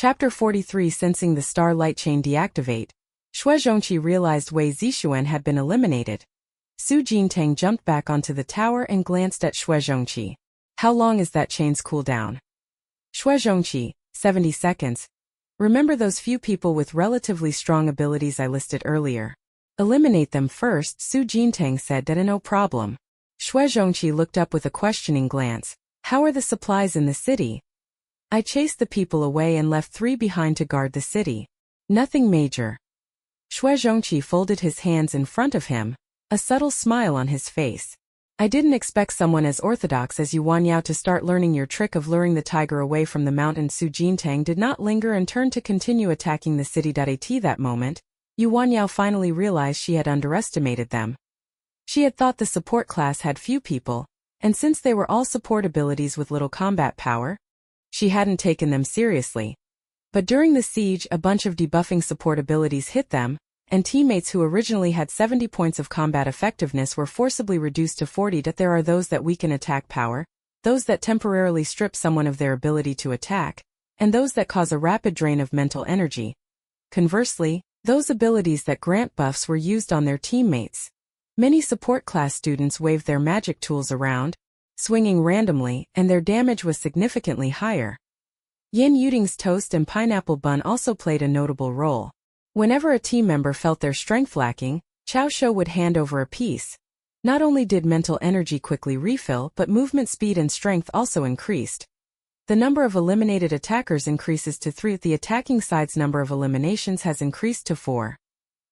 Chapter 43 Sensing the star light chain deactivate. Shui Zhongqi realized Wei Zixuan had been eliminated. Su Jintang jumped back onto the tower and glanced at Shui Zhongqi. How long is that chain's cooldown? Shui Zhongqi, 70 seconds. Remember those few people with relatively strong abilities I listed earlier? Eliminate them first, Su Jintang said that no problem. Shui Zhongqi looked up with a questioning glance. How are the supplies in the city? I chased the people away and left 3 behind to guard the city. Nothing major. Shui Zhongqi folded his hands in front of him, a subtle smile on his face. I didn't expect someone as orthodox as you Wanyao to start learning your trick of luring the tiger away from the mountain. Su Jintang did not linger and turned to continue attacking the city. At that moment, Yu Wanyao finally realized she had underestimated them. She had thought the support class had few people, and since they were all support abilities with little combat power, she hadn't taken them seriously. But during the siege, a bunch of debuffing support abilities hit them, and teammates who originally had 70 points of combat effectiveness were forcibly reduced to 40. There are those that weaken attack power, those that temporarily strip someone of their ability to attack, and those that cause a rapid drain of mental energy. Conversely, those abilities that grant buffs were used on their teammates. Many support class students waved their magic tools around, swinging randomly, and their damage was significantly higher. Yin Yuding's toast and pineapple bun also played a notable role. Whenever a team member felt their strength lacking, Chao Shou would hand over a piece. Not only did mental energy quickly refill, but movement speed and strength also increased. The number of eliminated attackers increases to 3. The attacking side's number of eliminations has increased to 4.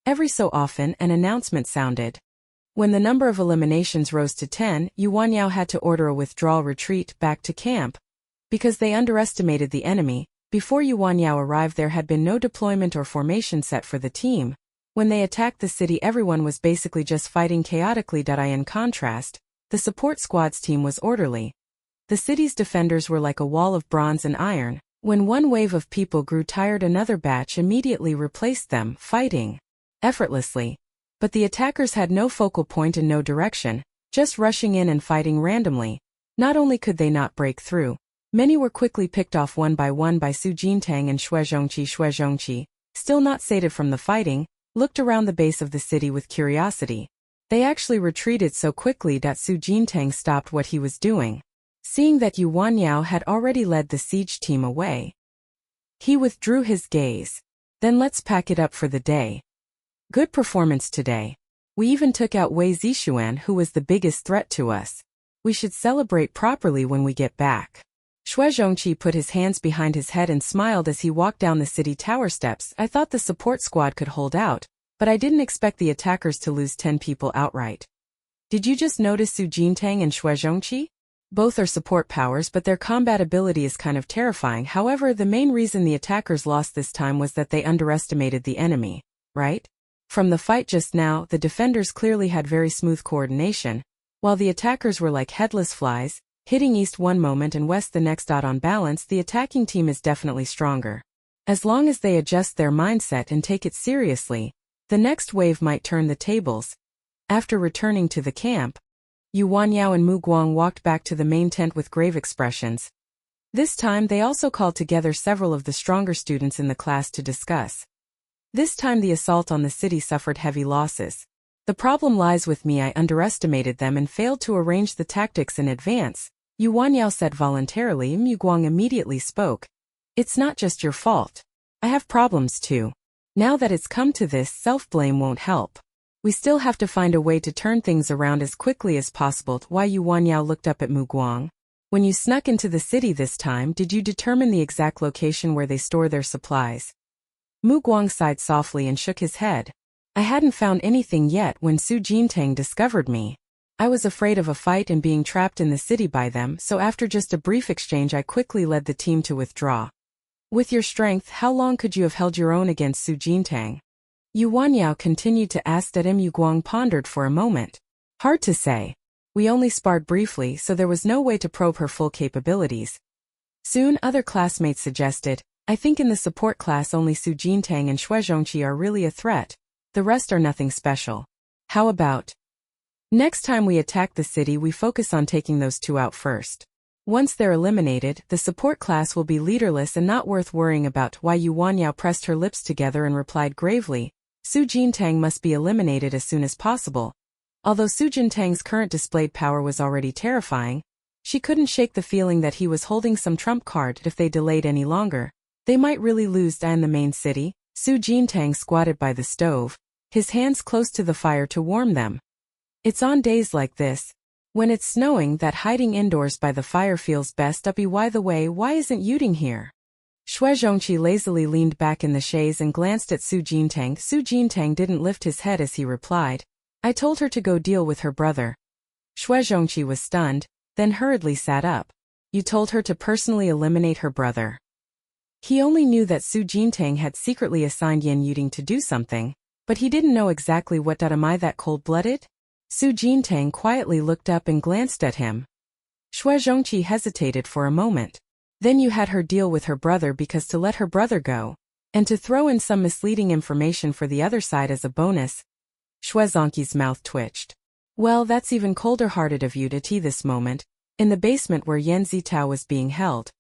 Every so often, an announcement sounded. When the number of eliminations rose to 10, Yu Wanyao had to order a withdrawal retreat back to camp. Because they underestimated the enemy, before Yu Wanyao arrived there had been no deployment or formation set for the team. When they attacked the city everyone was basically just fighting chaotically. In contrast, the support squad's team was orderly. The city's defenders were like a wall of bronze and iron. When one wave of people grew tired another batch immediately replaced them, fighting effortlessly. But the attackers had no focal point and no direction, just rushing in and fighting randomly. Not only could they not break through, many were quickly picked off one by Su Jintang and Shui Zhongqi. Shui Zhongqi, still not sated from the fighting, looked around the base of the city with curiosity. They actually retreated so quickly that Su Jintang stopped what he was doing. Seeing that Yu Wanyao had already led the siege team away, he withdrew his gaze. Then let's pack it up for the day. Good performance today. We even took out Wei Zixuan, who was the biggest threat to us. We should celebrate properly when we get back. Shui Zhongqi put his hands behind his head and smiled as he walked down the city tower steps. I thought the support squad could hold out, but I didn't expect the attackers to lose 10 people outright. Did you just notice Su Jintang and Shui Zhongqi? Both are support powers, but their combat ability is kind of terrifying. However, the main reason the attackers lost this time was that they underestimated the enemy, right? From the fight just now, the defenders clearly had very smooth coordination, while the attackers were like headless flies, hitting east one moment and west the next. On balance, the attacking team is definitely stronger. As long as they adjust their mindset and take it seriously, the next wave might turn the tables. After returning to the camp, Yu Wanyao and Mu Guang walked back to the main tent with grave expressions. This time they also called together several of the stronger students in the class to discuss. This time the assault on the city suffered heavy losses. The problem lies with me. I underestimated them and failed to arrange the tactics in advance, Yu Wanyao said voluntarily. Mu Guang immediately spoke. It's not just your fault. I have problems too. Now that it's come to this, self-blame won't help. We still have to find a way to turn things around as quickly as possible. Why? Yu Wanyao looked up at Mu Guang. When you snuck into the city this time, did you determine the exact location where they store their supplies? Mu Guang sighed softly and shook his head. I hadn't found anything yet when Su Jintang discovered me. I was afraid of a fight and being trapped in the city by them, so after just a brief exchange I quickly led the team to withdraw. With your strength, how long could you have held your own against Su Jintang? Yu Wanyao continued to ask that. Mu Guang pondered for a moment. Hard to say. We only sparred briefly, so there was no way to probe her full capabilities. Soon other classmates suggested, I think in the support class only Su Jintang and Shui Zhongqi are really a threat. The rest are nothing special. How about next time we attack the city we focus on taking those 2 out first? Once they're eliminated, the support class will be leaderless and not worth worrying about. Yu Wanyao pressed her lips together and replied gravely, Su Jintang must be eliminated as soon as possible. Although Su Jintang's current displayed power was already terrifying, she couldn't shake the feeling that he was holding some trump card. If they delayed any longer, they might really lose in the main city. Su Jintang squatted by the stove, his hands close to the fire to warm them. It's on days like this, when it's snowing, that hiding indoors by the fire feels best. By the way, why isn't Yuding here? Xue Zhongqi lazily leaned back in the chaise and glanced at Su Jintang. Su Jintang didn't lift his head as he replied, I told her to go deal with her brother. Xue Zhongqi was stunned, then hurriedly sat up. You told her to personally eliminate her brother? He only knew that Su Jintang had secretly assigned Yan Yuding to do something, but he didn't know exactly what. Am I that cold-blooded? Su Jintang quietly looked up and glanced at him. Xue Zhongqi hesitated for a moment. Then you had her deal with her brother because to let her brother go, and to throw in some misleading information for the other side as a bonus. Xue Zhongqi's mouth twitched. Well, that's even colder-hearted of you. This moment, in the basement where Yan Zitao was being held,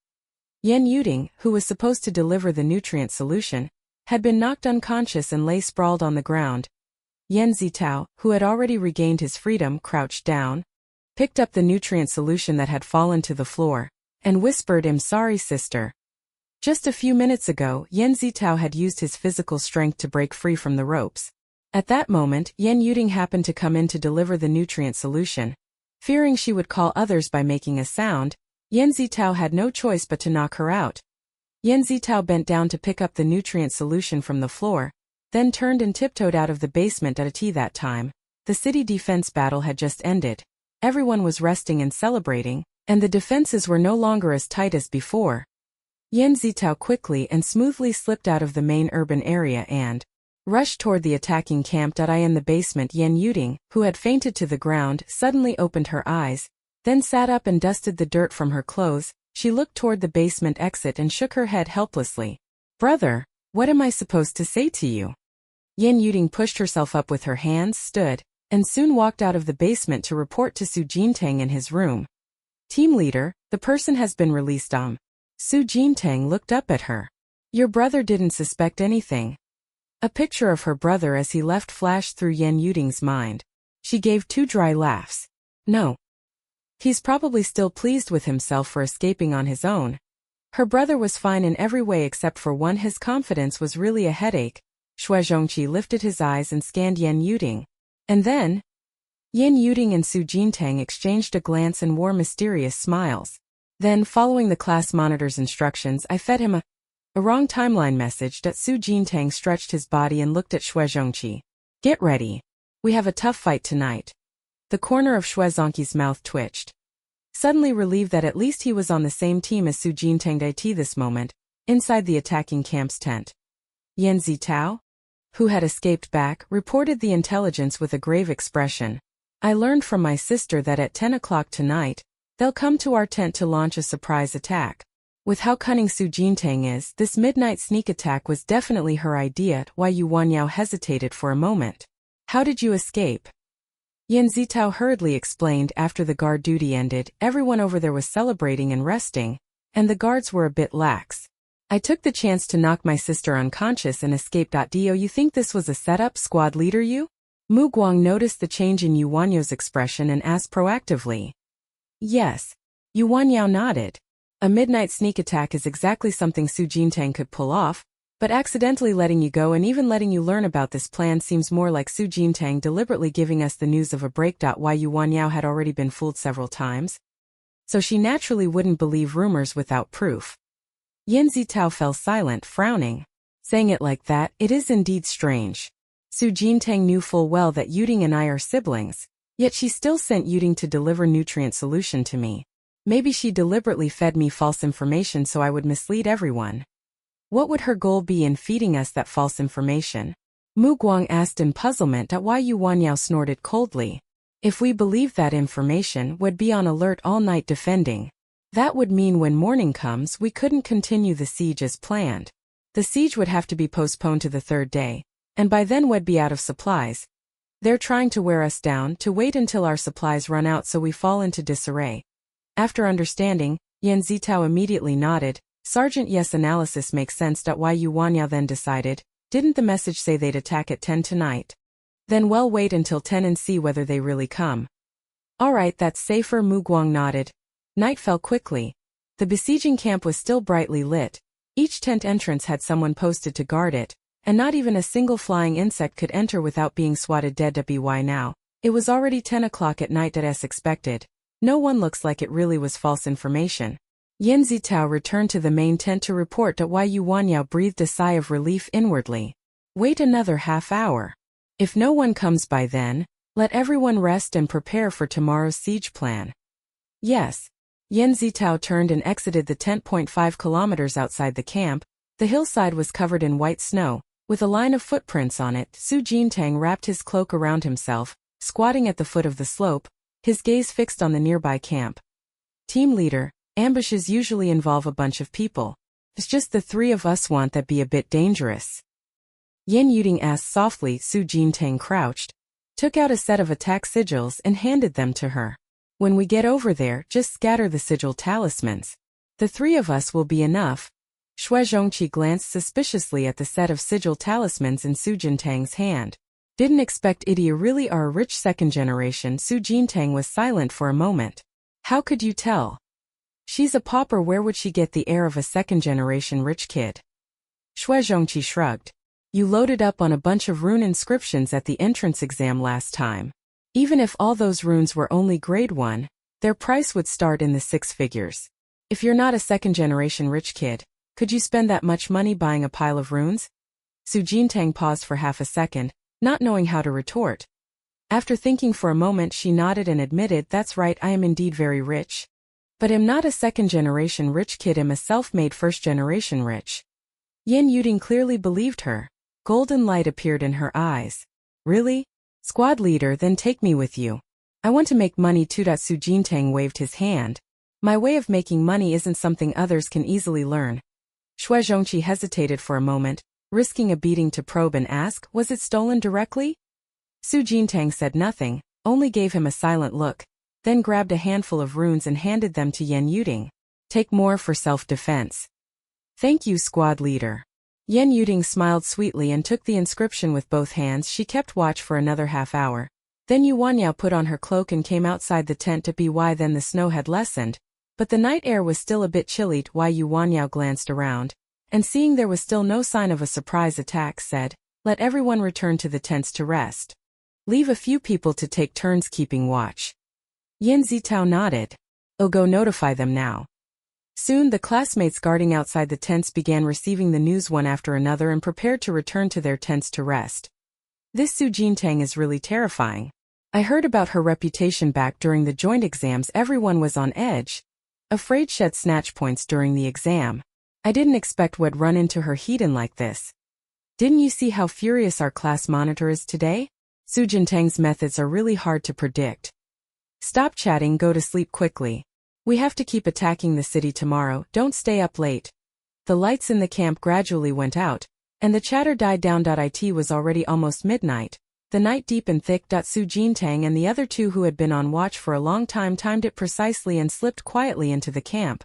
Yan Yuding, who was supposed to deliver the nutrient solution, had been knocked unconscious and lay sprawled on the ground. Yan Zitao, who had already regained his freedom, crouched down, picked up the nutrient solution that had fallen to the floor, and whispered, I'm sorry, sister. Just a few minutes ago, Yan Zitao had used his physical strength to break free from the ropes. At that moment, Yan Yuding happened to come in to deliver the nutrient solution. Fearing she would call others by making a sound, Yan Zitao had no choice but to knock her out. Yan Zitao bent down to pick up the nutrient solution from the floor, then turned and tiptoed out of the basement. At that time, the city defense battle had just ended. Everyone was resting and celebrating, and the defenses were no longer as tight as before. Yan Zitao quickly and smoothly slipped out of the main urban area and rushed toward the attacking camp. In the basement, Yan Yuding, who had fainted to the ground, suddenly opened her eyes, then sat up and dusted the dirt from her clothes. She looked toward the basement exit and shook her head helplessly. Brother, what am I supposed to say to you? Yan Yuding pushed herself up with her hands, stood, and soon walked out of the basement to report to Su Jintang in his room. Team leader, the person has been released. Su Jintang looked up at her. Your brother didn't suspect anything. A picture of her brother as he left flashed through Yan Yuding's mind. She gave 2 dry laughs. No. He's probably still pleased with himself for escaping on his own. Her brother was fine in every way except for one. His confidence was really a headache. Xue Zhongqi lifted his eyes and scanned Yan Yuding. And then, Yan Yuding and Su Jintang exchanged a glance and wore mysterious smiles. Then, following the class monitor's instructions, I fed him a wrong timeline message. Su Jintang stretched his body and looked at Xue Zhongqi. Get ready. We have a tough fight tonight. The corner of Xue Zhongqi's mouth twitched. Suddenly relieved that at least he was on the same team as Su Jintang. This moment, inside the attacking camp's tent, Yan Zitao, who had escaped back, reported the intelligence with a grave expression. I learned from my sister that at 10 o'clock tonight, they'll come to our tent to launch a surprise attack. With how cunning Su Jintang is, this midnight sneak attack was definitely her idea. Yu Wanyao hesitated for a moment. How did you escape? Yan Zitao hurriedly explained. After the guard duty ended, everyone over there was celebrating and resting, and the guards were a bit lax. I took the chance to knock my sister unconscious and escape. Do you think this was a setup, squad leader? Mu Guang noticed the change in Yu Wanyao's expression and asked proactively. Yes. Yu Wanyao nodded. A midnight sneak attack is exactly something Su Jintang could pull off, but accidentally letting you go and even letting you learn about this plan seems more like Su Jintang deliberately giving us the news of a break. Yu Wanyao had already been fooled several times, so she naturally wouldn't believe rumors without proof. Yan Zitao fell silent, frowning. Saying it like that, it is indeed strange. Su Jintang knew full well that Yuding and I are siblings, yet she still sent Yuding to deliver nutrient solution to me. Maybe she deliberately fed me false information so I would mislead everyone. What would her goal be in feeding us that false information? Mu Guang asked in puzzlement. Yu Wanyao snorted coldly. If we believed that information, would be on alert all night defending. That would mean when morning comes we couldn't continue the siege as planned. The siege would have to be postponed to the 3rd day, and by then we'd be out of supplies. They're trying to wear us down, to wait until our supplies run out so we fall into disarray. After understanding, Yan Zitao immediately nodded. Sergeant, yes, analysis makes sense. Yu Wanyao then decided, didn't the message say they'd attack at 10 tonight? Then well, wait until 10 and see whether they really come. Alright, that's safer. Mu Guang nodded. Night fell quickly. The besieging camp was still brightly lit. Each tent entrance had someone posted to guard it, and not even a single flying insect could enter without being swatted dead. By now, it was already 10 o'clock at night. As expected, no one looks like it really was false information. Yan Zitao returned to the main tent to report. Yu Wanyao breathed a sigh of relief inwardly. Wait another half hour. If no one comes by then, let everyone rest and prepare for tomorrow's siege plan. Yes. Yan Zitao turned and exited the tent. 5 kilometers outside the camp, the hillside was covered in white snow, with a line of footprints on it. Su Jintang wrapped his cloak around himself, squatting at the foot of the slope, his gaze fixed on the nearby camp. Team leader, ambushes usually involve a bunch of people. It's just the 3 of us. Want that be a bit dangerous? Yan Yuding asked softly. Su Jintang crouched, took out a set of attack sigils and handed them to her. When we get over there, just scatter the sigil talismans. The 3 of us will be enough. Xue Zhongqi glanced suspiciously at the set of sigil talismans in Su Jintang's hand. Didn't expect it. You really are a rich second generation. Su Jintang was silent for a moment. How could you tell? She's a pauper. Where would she get the air of a second generation rich kid? Xue Zhongqi shrugged. You loaded up on a bunch of rune inscriptions at the entrance exam last time. Even if all those runes were only grade 1, their price would start in the 6 figures. If you're not a second-generation rich kid, could you spend that much money buying a pile of runes? Su Jintang paused for half a second, not knowing how to retort. After thinking for a moment, she nodded and admitted, that's right, I am indeed very rich. But am not a second-generation rich kid, am a self-made first-generation rich. Yan Yuding clearly believed her. Golden light appeared in her eyes. Really? Squad leader, then take me with you. I want to make money too. Su Jintang waved his hand. My way of making money isn't something others can easily learn. Xue Zhongqi hesitated for a moment, risking a beating to probe and ask, was it stolen directly? Su Jintang said nothing, only gave him a silent look, then grabbed a handful of runes and handed them to Yan Yuding. Take more for self-defense. Thank you, squad leader. Yan Yuding smiled sweetly and took the inscription with both hands. She kept watch for another half hour. Then Yu Wanyao put on her cloak and came outside the tent. Then the snow had lessened, but the night air was still a bit chilly. Yu Wanyao glanced around, and seeing there was still no sign of a surprise attack, said, let everyone return to the tents to rest. Leave a few people to take turns keeping watch. Yan Zitao nodded. I'll go notify them now. Soon the classmates guarding outside the tents began receiving the news one after another and prepared to return to their tents to rest. This Su Jintang is really terrifying. I heard about her reputation back during the joint exams. Everyone was on edge, afraid she'd snatch points during the exam. I didn't expect we'd run into her heathen like this. Didn't you see how furious our class monitor is today? Su Jintang's methods are really hard to predict. Stop chatting, go to sleep quickly. We have to keep attacking the city tomorrow, don't stay up late. The lights in the camp gradually went out, and the chatter died down. It was already almost midnight. The night deep and thick. Su Jintang and the other 2 who had been on watch for a long time timed it precisely and slipped quietly into the camp.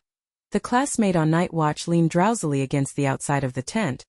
The classmate on night watch leaned drowsily against the outside of the tent,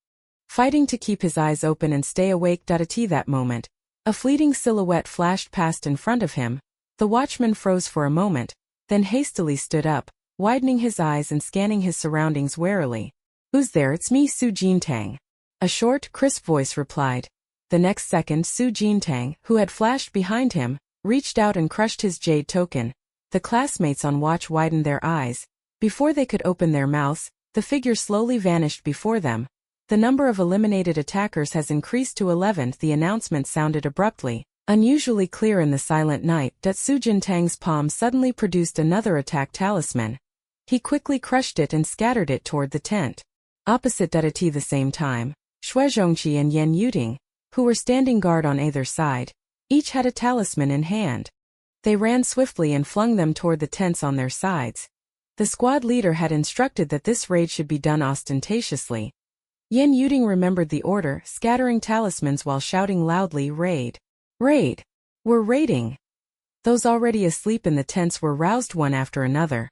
fighting to keep his eyes open and stay awake. At that moment, a fleeting silhouette flashed past in front of him. The watchman froze for a moment, then hastily stood up, widening his eyes and scanning his surroundings warily. Who's there? It's me, Su Jintang. A short, crisp voice replied. The next second, Su Jintang, who had flashed behind him, reached out and crushed his jade token. The classmates on watch widened their eyes. Before they could open their mouths, the figure slowly vanished before them. The number of eliminated attackers has increased to 11. The announcement sounded abruptly, unusually clear in the silent night. Su Jintang's palm suddenly produced another attack talisman. He quickly crushed it and scattered it toward the tent. Opposite at the same time, Xue Zhongqi and Yan Yuding, who were standing guard on either side, each had a talisman in hand. They ran swiftly and flung them toward the tents on their sides. The squad leader had instructed that this raid should be done ostentatiously. Yan Yuding remembered the order, scattering talismans while shouting loudly, "Raid! Raid! We're raiding!" Those already asleep in the tents were roused one after another.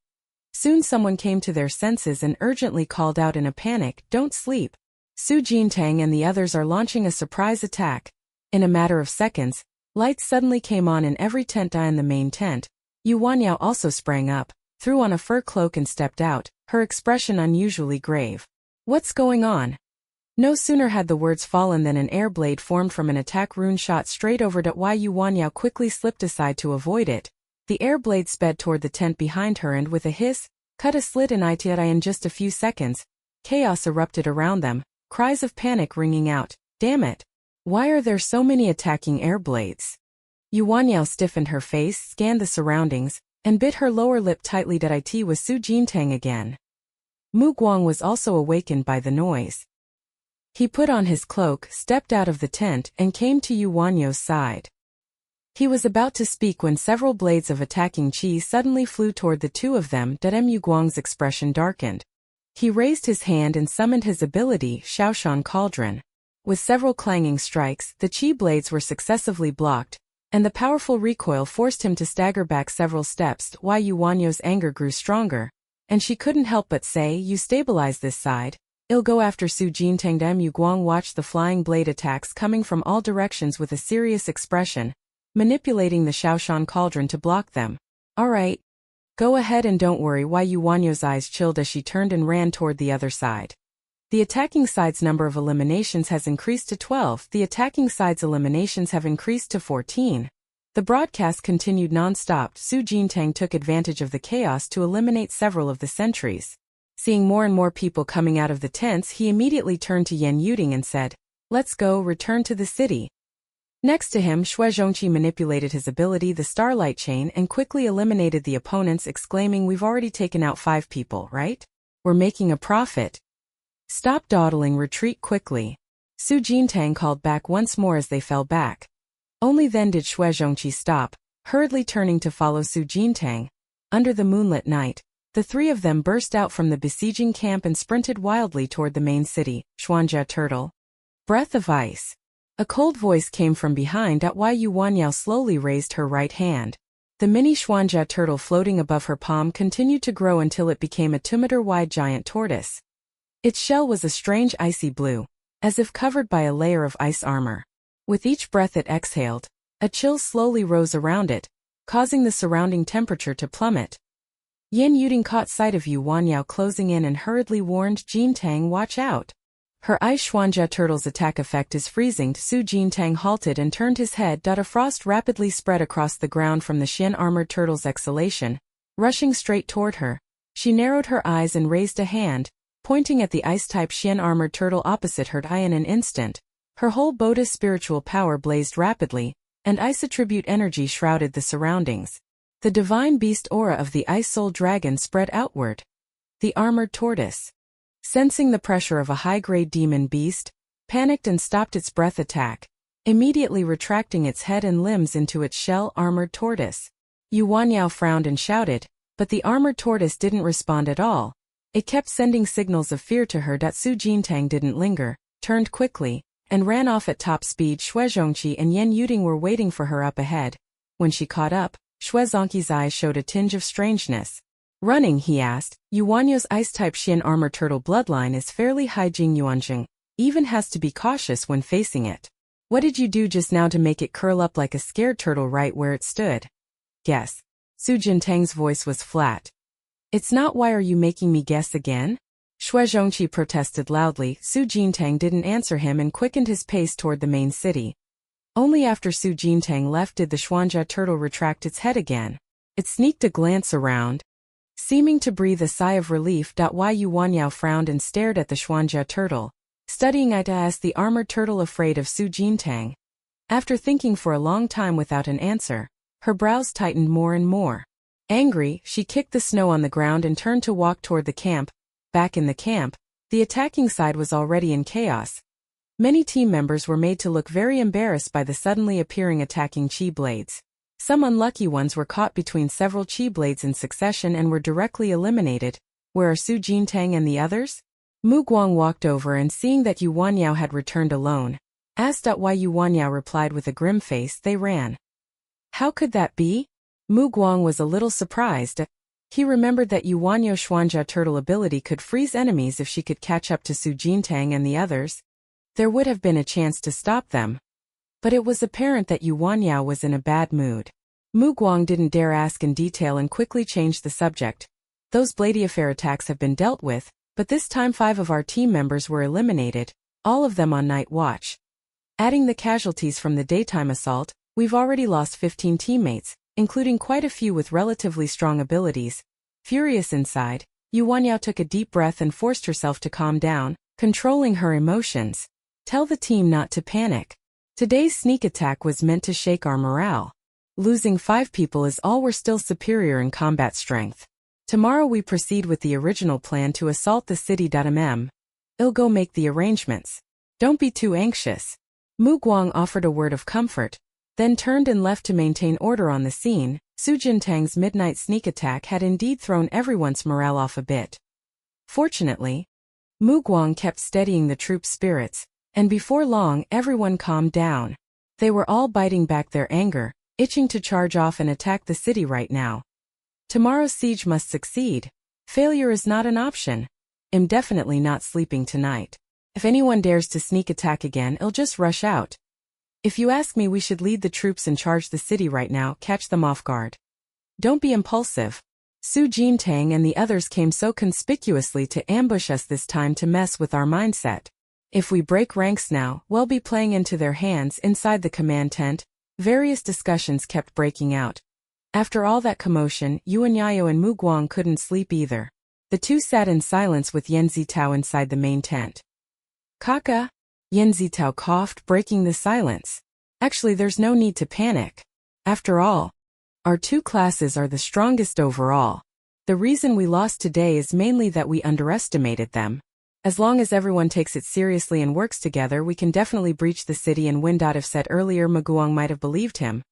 Soon someone came to their senses and urgently called out in a panic, "Don't sleep. Su Jintang and the others are launching a surprise attack." In a matter of seconds, lights suddenly came on in every tent in the main tent. Yu Wanyao also sprang up, threw on a fur cloak and stepped out, her expression unusually grave. "What's going on?" No sooner had the words fallen than an air blade formed from an attack rune shot straight over Yu Wanyao quickly slipped aside to avoid it. The air blade sped toward the tent behind her and with a hiss, cut a slit in it in just a few seconds. Chaos erupted around them, cries of panic ringing out. "Damn it! Why are there so many attacking air blades?" Yu Wanyao stiffened her face, scanned the surroundings, and bit her lower lip tightly. It was Su Jintang again. Mu Guang was also awakened by the noise. He put on his cloak, stepped out of the tent, and came to Yu Wanyao's side. He was about to speak when several blades of attacking qi suddenly flew toward the two of them. Mu Guang's expression darkened. He raised his hand and summoned his ability, Shaoshan Cauldron. With several clanging strikes, the qi blades were successively blocked, and the powerful recoil forced him to stagger back several steps. Yu Wanyao's anger grew stronger, and she couldn't help but say, "You stabilize this side. I'll go after Su Jintang." Mu Guang watched the flying blade attacks coming from all directions with a serious expression, manipulating the Shaoshan Cauldron to block them. "All right. Go ahead and don't worry." Yu Wanyao's eyes chilled as she turned and ran toward the other side. The attacking side's number of eliminations has increased to 12. The attacking side's eliminations have increased to 14. The broadcast continued non-stop. Su Jintang took advantage of the chaos to eliminate several of the sentries. Seeing more and more people coming out of the tents, he immediately turned to Yan Yuding and said, "Let's go, return to the city." Next to him, Xue Zhongqi manipulated his ability, the Starlight Chain, and quickly eliminated the opponents, exclaiming, "We've already taken out 5 people, right? We're making a profit. Stop dawdling, retreat quickly." Su Jintang called back once more as they fell back. Only then did Xue Zhongqi stop, hurriedly turning to follow Su Jintang. Under the moonlit night, the three of them burst out from the besieging camp and sprinted wildly toward the main city. "Xuanja Turtle. Breath of ice." A cold voice came from behind. Yu Wanyao slowly raised her right hand. The mini Xuanja turtle floating above her palm continued to grow until it became a 2-meter-wide giant tortoise. Its shell was a strange icy blue, as if covered by a layer of ice armor. With each breath it exhaled, a chill slowly rose around it, causing the surrounding temperature to plummet. Yan Yuding caught sight of Yu Wanyao closing in and hurriedly warned, "Jintang, watch out. Her ice Xuanja turtle's attack effect is freezing." Su Jintang halted and turned his head. A frost rapidly spread across the ground from the Xian armored turtle's exhalation, rushing straight toward her. She narrowed her eyes and raised a hand, pointing at the ice-type Xian armored turtle opposite her. In an instant, her whole Buddha's spiritual power blazed rapidly, and ice attribute energy shrouded the surroundings. The divine beast aura of the ice soul dragon spread outward. The armored tortoise, sensing the pressure of a high-grade demon beast, panicked and stopped its breath attack, immediately retracting its head and limbs into its shell-armored tortoise. Yu Wanyao frowned and shouted, but the armored tortoise didn't respond at all. It kept sending signals of fear to her. Su Jintang didn't linger, turned quickly, and ran off at top speed. Xue Zhongqi and Yan Yuding were waiting for her up ahead. When she caught up, Xue Zhongqi's eyes showed a tinge of strangeness. "Running?" he asked. "Yu Wanyao's ice-type Xian armor turtle bloodline is fairly high. Jing Yuanjing even has to be cautious when facing it. What did you do just now to make it curl up like a scared turtle right where it stood?" "Guess." Su Jintang's voice was flat. "It's not. Why are you making me guess again?" Xue Zhongqi protested loudly. Su Jintang didn't answer him and quickened his pace toward the main city. Only after Su Jintang left did the Xuanja turtle retract its head again. It sneaked a glance around, seeming to breathe a sigh of relief. Yu Wanyao frowned and stared at the Xuanja turtle, studying it as the armored turtle afraid of Su Jintang. After thinking for a long time without an answer, her brows tightened more and more. Angry, she kicked the snow on the ground and turned to walk toward the camp. Back in the camp, the attacking side was already in chaos. Many team members were made to look very embarrassed by the suddenly appearing attacking qi blades. Some unlucky ones were caught between several qi blades in succession and were directly eliminated. "Where are Su Jintang and the others?" Mu Guang walked over and seeing that Yu Wanyao had returned alone, asked. Yu Wanyao replied with a grim face, "They ran." "How could that be?" Mu Guang was a little surprised. He remembered that Yuanyo Xuanja turtle ability could freeze enemies if she could catch up to Su Jintang and the others. There would have been a chance to stop them. But it was apparent that Yuanyao was in a bad mood. Mu Guang didn't dare ask in detail and quickly changed the subject. Those Bladiofair attacks have been dealt with, but this time 5 of our team members were eliminated, all of them on night watch. Adding the casualties from the daytime assault, we've already lost 15 teammates, including quite a few with relatively strong abilities. Furious inside, Yuanyao took a deep breath and forced herself to calm down, controlling her emotions. Tell the team not to panic. Today's sneak attack was meant to shake our morale. Losing 5 people is all, we're still superior in combat strength. Tomorrow we proceed with the original plan to assault the city. I'll go make the arrangements. Don't be too anxious. Mu Guang offered a word of comfort, then turned and left to maintain order on the scene. Su Jintang's midnight sneak attack had indeed thrown everyone's morale off a bit. Fortunately, Mu Guang kept steadying the troops' spirits, and before long everyone calmed down. They were all biting back their anger, itching to charge off and attack the city right now. Tomorrow's siege must succeed. Failure is not an option. I'm definitely not sleeping tonight. If anyone dares to sneak attack again, I'll just rush out. If you ask me, we should lead the troops and charge the city right now, catch them off guard. Don't be impulsive. Su Jintang and the others came so conspicuously to ambush us this time to mess with our mindset. If we break ranks now, we'll be playing into their hands. Inside the command tent, various discussions kept breaking out. After all that commotion, Yuanyao and Mu Guang couldn't sleep either. The two sat in silence with Yan Zitao inside the main tent. Kaka? Yan Zitao coughed, breaking the silence. Actually, there's no need to panic. After all, our 2 classes are the strongest overall. The reason we lost today is mainly that we underestimated them. As long as everyone takes it seriously and works together, we can definitely breach the city and win. If said earlier, Mu Guang might have believed him.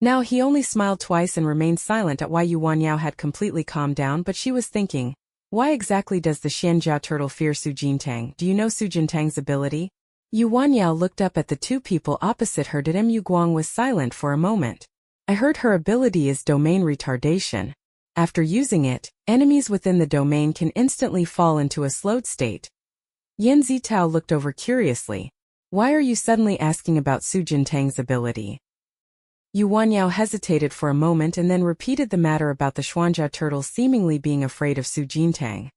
Now he only smiled twice and remained silent at why Yuanyao had completely calmed down, but she was thinking, why exactly does the Xianjia turtle fear Su Jintang? Do you know Su Jintang's ability? Yuanyao looked up at the 2 people opposite her. Mu Guang was silent for a moment. I heard her ability is domain retardation. After using it, enemies within the domain can instantly fall into a slowed state. Yan Zitao looked over curiously. Why are you suddenly asking about Su Jintang's ability? Yuanyao hesitated for a moment and then repeated the matter about the Xuanja turtle seemingly being afraid of Su Jintang.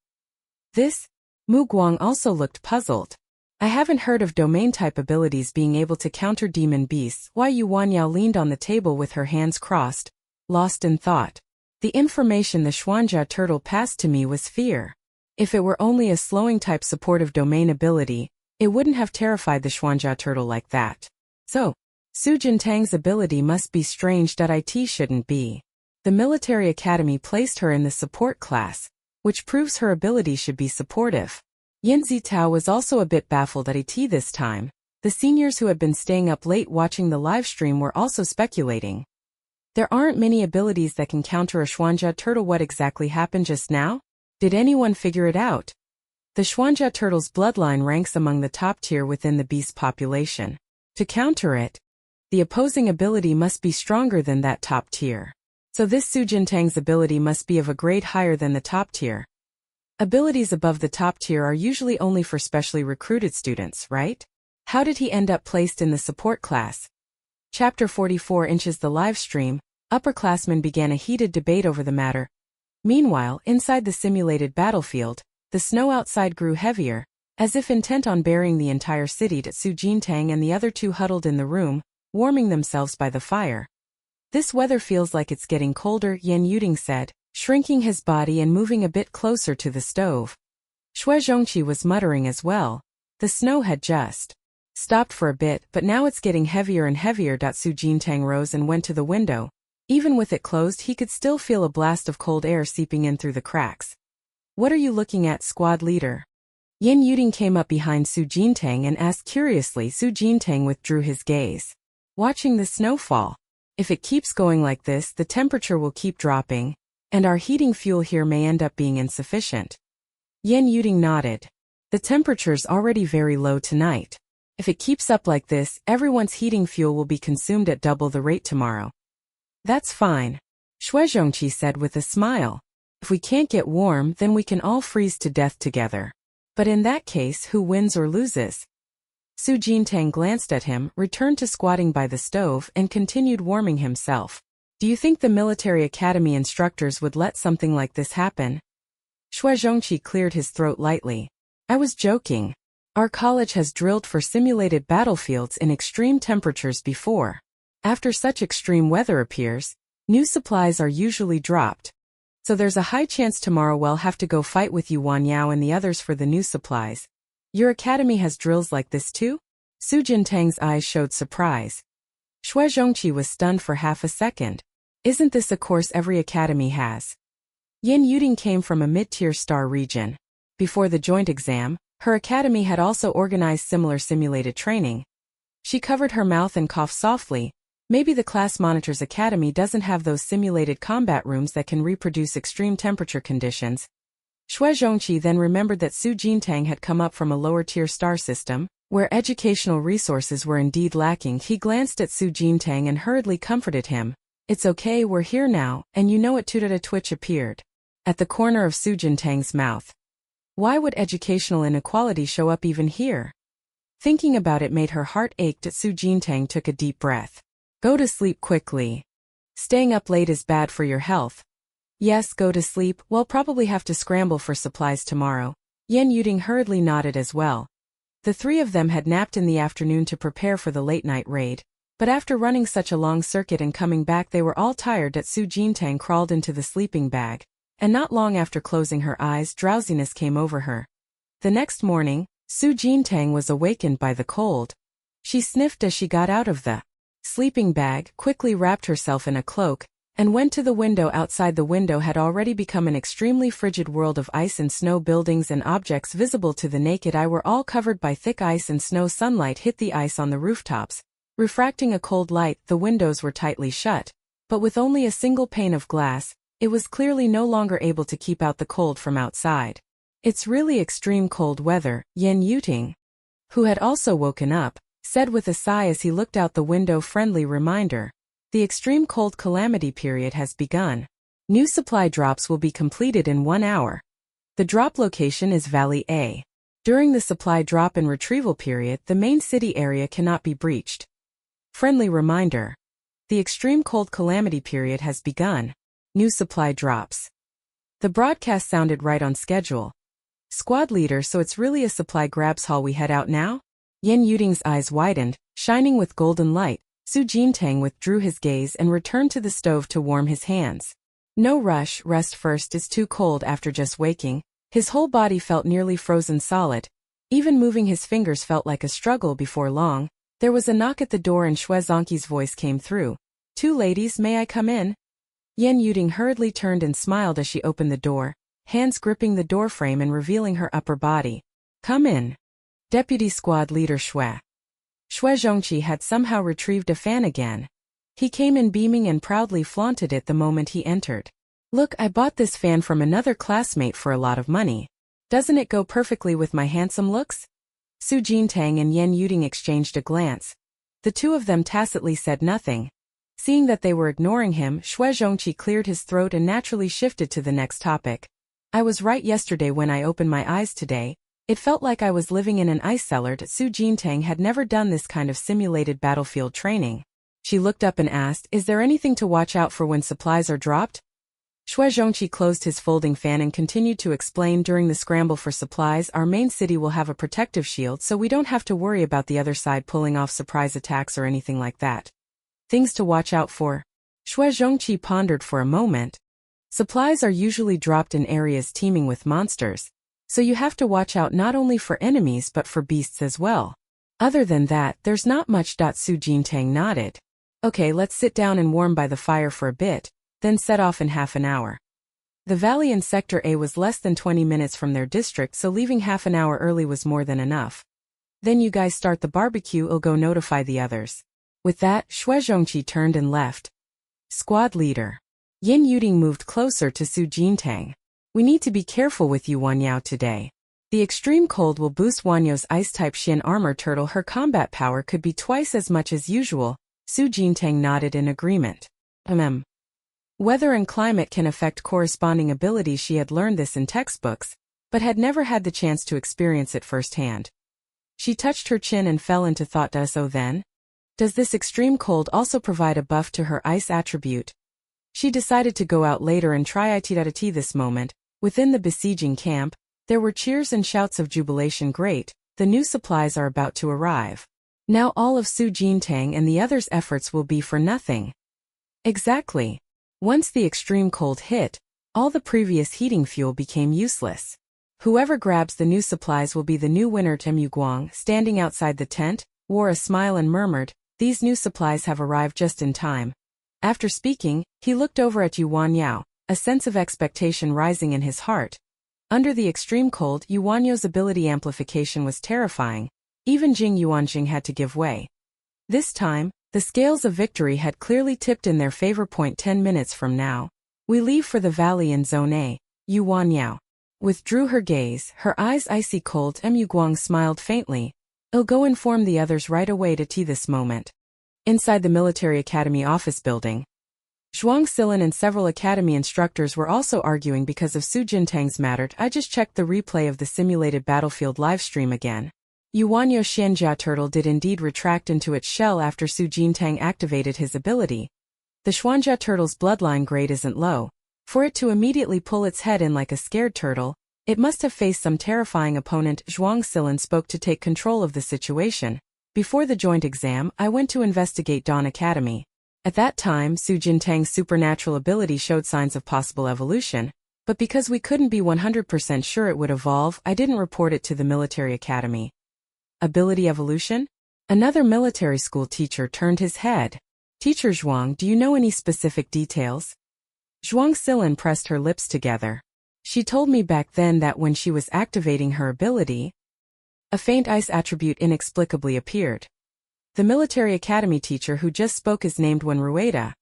This? Mu Guang also looked puzzled. I haven't heard of domain-type abilities being able to counter demon beasts. Why? Yuanyao leaned on the table with her hands crossed, lost in thought. The information the Xuanja turtle passed to me was fear. If it were only a slowing-type supportive domain ability, it wouldn't have terrified the Xuanja turtle like that. So, Su Jintang's ability must be strange. It shouldn't be. The military academy placed her in the support class, which proves her ability should be supportive. Yan Zitao was also a bit baffled at it this time. The seniors who had been staying up late watching the live stream were also speculating. There aren't many abilities that can counter a Xuanja turtle. What exactly happened just now? Did anyone figure it out? The Xuanja turtle's bloodline ranks among the top tier within the beast population. To counter it, the opposing ability must be stronger than that top tier. So this Su Jintang's ability must be of a grade higher than the top tier. Abilities above the top tier are usually only for specially recruited students, right? How did he end up placed in the support class? Chapter 44 inches. The live stream, upperclassmen began a heated debate over the matter. Meanwhile, inside the simulated battlefield, the snow outside grew heavier, as if intent on burying the entire city. Su Jintang and the other 2 huddled in the room, warming themselves by the fire. This weather feels like it's getting colder, Yan Yuding said, shrinking his body and moving a bit closer to the stove. Shui Zhongqi was muttering as well. The snow had just stopped for a bit, but now it's getting heavier and heavier. Su Jintang rose and went to the window. Even with it closed, he could still feel a blast of cold air seeping in through the cracks. What are you looking at, squad leader? Yan Yuding came up behind Su Jintang and asked curiously. Su Jintang withdrew his gaze. Watching the snowfall. If it keeps going like this, the temperature will keep dropping, and our heating fuel here may end up being insufficient. Yan Yuding nodded. The temperature's already very low tonight. If it keeps up like this, everyone's heating fuel will be consumed at double the rate tomorrow. That's fine, Shui Zhongqi said with a smile. If we can't get warm, then we can all freeze to death together. But in that case, who wins or loses? Su Jintang glanced at him, returned to squatting by the stove, and continued warming himself. Do you think the military academy instructors would let something like this happen? Xue Zhongqi cleared his throat lightly. I was joking. Our college has drilled for simulated battlefields in extreme temperatures before. After such extreme weather appears, new supplies are usually dropped. So there's a high chance tomorrow we'll have to go fight with you Wan Yao and the others for the new supplies. Your academy has drills like this too? Su Jintang's eyes showed surprise. Xue Zhongqi was stunned for half a second. Isn't this a course every academy has? Yin Yuting came from a mid-tier star region. Before the joint exam, her academy had also organized similar simulated training. She covered her mouth and coughed softly. Maybe the class monitor's academy doesn't have those simulated combat rooms that can reproduce extreme temperature conditions. Xue Zhongqi then remembered that Su Jintang had come up from a lower-tier star system, where educational resources were indeed lacking. He glanced at Su Jintang and hurriedly comforted him. It's okay, we're here now, and you know it. A twitch appeared at the corner of Su Jintang's mouth. Why would educational inequality show up even here? Thinking about it made her heart ache. Su Jintang took a deep breath. Go to sleep quickly. Staying up late is bad for your health. Yes, go to sleep. We'll probably have to scramble for supplies tomorrow. Yin Yuting hurriedly nodded as well. The three of them had napped in the afternoon to prepare for the late-night raid, but after running such a long circuit and coming back they were all tired. Su Jintang crawled into the sleeping bag, and not long after closing her eyes, drowsiness came over her. The next morning, Su Jintang was awakened by the cold. She sniffed as she got out of the sleeping bag, quickly wrapped herself in a cloak, and went to the window. Outside the window had already become an extremely frigid world of ice and snow. Buildings and objects visible to the naked eye were all covered by thick ice and snow. Sunlight hit the ice on the rooftops, refracting a cold light. The windows were tightly shut, but with only a single pane of glass, it was clearly no longer able to keep out the cold from outside. It's really extreme cold weather, Yin Yuting, who had also woken up, said with a sigh as he looked out the window. Friendly reminder. The extreme cold calamity period has begun. New supply drops will be completed in 1 hour. The drop location is Valley A. During the supply drop and retrieval period, the main city area cannot be breached. Friendly reminder. The extreme cold calamity period has begun. New supply drops. The broadcast sounded right on schedule. Squad leader, so it's really a supply grabs haul. We head out now? Yin Yuting's eyes widened, shining with golden light. Su Jintang withdrew his gaze and returned to the stove to warm his hands. No rush, rest first. Is too cold. After just waking, his whole body felt nearly frozen solid. Even moving his fingers felt like a struggle. Before long, there was a knock at the door and Xue Zhongqi's voice came through. 2 ladies, may I come in? Yin Yuting hurriedly turned and smiled as she opened the door, hands gripping the doorframe and revealing her upper body. Come in. Deputy Squad Leader Xue. Xue Zhongqi had somehow retrieved a fan again. He came in beaming and proudly flaunted it the moment he entered. Look, I bought this fan from another classmate for a lot of money. Doesn't it go perfectly with my handsome looks? Su Jintang and Yin Yuting exchanged a glance. The two of them tacitly said nothing. Seeing that they were ignoring him, Xue Zhongqi cleared his throat and naturally shifted to the next topic. I was right yesterday when I opened my eyes today. It felt like I was living in an ice cellar. Su Jintang had never done this kind of simulated battlefield training. She looked up and asked, is there anything to watch out for when supplies are dropped? Xue Zhongqi closed his folding fan and continued to explain. During the scramble for supplies, our main city will have a protective shield, so we don't have to worry about the other side pulling off surprise attacks or anything like that. Things to watch out for. Xue Zhongqi pondered for a moment. Supplies are usually dropped in areas teeming with monsters, so you have to watch out not only for enemies but for beasts as well. Other than that, there's not much. Su Jintang nodded. Okay, let's sit down and warm by the fire for a bit, then set off in half an hour. The valley in Sector A was less than 20 minutes from their district, so leaving half an hour early was more than enough. Then you guys start the barbecue, I'll go notify the others. With that, Xue Zhongqi turned and left. Squad leader. Yin Yuting moved closer to Su Jintang. We need to be careful with you Wan Yao today. The extreme cold will boost Wan Yao's ice-type Shin armor turtle. Her combat power could be twice as much as usual. Su Jintang nodded in agreement. Weather and climate can affect corresponding abilities. She had learned this in textbooks, but had never had the chance to experience it firsthand. She touched her chin and fell into thought. So then? Does this extreme cold also provide a buff to her ice attribute? She decided to go out later and try it. At this moment, within the besieging camp, there were cheers and shouts of jubilation. Great, the new supplies are about to arrive. Now all of Su Jintang and the others' efforts will be for nothing. Exactly. Once the extreme cold hit, all the previous heating fuel became useless. Whoever grabs the new supplies will be the new winner. Temu Guang, standing outside the tent, wore a smile and murmured, "These new supplies have arrived just in time." After speaking, he looked over at Yuan Yao, a sense of expectation rising in his heart. Under the extreme cold, Yuan Yao's ability amplification was terrifying. Even Jing Yuanjing had to give way. This time, the scales of victory had clearly tipped in their favor. 10 minutes from now, we leave for the valley in Zone A. Yuan Yao withdrew her gaze, her eyes icy cold. Mu Guang smiled faintly. "I'll go inform the others right away." This moment. Inside the military academy office building, Zhuang Silin and several academy instructors were also arguing because of Su Jintang's matter. I just checked the replay of the simulated battlefield livestream again. Yuan Yao Xianjia turtle did indeed retract into its shell after Su Jintang activated his ability. The Xuanjia turtle's bloodline grade isn't low. For it to immediately pull its head in like a scared turtle, it must have faced some terrifying opponent. Zhuang Silin spoke to take control of the situation. "Before the joint exam, I went to investigate Dawn Academy. At that time, Su Jintang's supernatural ability showed signs of possible evolution, but because we couldn't be 100% sure it would evolve, I didn't report it to the military academy." Ability evolution? Another military school teacher turned his head. "Teacher Zhuang, do you know any specific details?" Zhuang Silin pressed her lips together. "She told me back then that when she was activating her ability, a faint ice attribute inexplicably appeared." The military academy teacher who just spoke is named Wen Rueda.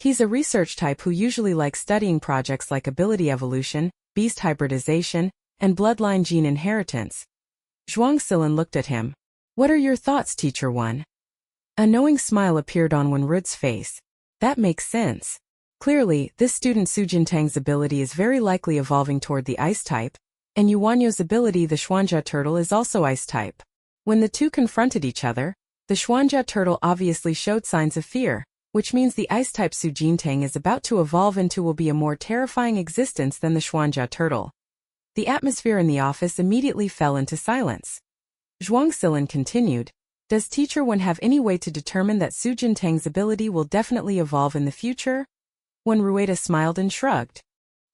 He's a research type who usually likes studying projects like ability evolution, beast hybridization, and bloodline gene inheritance. Zhuang Silin looked at him. "What are your thoughts, Teacher Wen?" A knowing smile appeared on Wen Rude's face. "That makes sense. Clearly, this student Su Jintang's ability is very likely evolving toward the ice type, and Yuan Yao's ability, the Xuanjia turtle, is also ice type." When the two confronted each other, the Xuanjia turtle obviously showed signs of fear, which means the ice type Su Jintang is about to evolve into will be a more terrifying existence than the Xuanjia turtle. The atmosphere in the office immediately fell into silence. Zhuang Silin continued, "Does Teacher Wen have any way to determine that Su Jintang's ability will definitely evolve in the future?" Wen Rueda smiled and shrugged.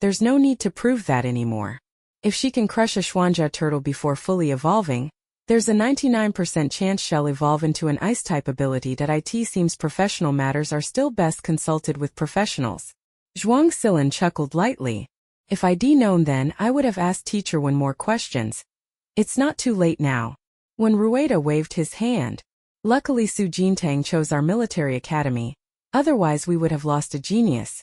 "There's no need to prove that anymore. If she can crush a Xuanjia turtle before fully evolving, there's a 99% chance she'll evolve into an ice-type ability. It seems professional matters are still best consulted with professionals." Zhuang Silin chuckled lightly. "If I'd known then, I would have asked Teacher Wen more questions. It's not too late now." Wen Rueda waved his hand. "Luckily Su Jintang chose our military academy. Otherwise we would have lost a genius."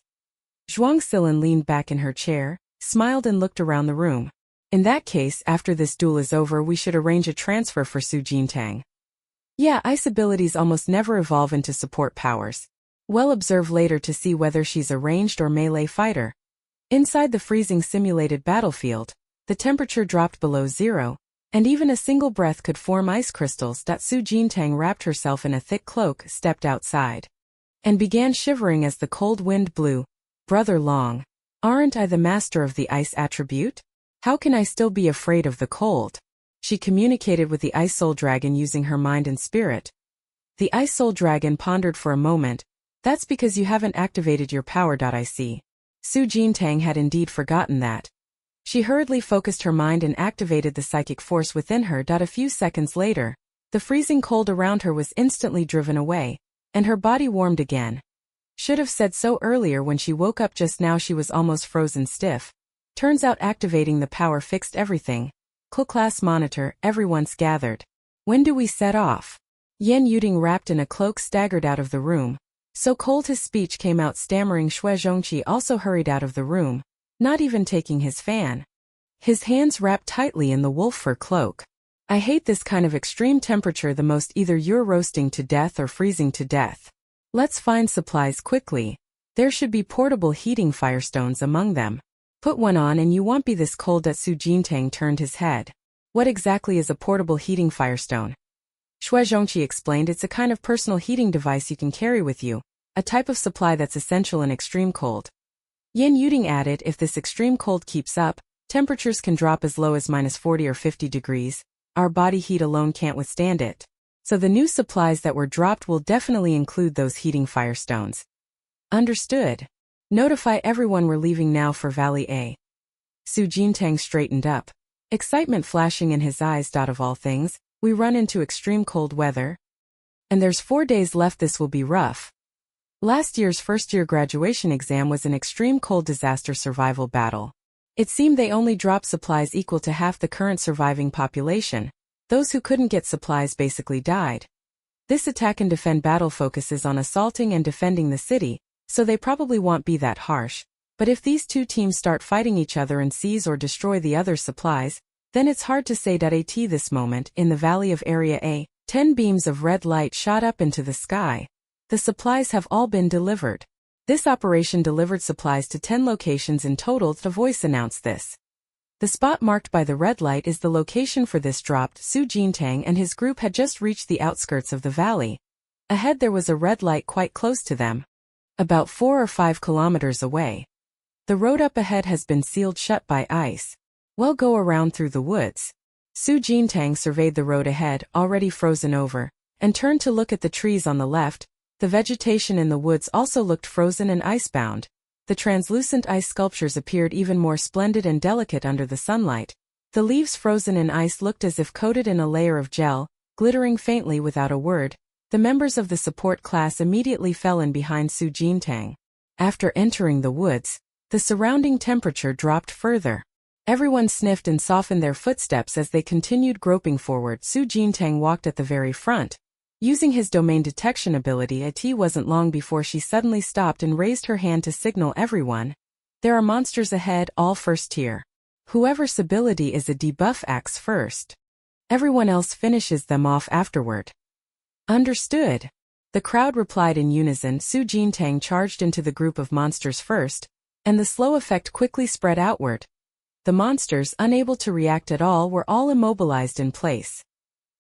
Zhuang Silin leaned back in her chair, smiled and looked around the room. "In that case, after this duel is over, we should arrange a transfer for Su Jintang." "Yeah, ice abilities almost never evolve into support powers. We'll observe later to see whether she's a ranged or melee fighter." Inside the freezing simulated battlefield, the temperature dropped below zero, and even a single breath could form ice crystals. Su Jintang wrapped herself in a thick cloak, stepped outside, and began shivering as the cold wind blew. "Brother Long, aren't I the master of the ice attribute? How can I still be afraid of the cold?" She communicated with the Ice Soul Dragon using her mind and spirit. The Ice Soul Dragon pondered for a moment. "That's because you haven't activated your power. I see." Su Jintang had indeed forgotten that. She hurriedly focused her mind and activated the psychic force within her. A few seconds later, the freezing cold around her was instantly driven away, and her body warmed again. Should have said so earlier. When she woke up just now she was almost frozen stiff. Turns out activating the power fixed everything. Class monitor, everyone's gathered. "When do we set off?" Yan Yuding, wrapped in a cloak, staggered out of the room. So cold his speech came out stammering. Shui Zhongqi also hurried out of the room, not even taking his fan. His hands wrapped tightly in the wolf fur cloak. "I hate this kind of extreme temperature the most. Either you're roasting to death or freezing to death. Let's find supplies quickly." There should be portable heating firestones among them. Put one on and you won't be this cold. Su Jintang turned his head. What exactly is a portable heating firestone? Xue Zhongqi explained it's a kind of personal heating device you can carry with you, a type of supply that's essential in extreme cold. Yan Yuding added if this extreme cold keeps up, temperatures can drop as low as -40 or 50 degrees, our body heat alone can't withstand it. So the new supplies that were dropped will definitely include those heating firestones. Understood. Notify everyone we're leaving now for Valley A. Su Jintang straightened up, excitement flashing in his eyes. Of all things, we run into extreme cold weather? And there's 4 days left. This will be rough. Last year's first-year graduation exam was an extreme cold disaster survival battle. It seemed they only dropped supplies equal to half the current surviving population. Those who couldn't get supplies basically died. This attack and defend battle focuses on assaulting and defending the city, so they probably won't be that harsh. But if these two teams start fighting each other and seize or destroy the other supplies, then it's hard to say. At this moment, in the valley of Area A, 10 beams of red light shot up into the sky. The supplies have all been delivered. This operation delivered supplies to 10 locations in total. The voice announced this. The spot marked by the red light is the location for this dropped. Su Jintang and his group had just reached the outskirts of the valley. Ahead there was a red light quite close to them, about 4 or 5 kilometers away. The road up ahead has been sealed shut by ice. We'll go around through the woods. Su Jintang surveyed the road ahead, already frozen over, and turned to look at the trees on the left. The vegetation in the woods also looked frozen and icebound. The translucent ice sculptures appeared even more splendid and delicate under the sunlight. The leaves frozen in ice looked as if coated in a layer of gel, glittering faintly. Without a word, the members of the support class immediately fell in behind Su Jintang. After entering the woods, the surrounding temperature dropped further. Everyone sniffed and softened their footsteps as they continued groping forward. Su Jintang walked at the very front. Using his domain detection ability, it wasn't long before she suddenly stopped and raised her hand to signal everyone. There are monsters ahead, all first tier. Whoever's ability is a debuff acts first. Everyone else finishes them off afterward. Understood. The crowd replied in unison. Su Jintang charged into the group of monsters first, and the slow effect quickly spread outward. The monsters, unable to react at all, were all immobilized in place.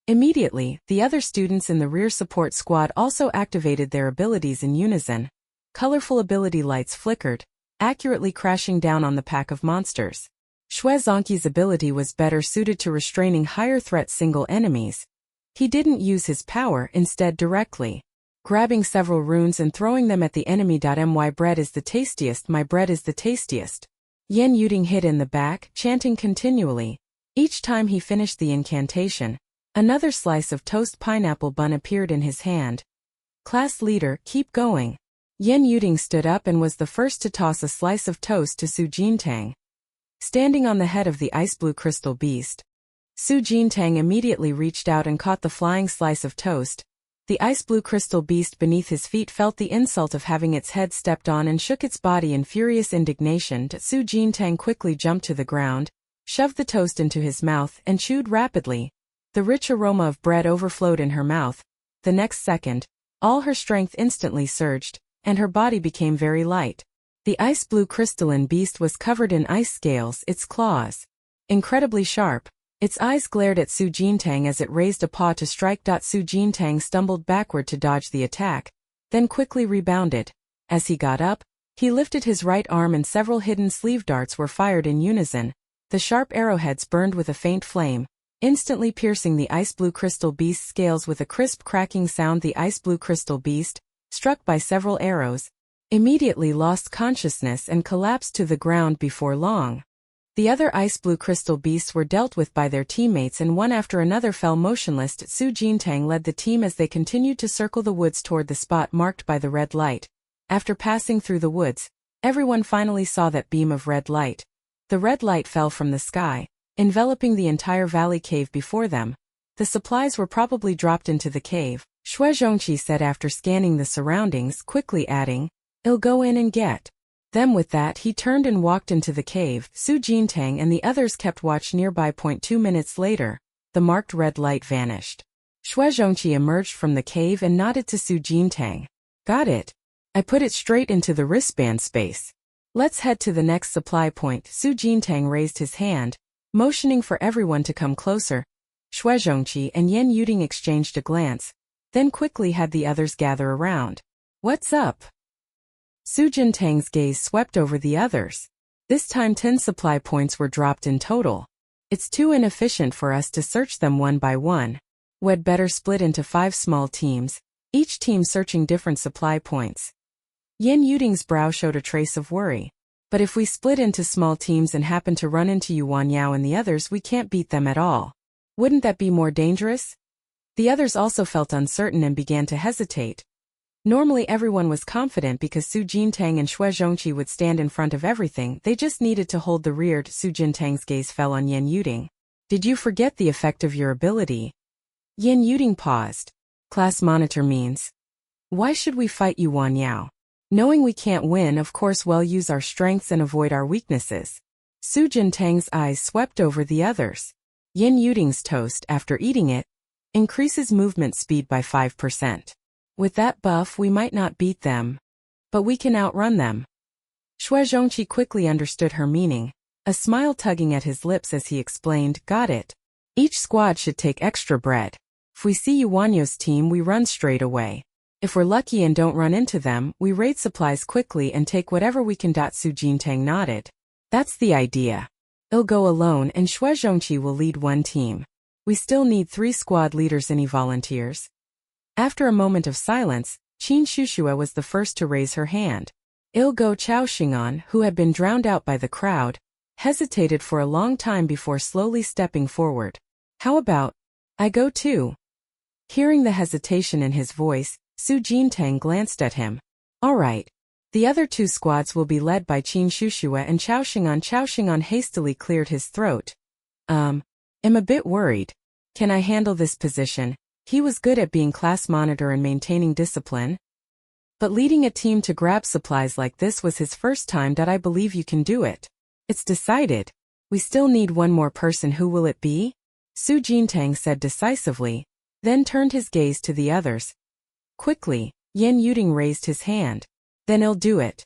Immediately, the other students in the rear support squad also activated their abilities in unison. Colorful ability lights flickered, accurately crashing down on the pack of monsters. Xue Zhongqi's ability was better suited to restraining higher threat single enemies. He didn't use his power, instead directly grabbing several runes and throwing them at the enemy. My bread is the tastiest, my bread is the tastiest. Yan Yuding hid in the back, chanting continually. Each time he finished the incantation, another slice of toast pineapple bun appeared in his hand. Class leader, keep going. Yan Yuding stood up and was the first to toss a slice of toast to Su Jintang. Standing on the head of the ice blue crystal beast, Su Jintang immediately reached out and caught the flying slice of toast. The ice blue crystal beast beneath his feet felt the insult of having its head stepped on and shook its body in furious indignation. Su Jintang quickly jumped to the ground, shoved the toast into his mouth, and chewed rapidly. The rich aroma of bread overflowed in her mouth. The next second, all her strength instantly surged, and her body became very light. The ice blue crystalline beast was covered in ice scales, its claws incredibly sharp. Its eyes glared at Su Jintang as it raised a paw to strike. Su Jintang stumbled backward to dodge the attack, then quickly rebounded. As he got up, he lifted his right arm and several hidden sleeve darts were fired in unison. The sharp arrowheads burned with a faint flame, instantly piercing the ice blue crystal beast's scales with a crisp cracking sound. The ice blue crystal beast, struck by several arrows, immediately lost consciousness and collapsed to the ground. Before long, the other ice blue crystal beasts were dealt with by their teammates and one after another fell motionless. Su Jintang led the team as they continued to circle the woods toward the spot marked by the red light. After passing through the woods, everyone finally saw that beam of red light. The red light fell from the sky, enveloping the entire valley cave before them. The supplies were probably dropped into the cave, Xue Zhongqi said after scanning the surroundings, quickly adding, "I'll go in and get them." With that, he turned and walked into the cave. Su Jintang and the others kept watch nearby. 2 minutes later, the marked red light vanished. Xue Zhongqi emerged from the cave and nodded to Su Jintang. "Got it. I put it straight into the wristband space. Let's head to the next supply point. Su Jintang raised his hand, motioning for everyone to come closer. Xue Zhongqi and Yan Yuding exchanged a glance, then quickly had the others gather around. What's up? Su Jintang's gaze swept over the others. This time 10 supply points were dropped in total. It's too inefficient for us to search them one by one. We'd better split into 5 small teams, each team searching different supply points. Yan Yuding's brow showed a trace of worry. But if we split into small teams and happen to run into Yuan Yao and the others, we can't beat them at all. Wouldn't that be more dangerous? The others also felt uncertain and began to hesitate. Normally everyone was confident because Su Jintang and Xue Zhongqi would stand in front of everything, they just needed to hold the rear. Su Jintang's gaze fell on Yan Yuding. Did you forget the effect of your ability? Yan Yuding paused. Class monitor means. Why should we fight Yuan Yao? Knowing we can't win, of course we'll use our strengths and avoid our weaknesses. Su Jintang's eyes swept over the others. Yan Yuding's toast, after eating it, increases movement speed by 5%. With that buff we might not beat them, but we can outrun them. Xue Zhongqi quickly understood her meaning, a smile tugging at his lips as he explained, got it. Each squad should take extra bread. If we see Yuan Yao's team we run straight away. If we're lucky and don't run into them, we raid supplies quickly and take whatever we can. Su Jintang nodded. That's the idea. I'll go alone and Xue Zhongqi will lead one team. We still need 3 squad leaders. Any volunteers? After a moment of silence, Qin Shushua was the first to raise her hand. Ilgo Chaoxingan, who had been drowned out by the crowd, hesitated for a long time before slowly stepping forward. How about, I go too? Hearing the hesitation in his voice, Su Jintang glanced at him. All right. The other 2 squads will be led by Qin Shushua and Chaoxingan. Chaoxingan hastily cleared his throat. I'm a bit worried. Can I handle this position? He was good at being class monitor and maintaining discipline. But leading a team to grab supplies like this was his first time. I believe you can do it. It's decided. We still need one more person. Who will it be? Su Jintang said decisively, then turned his gaze to the others. Quickly, Yan Yuding raised his hand. Then I'll do it.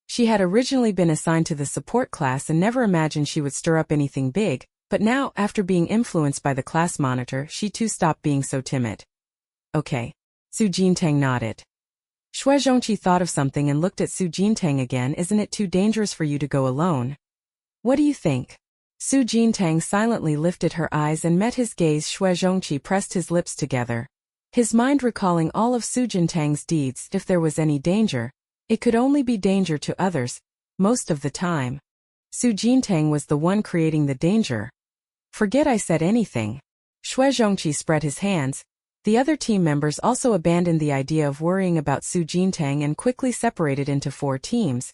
She had originally been assigned to the support class and never imagined she would stir up anything big. But now, after being influenced by the class monitor, she too stopped being so timid. Okay. Su Jintang nodded. Xue Zhongqi thought of something and looked at Su Jintang again. Isn't it too dangerous for you to go alone? What do you think? Su Jintang silently lifted her eyes and met his gaze. Xue Zhongqi pressed his lips together. His mind recalling all of Su Jintang's deeds. If there was any danger, it could only be danger to others, most of the time. Su Jintang was the one creating the danger. Forget I said anything. Xue Zhongqi spread his hands. The other team members also abandoned the idea of worrying about Su Jintang and quickly separated into 4 teams.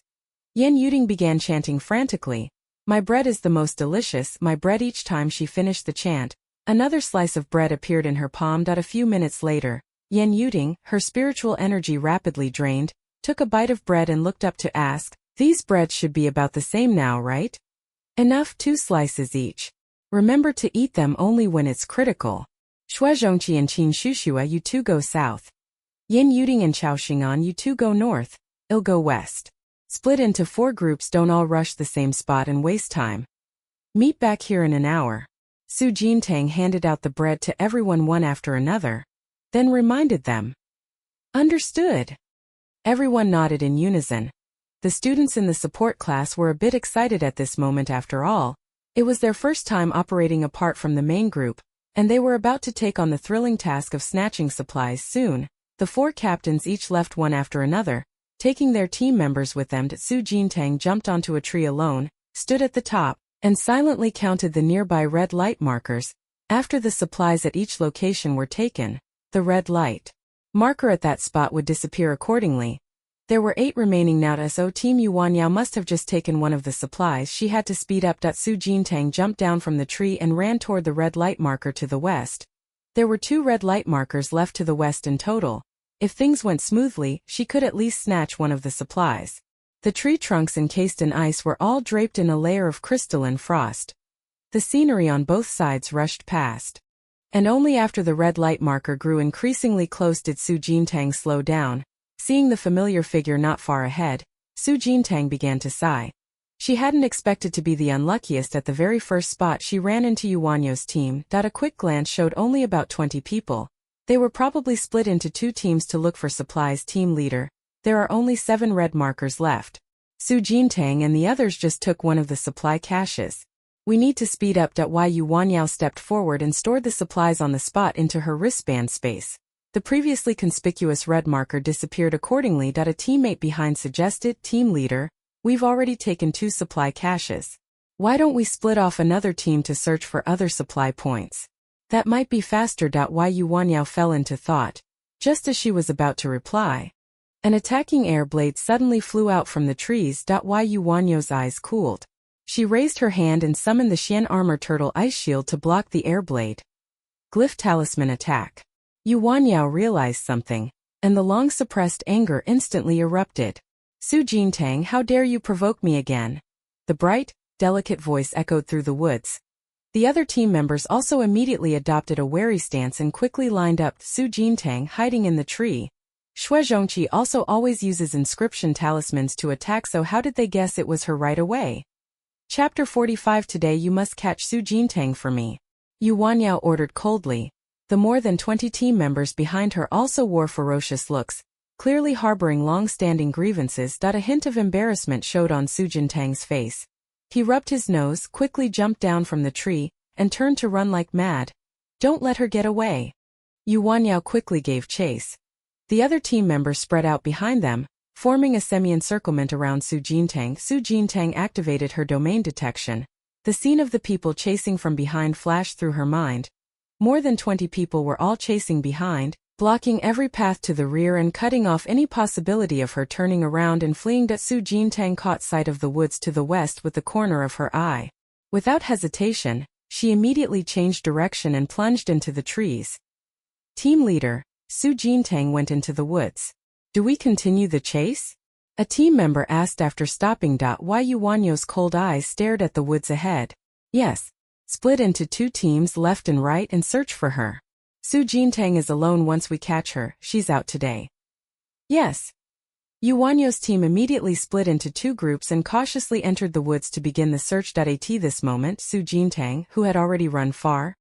Yan Yuding began chanting frantically. My bread is the most delicious, my bread. Each time she finished the chant, another slice of bread appeared in her palm. A few minutes later, Yan Yuding, her spiritual energy rapidly drained, took a bite of bread and looked up to ask, these breads should be about the same now, right? Enough, 2 slices each. Remember to eat them only when it's critical. Xue Zhongqi and Qin Shushua, you 2 go south. Yan Yuding and Chaoxingan, you 2 go north. I'll go west. Split into 4 groups. Don't all rush the same spot and waste time. Meet back here in an hour. Su Jintang handed out the bread to everyone one after another, then reminded them. Understood. Everyone nodded in unison. The students in the support class were a bit excited at this moment. After all, it was their first time operating apart from the main group, and they were about to take on the thrilling task of snatching supplies. Soon, the 4 captains each left one after another, taking their team members with them. Su Jintang jumped onto a tree alone, stood at the top, and silently counted the nearby red light markers. After the supplies at each location were taken, the red light marker at that spot would disappear accordingly. There were 8 remaining now. So Team Yuan Yao must have just taken one of the supplies. She had to speed up. Su Jintang jumped down from the tree and ran toward the red light marker to the west. There were 2 red light markers left to the west in total. If things went smoothly, she could at least snatch one of the supplies. The tree trunks encased in ice were all draped in a layer of crystalline frost. The scenery on both sides rushed past. And only after the red light marker grew increasingly close did Su Jintang slow down. Seeing the familiar figure not far ahead, Su Jintang began to sigh. She hadn't expected to be the unluckiest at the very first spot she ran into Yuanyo's team. A quick glance showed only about 20 people. They were probably split into 2 teams to look for supplies. Team leader, there are only 7 red markers left. Su Jintang and the others just took one of the supply caches. We need to speed up. Yuanyao stepped forward and stored the supplies on the spot into her wristband space. The previously conspicuous red marker disappeared accordingly. A teammate behind suggested, team leader, we've already taken 2 supply caches. Why don't we split off another team to search for other supply points? That might be faster. Yuanyao fell into thought. Just as she was about to reply, an attacking air blade suddenly flew out from the trees. Yuanyo's eyes cooled. She raised her hand and summoned the Xian Armor Turtle Ice Shield to block the air blade. Glyph Talisman Attack. Yuanyao realized something, and the long-suppressed anger instantly erupted. Su Jintang, how dare you provoke me again? The bright, delicate voice echoed through the woods. The other team members also immediately adopted a wary stance and quickly lined up. Su Jintang hiding in the tree. Shuezhongqi also always uses inscription talismans to attack, so how did they guess it was her right away? Chapter 45. Today you must catch Su Jintang for me, Yuanyao ordered coldly. The more than 20 team members behind her also wore ferocious looks, clearly harboring long-standing grievances. A hint of embarrassment showed on Su Jintang's face. He rubbed his nose, quickly jumped down from the tree, and turned to run like mad. Don't let her get away. Yuanyao quickly gave chase. The other team members spread out behind them, forming a semi-encirclement around Su Jintang. Su Jintang activated her domain detection. The scene of the people chasing from behind flashed through her mind. More than 20 people were all chasing behind, blocking every path to the rear and cutting off any possibility of her turning around and fleeing. Su Jintang caught sight of the woods to the west with the corner of her eye. Without hesitation, she immediately changed direction and plunged into the trees. Team leader, Su Jintang went into the woods. Do we continue the chase? A team member asked after stopping. Yuanyo's cold eyes stared at the woods ahead. Yes. Split into 2 teams left and right and search for her. Su Jintang is alone. Once we catch her, she's out today. Yes. Yuanyo's team immediately split into 2 groups and cautiously entered the woods to begin the search. At this moment, Su Jintang, who had already run far,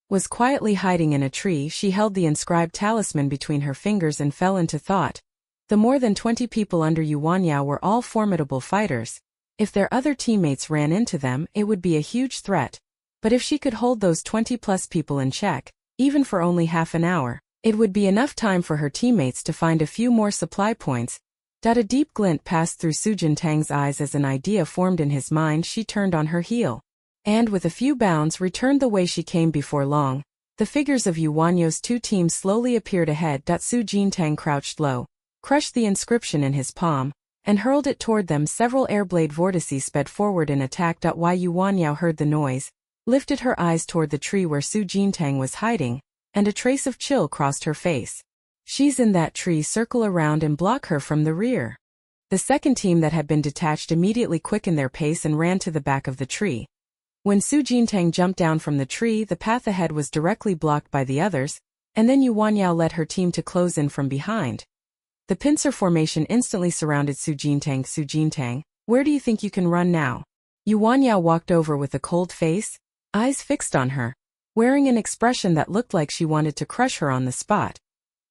was quietly hiding in a tree. She held the inscribed talisman between her fingers and fell into thought. The more than 20 people under Yuanyao were all formidable fighters. If their other teammates ran into them, it would be a huge threat. But if she could hold those 20-plus people in check, even for only half an hour, it would be enough time for her teammates to find a few more supply points. A deep glint passed through Su Jintang's eyes as an idea formed in his mind. She turned on her heel, and with a few bounds returned the way she came. Before long, the figures of Yuanyo's 2 teams slowly appeared ahead. Su Jintang crouched low, crushed the inscription in his palm, and hurled it toward them. Several airblade vortices sped forward in attack. Yuanyao heard the noise, lifted her eyes toward the tree where Su Jintang was hiding, and a trace of chill crossed her face. She's in that tree. Circle around and block her from the rear. The second team that had been detached immediately quickened their pace and ran to the back of the tree. When Su Jintang jumped down from the tree, the path ahead was directly blocked by the others, and then Yuanyao led her team to close in from behind. The pincer formation instantly surrounded Su Jintang. Su Jintang, where do you think you can run now? Yuanyao walked over with a cold face, eyes fixed on her, wearing an expression that looked like she wanted to crush her on the spot.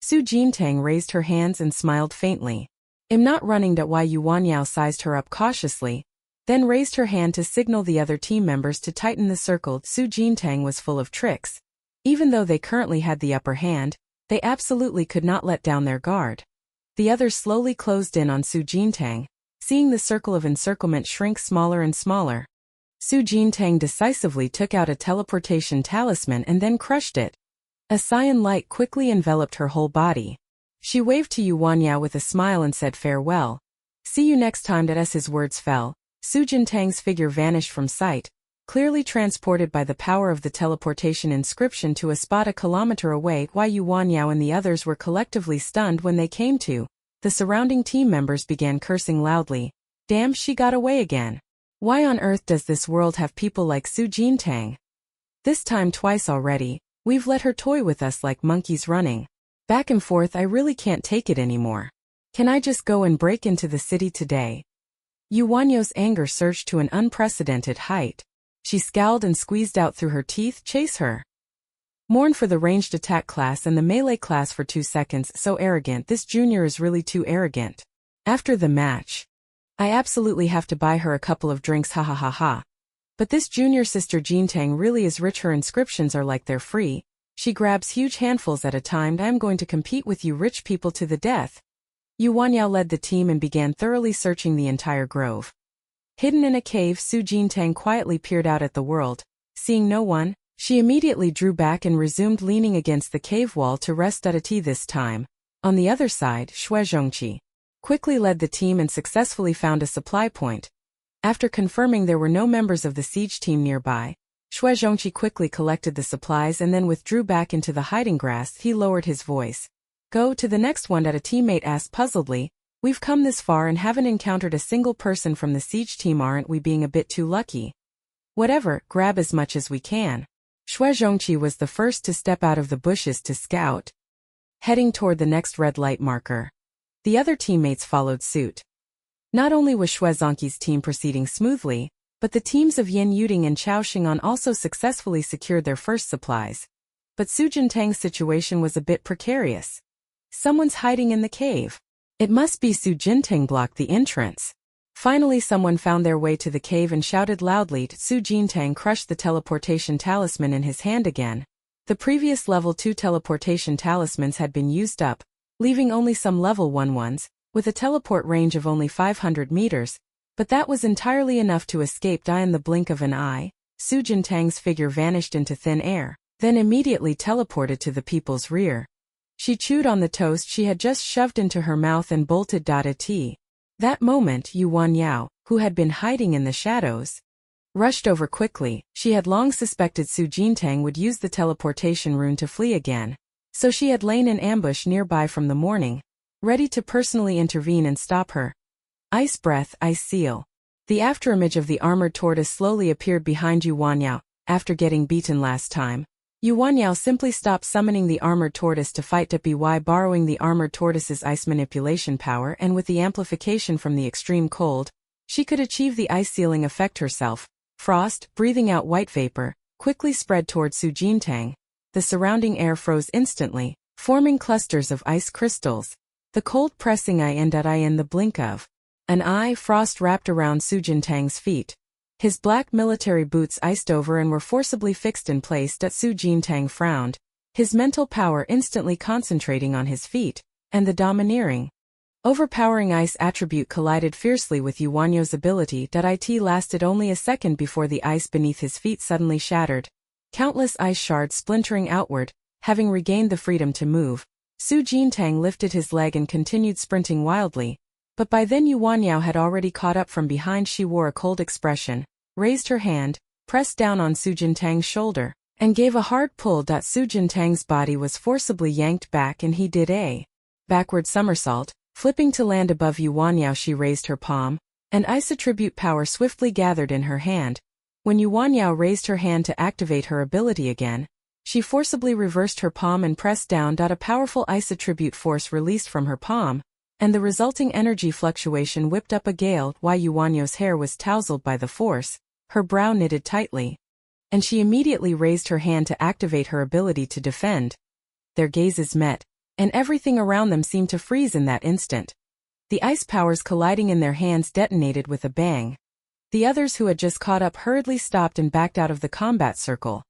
Su Jintang raised her hands and smiled faintly. I'm not running. Yuanyao sized her up cautiously, then raised her hand to signal the other team members to tighten the circle. Su Jintang was full of tricks. Even though they currently had the upper hand, they absolutely could not let down their guard. The others slowly closed in on Su Jintang, seeing the circle of encirclement shrink smaller and smaller. Su Jintang decisively took out a teleportation talisman and then crushed it. A cyan light quickly enveloped her whole body. She waved to Yuanyao with a smile and said farewell. See you next time. As his words fell, Su Jintang's figure vanished from sight, clearly transported by the power of the teleportation inscription to a spot a kilometer away. Yuanyao and the others were collectively stunned when they came to. The surrounding team members began cursing loudly. Damn, she got away again. Why on earth does this world have people like Su Jintang? This time twice already, we've let her toy with us like monkeys running back and forth. I really can't take it anymore. Can I just go and break into the city today? Yu Wanyo's anger surged to an unprecedented height. She scowled and squeezed out through her teeth, chase her. Mourn for the ranged attack class and the melee class for 2 seconds, so arrogant, this junior is really too arrogant. After the match, I absolutely have to buy her a couple of drinks, ha ha ha ha. But this junior sister Jintang really is rich, her inscriptions are like they're free. She grabs huge handfuls at a time. I'm going to compete with you rich people to the death. Yu Wanyao led the team and began thoroughly searching the entire grove. Hidden in a cave, Su Jintang quietly peered out at the world. Seeing no one, she immediately drew back and resumed leaning against the cave wall to rest at a tea this time. On the other side, Shuezhongqi quickly led the team and successfully found a supply point. After confirming there were no members of the siege team nearby, Shuezhongqi quickly collected the supplies and then withdrew back into the hiding grass. He lowered his voice. Go to the next one, that a teammate asked puzzledly. We've come this far and haven't encountered a single person from the siege team. Aren't we being a bit too lucky? Whatever, grab as much as we can. Shuezhongqi was the first to step out of the bushes to scout, heading toward the next red light marker. The other teammates followed suit. Not only was Shuezhongqi's team proceeding smoothly, but the teams of Yin Yuding and Chao Xingan also successfully secured their first supplies. But Su Jintang's situation was a bit precarious. Someone's hiding in the cave. It must be Su Jintang blocked the entrance. Finally someone found their way to the cave and shouted loudly. Su Jintang crushed the teleportation talisman in his hand again. The previous level 2 teleportation talismans had been used up, leaving only some level 1 ones, with a teleport range of only 500 meters, but that was entirely enough to escape. In the blink of an eye, Su Jintang's figure vanished into thin air, then immediately teleported to the people's rear. She chewed on the toast she had just shoved into her mouth and bolted. A tea. That moment Yu Wanyao, who had been hiding in the shadows, rushed over quickly. She had long suspected Su Jintang would use the teleportation rune to flee again, so she had lain in ambush nearby from the morning, ready to personally intervene and stop her. Ice breath, ice seal. The afterimage of the armored tortoise slowly appeared behind Yu Wanyao. After getting beaten last time, Yu Wanyao simply stopped summoning the armored tortoise to fight by borrowing the armored tortoise's ice manipulation power, and with the amplification from the extreme cold, she could achieve the ice sealing effect herself. Frost, breathing out white vapor, quickly spread toward Su Jintang. The surrounding air froze instantly, forming clusters of ice crystals. The cold pressing in the blink of an eye, frost wrapped around Su Jintang's feet. His black military boots iced over and were forcibly fixed in place. Su Jintang frowned, his mental power instantly concentrating on his feet, and the domineering, overpowering ice attribute collided fiercely with Yu Wanyo's ability. It lasted only a second before the ice beneath his feet suddenly shattered, countless ice shards splintering outward. Having regained the freedom to move, Su Jintang lifted his leg and continued sprinting wildly. But by then Yu Wanyao had already caught up from behind. She wore a cold expression, raised her hand, pressed down on Su Jintang's shoulder, and gave a hard pull. Su Jintang's body was forcibly yanked back and he did a backward somersault, flipping to land above Yu Wanyao. She raised her palm, and ice attribute power swiftly gathered in her hand. When Yu Wanyao raised her hand to activate her ability again, she forcibly reversed her palm and pressed down. A powerful ice attribute force released from her palm, and the resulting energy fluctuation whipped up a gale. Yu Wanyo's hair was tousled by the force, her brow knitted tightly, and she immediately raised her hand to activate her ability to defend. Their gazes met, and everything around them seemed to freeze in that instant. The ice powers colliding in their hands detonated with a bang. The others who had just caught up hurriedly stopped and backed out of the combat circle.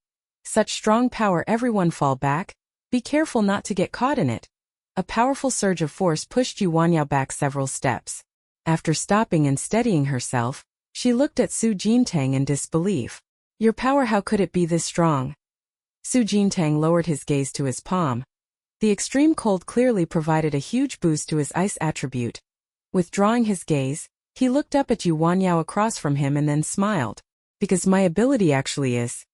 Such strong power, everyone fall back. Be careful not to get caught in it. A powerful surge of force pushed Yu Wanyao back several steps. After stopping and steadying herself, she looked at Su Jintang in disbelief. Your power, how could it be this strong? Su Jintang lowered his gaze to his palm. The extreme cold clearly provided a huge boost to his ice attribute. Withdrawing his gaze, he looked up at Yu Wanyao across from him and then smiled. Because my ability actually is.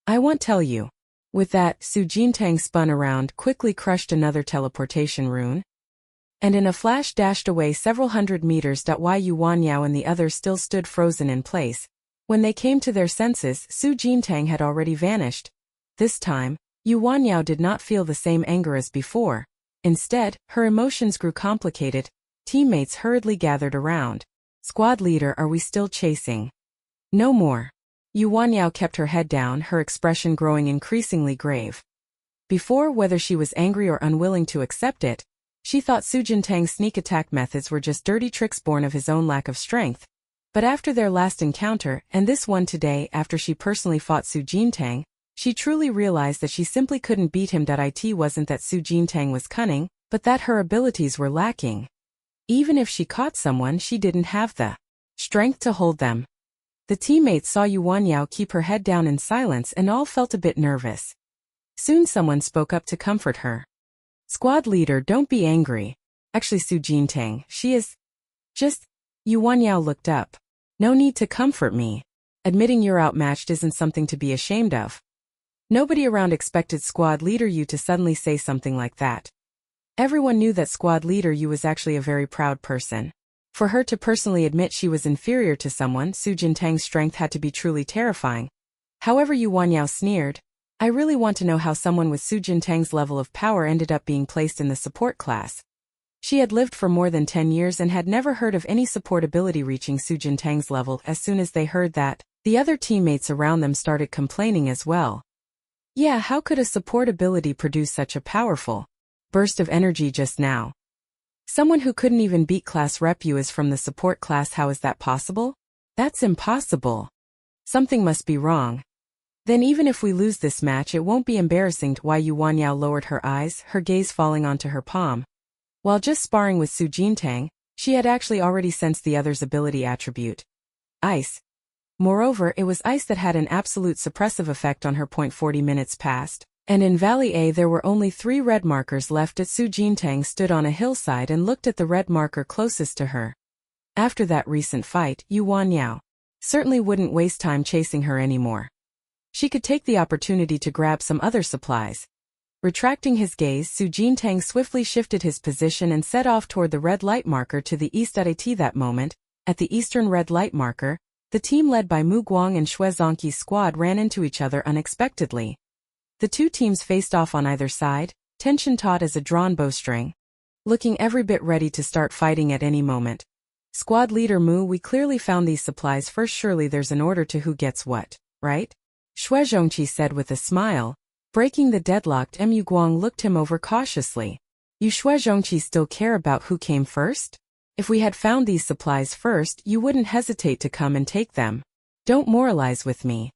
I won't tell you. With that, Su Jintang spun around, quickly crushed another teleportation rune, and in a flash dashed away several hundred meters. Yu Wanyao and the others still stood frozen in place. When they came to their senses, Su Jintang had already vanished. This time, Yu Wanyao did not feel the same anger as before. Instead, her emotions grew complicated. Teammates hurriedly gathered around. Squad leader, are we still chasing? No more. Yu Wanyao kept her head down, her expression growing increasingly grave. Before, whether she was angry or unwilling to accept it, she thought Su Jintang's sneak attack methods were just dirty tricks born of his own lack of strength. But after their last encounter, and this one today after she personally fought Su Jintang, she truly realized that she simply couldn't beat him. It wasn't that Su Jintang was cunning, but that her abilities were lacking. Even if she caught someone, she didn't have the strength to hold them. The teammates saw Yu Wanyao keep her head down in silence and all felt a bit nervous. Soon someone spoke up to comfort her. Squad leader, don't be angry. Actually, Su Jintang, she is just... Yu Wanyao looked up. No need to comfort me. Admitting you're outmatched isn't something to be ashamed of. Nobody around expected squad leader Yu to suddenly say something like that. Everyone knew that squad leader Yu was actually a very proud person. For her to personally admit she was inferior to someone, Su Jintang's strength had to be truly terrifying. However, Yu Wanyao sneered, I really want to know how someone with Su Jintang's level of power ended up being placed in the support class. She had lived for more than 10 years and had never heard of any support ability reaching Su Jintang's level. As soon as they heard that, the other teammates around them started complaining as well. Yeah, how could a support ability produce such a powerful burst of energy just now? Someone who couldn't even beat class rep Yu is from the support class. How is that possible? That's impossible. Something must be wrong. Then even if we lose this match, it won't be embarrassing. Why? Yu Wanyao lowered her eyes, her gaze falling onto her palm. While just sparring with Su Jintang, she had actually already sensed the other's ability attribute. Ice. Moreover, it was ice that had an absolute suppressive effect on her. 40 minutes passed, and in Valley A there were only 3 red markers left. Su Jintang stood on a hillside and looked at the red marker closest to her. After that recent fight, Yu Wanyao certainly wouldn't waste time chasing her anymore. She could take the opportunity to grab some other supplies. Retracting his gaze, Su Jintang swiftly shifted his position and set off toward the red light marker to the east. At that moment, at the eastern red light marker, the team led by Mu Guang and Xue Zongqi's squad ran into each other unexpectedly. The two teams faced off on either side, tension taut as a drawn bowstring, looking every bit ready to start fighting at any moment. Squad leader Mu, we clearly found these supplies first. Surely there's an order to who gets what, right? Xue Zongqi said with a smile. Breaking the deadlock, Mu Guang looked him over cautiously. You Xue Zongqi still care about who came first? If we had found these supplies first, you wouldn't hesitate to come and take them. Don't moralize with me.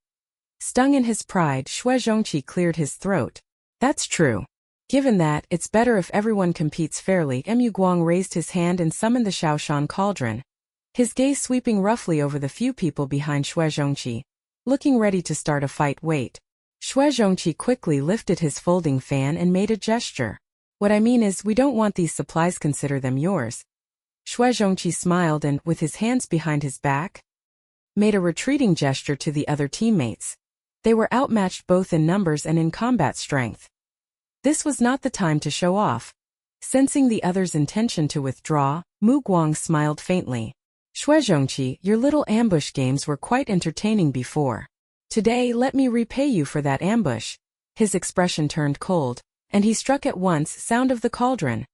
Stung in his pride, Xue Zongqi cleared his throat. That's true. Given that, it's better if everyone competes fairly. Mu Guang raised his hand and summoned the Shaoshan cauldron. His gaze sweeping roughly over the few people behind Xue Zongqi, looking ready to start a fight. Wait. Xue Zongqi quickly lifted his folding fan and made a gesture. What I mean is, we don't want these supplies, consider them yours. Xue Zongqi smiled and, with his hands behind his back, made a retreating gesture to the other teammates. They were outmatched both in numbers and in combat strength. This was not the time to show off. Sensing the other's intention to withdraw, Mu Guang smiled faintly. Xue Zongqi, your little ambush games were quite entertaining before. Today, let me repay you for that ambush. His expression turned cold, and he struck at once. Sound of the cauldron.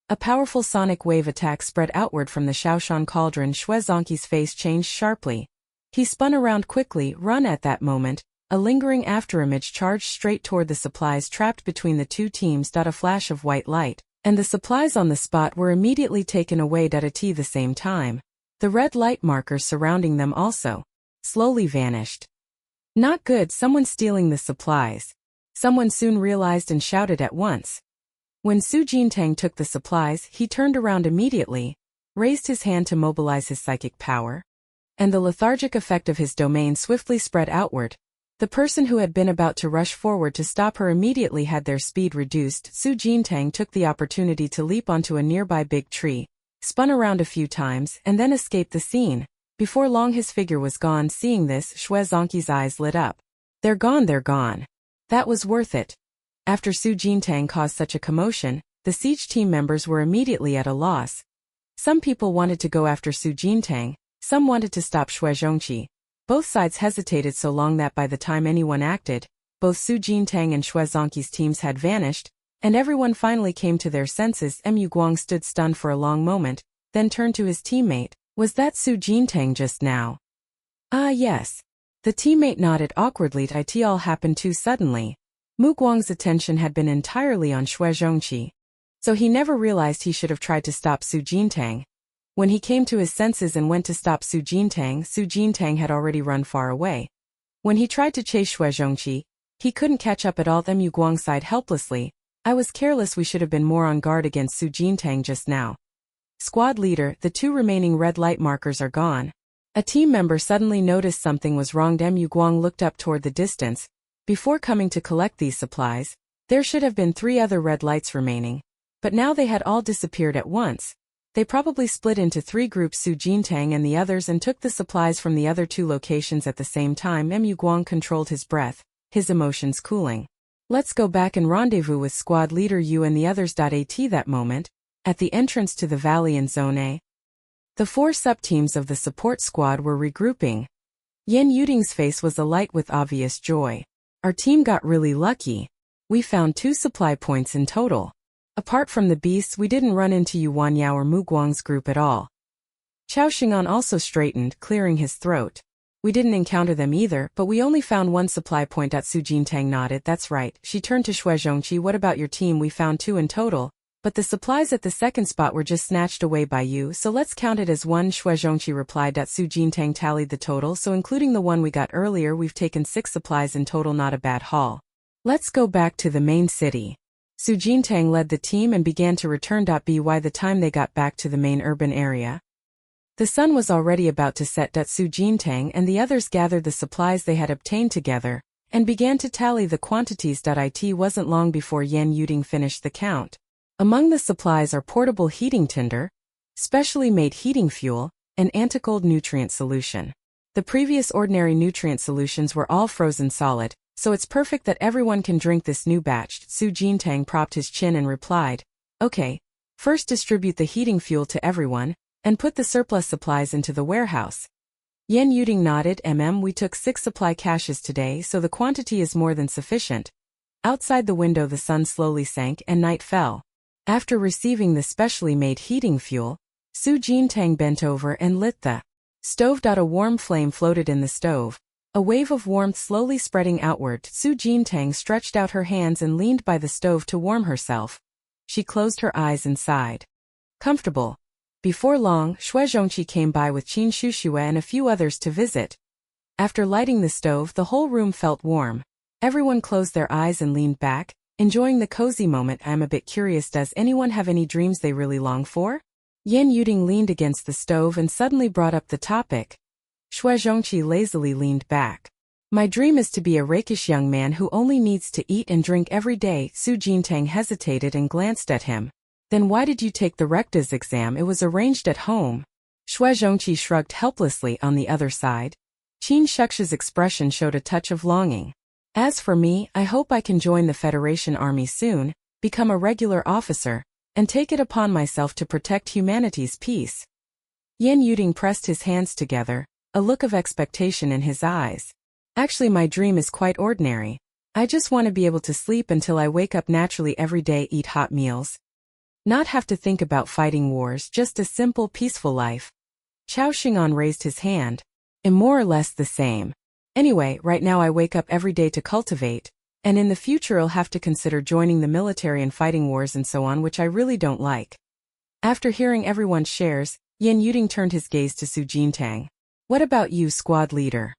A powerful sonic wave attack spread outward from the Shaoshan cauldron. Xue Zongqi's face changed sharply. He spun around quickly. Run! At that moment, a lingering afterimage charged straight toward the supplies trapped between the two teams. A flash of white light, and the supplies on the spot were immediately taken away. At the same time, the red light markers surrounding them also slowly vanished. Not good, someone stealing the supplies. Someone soon realized and shouted at once. When Su Jintang took the supplies, he turned around immediately, raised his hand to mobilize his psychic power, and the lethargic effect of his domain swiftly spread outward. The person who had been about to rush forward to stop her immediately had their speed reduced. Su Jintang took the opportunity to leap onto a nearby big tree, spun around a few times, and then escaped the scene. Before long his figure was gone. Seeing this, Xue Zongqi's eyes lit up. They're gone, they're gone. That was worth it. After Su Jintang caused such a commotion, the siege team members were immediately at a loss. Some people wanted to go after Su Jintang, some wanted to stop Xue Zongqi. Both sides hesitated so long that by the time anyone acted, both Su Jintang and Xue Zongqi's teams had vanished, and everyone finally came to their senses. Mu Guang stood stunned for a long moment, then turned to his teammate. Was that Su Jintang just now? Ah yes. The teammate nodded awkwardly. It all happened too suddenly. Mu Guang's attention had been entirely on Xue Zhongqi, so he never realized he should have tried to stop Su Jintang. When he came to his senses and went to stop Su Jintang had already run far away. When he tried to chase Xue Zhongqi, he couldn't catch up at all. Mu Guang sighed helplessly. I was careless. We should have been more on guard against Su Jintang just now. Squad leader, the 2 remaining red light markers are gone. A team member suddenly noticed something was wrong. Mu Guang looked up toward the distance. Before coming to collect these supplies, there should have been 3 other red lights remaining. But now they had all disappeared at once. They probably split into 3 groups, Su Jintang and the others, and took the supplies from the other 2 locations at the same time. Mu Guang controlled his breath, his emotions cooling. Let's go back and rendezvous with squad leader Yu and the others. At that moment, at the entrance to the valley in Zone A, the 4 sub-teams of the support squad were regrouping. Yan Yuding's face was alight with obvious joy. Our team got really lucky. We found 2 supply points in total. Apart from the beasts, we didn't run into Yuan Yao or Mu Guang's group at all. Chao Xingan also straightened, clearing his throat. We didn't encounter them either, but we only found 1 supply point. Su Jintang nodded. That's right. She turned to Xue Zhongqi. What about your team? We found 2 in total, but the supplies at the second spot were just snatched away by you, so let's count it as 1. Xue Zhongqi replied. Su Jintang tallied the total, so including the one we got earlier, we've taken 6 supplies in total. Not a bad haul. Let's go back to the main city. Su Jintang led the team and began to return. By the time they got back to the main urban area, the sun was already about to set. Su Jintang and the others gathered the supplies they had obtained together and began to tally the quantities. It wasn't long before Yan Yuding finished the count. Among the supplies are portable heating tinder, specially made heating fuel, and anticold nutrient solution. The previous ordinary nutrient solutions were all frozen solid, so it's perfect that everyone can drink this new batch. Su Jintang propped his chin and replied, okay, first distribute the heating fuel to everyone, and put the surplus supplies into the warehouse. Yan Yuding nodded. We took 6 supply caches today, so the quantity is more than sufficient. Outside the window the sun slowly sank and night fell. After receiving the specially made heating fuel, Su Jintang bent over and lit the stove. A warm flame floated in the stove, a wave of warmth slowly spreading outward. Su Jintang stretched out her hands and leaned by the stove to warm herself. She closed her eyes and sighed. Comfortable. Before long, Xue Zhongqi came by with Qin Shuxue and a few others to visit. After lighting the stove, the whole room felt warm. Everyone closed their eyes and leaned back, enjoying the cozy moment. I'm a bit curious, does anyone have any dreams they really long for? Yan Yuding leaned against the stove and suddenly brought up the topic. Xue Zhongqi lazily leaned back. My dream is to be a rakish young man who only needs to eat and drink every day. Su Jintang hesitated and glanced at him. Then why did you take the rectas exam? It was arranged at home. Xue Zhongqi shrugged helplessly. On the other side, Qin Shuxi's expression showed a touch of longing. As for me, I hope I can join the Federation Army soon, become a regular officer, and take it upon myself to protect humanity's peace. Yan Yuding pressed his hands together, a look of expectation in his eyes. Actually, my dream is quite ordinary. I just want to be able to sleep until I wake up naturally every day, eat hot meals. Not have to think about fighting wars, just a simple, peaceful life. Chao Xingan raised his hand. I'm more or less the same. Anyway, right now I wake up every day to cultivate, and in the future I'll have to consider joining the military and fighting wars and so on, which I really don't like. After hearing everyone's shares, Yan Yuding turned his gaze to Su Jintang. What about you, squad leader?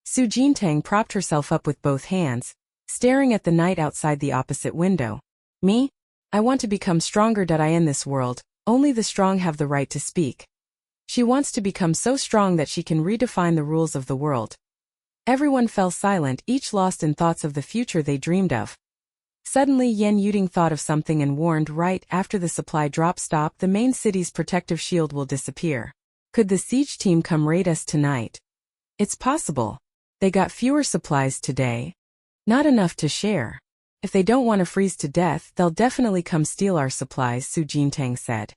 Su Jintang propped herself up with both hands, staring at the night outside the opposite window. Me? I want to become stronger. In this world, only the strong have the right to speak. She wants to become so strong that she can redefine the rules of the world. Everyone fell silent, each lost in thoughts of the future they dreamed of. Suddenly Yan Yuding thought of something and warned, right after the supply drop stop, the main city's protective shield will disappear. Could the siege team come raid us tonight? It's possible. They got fewer supplies today. Not enough to share. If they don't want to freeze to death, they'll definitely come steal our supplies, Su Jintang said.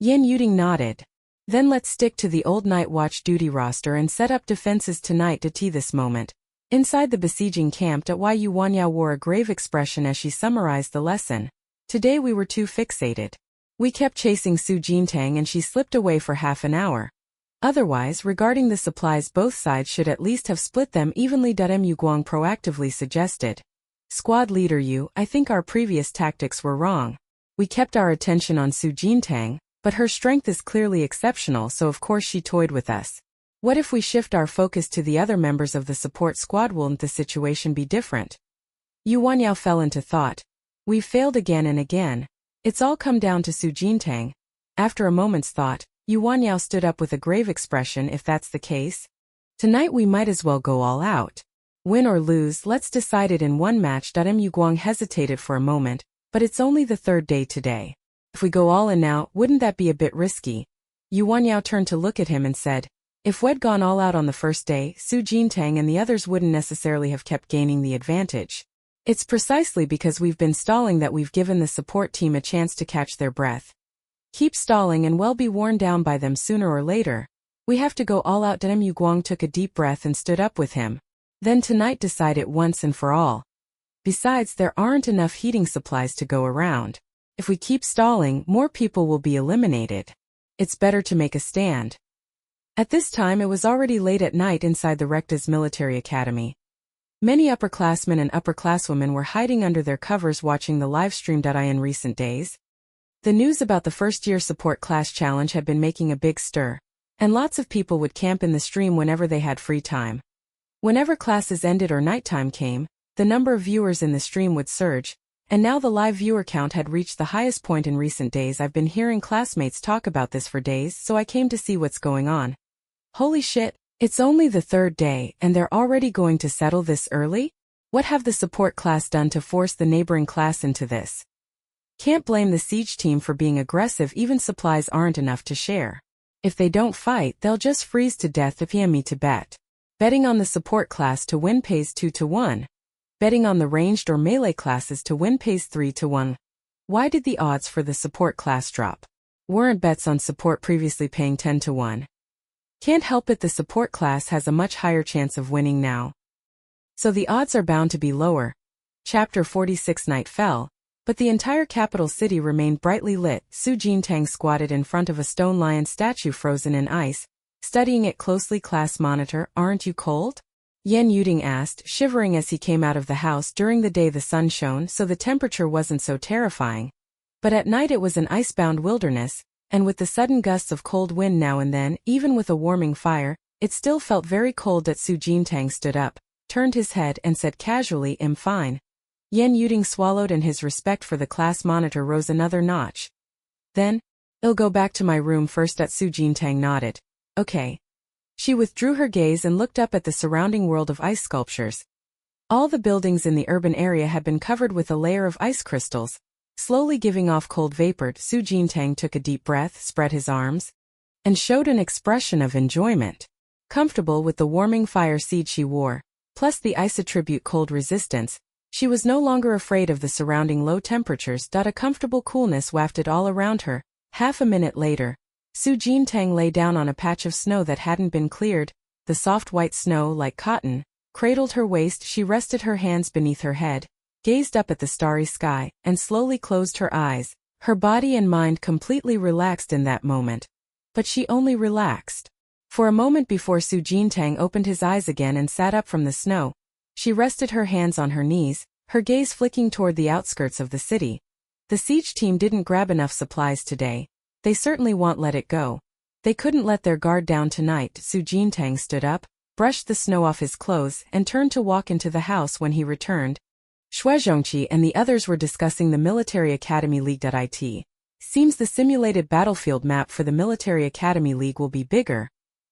Yan Yuding nodded. Then let's stick to the old night watch duty roster and set up defenses tonight. This moment, inside the besieging camp, Yu Wanyao wore a grave expression as she summarized the lesson. Today we were too fixated. We kept chasing Su Jintang and she slipped away for half an hour. Otherwise, regarding the supplies, both sides should at least have split them evenly. Mu Guang proactively suggested. Squad leader Yu, I think our previous tactics were wrong. We kept our attention on Su Jintang, but her strength is clearly exceptional, so of course she toyed with us. What if we shift our focus to the other members of the support squad? Wouldn't the situation be different? Yu Wanyao fell into thought. We've failed again and again. It's all come down to Su Jintang. After a moment's thought, Yu Wanyao stood up with a grave expression. If that's the case, tonight we might as well go all out. Win or lose, let's decide it in one match. Mu Guang hesitated for a moment, but it's only the third day today. If we go all in now, wouldn't that be a bit risky? Yu Wanyao turned to look at him and said, if we'd gone all out on the first day, Su Jintang and the others wouldn't necessarily have kept gaining the advantage. It's precisely because we've been stalling that we've given the support team a chance to catch their breath. Keep stalling and we'll be worn down by them sooner or later. We have to go all out. Mu Guang took a deep breath and stood up with him. Then tonight decide it once and for all. Besides, there aren't enough heating supplies to go around. If we keep stalling, more people will be eliminated. It's better to make a stand. At this time it was already late at night inside the Recta's military academy. Many upperclassmen and upperclasswomen were hiding under their covers watching the live stream. In recent days, the news about the first-year support class challenge had been making a big stir, and lots of people would camp in the stream whenever they had free time. Whenever classes ended or nighttime came, the number of viewers in the stream would surge, and now the live viewer count had reached the highest point in recent days. I've been hearing classmates talk about this for days, so I came to see what's going on. Holy shit, it's only the third day and they're already going to settle this early? What have the support class done to force the neighboring class into this? Can't blame the siege team for being aggressive. Even supplies aren't enough to share. If they don't fight, they'll just freeze to death. If you me to bet. Betting on the support class to win pays 2-1. Betting on the ranged or melee classes to win pays 3-1. Why did the odds for the support class drop? Weren't bets on support previously paying 10-1? Can't help it, the support class has a much higher chance of winning now. So the odds are bound to be lower. Chapter 46. Night fell, but the entire capital city remained brightly lit. Su Jintang squatted in front of a stone lion statue frozen in ice, studying it closely. Class monitor, aren't you cold? Yan Yuding asked, shivering as he came out of the house. During the day the sun shone, so the temperature wasn't so terrifying. But at night it was an icebound wilderness, and with the sudden gusts of cold wind now and then, even with a warming fire, it still felt very cold. Su Jintang stood up, turned his head and said casually, I'm fine. Yan Yuding swallowed and his respect for the class monitor rose another notch. Then, I'll go back to my room first. Su Jintang nodded. Okay. She withdrew her gaze and looked up at the surrounding world of ice sculptures. All the buildings in the urban area had been covered with a layer of ice crystals, slowly giving off cold vapor. Su Jintang took a deep breath, spread his arms, and showed an expression of enjoyment. Comfortable with the warming fire seed she wore, plus the ice attribute cold resistance, she was no longer afraid of the surrounding low temperatures. A comfortable coolness wafted all around her. Half a minute later, Su Jintang lay down on a patch of snow that hadn't been cleared. The soft white snow, like cotton, cradled her waist. She rested her hands beneath her head, gazed up at the starry sky, and slowly closed her eyes. Her body and mind completely relaxed in that moment. But she only relaxed for a moment before Su Jintang opened his eyes again and sat up from the snow. She rested her hands on her knees, her gaze flicking toward the outskirts of the city. The siege team didn't grab enough supplies today. They certainly won't let it go. They couldn't let their guard down tonight. Su Jintang stood up, brushed the snow off his clothes, and turned to walk into the house. When he returned, Shuezhongqi and the others were discussing the Military Academy League.it. Seems the simulated battlefield map for the Military Academy League will be bigger,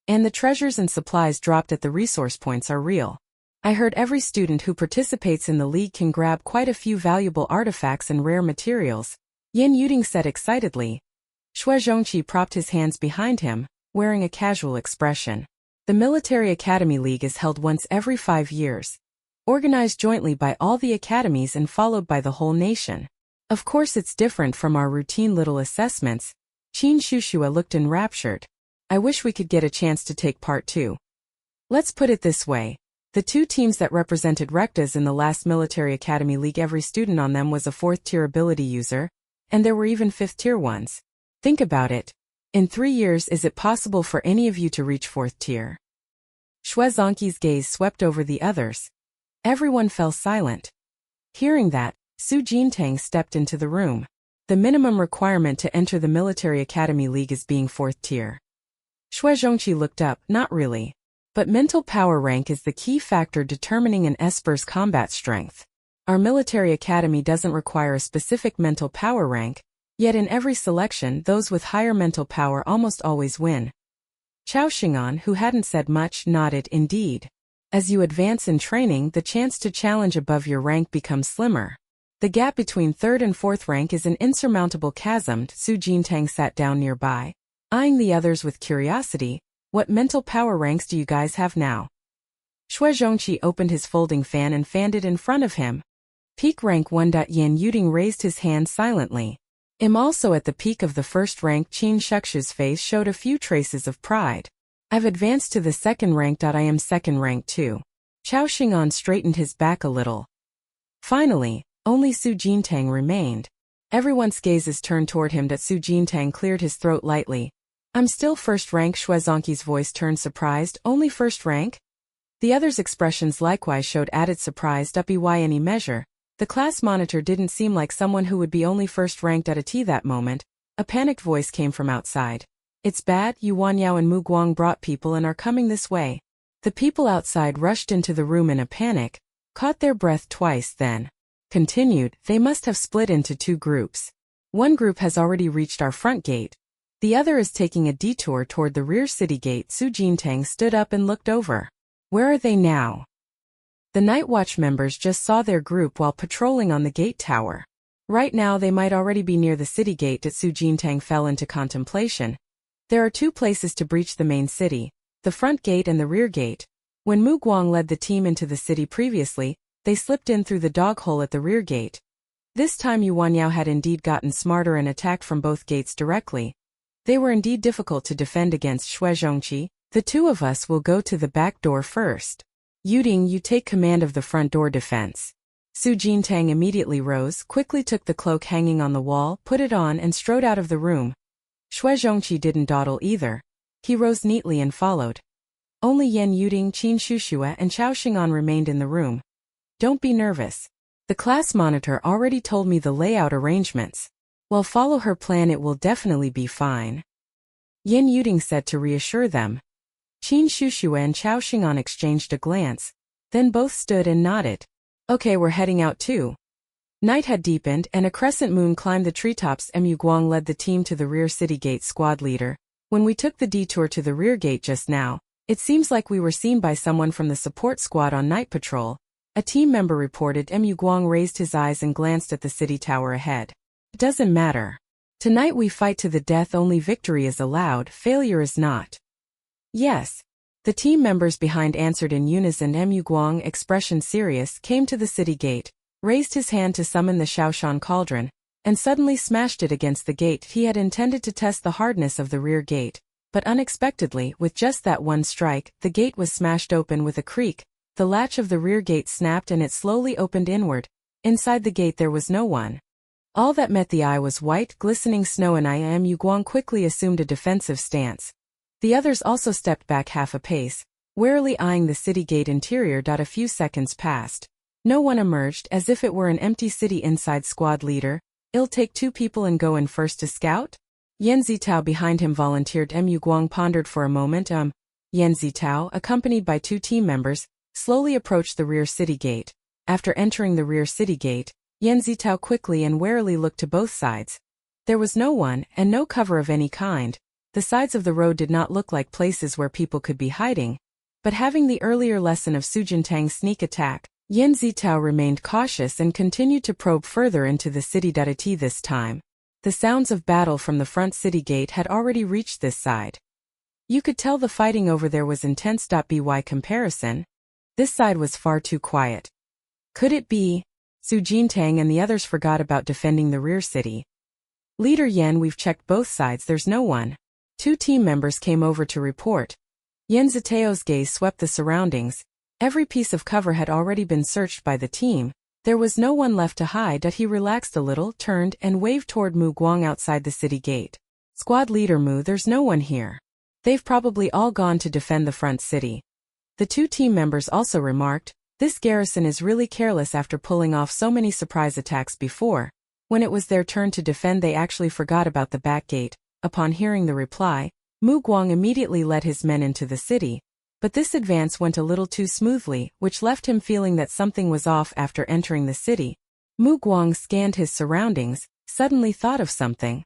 and the treasures and supplies dropped at the resource points are real. I heard every student who participates in the league can grab quite a few valuable artifacts and rare materials, Yan Yuding said excitedly. Shuezhongqi propped his hands behind him, wearing a casual expression. The Military Academy League is held once every 5 years, organized jointly by all the academies and followed by the whole nation. Of course it's different from our routine little assessments. Qin Shushua looked enraptured. I wish we could get a chance to take part too. Let's put it this way. The 2 teams that represented Rectas in the last Military Academy League, every student on them was a 4th-tier ability user, And there were even 5th-tier ones. Think about it. In 3 years, is it possible for any of you to reach 4th tier? Xue Zhongqi's gaze swept over the others. Everyone fell silent. Hearing that, Su Jintang stepped into the room. The minimum requirement to enter the Military Academy League is being 4th tier. Xue Zhongqi looked up, not really. But mental power rank is the key factor determining an Esper's combat strength. Our military academy doesn't require a specific mental power rank, yet in every selection those with higher mental power almost always win. Chao Xing'an, who hadn't said much, nodded. Indeed. As you advance in training, the chance to challenge above your rank becomes slimmer. The gap between 3rd and 4th rank is an insurmountable chasm. Su Jintang sat down nearby, eyeing the others with curiosity. What mental power ranks do you guys have now? Xue Zhongqi opened his folding fan and fanned it in front of him. Peak rank 1. Yan Yuding raised his hand silently. Also at the peak of the 1st rank. Qin Shuxu's face showed a few traces of pride. I've advanced to the 2nd rank. I am 2nd rank too. Chao Xing'an straightened his back a little. Finally, only Su Jintang remained. Everyone's gazes turned toward him. Su Jintang cleared his throat lightly. I'm still 1st rank. Xue Zhongqi's voice turned surprised. Only 1st rank? The others' expressions likewise showed added surprise. By any measure, the class monitor didn't seem like someone who would be only 1st ranked at a T that moment. A panicked voice came from outside. It's bad. Yuan Yao and Mu Guang brought people and are coming this way. The people outside rushed into the room in a panic, caught their breath twice, then continued. They must have split into 2 groups. One group has already reached our front gate. The other is taking a detour toward the rear city gate. Su Jintang stood up and looked over. Where are they now? The Night Watch members just saw their group while patrolling on the gate tower. Right now they might already be near the city gate. Su Jintang fell into contemplation. There are 2 places to breach the main city, the front gate and the rear gate. When Mu Guang led the team into the city previously, they slipped in through the dog hole at the rear gate. This time Yuan Yao had indeed gotten smarter and attacked from both gates directly. They were indeed difficult to defend against. Xue Zhongqi, the 2 of us will go to the back door first. Yuding, you take command of the front door defense. Su Jintang immediately rose, quickly took the cloak hanging on the wall, put it on and strode out of the room. Xue Zhongqi didn't dawdle either. He rose neatly and followed. Only Yan Yuding, Qin Shuxue and Chao Xing'an remained in the room. Don't be nervous. The class monitor already told me the layout arrangements. Well, follow her plan, it will definitely be fine. Yan Yuding said to reassure them. Qin Shuxue and Chao Xing'an exchanged a glance, then both stood and nodded. Okay, we're heading out too. Night had deepened and a crescent moon climbed the treetops. Mu Guang led the team to the rear city gate. Squad leader, when we took the detour to the rear gate just now, it seems like we were seen by someone from the support squad on night patrol. A team member reported. Mu Guang raised his eyes and glanced at the city tower ahead. It doesn't matter. Tonight we fight to the death. Only victory is allowed, failure is not. Yes. The team members behind answered in unison. Mu Guang, expression serious, came to the city gate, raised his hand to summon the Shaoshan cauldron, and suddenly smashed it against the gate. He had intended to test the hardness of the rear gate, but unexpectedly, with just that one strike, the gate was smashed open with a creak. The latch of the rear gate snapped and it slowly opened inward. Inside the gate there was no one. All that met the eye was white, glistening snow, and Mu Guang quickly assumed a defensive stance. The others also stepped back half a pace, warily eyeing the city gate interior. A few seconds passed. No one emerged, as if it were an empty city. Inside. Squad leader, I'll take 2 people and go in first to scout? Yan Zitao behind him volunteered. Mu Guang pondered for a moment. Yan Zitao, accompanied by 2 team members, slowly approached the rear city gate. After entering the rear city gate, Yan Zitao quickly and warily looked to both sides. There was no one, and no cover of any kind. The sides of the road did not look like places where people could be hiding. But having the earlier lesson of Su Jintang's sneak attack, Yan Zitao remained cautious and continued to probe further into the city. This time, the sounds of battle from the front city gate had already reached this side. You could tell the fighting over there was intense. By comparison, this side was far too quiet. Could it be? Su Jintang and the others forgot about defending the rear city. Leader Yan, we've checked both sides, there's no one. 2 team members came over to report. Yan Zitao's gaze swept the surroundings. Every piece of cover had already been searched by the team. There was no one left to hide, but he relaxed a little, turned, and waved toward Mu Guang outside the city gate. Squad leader Mu, there's no one here. They've probably all gone to defend the front city. The two team members also remarked, this garrison is really careless after pulling off so many surprise attacks before. When it was their turn to defend, they actually forgot about the back gate. Upon hearing the reply, Mu Guang immediately led his men into the city, but this advance went a little too smoothly, which left him feeling that something was off after entering the city. Mu Guang scanned his surroundings, suddenly thought of something,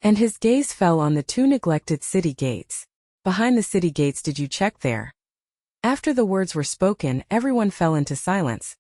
and his gaze fell on the two neglected city gates. Behind the city gates, did you check there? After the words were spoken, everyone fell into silence.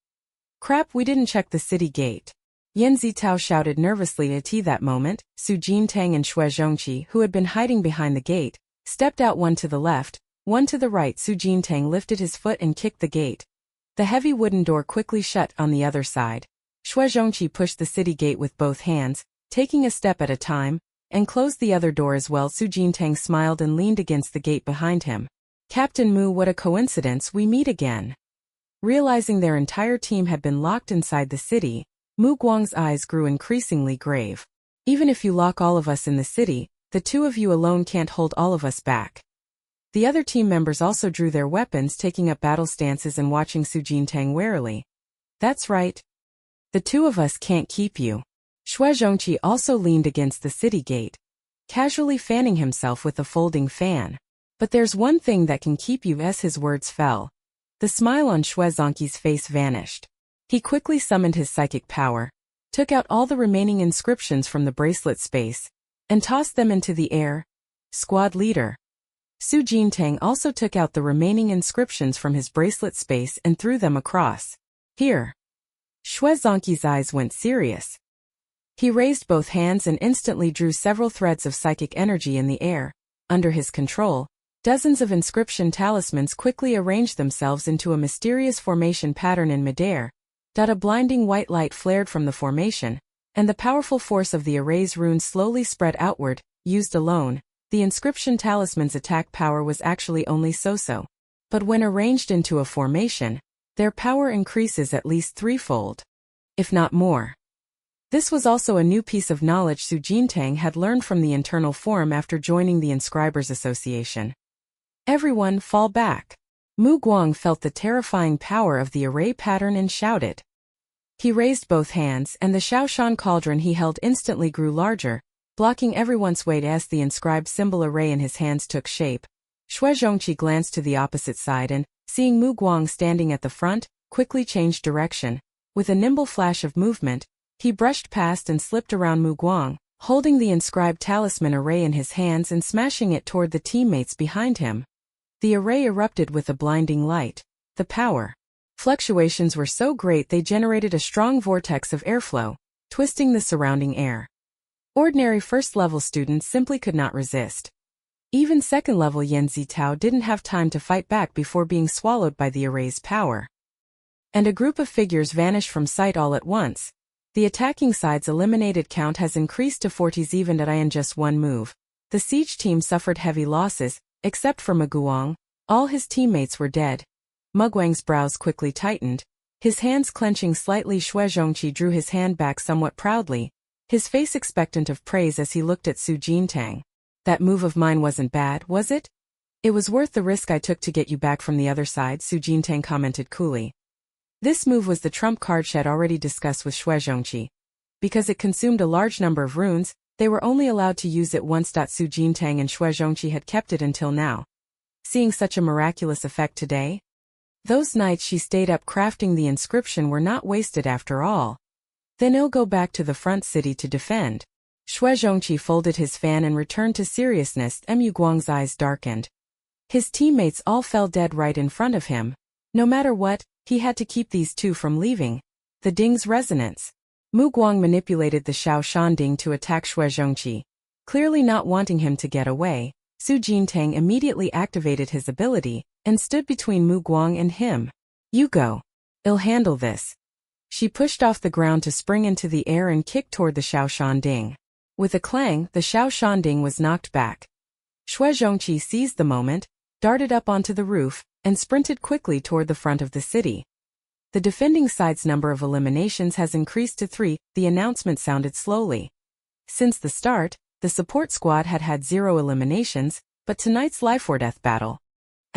Crap, we didn't check the city gate. Yan Zitao shouted nervously at that moment. Su Jintang and Xue Zhongqi, who had been hiding behind the gate, stepped out, one to the left, one to the right. Su Jintang lifted his foot and kicked the gate. The heavy wooden door quickly shut on the other side. Xue Zhongqi pushed the city gate with both hands, taking a step at a time, and closed the other door as well. Su Jintang smiled and leaned against the gate behind him. Captain Mu, what a coincidence, we meet again. Realizing their entire team had been locked inside the city, Mu Guang's eyes grew increasingly grave. Even if you lock all of us in the city, the two of you alone can't hold all of us back. The other team members also drew their weapons, taking up battle stances and watching Su Jintang warily. That's right. The two of us can't keep you. Xue Zhongqi also leaned against the city gate, casually fanning himself with a folding fan. But there's one thing that can keep you. As his words fell, the smile on Xue Zhongqi's face vanished. He quickly summoned his psychic power, took out all the remaining inscriptions from the bracelet space, and tossed them into the air. Squad leader Su Jintang also took out the remaining inscriptions from his bracelet space and threw them across. Here. Xue Zhongqi's eyes went serious. He raised both hands and instantly drew several threads of psychic energy in the air. Under his control, dozens of inscription talismans quickly arranged themselves into a mysterious formation pattern in midair. A blinding white light flared from the formation, and the powerful force of the array's runes slowly spread outward. Used alone, the inscription talisman's attack power was actually only so-so. But when arranged into a formation, their power increases at least threefold, if not more. This was also a new piece of knowledge Su Jintang had learned from the internal forum after joining the Inscribers Association. Everyone fall back. Mu Guang felt the terrifying power of the array pattern and shouted. He raised both hands, and the Shaoshan cauldron he held instantly grew larger, blocking everyone's weight as the inscribed symbol array in his hands took shape. Xue Zhongqi glanced to the opposite side and, seeing Mu Guang standing at the front, quickly changed direction. With a nimble flash of movement, he brushed past and slipped around Mu Guang, holding the inscribed talisman array in his hands and smashing it toward the teammates behind him. The array erupted with a blinding light. The power fluctuations were so great they generated a strong vortex of airflow, twisting the surrounding air. Ordinary first-level students simply could not resist. Even second-level Yan Zitao didn't have time to fight back before being swallowed by the array's power. And a group of figures vanished from sight all at once. The attacking side's eliminated count has increased to 40s even in just one move. The siege team suffered heavy losses, except for Muguang. All his teammates were dead. Muguang's brows quickly tightened, his hands clenching slightly. Xue Zhongqi drew his hand back somewhat proudly, his face expectant of praise as he looked at Su Jintang. That move of mine wasn't bad, was it? It was worth the risk I took to get you back from the other side, Su Jintang commented coolly. This move was the trump card she had already discussed with Xue Zhongqi. Because it consumed a large number of runes, they were only allowed to use it once. Su Jintang and Xue Zhongqi had kept it until now. Seeing such a miraculous effect today? Those nights she stayed up crafting the inscription were not wasted after all. Then he'll go back to the front city to defend. Xue Zhongqi folded his fan and returned to seriousness. Mu Guang's eyes darkened. His teammates all fell dead right in front of him. No matter what, he had to keep these two from leaving. The ding's resonance. Mu Guang manipulated the Shaoshan ding to attack Xue Zhongqi. Clearly not wanting him to get away, Su Jintang immediately activated his ability and stood between Mu Guang and him. You go. I'll handle this. She pushed off the ground to spring into the air and kicked toward the Shaoshan ding. With a clang, the Shaoshan ding was knocked back. Xue Zhongqi seized the moment, darted up onto the roof, and sprinted quickly toward the front of the city. The defending side's number of eliminations has increased to 3, the announcement sounded slowly. Since the start, the support squad had had 0 eliminations, but tonight's life-or-death battle,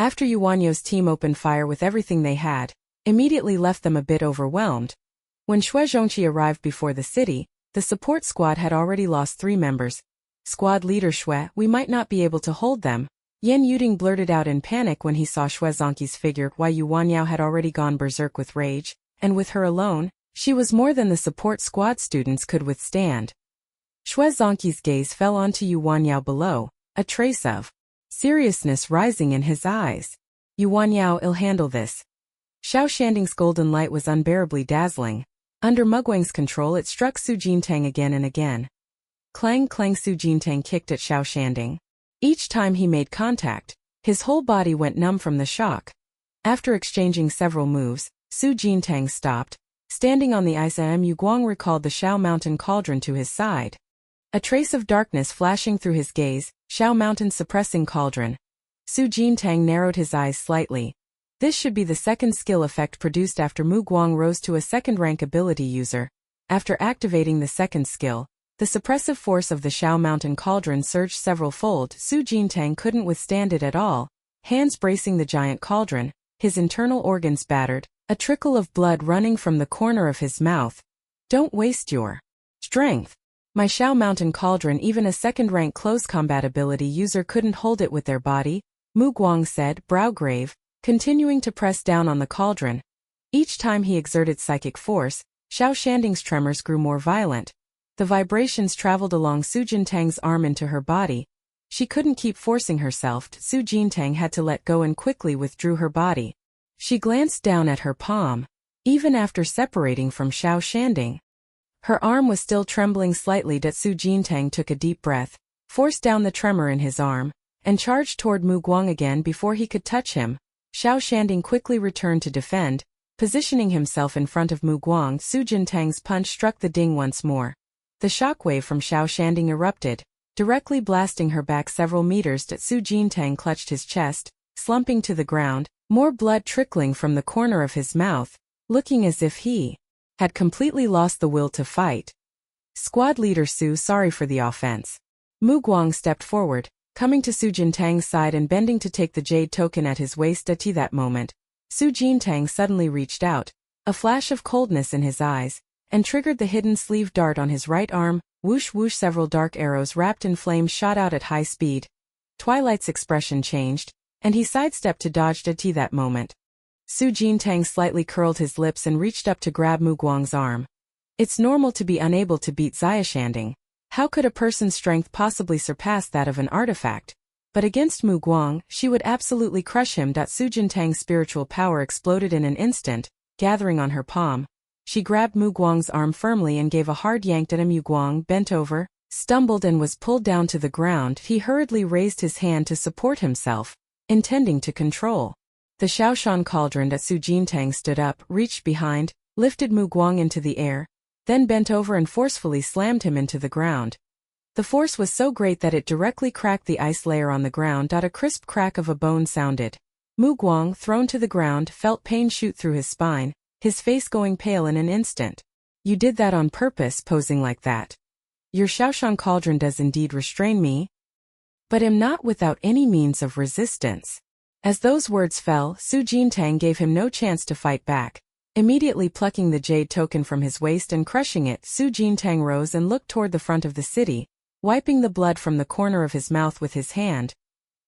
after Yuanyo's team opened fire with everything they had, immediately left them a bit overwhelmed. When Xue Zhongqi arrived before the city, the support squad had already lost 3 members. Squad leader Xue, we might not be able to hold them, Yan Yuding blurted out in panic when he saw Xue Zhongqi's figure. Why Yuanyao had already gone berserk with rage, and with her alone, she was more than the support squad students could withstand. Xue Zhongqi's gaze fell onto Yuanyao below, a trace of seriousness rising in his eyes. Yuanyao, I'll handle this. Xiao Shanding's golden light was unbearably dazzling. Under Mugwang's control, it struck Su Jintang again and again. Clang clang. Su Jintang kicked at Xiao Shanding. Each time he made contact, his whole body went numb from the shock. After exchanging several moves, Su Jintang stopped. Standing on the ice, Yu Guang recalled the Shao Mountain cauldron to his side. A trace of darkness flashing through his gaze, Shao Mountain suppressing cauldron. Su Jintang narrowed his eyes slightly. This should be the second skill effect produced after Mu Guang rose to a second-rank ability user. After activating the second skill, the suppressive force of the Shao Mountain cauldron surged several-fold. Su Jintang couldn't withstand it at all. Hands bracing the giant cauldron, his internal organs battered, a trickle of blood running from the corner of his mouth. Don't waste your strength. My Shao Mountain cauldron, even a second-rank close combat ability user couldn't hold it with their body, Mu Guang said, brow grave, continuing to press down on the cauldron. Each time he exerted psychic force, Xiao Shanding's tremors grew more violent. The vibrations traveled along Su Jintang's arm into her body. She couldn't keep forcing herself. Su Jintang had to let go and quickly withdrew her body. She glanced down at her palm. Even after separating from Xiao Shanding, her arm was still trembling slightly. Su Jintang took a deep breath, forced down the tremor in his arm, and charged toward Mu Guang again before he could touch him. Xiao Shanding quickly returned to defend, positioning himself in front of Mu Guang. Su Jintang's punch struck the ding once more. The shockwave from Xiao Shanding erupted, directly blasting her back several meters. Su Jintang clutched his chest, slumping to the ground, more blood trickling from the corner of his mouth, looking as if he had completely lost the will to fight. Squad leader Su, sorry for the offense. Mu Guang stepped forward, coming to Su Jintang's side and bending to take the jade token at his waist. At that moment, Su Jintang suddenly reached out, a flash of coldness in his eyes, and triggered the hidden sleeve dart on his right arm. Whoosh whoosh, several dark arrows wrapped in flames shot out at high speed. Twilight's expression changed, and he sidestepped to dodge. At that moment, Su Jintang slightly curled his lips and reached up to grab Mu Guang's arm. It's normal to be unable to beat Xia Shanding. How could a person's strength possibly surpass that of an artifact? But against Mu Guang, she would absolutely crush him. Su Jintang's spiritual power exploded in an instant, gathering on her palm. She grabbed Mu Guang's arm firmly and gave a hard yank at him. Mu Guang bent over, stumbled and was pulled down to the ground. He hurriedly raised his hand to support himself, intending to control the Shaoshan cauldron. Su Jintang stood up, reached behind, lifted Mu Guang into the air, then bent over and forcefully slammed him into the ground. The force was so great that it directly cracked the ice layer on the ground. A crisp crack of a bone sounded. Mu Guang, thrown to the ground, felt pain shoot through his spine, his face going pale in an instant. You did that on purpose, posing like that. Your Shaoshan cauldron does indeed restrain me, but am not without any means of resistance. As those words fell, Su Jintang gave him no chance to fight back. Immediately plucking the jade token from his waist and crushing it, Su Jintang rose and looked toward the front of the city, wiping the blood from the corner of his mouth with his hand.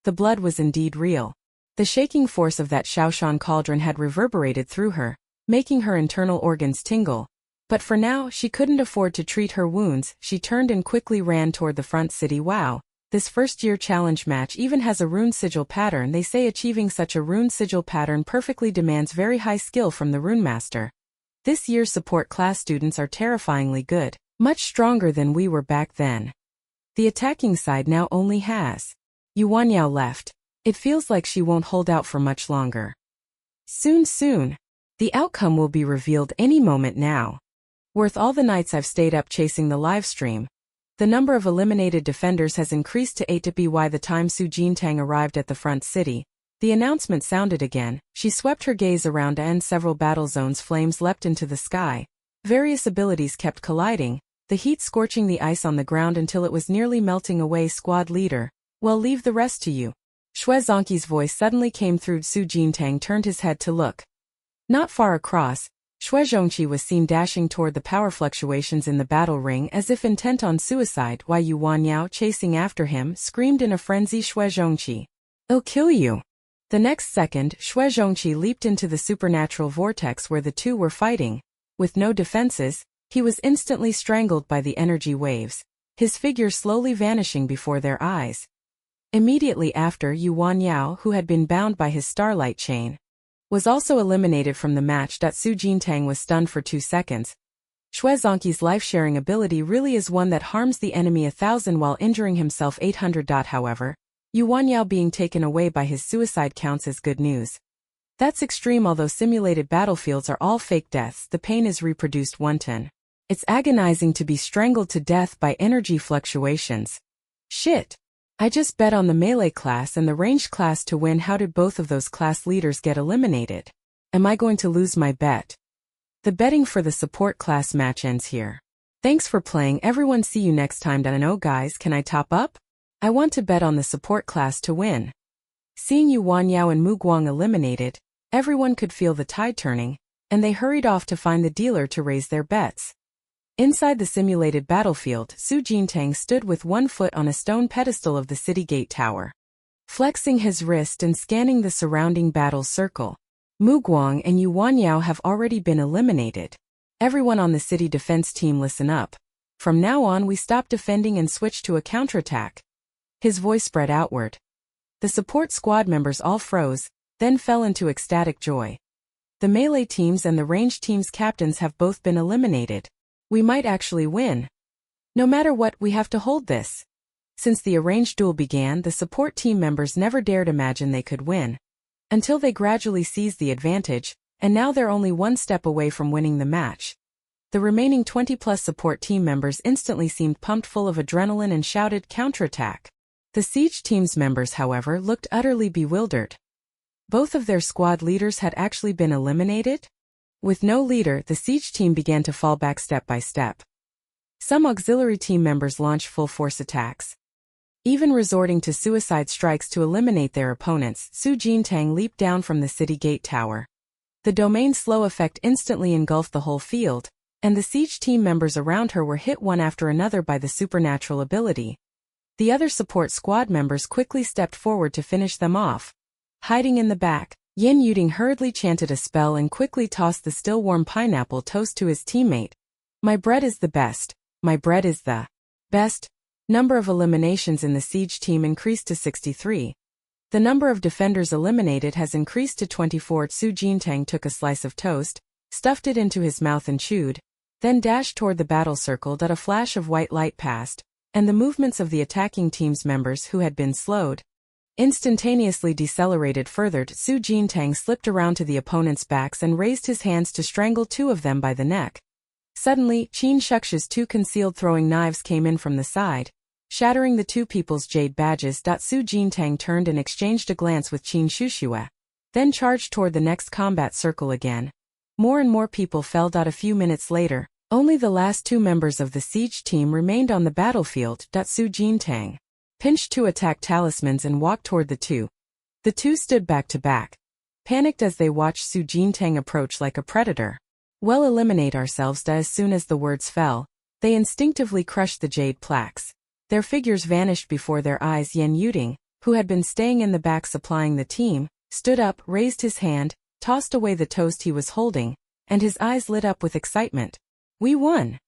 The blood was indeed real. The shaking force of that Shaoshan cauldron had reverberated through her, making her internal organs tingle. But for now, she couldn't afford to treat her wounds. She turned and quickly ran toward the front city. Wow, this first-year challenge match even has a rune sigil pattern. They say achieving such a rune sigil pattern perfectly demands very high skill from the rune master. This year's support class students are terrifyingly good, much stronger than we were back then. The attacking side now only has Yuanyao left. It feels like she won't hold out for much longer. Soon. The outcome will be revealed any moment now. Worth all the nights I've stayed up chasing the live stream. The number of eliminated defenders has increased to 8. By the time Su Jintang arrived at the front city, The announcement sounded again. She swept her gaze around and several battle zones. Flames leapt into the sky. Various abilities kept colliding, the heat scorching the ice on the ground until it was nearly melting away. Squad leader, well, leave the rest to you. Shui Zhongqi's voice suddenly came through. Su Jintang turned his head to look. Not far across, Shui Zhongqi was seen dashing toward the power fluctuations in the battle ring as if intent on suicide. Yu Wanyao, chasing after him, screamed in a frenzy. Shui Zhongqi, I'll kill you. The next second, Shui Zhongqi leaped into the supernatural vortex where the two were fighting. With no defenses, he was instantly strangled by the energy waves, his figure slowly vanishing before their eyes. Immediately after, Yu Wanyao, who had been bound by his starlight chain, was also eliminated from the match. Su Jintang was stunned for 2 seconds. Shui Zhongqi's life-sharing ability really is one that harms the enemy 1,000 while injuring himself 800. However, Yu Wanyao being taken away by his suicide counts as good news. That's extreme. Although simulated battlefields are all fake deaths, the pain is reproduced wanton. It's agonizing to be strangled to death by energy fluctuations. Shit. I just bet on the melee class and the ranged class to win. How did both of those class leaders get eliminated? Am I going to lose my bet? The betting for the support class match ends here. Thanks for playing, everyone. See you next time. Oh guys, can I top up? I want to bet on the support class to win. Seeing Yu Wanyao and Mu Guang eliminated, everyone could feel the tide turning, and they hurried off to find the dealer to raise their bets. Inside the simulated battlefield, Su Jintang stood with one foot on a stone pedestal of the city gate tower, flexing his wrist and scanning the surrounding battle circle. Mu Guang and Yu Wanyao have already been eliminated. Everyone on the city defense team, listen up. From now on we stop defending and switch to a counterattack. His voice spread outward. The support squad members all froze, then fell into ecstatic joy. The melee teams and the ranged team's captains have both been eliminated. We might actually win. No matter what, we have to hold this. Since the arranged duel began, the support team members never dared imagine they could win. Until they gradually seized the advantage, and now they're only one step away from winning the match. The remaining 20+ support team members instantly seemed pumped, full of adrenaline, and shouted, "Counterattack!" The siege team's members, however, looked utterly bewildered. Both of their squad leaders had actually been eliminated? With no leader, the siege team began to fall back step by step. Some auxiliary team members launched full-force attacks, even resorting to suicide strikes to eliminate their opponents. Su Jintang leaped down from the city gate tower. The domain slow effect instantly engulfed the whole field, and the siege team members around her were hit one after another by the supernatural ability. The other support squad members quickly stepped forward to finish them off. Hiding in the back, Yin Yuding hurriedly chanted a spell and quickly tossed the still-warm pineapple toast to his teammate. My bread is the best. My bread is the best. Number of eliminations in the siege team increased to 63. The number of defenders eliminated has increased to 24. Su Jintang took a slice of toast, stuffed it into his mouth and chewed, then dashed toward the battle circle. A flash of white light passed, and the movements of the attacking team's members who had been slowed instantaneously decelerated further. Su Jintang slipped around to the opponent's backs and raised his hands to strangle 2 of them by the neck. Suddenly, Qin Shuxi's 2 concealed throwing knives came in from the side, shattering the 2 people's jade badges. Su Jintang turned and exchanged a glance with Qin Shuxue, then charged toward the next combat circle again. More and more people fell. A few minutes later, only the last 2 members of the siege team remained on the battlefield. Su Jintang pinched 2 attack talismans and walked toward the 2. The 2 stood back to back, panicked as they watched Su Jintang approach like a predator. Well, eliminate ourselves. As soon as the words fell, they instinctively crushed the jade plaques. Their figures vanished before their eyes. Yin Yuding, who had been staying in the back supplying the team, stood up, raised his hand, tossed away the toast he was holding, and his eyes lit up with excitement. We won!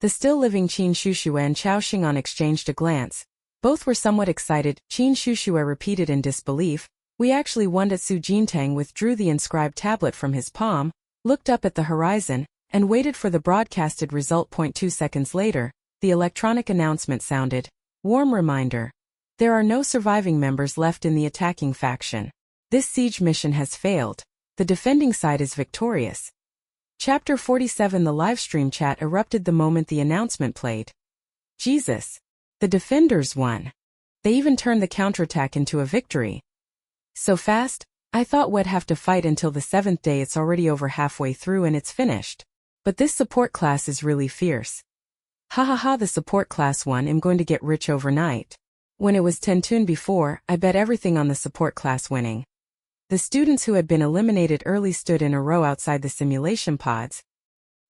The still-living Qin Shuxue and Chao Xing'an exchanged a glance. Both were somewhat excited. Qin Shuxue repeated in disbelief, "We actually won." Su Jintang withdrew the inscribed tablet from his palm, looked up at the horizon, and waited for the broadcasted result. 2 seconds later, the electronic announcement sounded. Warm reminder. There are no surviving members left in the attacking faction. This siege mission has failed. The defending side is victorious. Chapter 47. The livestream chat erupted the moment the announcement played. Jesus! The defenders won. They even turned the counterattack into a victory. So fast? I thought we'd have to fight until the 7th day. It's already over halfway through and it's finished. But this support class is really fierce. Ha ha ha, the support class won. I'm going to get rich overnight. When it was 10 tune before, I bet everything on the support class winning. The students who had been eliminated early stood in a row outside the simulation pods,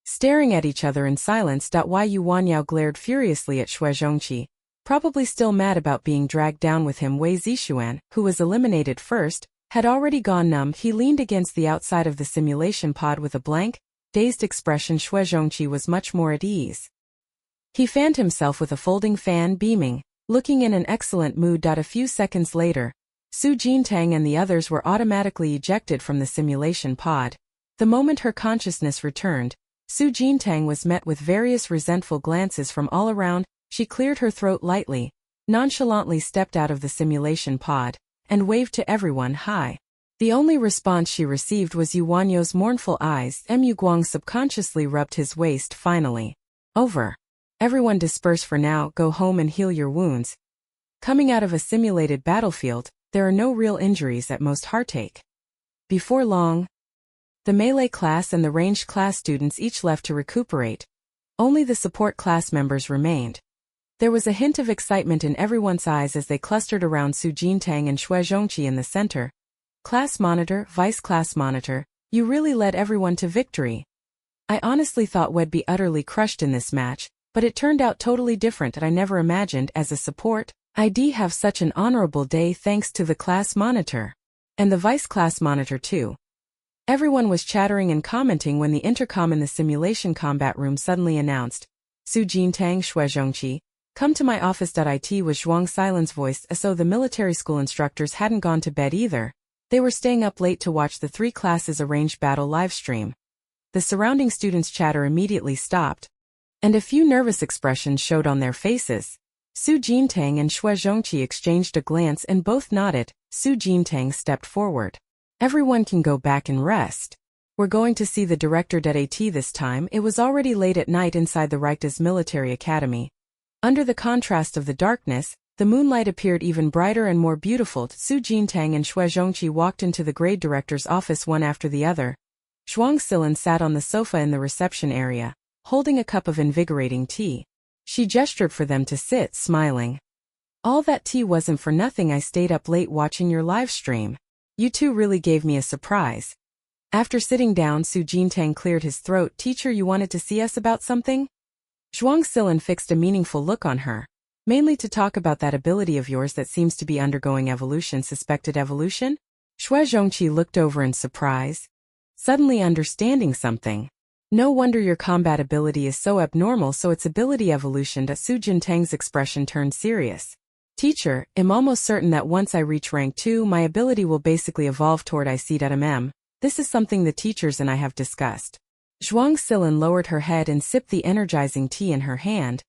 staring at each other in silence. Yu Wanyao glared furiously at Xue Zhongqi, probably still mad about being dragged down with him. Wei Zixuan, who was eliminated first, had already gone numb. He leaned against the outside of the simulation pod with a blank, dazed expression. Xue Zhongqi was much more at ease. He fanned himself with a folding fan, beaming, looking in an excellent mood. A few seconds later, Su Jintang and the others were automatically ejected from the simulation pod. The moment her consciousness returned, Su Jintang was met with various resentful glances from all around. She cleared her throat lightly, nonchalantly stepped out of the simulation pod, and waved to everyone hi. The only response she received was Yu Wanyo's mournful eyes. Mu Guang subconsciously rubbed his waist. Finally. Over. Everyone disperse for now, go home and heal your wounds. Coming out of a simulated battlefield, there are no real injuries, at most heartache. Before long, the melee class and the ranged class students each left to recuperate. Only the support class members remained. There was a hint of excitement in everyone's eyes as they clustered around Su Jintang and Xue Zhongqi in the center. Class monitor, vice class monitor, you really led everyone to victory. I honestly thought we'd be utterly crushed in this match, but it turned out totally different. And I never imagined as a support, I'd have such an honorable day thanks to the class monitor. And the vice class monitor too. Everyone was chattering and commenting when the intercom in the simulation combat room suddenly announced, Su Jintang, Xue Zhongqi, come to my office. It was Zhuang Silen's voice, as though the military school instructors hadn't gone to bed either. They were staying up late to watch the 3 classes arranged battle livestream. The surrounding students' chatter immediately stopped, and a few nervous expressions showed on their faces. Su Jintang and Xue Zhongqi exchanged a glance and both nodded. Su Jintang stepped forward. Everyone can go back and rest. We're going to see the director. At this time, it was already late at night inside the Reichs's military academy. Under the contrast of the darkness, the moonlight appeared even brighter and more beautiful. Su Jintang and Xue Zhongqi walked into the grade director's office one after the other. Zhuang Silan sat on the sofa in the reception area, holding a cup of invigorating tea. She gestured for them to sit, smiling. All that tea wasn't for nothing. I stayed up late watching your live stream. You two really gave me a surprise. After sitting down, Su Jintang cleared his throat. Teacher, you wanted to see us about something? Zhuang Silan fixed a meaningful look on her. Mainly to talk about that ability of yours that seems to be undergoing evolution. Suspected evolution? Xue Zhongqi looked over in surprise, suddenly understanding something. No wonder your combat ability is so abnormal. So it's ability evolution. Su Jintang's expression turned serious. Teacher, I'm almost certain that once I reach rank 2, my ability will basically evolve toward IC.mm. This is something the teachers and I have discussed. Zhuang Silan lowered her head and sipped the energizing tea in her hand,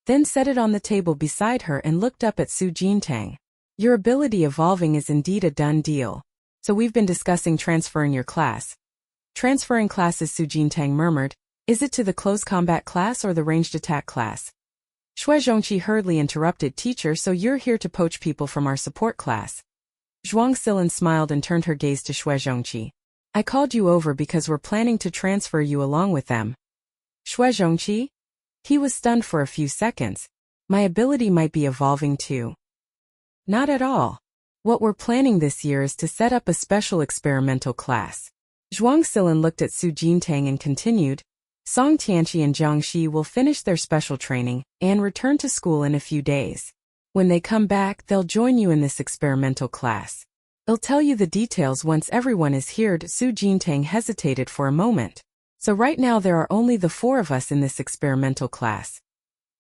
then set it on the table beside her and looked up at Su Jintang. Your ability evolving is indeed a done deal. So we've been discussing transferring your class. Transferring classes, Su Jintang murmured. Is it to the close combat class or the ranged attack class? Xue Zhongqi hurriedly interrupted. Teacher, so you're here to poach people from our support class? Zhuang Silan smiled and turned her gaze to Xue Zhongqi. I called you over because we're planning to transfer you along with them. Xue Zhongqi? He was stunned for a few seconds. My ability might be evolving too. Not at all. What we're planning this year is to set up a special experimental class. Zhuang Silan looked at Su Jintang and continued, Song Tianqi and Jiang Shi will finish their special training and return to school in a few days. When they come back, they'll join you in this experimental class. I'll tell you the details once everyone is here. Su Jintang hesitated for a moment. So right now there are only the 4 of us in this experimental class.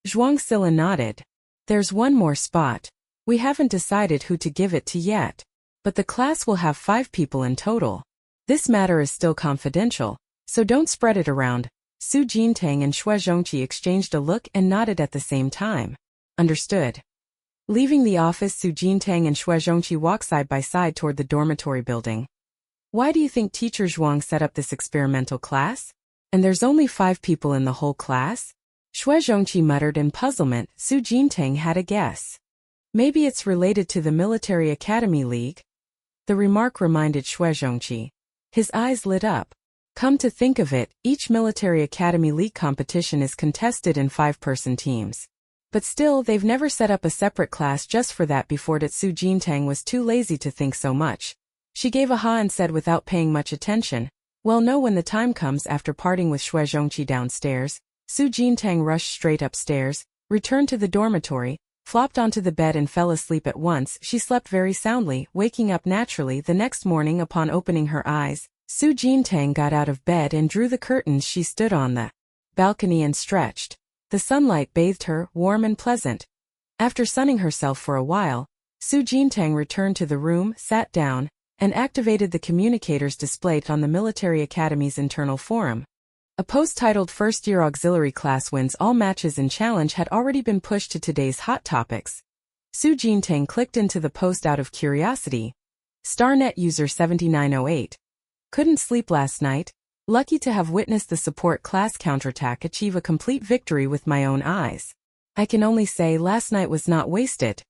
Zhuang Silan nodded. There's one more spot. We haven't decided who to give it to yet. But the class will have 5 people in total. This matter is still confidential, so don't spread it around. Su Jintang and Xue Zhongqi exchanged a look and nodded at the same time. Understood. Leaving the office, Su Jintang and Xue Zhongqi walked side by side toward the dormitory building. Why do you think Teacher Zhuang set up this experimental class? And there's only 5 people in the whole class? Xue Zhongqi muttered in puzzlement. Su Jintang had a guess. Maybe it's related to the Military Academy League? The remark reminded Shuezhongqi. His eyes lit up. Come to think of it, each military academy league competition is contested in 5-person teams. But still, they've never set up a separate class just for that before that. Su Jintang was too lazy to think so much. She gave a ha and said without paying much attention, well, no, when the time comes. After parting with Shuezhongqi downstairs, Su Jintang rushed straight upstairs, returned to the dormitory, flopped onto the bed and fell asleep at once. She slept very soundly, waking up naturally the next morning. Upon opening her eyes, Su Jintang got out of bed and drew the curtains. She stood on the balcony and stretched. The sunlight bathed her, warm and pleasant. After sunning herself for a while, Su Jintang returned to the room, sat down, and activated the communicators displayed on the military academy's internal forum. A post titled First Year Auxiliary Class Wins All Matches in Challenge had already been pushed to today's Hot Topics. Su Jintang clicked into the post out of curiosity. StarNet user 7908. Couldn't sleep last night. Lucky to have witnessed the support class counterattack achieve a complete victory with my own eyes. I can only say last night was not wasted.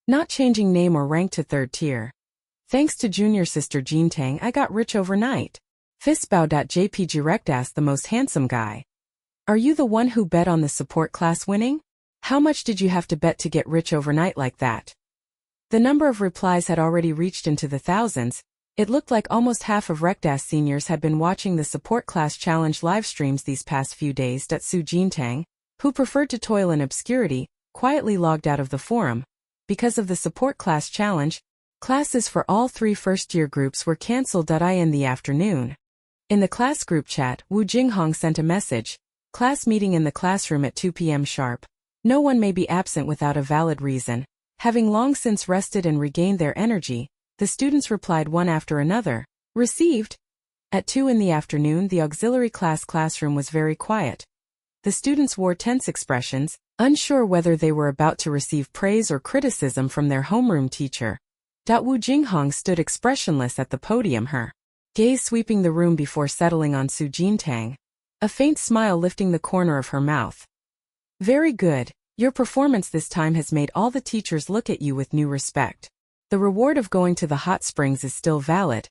Not changing name or rank to 3rd tier. Thanks to junior sister Jintang, I got rich overnight. Fistbow.jpg Rect asked the most handsome guy. Are you the one who bet on the support class winning? How much did you have to bet to get rich overnight like that? The number of replies had already reached into the thousands. It looked like almost half of Rectas seniors had been watching the support class challenge live streams these past few days. Su Jintang, who preferred to toil in obscurity, quietly logged out of the forum. Because of the support class challenge, classes for all 3 first-year groups were cancelled. In the afternoon, in the class group chat, Wu Jinghong sent a message. Class meeting in the classroom at 2 p.m. sharp. No one may be absent without a valid reason. Having long since rested and regained their energy, the students replied one after another. Received. At 2 in the afternoon, the auxiliary classroom was very quiet. The students wore tense expressions, unsure whether they were about to receive praise or criticism from their homeroom teacher. Wu Jinghong stood expressionless at the podium, her gaze sweeping the room before settling on Su Jintang, a faint smile lifting the corner of her mouth. Very good. Your performance this time has made all the teachers look at you with new respect. The reward of going to the hot springs is still valid.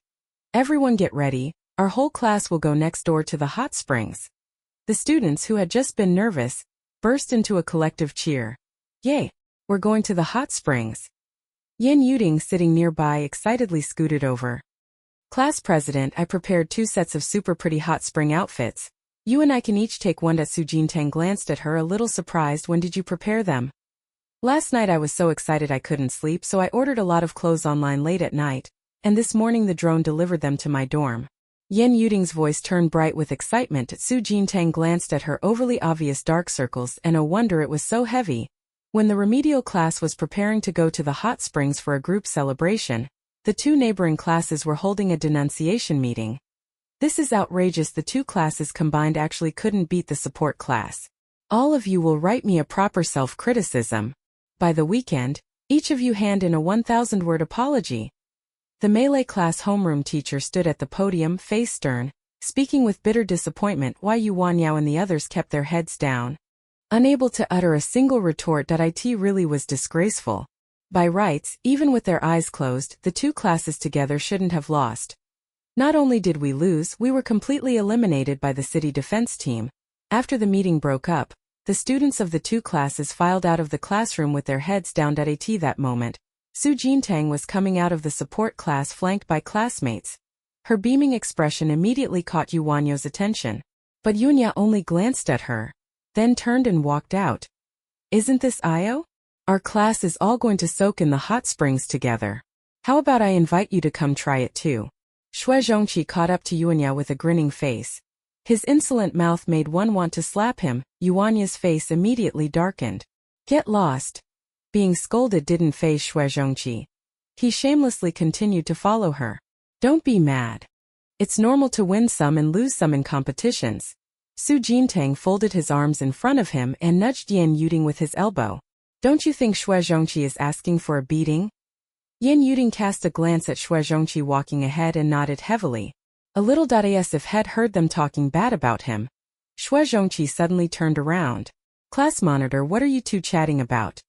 Everyone get ready, our whole class will go next door to the hot springs. The students, who had just been nervous, burst into a collective cheer. Yay! We're going to the hot springs. Yin Yuding, sitting nearby, excitedly scooted over. Class president, I prepared 2 sets of super pretty hot spring outfits. You and I can each take one. Su Jintang glanced at her, a little surprised. When did you prepare them? Last night I was so excited I couldn't sleep, so I ordered a lot of clothes online late at night, and this morning the drone delivered them to my dorm. Yin Yuding's voice turned bright with excitement. Su Jintang glanced at her overly obvious dark circles, and oh wonder, it was so heavy. When the remedial class was preparing to go to the hot springs for a group celebration, the 2 neighboring classes were holding a denunciation meeting. This is outrageous. The 2 classes combined actually couldn't beat the support class. All of you will write me a proper self-criticism. By the weekend, each of you hand in a 1,000-word apology. The Malay class homeroom teacher stood at the podium, face stern, speaking with bitter disappointment, while Yu Wanyao and the others kept their heads down, unable to utter a single retort. It really was disgraceful. By rights, even with their eyes closed, the 2 classes together shouldn't have lost. Not only did we lose, we were completely eliminated by the city defense team. After the meeting broke up, the students of the 2 classes filed out of the classroom with their heads down. At that moment, Su Jintang was coming out of the support class flanked by classmates. Her beaming expression immediately caught Yu Wanyo's attention, but Yunya only glanced at her, then turned and walked out. Isn't this Io? Our class is all going to soak in the hot springs together. How about I invite you to come try it too? Shuezhongqi caught up to Yuanya with a grinning face. His insolent mouth made one want to slap him. Yuanya's face immediately darkened. Get lost. Being scolded didn't faze Shuezhongqi. He shamelessly continued to follow her. Don't be mad. It's normal to win some and lose some in competitions. Su Jintang folded his arms in front of him and nudged Yin Yuding with his elbow. Don't you think Shuezhongqi is asking for a beating? Yin Yuding cast a glance at Shuezhongqi walking ahead and nodded heavily. A little as if had heard them talking bad about him. Shuezhongqi suddenly turned around. Class monitor, what are you 2 chatting about?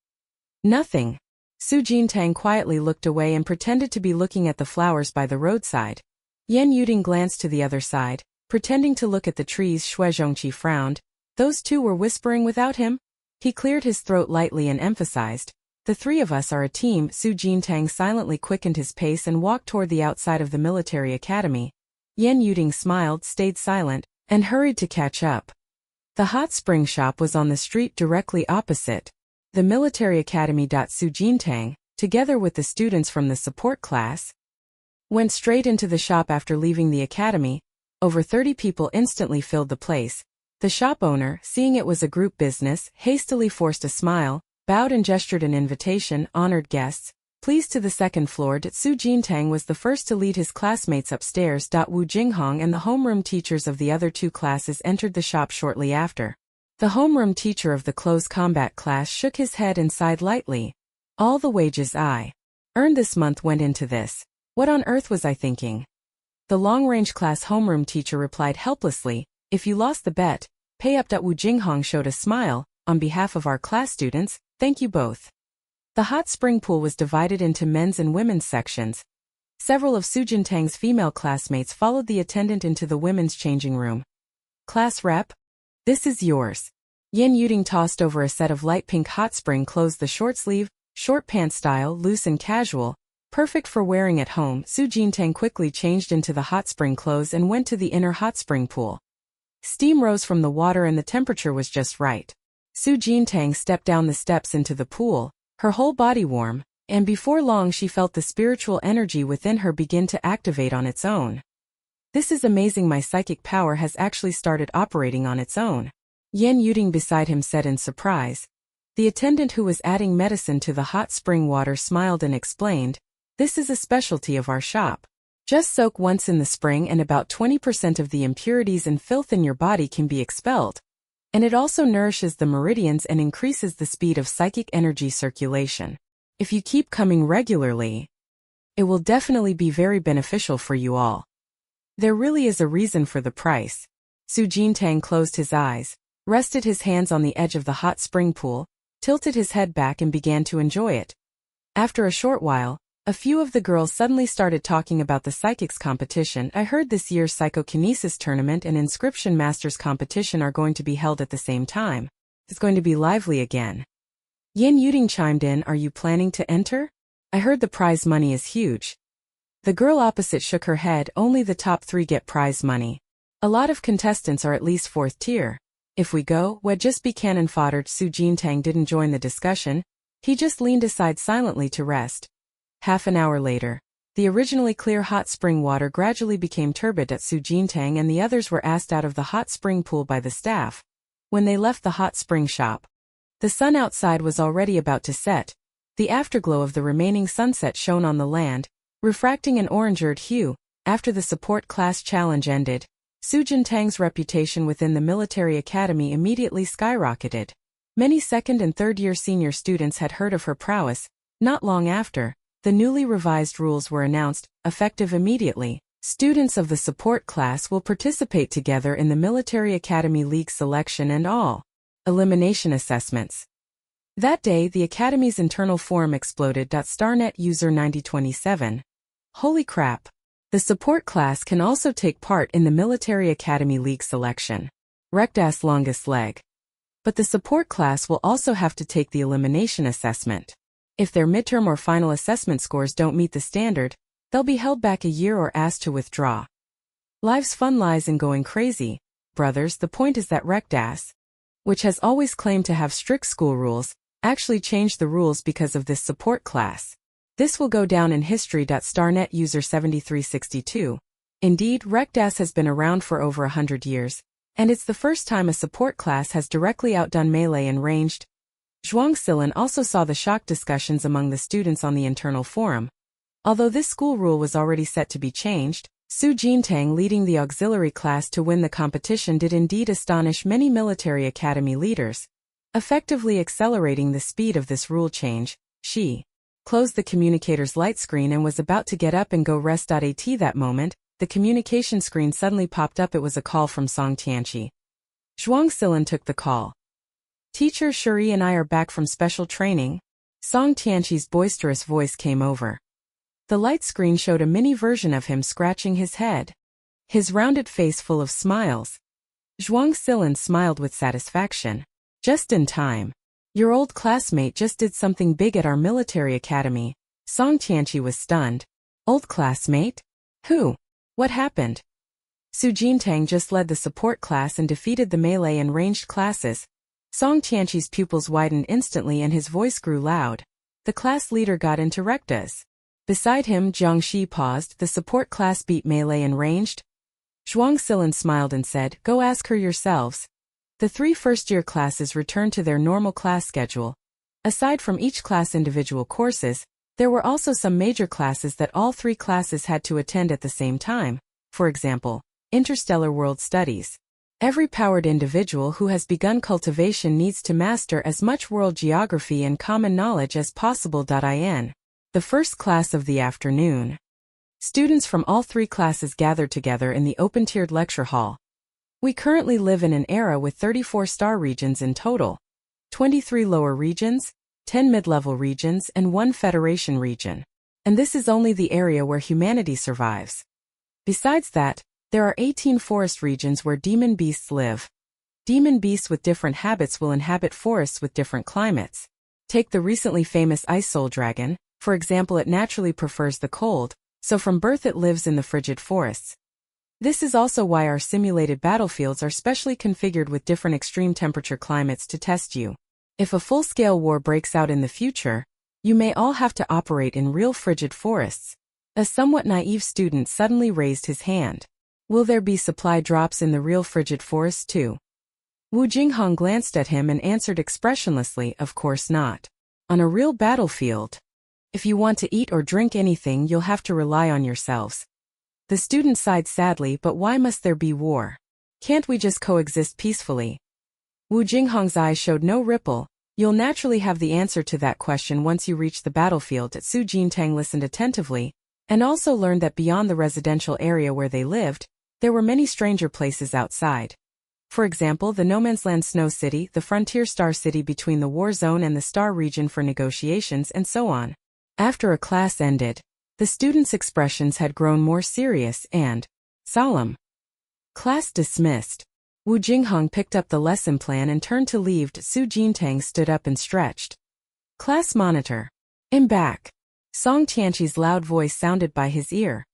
Nothing. Su Jintang quietly looked away and pretended to be looking at the flowers by the roadside. Yan Yuding glanced to the other side, pretending to look at the trees. Xue Zhongqi frowned. Those two were whispering without him? He cleared his throat lightly and emphasized, "The three of us are a team." Su Jintang silently quickened his pace and walked toward the outside of the military academy. Yan Yuding smiled, stayed silent, and hurried to catch up. The hot spring shop was on the street directly opposite the military academy. Su Jintang, together with the students from the support class, went straight into the shop after leaving the academy. Over 30 people instantly filled the place. The shop owner, seeing it was a group business, hastily forced a smile, bowed and gestured an invitation. Honored guests, please to the second floor. Su Jintang was the first to lead his classmates upstairs. Wu Jinghong and the homeroom teachers of the other two classes entered the shop shortly after. The homeroom teacher of the close combat class shook his head and sighed lightly. All the wages I earned this month went into this. What on earth was I thinking? The long-range class homeroom teacher replied helplessly, if you lost the bet, pay up. Wu Jinghong showed a smile. On behalf of our class students, thank you both. The hot spring pool was divided into men's and women's sections. Several of Su Jintang's female classmates followed the attendant into the women's changing room. Class rep? This is yours. Yan Yuding tossed over a set of light pink hot spring clothes, the short sleeve, short pant style, loose and casual, perfect for wearing at home. Su Jintang quickly changed into the hot spring clothes and went to the inner hot spring pool. Steam rose from the water and the temperature was just right. Su Jintang stepped down the steps into the pool, her whole body warm, and before long she felt the spiritual energy within her begin to activate on its own. This is amazing, my psychic power has actually started operating on its own. Yan Yuding beside him said in surprise. The attendant who was adding medicine to the hot spring water smiled and explained, this is a specialty of our shop. Just soak once in the spring and about 20% of the impurities and filth in your body can be expelled. And it also nourishes the meridians and increases the speed of psychic energy circulation. If you keep coming regularly, it will definitely be very beneficial for you all. There really is a reason for the price. Su Jintang closed his eyes, rested his hands on the edge of the hot spring pool, tilted his head back and began to enjoy it. After a short while, a few of the girls suddenly started talking about the psychics competition. I heard this year's psychokinesis tournament and inscription masters competition are going to be held at the same time. It's going to be lively again. Yan Yuding chimed in, are you planning to enter? I heard the prize money is huge. The girl opposite shook her head, only the top 3 get prize money. A lot of contestants are at least 4th tier. If we go, we'd just be cannon fodder. Su Jintang didn't join the discussion. He just leaned aside silently to rest. Half an hour later, the originally clear hot spring water gradually became turbid. Su Jintang and the others were asked out of the hot spring pool by the staff. When they left the hot spring shop, the sun outside was already about to set. The afterglow of the remaining sunset shone on the land, refracting an orange-red hue. After the support class challenge ended, Su Jintang's reputation within the military academy immediately skyrocketed. Many second and third-year senior students had heard of her prowess. Not long after, the newly revised rules were announced, effective immediately. Students of the support class will participate together in the Military Academy League selection and all elimination assessments. That day, the Academy's internal forum exploded. Starnet user 9027. Holy crap! The support class can also take part in the Military Academy League selection. Rectas longest leg. But the support class will also have to take the elimination assessment. If their midterm or final assessment scores don't meet the standard, they'll be held back a year or asked to withdraw. Life's fun lies in going crazy, brothers. The point is that Rectas, which has always claimed to have strict school rules, actually changed the rules because of this support class. This will go down in history. Starnet user 7362. Indeed, Rectas has been around for over 100 years, and it's the first time a support class has directly outdone melee and ranged. Zhuang Silin also saw the shock discussions among the students on the internal forum. Although this school rule was already set to be changed, Su Jintang leading the auxiliary class to win the competition did indeed astonish many military academy leaders. Effectively accelerating the speed of this rule change, she closed the communicator's light screen and was about to get up and go rest. At that moment, the communication screen suddenly popped up. It was a call from Song Tianqi. Zhuang Silin took the call. Teacher Shuri and I are back from special training. Song Tianqi's boisterous voice came over. The light screen showed a mini version of him scratching his head, his rounded face full of smiles. Zhuang Silin smiled with satisfaction. Just in time. Your old classmate just did something big at our military academy. Song Tianqi was stunned. Old classmate? Who? What happened? Su Jintang just led the support class and defeated the melee and ranged classes. Song Tianqi's pupils widened instantly and his voice grew loud. The class leader got into rectas. Beside him, Jiang Shi paused. The support class beat melee and ranged. Zhuang Silin smiled and said, "Go ask her yourselves." The 3 first-year classes returned to their normal class schedule. Aside from each class individual courses, there were also some major classes that all 3 classes had to attend at the same time. For example, Interstellar World Studies. Every powered individual who has begun cultivation needs to master as much world geography and common knowledge as possible. In the first class of the afternoon, students from all 3 classes gathered together in the open-tiered lecture hall. We currently live in an era with 34 star regions in total, 23 lower regions, 10 mid-level regions, and 1 federation region. And this is only the area where humanity survives. Besides that, there are 18 forest regions where demon beasts live. Demon beasts with different habits will inhabit forests with different climates. Take the recently famous ice soul dragon, for example. It naturally prefers the cold, so from birth it lives in the frigid forests. This is also why our simulated battlefields are specially configured with different extreme temperature climates to test you. If a full-scale war breaks out in the future, you may all have to operate in real frigid forests. A somewhat naive student suddenly raised his hand. Will there be supply drops in the real frigid forests too? Wu Jinghong glanced at him and answered expressionlessly, "Of course not. On a real battlefield, if you want to eat or drink anything, you'll have to rely on yourselves." The student sighed sadly. "But why must there be war? Can't we just coexist peacefully?" Wu Jinghong's eyes showed no ripple. "You'll naturally have the answer to that question once you reach the battlefield." Su Jintang listened attentively, and also learned that beyond the residential area where they lived, there were many stranger places outside. For example, the No Man's Land Snow City, the Frontier Star City between the War Zone and the Star Region for negotiations, and so on. After a class ended, the students' expressions had grown more serious and solemn. Class dismissed. Wu Jinghong picked up the lesson plan and turned to leave. Su Jintang stood up and stretched. "Class monitor. I'm back." Song Tianqi's loud voice sounded by his ear.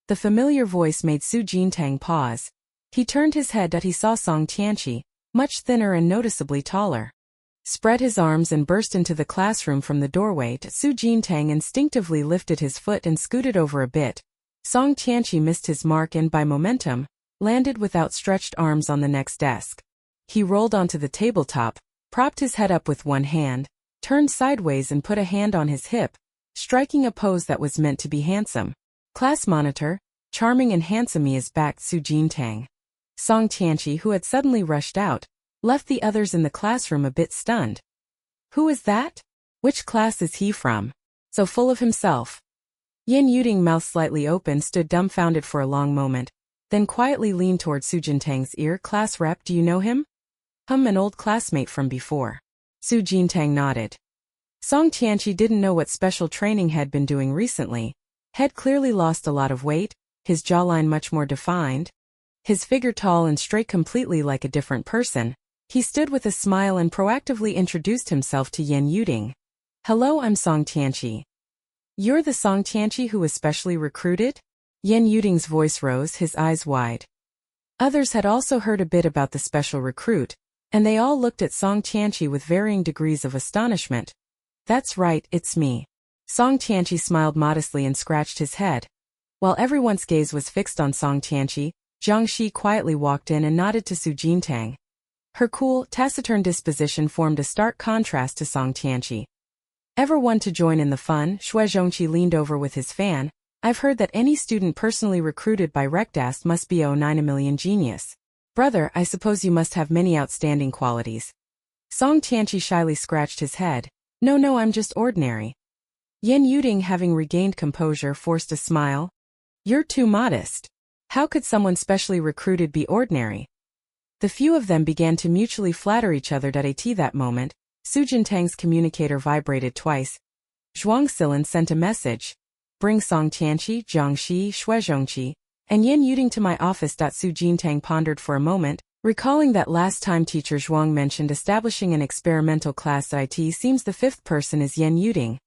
The familiar voice made Su Jintang pause. He turned his head and he saw Song Tianqi, much thinner and noticeably taller. Spread his arms and burst into the classroom from the doorway. Su Jintang instinctively lifted his foot and scooted over a bit. Song Tianqi missed his mark and, by momentum, landed with outstretched arms on the next desk. He rolled onto the tabletop, propped his head up with one hand, turned sideways and put a hand on his hip, striking a pose that was meant to be handsome. "Class monitor, charming and handsome is back." Su Jintang. Song Tianqi, who had suddenly rushed out, left the others in the classroom a bit stunned. "Who is that? Which class is he from? So full of himself." Yan Yuding, mouth slightly open, stood dumbfounded for a long moment, then quietly leaned toward Su Jintang's ear. "Class rep, do you know him?" An old classmate from before." Su Jintang nodded. Song Tianqi didn't know what special training had been doing recently. Had clearly lost a lot of weight, his jawline much more defined, his figure tall and straight, completely like a different person. He stood with a smile and proactively introduced himself to Yan Yuding. "Hello, I'm Song Tianqi." "You're the Song Tianqi who was specially recruited?" Yan Yuding's voice rose, his eyes wide. Others had also heard a bit about the special recruit, and they all looked at Song Tianqi with varying degrees of astonishment. "That's right, it's me." Song Tianqi smiled modestly and scratched his head. While everyone's gaze was fixed on Song Tianqi, Jiang Shi quietly walked in and nodded to Su Jintang. Her cool, taciturn disposition formed a stark contrast to Song Tianqi. "Ever want to join in the fun?" Shuezhongqi leaned over with his fan. "I've heard that any student personally recruited by Recdast must be 9 million genius. Brother, I suppose you must have many outstanding qualities." Song Tianqi shyly scratched his head. No, I'm just ordinary." Yan Yuding, having regained composure, forced a smile. "You're too modest. How could someone specially recruited be ordinary?" The few of them began to mutually flatter each other. At that moment, Su Jintang's communicator vibrated twice. Zhuang Silin sent a message. Bring Song Tianqi, Jiangxi, Shuizhongqi, and Yan Yuding to my office. Su Jintang pondered for a moment, recalling that last time teacher Zhuang mentioned establishing an experimental class. It seems the fifth person is Yan Yuding.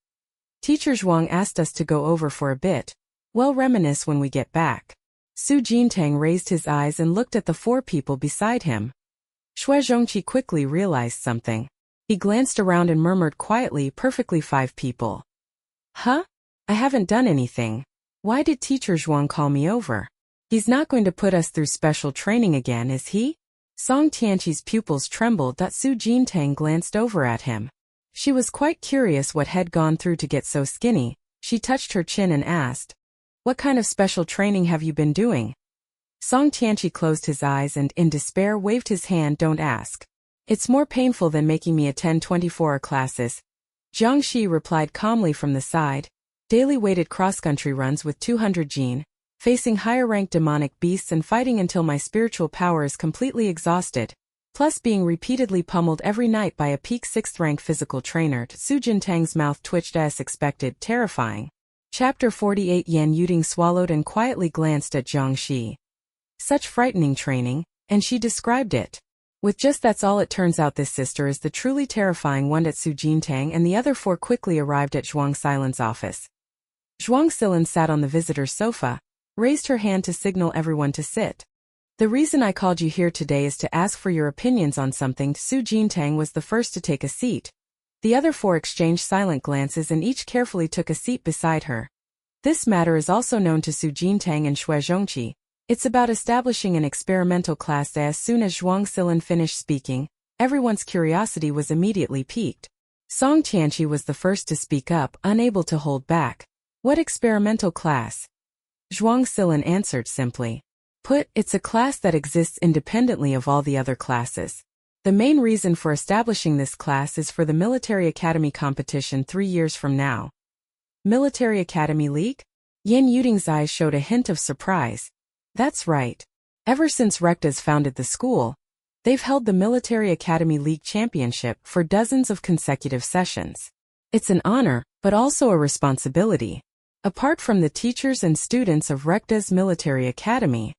Teacher Zhuang asked us to go over for a bit. We'll reminisce when we get back. Su Jintang raised his eyes and looked at the four people beside him. Shuizhongqi quickly realized something. He glanced around and murmured quietly, perfectly 5 people. Huh? I haven't done anything. Why did teacher Zhuang call me over? He's not going to put us through special training again, is he? Song Tianqi's pupils trembled. Su Jintang glanced over at him. She was quite curious what had gone through to get so skinny. She touched her chin and asked, "What kind of special training have you been doing?" Song Tianqi closed his eyes and, in despair, waved his hand. Don't ask. It's more painful than making me attend 24-hour classes. Jiangxi replied calmly from the side. Daily weighted cross-country runs with 200 Jin, facing higher-ranked demonic beasts and fighting until my spiritual power is completely exhausted, plus being repeatedly pummeled every night by a peak 6th-rank physical trainer. Su Jintang's mouth twitched as expected, terrifying. Chapter 48. Yan Yuding swallowed and quietly glanced at Jiangxi. Such frightening training, and she described it. With just that's all. It turns out this sister is the truly terrifying one. At Su Jintang and the other 4 quickly arrived at Zhuang Silin's office. Zhuang Silin sat on the visitor's sofa, raised her hand to signal everyone to sit. The reason I called you here today is to ask for your opinions on something. Su Jintang was the first to take a seat. The other 4 exchanged silent glances and each carefully took a seat beside her. This matter is also known to Su Jintang and Shuizhongqi. It's about establishing an experimental class. As soon as Zhuang Silin finished speaking, everyone's curiosity was immediately piqued. Song Tianqi was the first to speak up, unable to hold back. What experimental class? Zhuang Silin answered simply. Put, it's a class that exists independently of all the other classes. The main reason for establishing this class is for the Military Academy competition 3 years from now. Military Academy League? Yan Yuding's eyes showed a hint of surprise. That's right. Ever since Rectas founded the school, they've held the Military Academy League Championship for dozens of consecutive sessions. It's an honor, but also a responsibility. Apart from the teachers and students of Rectas Military Academy,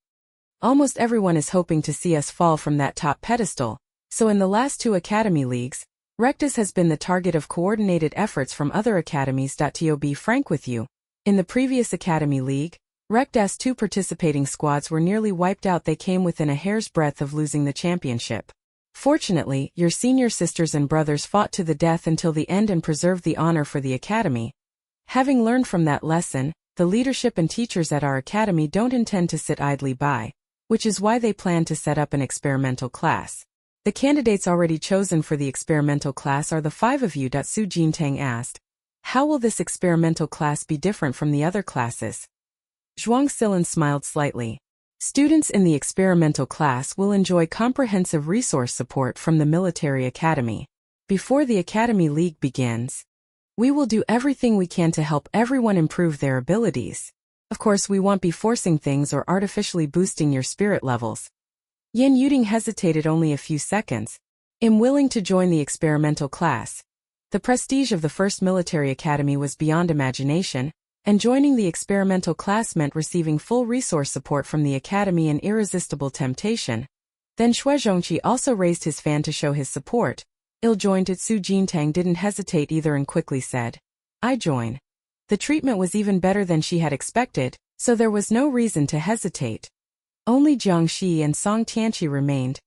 almost everyone is hoping to see us fall from that top pedestal, so in the last 2 academy leagues, Rectas has been the target of coordinated efforts from other academies. To be frank with you, in the previous academy league, Rectas' 2 participating squads were nearly wiped out. They came within a hair's breadth of losing the championship. Fortunately, your senior sisters and brothers fought to the death until the end and preserved the honor for the academy. Having learned from that lesson, the leadership and teachers at our academy don't intend to sit idly by, which is why they plan to set up an experimental class. The candidates already chosen for the experimental class are the 5 of you. Su Jintang asked. How will this experimental class be different from the other classes? Zhuang Silin smiled slightly. Students in the experimental class will enjoy comprehensive resource support from the military academy. Before the academy league begins, we will do everything we can to help everyone improve their abilities. Of course, we won't be forcing things or artificially boosting your spirit levels. Yan Yuding hesitated only a few seconds. I'm willing to join the experimental class. The prestige of the first military academy was beyond imagination, and joining the experimental class meant receiving full resource support from the academy, an irresistible temptation. Then Shuizhongqi also raised his fan to show his support. Ill-jointed Su Jintang didn't hesitate either and quickly said, I join. The treatment was even better than she had expected, so there was no reason to hesitate. Only Jiangxi and Song Tianqi remained.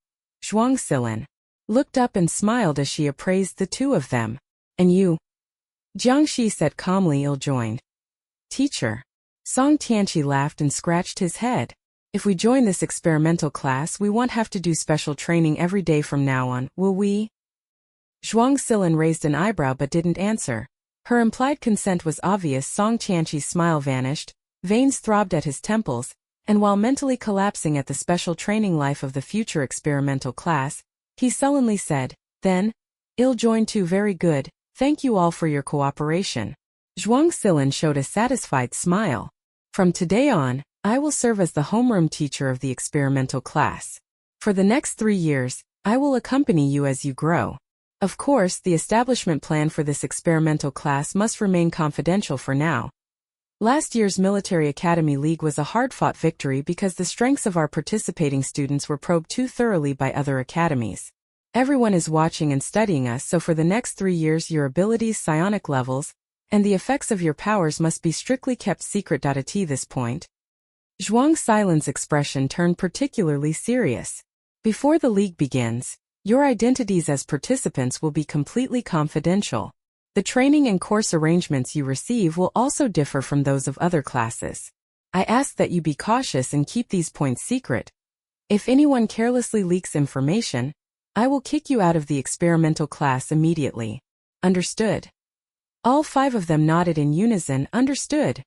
Zhuang Silin looked up and smiled as she appraised the 2 of them. And you? Jiangxi said calmly. Ill-joined. Teacher. Song Tianqi laughed and scratched his head. If we join this experimental class, we won't have to do special training every day from now on, will we? Zhuang Silin raised an eyebrow but didn't answer. Her implied consent was obvious. Song Tianqi's smile vanished, veins throbbed at his temples, and while mentally collapsing at the special training life of the future experimental class, he sullenly said, Then, ill-joined too. Very good, thank you all for your cooperation. Zhuang Silin showed a satisfied smile. From today on, I will serve as the homeroom teacher of the experimental class. For the next 3 years, I will accompany you as you grow. Of course, the establishment plan for this experimental class must remain confidential for now. Last year's Military Academy League was a hard-fought victory because the strengths of our participating students were probed too thoroughly by other academies. Everyone is watching and studying us, so for the next 3 years your abilities, psionic levels, and the effects of your powers must be strictly kept secret. At this point, Zhuang Silan's expression turned particularly serious. Before the league begins, your identities as participants will be completely confidential. The training and course arrangements you receive will also differ from those of other classes. I ask that you be cautious and keep these points secret. If anyone carelessly leaks information, I will kick you out of the experimental class immediately. Understood? All 5 of them nodded in unison. Understood.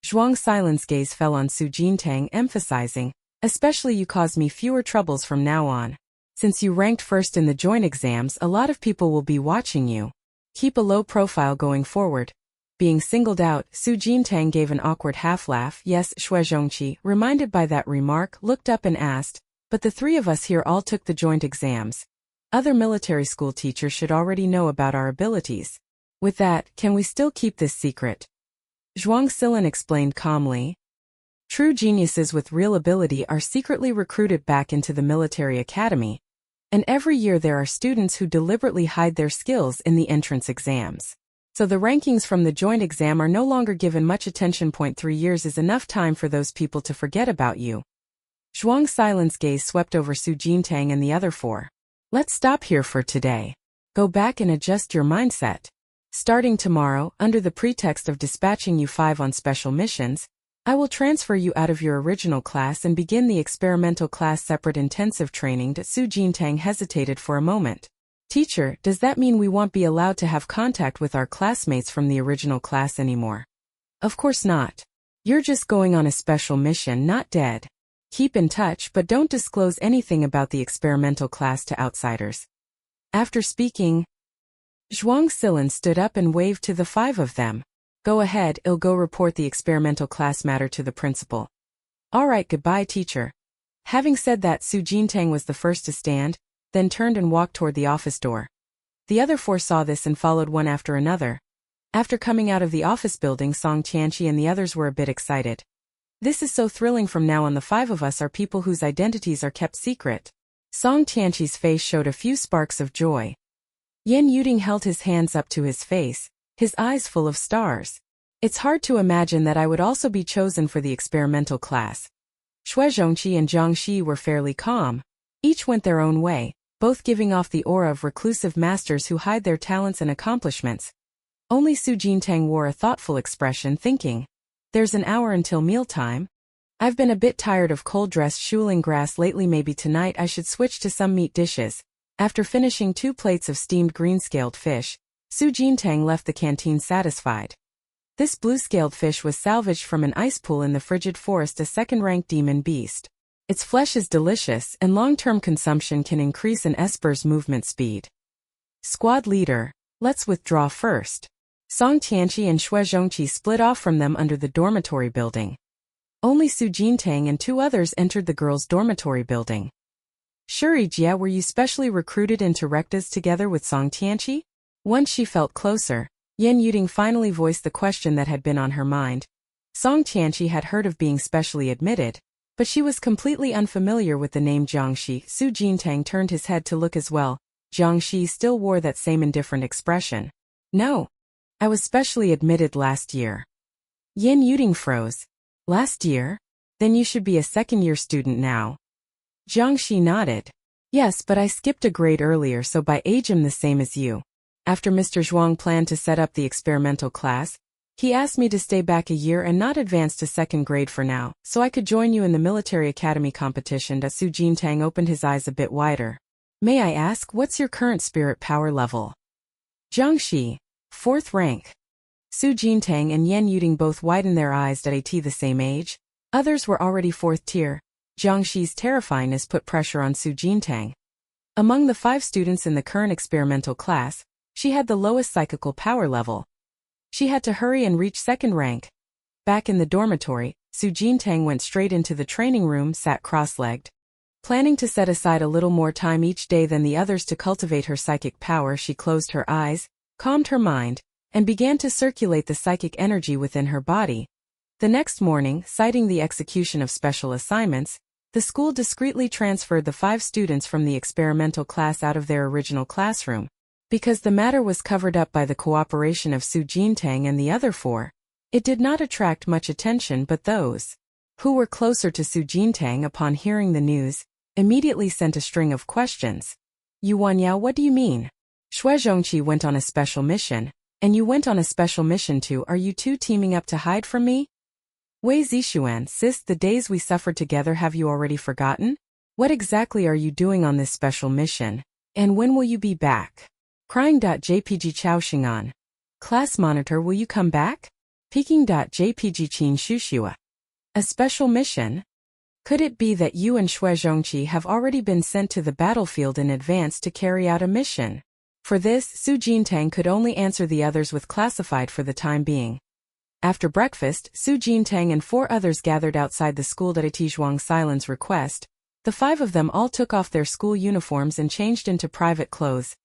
Zhuang Silan's gaze fell on Su Jintang, emphasizing, especially you cause me fewer troubles from now on. Since you ranked first in the joint exams, a lot of people will be watching you. Keep a low profile going forward. Being singled out, Su Jintang gave an awkward half-laugh. Yes, Shuizhongqi, reminded by that remark, looked up and asked, but the 3 of us here all took the joint exams. Other military school teachers should already know about our abilities. With that, can we still keep this secret? Zhuang Silan explained calmly. True geniuses with real ability are secretly recruited back into the military academy. And every year there are students who deliberately hide their skills in the entrance exams. So the rankings from the joint exam are no longer given much attention. 3 years is enough time for those people to forget about you. Zhuang Silan's gaze swept over Su Jintang and the other 4. Let's stop here for today. Go back and adjust your mindset. Starting tomorrow, under the pretext of dispatching you 5 on special missions, I will transfer you out of your original class and begin the experimental class separate intensive training. Su Jintang hesitated for a moment. Teacher, does that mean we won't be allowed to have contact with our classmates from the original class anymore? Of course not. You're just going on a special mission, not dead. Keep in touch, but don't disclose anything about the experimental class to outsiders. After speaking, Zhuang Silan stood up and waved to the 5 of them. Go ahead, I'll go report the experimental class matter to the principal. All right, goodbye, teacher. Having said that, Su Jintang was the first to stand, then turned and walked toward the office door. The other 4 saw this and followed one after another. After coming out of the office building, Song Tianqi and the others were a bit excited. This is so thrilling. From now on the 5 of us are people whose identities are kept secret. Song Tianqi's face showed a few sparks of joy. Yan Yuding held his hands up to his face, his eyes full of stars. It's hard to imagine that I would also be chosen for the experimental class. Shuizhongqi and Zhang Shi were fairly calm. Each went their own way, both giving off the aura of reclusive masters who hide their talents and accomplishments. Only Su Jintang wore a thoughtful expression, thinking, there's an hour until mealtime. I've been a bit tired of cold-dressed shuling grass lately. Maybe tonight I should switch to some meat dishes. After finishing 2 plates of steamed green-scaled fish, Su Jintang left the canteen satisfied. This blue-scaled fish was salvaged from an ice pool in the frigid forest, a second-rank demon beast. Its flesh is delicious, and long-term consumption can increase an esper's movement speed. Squad leader, let's withdraw first. Song Tianqi and Shuizhongqi split off from them under the dormitory building. Only Su Jintang and 2 others entered the girls' dormitory building. Shurijia, were you specially recruited into Rectas together with Song Tianqi? Once she felt closer, Yan Yuding finally voiced the question that had been on her mind. Song Tianqi had heard of being specially admitted, but she was completely unfamiliar with the name Jiangxi. Su Jintang turned his head to look as well. Jiangxi still wore that same indifferent expression. No. I was specially admitted last year. Yan Yuding froze. Last year? Then you should be a second-year student now. Jiangxi nodded. Yes, but I skipped a grade earlier, so by age I'm the same as you. After Mr. Zhuang planned to set up the experimental class, he asked me to stay back a year and not advance to second grade for now, so I could join you in the military academy competition. Su Jintang opened his eyes a bit wider. May I ask, what's your current spirit power level? Jiangxi, 4th rank. Su Jintang and Yan Yuding both widened their eyes. At the same age, others were already 4th tier. Jiangxi's terrifyingness put pressure on Su Jintang. Among the 5 students in the current experimental class, she had the lowest psychical power level. She had to hurry and reach 2nd rank. Back in the dormitory, Su Jintang went straight into the training room, sat cross-legged. Planning to set aside a little more time each day than the others to cultivate her psychic power, she closed her eyes, calmed her mind, and began to circulate the psychic energy within her body. The next morning, citing the execution of special assignments, the school discreetly transferred the 5 students from the experimental class out of their original classroom. Because the matter was covered up by the cooperation of Su Jintang and the other 4, it did not attract much attention, but those who were closer to Su Jintang upon hearing the news immediately sent a string of questions. Yuan Yao, what do you mean? Shui Zhongqi went on a special mission, and you went on a special mission too. Are you two teaming up to hide from me? Wei Zixuan, sis, the days we suffered together, have you already forgotten? What exactly are you doing on this special mission? And when will you be back? Crying.jpg Chao Xingan. Class monitor, will you come back? Peking.jpg Qin Shushua. A special mission? Could it be that you and Shui Zhongqi have already been sent to the battlefield in advance to carry out a mission? For this, Su Jintang could only answer the others with classified for the time being. After breakfast, Su Jintang and 4 others gathered outside the school at Zhuang Silan's request. The 5 of them all took off their school uniforms and changed into private clothes.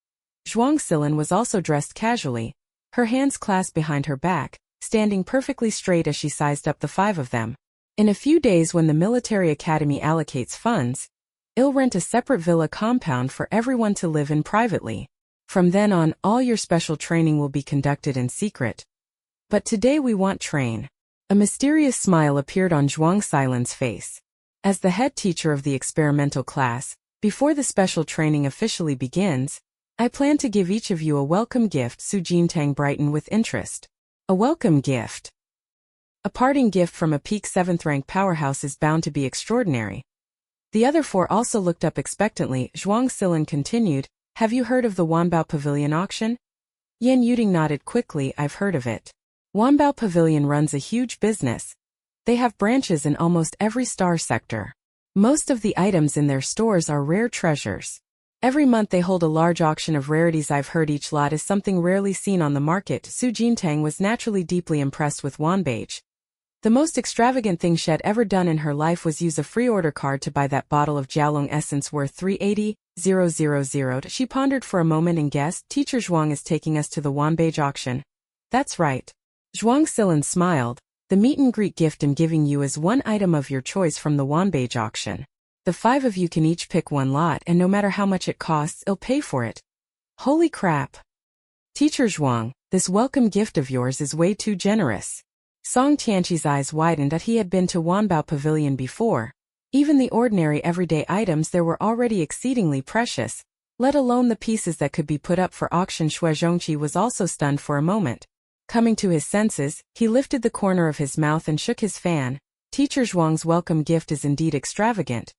Zhuang Silan was also dressed casually, her hands clasped behind her back, standing perfectly straight as she sized up the 5 of them. In a few days, when the military academy allocates funds, I'll rent a separate villa compound for everyone to live in privately. From then on, all your special training will be conducted in secret. But today we want train. A mysterious smile appeared on Zhuang Silan's face. As the head teacher of the experimental class, before the special training officially begins, I plan to give each of you a welcome gift. Su Jintang brightened with interest. A welcome gift. A parting gift from a peak 7th rank powerhouse is bound to be extraordinary. The other 4 also looked up expectantly. Zhuang Silan continued, have you heard of the Wanbao Pavilion auction? Yan Yuding nodded quickly. I've heard of it. Wanbao Pavilion runs a huge business. They have branches in almost every star sector. Most of the items in their stores are rare treasures. Every month they hold a large auction of rarities. I've heard each lot is something rarely seen on the market. Su Jintang was naturally deeply impressed with Wanbage. The most extravagant thing she had ever done in her life was use a free order card to buy that bottle of Jialong essence worth 380,000. She pondered for a moment and guessed, Teacher Zhuang is taking us to the Wanbage auction. That's right. Zhuang Silan smiled. The meet and greet gift I'm giving you is one item of your choice from the Wanbage auction. The 5 of you can each pick one lot, and no matter how much it costs, I'll pay for it. Holy crap. Teacher Zhuang, this welcome gift of yours is way too generous. Song Tianqi's eyes widened that he had been to Wanbao Pavilion before. Even the ordinary everyday items there were already exceedingly precious, let alone the pieces that could be put up for auction. Shui Zhongqi was also stunned for a moment. Coming to his senses, he lifted the corner of his mouth and shook his fan. Teacher Zhuang's welcome gift is indeed extravagant.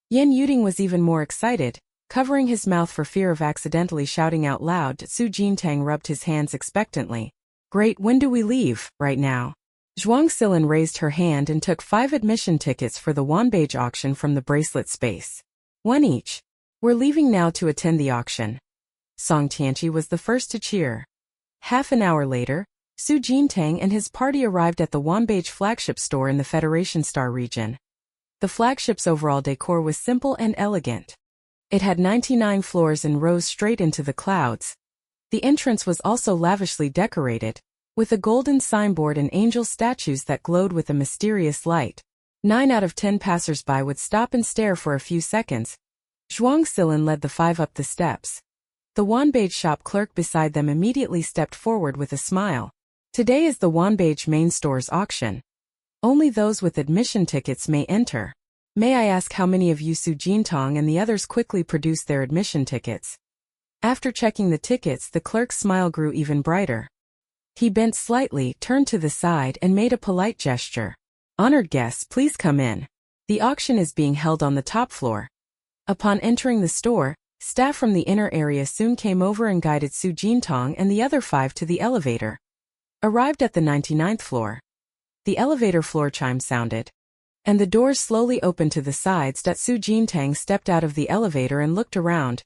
Yan Yuding was even more excited, covering his mouth for fear of accidentally shouting out loud. Su Jintang rubbed his hands expectantly. Great, when do we leave? Right now. Zhuang Silan raised her hand and took 5 admission tickets for the Wanbage auction from the bracelet space. 1 each. We're leaving now to attend the auction. Song Tianqi was the first to cheer. Half an hour later, Su Jintang and his party arrived at the Wanbage flagship store in the Federation Star region. The flagship's overall decor was simple and elegant. It had 99 floors and rose straight into the clouds. The entrance was also lavishly decorated, with a golden signboard and angel statues that glowed with a mysterious light. 9 out of 10 passers-by would stop and stare for a few seconds. Zhuang Silan led the 5 up the steps. The Wanbage shop clerk beside them immediately stepped forward with a smile. Today is the Wanbage main store's auction. Only those with admission tickets may enter. May I ask how many of you? Su Jintang and the others quickly produced their admission tickets. After checking the tickets, the clerk's smile grew even brighter. He bent slightly, turned to the side, and made a polite gesture. Honored guests, please come in. The auction is being held on the top floor. Upon entering the store, staff from the inner area soon came over and guided Su Jintang and the other 5 to the elevator. Arrived at the 99th floor. The elevator floor chime sounded, and the doors slowly opened to the sides. Su Jintang stepped out of the elevator and looked around.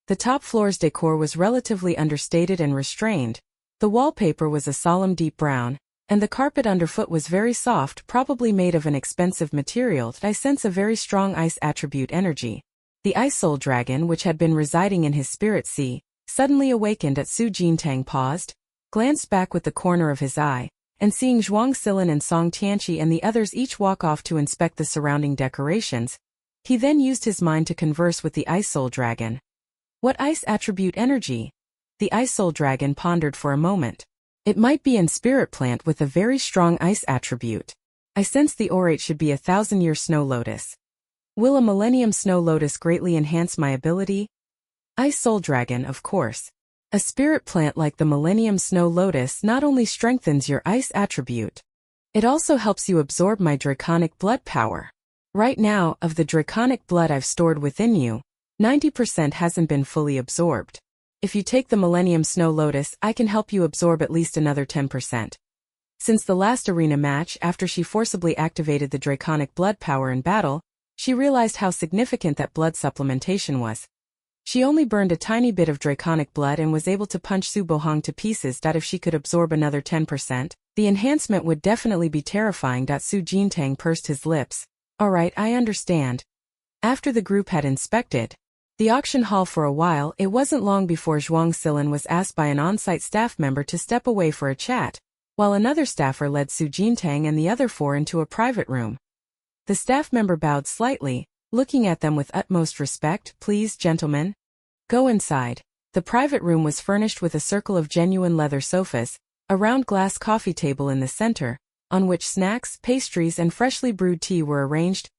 The top floor's decor was relatively understated and restrained. The wallpaper was a solemn deep brown, And the carpet underfoot was very soft, probably made of an expensive material. I sense a very strong ice attribute energy. The ice soul dragon, which had been residing in his spirit sea, suddenly awakened at Su Jintang paused, glanced back with the corner of his eye, and seeing Zhuang Silin and Song Tianqi and the others each walk off to inspect the surrounding decorations, he then used his mind to converse with the ice soul dragon. What ice attribute energy? The ice soul dragon pondered for a moment. It might be an spirit plant with a very strong ice attribute. I sense the orate should be a 1,000-year snow lotus. Will a millennium snow lotus greatly enhance my ability? Ice soul dragon, of course. A spirit plant like the millennium snow lotus not only strengthens your ice attribute, it also helps you absorb my draconic blood power. Right now, of the draconic blood I've stored within you, 90% hasn't been fully absorbed. If you take the millennium snow lotus, I can help you absorb at least another 10%. Since the last arena match, after she forcibly activated the draconic blood power in battle, she realized how significant that blood supplementation was. She only burned a tiny bit of draconic blood and was able to punch Su Bohong to pieces. If she could absorb another 10%, the enhancement would definitely be terrifying. Su Jintang pursed his lips. Alright, I understand. After the group had inspected the auction hall for a while, it wasn't long before Zhuang Silin was asked by an on-site staff member to step away for a chat, while another staffer led Su Jintang and the other four into a private room. The staff member bowed slightly, looking at them with utmost respect. Please, gentlemen, go inside. The private room was furnished with a circle of genuine leather sofas, a round glass coffee table in the center, on which snacks, pastries, and freshly brewed tea were arranged.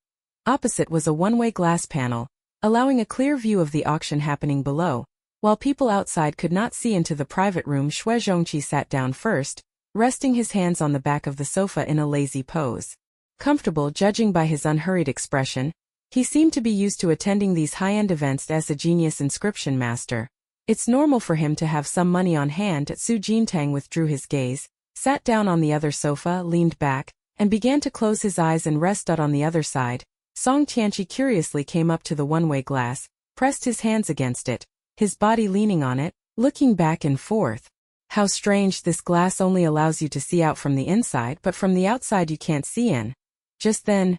Opposite was a one-way glass panel, allowing a clear view of the auction happening below. While people outside could not see into the private room, Xue Zhongqi sat down first, resting his hands on the back of the sofa in a lazy pose. Comfortable, judging by his unhurried expression, he seemed to be used to attending these high-end events as a genius inscription master. It's normal for him to have some money on hand. Su Jintang withdrew his gaze, sat down on the other sofa, leaned back, and began to close his eyes and rest. On the other side, Song Tianqi curiously came up to the one-way glass, pressed his hands against it, his body leaning on it, looking back and forth. How strange, this glass only allows you to see out from the inside, but from the outside you can't see in. Just then,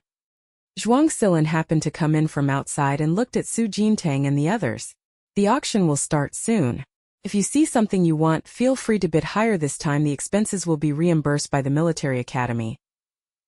Zhuang Silin happened to come in from outside and looked at Su Jintang and the others. The auction will start soon. If you see something you want, feel free to bid higher. This time the expenses will be reimbursed by the military academy.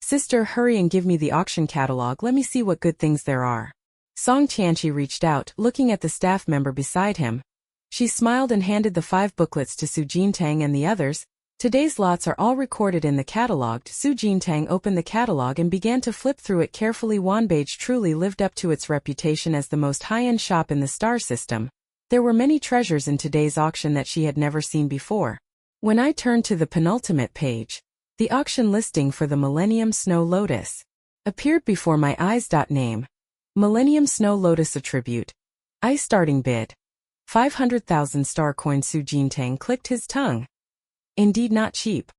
Sister, hurry and give me the auction catalog. Let me see what good things there are. Song Tianqi reached out, looking at the staff member beside him. She smiled and handed the 5 booklets to Su Jintang and the others. Today's lots are all recorded in the catalog. Su Jintang opened the catalog and began to flip through it carefully. Wanbeige truly lived up to its reputation as the most high-end shop in the star system. There were many treasures in today's auction that she had never seen before. When I turned to the penultimate page, the auction listing for the Millennium Snow Lotus appeared before my eyes. Name: Millennium Snow Lotus attribute. Ice starting bid: 500,000 star coins. Su Jintang clicked his tongue. Indeed not cheap.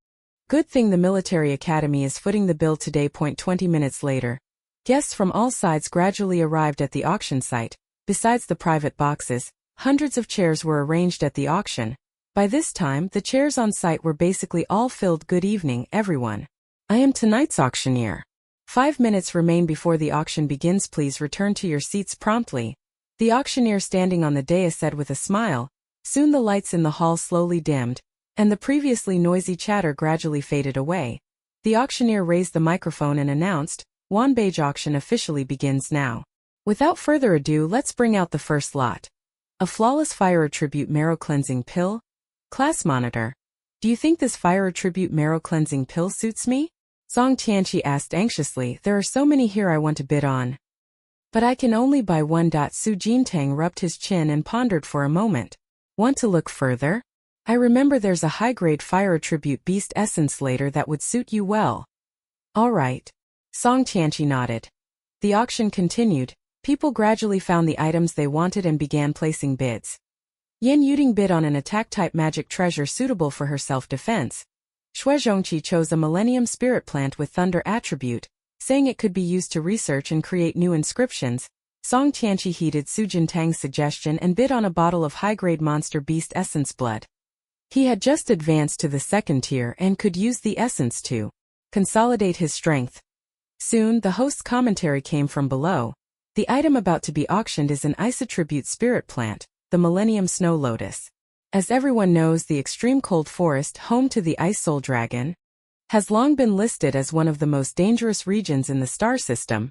Good thing the military academy is footing the bill today. 20 minutes later, guests from all sides gradually arrived at the auction site. Besides the private boxes, hundreds of chairs were arranged at the auction. By this time, the chairs on site were basically all filled. Good evening, everyone. I am tonight's auctioneer. 5 minutes remain before the auction begins. Please return to your seats promptly. The auctioneer standing on the dais said with a smile. Soon the lights in the hall slowly dimmed, and the previously noisy chatter gradually faded away. The auctioneer raised the microphone and announced, Wanbeige auction officially begins now. Without further ado, let's bring out the first lot. A flawless fire attribute marrow cleansing pill. Class monitor. Do you think this fire attribute marrow cleansing pill suits me? Song Tianqi asked anxiously. There are so many here I want to bid on, but I can only buy one. Su Jintang rubbed his chin and pondered for a moment. Want to look further? I remember there's a high-grade fire attribute beast essence later that would suit you well. All right. Song Tianqi nodded. The auction continued. People gradually found the items they wanted and began placing bids. Yan Yuding bid on an attack-type magic treasure suitable for her self-defense. Xue Zhongqi chose a Millennium Spirit Plant with Thunder attribute, saying it could be used to research and create new inscriptions. Song Tianqi heeded Su Jintang's suggestion and bid on a bottle of high-grade monster beast essence blood. He had just advanced to the second tier and could use the essence to consolidate his strength. Soon, the host's commentary came from below. The item about to be auctioned is an ice-attribute spirit plant, the Millennium Snow Lotus. As everyone knows, the extreme cold forest, home to the Ice Soul Dragon, has long been listed as one of the most dangerous regions in the star system,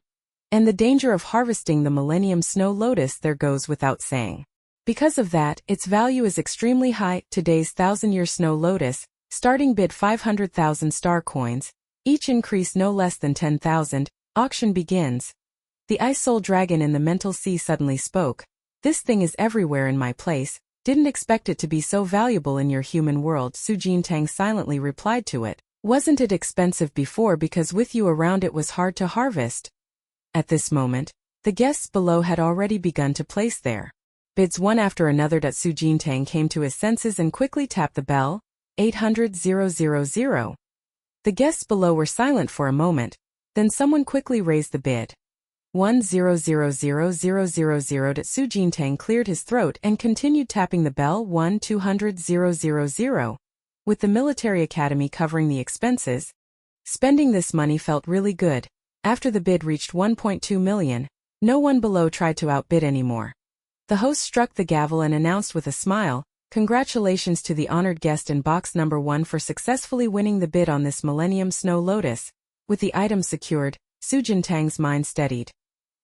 and the danger of harvesting the Millennium Snow Lotus there goes without saying. Because of that, its value is extremely high. Today's 1,000-year Snow Lotus, starting bid 500,000 star coins, each increase no less than 10,000, auction begins. The Ice Soul Dragon in the mental sea suddenly spoke. This thing is everywhere in my place, didn't expect it to be so valuable in your human world. Jintang silently replied to it. Wasn't it expensive before because with you around it was hard to harvest? At this moment, the guests below had already begun to place their bids one after another. Jintang came to his senses and quickly tapped the bell. 800,000. The guests below were silent for a moment, then someone quickly raised the bid. 1,000,000. Jintang cleared his throat and continued tapping the bell. 1,200,000. With the military academy covering the expenses, spending this money felt really good. After the bid reached 1.2 million, no one below tried to outbid anymore. The host struck the gavel and announced with a smile, "Congratulations to the honored guest in box number 1 for successfully winning the bid on this Millennium Snow Lotus." With the item secured, Jintang's mind steadied.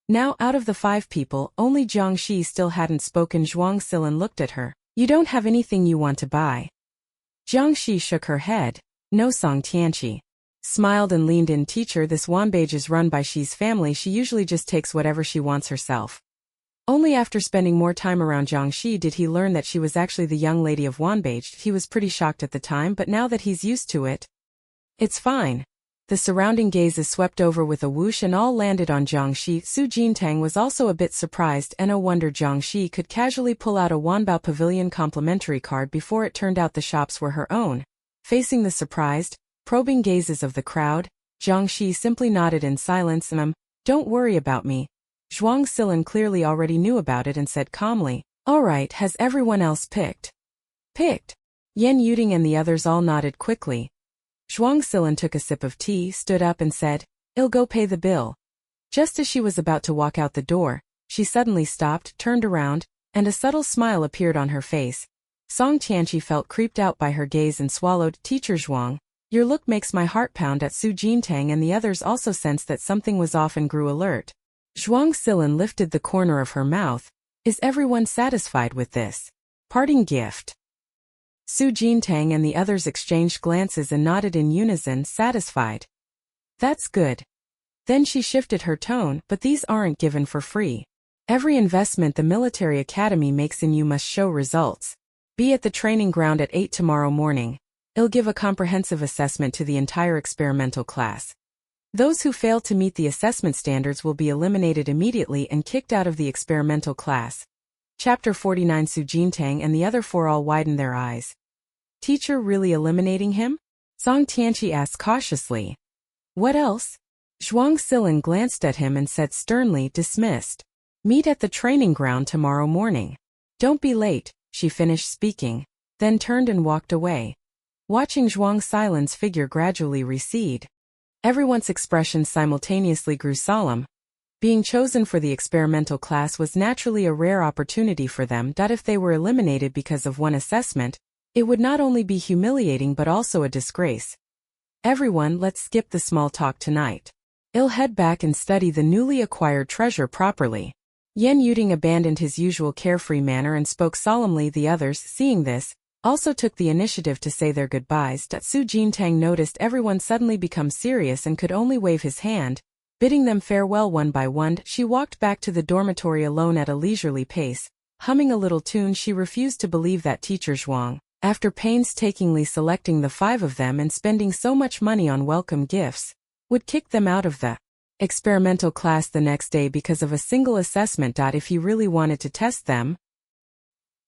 Now, out of the 5 people, only Jiangxi still hadn't spoken. Zhuang Silan looked at her. "You don't have anything you want to buy?" Jiangxi shook her head. "No." Song Tianqi smiled and leaned in. "Teacher, this Wanbage is run by Xi's family. She usually just takes whatever she wants herself." Only after spending more time around Jiangxi did he learn that she was actually the young lady of Wanbage. He was pretty shocked at the time, but now that he's used to it, it's fine. The surrounding gazes swept over with a whoosh and all landed on Jiangxi. Jintang was also a bit surprised, and no wonder Jiangxi could casually pull out a Wanbao Pavilion complimentary card before it turned out the shops were her own. Facing the surprised, probing gazes of the crowd, Jiangxi simply nodded in silence. Don't worry about me." Zhuang Silan clearly already knew about it and said calmly, "All right, has everyone else picked?" "Picked." Yan Yuting and the others all nodded quickly. Zhuang Silan took a sip of tea, stood up and said, "I'll go pay the bill." Just as she was about to walk out the door, she suddenly stopped, turned around, and a subtle smile appeared on her face. Song Tianqi felt creeped out by her gaze and swallowed. "Teacher Zhuang, your look makes my heart pound." Jintang and the others also sensed that something was off and grew alert. Zhuang Silan lifted the corner of her mouth. "Is everyone satisfied with this parting gift?" Jintang and the others exchanged glances and nodded in unison, satisfied. "That's good." Then she shifted her tone, "But these aren't given for free. Every investment the military academy makes in you must show results. Be at the training ground at 8 tomorrow morning. I'll give a comprehensive assessment to the entire experimental class. Those who fail to meet the assessment standards will be eliminated immediately and kicked out of the experimental class." Chapter 49. Jintang and the other 4 all widened their eyes. "Teacher really eliminating him?" Song Tianqi asked cautiously. "What else?" Zhuang Silan glanced at him and said sternly, "Dismissed. Meet at the training ground tomorrow morning. Don't be late." She finished speaking, then turned and walked away. Watching Zhuang Silan's figure gradually recede, everyone's expressions simultaneously grew solemn. Being chosen for the experimental class was naturally a rare opportunity for them. If they were eliminated because of one assessment, it would not only be humiliating but also a disgrace. "Everyone, let's skip the small talk tonight. I'll head back and study the newly acquired treasure properly." Yan Yuting abandoned his usual carefree manner and spoke solemnly. The others, seeing this, also took the initiative to say their goodbyes. Jintang noticed everyone suddenly become serious and could only wave his hand, bidding them farewell one by one. She walked back to the dormitory alone at a leisurely pace, humming a little tune. She refused to believe that Teacher Zhuang, after painstakingly selecting the 5 of them and spending so much money on welcome gifts, would kick them out of the experimental class the next day because of a single assessment. If he really wanted to test them,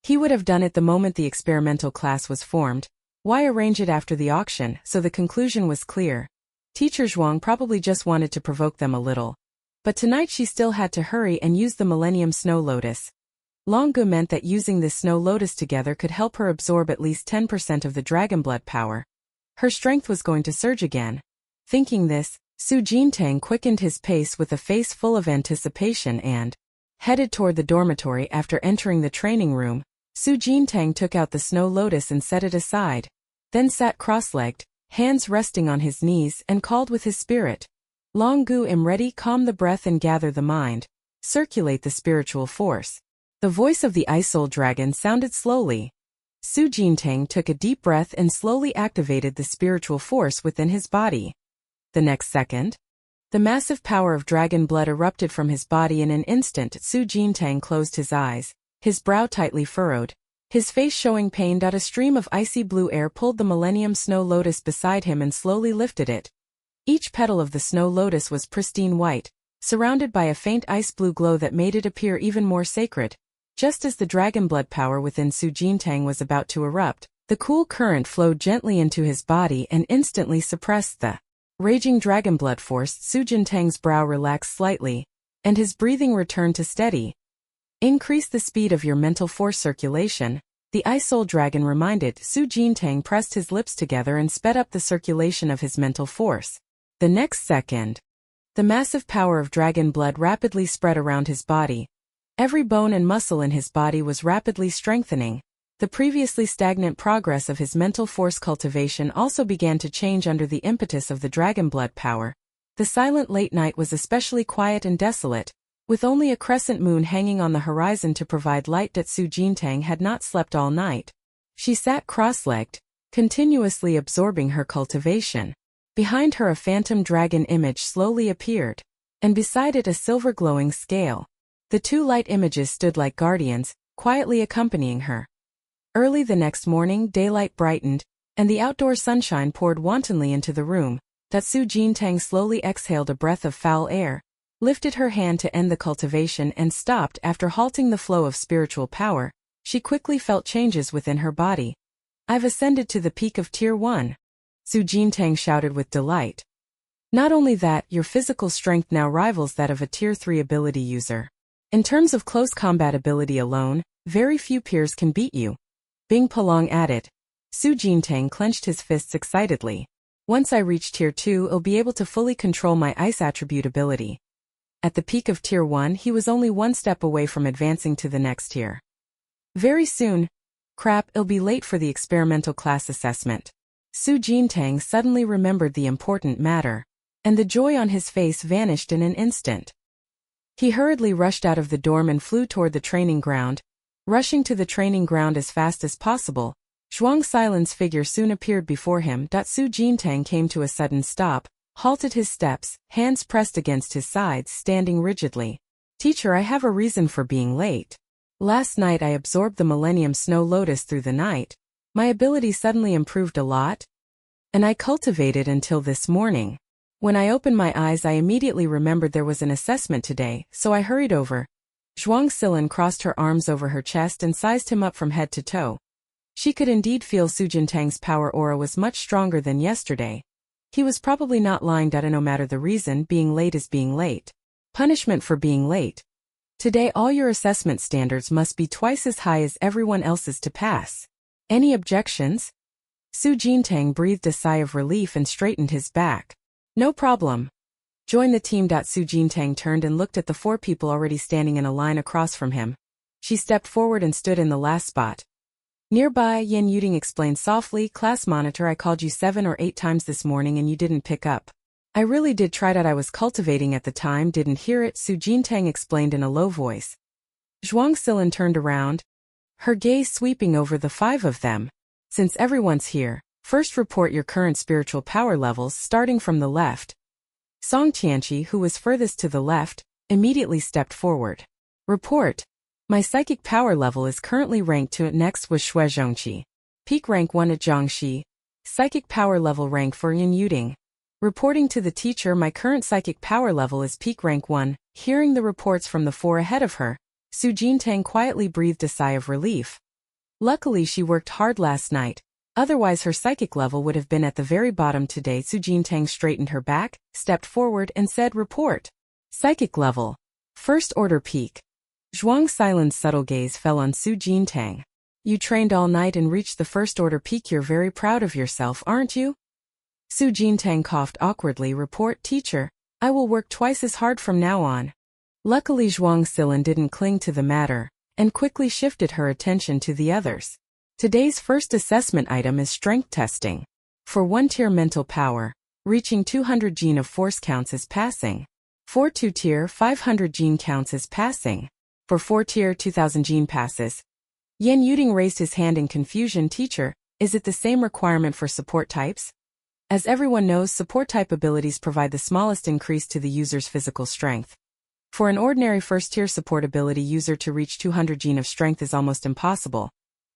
he would have done it the moment the experimental class was formed. Why arrange it after the auction? So the conclusion was clear. Teacher Zhuang probably just wanted to provoke them a little. But tonight she still had to hurry and use the Millennium Snow Lotus. Longu meant that using this snow lotus together could help her absorb at least 10% of the dragon blood power. Her strength was going to surge again. Thinking this, Su Jintang quickened his pace with a face full of anticipation and headed toward the dormitory. After entering the training room, Su Jintang took out the snow lotus and set it aside, then sat cross-legged, hands resting on his knees, and called with his spirit. Longu am ready, calm the breath and gather the mind. Circulate the spiritual force. The voice of the Ice Soul Dragon sounded slowly. Su Jintang took a deep breath and slowly activated the spiritual force within his body. The next second, the massive power of dragon blood erupted from his body. In an instant, Su Jintang closed his eyes, his brow tightly furrowed, his face showing pain. A stream of icy blue air pulled the Millennium Snow Lotus beside him and slowly lifted it. Each petal of the snow lotus was pristine white, surrounded by a faint ice blue glow that made it appear even more sacred. Just as the dragon blood power within Su Jintang was about to erupt, the cool current flowed gently into his body and instantly suppressed the raging dragon blood force. Su Jintang's brow relaxed slightly, and his breathing returned to steady. Increase the speed of your mental force circulation, the Ice Soul Dragon reminded. Su Jintang pressed his lips together and sped up the circulation of his mental force. The next second, the massive power of dragon blood rapidly spread around his body. Every bone and muscle in his body was rapidly strengthening. The previously stagnant progress of his mental force cultivation also began to change under the impetus of the dragon blood power. The silent late night was especially quiet and desolate, with only a crescent moon hanging on the horizon to provide light. Su Jintang had not slept all night. She sat cross-legged, continuously absorbing her cultivation. Behind her a phantom dragon image slowly appeared, and beside it a silver glowing scale. The two light images stood like guardians, quietly accompanying her. Early the next morning, daylight brightened, and the outdoor sunshine poured wantonly into the room. Su Jintang slowly exhaled a breath of foul air, lifted her hand to end the cultivation and stopped. After halting the flow of spiritual power, she quickly felt changes within her body. I've ascended to the peak of Tier 1. Su Jintang shouted with delight. Not only that, your physical strength now rivals that of a Tier 3 ability user. In terms of close combat ability alone, very few peers can beat you. Bing Palong added. Su Jintang clenched his fists excitedly. Once I reach Tier 2, I'll be able to fully control my ice attribute ability. At the peak of Tier 1, he was only one step away from advancing to the next tier. Very soon. Crap, I'll be late for the experimental class assessment. Su Jintang suddenly remembered the important matter, and the joy on his face vanished in an instant. He hurriedly rushed out of the dorm and flew toward the training ground. Rushing to the training ground as fast as possible, Zhuang Silan's figure soon appeared before him. Su Jintang came to a sudden stop, halted his steps, hands pressed against his sides, standing rigidly. Teacher, I have a reason for being late. Last night I absorbed the Millennium Snow Lotus through the night. My ability suddenly improved a lot, and I cultivated until this morning. When I opened my eyes I immediately remembered there was an assessment today, so I hurried over. Zhuang Silan crossed her arms over her chest and sized him up from head to toe. She could indeed feel Su Jintang's power aura was much stronger than yesterday. He was probably not lying. No matter the reason, being late is being late. Punishment for being late. Today all your assessment standards must be twice as high as everyone else's to pass. Any objections? Su Jintang breathed a sigh of relief and straightened his back. No problem. Join the team. Su Jintang turned and looked at the 4 people already standing in a line across from him. She stepped forward and stood in the last spot. Nearby, Yin Yuding explained softly, Class monitor, I called you 7 or 8 times this morning and you didn't pick up. I really did try. I was cultivating at the time, didn't hear it, Su Jintang explained in a low voice. Zhuang Silan turned around, her gaze sweeping over the 5 of them. Since everyone's here, first report your current spiritual power levels, starting from the left. Song Tianqi, who was furthest to the left, immediately stepped forward. Report. My psychic power level is currently ranked 2. Next was Xue Zhongqi. Peak rank 1 at Zhangxi. Psychic power level rank for Yin Yuding. Reporting to the teacher, my current psychic power level is peak rank 1. Hearing the reports from the 4 ahead of her, Su Jintang quietly breathed a sigh of relief. Luckily she worked hard last night, otherwise her psychic level would have been at the very bottom today. Su Jintang straightened her back, stepped forward and said, Report. Psychic level. First order peak. Zhuang Silan's subtle gaze fell on Su Jintang. You trained all night and reached the first order peak. You're very proud of yourself, aren't you? Su Jintang coughed awkwardly. Report, teacher. I will work twice as hard from now on. Luckily Zhuang Silan didn't cling to the matter, and quickly shifted her attention to the others. Today's first assessment item is strength testing. For 1-tier mental power, reaching 200 gene of force counts as passing. For 2-tier 500 gene counts as passing. For 4-tier 2000 gene passes. Yan Yuding raised his hand in confusion. Teacher, is it the same requirement for support types? As everyone knows, support type abilities provide the smallest increase to the user's physical strength. For an ordinary first-tier support ability user to reach 200 gene of strength is almost impossible.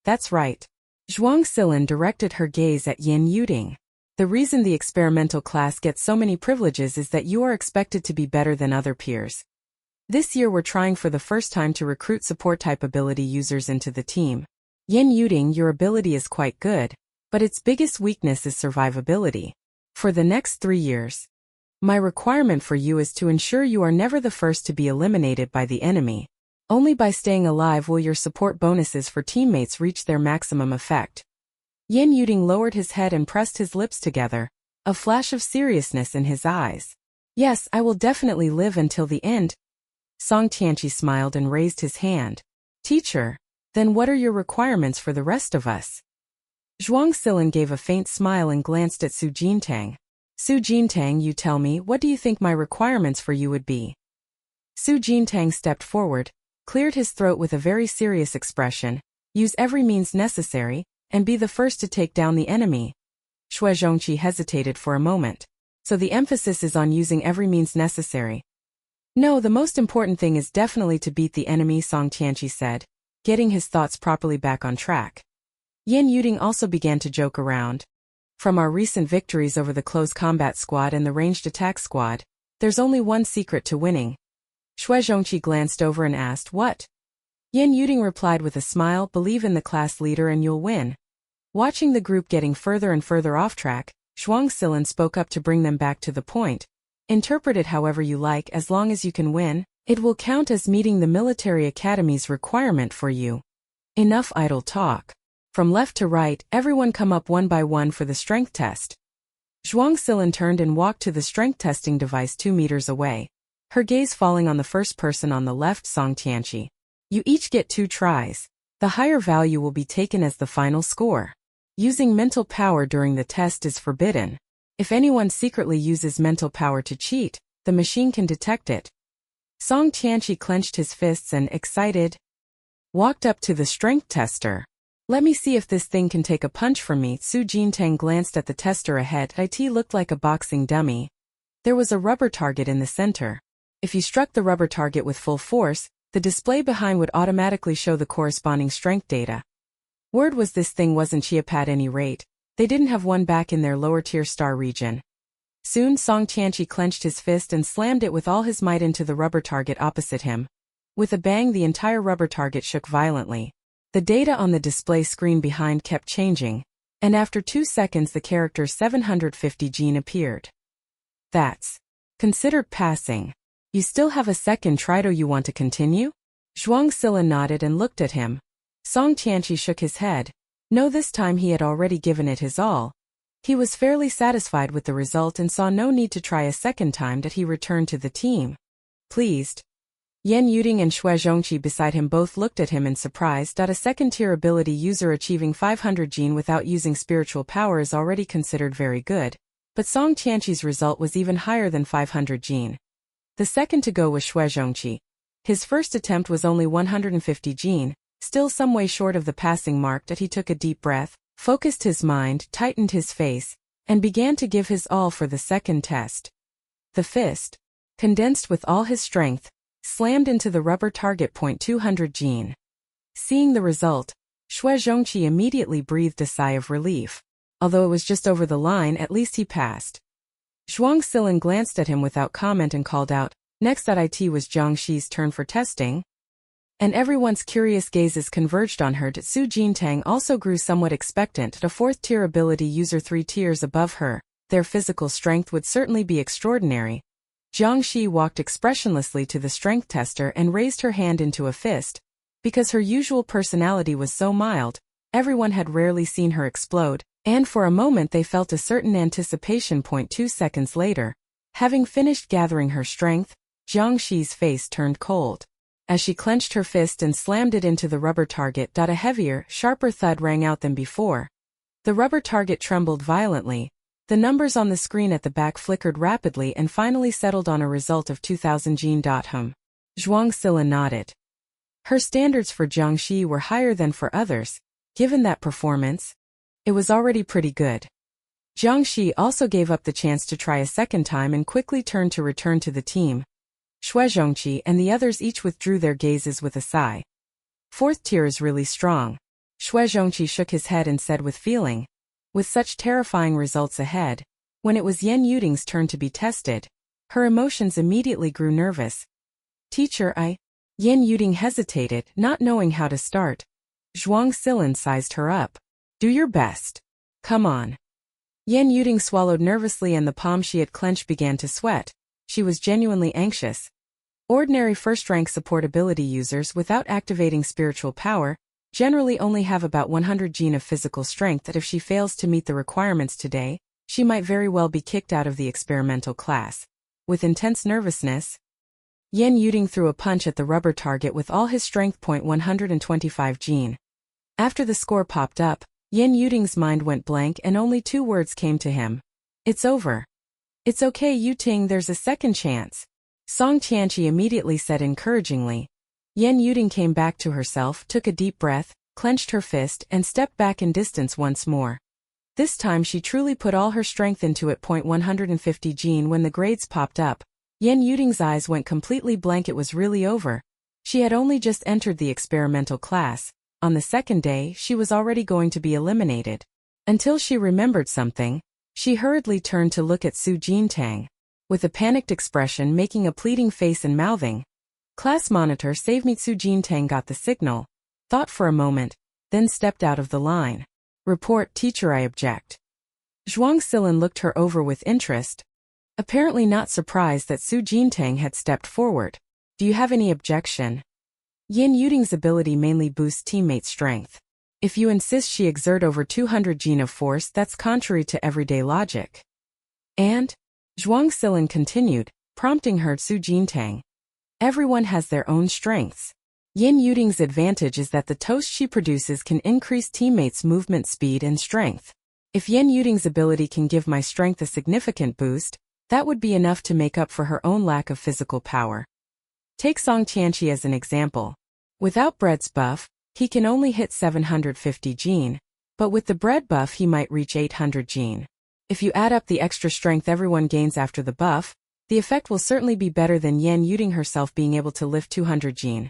That's right. Zhuang Silan directed her gaze at Yan Yuding. The reason the experimental class gets so many privileges is that you are expected to be better than other peers. This year we're trying for the first time to recruit support-type ability users into the team. Yan Yuding, your ability is quite good, but its biggest weakness is survivability. For the next 3 years, my requirement for you is to ensure you are never the first to be eliminated by the enemy. Only by staying alive will your support bonuses for teammates reach their maximum effect. Yan Yuding lowered his head and pressed his lips together, a flash of seriousness in his eyes. Yes, I will definitely live until the end. Song Tianqi smiled and raised his hand. Teacher, then what are your requirements for the rest of us? Zhuang Silan gave a faint smile and glanced at Su Jintang. Su Jintang, you tell me, what do you think my requirements for you would be? Su Jintang stepped forward, cleared his throat with a very serious expression. Use every means necessary, and be the first to take down the enemy. Shui Zhongqi hesitated for a moment. So the emphasis is on using every means necessary. No, the most important thing is definitely to beat the enemy, Song Tianqi said, getting his thoughts properly back on track. Yan Yuding also began to joke around. From our recent victories over the close combat squad and the ranged attack squad, there's only one secret to winning. Shui Zhongqi glanced over and asked, what? Yan Yuding replied with a smile, believe in the class leader and you'll win. Watching the group getting further and further off track, Zhuang Silan spoke up to bring them back to the point. Interpret it however you like, as long as you can win, it will count as meeting the military academy's requirement for you. Enough idle talk. From left to right, everyone come up one by one for the strength test. Zhuang Silan turned and walked to the strength testing device 2 meters away, her gaze falling on the first person on the left, Song Tianqi. You each get 2 tries. The higher value will be taken as the final score. Using mental power during the test is forbidden. If anyone secretly uses mental power to cheat, the machine can detect it. Song Tianqi clenched his fists and, excited, walked up to the strength tester. Let me see if this thing can take a punch from me. Su Jintang glanced at the tester ahead. It looked like a boxing dummy. There was a rubber target in the center. If you struck the rubber target with full force, the display behind would automatically show the corresponding strength data. Word was this thing wasn't cheap at any rate. They didn't have one back in their lower-tier star region. Soon Song Tianqi clenched his fist and slammed it with all his might into the rubber target opposite him. With a bang, the entire rubber target shook violently. The data on the display screen behind kept changing, and after 2 seconds the character 750 gene appeared. That's considered passing. You still have a second try. Do you want to continue? Zhuang Silan nodded and looked at him. Song Tianqi shook his head. No, this time he had already given it his all. He was fairly satisfied with the result and saw no need to try a second time. That he returned to the team. Pleased. Yan Yuding and Shui Zhongqi beside him both looked at him in surprise. A second-tier ability user achieving 500 gene without using spiritual power is already considered very good, but Song Tianqi's result was even higher than 500 gene. The second to go was Shui Zhongqi. His first attempt was only 150 gene, still some way short of the passing mark. That he took a deep breath, focused his mind, tightened his face, and began to give his all for the second test. The fist, condensed with all his strength, slammed into the rubber target. 200 gene. Seeing the result, Shui Zhongqi immediately breathed a sigh of relief. Although it was just over the line, at least he passed. Zhuang Silan glanced at him without comment and called out, next. It was Jiang Shi's turn for testing, and everyone's curious gazes converged on her. Su Jintang also grew somewhat expectant. A 4th-tier ability user 3 tiers above her, their physical strength would certainly be extraordinary. Jiangxi walked expressionlessly to the strength tester and raised her hand into a fist. Because her usual personality was so mild, everyone had rarely seen her explode, and for a moment they felt a certain anticipation. 2 seconds later, having finished gathering her strength, Jiangxi's face turned cold. As she clenched her fist and slammed it into the rubber target, a heavier, sharper thud rang out than before. The rubber target trembled violently. The numbers on the screen at the back flickered rapidly and finally settled on a result of 2000 Jin. Zhuang Sila nodded. Her standards for Jiangxi were higher than for others. Given that performance, it was already pretty good. Jiangxi also gave up the chance to try a second time and quickly turned to return to the team. Shuizhongqi and the others each withdrew their gazes with a sigh. Fourth tier is really strong. Shuizhongqi shook his head and said with feeling. With such terrifying results ahead, when it was Yan Yuting's turn to be tested, her emotions immediately grew nervous. Teacher, Yan Yuting hesitated, not knowing how to start. Zhuang Silin sized her up. Do your best. Come on. Yan Yuting swallowed nervously and the palm she had clenched began to sweat. She was genuinely anxious. Ordinary first-rank support ability users without activating spiritual power generally only have about 100 Jin of physical strength that if she fails to meet the requirements today, she might very well be kicked out of the experimental class. With intense nervousness, Yan Yuting threw a punch at the rubber target with all his strength. 125 Jin. After the score popped up, Yan Yuting's mind went blank and only 2 words came to him. It's over. It's okay, Yuting, there's a second chance. Song Tianqi immediately said encouragingly. Yan Yuting came back to herself, took a deep breath, clenched her fist, and stepped back in distance once more. This time she truly put all her strength into it. 150 Jin. When the grades popped up, Yan Yuting's eyes went completely blank. It was really over. She had only just entered the experimental class. On the second day, she was already going to be eliminated. Until she remembered something, she hurriedly turned to look at Su Jintang. With a panicked expression, making a pleading face and mouthing, "Class monitor, save me." Su Jintang got the signal, thought for a moment, then stepped out of the line. "Report, teacher, I object." Zhuang Silin looked her over with interest, apparently not surprised that Su Jintang had stepped forward. "Do you have any objection? Yan Yuting's ability mainly boosts teammate strength. If you insist she exert over 200 Jin of force, that's contrary to everyday logic." And? Zhuang Silin continued, prompting her. Su Jintang. Everyone has their own strengths. Yan Yuting's advantage is that the toast she produces can increase teammates' movement speed and strength. If Yan Yuting's ability can give my strength a significant boost, that would be enough to make up for her own lack of physical power. Take Song Tianqi as an example. Without Bread's buff, he can only hit 750 Jin, but with the Bread buff he might reach 800 Jin. If you add up the extra strength everyone gains after the buff, the effect will certainly be better than Yan Yuting herself being able to lift 200 Jin.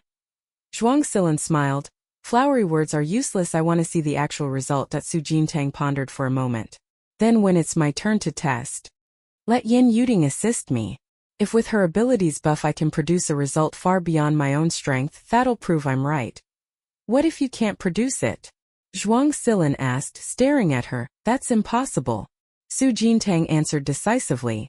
Zhuang Silin smiled. Flowery words are useless, I want to see the actual result. Su Jintang pondered for a moment. Then when it's my turn to test, let Yan Yuting assist me. If with her abilities buff I can produce a result far beyond my own strength, that'll prove I'm right. What if you can't produce it? Zhuang Silin asked, staring at her. That's impossible. Su Jintang answered decisively.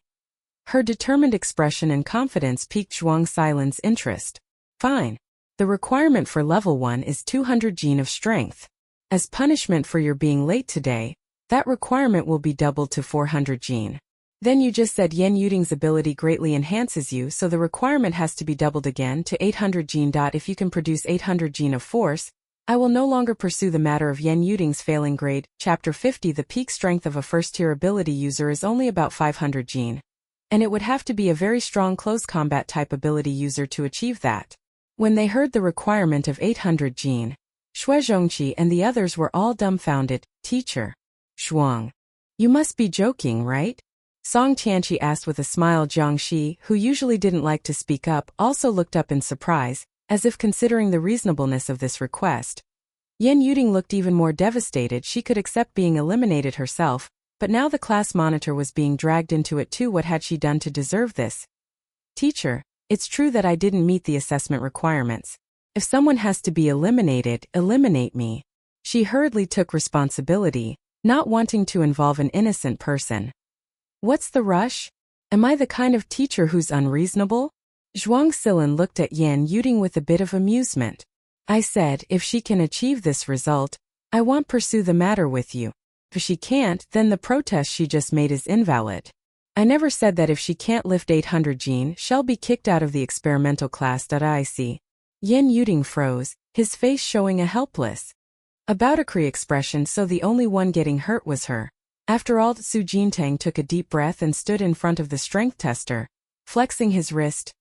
Her determined expression and confidence piqued Zhuang Silin's interest. Fine. The requirement for level 1 is 200 Jin of strength. As punishment for your being late today, that requirement will be doubled to 400 Jin. Then you just said Yan Yuting's ability greatly enhances you, so the requirement has to be doubled again to 800 Jin. If you can produce 800 Jin of force, I will no longer pursue the matter of Yan Yuting's failing grade. Chapter 50. The peak strength of a first-tier ability user is only about 500 Jin. And it would have to be a very strong close combat type ability user to achieve that. When they heard the requirement of 800 Jin, Shuizhongqi and the others were all dumbfounded. Teacher. Zhuang. You must be joking, right? Song Tianqi asked with a smile. Jiangxi, who usually didn't like to speak up, also looked up in surprise, as if considering the reasonableness of this request. Yan Yuting looked even more devastated. She could accept being eliminated herself, but now the class monitor was being dragged into it too. What had she done to deserve this? Teacher, it's true that I didn't meet the assessment requirements. If someone has to be eliminated, eliminate me. She hurriedly took responsibility, not wanting to involve an innocent person. What's the rush? Am I the kind of teacher who's unreasonable? Zhuang Silin looked at Yan Yuding with a bit of amusement. I said, if she can achieve this result, I won't pursue the matter with you. If she can't, then the protest she just made is invalid. I never said that if she can't lift 800 Jin, she'll be kicked out of the experimental class. I see. Yan Yuding froze, his face showing a helpless, about-a-cree expression, so the only one getting hurt was her. After all, Su Jintang took a deep breath and stood in front of the strength tester, flexing his wrist.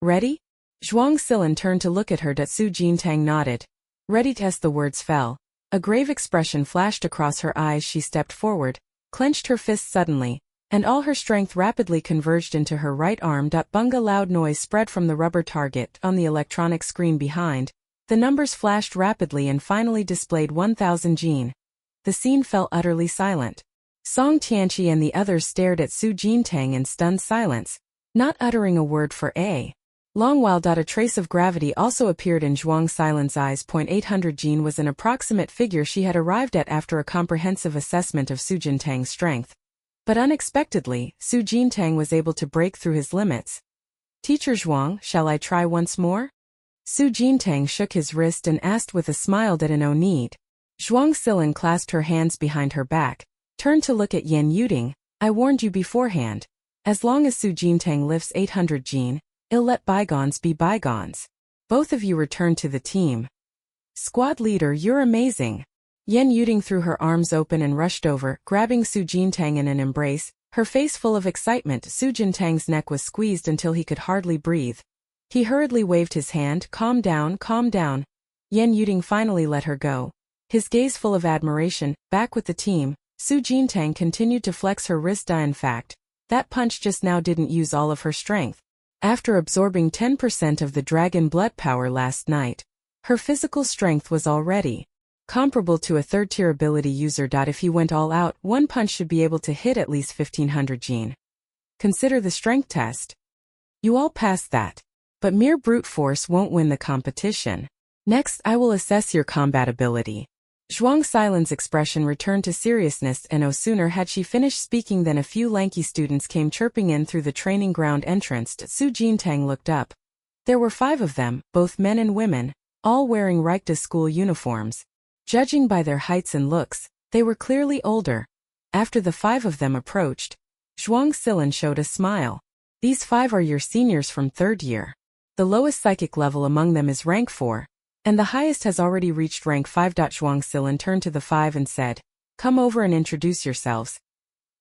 Ready? Zhuang Silin turned to look at her. Su Jintang nodded. Ready. As the words fell, a grave expression flashed across her eyes. She stepped forward, clenched her fist suddenly, and all her strength rapidly converged into her right arm. Bunga loud noise spread from the rubber target on the electronic screen behind. The numbers flashed rapidly and finally displayed 1000 Jin. The scene fell utterly silent. Song Tianqi and the others stared at Su Jintang in stunned silence, not uttering a word for a long while. A trace of gravity also appeared in Zhuang Silin's eyes. 800 Jin was an approximate figure she had arrived at after a comprehensive assessment of Su Jintang's strength. But unexpectedly, Su Jintang was able to break through his limits. Teacher Zhuang, shall I try once more? Su Jintang shook his wrist and asked with a smile. No need. Zhuang Silin clasped her hands behind her back, turned to look at Yan Yuding. I warned you beforehand. As long as Su Jintang lifts 800 Jin, I'll let bygones be bygones. Both of you return to the team. Squad leader, you're amazing. Yan Yuding threw her arms open and rushed over, grabbing Su Jintang in an embrace, her face full of excitement. Su Jintang's neck was squeezed until he could hardly breathe. He hurriedly waved his hand. Calm down, calm down. Yan Yuding finally let her go, his gaze full of admiration. Back with the team, Su Jintang continued to flex her wrist. In fact, that punch just now didn't use all of her strength. After absorbing 10% of the dragon blood power last night, her physical strength was already comparable to a third-tier ability user. If he went all out, one punch should be able to hit at least 1500 Jin. Consider the strength test. You all passed that. But mere brute force won't win the competition. Next, I will assess your combat ability. Zhuang Silin's expression returned to seriousness, and no sooner had she finished speaking than a few lanky students came chirping in through the training ground entrance. Su Jintang looked up. There were 5 of them, both men and women, all wearing Reichta school uniforms. Judging by their heights and looks, they were clearly older. After the 5 of them approached, Zhuang Silin showed a smile. These 5 are your seniors from 3rd year. The lowest psychic level among them is rank 4, and the highest has already reached rank 5. Zhuang Silin turned to the 5 and said, come over and introduce yourselves.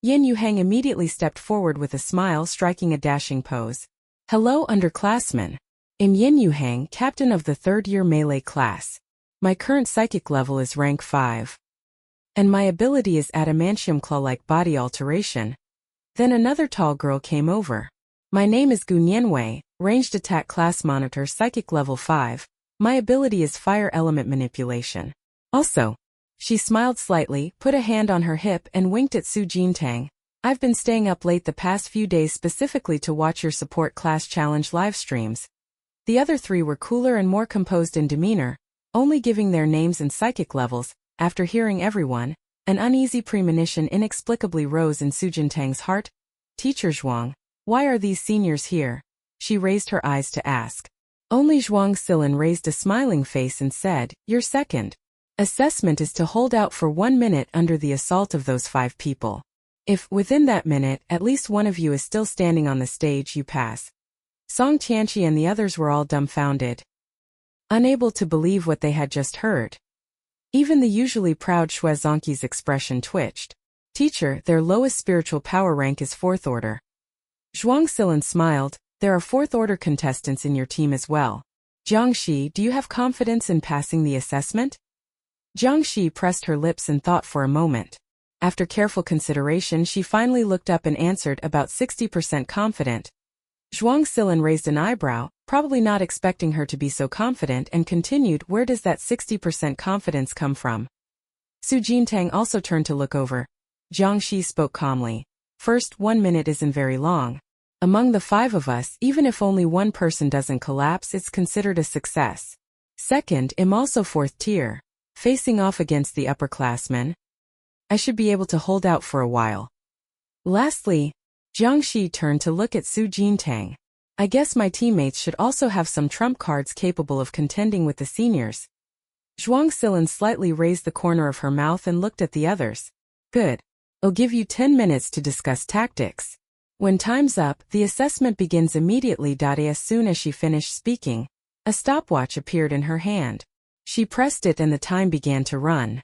Yin Yuhang immediately stepped forward with a smile, striking a dashing pose. Hello, underclassmen. I'm Yin Yuhang, captain of the 3rd year melee class. My current psychic level is rank 5. And my ability is adamantium claw-like body alteration. Then another tall girl came over. My name is Gu Nianwei, ranged attack class monitor, psychic level 5. My ability is fire element manipulation. Also, she smiled slightly, put a hand on her hip and winked at Su Jintang. I've been staying up late the past few days specifically to watch your support class challenge live streams. The other 3 were cooler and more composed in demeanor, only giving their names and psychic levels. After hearing everyone, an uneasy premonition inexplicably rose in Su Jintang's heart. Teacher Zhuang, why are these seniors here? She raised her eyes to ask. Only Zhuang Silin raised a smiling face and said, your second assessment is to hold out for 1 minute under the assault of those 5 people. If, within that minute, at least one of you is still standing on the stage, you pass. Song Tianqi and the others were all dumbfounded, unable to believe what they had just heard. Even the usually proud Xue Zongqi's expression twitched. Teacher, their lowest spiritual power rank is 4th order. Zhuang Silin smiled. There are 4th order contestants in your team as well. Jiangxi, do you have confidence in passing the assessment? Jiangxi pressed her lips and thought for a moment. After careful consideration, she finally looked up and answered, about 60% confident. Zhuang Silin raised an eyebrow, probably not expecting her to be so confident, and continued, where does that 60% confidence come from? Su Jintang also turned to look over. Jiangxi spoke calmly. First, 1 minute isn't very long. Among the 5 of us, even if only one person doesn't collapse, it's considered a success. Second, I'm also 4th tier. Facing off against the upperclassmen, I should be able to hold out for a while. Lastly, Jiangxi turned to look at Su Jintang. I guess my teammates should also have some trump cards capable of contending with the seniors. Zhuang Silin slightly raised the corner of her mouth and looked at the others. Good. I'll give you 10 minutes to discuss tactics. When time's up, the assessment begins immediately. As soon as she finished speaking, a stopwatch appeared in her hand. She pressed it and the time began to run.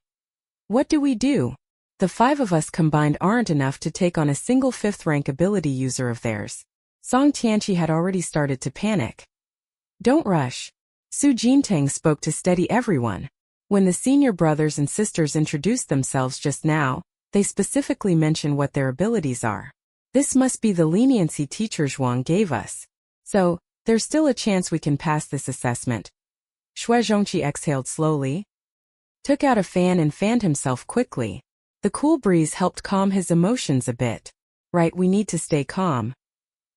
What do we do? The 5 of us combined aren't enough to take on a single 5th rank ability user of theirs. Song Tianqi had already started to panic. Don't rush. Su Jintang spoke to steady everyone. When the senior brothers and sisters introduced themselves just now, they specifically mentioned what their abilities are. This must be the leniency Teacher Zhuang gave us. So, there's still a chance we can pass this assessment. Xue Zhongqi exhaled slowly, took out a fan and fanned himself quickly. The cool breeze helped calm his emotions a bit. Right, we need to stay calm.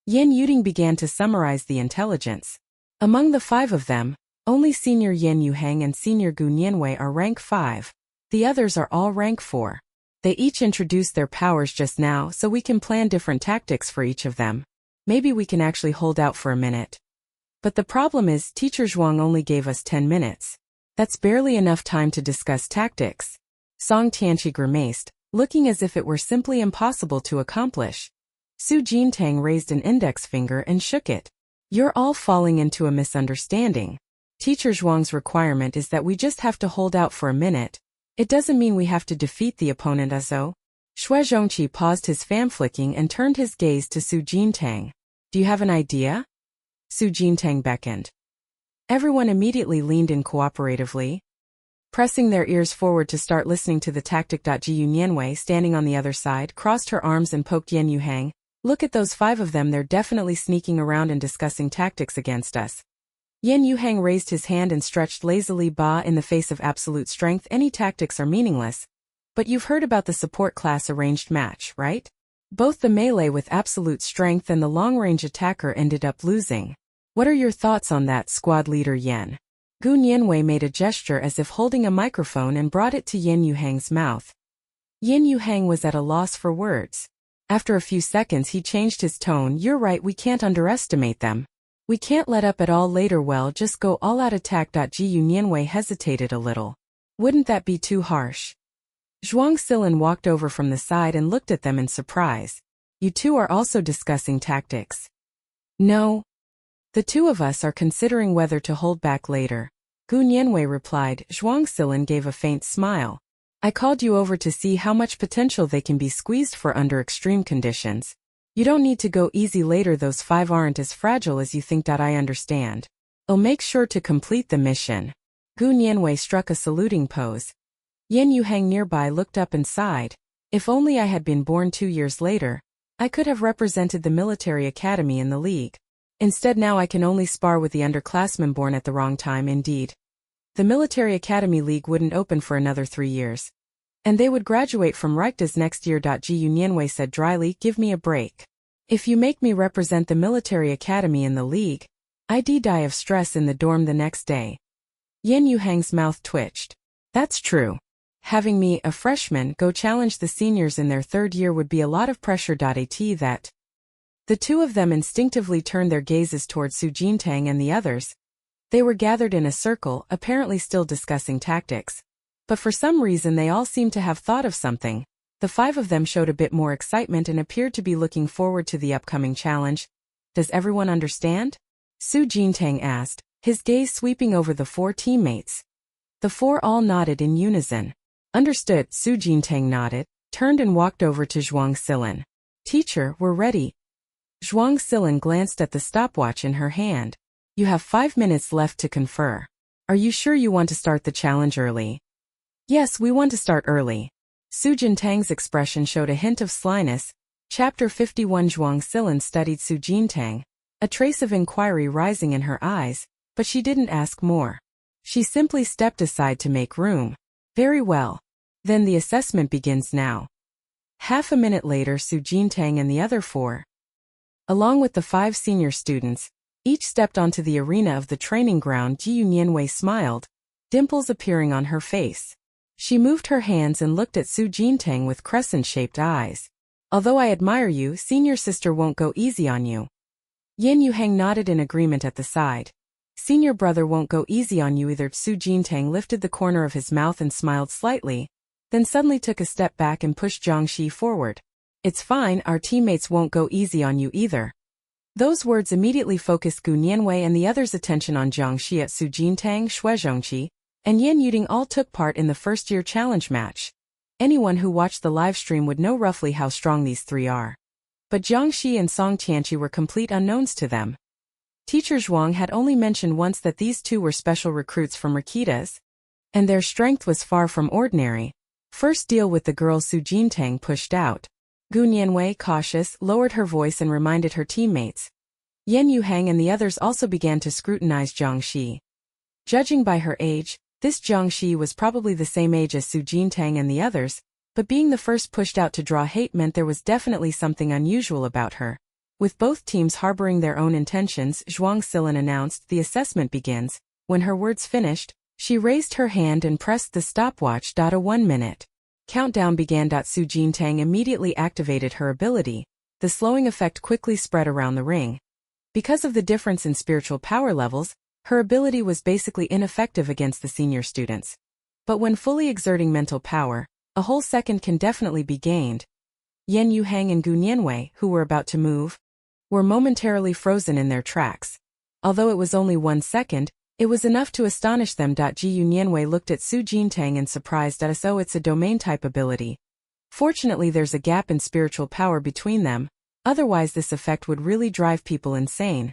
Yan Yuding began to summarize the intelligence. Among the 5 of them, only Senior Yan Yuhang and Senior Gu Nianwei are rank 5. The others are all rank 4. They each introduced their powers just now, so we can plan different tactics for each of them. Maybe we can actually hold out for a minute. But the problem is, Teacher Zhuang only gave us 10 minutes. That's barely enough time to discuss tactics. Song Tianqi grimaced, looking as if it were simply impossible to accomplish. Su Jintang raised an index finger and shook it. You're all falling into a misunderstanding. Teacher Zhuang's requirement is that we just have to hold out for a minute. It doesn't mean we have to defeat the opponent Azo. Xue Zhongqi paused his fan flicking and turned his gaze to Su Jintang. Do you have an idea? Su Jintang beckoned. Everyone immediately leaned in cooperatively, pressing their ears forward to start listening to the tactic. Ji Yunyanwei, standing on the other side, crossed her arms and poked Yan Yuhang. Look at those 5 of them, they're definitely sneaking around and discussing tactics against us. Yan Yuhang raised his hand and stretched lazily. Ba, in the face of absolute strength, any tactics are meaningless. But you've heard about the support class arranged match, right? Both the melee with absolute strength and the long-range attacker ended up losing. What are your thoughts on that, squad leader Yan? Gu Nianwei made a gesture as if holding a microphone and brought it to Yan Yuhang's mouth. Yan Yuhang was at a loss for words. After a few seconds he changed his tone. You're right, we can't underestimate them. We can't let up at all later. Well, just go all-out attack. Ji Yunyanwei hesitated a little. Wouldn't that be too harsh? Zhuang Silin walked over from the side and looked at them in surprise. You two are also discussing tactics. No. The 2 of us are considering whether to hold back later. Gu Nianwei replied. Zhuang Silin gave a faint smile. I called you over to see how much potential they can be squeezed for under extreme conditions. You don't need to go easy later, those 5 aren't as fragile as you think. I understand. I'll make sure to complete the mission. Gu Nianwei struck a saluting pose. Yan Yuhang nearby looked up and sighed. If only I had been born 2 years later, I could have represented the military academy in the league. Instead now I can only spar with the underclassmen born at the wrong time. Indeed. The military academy league wouldn't open for another 3 years. And they would graduate from Reichtas next year. Ji Yunyanwei said dryly, give me a break. If you make me represent the military academy in the league, I'd die of stress in the dorm the next day. Yan Yuhang's mouth twitched. That's true. Having me, a freshman, go challenge the seniors in their 3rd year would be a lot of pressure. That. The 2 of them instinctively turned their gazes towards Su Jintang and the others. They were gathered in a circle, apparently still discussing tactics. But for some reason they all seemed to have thought of something. The 5 of them showed a bit more excitement and appeared to be looking forward to the upcoming challenge. Does everyone understand? Su Jintang asked, his gaze sweeping over the 4 teammates. The 4 all nodded in unison. Understood. Su Jintang nodded, turned and walked over to Zhuang Silin. Teacher, we're ready. Zhuang Silin glanced at the stopwatch in her hand. You have 5 minutes left to confer. Are you sure you want to start the challenge early? Yes, we want to start early. Su Jintang's expression showed a hint of slyness. Chapter 51. Zhuang Silin studied Su Jintang, a trace of inquiry rising in her eyes, but she didn't ask more. She simply stepped aside to make room. Very well. Then the assessment begins now. Half a minute later, Su Jintang and the other 4, along with the 5 senior students, each stepped onto the arena of the training ground. Ji Yunyanwei smiled, dimples appearing on her face. She moved her hands and looked at Su Jintang with crescent-shaped eyes. Although I admire you, senior sister won't go easy on you. Yin Yuhang nodded in agreement at the side. Senior brother won't go easy on you either. Su Jintang lifted the corner of his mouth and smiled slightly, then suddenly took a step back and pushed Jiangxi forward. It's fine, our teammates won't go easy on you either. Those words immediately focused Gu Nianwei and the others' attention on Jiangxi at Su Jintang, Shuizhongqi, and Yin Yuting all took part in the first-year challenge match. Anyone who watched the livestream would know roughly how strong these three are. But Jiangxi and Song Tianqi were complete unknowns to them. Teacher Zhuang had only mentioned once that these two were special recruits from Rakitas, and their strength was far from ordinary. First deal with the girl Su Jintang pushed out. Gu Nianwei, cautious, lowered her voice and reminded her teammates. Yin Yuhang and the others also began to scrutinize Jiangxi. Judging by her age, this Jiangxi was probably the same age as Su Jintang and the others, but being the first pushed out to draw hate meant there was definitely something unusual about her. With both teams harboring their own intentions, Zhuang Silin announced, "The assessment begins." When her words finished, she raised her hand and pressed the stopwatch. A 1-minute countdown began. Su Jintang immediately activated her ability. The slowing effect quickly spread around the ring. Because of the difference in spiritual power levels, her ability was basically ineffective against the senior students. But when fully exerting mental power, a whole second can definitely be gained. Yin Yuhang and Gu Nianwei, who were about to move, were momentarily frozen in their tracks. Although it was only 1 second, it was enough to astonish them. Gu Nianwei looked at Su Jintang in surprise. So it's a domain-type ability. Fortunately there's a gap in spiritual power between them, otherwise this effect would really drive people insane.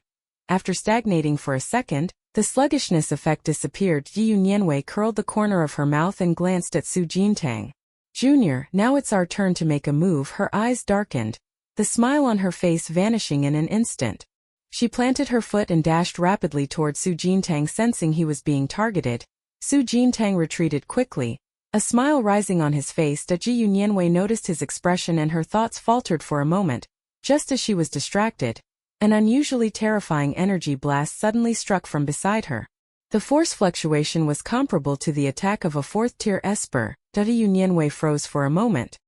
After stagnating for a second, the sluggishness effect disappeared. Gu Nianwei curled the corner of her mouth and glanced at Su Jintang. "Junior, now it's our turn to make a move." Her eyes darkened, the smile on her face vanishing in an instant. She planted her foot and dashed rapidly toward Su Jintang, sensing he was being targeted. Su Jintang retreated quickly, a smile rising on his face. Gu Nianwei noticed his expression and her thoughts faltered for a moment. Just as she was distracted, an unusually terrifying energy blast suddenly struck from beside her. The force fluctuation was comparable to the attack of a 4th-tier esper. Gu Nianwei froze for a moment,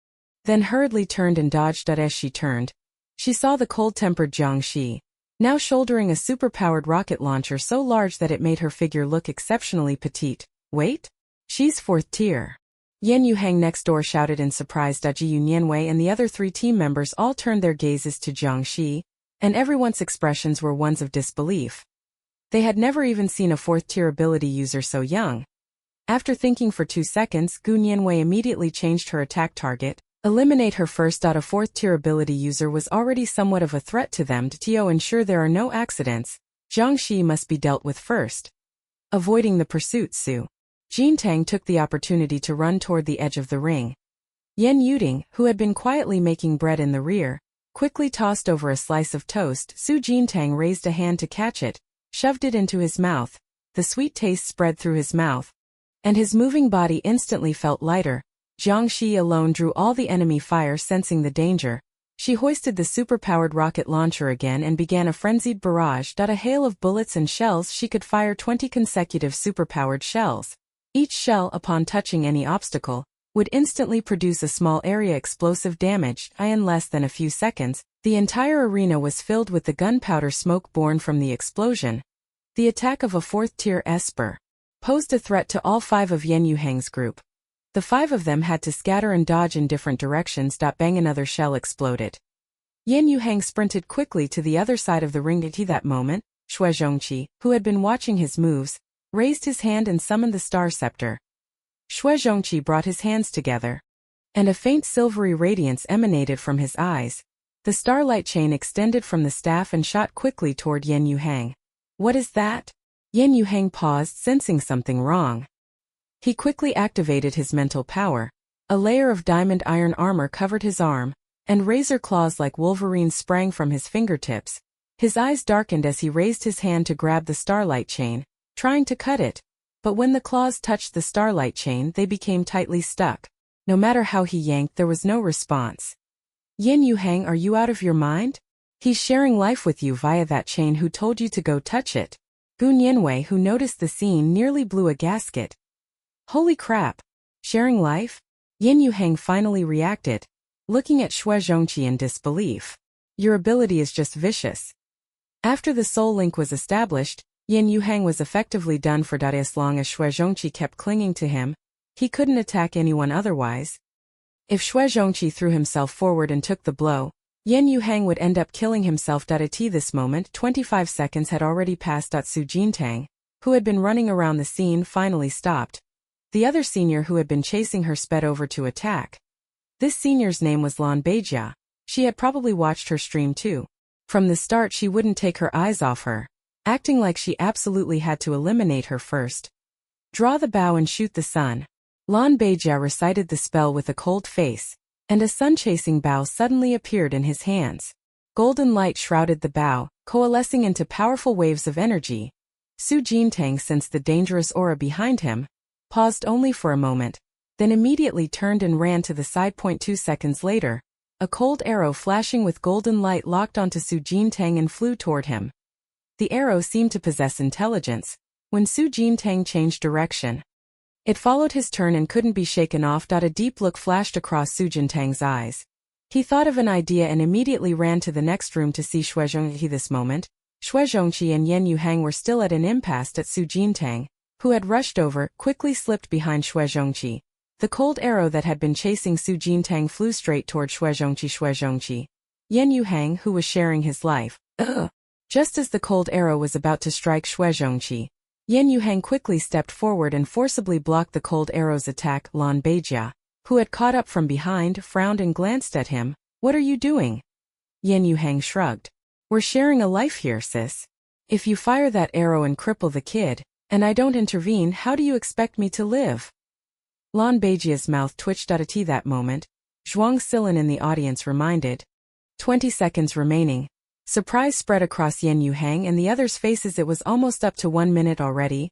then hurriedly turned and dodged. As she turned, she saw the cold-tempered Jiangxi, now shouldering a superpowered rocket launcher so large that it made her figure look exceptionally petite. "Wait? She's 4th tier." Yin Yuhang next door shouted in surprise. Gu Nianwei and the other 3 team members all turned their gazes to Jiangxi, and everyone's expressions were ones of disbelief. They had never even seen a 4th-tier ability user so young. After thinking for 2 seconds, Gu Nianwei immediately changed her attack target. Eliminate her first. A 4th-tier ability user was already somewhat of a threat to them. To ensure there are no accidents, Jiangxi must be dealt with first. Avoiding the pursuit, Su Jintang took the opportunity to run toward the edge of the ring. Yin Yuting, who had been quietly making bread in the rear, quickly tossed over a slice of toast. Su Jintang raised a hand to catch it, shoved it into his mouth. The sweet taste spread through his mouth, and his moving body instantly felt lighter. Jiangxi alone drew all the enemy fire. Sensing the danger, she hoisted the superpowered rocket launcher again and began a frenzied barrage. A hail of bullets and shells. She could fire 20 consecutive superpowered shells. Each shell, upon touching any obstacle, would instantly produce a small area explosive damage. In less than a few seconds, the entire arena was filled with the gunpowder smoke born from the explosion. The attack of a 4th-tier esper posed a threat to all 5 of Yin Yuhang's group. The 5 of them had to scatter and dodge in different directions. Bang, another shell exploded. Yin Yuhang sprinted quickly to the other side of the ring. At that moment, Shuizhongqi, who had been watching his moves, raised his hand and summoned the star scepter. Shuizhongqi brought his hands together, and a faint silvery radiance emanated from his eyes. The starlight chain extended from the staff and shot quickly toward Yin Yuhang. "What is that?" Yin Yuhang paused, sensing something wrong. He quickly activated his mental power. A layer of diamond iron armor covered his arm, and razor claws like Wolverine sprang from his fingertips. His eyes darkened as he raised his hand to grab the starlight chain, trying to cut it. But when the claws touched the starlight chain, they became tightly stuck. No matter how he yanked, there was no response. "Yin Yuhang, are you out of your mind? He's sharing life with you via that chain. Who told you to go touch it?" Gu Nianwei, who noticed the scene, nearly blew a gasket. "Holy crap! Sharing life?" Yin Yuhang finally reacted. looking at Xue Zhongqi in disbelief. Your ability is just vicious. After the soul link was established, Yin Yuhang was effectively done for. As long as Xue Zhongqi kept clinging to him, he couldn't attack anyone otherwise. If Xue Zhongqi threw himself forward and took the blow, Yin Yuhang would end up killing himself. At this moment, 25 seconds had already passed. Su Jintang, who had been running around the scene, finally stopped. The other senior who had been chasing her sped over to attack. This senior's name was Lan Beijia. She had probably watched her stream too. From the start she wouldn't take her eyes off her, acting like she absolutely had to eliminate her first. Draw the bow and shoot the sun. Lan Beijia recited the spell with a cold face, and a sun-chasing bow suddenly appeared in his hands. Golden light shrouded the bow, coalescing into powerful waves of energy. Su Jintang sensed the dangerous aura behind him, paused only for a moment, then immediately turned and ran to the side. 2 seconds later, a cold arrow flashing with golden light locked onto Su Jintang and flew toward him. The arrow seemed to possess intelligence. When Su Jintang changed direction, it followed his turn and couldn't be shaken off. A deep look flashed across Su Jintang's eyes. He thought of an idea and immediately ran to the next room to see Xue Zhongqi. This moment, Xue Zhongqi and Yin Yuhang were still at an impasse. Su Jintang, who had rushed over, quickly slipped behind Xue Zhongqi. The cold arrow that had been chasing Su Jintang flew straight toward Xue Zhongqi. Xue Zhongqi. Yin Yuhang, who was sharing his life. Just as the cold arrow was about to strike Xue Zhongqi, Yin Yuhang quickly stepped forward and forcibly blocked the cold arrow's attack. Lan Beijia, who had caught up from behind, frowned and glanced at him. What are you doing? Yin Yuhang shrugged. We're sharing a life here, sis. If you fire that arrow and cripple the kid, and I don't intervene, how do you expect me to live? Lan Beijia's mouth twitched. At that moment, Zhuang Silin in the audience reminded. 20 seconds remaining. Surprise spread across Yin Yuhang and the others' faces. It was almost up to 1 minute already.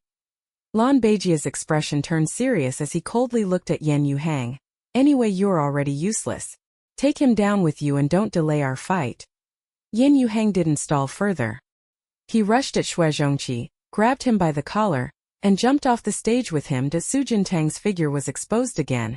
Lan Beijia's expression turned serious as he coldly looked at Yin Yuhang. Anyway, you're already useless. Take him down with you and don't delay our fight. Yin Yuhang didn't stall further. He rushed at Xue Zhongqi, grabbed him by the collar, and jumped off the stage with him. Su Jintang's figure was exposed again.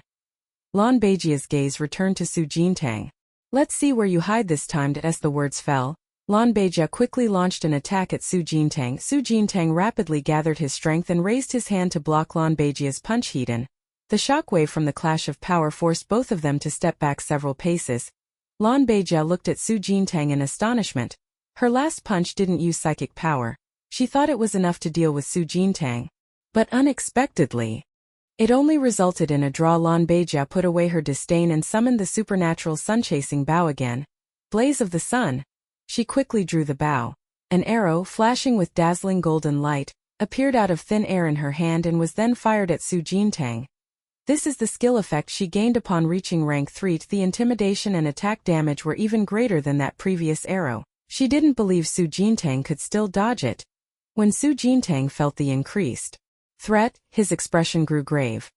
Lan Beijia's gaze returned to Su Jintang. Let's see where you hide this time. As the words fell, Lan Beijia quickly launched an attack at Su Jintang. Su Jintang rapidly gathered his strength and raised his hand to block Lan Beijia's punch. The shockwave from the clash of power forced both of them to step back several paces. Lan Beijia looked at Su Jintang in astonishment. Her last punch didn't use psychic power. She thought it was enough to deal with Su Jintang. But unexpectedly, it only resulted in a draw. Lan Beijia put away her disdain and summoned the supernatural sun-chasing bow again. Blaze of the sun. She quickly drew the bow. An arrow, flashing with dazzling golden light, appeared out of thin air in her hand and was then fired at Su Jintang. This is the skill effect she gained upon reaching rank 3. The intimidation and attack damage were even greater than that previous arrow. She didn't believe Su Jintang could still dodge it. When Su Jintang felt the increased threat, his expression grew grave.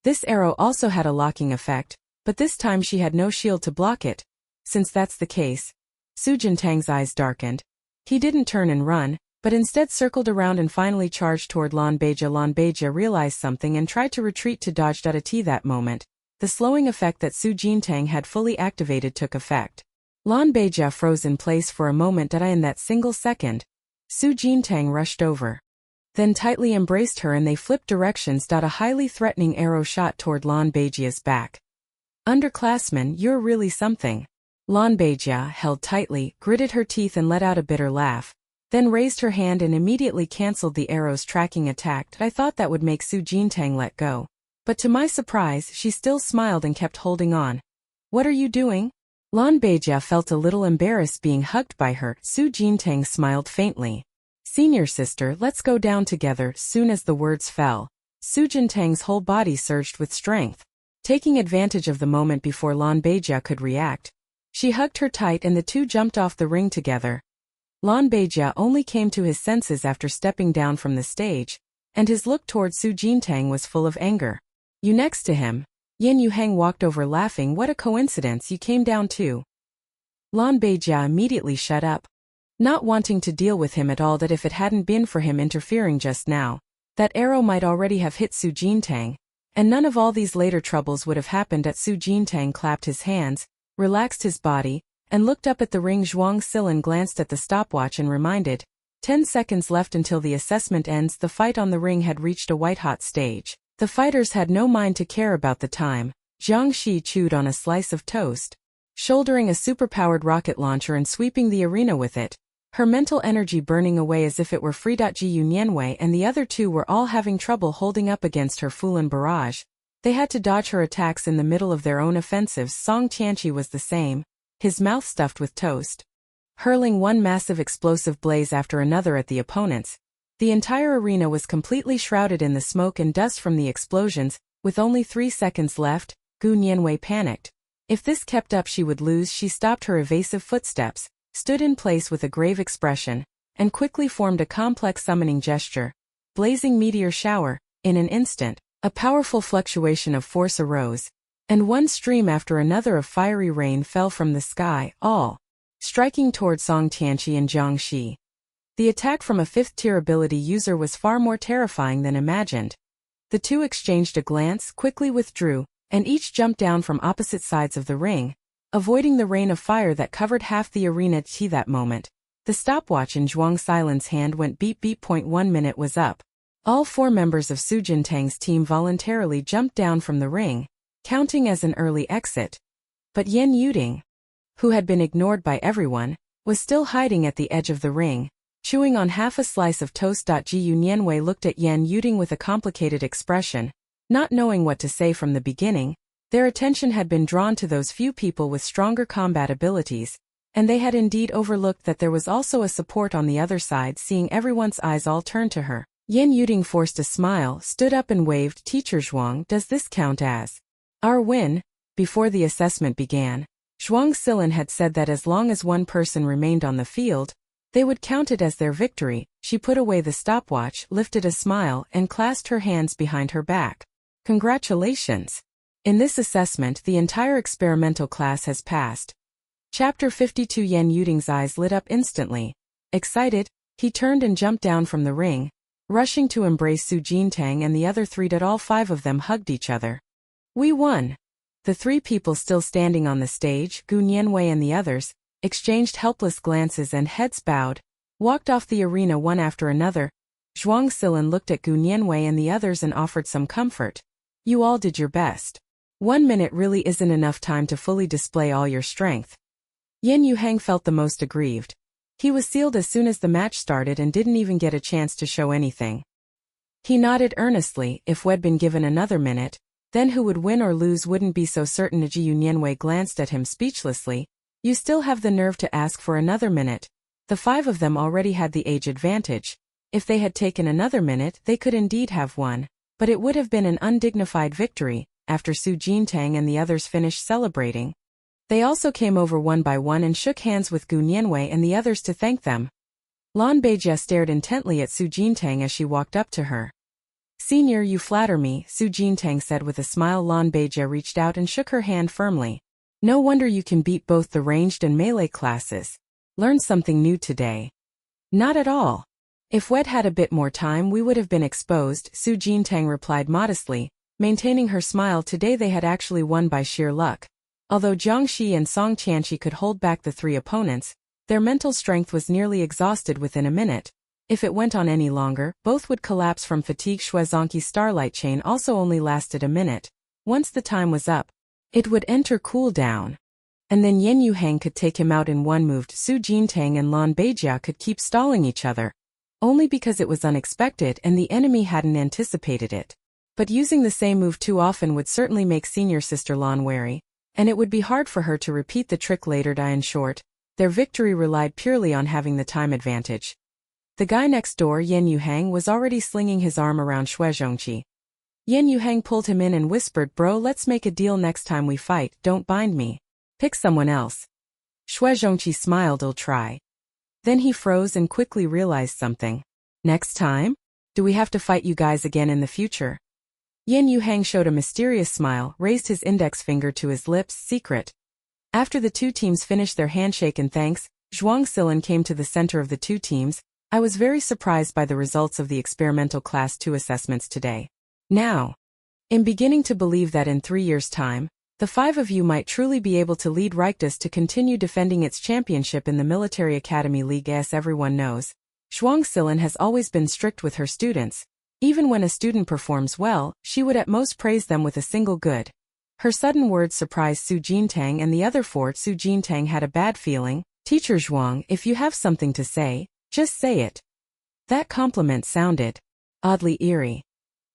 This arrow also had a locking effect, but this time she had no shield to block it. Since that's the case, Su Jintang's eyes darkened. He didn't turn and run, but instead circled around and finally charged toward Lan Beijia. Lan Beijia realized something and tried to retreat to dodge. At that moment, the slowing effect that Su Jintang had fully activated took effect. Lan Beijia froze in place for a moment. In that single second, Su Jintang rushed over, then tightly embraced her and they flipped directions. A highly threatening arrow shot toward Lan Beijia's back. Underclassman, you're really something. Lan Beijia held tightly, gritted her teeth and let out a bitter laugh, then raised her hand and immediately cancelled the arrow's tracking attack. I thought that would make Su Jintang let go. But to my surprise, she still smiled and kept holding on. What are you doing? Lan Beijia felt a little embarrassed being hugged by her. Su Jintang smiled faintly. Senior sister, let's go down together. Soon as the words fell, Su Jintang's whole body surged with strength. Taking advantage of the moment before Lan Beijia could react, she hugged her tight and the two jumped off the ring together. Lan Beijia only came to his senses after stepping down from the stage, and his look toward Su Jintang was full of anger. You next to him? Yin Yuhang walked over laughing. What a coincidence, you came down too. Lan Beijia immediately shut up, not wanting to deal with him at all. That if it hadn't been for him interfering just now, that arrow might already have hit Su Jintang, and none of all these later troubles would have happened. Su Jintang clapped his hands, relaxed his body, and looked up at the ring. Zhuang Silin glanced at the stopwatch and reminded, 10 seconds left until the assessment ends. The fight on the ring had reached a white-hot stage. The fighters had no mind to care about the time. Jiang Shi chewed on a slice of toast, shouldering a superpowered rocket launcher and sweeping the arena with it, her mental energy burning away as if it were free. Ji Yunyanwei and the other two were all having trouble holding up against her Fulan barrage. They had to dodge her attacks in the middle of their own offensives. Song Tianqi was the same, his mouth stuffed with toast, hurling one massive explosive blaze after another at the opponents. The entire arena was completely shrouded in the smoke and dust from the explosions. With only 3 seconds left, Gu Nianwei panicked. If this kept up she would lose. She stopped her evasive footsteps, stood in place with a grave expression, and quickly formed a complex summoning gesture. Blazing meteor shower. In an instant, a powerful fluctuation of force arose, and one stream after another of fiery rain fell from the sky, all striking toward Song Tianqi and Jiang Shi. The attack from a 5th-tier ability user was far more terrifying than imagined. The two exchanged a glance, quickly withdrew, and each jumped down from opposite sides of the ring, avoiding the rain of fire that covered half the arena. T that moment, the stopwatch in Zhuang Silin's hand went beep beep. 1 minute was up. All 4 members of Su Jintang's team voluntarily jumped down from the ring, counting as an early exit. But Yan Yuding, who had been ignored by everyone, was still hiding at the edge of the ring, chewing on half a slice of toast. Ji Yunyanwei looked at Yan Yuding with a complicated expression, not knowing what to say from the beginning. Their attention had been drawn to those few people with stronger combat abilities, and they had indeed overlooked that there was also a support on the other side. Seeing everyone's eyes all turn to her, Yan Yuding forced a smile, stood up and waved. Teacher Zhuang, does this count as our win? Before the assessment began, Zhuang Silin had said that as long as one person remained on the field, they would count it as their victory. She put away the stopwatch, lifted a smile, and clasped her hands behind her back. Congratulations! In this assessment, the entire experimental class has passed. Chapter 52. Yan Yuding's eyes lit up instantly. Excited, he turned and jumped down from the ring, rushing to embrace Su Jintang and the other 3. All 5 of them hugged each other. We won! The 3 people still standing on the stage, Gu Nianwei and the others, exchanged helpless glances and heads bowed, walked off the arena one after another. Zhuang Silin looked at Gu Nianwei and the others and offered some comfort. You all did your best. 1 minute really isn't enough time to fully display all your strength. Yin Yuhang felt the most aggrieved. He was sealed as soon as the match started and didn't even get a chance to show anything. He nodded earnestly. If we'd been given another minute, then who would win or lose wouldn't be so certain. Ji Yunyanwei glanced at him speechlessly. You still have the nerve to ask for another minute. The 5 of them already had the age advantage. If they had taken another minute, they could indeed have won. But it would have been an undignified victory. After Su Jintang and the others finished celebrating, they also came over one by one and shook hands with Gu Nianwei and the others to thank them. Lan Beijia stared intently at Su Jintang as she walked up to her. Senior, you flatter me, Su Jintang said with a smile. Lan Beijia reached out and shook her hand firmly. No wonder you can beat both the ranged and melee classes. Learned something new today. Not at all. If we'd had a bit more time we would have been exposed, Su Jintang replied modestly, maintaining her smile. Today they had actually won by sheer luck. Although Jiang Shi and Song Tianqi could hold back the 3 opponents, their mental strength was nearly exhausted within a minute. If it went on any longer, both would collapse from fatigue. Shuezongqi's starlight chain also only lasted a minute. Once the time was up, it would enter cooldown. And then Yin Yuhang could take him out in one move. Su Jintang and Lan Beijia could keep stalling each other, only because it was unexpected and the enemy hadn't anticipated it. But using the same move too often would certainly make senior sister Lan wary, and it would be hard for her to repeat the trick later. In short, their victory relied purely on having the time advantage. The guy next door, Yin Yuhang, was already slinging his arm around Shuezongqi. Yin Yuhang pulled him in and whispered, Bro, let's make a deal. Next time we fight, don't bind me. Pick someone else. Shuezongqi smiled. I'll try. Then he froze and quickly realized something. Next time? Do we have to fight you guys again in the future? Yin Yuhang showed a mysterious smile, raised his index finger to his lips. Secret. After the 2 teams finished their handshake and thanks, Zhuang Silin came to the center of the 2 teams. I was very surprised by the results of the experimental class 2 assessments today. Now, I'm beginning to believe that in 3 years' time, The five of you might truly be able to lead Reichtas to continue defending its championship in the Military Academy League. As everyone knows, Zhuang Silin has always been strict with her students. Even when a student performs well, she would at most praise them with a single good. Her sudden words surprised Su Jintang and the other four. Su Jintang had a bad feeling. Teacher Zhuang, if you have something to say, just say it. That compliment sounded oddly eerie.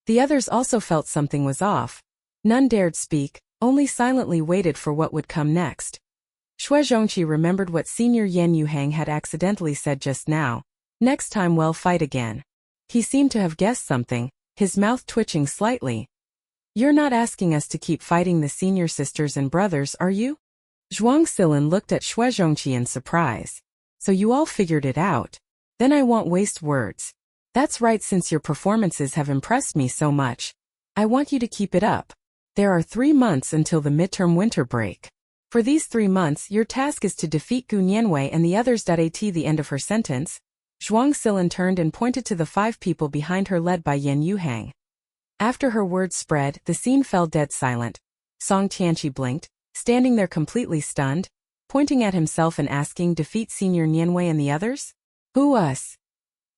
The others also felt something was off. None dared speak, only silently waited for what would come next. Xue Zhongqi remembered what Senior Yan Yuhang had accidentally said just now. Next time we'll fight again. He seemed to have guessed something, his mouth twitching slightly. You're not asking us to keep fighting the senior sisters and brothers, are you? Zhuang Silin looked at Xue Zhongqi in surprise. So you all figured it out? Then I won't waste words. That's right, since your performances have impressed me so much. I want you to keep it up. There are 3 months until the midterm winter break. For these 3 months, your task is to defeat Gu Nianwei and the others. At the end of her sentence, Zhuang Silin turned and pointed to the 5 people behind her led by Yan Yuhang. After her words spread, the scene fell dead silent. Song Tianqi blinked, standing there completely stunned, pointing at himself and asking, defeat Senior Nianwei and the others? Who us?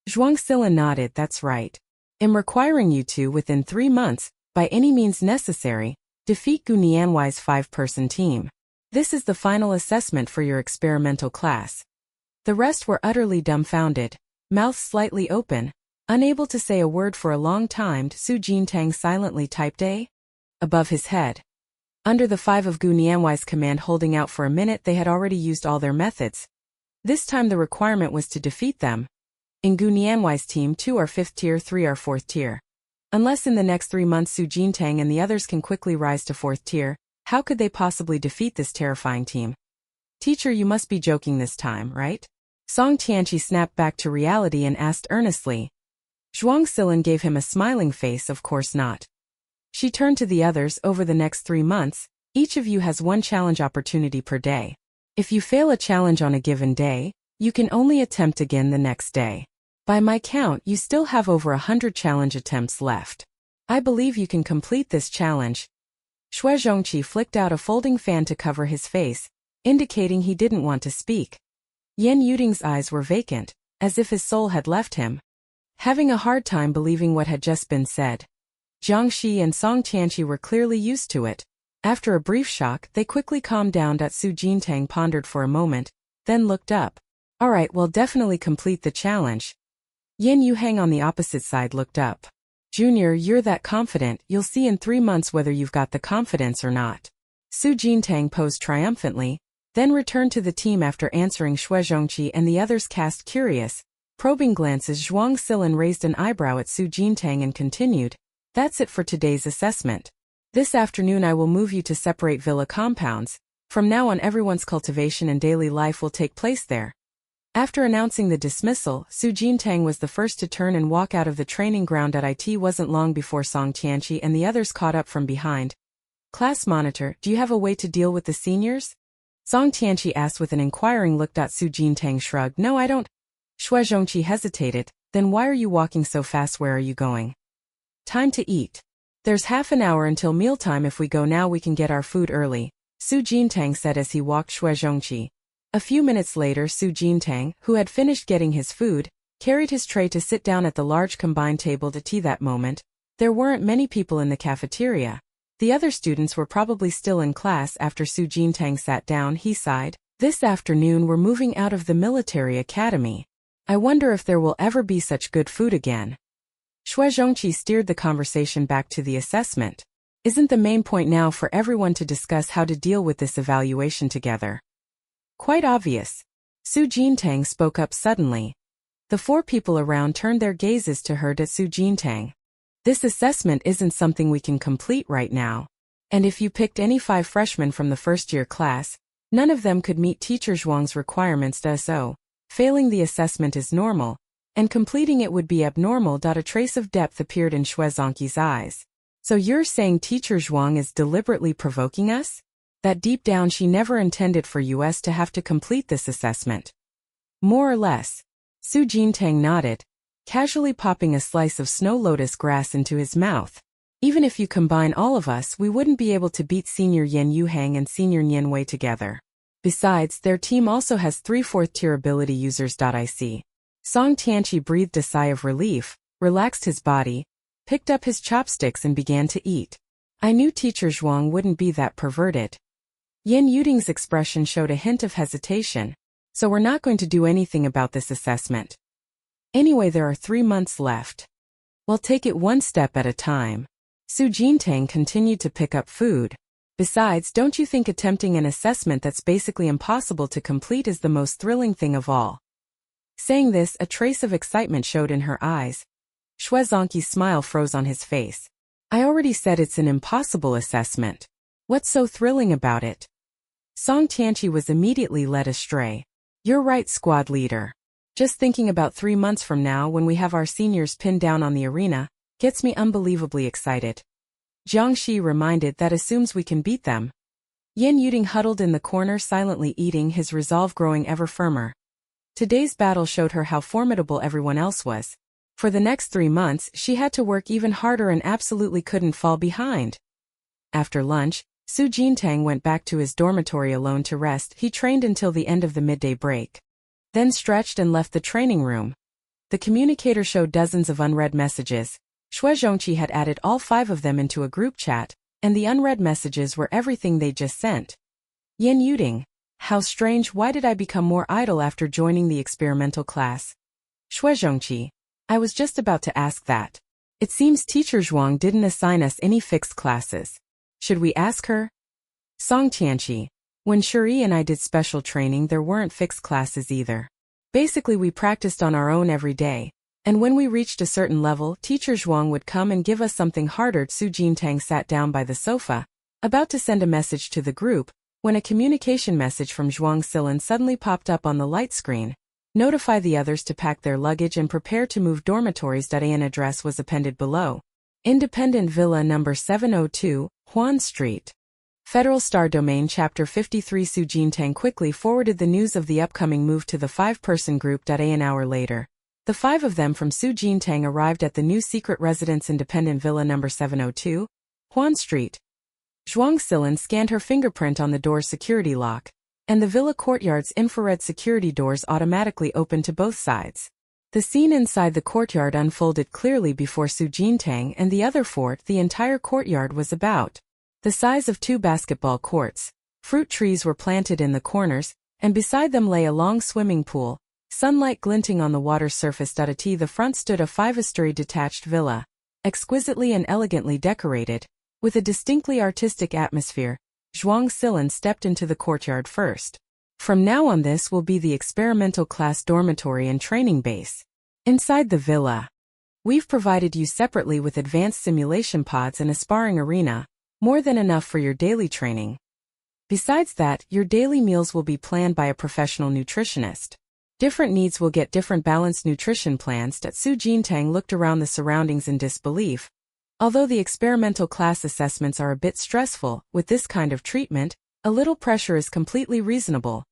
Zhuang Silin nodded, that's right. I'm requiring you to, within 3 months, by any means necessary, defeat Gu Nianwei's 5-person team. This is the final assessment for your experimental class. The rest were utterly dumbfounded, mouths slightly open, unable to say a word for a long time. Su Jintang silently typed A above his head. Under the 5 of Gu Nianwei's command holding out for a minute, they had already used all their methods. This time the requirement was to defeat them. In Gu Nianwei's team, 2 are 5th tier, 3 are 4th tier. Unless in the next 3 months Su Jintang and the others can quickly rise to 4th tier, how could they possibly defeat this terrifying team? Teacher, you must be joking this time, right? Song Tianqi snapped back to reality and asked earnestly. Zhuang Silin gave him a smiling face, of course not. She turned to the others, over the next 3 months, each of you has 1 challenge opportunity per day. If you fail a challenge on a given day, you can only attempt again the next day. By my count, you still have over 100 challenge attempts left. I believe you can complete this challenge. Xue Zhongqi flicked out a folding fan to cover his face, indicating he didn't want to speak. Yan Yuding's eyes were vacant, as if his soul had left him, having a hard time believing what had just been said. Jiang Shi and Song Tianqi were clearly used to it. After a brief shock, they quickly calmed down. Su Jintang pondered for a moment, then looked up. All right, we'll definitely complete the challenge. Yan Yuhang on the opposite side looked up. Junior, you're that confident, you'll see in 3 months whether you've got the confidence or not. Su Jintang posed triumphantly, then returned to the team after answering. Xue Zhongqi and the others cast curious, probing glances. Zhuang Silin raised an eyebrow at Su Jintang and continued, that's it for today's assessment. This afternoon I will move you to separate villa compounds. From now on everyone's cultivation and daily life will take place there. After announcing the dismissal, Su Jintang was the first to turn and walk out of the training ground. It wasn't long before Song Tianqi and the others caught up from behind. Class monitor, do you have a way to deal with the seniors? Song Tianqi asked with an inquiring look. Su Jintang shrugged. No, I don't. Xue Zhongqi hesitated. Then why are you walking so fast? Where are you going? Time to eat. There's half an hour until mealtime. If we go now we can get our food early, Su Jintang said as he walked Xue Zhongqi. A few minutes later, Su Jintang, who had finished getting his food, carried his tray to sit down at the large combined table to tea. That moment, there weren't many people in the cafeteria. The other students were probably still in class. After Su Jintang sat down, he sighed. This afternoon we're moving out of the military academy. I wonder if there will ever be such good food again. Xue Zhongqi steered the conversation back to the assessment. Isn't the main point now for everyone to discuss how to deal with this evaluation together? Quite obvious. Su Jintang spoke up suddenly. The 4 people around turned their gazes to her. Su Jintang. This assessment isn't something we can complete right now. And if you picked any 5 freshmen from the first-year class, none of them could meet Teacher Zhuang's requirements. So, failing the assessment is normal, and completing it would be abnormal. A trace of depth appeared in Xue Zhongqi's eyes. So you're saying Teacher Zhuang is deliberately provoking us? That deep down she never intended for us to have to complete this assessment. More or less. Su Jintang nodded, casually popping a slice of snow lotus grass into his mouth. Even if you combine all of us, we wouldn't be able to beat Senior Yen Yuhang and Senior Nian Wei together. Besides, their team also has 3 4th-tier ability users. IC. Song Tianqi breathed a sigh of relief, relaxed his body, picked up his chopsticks and began to eat. I knew Teacher Zhuang wouldn't be that perverted. Yen Yuding's expression showed a hint of hesitation. So we're not going to do anything about this assessment. Anyway, there are 3 months left. We'll take it one step at a time. Su Jintang continued to pick up food. Besides, don't you think attempting an assessment that's basically impossible to complete is the most thrilling thing of all? Saying this, a trace of excitement showed in her eyes. Xue Zongqi's smile froze on his face. I already said it's an impossible assessment. What's so thrilling about it? Song Tianqi was immediately led astray. You're right, squad leader. Just thinking about 3 months from now when we have our seniors pinned down on the arena, gets me unbelievably excited. Jiang Shi reminded that assumes we can beat them. Yen Yuding huddled in the corner silently eating, his resolve growing ever firmer. Today's battle showed her how formidable everyone else was. For the next 3 months, she had to work even harder and absolutely couldn't fall behind. After lunch, Su Jintang went back to his dormitory alone to rest. He trained until the end of the midday break. Then stretched and left the training room. The communicator showed dozens of unread messages. Xue Zhongqi had added all 5 of them into a group chat, and the unread messages were everything they just sent. Yen Yuding. How strange, why did I become more idle after joining the experimental class? Xue Zhongqi. I was just about to ask that. It seems Teacher Zhuang didn't assign us any fixed classes. Should we ask her? Song Tianqi. When Shuri and I did special training, there weren't fixed classes either. Basically, we practiced on our own every day. And when we reached a certain level, Teacher Zhuang would come and give us something harder. Su Jintang sat down by the sofa, about to send a message to the group, when a communication message from Zhuang Silin suddenly popped up on the light screen. Notify the others to pack their luggage and prepare to move dormitories. An address was appended below. Independent Villa number 702, Huan Street. Federal Star Domain Chapter 53. Su Jintang quickly forwarded the news of the upcoming move to the 5-person group. An hour later, the 5 of them from Su Jintang arrived at the new secret residence Independent Villa number 702, Huan Street. Zhuang Silin scanned her fingerprint on the door's security lock, and the villa courtyard's infrared security doors automatically opened to both sides. The scene inside the courtyard unfolded clearly before Su Jintang and the other 4. The entire courtyard was about the size of 2 basketball courts. Fruit trees were planted in the corners, and beside them lay a long swimming pool, sunlight glinting on the water's surface. At the front stood a 5-story detached villa, exquisitely and elegantly decorated, with a distinctly artistic atmosphere. Zhuang Silin stepped into the courtyard first. From now on, this will be the experimental class dormitory and training base. Inside the villa, we've provided you separately with advanced simulation pods and a sparring arena, more than enough for your daily training. Besides that, your daily meals will be planned by a professional nutritionist. Different needs will get different balanced nutrition plans. Su Jintang looked around the surroundings in disbelief. Although the experimental class assessments are a bit stressful, with this kind of treatment, a little pressure is completely reasonable.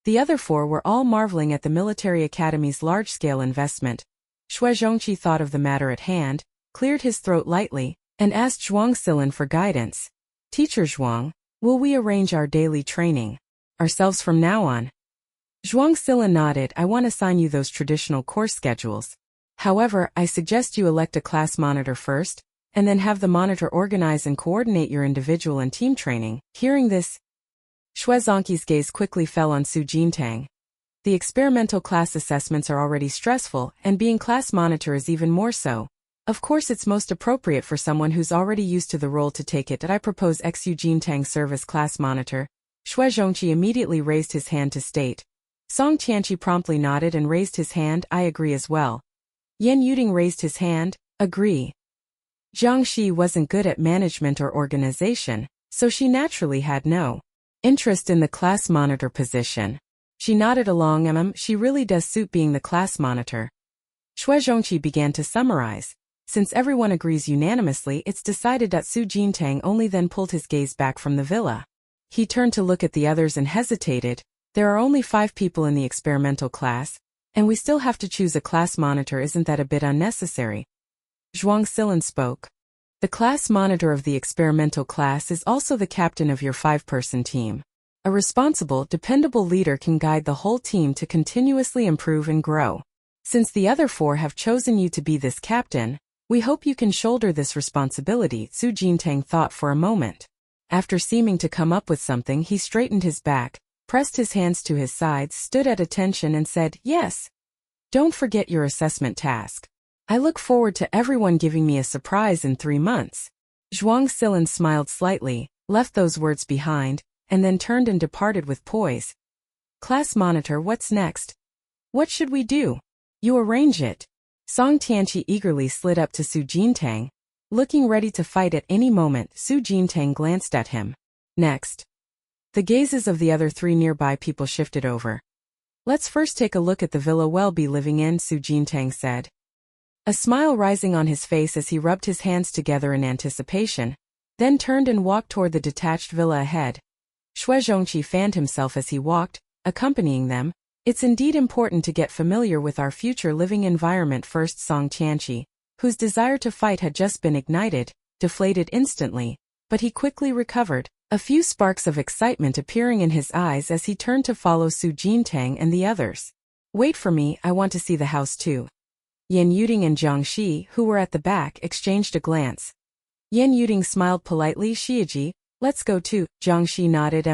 The other 4 were all marveling at the military academy's large-scale investment. Xue Zhongqi thought of the matter at hand, cleared his throat lightly, and asked Zhuang Silin for guidance. Teacher Zhuang, will we arrange our daily training ourselves from now on? Zhuang Silin nodded. I want to assign you those traditional course schedules. However, I suggest you elect a class monitor first, and then have the monitor organize and coordinate your individual and team training. Hearing this, Xue Zongqi's gaze quickly fell on Su Jintang. The experimental class assessments are already stressful, and being class monitor is even more so. Of course, it's most appropriate for someone who's already used to the role to take it. I propose Xu Jintang serve as class monitor. Xue Zhongqi immediately raised his hand to state. Song Tianqi promptly nodded and raised his hand. I agree as well. Yen Yuding raised his hand. Agree. Jiang Shi wasn't good at management or organization, so she naturally had no interest in the class monitor position. She nodded along. She really does suit being the class monitor. Xue Zhongqi began to summarize. Since everyone agrees unanimously, it's decided that Su Jintang only then pulled his gaze back from the villa. He turned to look at the others and hesitated. There are only 5 people in the experimental class, and we still have to choose a class monitor. Isn't that a bit unnecessary? Zhuang Silin spoke. The class monitor of the experimental class is also the captain of your 5-person team. A responsible, dependable leader can guide the whole team to continuously improve and grow. Since the other 4 have chosen you to be this captain, we hope you can shoulder this responsibility, Su Jintang thought for a moment. After seeming to come up with something, he straightened his back, pressed his hands to his sides, stood at attention and said, "Yes. Don't forget your assessment task. I look forward to everyone giving me a surprise in 3 months." Zhuang Silan smiled slightly, left those words behind, and then turned and departed with poise. "Class monitor, what's next? What should we do? You arrange it." Song Tianqi eagerly slid up to Su Jintang. Looking ready to fight at any moment, Su Jintang glanced at him. Next. The gazes of the other 3 nearby people shifted over. "Let's first take a look at the villa we'll be living in," Su Jintang said. A smile rising on his face as he rubbed his hands together in anticipation, then turned and walked toward the detached villa ahead. Xue Zhongqi fanned himself as he walked, accompanying them. "It's indeed important to get familiar with our future living environment first." Song Tianqi, whose desire to fight had just been ignited, deflated instantly, but he quickly recovered, a few sparks of excitement appearing in his eyes as he turned to follow Su Jintang and the others. "Wait for me, I want to see the house too." Yan Yuding and Jiang Shi, who were at the back, exchanged a glance. Yan Yuding smiled politely. "Shiaji, let's go too." Jiang Shi nodded.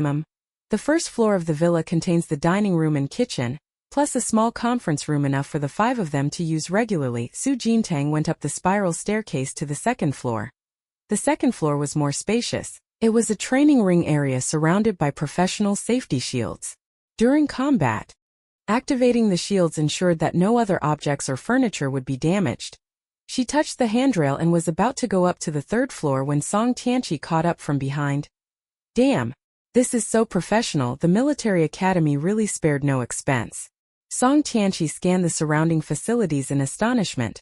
The first floor of the villa contains the dining room and kitchen, plus a small conference room enough for the 5 of them to use regularly. Su Jintang went up the spiral staircase to the second floor. The second floor was more spacious. It was a training ring area surrounded by professional safety shields. During combat, activating the shields ensured that no other objects or furniture would be damaged. She touched the handrail and was about to go up to the 3rd floor when Song Tianqi caught up from behind. "Damn! This is so professional. The military academy really spared no expense." Song Tianqi scanned the surrounding facilities in astonishment.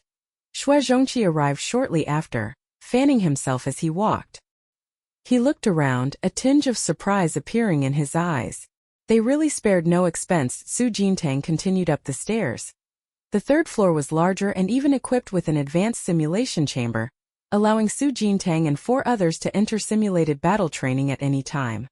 Xue Zhongqi arrived shortly after, fanning himself as he walked. He looked around, a tinge of surprise appearing in his eyes. They really spared no expense. Su Jintang continued up the stairs. The 3rd floor was larger and even equipped with an advanced simulation chamber, allowing Su Jintang and 4 others to enter simulated battle training at any time.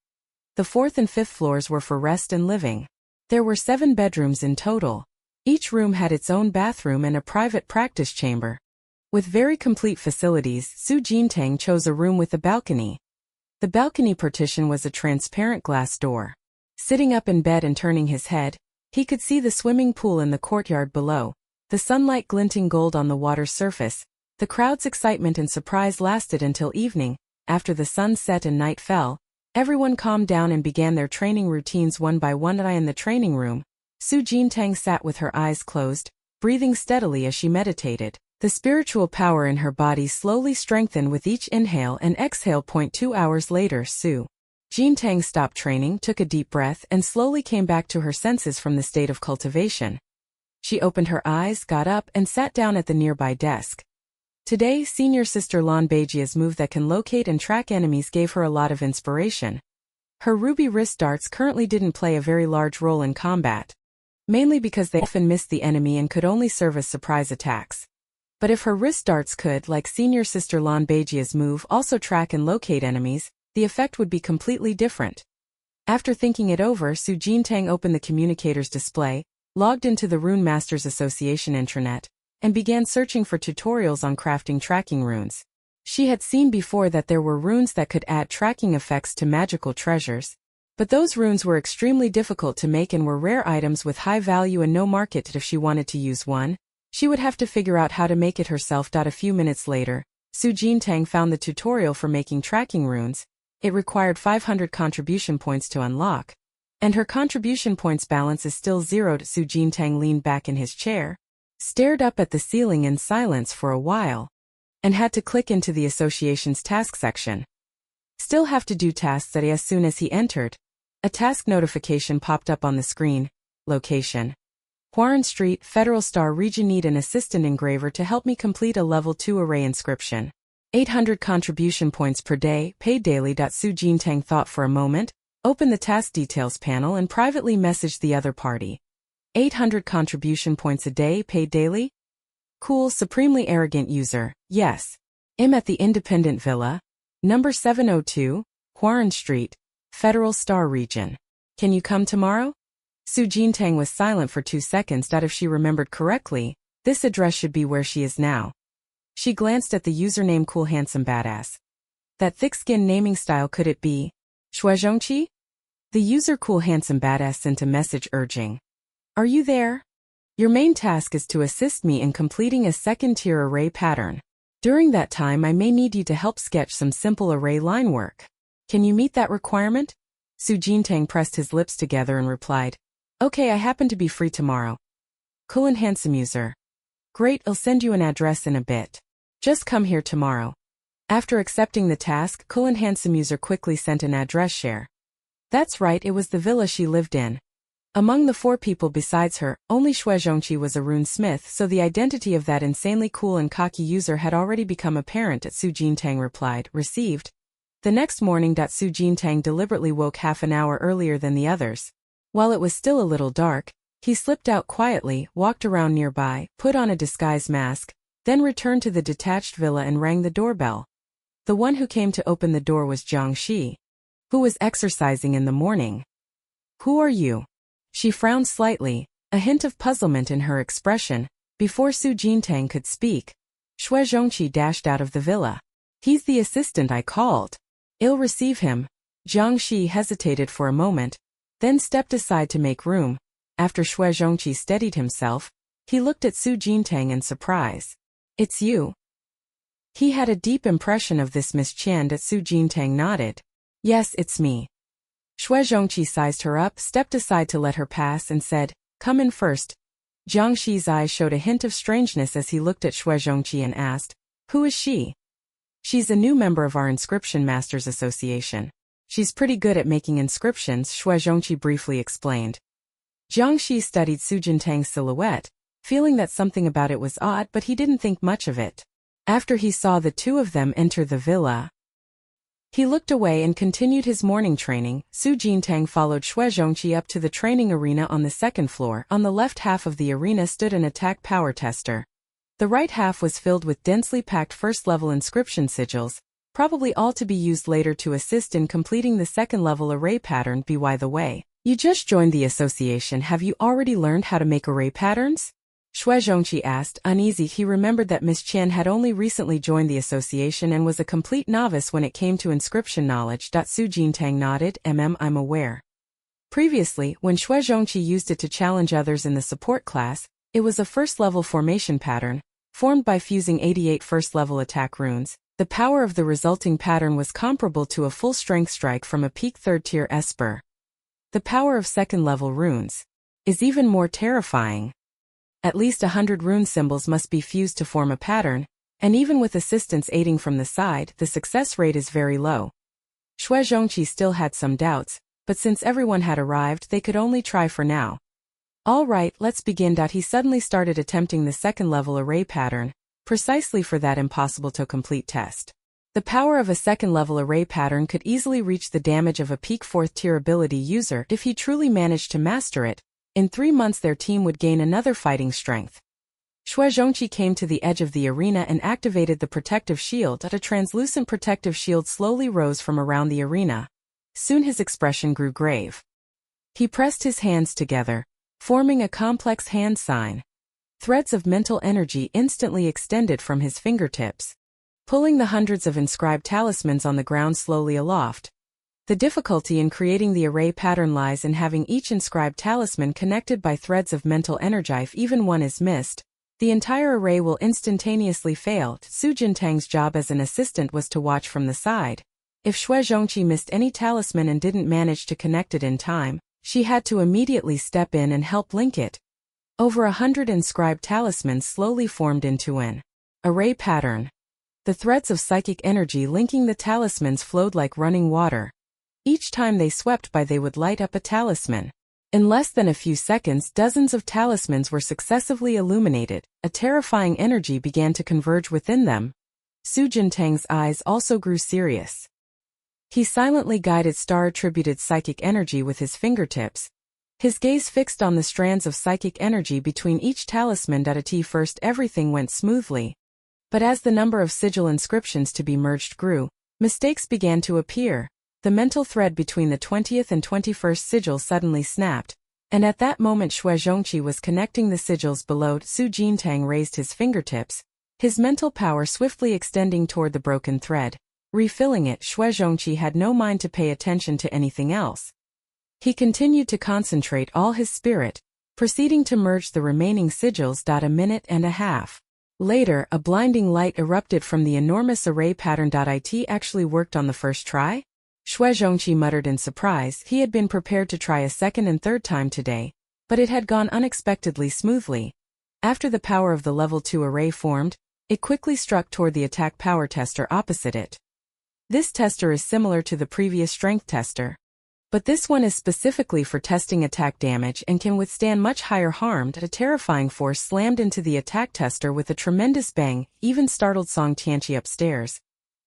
The 4th and 5th floors were for rest and living. There were 7 bedrooms in total. Each room had its own bathroom and a private practice chamber. With very complete facilities, Su Jintang chose a room with a balcony. The balcony partition was a transparent glass door. Sitting up in bed and turning his head, he could see the swimming pool in the courtyard below, the sunlight glinting gold on the water's surface. The crowd's excitement and surprise lasted until evening. After the sun set and night fell, everyone calmed down and began their training routines one by one. In the training room, Su Jintang sat with her eyes closed, breathing steadily as she meditated. The spiritual power in her body slowly strengthened with each inhale and exhale. 2 hours later, Su Jintang stopped training, took a deep breath, and slowly came back to her senses from the state of cultivation. She opened her eyes, got up, and sat down at the nearby desk. Today, senior sister Lan Beijia's move that can locate and track enemies gave her a lot of inspiration. Her ruby wrist darts currently didn't play a very large role in combat, mainly because they often missed the enemy and could only serve as surprise attacks. But if her wrist darts could, like senior sister Lan Beijia's move, also track and locate enemies, the effect would be completely different. After thinking it over, Su Jintang opened the communicator's display, logged into the Rune Masters Association intranet, and began searching for tutorials on crafting tracking runes. She had seen before that there were runes that could add tracking effects to magical treasures, but those runes were extremely difficult to make and were rare items with high value and no market. If she wanted to use one, she would have to figure out how to make it herself. A few minutes later, Su Jintang found the tutorial for making tracking runes. It required 500 contribution points to unlock, and her contribution points balance is still zeroed. Su Jintang leaned back in his chair, stared up at the ceiling in silence for a while, and had to click into the association's task section. Still have to do tasks. As soon as he entered, a task notification popped up on the screen. Location: Huaran Street, Federal Star Region. Need an assistant engraver to help me complete a level 2 array inscription. 800 contribution points per day, paid daily. Su Jintang thought for a moment, opened the task details panel and privately messaged the other party. 800 contribution points a day, paid daily? Cool, supremely arrogant user. Yes. I'm at the Independent Villa, number 702, Huaran Street, Federal Star Region. Can you come tomorrow? Su Jintang was silent for 2 seconds. If she remembered correctly, this address should be where she is now. She glanced at the username Cool Handsome Badass. That thick-skinned naming style, could it be Shuezhongqi? The user Cool Handsome Badass sent a message urging, "Are you there? Your main task is to assist me in completing a second-tier array pattern. During that time I may need you to help sketch some simple array line work. Can you meet that requirement?" Su Jintang pressed his lips together and replied, "Okay, I happen to be free tomorrow." Cool and handsome user. Great, I'll send you an address in a bit. Just come here tomorrow. After accepting the task, Cool and handsome user quickly sent an address share. That's right, it was the villa she lived in. Among the 4 people besides her, only Shuezhongqi was a rune smith, so the identity of that insanely cool and cocky user had already become apparent. Su Jintang replied, "Received." The next morning, Su Jintang deliberately woke half an hour earlier than the others. While it was still a little dark, he slipped out quietly, walked around nearby, put on a disguise mask, then returned to the detached villa and rang the doorbell. The one who came to open the door was Jiang Shi, who was exercising in the morning. "Who are you?" She frowned slightly, a hint of puzzlement in her expression. Before Su Jintang could speak, Shuezhongqi dashed out of the villa. "He's the assistant I called. I'll receive him." Jiang Shi hesitated for a moment, then stepped aside to make room. After Shuezhongqi steadied himself, he looked at Su Jintang in surprise. "It's you?" He had a deep impression of this Miss Qian. Su Jintang nodded. "Yes, it's me." Shuezhongqi sized her up, stepped aside to let her pass and said, "Come in first." Jiang Shi's eyes showed a hint of strangeness as he looked at Shuezhongqi and asked, "Who is she?" "She's a new member of our Inscription Masters Association. She's pretty good at making inscriptions," Shuezhongqi briefly explained. Jiang Shi studied Su Jintang's silhouette, feeling that something about it was odd, but he didn't think much of it. After he saw the 2 of them enter the villa, he looked away and continued his morning training. Su Jintang followed Shuezhongqi up to the training arena on the 2nd floor. On the left half of the arena stood an attack power tester. The right half was filled with densely packed first-level inscription sigils, probably all to be used later to assist in completing the second-level array pattern. By the way, you just joined the association. Have you already learned how to make array patterns? Shuezhongqi asked, uneasy. He remembered that Miss Qian had only recently joined the association and was a complete novice when it came to inscription knowledge. Su Jintang nodded. I'm aware. Previously, when Shuezhongqi used it to challenge others in the support class, it was a first-level formation pattern, formed by fusing 88 first-level attack runes. The power of the resulting pattern was comparable to a full-strength strike from a peak 3rd-tier esper. The power of second-level runes is even more terrifying. At least 100 rune symbols must be fused to form a pattern, and even with assistance aiding from the side, the success rate is very low. Shuezhongqi still had some doubts, but since everyone had arrived, they could only try for now. "All right, let's begin." He suddenly started attempting the second-level array pattern, precisely for that impossible-to-complete test. The power of a second-level array pattern could easily reach the damage of a peak 4th-tier ability user if he truly managed to master it. In 3 months their team would gain another fighting strength. Shuezhongqi came to the edge of the arena and activated the protective shield. A translucent protective shield slowly rose from around the arena. Soon his expression grew grave. He pressed his hands together, forming a complex hand sign. Threads of mental energy instantly extended from his fingertips, pulling the hundreds of inscribed talismans on the ground slowly aloft. The difficulty in creating the array pattern lies in having each inscribed talisman connected by threads of mental energy. If even one is missed, the entire array will instantaneously fail. Su Jintang's job as an assistant was to watch from the side. If Shuezhongqi missed any talisman and didn't manage to connect it in time, she had to immediately step in and help link it. Over 100 inscribed talismans slowly formed into an array pattern. The threads of psychic energy linking the talismans flowed like running water. Each time they swept by, they would light up a talisman. In less than a few seconds, dozens of talismans were successively illuminated. A terrifying energy began to converge within them. Su Jintang's eyes also grew serious. He silently guided star-attributed psychic energy with his fingertips, his gaze fixed on the strands of psychic energy between each talisman. At first everything went smoothly. But as the number of sigil inscriptions to be merged grew, mistakes began to appear. The mental thread between the 20th and 21st sigil suddenly snapped, and at that moment Xue Zhongqi was connecting the sigils below. Su Jintang raised his fingertips, his mental power swiftly extending toward the broken thread. Refilling it, Xue Zhongqi had no mind to pay attention to anything else. He continued to concentrate all his spirit, proceeding to merge the remaining sigils. A minute and a half later, a blinding light erupted from the enormous array pattern. It actually worked on the first try? Xue Zhongqi muttered in surprise. He had been prepared to try a second and third time today, but it had gone unexpectedly smoothly. After the power of the level 2 array formed, it quickly struck toward the attack power tester opposite it. This tester is similar to the previous strength tester, but this one is specifically for testing attack damage and can withstand much higher harm. A terrifying force slammed into the attack tester with a tremendous bang, even startled Song Tianqi upstairs.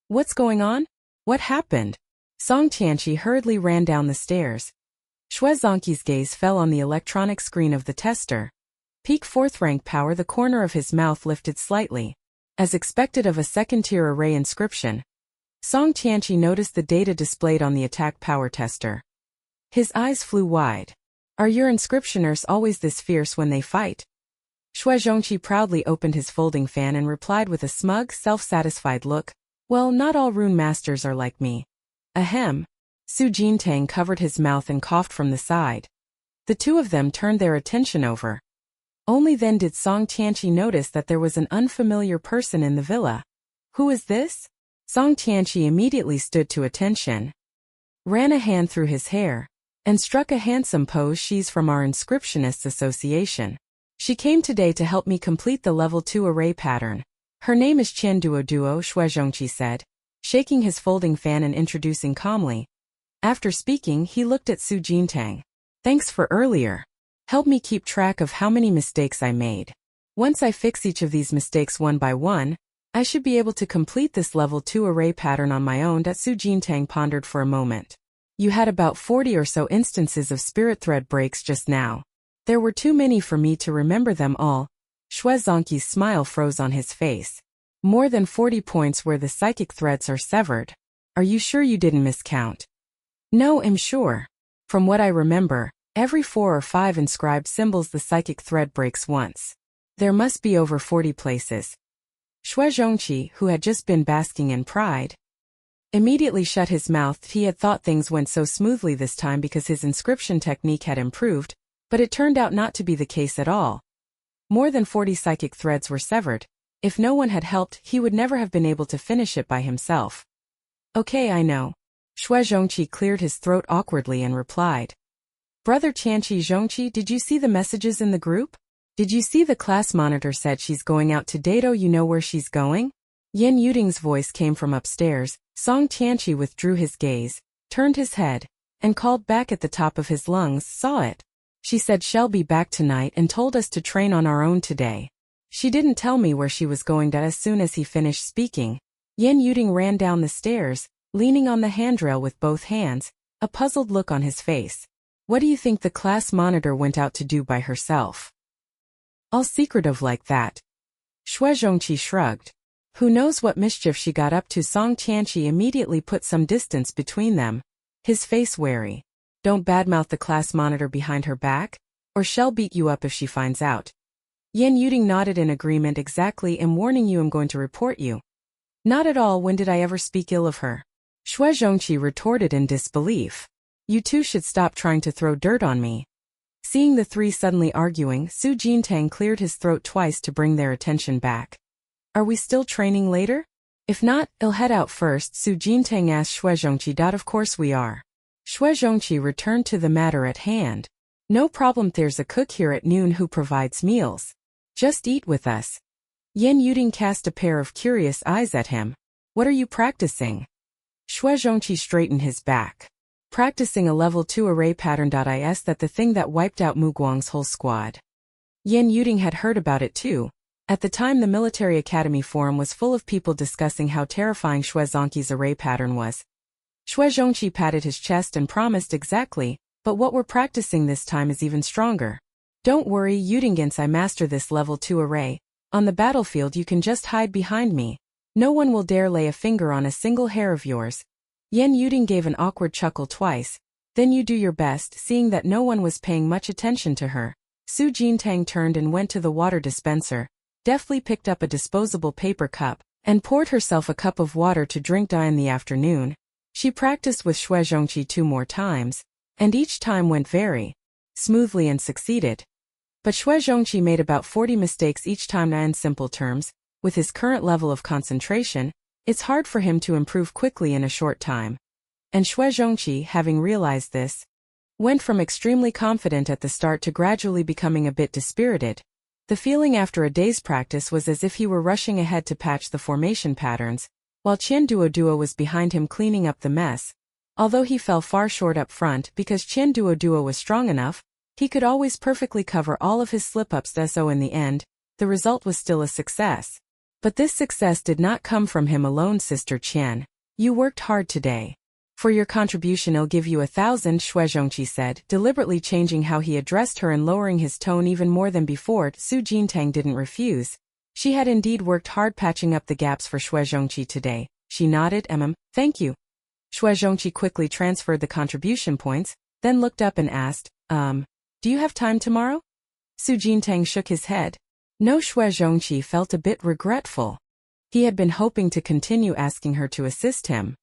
What's going on? What happened? Song Tianqi hurriedly ran down the stairs. Xue Zhongqi's gaze fell on the electronic screen of the tester. Peak 4th rank power. The corner of his mouth lifted slightly, as expected of a second-tier array inscription. Song Tianqi noticed the data displayed on the attack power tester. His eyes flew wide. Are your inscriptioners always this fierce when they fight? Xue Zhongqi proudly opened his folding fan and replied with a smug, self-satisfied look, well, not all rune masters are like me. Ahem. Su Jintang covered his mouth and coughed from the side. The two of them turned their attention over. Only then did Song Tianqi notice that there was an unfamiliar person in the villa. Who is this? Song Tianqi immediately stood to attention, ran a hand through his hair, and struck a handsome pose. She's from our Inscriptionists Association. She came today to help me complete the level 2 array pattern. Her name is Qian Duo Duo, Xue Zhongqi said, shaking his folding fan and introducing calmly. After speaking, he looked at Su Jintang. Thanks for earlier. Help me keep track of how many mistakes I made. Once I fix each of these mistakes one by one, I should be able to complete this level 2 array pattern on my own. Su Jintang pondered for a moment. You had about 40 or so instances of spirit thread breaks just now. There were too many for me to remember them all. Xue Zhongqi's smile froze on his face. More than 40 points where the psychic threads are severed. Are you sure you didn't miscount? No, I'm sure. From what I remember, every 4 or 5 inscribed symbols the psychic thread breaks once. There must be over 40 places. Xue Zhongqi, who had just been basking in pride, immediately shut his mouth. He had thought things went so smoothly this time because his inscription technique had improved, but it turned out not to be the case at all. More than 40 psychic threads were severed. If no one had helped, he would never have been able to finish it by himself. Okay, I know. Xue Zhongqi cleared his throat awkwardly and replied. Brother Tianqi Zhongqi, did you see the messages in the group? Did you see the class monitor said she's going out to Dato? You know where she's going? Yan Yuding's voice came from upstairs. Song Tianqi withdrew his gaze, turned his head, and called back at the top of his lungs, saw it. She said she'll be back tonight and told us to train on our own today. She didn't tell me where she was going. As soon as he finished speaking, Yan Yuding ran down the stairs, leaning on the handrail with both hands, a puzzled look on his face. What do you think the class monitor went out to do by herself? All secretive like that. Xue Zhongqi shrugged. Who knows what mischief she got up to? Song Tianqi immediately put some distance between them, his face wary. Don't badmouth the class monitor behind her back, or she'll beat you up if she finds out. Yan Yuding nodded in agreement. Exactly, I'm warning you, I'm going to report you. Not at all. When did I ever speak ill of her? Xue Zhongqi retorted in disbelief. You two should stop trying to throw dirt on me. Seeing the three suddenly arguing, Su Jintang cleared his throat twice to bring their attention back. Are we still training later? If not, I'll head out first. Su Jintang asked Xue Zhongqi. Of course we are. Xue Zhongqi returned to the matter at hand. No problem, there's a cook here at noon who provides meals. Just eat with us. Yan Yuding cast a pair of curious eyes at him. What are you practicing? Xue Zhongqi straightened his back. Practicing a level 2 array pattern. Is that the thing that wiped out Mu Guang's whole squad? Yan Yuding had heard about it too. At the time, the military academy forum was full of people discussing how terrifying Xue Zhongqi's array pattern was. Xue Zhongqi patted his chest and promised exactly, but what we're practicing this time is even stronger. Don't worry, Yuding, once I master this level 2 array, On the battlefield you can just hide behind me. No one will dare lay a finger on a single hair of yours. Yan Yuding gave an awkward chuckle twice. Then you do your best. Seeing that no one was paying much attention to her, Su Jintang turned and went to the water dispenser, deftly picked up a disposable paper cup, and poured herself a cup of water to drink in the afternoon. She practiced with Xue Zhongqi 2 more times, and each time went very smoothly and succeeded. But Xue Zhongqi made about 40 mistakes each time. In simple terms, with his current level of concentration, it's hard for him to improve quickly in a short time. And Xue Zhongqi, having realized this, went from extremely confident at the start to gradually becoming a bit dispirited. The feeling after a day's practice was as if he were rushing ahead to patch the formation patterns, while Qian Duoduo was behind him cleaning up the mess. Although he fell far short up front because Qian Duoduo was strong enough, he could always perfectly cover all of his slip-ups. So in the end, the result was still a success. But this success did not come from him alone. Sister Qian, you worked hard today. For your contribution I'll give you 1,000, Xue Zhongqi said, deliberately changing how he addressed her and lowering his tone even more than before. Su Jintang didn't refuse. She had indeed worked hard patching up the gaps for Xue Zhongqi today. She nodded. Thank you. Xue Zhongqi quickly transferred the contribution points, then looked up and asked, do you have time tomorrow? Su Jintang shook his head. No. Xue Zhongqi felt a bit regretful. He had been hoping to continue asking her to assist him.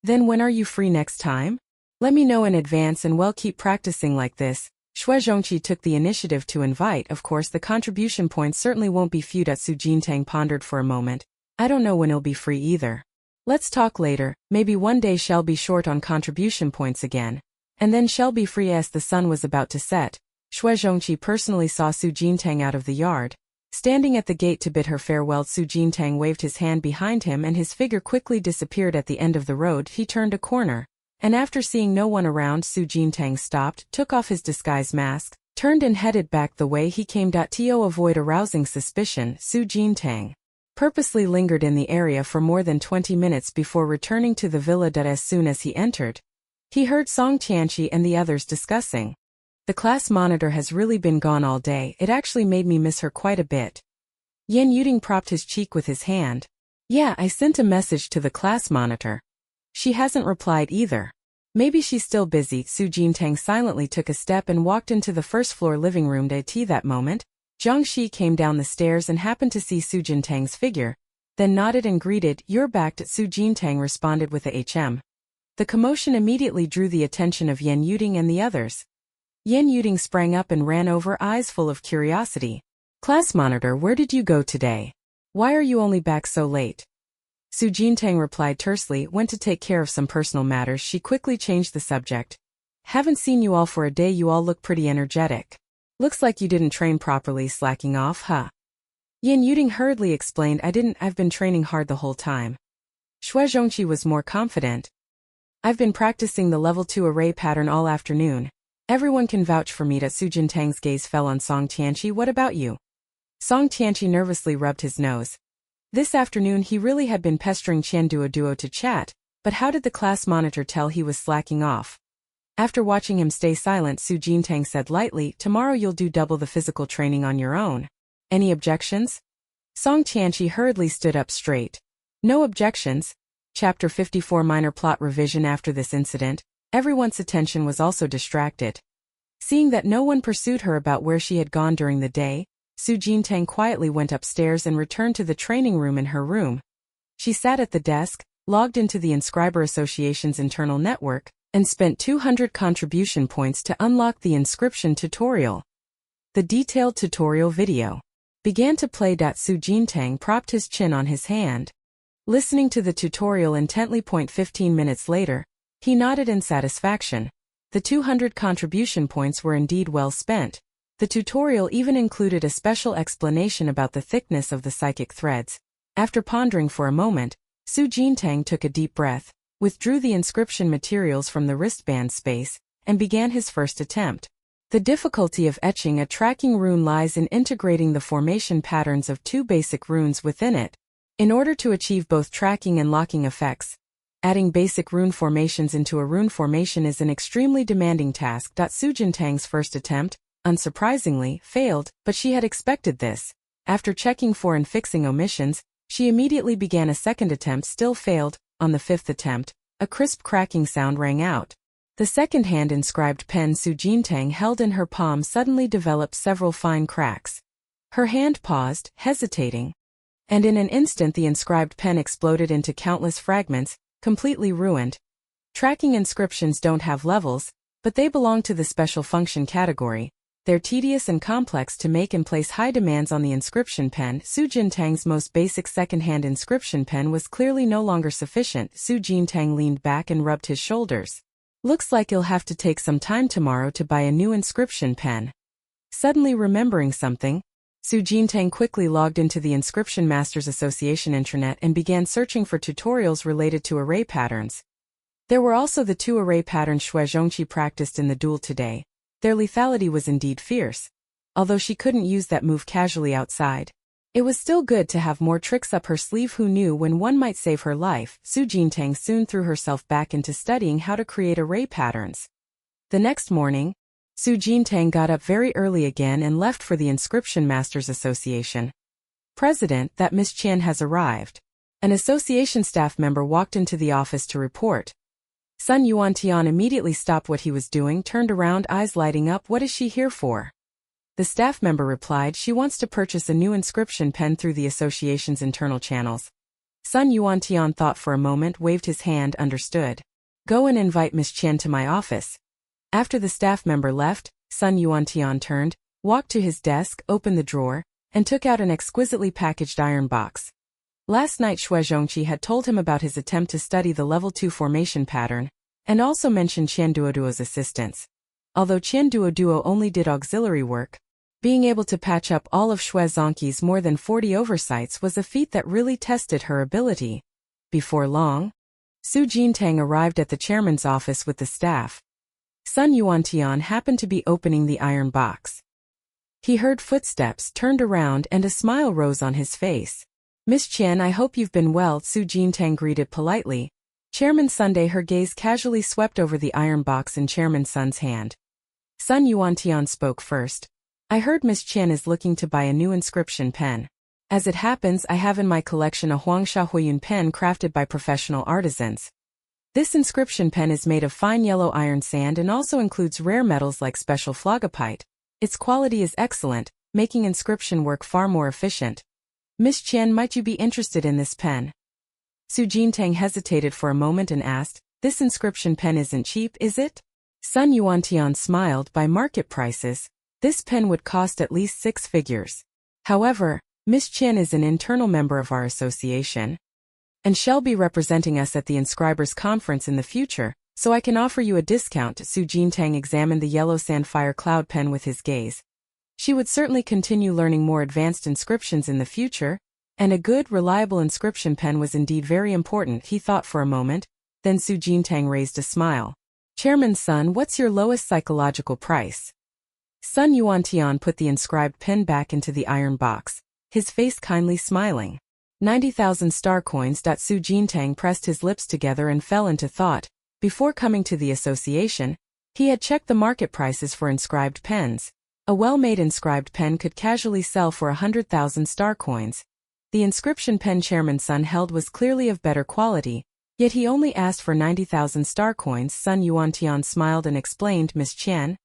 Then when are you free next time? Let me know in advance and we'll keep practicing like this. Xue Zhongqi took the initiative to invite. Of course the contribution points certainly won't be few. Su Jintang pondered for a moment. I don't know when he'll be free either. Let's talk later. Maybe one day she'll be short on contribution points again. And then she'll be free. As the sun was about to set, Xue Zhongqi personally saw Su Jintang out of the yard. Standing at the gate to bid her farewell, Su Jintang waved his hand behind him and his figure quickly disappeared at the end of the road. He turned a corner, and after seeing no one around, Su Jintang stopped, took off his disguise mask, turned and headed back the way he came. To avoid arousing suspicion, Su Jintang purposely lingered in the area for more than 20 minutes before returning to the villa. As soon as he entered, he heard Song Tianqi and the others discussing. The class monitor has really been gone all day. It actually made me miss her quite a bit. Yan Yuding propped his cheek with his hand. Yeah, I sent a message to the class monitor. She hasn't replied either. Maybe she's still busy. Su Jintang silently took a step and walked into the first-floor living room. That moment, Zhang Shi came down the stairs and happened to see Su Jintang's figure, then nodded and greeted. You're back. Su Jintang responded with a HM. The commotion immediately drew the attention of Yan Yuding and the others. Yan Yuding sprang up and ran over, eyes full of curiosity. Class monitor, where did you go today? Why are you only back so late? Su Jintang replied tersely, went to take care of some personal matters. She quickly changed the subject. Haven't seen you all for a day. You all look pretty energetic. Looks like you didn't train properly. Slacking off, huh? Yan Yuding hurriedly explained, I've been training hard the whole time. Xue Zhongqi was more confident. I've been practicing the level 2 array pattern all afternoon. Everyone can vouch for me. Su Jintang's gaze fell on Song Tianqi. What about you? Song Tianqi nervously rubbed his nose. This afternoon he really had been pestering Qian Duoduo to chat, but how did the class monitor tell he was slacking off? After watching him stay silent, Su Jintang said lightly, tomorrow you'll do double the physical training on your own. Any objections? Song Tianqi hurriedly stood up straight. No objections. Chapter 54 Minor plot revision. After this incident, everyone's attention was also distracted. Seeing that no one pursued her about where she had gone during the day, Su Jintang quietly went upstairs and returned to the training room in her room. She sat at the desk, logged into the Inscriber Association's internal network, and spent 200 contribution points to unlock the inscription tutorial. The detailed tutorial video began to play. Su Jintang propped his chin on his hand, listening to the tutorial intently. 15 minutes later, he nodded in satisfaction. The 200 contribution points were indeed well spent. The tutorial even included a special explanation about the thickness of the psychic threads. After pondering for a moment, Su Jintang took a deep breath, withdrew the inscription materials from the wristband space, and began his first attempt. The difficulty of etching a tracking rune lies in integrating the formation patterns of 2 basic runes within it. In order to achieve both tracking and locking effects, adding basic rune formations into a rune formation is an extremely demanding task. Su Jintang's first attempt, unsurprisingly, failed, but she had expected this. After checking for and fixing omissions, she immediately began a second attempt. Still failed. On the fifth attempt, a crisp cracking sound rang out. The second-hand inscribed pen Su Jintang held in her palm suddenly developed several fine cracks. Her hand paused, hesitating. And in an instant the inscribed pen exploded into countless fragments, completely ruined. Tracking inscriptions don't have levels, but they belong to the special function category. They're tedious and complex to make and place high demands on the inscription pen. Su Jintang's most basic second-hand inscription pen was clearly no longer sufficient. Su Jintang leaned back and rubbed his shoulders. Looks like you'll have to take some time tomorrow to buy a new inscription pen. Suddenly remembering something, Su Jintang quickly logged into the Inscription Masters Association intranet and began searching for tutorials related to array patterns. There were also the 2 array patterns Xue Zhongqi practiced in the duel today. Their lethality was indeed fierce. Although she couldn't use that move casually outside, it was still good to have more tricks up her sleeve. Who knew when one might save her life? Su Jintang soon threw herself back into studying how to create array patterns. The next morning, Su Jintang got up very early again and left for the Inscription Masters Association. President, that Miss Qian has arrived. An association staff member walked into the office to report. Sun Yuantian immediately stopped what he was doing, turned around, eyes lighting up. What is she here for? The staff member replied, she wants to purchase a new inscription pen through the association's internal channels. Sun Yuantian thought for a moment, waved his hand, understood. Go and invite Miss Qian to my office. After the staff member left, Sun Yuantian turned, walked to his desk, opened the drawer, and took out an exquisitely packaged iron box. Last night Xue Zhongqi had told him about his attempt to study the level 2 formation pattern, and also mentioned Qian Duoduo's assistance. Although Qian Duoduo only did auxiliary work, being able to patch up all of Xue Zhongqi's more than 40 oversights was a feat that really tested her ability. Before long, Su Jintang arrived at the chairman's office with the staff. Sun Yuantian happened to be opening the iron box. He heard footsteps, turned around, and a smile rose on his face. Miss Qian, I hope you've been well, Su Jintang greeted politely. Chairman Sunday, her gaze casually swept over the iron box in Chairman Sun's hand. Sun Yuantian spoke first. I heard Miss Qian is looking to buy a new inscription pen. As it happens, I have in my collection a Huangsha Huiyun pen crafted by professional artisans. This inscription pen is made of fine yellow iron sand and also includes rare metals like special phlogopite. Its quality is excellent, making inscription work far more efficient. Miss Qian, might you be interested in this pen? Su Jintang hesitated for a moment and asked, this inscription pen isn't cheap, is it? Sun Yuantian smiled. By market prices, this pen would cost at least 6 figures. However, Miss Qian is an internal member of our association, and shall be representing us at the inscribers conference in the future, so I can offer you a discount. Su Jintang examined the yellow sapphire cloud pen with his gaze. She would certainly continue learning more advanced inscriptions in the future, and a good, reliable inscription pen was indeed very important. He thought for a moment, then Su Jintang raised a smile. Chairman Sun, what's your lowest psychological price? Sun Yuantian put the inscribed pen back into the iron box, his face kindly smiling. 90,000 star coins. Su Jintang pressed his lips together and fell into thought. Before coming to the association, he had checked the market prices for inscribed pens. A well-made inscribed pen could casually sell for 100,000 star coins. The inscription pen Chairman Sun held was clearly of better quality, yet he only asked for 90,000 star coins. Sun Yuantian smiled and explained, Miss Qian,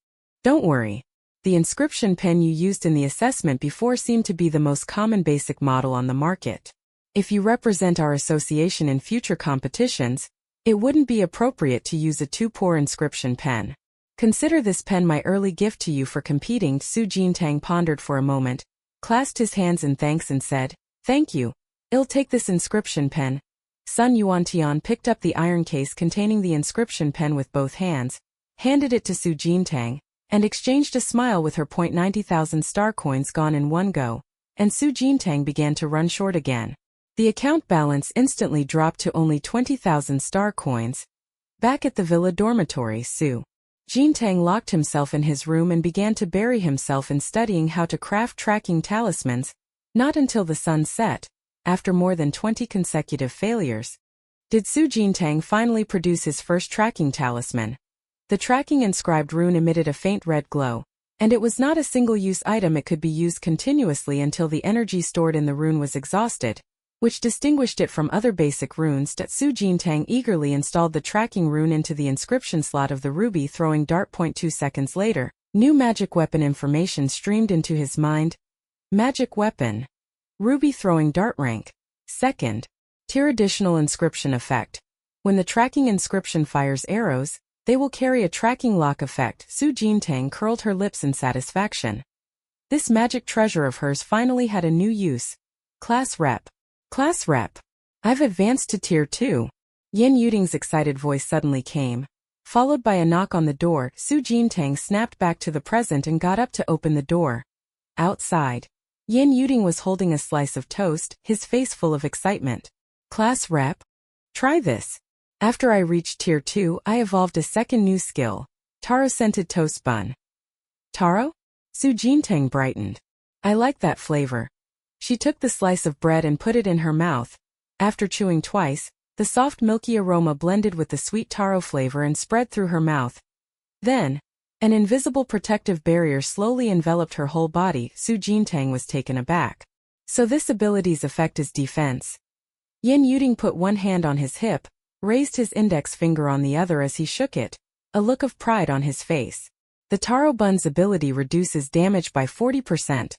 don't worry. The inscription pen you used in the assessment before seemed to be the most common basic model on the market. If you represent our association in future competitions, it wouldn't be appropriate to use a too poor inscription pen. Consider this pen my early gift to you for competing. Su Jintang pondered for a moment, clasped his hands in thanks and said, thank you. I'll take this inscription pen. Sun Yuantian picked up the iron case containing the inscription pen with both hands, handed it to Su Jintang, and exchanged a smile with her. 90,000 star coins gone in one go, and Su Jintang began to run short again. The account balance instantly dropped to only 20,000 star coins. Back at the villa dormitory, Su Jintang locked himself in his room and began to bury himself in studying how to craft tracking talismans. Not until the sun set, after more than 20 consecutive failures, did Su Jintang finally produce his first tracking talisman. The tracking inscribed rune emitted a faint red glow, And it was not a single-use item, it could be used continuously until the energy stored in the rune was exhausted, which distinguished it from other basic runes. Su Jintang eagerly installed the tracking rune into the inscription slot of the ruby throwing dart. 2 seconds later, new magic weapon information streamed into his mind. Magic weapon. Ruby throwing dart rank. Second tier additional inscription effect. When the tracking inscription fires arrows, they will carry a tracking lock effect. Su Jintang curled her lips in satisfaction. This magic treasure of hers finally had a new use. Class rep. Class rep. I've advanced to tier 2. Yin Yuding's excited voice suddenly came. Followed by a knock on the door, Su Jintang snapped back to the present and got up to open the door. Outside, Yin Yuding was holding a slice of toast, his face full of excitement. Class rep? Try this. After I reached tier 2, I evolved a second new skill. Taro-scented toast bun. Taro? Su Jintang brightened. I like that flavor. She took the slice of bread and put it in her mouth. After chewing twice, the soft milky aroma blended with the sweet taro flavor and spread through her mouth. Then, an invisible protective barrier slowly enveloped her whole body. Su Jintang was taken aback. So this ability's effect is defense. Yin Yuding put one hand on his hip, raised his index finger on the other as he shook it, a look of pride on his face. The taro bun's ability reduces damage by 40%,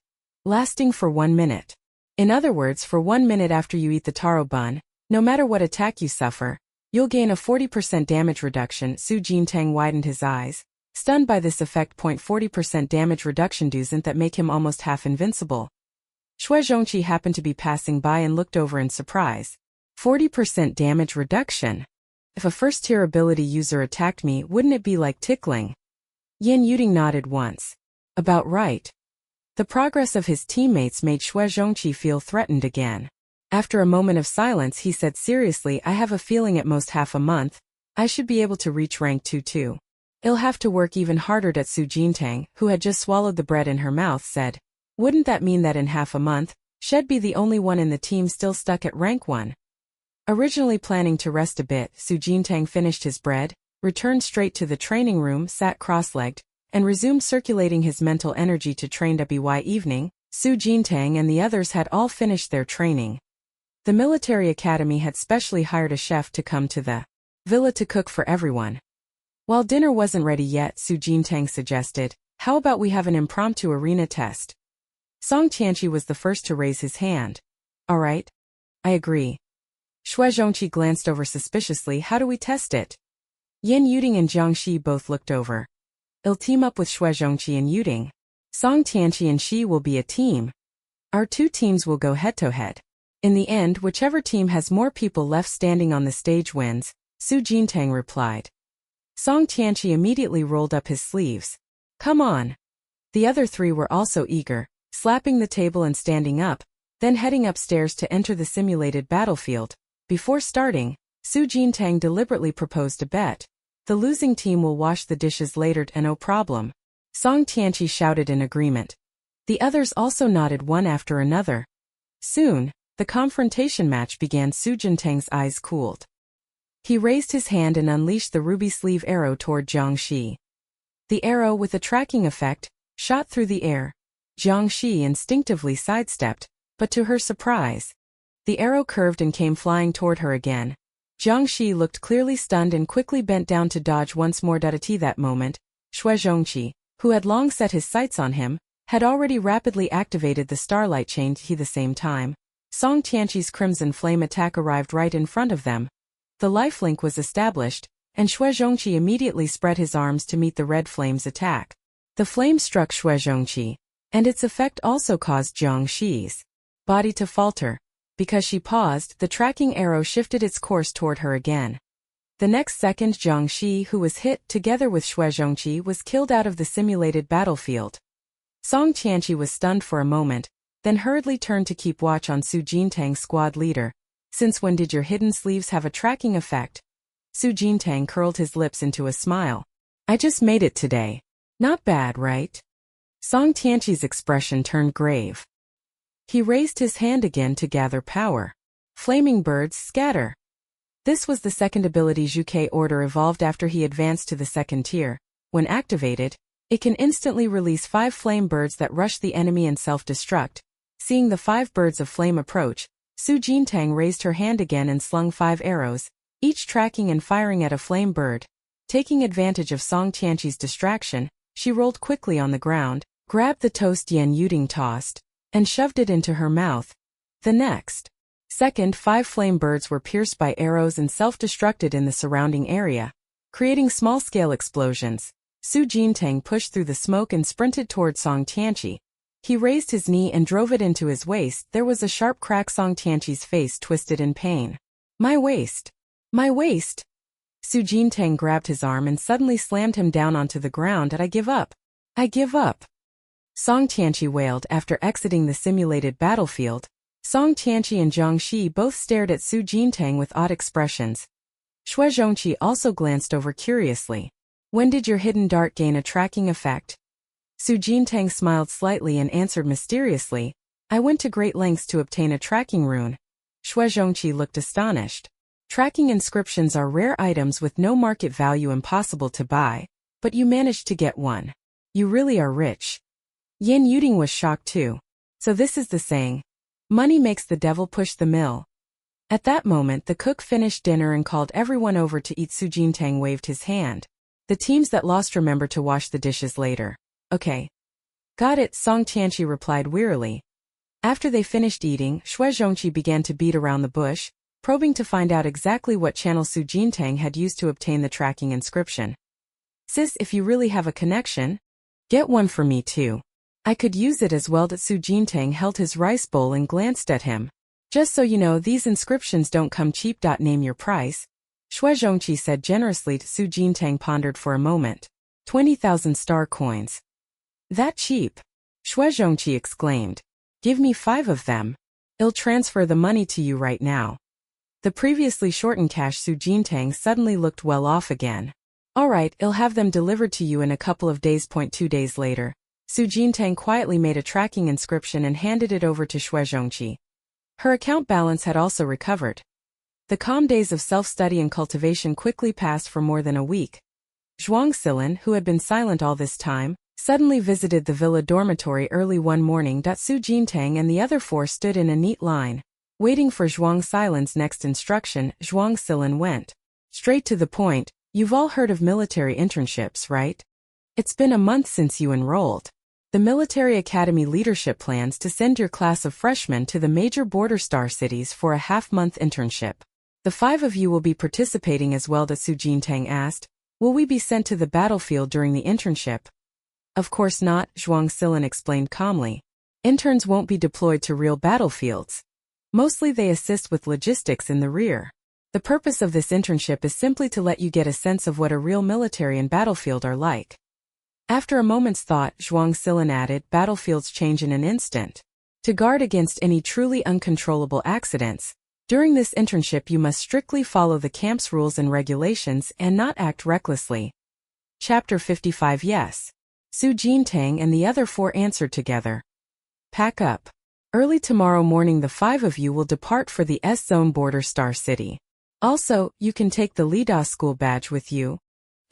lasting for 1 minute. In other words, for 1 minute after you eat the taro bun, no matter what attack you suffer, you'll gain a 40% damage reduction. Su Jintang widened his eyes, stunned by this effect. 40% damage reduction doesn't that make him almost half invincible? Shui Zhongqi happened to be passing by and looked over in surprise. 40% damage reduction? If a first-tier ability user attacked me, wouldn't it be like tickling? Yin Yuding nodded once. About right. The progress of his teammates made Shui Zhongqi feel threatened again. After a moment of silence, he said seriously, I have a feeling at most half a month, I should be able to reach rank 2 too. I'll have to work even harder. Su Jintang, who had just swallowed the bread in her mouth, said. Wouldn't that mean that in half a month, she'd be the only one in the team still stuck at rank 1? Originally planning to rest a bit, Su Jintang finished his bread, returned straight to the training room, sat cross-legged, and resumed circulating his mental energy to train. By evening, Su Jintang and the others had all finished their training. The military academy had specially hired a chef to come to the villa to cook for everyone. While dinner wasn't ready yet, Su Jintang suggested, how about we have an impromptu arena test? Song Tianqi was the first to raise his hand. All right. I agree. Shui Zhongqi glanced over suspiciously. How do we test it? Yin Yuding and Jiang Shi both looked over. I'll team up with Shui Zhongqi and Yuding. Song Tianqi and Shi will be a team. Our 2 teams will go head-to-head. In the end, whichever team has more people left standing on the stage wins, Su Jintang replied. Song Tianqi immediately rolled up his sleeves. Come on. The other 3 were also eager, slapping the table and standing up, then heading upstairs to enter the simulated battlefield. Before starting, Su Jintang deliberately proposed a bet. The losing team will wash the dishes later. No problem. Song Tianqi shouted in agreement. The others also nodded one after another. Soon, the confrontation match began. Su Jintang's eyes cooled. He raised his hand and unleashed the ruby sleeve arrow toward Jiang Shi. The arrow, with a tracking effect, shot through the air. Jiang Shi instinctively sidestepped, but to her surprise, the arrow curved and came flying toward her again. Jiang Shi looked clearly stunned and quickly bent down to dodge once more. At that moment, Shui Zhongqi, who had long set his sights on him, had already rapidly activated the starlight chain. At the same time, Song Tianqi's crimson flame attack arrived right in front of them. The lifelink was established, and Shui Zhongqi immediately spread his arms to meet the red flame's attack. The flame struck Shui Zhongqi, and its effect also caused Jiang Shi's body to falter. Because she paused, the tracking arrow shifted its course toward her again. The next second, Jiang Shi, who was hit, together with Shui Zhongqi, was killed out of the simulated battlefield. Song Tianqi was stunned for a moment, then hurriedly turned to keep watch on Su Jintang's squad leader. Since when did your hidden sleeves have a tracking effect? Su Jintang curled his lips into a smile. I just made it today. Not bad, right? Song Tianqi's expression turned grave. He raised his hand again to gather power. Flaming birds scatter. This was the second ability Zhuke Order evolved after he advanced to the second tier. When activated, It can instantly release 5 flame birds that rush the enemy and self-destruct. Seeing the 5 birds of flame approach, Su Jintang raised her hand again and slung 5 arrows, each tracking and firing at a flame bird. Taking advantage of Song Tianqi's distraction, she rolled quickly on the ground, grabbed the toast Yan Yuding tossed, and shoved it into her mouth. The next second, 5 flame birds were pierced by arrows and self-destructed in the surrounding area, creating small-scale explosions. Su Jintang pushed through the smoke and sprinted toward Song Tianqi. He raised his knee and drove it into his waist. There was a sharp crack. Song Tianqi's face twisted in pain. My waist! My waist! Su Jintang grabbed his arm and suddenly slammed him down onto the ground. I give up! I give up! Song Tianqi wailed after exiting the simulated battlefield. Song Tianqi and Zhang Shi both stared at Su Jintang with odd expressions. Xue Zhongqi also glanced over curiously. When did your hidden dart gain a tracking effect? Su Jintang smiled slightly and answered mysteriously, I went to great lengths to obtain a tracking rune. Xue Zhongqi looked astonished. Tracking inscriptions are rare items with no market value, impossible to buy, but you managed to get one. You really are rich. Yan Yuding was shocked too. So this is the saying, money makes the devil push the mill. At that moment the cook finished dinner and called everyone over to eat. Su Jintang waved his hand. The teams that lost remember to wash the dishes later. Okay. Got it, Song Tianqi replied wearily. After they finished eating, Xue Zhongqi began to beat around the bush, probing to find out exactly what channel Su Jintang had used to obtain the tracking inscription. Sis, if you really have a connection, get one for me too. I could use it as well. Su Jintang held his rice bowl and glanced at him. Just so you know, these inscriptions don't come cheap. Name your price. Xue Zhongqi said generously. Su Jintang pondered for a moment. 20,000 star coins. That cheap? Xue Zhongqi exclaimed. Give me 5 of them. I'll transfer the money to you right now. The previously shortened cash. Su Jintang suddenly looked well off again. Alright, I'll have them delivered to you in a couple of days. 2 days later, Su Jintang quietly made a tracking inscription and handed it over to Xue Zhongqi. Her account balance had also recovered. The calm days of self-study and cultivation quickly passed for more than a week. Zhuang Silin, who had been silent all this time, suddenly visited the villa dormitory early one morning. Su Jintang and the other 4 stood in a neat line, waiting for Zhuang Silin's next instruction. Zhuang Silin went straight to the point. You've all heard of military internships, right? It's been a month since you enrolled. The military academy leadership plans to send your class of freshmen to the major border star cities for a half-month internship. The 5 of you will be participating as well. Su Jintang asked, will we be sent to the battlefield during the internship? Of course not, Zhuang Silin explained calmly. Interns won't be deployed to real battlefields. Mostly they assist with logistics in the rear. The purpose of this internship is simply to let you get a sense of what a real military and battlefield are like. After a moment's thought, Zhuang Silin added, battlefields change in an instant. To guard against any truly uncontrollable accidents, during this internship you must strictly follow the camp's rules and regulations and not act recklessly. Chapter 55. Yes. Su Jintang and the other 4 answered together. Pack up. Early tomorrow morning the 5 of you will depart for the S-Zone border star city. Also, you can take the Lida school badge with you.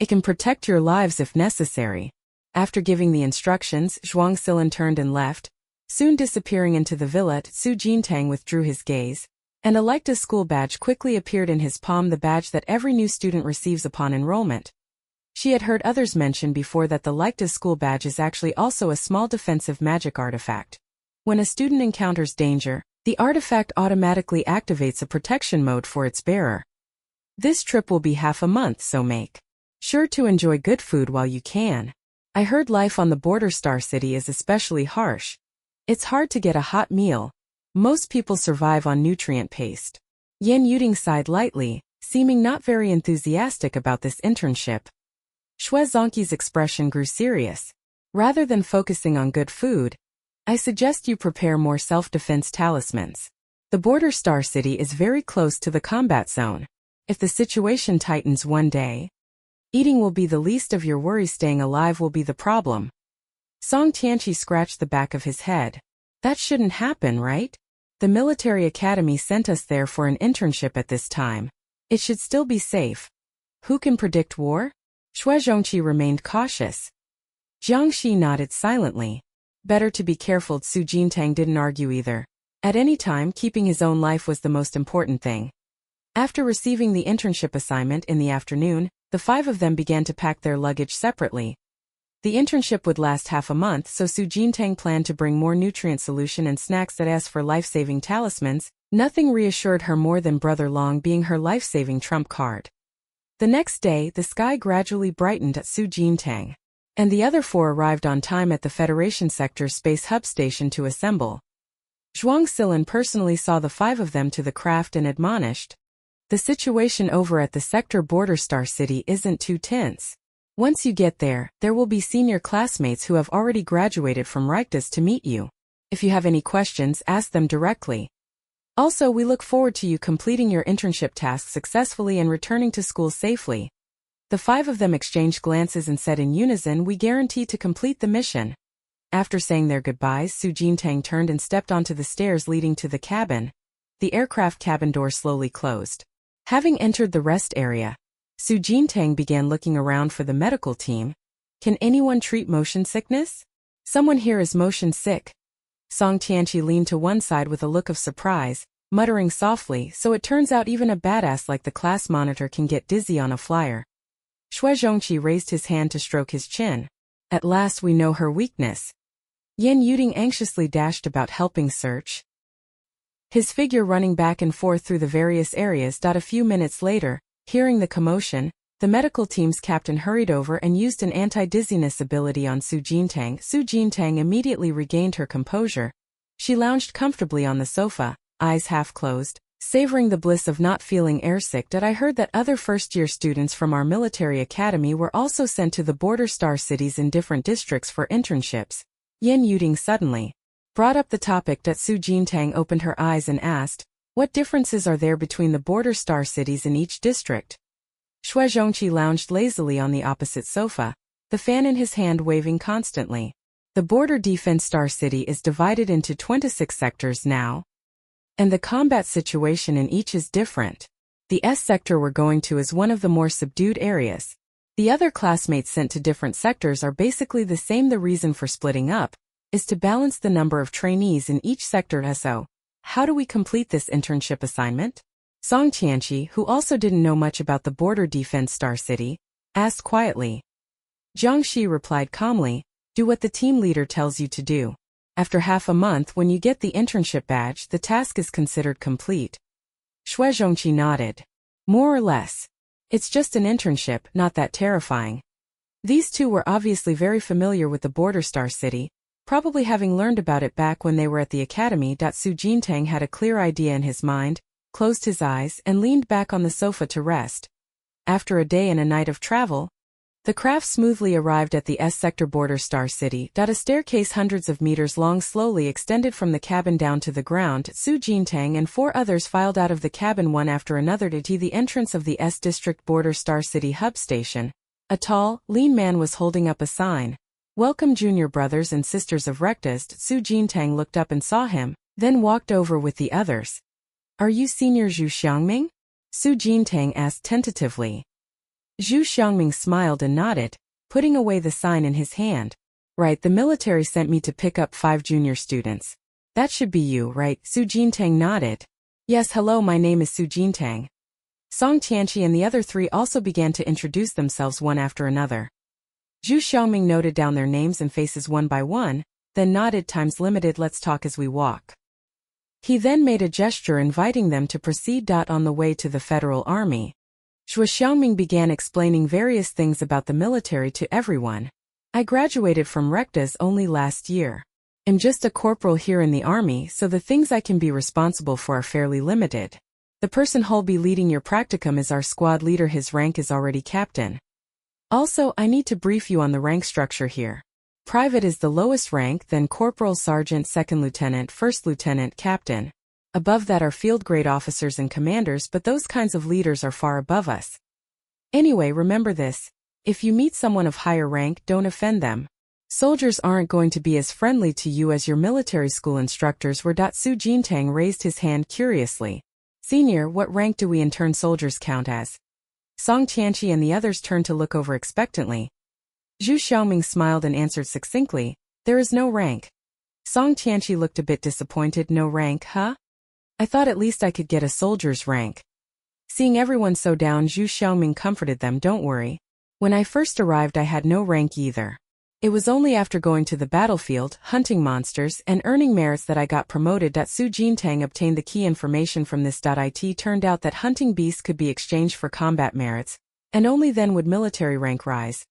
It can protect your lives if necessary. After giving the instructions, Zhuang Silin turned and left, soon disappearing into the villa. Su Jintang withdrew his gaze, and a Leica school badge quickly appeared in his palm, the badge that every new student receives upon enrollment. She had heard others mention before that the Leica school badge is actually also a small defensive magic artifact. When a student encounters danger, the artifact automatically activates a protection mode for its bearer. This trip will be half a month, so make sure to enjoy good food while you can. I heard life on the border star city is especially harsh. It's hard to get a hot meal. Most people survive on nutrient paste. Yan Yuding sighed lightly, seeming not very enthusiastic about this internship. Xue Zhongqi's expression grew serious. Rather than focusing on good food, I suggest you prepare more self-defense talismans. The border star city is very close to the combat zone. If the situation tightens one day, eating will be the least of your worries, staying alive will be the problem. Song Tianqi scratched the back of his head. That shouldn't happen, right? The military academy sent us there for an internship at this time. It should still be safe. Who can predict war? Xue Zhongqi remained cautious. Jiangxi nodded silently. Better to be careful. Su Jintang didn't argue either. At any time, keeping his own life was the most important thing. After receiving the internship assignment in the afternoon, the five of them began to pack their luggage separately. The internship would last half a month, so Su Jintang planned to bring more nutrient solution and snacks that asked for life-saving talismans. Nothing reassured her more than Brother Long being her life-saving trump card. The next day, the sky gradually brightened at Su Jintang, and the other four arrived on time at the Federation Sector Space Hub Station to assemble. Zhuang Silin personally saw the five of them to the craft and admonished, "The situation over at the sector border Star City isn't too tense. Once you get there, there will be senior classmates who have already graduated from Reichtas to meet you. If you have any questions, ask them directly. Also, we look forward to you completing your internship tasks successfully and returning to school safely." The five of them exchanged glances and said in unison, "We guarantee to complete the mission." After saying their goodbyes, Su Jintang turned and stepped onto the stairs leading to the cabin. The aircraft cabin door slowly closed. Having entered the rest area, Su Jintang began looking around for the medical team. "Can anyone treat motion sickness? Someone here is motion sick." Song Tianqi leaned to one side with a look of surprise, muttering softly, "So it turns out even a badass like the class monitor can get dizzy on a flyer." Xue Zhongqi raised his hand to stroke his chin. "At last we know her weakness." Yan Yuding anxiously dashed about helping search his figure running back and forth through the various areas. A few minutes later, hearing the commotion, the medical team's captain hurried over and used an anti-dizziness ability on Su Jintang. Su Jintang immediately regained her composure. She lounged comfortably on the sofa, eyes half closed, savoring the bliss of not feeling airsick. I heard that other first-year students from our military academy were also sent to the border star cities in different districts for internships. Yan Yuding suddenly brought up the topic. Su Jintang opened her eyes and asked, "What differences are there between the border star cities in each district?" Xue Zhongqi lounged lazily on the opposite sofa, the fan in his hand waving constantly. "The border defense star city is divided into 26 sectors now, and the combat situation in each is different. The S sector we're going to is one of the more subdued areas. The other classmates sent to different sectors are basically the same. The reason for splitting up is to balance the number of trainees in each sector. So, how do we complete this internship assignment?" Song Tianqi, who also didn't know much about the border defense star city, asked quietly. Jiangxi replied calmly, "Do what the team leader tells you to do. After half a month, when you get the internship badge, the task is considered complete." Xue Zhongqi nodded. "More or less. It's just an internship, not that terrifying." These two were obviously very familiar with the border star city, probably having learned about it back when they were at the academy. Su Jintang had a clear idea in his mind, closed his eyes, and leaned back on the sofa to rest. After a day and a night of travel, the craft smoothly arrived at the S sector border star city. A staircase hundreds of meters long slowly extended from the cabin down to the ground. Su Jintang and four others filed out of the cabin one after another to the entrance of the S district border star city hub station. A tall, lean man was holding up a sign. "Welcome junior brothers and sisters of Reichtas." Su Jintang looked up and saw him, then walked over with the others. "Are you senior Zhu Xiangming?" Su Jintang asked tentatively. Zhu Xiangming smiled and nodded, putting away the sign in his hand. "Right, the military sent me to pick up 5 junior students. That should be you, right?" Su Jintang nodded. "Yes, hello, my name is Su Jintang." Song Tianqi and the other 3 also began to introduce themselves one after another. Zhu Xiangming noted down their names and faces one by one, then nodded. "Time's limited, let's talk as we walk." He then made a gesture inviting them to proceed. On the way to the Federal Army, Zhu Xiangming began explaining various things about the military to everyone. "I graduated from Reichtas only last year. I'm just a corporal here in the army, so the things I can be responsible for are fairly limited. The person who'll be leading your practicum is our squad leader. His rank is already captain. Also, I need to brief you on the rank structure here. Private is the lowest rank, then corporal, sergeant, second lieutenant, first lieutenant, captain. Above that are field grade officers and commanders, but those kinds of leaders are far above us. Anyway, remember this. If you meet someone of higher rank, don't offend them. Soldiers aren't going to be as friendly to you as your military school instructors were." Su Jintang raised his hand curiously. "Senior, what rank do we intern soldiers count as?" Song Tianqi and the others turned to look over expectantly. Zhu Xiaoming smiled and answered succinctly, "There is no rank." Song Tianqi looked a bit disappointed. "No rank, huh? I thought at least I could get a soldier's rank." Seeing everyone so down, Zhu Xiaoming comforted them, "Don't worry. When I first arrived I had no rank either. It was only after going to the battlefield, hunting monsters, and earning merits that I got promoted." Su Jintang obtained the key information from this. It turned out that hunting beasts could be exchanged for combat merits, and only then would military rank rise.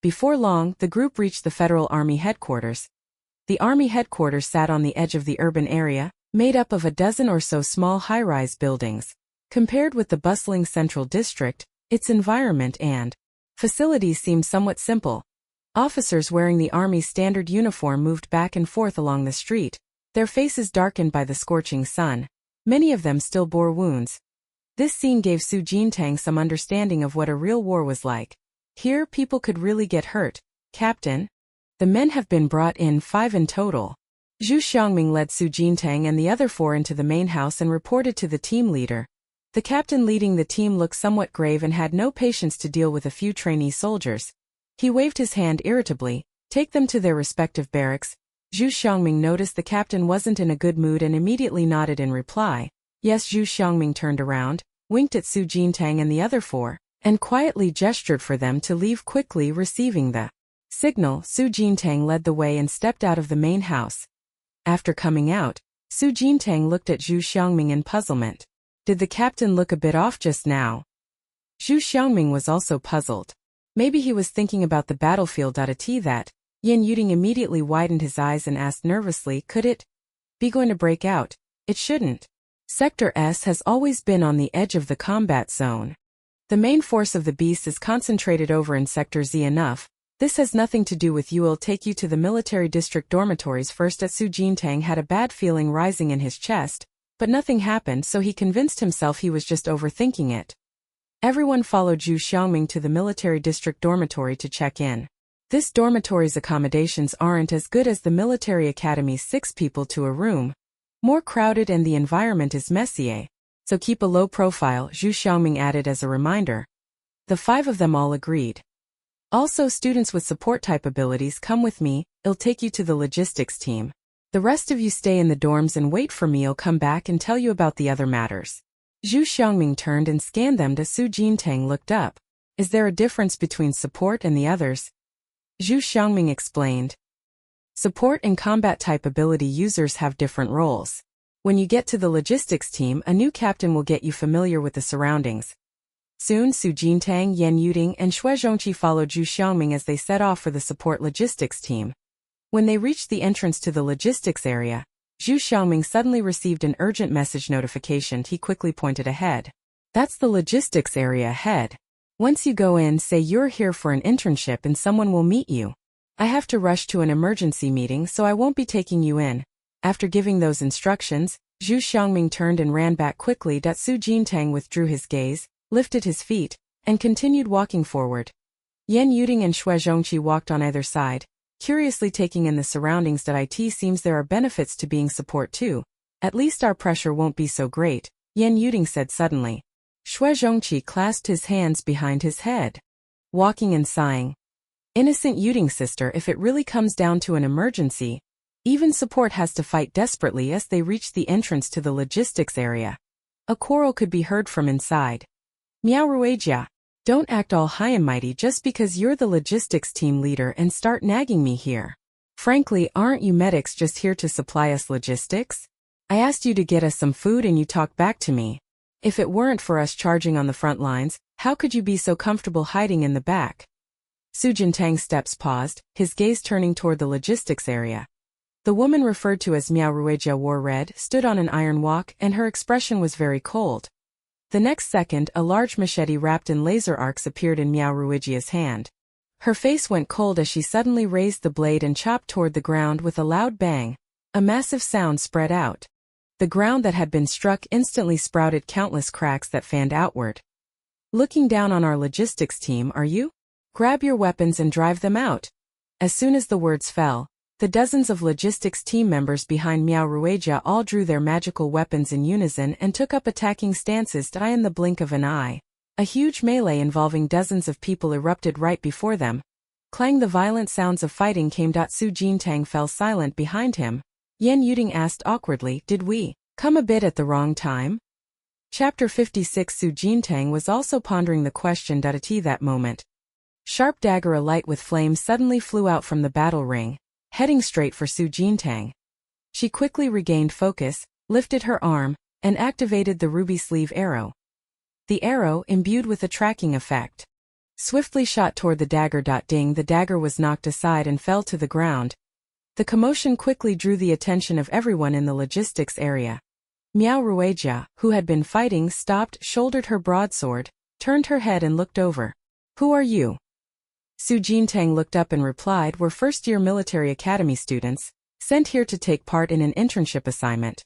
Before long, the group reached the Federal Army headquarters. The Army headquarters sat on the edge of the urban area, made up of a dozen or so small high-rise buildings. Compared with the bustling central district, its environment and facilities seemed somewhat simple. Officers wearing the Army's standard uniform moved back and forth along the street, their faces darkened by the scorching sun. Many of them still bore wounds. This scene gave Su Jintang some understanding of what a real war was like. Here, people could really get hurt. "Captain? The men have been brought in, 5 in total." Zhu Xiaoming led Su Jintang and the other 4 into the main house and reported to the team leader. The captain leading the team looked somewhat grave and had no patience to deal with a few trainee soldiers. He waved his hand irritably, "Take them to their respective barracks." Zhu Xiaoming noticed the captain wasn't in a good mood and immediately nodded in reply. "Yes." Zhu Xiaoming turned around, winked at Su Jintang and the other 4, and quietly gestured for them to leave quickly. Receiving the signal, Su Jintang led the way and stepped out of the main house. After coming out, Su Jintang looked at Zhu Xiaoming in puzzlement. Did the captain look a bit off just now? Zhu Xiaoming was also puzzled. Maybe he was thinking about the battlefield. That Yan Yuding immediately widened his eyes and asked nervously, "Could it be going to break out?" "It shouldn't. Sector S has always been on the edge of the combat zone. The main force of the beast is concentrated over in Sector Z enough. This has nothing to do with you. I'll take you to the military district dormitories first." Su Jintang had a bad feeling rising in his chest, but nothing happened, so he convinced himself he was just overthinking it. Everyone followed Zhu Xiaoming to the military district dormitory to check in. This dormitory's accommodations aren't as good as the military academy's, 6 people to a room. More crowded and the environment is messier. So keep a low profile, Zhu Xiaoming added as a reminder. The 5 of them all agreed. Also, students with support-type abilities, come with me, I'll take you to the logistics team. The rest of you stay in the dorms and wait for me. I'll come back and tell you about the other matters. Zhu Xiaoming turned and scanned them. Su Jintang looked up. "Is there a difference between support and the others?" Zhu Xiaoming explained. Support and combat-type ability users have different roles. When you get to the logistics team, a new captain will get you familiar with the surroundings. Soon, Su Jintang, Yan Yuding, and Xue Zhongqi followed Zhu Xiaoming as they set off for the support logistics team. When they reached the entrance to the logistics area, Zhu Xiaoming suddenly received an urgent message notification. He quickly pointed ahead. "That's the logistics area ahead. Once you go in, say you're here for an internship and someone will meet you. I have to rush to an emergency meeting, so I won't be taking you in." After giving those instructions, Zhu Xiaoming turned and ran back quickly. Su Jintang withdrew his gaze, lifted his feet, and continued walking forward. Yan Yuding and Xue Zhongqi walked on either side, curiously taking in the surroundings. It seems there are benefits to being support too. At least our pressure won't be so great, Yan Yuding said suddenly. Xue Zhongqi clasped his hands behind his head, walking and sighing. "Innocent Yuding sister, if it really comes down to an emergency, even support has to fight desperately." As they reached the entrance to the logistics area, a quarrel could be heard from inside. "Miao Ruijia, don't act all high and mighty just because you're the logistics team leader and start nagging me here. Frankly, aren't you medics just here to supply us logistics? I asked you to get us some food and you talk back to me. If it weren't for us charging on the front lines, how could you be so comfortable hiding in the back?" Su Jintang's steps paused, his gaze turning toward the logistics area. The woman referred to as Miao Ruijia wore red, stood on an iron walk, and her expression was very cold. The next second, a large machete wrapped in laser arcs appeared in Miao Ruijia's hand. Her face went cold as she suddenly raised the blade and chopped toward the ground with a loud bang. A massive sound spread out. The ground that had been struck instantly sprouted countless cracks that fanned outward. "Looking down on our logistics team, are you? Grab your weapons and drive them out." As soon as the words fell, the dozens of logistics team members behind Miao Ruijia all drew their magical weapons in unison and took up attacking stances. In the blink of an eye, a huge melee involving dozens of people erupted right before them. Clang, the violent sounds of fighting came. Su Jintang fell silent behind him. Yan Yuding asked awkwardly, did we come a bit at the wrong time? Chapter 56. Su Jintang was also pondering the question. At that moment, sharp dagger alight with flames suddenly flew out from the battle ring, heading straight for Su Jintang. She quickly regained focus, lifted her arm, and activated the ruby sleeve arrow. The arrow, imbued with a tracking effect, swiftly shot toward the dagger. Ding, the dagger was knocked aside and fell to the ground. The commotion quickly drew the attention of everyone in the logistics area. Miao Ruijia, who had been fighting, stopped, shouldered her broadsword, turned her head and looked over. Who are you? Su Jintang looked up and replied, we're first-year military academy students, sent here to take part in an internship assignment.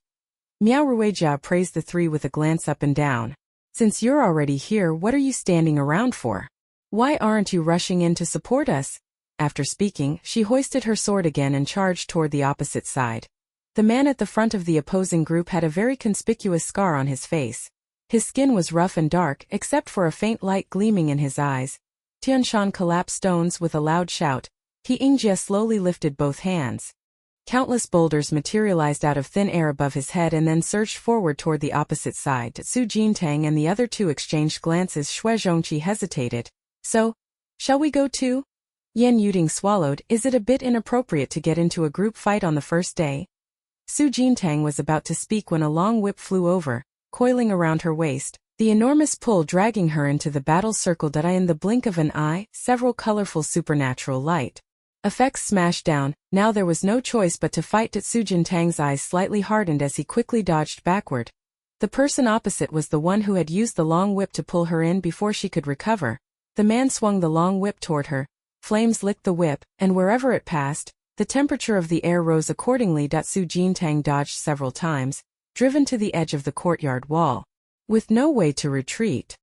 Miao Ruijia praised the three with a glance up and down. Since you're already here, what are you standing around for? Why aren't you rushing in to support us? After speaking, she hoisted her sword again and charged toward the opposite side. The man at the front of the opposing group had a very conspicuous scar on his face. His skin was rough and dark, except for a faint light gleaming in his eyes. Tianshan collapsed stones with a loud shout. He Yingjie slowly lifted both hands. Countless boulders materialized out of thin air above his head and then surged forward toward the opposite side. Su Jintang and the other two exchanged glances. Shui Zhongqi hesitated. So, shall we go too? Yan Yuding swallowed. Is it a bit inappropriate to get into a group fight on the first day? Su Jintang was about to speak when a long whip flew over, coiling around her waist, the enormous pull dragging her into the battle circle. In the blink of an eye, several colorful supernatural light effects smashed down. Now there was no choice but to fight. Su Jintang's eyes slightly hardened as he quickly dodged backward. The person opposite was the one who had used the long whip to pull her in before she could recover. The man swung the long whip toward her. Flames licked the whip, and wherever it passed, the temperature of the air rose accordingly. Su Jintang dodged several times, driven to the edge of the courtyard wall. With no way to retreat,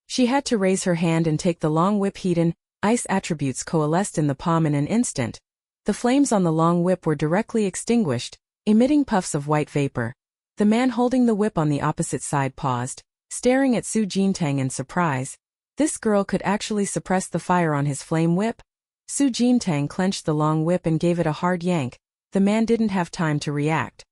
she had to raise her hand and take the long whip. Heat ice attributes coalesced in the palm in an instant. The flames on the long whip were directly extinguished, emitting puffs of white vapor. The man holding the whip on the opposite side paused, staring at Su Jintang in surprise. This girl could actually suppress the fire on his flame whip? Su Jintang clenched the long whip and gave it a hard yank. The man didn't have time to react.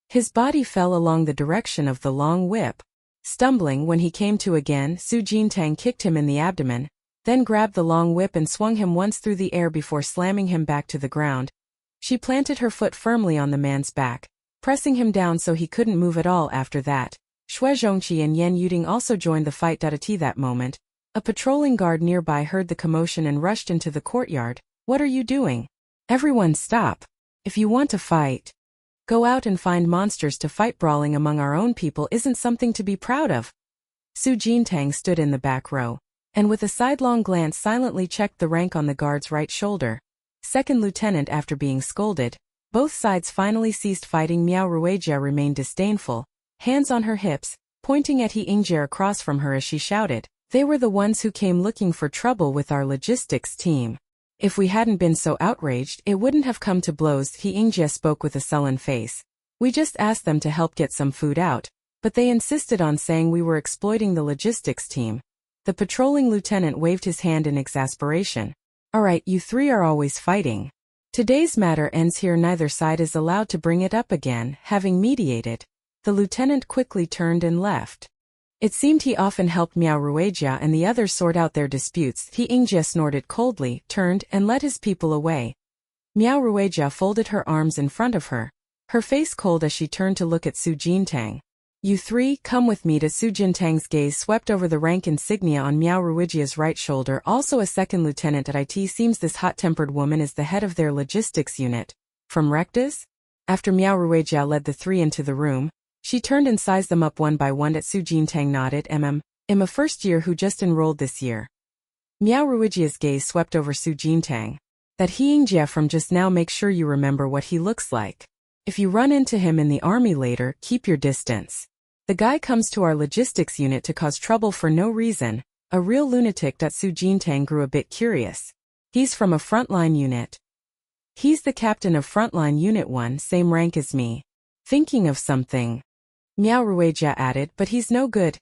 His body fell along the direction of the long whip. Stumbling when he came to again, Su Jintang kicked him in the abdomen, then grabbed the long whip and swung him once through the air before slamming him back to the ground. She planted her foot firmly on the man's back, pressing him down so he couldn't move at all. After that, Shui Zhongqi and Yan Yuding also joined the fight. At that moment, a patrolling guard nearby heard the commotion and rushed into the courtyard. What are you doing? Everyone stop. If you want to fight, go out and find monsters to fight. Brawling among our own people isn't something to be proud of. Su Jintang stood in the back row, and with a sidelong glance silently checked the rank on the guard's right shoulder. Second lieutenant. After being scolded, both sides finally ceased fighting. Miao Ruijia remained disdainful, hands on her hips, pointing at He Yingjie across from her as she shouted, they were the ones who came looking for trouble with our logistics team. If we hadn't been so outraged, it wouldn't have come to blows. He Yingjie spoke with a sullen face. We just asked them to help get some food out, but they insisted on saying we were exploiting the logistics team. The patrolling lieutenant waved his hand in exasperation. Alright, you three are always fighting. Today's matter ends here. Neither side is allowed to bring it up again. Having mediated, the lieutenant quickly turned and left. It seemed he often helped Miao Ruijia and the others sort out their disputes. He Yingjie snorted coldly, turned, and led his people away. Miao Ruijia folded her arms in front of her, her face cold as she turned to look at Su Jintang. You three, come with me. Su Jintang's gaze swept over the rank insignia on Miao Ruijia's right shoulder. Also a second lieutenant at IT. Seems this hot-tempered woman is the head of their logistics unit. From Rectus? After Miao Ruijia led the three into the room, she turned and sized them up one by one. Su Jintang nodded. I'm a first year who just enrolled this year. Miao Ruijia's gaze swept over Su Jintang. That He Yingjie from just now, make sure you remember what he looks like. If you run into him in the army later, keep your distance. The guy comes to our logistics unit to cause trouble for no reason, a real lunatic. Su Jintang grew a bit curious. He's from a frontline unit. He's the captain of frontline unit 1, same rank as me. Thinking of something, Miao Ruijia added, but he's no good.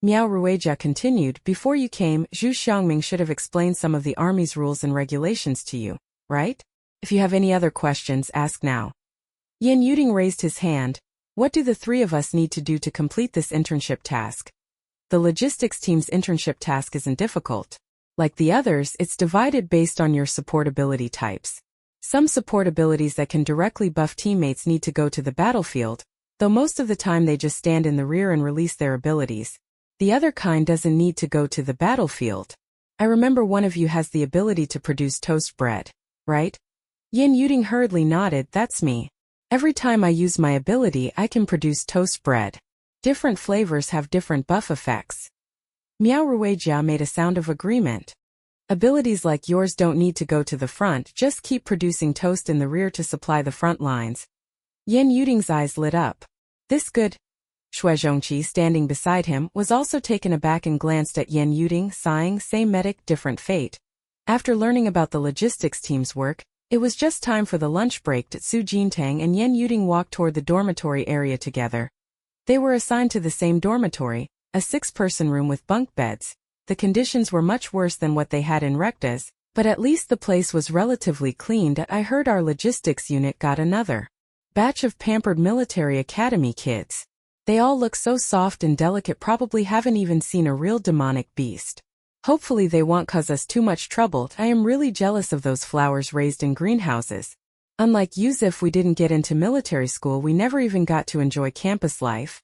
Miao Ruijia continued, before you came, Zhu Xiangming should have explained some of the army's rules and regulations to you, right? If you have any other questions, ask now. Yan Yuding raised his hand. What do the three of us need to do to complete this internship task? The logistics team's internship task isn't difficult. Like the others, it's divided based on your support ability types. Some support abilities that can directly buff teammates need to go to the battlefield, though most of the time they just stand in the rear and release their abilities. The other kind doesn't need to go to the battlefield. I remember one of you has the ability to produce toast bread, right? Yan Yuding hurriedly nodded. That's me. Every time I use my ability, I can produce toast bread. Different flavors have different buff effects. Miao Ruijia made a sound of agreement. Abilities like yours don't need to go to the front, just keep producing toast in the rear to supply the front lines. Yan Yuding's eyes lit up. This good. Xue Zhongqi, standing beside him, was also taken aback and glanced at Yan Yuding, sighing, same medic, different fate. After learning about the logistics team's work, it was just time for the lunch break. Su Jintang and Yan Yuding walked toward the dormitory area together. They were assigned to the same dormitory, a 6-person room with bunk beds. The conditions were much worse than what they had in Rectas, but at least the place was relatively clean. I heard our logistics unit got another batch of pampered military academy kids. They all look so soft and delicate, probably haven't even seen a real demonic beast. Hopefully they won't cause us too much trouble. I am really jealous of those flowers raised in greenhouses. Unlike Yusuf, we didn't get into military school, we never even got to enjoy campus life.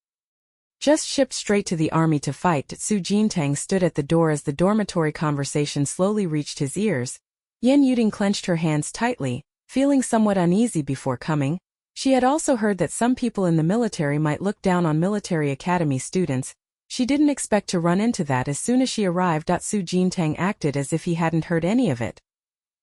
Just shipped straight to the army to fight. Su Jintang stood at the door as the dormitory conversation slowly reached his ears. Yan Yuding clenched her hands tightly, feeling somewhat uneasy before coming. She had also heard that some people in the military might look down on military academy students. She didn't expect to run into that as soon as she arrived. Su Jintang acted as if he hadn't heard any of it.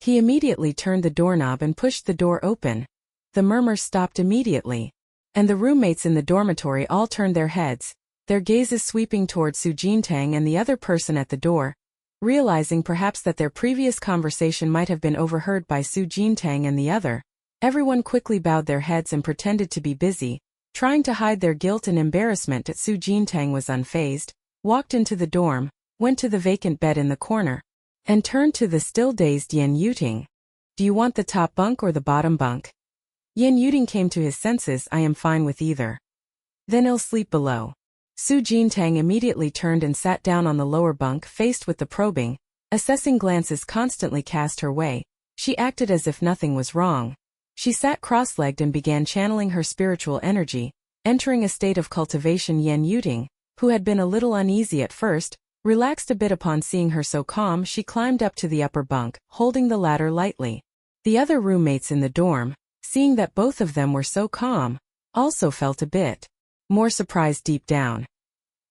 He immediately turned the doorknob and pushed the door open. The murmurs stopped immediately, and the roommates in the dormitory all turned their heads, their gazes sweeping toward Su Jintang and the other person at the door. Realizing perhaps that their previous conversation might have been overheard by Su Jintang and the other, everyone quickly bowed their heads and pretended to be busy, trying to hide their guilt and embarrassment. Su Jintang was unfazed, walked into the dorm, went to the vacant bed in the corner, and turned to the still dazed Yan Yuding. Do you want the top bunk or the bottom bunk? Yan Yuding came to his senses. I am fine with either. Then I'll sleep below. Su Jintang immediately turned and sat down on the lower bunk, faced with the probing, assessing glances constantly cast her way. She acted as if nothing was wrong. She sat cross-legged and began channeling her spiritual energy, entering a state of cultivation. Yan Yuding, who had been a little uneasy at first, relaxed a bit upon seeing her so calm. She climbed up to the upper bunk, holding the ladder lightly. The other roommates in the dorm, seeing that both of them were so calm, also felt a bit more surprised deep down.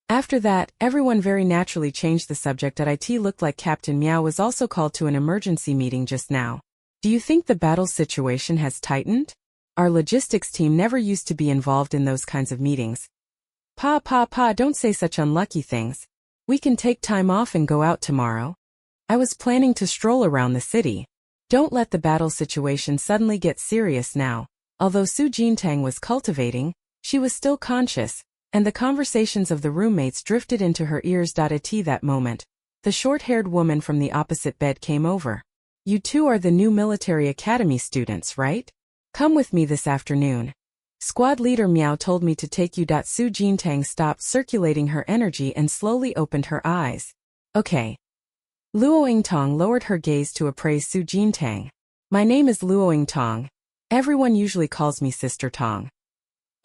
After that, everyone very naturally changed the subject. It looked like Captain Miao was also called to an emergency meeting just now. Do you think the battle situation has tightened? Our logistics team never used to be involved in those kinds of meetings. Pa, don't say such unlucky things. We can take time off and go out tomorrow. I was planning to stroll around the city. Don't let the battle situation suddenly get serious now. Although Su Jintang was cultivating, she was still conscious, and the conversations of the roommates drifted into her ears. At that moment, the short-haired woman from the opposite bed came over. You two are the new military academy students, right? Come with me this afternoon. Squad leader Miao told me to take you. Su Jintang stopped circulating her energy and slowly opened her eyes. Okay. Luo Yingtong lowered her gaze to appraise Su Jintang. My name is Luo Yingtong. Everyone usually calls me Sister Tong.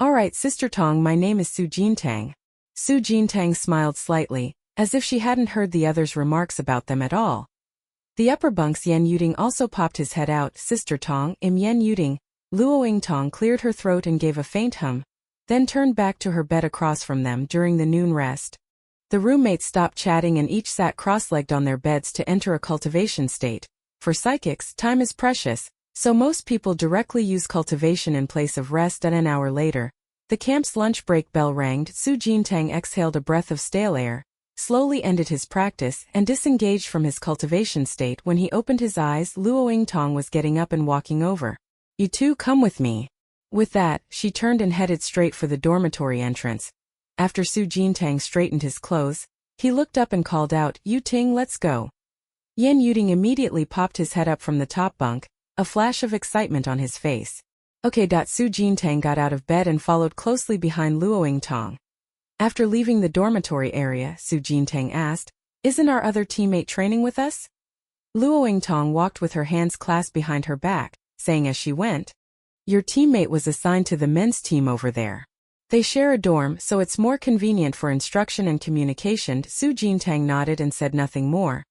Alright, Sister Tong, my name is Su Jintang. Su Jintang smiled slightly, as if she hadn't heard the others' remarks about them at all. The upper bunks Yan Yuding also popped his head out. Sister Tong, Yan Yuding. Luo Yingtong cleared her throat and gave a faint hum, then turned back to her bed across from them during the noon rest. The roommates stopped chatting and each sat cross-legged on their beds to enter a cultivation state. For psychics, time is precious, so most people directly use cultivation in place of rest. An hour later, the camp's lunch break bell rang. Su Jintang exhaled a breath of stale air, slowly ended his practice, and disengaged from his cultivation state. When he opened his eyes, Luo Yingtong was getting up and walking over. You two come with me. With that, she turned and headed straight for the dormitory entrance. After Su Jintang straightened his clothes, he looked up and called out, "Yu Ting, let's go." Yan Yuting immediately popped his head up from the top bunk, a flash of excitement on his face. Okay. Su Jintang got out of bed and followed closely behind Luo Tong. After leaving the dormitory area, Su Jintang asked, "Isn't our other teammate training with us?" Luo Tong walked with her hands clasped behind her back, saying as she went, "Your teammate was assigned to the men's team over there. They share a dorm, so it's more convenient for instruction and communication." Su Jintang nodded and said nothing more.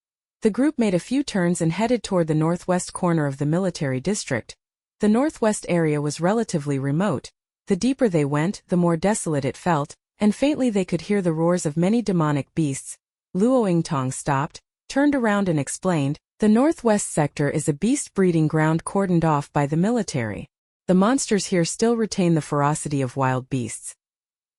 The group made a few turns and headed toward the northwest corner of the military district. The northwest area was relatively remote. The deeper they went, the more desolate it felt, and faintly they could hear the roars of many demonic beasts. Luo Tong stopped, turned around and explained, "The northwest sector is a beast breeding ground cordoned off by the military. The monsters here still retain the ferocity of wild beasts.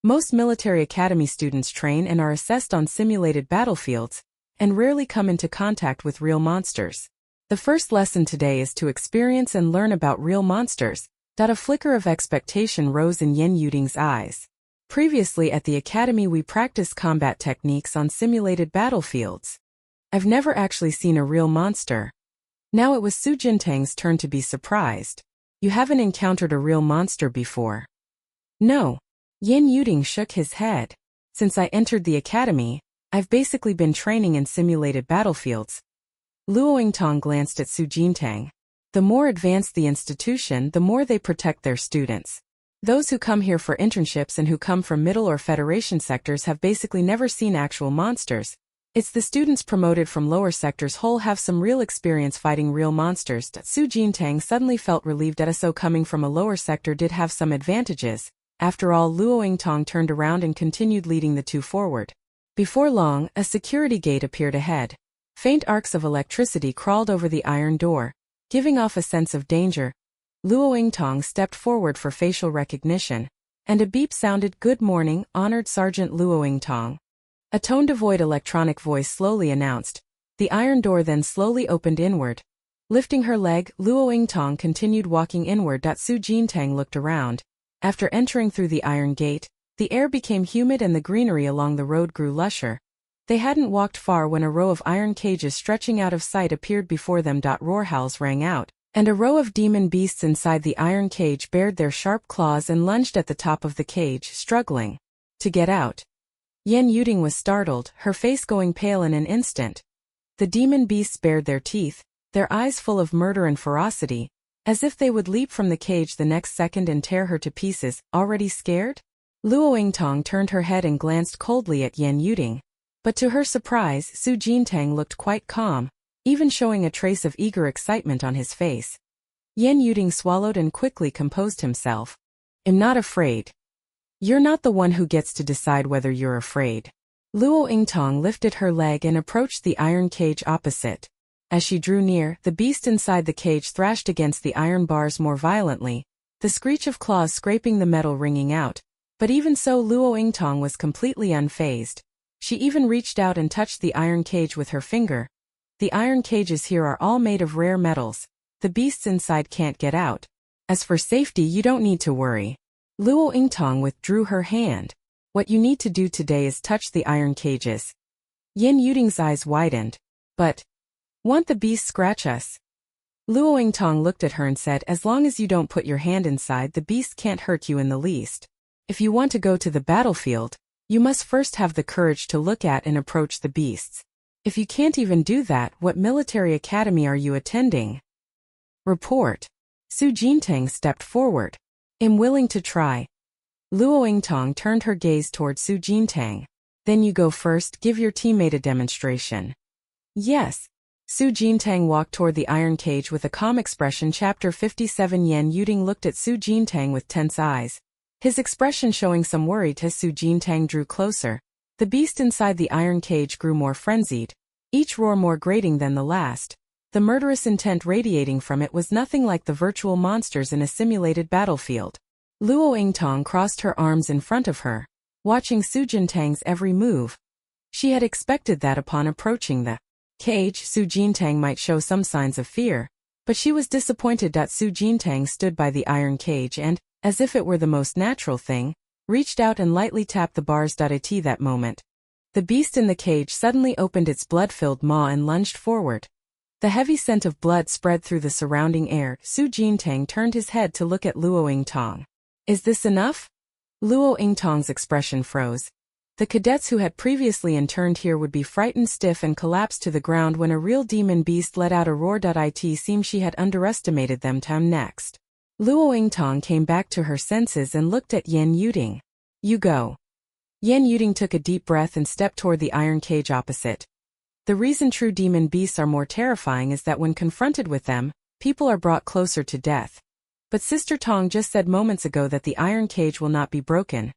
Most military academy students train and are assessed on simulated battlefields, and rarely come into contact with real monsters. The first lesson today is to experience and learn about real monsters." A flicker of expectation rose in Yan Yuting's eyes. "Previously at the academy we practiced combat techniques on simulated battlefields. I've never actually seen a real monster." Now it was Su Jintang's turn to be surprised. "You haven't encountered a real monster before?" "No." Yan Yuting shook his head. "Since I entered the academy, I've basically been training in simulated battlefields." Luo Tong glanced at Su Jintang. "The more advanced the institution, the more they protect their students. Those who come here for internships and who come from middle or federation sectors have basically never seen actual monsters. It's the students promoted from lower sectors who have some real experience fighting real monsters." Su Jintang suddenly felt relieved that so coming from a lower sector did have some advantages. After all, Luo Tong turned around and continued leading the two forward. Before long, a security gate appeared ahead. Faint arcs of electricity crawled over the iron door, giving off a sense of danger. Luo Tong stepped forward for facial recognition, and a beep sounded. "Good morning, Honored Sergeant Luo Tong." A tone-devoid electronic voice slowly announced. The iron door then slowly opened inward. Lifting her leg, Luo Tong continued walking inward. Su Jintang looked around. After entering through the iron gate, the air became humid and the greenery along the road grew lusher. They hadn't walked far when a row of iron cages stretching out of sight appeared before them. Roar howls rang out, and a row of demon beasts inside the iron cage bared their sharp claws and lunged at the top of the cage, struggling to get out. Yan Yuting was startled, her face going pale in an instant. The demon beasts bared their teeth, their eyes full of murder and ferocity, as if they would leap from the cage the next second and tear her to pieces. Already scared? Luo Tong turned her head and glanced coldly at Yan Yuting. But to her surprise, Su Jintang looked quite calm, even showing a trace of eager excitement on his face. Yan Yuting swallowed and quickly composed himself. "I'm not afraid." "You're not the one who gets to decide whether you're afraid." Luo Tong lifted her leg and approached the iron cage opposite. As she drew near, the beast inside the cage thrashed against the iron bars more violently, the screech of claws scraping the metal ringing out. But even so, Luo Tong was completely unfazed. She even reached out and touched the iron cage with her finger. "The iron cages here are all made of rare metals. The beasts inside can't get out. As for safety, you don't need to worry." Luo Tong withdrew her hand. "What you need to do today is touch the iron cages." Yan Yuting's eyes widened. "But won't the beasts scratch us?" Luo Tong looked at her and said, "As long as you don't put your hand inside, the beast can't hurt you in the least. If you want to go to the battlefield, you must first have the courage to look at and approach the beasts. If you can't even do that, what military academy are you attending?" "Report." Su Jintang stepped forward. "I'm willing to try." Luo Tong turned her gaze toward Su Jintang. "Then you go first, give your teammate a demonstration." "Yes." Su Jintang walked toward the iron cage with a calm expression. Chapter 57. Yan Yuting looked at Su Jintang with tense eyes, his expression showing some worry. As Su Jintang drew closer, the beast inside the iron cage grew more frenzied, each roar more grating than the last. The murderous intent radiating from it was nothing like the virtual monsters in a simulated battlefield. Luo Tong crossed her arms in front of her, watching Su Jintang's every move. She had expected that upon approaching the cage, Su Jintang might show some signs of fear, but she was disappointed that Su Jintang stood by the iron cage and, as if it were the most natural thing, reached out and lightly tapped the bars. At that moment, the beast in the cage suddenly opened its blood-filled maw and lunged forward. The heavy scent of blood spread through the surrounding air. Su Jintang turned his head to look at Luo Yingtang. Is this enough? Luo Yingtang's expression froze. The cadets who had previously interned here would be frightened stiff and collapsed to the ground when a real demon beast let out a roar. It seemed she had underestimated them. Next, Luo Yingtang came back to her senses and looked at Yan Yuding. You go. Yan Yuding took a deep breath and stepped toward the iron cage opposite. The reason true demon beasts are more terrifying is that when confronted with them, people are brought closer to death. But Sister Tong just said moments ago that the iron cage will not be broken.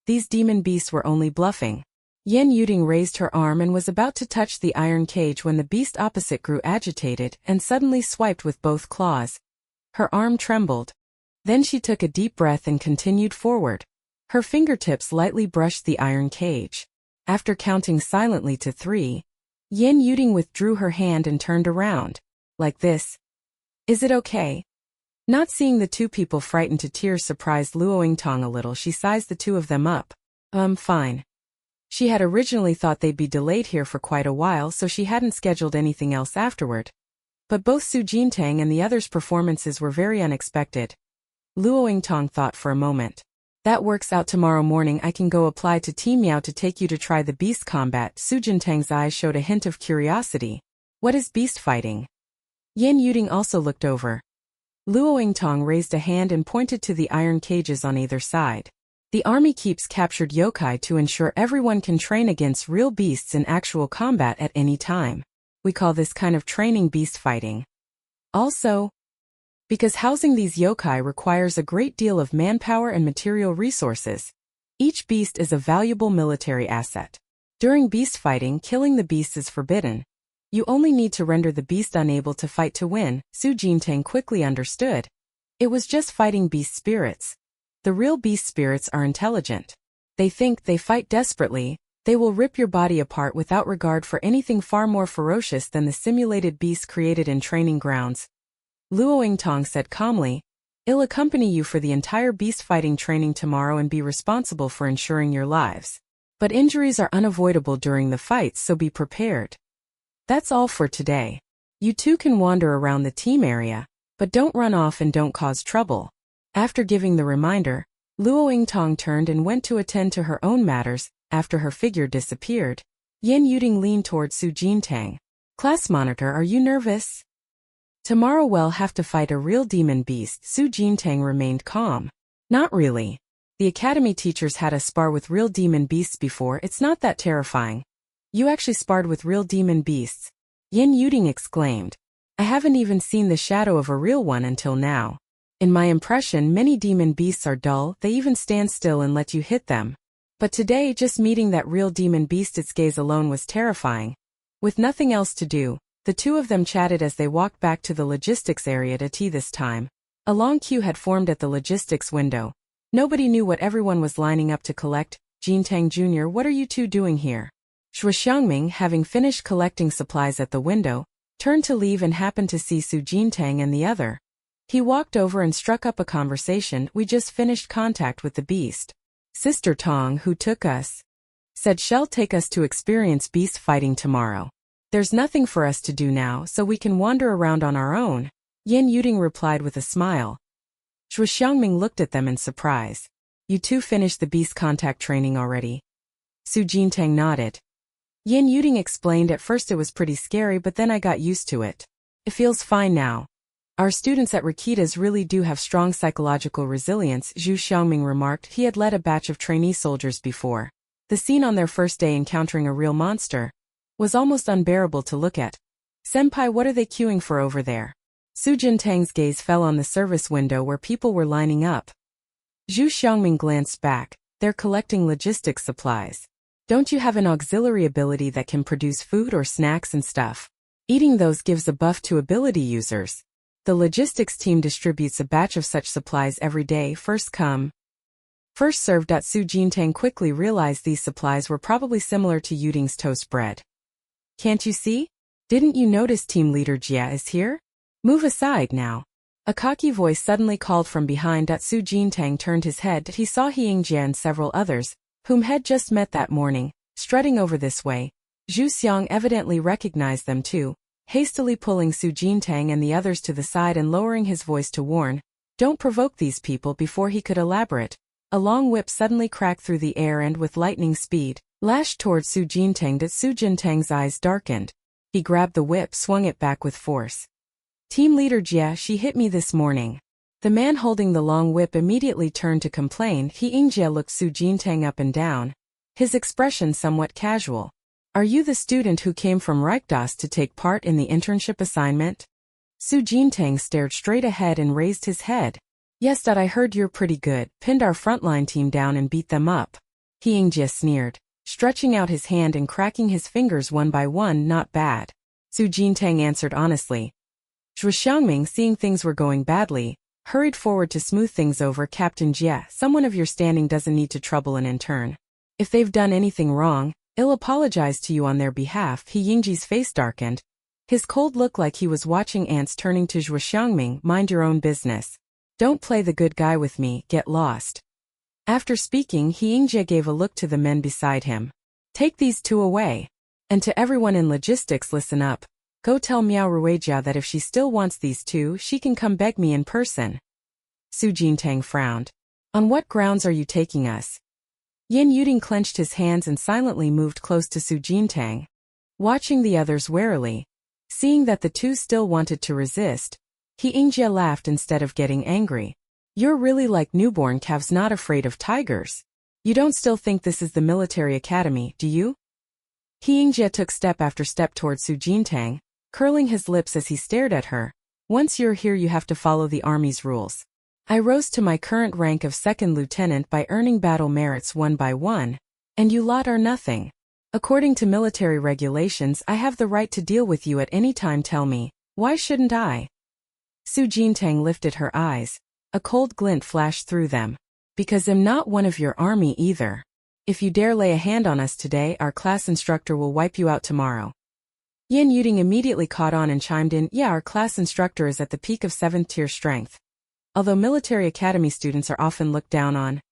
These demon beasts were only bluffing. Yan Yuding raised her arm and was about to touch the iron cage when the beast opposite grew agitated and suddenly swiped with both claws. Her arm trembled. Then she took a deep breath and continued forward. Her fingertips lightly brushed the iron cage. After counting silently to 3, Yan Yuding withdrew her hand and turned around. Like this. Is it okay? Not seeing the two people frightened to tears surprised Luo Yingtang a little. She sized the two of them up. Fine. She had originally thought they'd be delayed here for quite a while, so she hadn't scheduled anything else afterward. But both Su Jintang and the others' performances were very unexpected. Luo Yingtang thought for a moment. That works out. Tomorrow morning I can go apply to Team Miao to take you to try the beast combat. Su Jintang's eyes showed a hint of curiosity. What is beast fighting? Yan Yuding also looked over. Luo Yingtang raised a hand and pointed to the iron cages on either side. The army keeps captured yokai to ensure everyone can train against real beasts in actual combat at any time. We call this kind of training beast fighting. Also, because housing these yokai requires a great deal of manpower and material resources. Each beast is a valuable military asset. During beast fighting, killing the beast is forbidden. You only need to render the beast unable to fight to win. Su Jintang quickly understood. It was just fighting beast spirits. The real beast spirits are intelligent. They think, they fight desperately. They will rip your body apart without regard for anything far more ferocious than the simulated beasts created in training grounds. Luo Yingtang said calmly, I'll accompany you for the entire beast fighting training tomorrow and be responsible for ensuring your lives. But injuries are unavoidable during the fights, so be prepared. That's all for today. You two can wander around the team area, but don't run off and don't cause trouble. After giving the reminder, Luo Yingtang turned and went to attend to her own matters. After her figure disappeared, Yan Yuding leaned toward Su Jintang. Class monitor, are you nervous? Tomorrow we'll have to fight a real demon beast. Su Jintang remained calm. Not really. The academy teachers had us spar with real demon beasts before. It's not that terrifying. You actually sparred with real demon beasts? Yan Yuding exclaimed. I haven't even seen the shadow of a real one until now. In my impression, many demon beasts are dull. They even stand still and let you hit them. But today, just meeting that real demon beast, its gaze alone was terrifying. With nothing else to do, the two of them chatted as they walked back to the logistics area to tea. This time, a long queue had formed at the logistics window. Nobody knew what everyone was lining up to collect. Jintang Jr., what are you two doing here? Shui Xiangming, having finished collecting supplies at the window, turned to leave and happened to see Su Jintang and the other. He walked over and struck up a conversation. We just finished contact with the beast. Sister Tong, who took us, said she'll take us to experience beast fighting tomorrow. There's nothing for us to do now, so we can wander around on our own. Yan Yuding replied with a smile. Shui Xiangming looked at them in surprise. You two finished the beast contact training already? Su Jintang nodded. Yan Yuding explained, at first it was pretty scary, but then I got used to it. It feels fine now. Our students at Rakita's really do have strong psychological resilience, Zhu Xiangming remarked. He had led a batch of trainee soldiers before. The scene on their first day encountering a real monster was almost unbearable to look at. Senpai, what are they queuing for over there? Su Jintang's gaze fell on the service window where people were lining up. Zhu Xiangming glanced back. They're collecting logistics supplies. Don't you have an auxiliary ability that can produce food or snacks and stuff? Eating those gives a buff to ability users. The logistics team distributes a batch of such supplies every day. First come, first served. Su Jintang quickly realized these supplies were probably similar to Yuding's toast bread. Can't you see? Didn't you notice team leader Jia is here? Move aside now. A cocky voice suddenly called from behind. Su Jintang turned his head. He saw He Yingjie and several others, whom had just met that morning, strutting over this way. Zhu Xiang evidently recognized them too, hastily pulling Su Jintang and the others to the side and lowering his voice to warn, "Don't provoke these people." Before he could elaborate, a long whip suddenly cracked through the air and with lightning speed, lashed towards Su Jintang. Su Jintang's eyes darkened. He grabbed the whip, swung it back with force. "Team leader Jia, she hit me this morning." The man holding the long whip immediately turned to complain. He Yingjie looked Su Jintang up and down, his expression somewhat casual. "Are you the student who came from Reikdos to take part in the internship assignment?" Su Jintang stared straight ahead and raised his head. "Yes, I heard you're pretty good, pinned our frontline team down and beat them up." He Yingjie sneered, stretching out his hand and cracking his fingers one by one. "Not bad." Su Jintang answered honestly. Zhu Xiangming, seeing things were going badly, hurried forward to smooth things over. "Captain Jia, someone of your standing doesn't need to trouble an intern. If they've done anything wrong, I'll apologize to you on their behalf." He Yingjie's face darkened. His cold look like he was watching ants. Turning to Zhu Xiangming, "Mind your own business. Don't play the good guy with me, get lost." After speaking, He Yingjie gave a look to the men beside him. "Take these two away. And to everyone in logistics, listen up. Go tell Miao Ruijia that if she still wants these two, she can come beg me in person." Su Jintang frowned. "On what grounds are you taking us?" Yin Yuding clenched his hands and silently moved close to Su Jintang, watching the others warily. Seeing that the two still wanted to resist, He Yingjie laughed instead of getting angry. "You're really like newborn calves, not afraid of tigers. You don't still think this is the military academy, do you?" He Yingjie took step after step towards Su Jintang, curling his lips as he stared at her. "Once you're here, you have to follow the army's rules. I rose to my current rank of second lieutenant by earning battle merits one by one, and you lot are nothing. According to military regulations, I have the right to deal with you at any time. Tell me, why shouldn't I?" Su Jintang lifted her eyes. A cold glint flashed through them. "Because I'm not one of your army either. If you dare lay a hand on us today, our class instructor will wipe you out tomorrow." Yin Yuding immediately caught on and chimed in, "Yeah, our class instructor is at the peak of 7th tier strength. Although military academy students are often looked down on,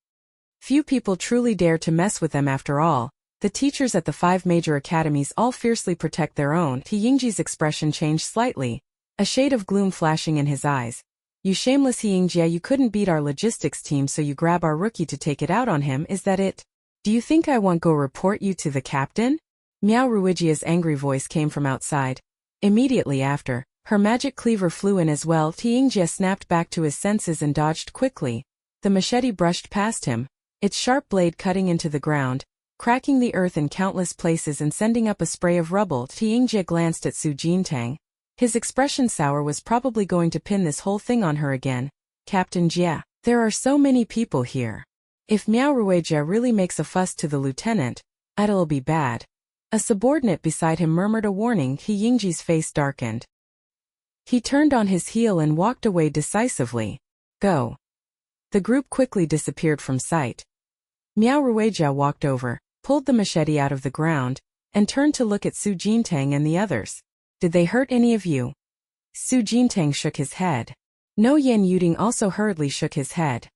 few people truly dare to mess with them. After all, the teachers at the 5 major academies all fiercely protect their own." He Yingjie's expression changed slightly, a shade of gloom flashing in his eyes. "You shameless He Yingjie, you couldn't beat our logistics team, so you grab our rookie to take it out on him, is that it? Do you think I won't go report you to the captain?" Miao Ruijia's angry voice came from outside. Immediately after, her magic cleaver flew in as well. He Yingjie snapped back to his senses and dodged quickly. The machete brushed past him, its sharp blade cutting into the ground, cracking the earth in countless places and sending up a spray of rubble. He Yingjie glanced at Su Jintang. His expression sour, was probably going to pin this whole thing on her again. "Captain Jia, there are so many people here. If Miao Ruijia really makes a fuss to the lieutenant, it'll be bad." A subordinate beside him murmured a warning. He Yingjie's face darkened. He turned on his heel and walked away decisively. "Go." The group quickly disappeared from sight. Miao Ruijia walked over, pulled the machete out of the ground, and turned to look at Su Jintang and the others. "Did they hurt any of you?" Su Jintang shook his head. No. Yin Yuding also hurriedly shook his head.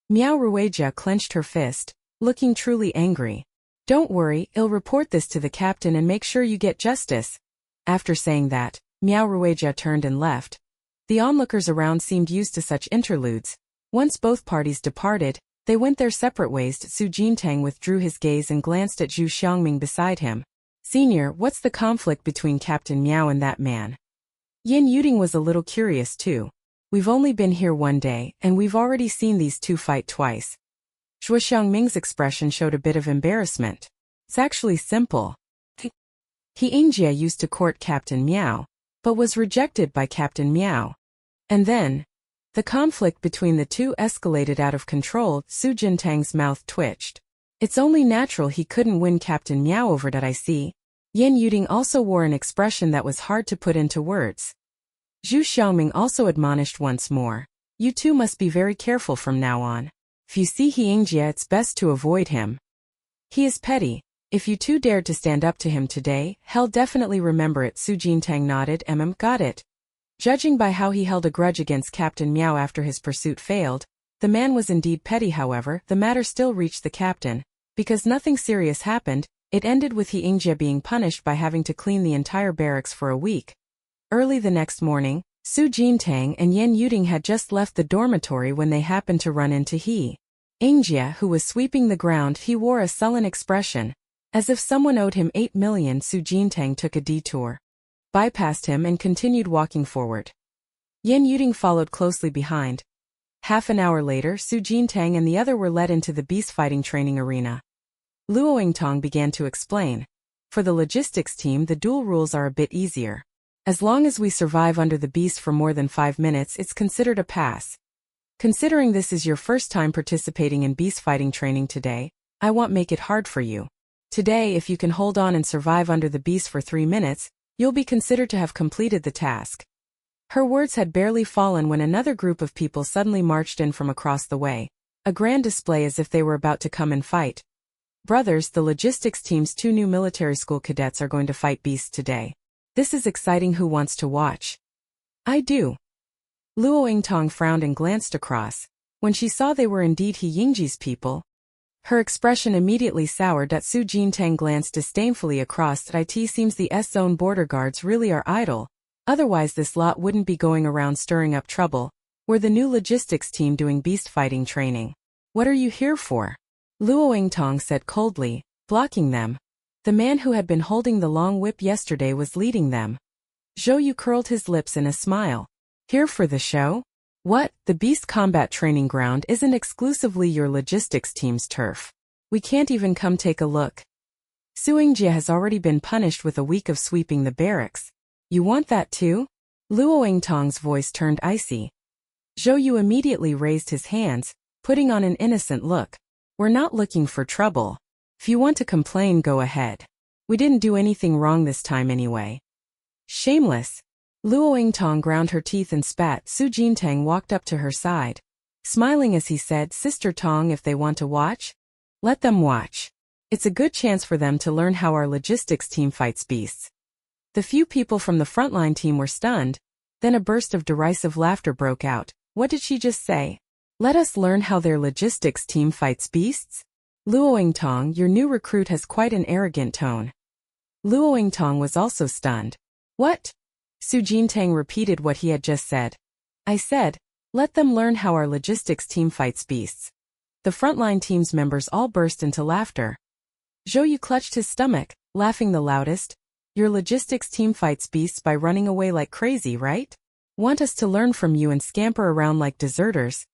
Miao Ruijia clenched her fist, looking truly angry. "Don't worry, I'll report this to the captain and make sure you get justice." After saying that, Miao Ruijia turned and left. The onlookers around seemed used to such interludes. Once both parties departed, they went their separate ways. Su Jintang withdrew his gaze and glanced at Zhu Xiangming beside him. "Senior, what's the conflict between Captain Miao and that man?" Yin Yuding was a little curious too. "We've only been here one day, and we've already seen these two fight twice." Zhu Xiangming's expression showed a bit of embarrassment. "It's actually simple. He Yingjie used to court Captain Miao, but was rejected by Captain Miao. And then, the conflict between the two escalated out of control." Su Jintang's mouth twitched. "It's only natural he couldn't win Captain Miao over that, I see." Yin Yuding also wore an expression that was hard to put into words. Zhu Xiangming also admonished once more. "You two must be very careful from now on. If you see He Yingjie, it's best to avoid him. He is petty. If you two dared to stand up to him today, he'll definitely remember it." Su Jintang nodded. Got it." Judging by how he held a grudge against Captain Meow after his pursuit failed, the man was indeed petty. However, the matter still reached the captain. Because nothing serious happened, it ended with He Yingjie being punished by having to clean the entire barracks for a week. Early the next morning, Su Jintang and Yan Yuding had just left the dormitory when they happened to run into He Yingjie, who was sweeping the ground. He wore a sullen expression, as if someone owed him 8 million. Su Jintang took a detour, bypassed him and continued walking forward. Yan Yuding followed closely behind. Half an hour later, Su Jintang and the other were led into the beast fighting training arena. Luo Yingtong began to explain. For the logistics team, the duel rules are a bit easier. As long as we survive under the beast for more than 5 minutes, it's considered a pass. Considering this is your first time participating in beast fighting training today, I won't make it hard for you. Today, if you can hold on and survive under the beast for 3 minutes, you'll be considered to have completed the task. Her words had barely fallen when another group of people suddenly marched in from across the way, a grand display as if they were about to come and fight. Brothers, the logistics team's 2 new military school cadets are going to fight beasts today. This is exciting. Who wants to watch? I do. Luo Yingtong frowned and glanced across. When she saw they were indeed He Yingjie's people, her expression immediately soured. Su Jintang glanced disdainfully across. It seems the S-Zone border guards really are idle. Otherwise this lot wouldn't be going around stirring up trouble. We're the new logistics team doing beast fighting training. What are you here for? Luo Yingtong said coldly, blocking them. The man who had been holding the long whip yesterday was leading them. Zhou Yu curled his lips in a smile. Here for the show? What? The beast combat training ground isn't exclusively your logistics team's turf. We can't even come take a look. Su Yingjie has already been punished with a week of sweeping the barracks. You want that too? Luo Yingtong's voice turned icy. Zhou Yu immediately raised his hands, putting on an innocent look. We're not looking for trouble. If you want to complain, go ahead. We didn't do anything wrong this time anyway. Shameless. Luo Yingtong ground her teeth and spat. Su Jintang walked up to her side, smiling as he said, Sister Tong, if they want to watch, let them watch. It's a good chance for them to learn how our logistics team fights beasts. The few people from the frontline team were stunned, then a burst of derisive laughter broke out. What did she just say? Let us learn how their logistics team fights beasts? Luo Yingtong, your new recruit has quite an arrogant tone. Luo Yingtong was also stunned. What? Su Jintang repeated what he had just said. I said, let them learn how our logistics team fights beasts. The frontline team's members all burst into laughter. Zhou Yu clutched his stomach, laughing the loudest. Your logistics team fights beasts by running away like crazy, right? Want us to learn from you and scamper around like deserters?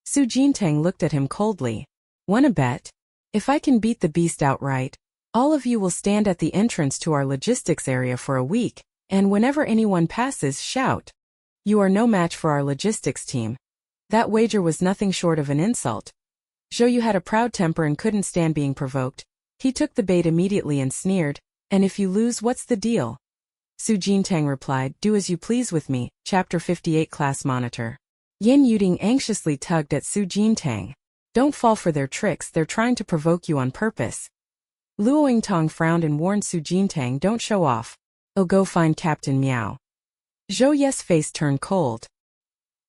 Su Jintang looked at him coldly. Wanna bet? If I can beat the beast outright, all of you will stand at the entrance to our logistics area for a week, and whenever anyone passes, shout. You are no match for our logistics team. That wager was nothing short of an insult. Zhou Yu had a proud temper and couldn't stand being provoked. He took the bait immediately and sneered, and if you lose, what's the deal? Su Jintang replied, do as you please with me. Chapter 58 Class Monitor. Yan Yuding anxiously tugged at Su Jintang. Don't fall for their tricks, they're trying to provoke you on purpose. Luo Yingtong frowned and warned Su Jintang, don't show off. Oh, go find Captain Meow. Zhou Yu's face turned cold.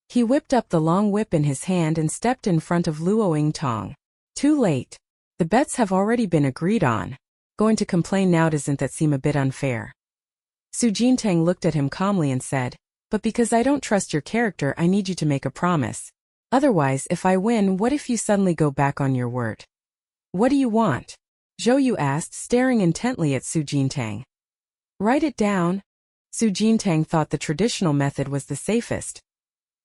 He whipped up the long whip in his hand and stepped in front of Luo Yingtong. Too late. The bets have already been agreed on. Going to complain now, doesn't that seem a bit unfair? Su Jintang looked at him calmly and said, but because I don't trust your character, I need you to make a promise. Otherwise, if I win, what if you suddenly go back on your word? What do you want? Zhou Yu asked, staring intently at Su Jintang. Write it down. Su Jintang thought the traditional method was the safest.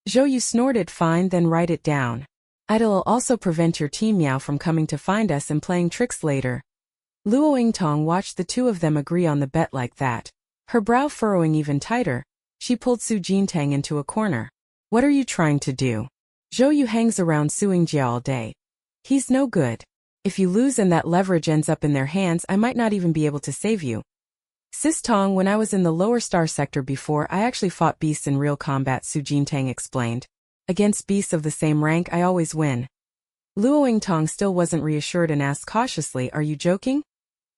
Zhou Yu snorted, fine, then write it down. It'll also prevent your team Meow from coming to find us and playing tricks later. Luo Yingtong watched the two of them agree on the bet like that. Her brow furrowing even tighter, she pulled Su Jintang into a corner. What are you trying to do? Zhou Yu hangs around Su Yingjie all day. He's no good. If you lose and that leverage ends up in their hands, I might not even be able to save you. Sis Tong, when I was in the lower star sector before, I actually fought beasts in real combat, Su Jintang explained. Against beasts of the same rank, I always win. Luo Yingtong still wasn't reassured and asked cautiously, are you joking?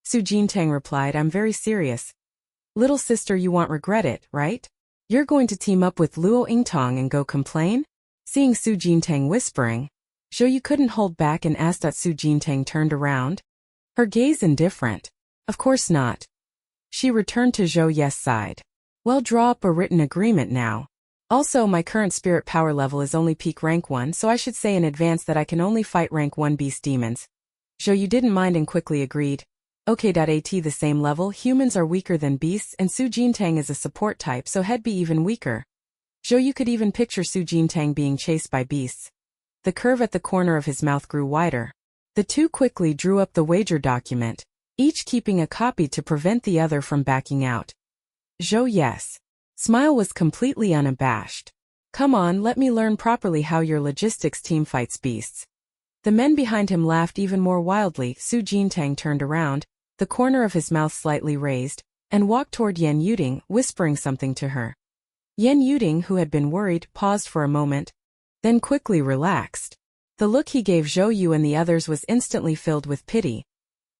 Su Jintang replied, I'm very serious. Little sister, you won't regret it, right? You're going to team up with Luo Yingtang and go complain? Seeing Su Jintang whispering, Zhou Yu couldn't hold back and asked. Su Jintang turned around, her gaze indifferent. Of course not. She returned to Zhou Yu's side. Well, draw up a written agreement now. Also, my current spirit power level is only peak rank 1, so I should say in advance that I can only fight rank 1 beast demons. Zhou Yu didn't mind and quickly agreed. Okay. At the same level, humans are weaker than beasts, and Su Jintang is a support type, so he'd be even weaker. Zhou Yu could even picture Su Jintang being chased by beasts. The curve at the corner of his mouth grew wider. The two quickly drew up the wager document, each keeping a copy to prevent the other from backing out. Zhou Yu's smile was completely unabashed. Come on, let me learn properly how your logistics team fights beasts. The men behind him laughed even more wildly. Su Jintang turned around, the corner of his mouth slightly raised, and walked toward Yan Yuding, whispering something to her. Yan Yuding, who had been worried, paused for a moment, then quickly relaxed. The look he gave Zhou Yu and the others was instantly filled with pity.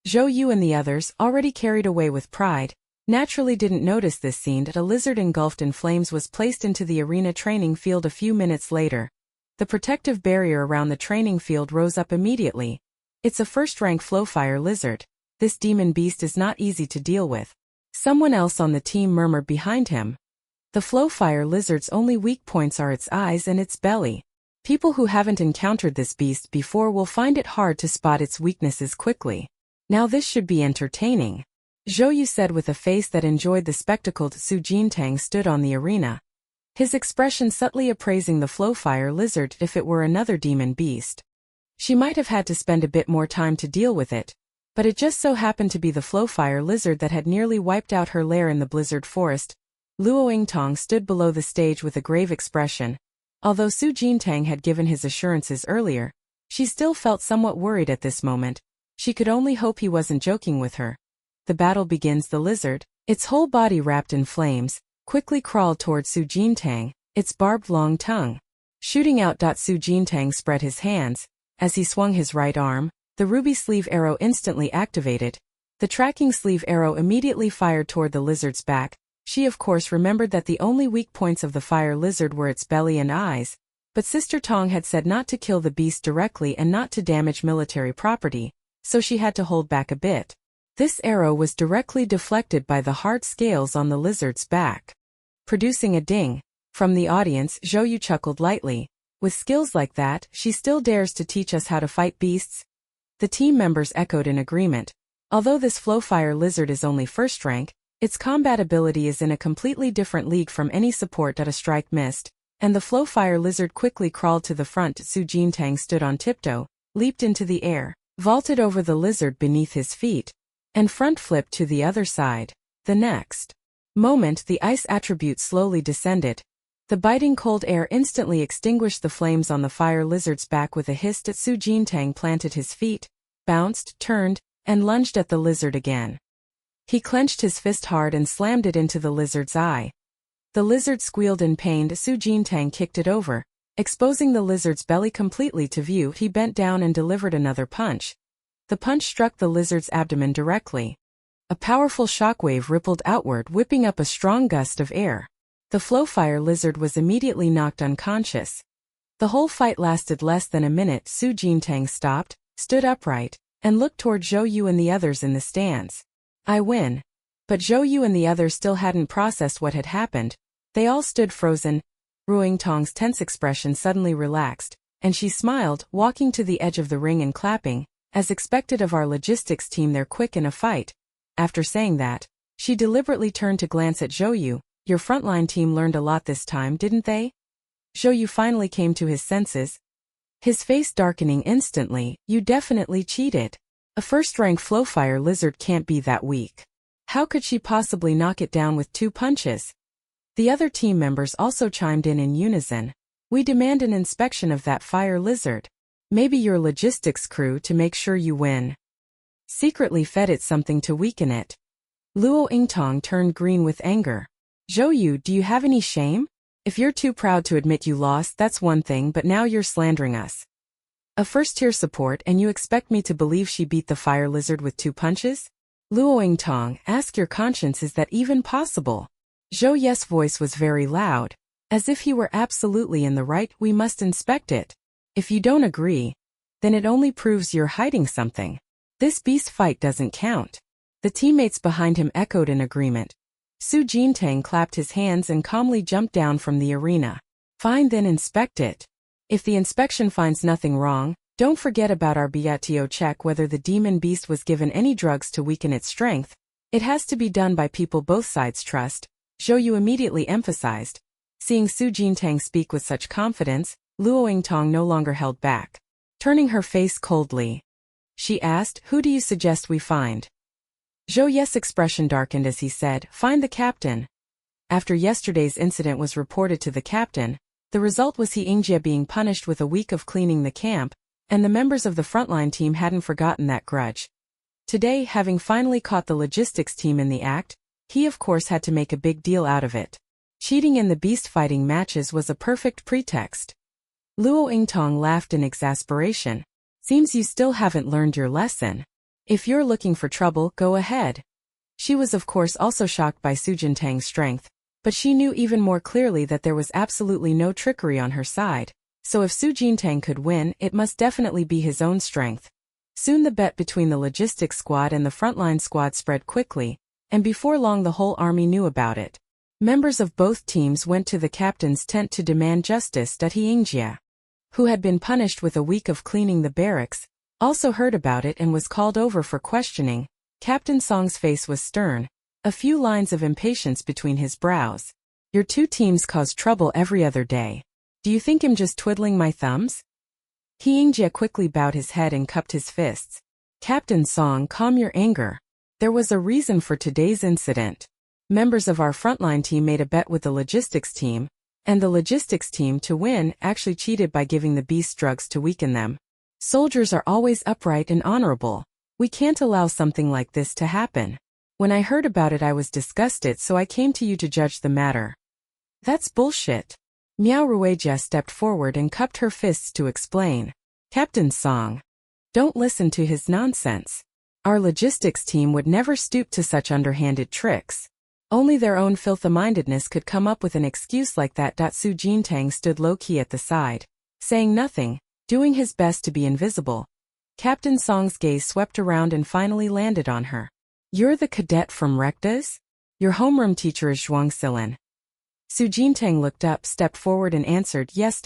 Zhou Yu and the others, already carried away with pride, naturally didn't notice this scene. A lizard engulfed in flames was placed into the arena training field a few minutes later. The protective barrier around the training field rose up immediately. It's a first-rank flowfire lizard. This demon beast is not easy to deal with. Someone else on the team murmured behind him. The flowfire lizard's only weak points are its eyes and its belly. People who haven't encountered this beast before will find it hard to spot its weaknesses quickly. Now this should be entertaining, Zhou Yu said with a face that enjoyed the spectacle. Su Jintang stood on the arena, his expression subtly appraising the flowfire lizard. If it were another demon beast, she might have had to spend a bit more time to deal with it, but it just so happened to be the flowfire lizard that had nearly wiped out her lair in the blizzard forest. Luo Yingtang stood below the stage with a grave expression. Although Su Jintang had given his assurances earlier, she still felt somewhat worried at this moment. She could only hope he wasn't joking with her. The battle begins. The lizard, its whole body wrapped in flames, quickly crawled toward Su Jintang, its barbed long tongue shooting out. Su Jintang spread his hands. As he swung his right arm, the ruby sleeve arrow instantly activated. The tracking sleeve arrow immediately fired toward the lizard's back. She of course remembered that the only weak points of the fire lizard were its belly and eyes, but Sister Tong had said not to kill the beast directly and not to damage military property, so she had to hold back a bit. This arrow was directly deflected by the hard scales on the lizard's back, producing a ding. From the audience, Zhou Yu chuckled lightly. With skills like that, she still dares to teach us how to fight beasts? The team members echoed in agreement. Although this flowfire lizard is only first rank, its combat ability is in a completely different league from any support. A strike missed, and the flowfire lizard quickly crawled to the front. Su Jintang stood on tiptoe, leaped into the air, vaulted over the lizard beneath his feet, and front flipped to the other side. The next moment, the ice attribute slowly descended. The biting cold air instantly extinguished the flames on the fire lizard's back. With a hiss, Su Jintang planted his feet, bounced, turned, and lunged at the lizard again. He clenched his fist hard and slammed it into the lizard's eye. The lizard squealed in pain. Su Jintang kicked it over, exposing the lizard's belly completely to view. He bent down and delivered another punch. The punch struck the lizard's abdomen directly. A powerful shockwave rippled outward, whipping up a strong gust of air. The flowfire lizard was immediately knocked unconscious. The whole fight lasted less than a minute. Su Jintang stopped, stood upright, and looked toward Zhou Yu and the others in the stands. I win. But Zhou Yu and the others still hadn't processed what had happened. They all stood frozen. Luo Yingtang's tense expression suddenly relaxed, and she smiled, walking to the edge of the ring and clapping. As expected of our logistics team, they're quick in a fight. After saying that, she deliberately turned to glance at Zhou Yu. Your frontline team learned a lot this time, didn't they? Zhou Yu finally came to his senses, his face darkening instantly. You definitely cheated. A first-rank flowfire lizard can't be that weak. How could she possibly knock it down with 2 punches? The other team members also chimed in unison. We demand an inspection of that fire lizard. Maybe your logistics crew, to make sure you win, secretly fed it something to weaken it. Luo Yingtang turned green with anger. Zhou Yu, do you have any shame? If you're too proud to admit you lost, that's one thing, but now you're slandering us. A first-tier support, and you expect me to believe she beat the fire lizard with 2 punches? Luo Yingtang, ask your conscience, is that even possible? Zhou Ye's voice was very loud, as if he were absolutely in the right. We must inspect it. If you don't agree, then it only proves you're hiding something. This beast fight doesn't count. The teammates behind him echoed in agreement. Su Jintang clapped his hands and calmly jumped down from the arena. Fine, then inspect it. If the inspection finds nothing wrong, don't forget about our BATO check whether the demon beast was given any drugs to weaken its strength. It has to be done by people both sides trust, Zhou Yu immediately emphasized. Seeing Su Jintang speak with such confidence, Luo Yingtang no longer held back. Turning her face coldly, she asked, "Who do you suggest we find?" Zhou Ye's expression darkened as he said, "Find the captain." After yesterday's incident was reported to the captain, the result was He Yingjie being punished with a week of cleaning the camp, and the members of the frontline team hadn't forgotten that grudge. Today, having finally caught the logistics team in the act, he of course had to make a big deal out of it. Cheating in the beast fighting matches was a perfect pretext. Luo Yingtang laughed in exasperation. "Seems you still haven't learned your lesson. If you're looking for trouble, go ahead." She was of course also shocked by Su Jintang's strength, but she knew even more clearly that there was absolutely no trickery on her side, so if Su Jintang could win, it must definitely be his own strength. Soon the bet between the logistics squad and the frontline squad spread quickly, and before long the whole army knew about it. Members of both teams went to the captain's tent to demand justice. He Yingjie, who had been punished with a week of cleaning the barracks, also heard about it and was called over for questioning. Captain Song's face was stern, a few lines of impatience between his brows. "Your two teams cause trouble every other day. Do you think I'm just twiddling my thumbs?" He Yingjie quickly bowed his head and cupped his fists. "Captain Song, calm your anger. There was a reason for today's incident. Members of our frontline team made a bet with the logistics team, and the logistics team, to win, actually cheated by giving the beast drugs to weaken them. Soldiers are always upright and honorable. We can't allow something like this to happen. When I heard about it I was disgusted, so I came to you to judge the matter." "That's bullshit." Miao Ruijia stepped forward and cupped her fists to explain. "Captain Song, don't listen to his nonsense. Our logistics team would never stoop to such underhanded tricks. Only their own filthy-mindedness could come up with an excuse like that." Su Jintang stood low-key at the side, saying nothing, doing his best to be invisible. Captain Song's gaze swept around and finally landed on her. "You're the cadet from Rectas? Your homeroom teacher is Zhuang Silin." Su Jintang looked up, stepped forward and answered, "Yes."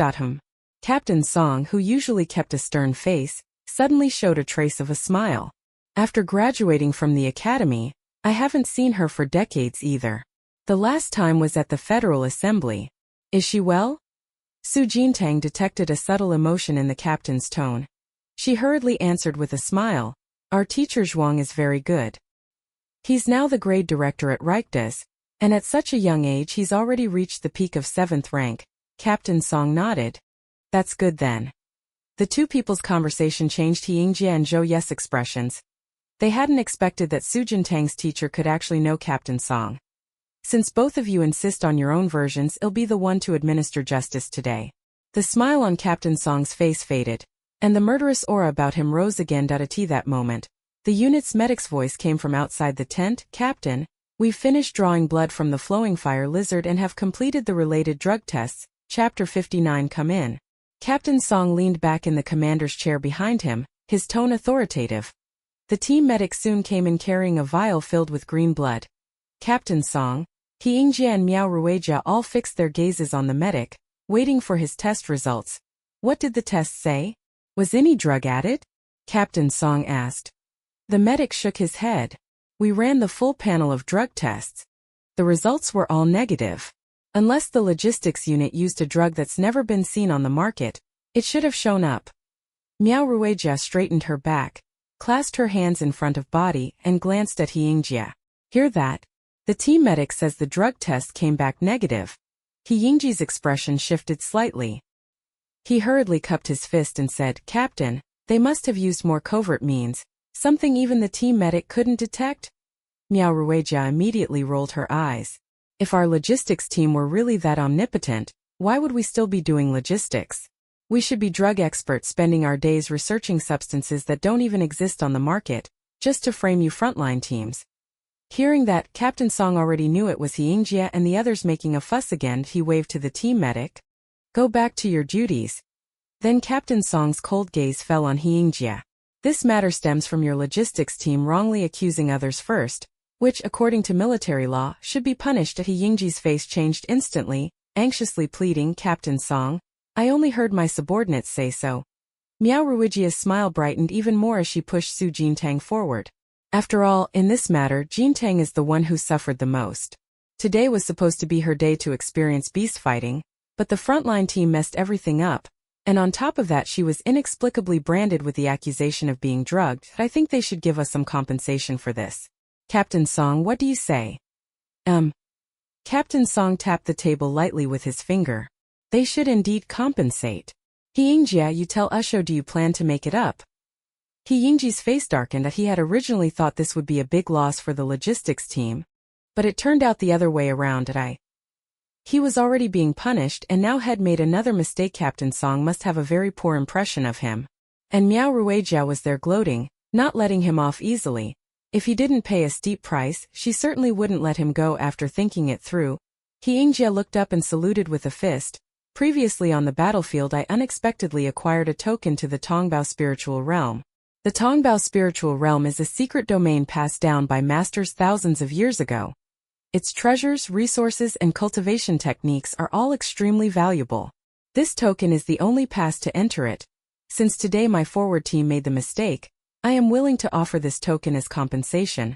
Captain Song, who usually kept a stern face, suddenly showed a trace of a smile. "After graduating from the academy, I haven't seen her for decades either. The last time was at the Federal Assembly. Is she well?" Su Jintang detected a subtle emotion in the captain's tone. She hurriedly answered with a smile, "Our teacher Zhuang is very good. He's now the grade director at Reichtas, and at such a young age he's already reached the peak of 7th rank. Captain Song nodded. "That's good then." The two people's conversation changed He Yingjie and Zhou Ye's expressions. They hadn't expected that Su Jintang's teacher could actually know Captain Song. "Since both of you insist on your own versions, I'll be the one to administer justice today." The smile on Captain Song's face faded, and the murderous aura about him rose again. At that moment, the unit's medic's voice came from outside the tent. "Captain, we've finished drawing blood from the flowing fire lizard and have completed the related drug tests. Chapter 59. Come in." Captain Song leaned back in the commander's chair behind him, his tone authoritative. The team medic soon came in carrying a vial filled with green blood. Captain Song, He Yingjie and Miao Ruijia all fixed their gazes on the medic, waiting for his test results. "What did the test say? Was any drug added?" Captain Song asked. The medic shook his head. "We ran the full panel of drug tests. The results were all negative. Unless the logistics unit used a drug that's never been seen on the market, it should have shown up." Miao Ruijia straightened her back, clasped her hands in front of body, and glanced at He Yingjie. "Hear that? The team medic says the drug test came back negative." He Yingjie's expression shifted slightly. He hurriedly cupped his fist and said, "Captain, they must have used more covert means, something even the team medic couldn't detect?" Miao Ruijia immediately rolled her eyes. "If our logistics team were really that omnipotent, why would we still be doing logistics? We should be drug experts spending our days researching substances that don't even exist on the market, just to frame you frontline teams." Hearing that, Captain Song already knew it was Hyingjia and the others making a fuss again. He waved to the team medic. Go back to your duties. Then Captain Song's cold gaze fell on Hyingjia. This matter stems from your logistics team wrongly accusing others first, which, according to military law, should be punished. Hyingji's face changed instantly, anxiously pleading, Captain Song, I only heard my subordinates say so. Miao Ruijia's smile brightened even more as she pushed Su Jintang forward. After all, in this matter, Jintang is the one who suffered the most. Today was supposed to be her day to experience beast fighting, but the frontline team messed everything up, and on top of that she was inexplicably branded with the accusation of being drugged. I think they should give us some compensation for this. Captain Song, what do you say? Captain Song tapped the table lightly with his finger. They should indeed compensate. Hyingjia, you tell Usho, do you plan to make it up? Hyingji's face darkened. He had originally thought this would be a big loss for the logistics team, but it turned out the other way around. He was already being punished and now had made another mistake. Captain Song must have a very poor impression of him. And Miao Ruijia was there gloating, not letting him off easily. If he didn't pay a steep price, she certainly wouldn't let him go. After thinking it through, Hyingjia looked up and saluted with a fist. Previously on the battlefield, I unexpectedly acquired a token to the Tongbao spiritual realm. The Tongbao spiritual realm is a secret domain passed down by masters thousands of years ago. Its treasures, resources, and cultivation techniques are all extremely valuable. This token is the only pass to enter it. Since today my forward team made the mistake, I am willing to offer this token as compensation.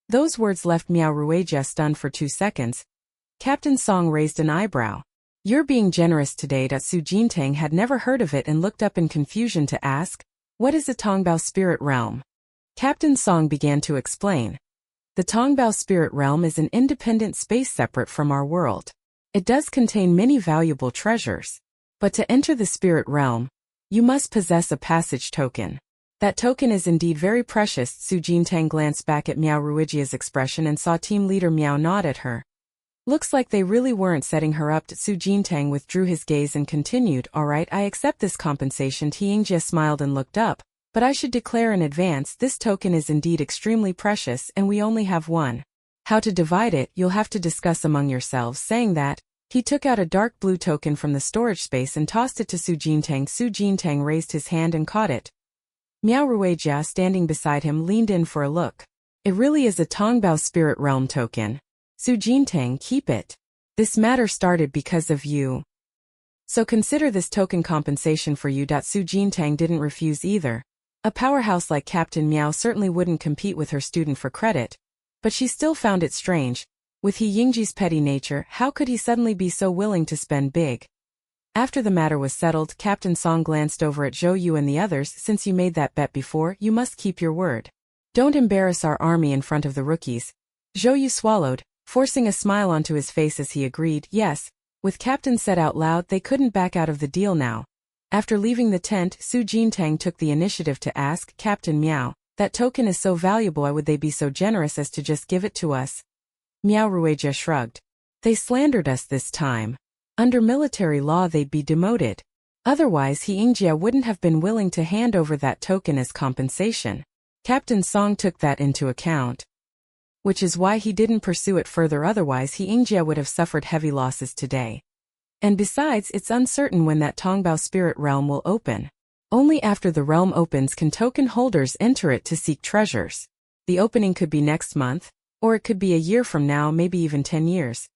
Those words left Miao Ruijia stunned for 2 seconds. Captain Song raised an eyebrow. You're being generous today. Su Jintang had never heard of it and looked up in confusion to ask, what is the Tongbao spirit realm? Captain Song began to explain. The Tongbao spirit realm is an independent space separate from our world. It does contain many valuable treasures. But to enter the spirit realm, you must possess a passage token. That token is indeed very precious. Su Jintang glanced back at Miao Ruijia's expression and saw team leader Miao nod at her. Looks like they really weren't setting her up. Su Jintang withdrew his gaze and continued, all right, I accept this compensation. Hyingjia smiled and looked up, but I should declare in advance this token is indeed extremely precious and we only have one. How to divide it, you'll have to discuss among yourselves. Saying that, he took out a dark blue token from the storage space and tossed it to Su Jintang. Su Jintang raised his hand and caught it. Miao Ruijia, standing beside him, leaned in for a look. It really is a Tongbao spirit realm token. Su Jintang, keep it. This matter started because of you. So consider this token compensation for you. Su Jintang didn't refuse either. A powerhouse like Captain Miao certainly wouldn't compete with her student for credit. But she still found it strange. With Hyingji's petty nature, how could he suddenly be so willing to spend big? After the matter was settled, Captain Song glanced over at Zhou Yu and the others. Since you made that bet before, you must keep your word. Don't embarrass our army in front of the rookies. Zhou Yu swallowed, forcing a smile onto his face as he agreed. Yes, with Captain said out loud, they couldn't back out of the deal now. After leaving the tent, Su Jintang took the initiative to ask, Captain Miao, that token is so valuable, why would they be so generous as to just give it to us? Miao Ruijia shrugged. They slandered us this time. Under military law they'd be demoted. Otherwise Hyingjia wouldn't have been willing to hand over that token as compensation. Captain Song took that into account. Which is why he didn't pursue it further, otherwise Hyingjia would have suffered heavy losses today. And besides, it's uncertain when that Tongbao spirit realm will open. Only after the realm opens can token holders enter it to seek treasures. The opening could be next month, or it could be a year from now, maybe even 10 years.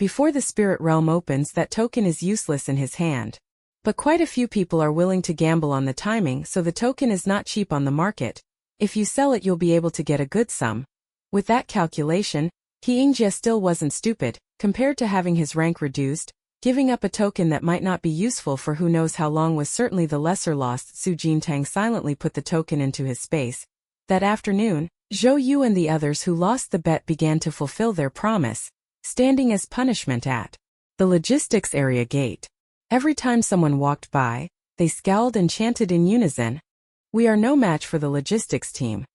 Before the spirit realm opens, that token is useless in his hand. But quite a few people are willing to gamble on the timing, so the token is not cheap on the market. If you sell it, you'll be able to get a good sum. With that calculation, Hyingjia still wasn't stupid. Compared to having his rank reduced, giving up a token that might not be useful for who knows how long was certainly the lesser loss. Su Jintang silently put the token into his space. That afternoon, Zhou Yu and the others who lost the bet began to fulfill their promise, standing as punishment at the logistics area gate. Every time someone walked by, they scowled and chanted in unison, "We are no match for the logistics team."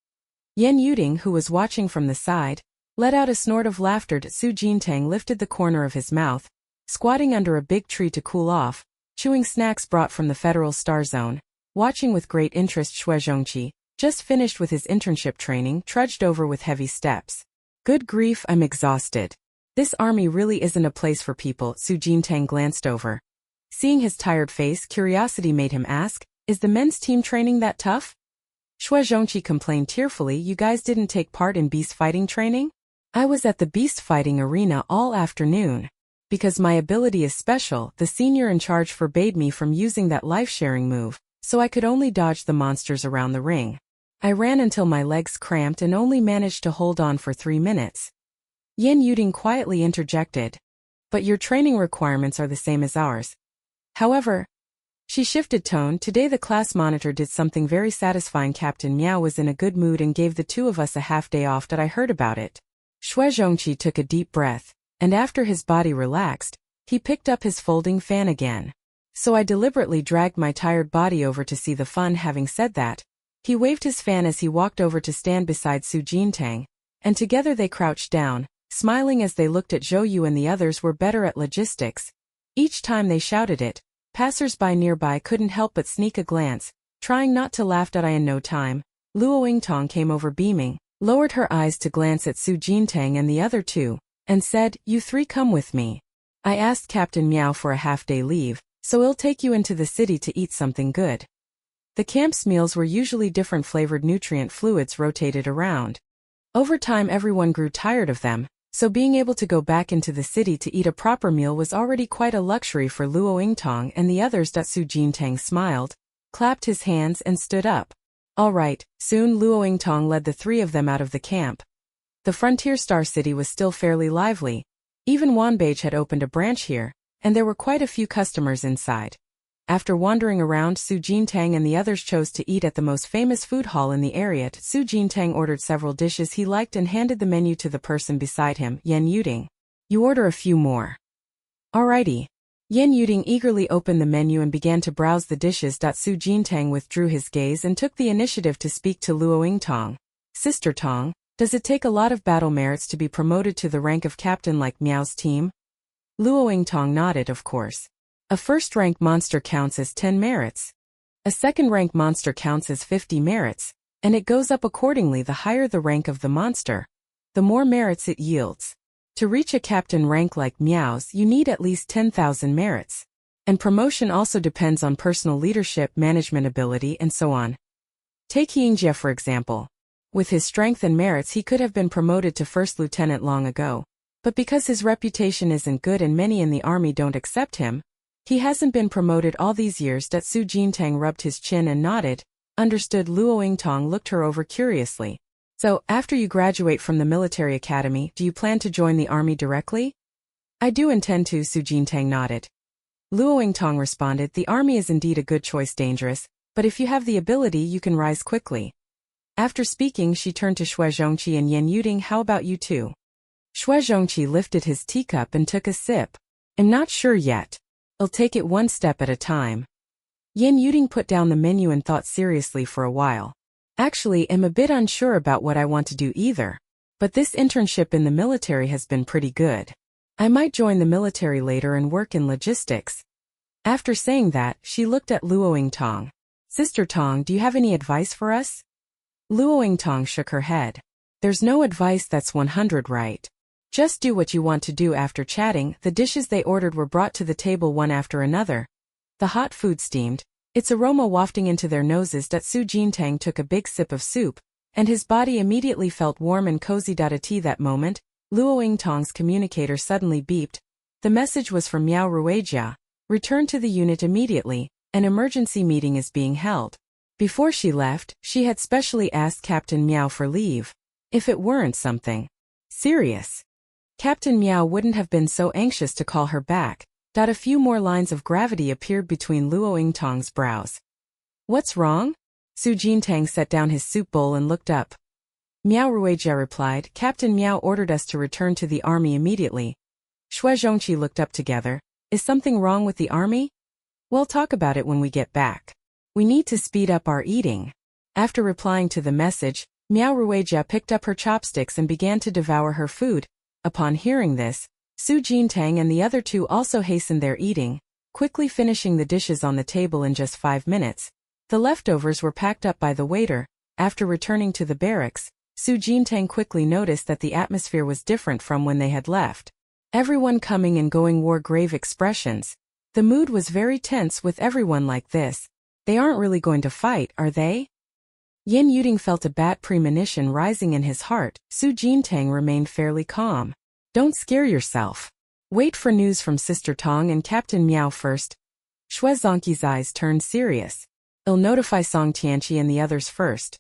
Yan Yuding, who was watching from the side, let out a snort of laughter. Su Jintang lifted the corner of his mouth, squatting under a big tree to cool off, chewing snacks brought from the Federal Star Zone. Watching with great interest, Shuai Zhongqi, just finished with his internship training, trudged over with heavy steps. Good grief, I'm exhausted. This army really isn't a place for people, Su Jintang glanced over. Seeing his tired face, curiosity made him ask, is the men's team training that tough? Xue Zhongqi complained tearfully, you guys didn't take part in beast fighting training? I was at the beast fighting arena all afternoon. Because my ability is special, the senior in charge forbade me from using that life-sharing move, so I could only dodge the monsters around the ring. I ran until my legs cramped and only managed to hold on for 3 minutes. Yan Yuding quietly interjected. But your training requirements are the same as ours. However, she shifted tone, today the class monitor did something very satisfying. Captain Miao was in a good mood and gave the two of us a half-day off that I heard about it. Xue Zhongqi took a deep breath, and after his body relaxed, he picked up his folding fan again. So I deliberately dragged my tired body over to see the fun. Having said that, he waved his fan as he walked over to stand beside Su Jintang, and together they crouched down, smiling as they looked at Zhou Yu and the others were better at logistics. Each time they shouted it, passers-by nearby couldn't help but sneak a glance, trying not to laugh. At I in no time, Luo Yingtong came over beaming, lowered her eyes to glance at Su Jintang and the other two, and said, you three come with me. I asked Captain Miao for a half-day leave, so he'll take you into the city to eat something good. The camp's meals were usually different flavored nutrient fluids rotated around. Over time everyone grew tired of them, so being able to go back into the city to eat a proper meal was already quite a luxury for Luo Yingtong and the others. Su Jintang smiled, clapped his hands and stood up. All right, soon Luo Yingtong led the three of them out of the camp. The Frontier Star City was still fairly lively. Even Wanbage had opened a branch here, and there were quite a few customers inside. After wandering around, Su Jintang and the others chose to eat at the most famous food hall in the area. Su Jintang ordered several dishes he liked and handed the menu to the person beside him, Yan Yuding. You order a few more. Alrighty. Yan Yuding eagerly opened the menu and began to browse the dishes. Su Jintang withdrew his gaze and took the initiative to speak to Luo Yingtong. Sister Tong, does it take a lot of battle merits to be promoted to the rank of captain like Miao's team? Luo Yingtong nodded, of course. A first-rank monster counts as 10 merits. A second-rank monster counts as 50 merits, and it goes up accordingly. The higher the rank of the monster, the more merits it yields. To reach a captain rank like Miao's, you need at least 10,000 merits. And promotion also depends on personal leadership, management ability, and so on. Take Yingjie for example. With his strength and merits he could have been promoted to first lieutenant long ago. But because his reputation isn't good and many in the army don't accept him, he hasn't been promoted all these years. Su Jintang rubbed his chin and nodded. Understood. Luo Yingtong looked her over curiously. So, after you graduate from the military academy, do you plan to join the army directly? I do intend to, Su Jintang nodded. Luo Yingtong responded, the army is indeed a good choice, dangerous, but if you have the ability you can rise quickly. After speaking she turned to Xue Zhongqi and Yan Yuding, how about you two? Xue Zhongqi lifted his teacup and took a sip. I'm not sure yet. I'll take it one step at a time. Yan Yuding put down the menu and thought seriously for a while. Actually, I'm a bit unsure about what I want to do either. But this internship in the military has been pretty good. I might join the military later and work in logistics. After saying that, she looked at Luo Yingtong. Sister Tong, do you have any advice for us? Luo Yingtong shook her head. There's no advice that's 100 right. Just do what you want to do. After chatting, the dishes they ordered were brought to the table one after another. The hot food steamed, its aroma wafting into their noses. Su Jintang took a big sip of soup, and his body immediately felt warm and cozy. At that moment, Luo Yingtong's communicator suddenly beeped. The message was from Miao Ruijia. Return to the unit immediately, an emergency meeting is being held. Before she left, she had specially asked Captain Miao for leave. If it weren't something serious, Captain Miao wouldn't have been so anxious to call her back. A few more lines of gravity appeared between Luo Yingtong's brows. What's wrong? Su Jintang set down his soup bowl and looked up. Miao Ruijia replied, Captain Miao ordered us to return to the army immediately. Xue Zhongqi looked up together. Is something wrong with the army? We'll talk about it when we get back. We need to speed up our eating. After replying to the message, Miao Ruijia picked up her chopsticks and began to devour her food. Upon hearing this, Su Jintang and the other two also hastened their eating, quickly finishing the dishes on the table in just 5 minutes. The leftovers were packed up by the waiter. After returning to the barracks, Su Jintang quickly noticed that the atmosphere was different from when they had left. Everyone coming and going wore grave expressions. The mood was very tense with everyone like this. They aren't really going to fight, are they? Yin Yuding felt a bad premonition rising in his heart. Su Jintang remained fairly calm. Don't scare yourself. Wait for news from Sister Tong and Captain Miao first. Shui Zongqi's eyes turned serious. I'll notify Song Tianqi and the others first.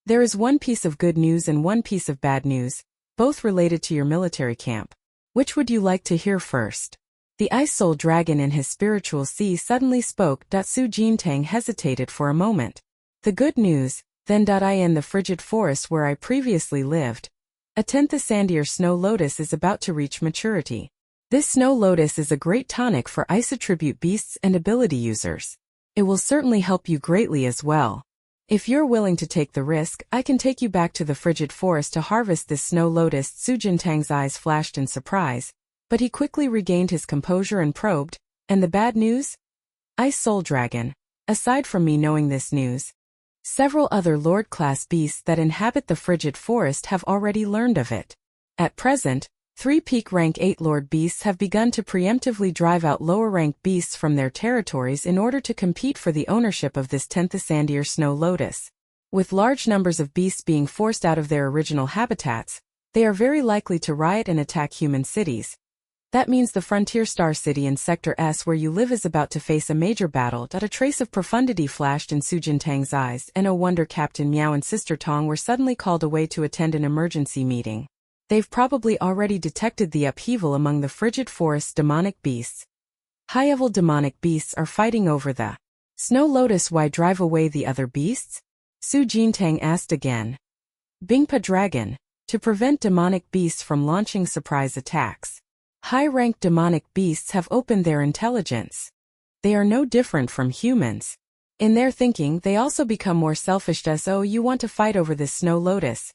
There is one piece of good news and one piece of bad news, both related to your military camp. Which would you like to hear first? The Ice Soul Dragon in his spiritual sea suddenly spoke. Su Jintang hesitated for a moment. The good news, then. I in the frigid forest where I previously lived. A 10th Sandier snow lotus is about to reach maturity. This snow lotus is a great tonic for ice attribute beasts and ability users. It will certainly help you greatly as well. If you're willing to take the risk, I can take you back to the frigid forest to harvest this snow lotus. Su Jintang's eyes flashed in surprise, but he quickly regained his composure and probed. And the bad news? Ice Soul Dragon. Aside from me knowing this news, several other Lord-class beasts that inhabit the frigid forest have already learned of it. At present, 3 peak rank 8 Lord beasts have begun to preemptively drive out lower rank beasts from their territories in order to compete for the ownership of this 10th Sandier snow lotus. With large numbers of beasts being forced out of their original habitats, they are very likely to riot and attack human cities. That means the Frontier Star City in Sector S where you live is about to face a major battle. A trace of profundity flashed in Su Jintang's eyes, and oh wonder, Captain Miao and Sister Tong were suddenly called away to attend an emergency meeting. They've probably already detected the upheaval among the frigid forest's demonic beasts. High-level demonic beasts are fighting over the snow lotus. Why drive away the other beasts? Su Jintang asked again. Bingpa Dragon, to prevent demonic beasts from launching surprise attacks. High-ranked demonic beasts have opened their intelligence. They are no different from humans. In their thinking, they also become more selfish. So you want to fight over this snow lotus?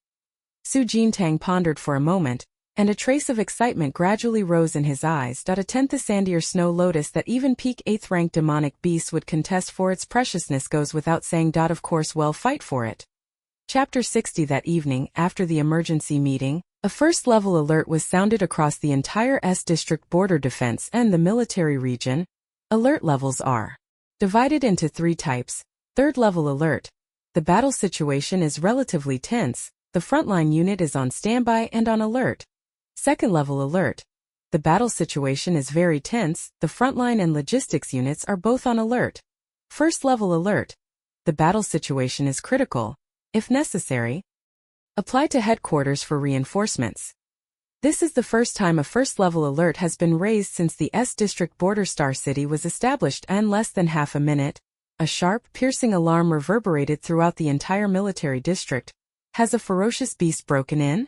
Su Jintang pondered for a moment, and a trace of excitement gradually rose in his eyes. A 10th Sandier snow lotus that even peak 8th rank demonic beasts would contest for its preciousness goes without saying. Of course, well, fight for it. Chapter 60. That evening, after the emergency meeting, a first-level alert was sounded across the entire S District border defense and the military region. Alert levels are divided into 3 types. Third-level alert. The battle situation is relatively tense. The frontline unit is on standby and on alert. Second-level alert. The battle situation is very tense. The frontline and logistics units are both on alert. First-level alert. The battle situation is critical. If necessary, apply to headquarters for reinforcements. This is the first time a first-level alert has been raised since the S District border Star City was established, and less than half a minute, a sharp, piercing alarm reverberated throughout the entire military district. Has a ferocious beast broken in?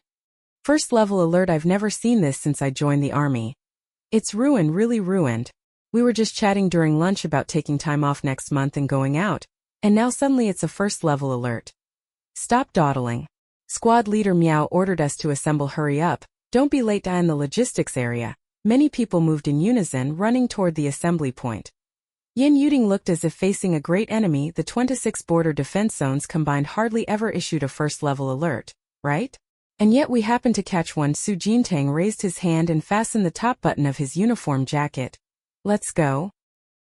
First-level alert. I've never seen this since I joined the army. It's ruined, really ruined. We were just chatting during lunch about taking time off next month and going out, and now suddenly it's a first-level alert. Stop dawdling. Squad leader Miao ordered us to assemble. Hurry up. Don't be late. In the logistics area, many people moved in unison, running toward the assembly point. Yin Yuding looked as if facing a great enemy. The 26 border defense zones combined hardly ever issued a first-level alert, right? And yet we happened to catch one. Su Jintang raised his hand and fastened the top button of his uniform jacket. Let's go.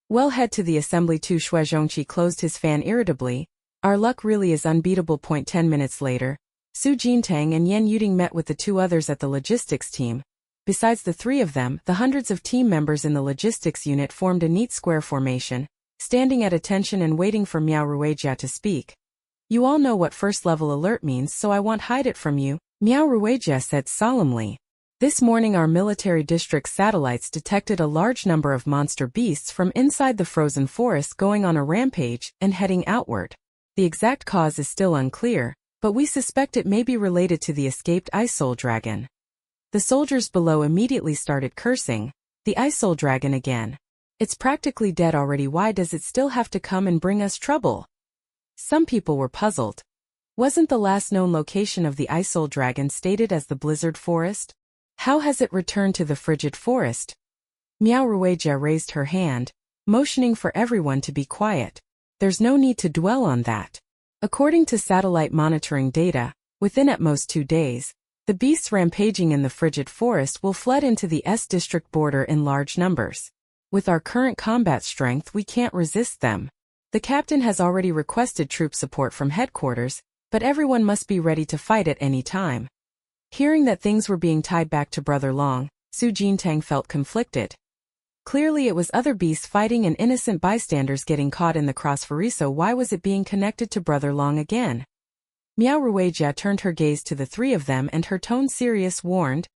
Well, head to the assembly too. Shui Zongqi closed his fan irritably. Our luck really is unbeatable. 10 minutes later, Su Jintang and Yin Yuding met with the 2 others at the logistics team. Besides the 3 of them, the hundreds of team members in the logistics unit formed a neat square formation, standing at attention and waiting for Miao Ruijia to speak. You all know what first-level alert means, so I won't hide it from you, Miao Ruijia said solemnly. This morning our military district satellites detected a large number of monster beasts from inside the frozen forest going on a rampage and heading outward. The exact cause is still unclear, but we suspect it may be related to the escaped Ice Soul Dragon. The soldiers below immediately started cursing. The Ice Soul Dragon again. It's practically dead already. Why does it still have to come and bring us trouble? Some people were puzzled. Wasn't the last known location of the Ice Soul Dragon stated as the Blizzard Forest? How has it returned to the Frigid Forest? Miao Ruijia raised her hand, motioning for everyone to be quiet. There's no need to dwell on that. According to satellite monitoring data, Within at most 2 days, the beasts rampaging in the frigid forest will flood into the S district border in large numbers. With our current combat strength, we can't resist them. The captain has already requested troop support from headquarters, but everyone must be ready to fight at any time. Hearing that things were being tied back to Brother Long, Su Jintang felt conflicted. Clearly it was other beasts fighting and innocent bystanders getting caught in the crossfire, so why was it being connected to Brother Long again? Miao Ruijia turned her gaze to the three of them and her tone serious warned,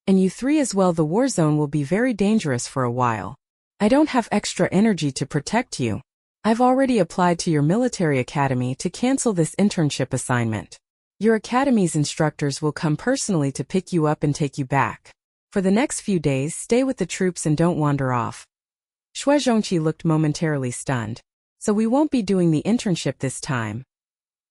"And you three as well, the war zone will be very dangerous for a while. I don't have extra energy to protect you. I've already applied to your military academy to cancel this internship assignment. Your academy's instructors will come personally to pick you up and take you back. For the next few days, stay with the troops and don't wander off." Xue Zhongqi looked momentarily stunned. "So we won't be doing the internship this time?"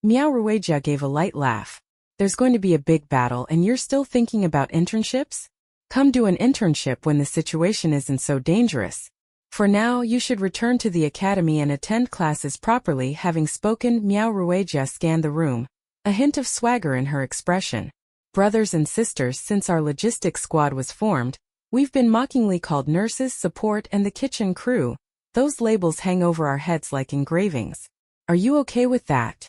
Miao Ruijia gave a light laugh. "There's going to be a big battle and you're still thinking about internships? Come do an internship when the situation isn't so dangerous. For now, you should return to the academy and attend classes properly." Having spoken, Miao Ruijia scanned the room, a hint of swagger in her expression. "Brothers and sisters, since our logistics squad was formed, we've been mockingly called nurses, support, and the kitchen crew. Those labels hang over our heads like engravings. Are you okay with that?"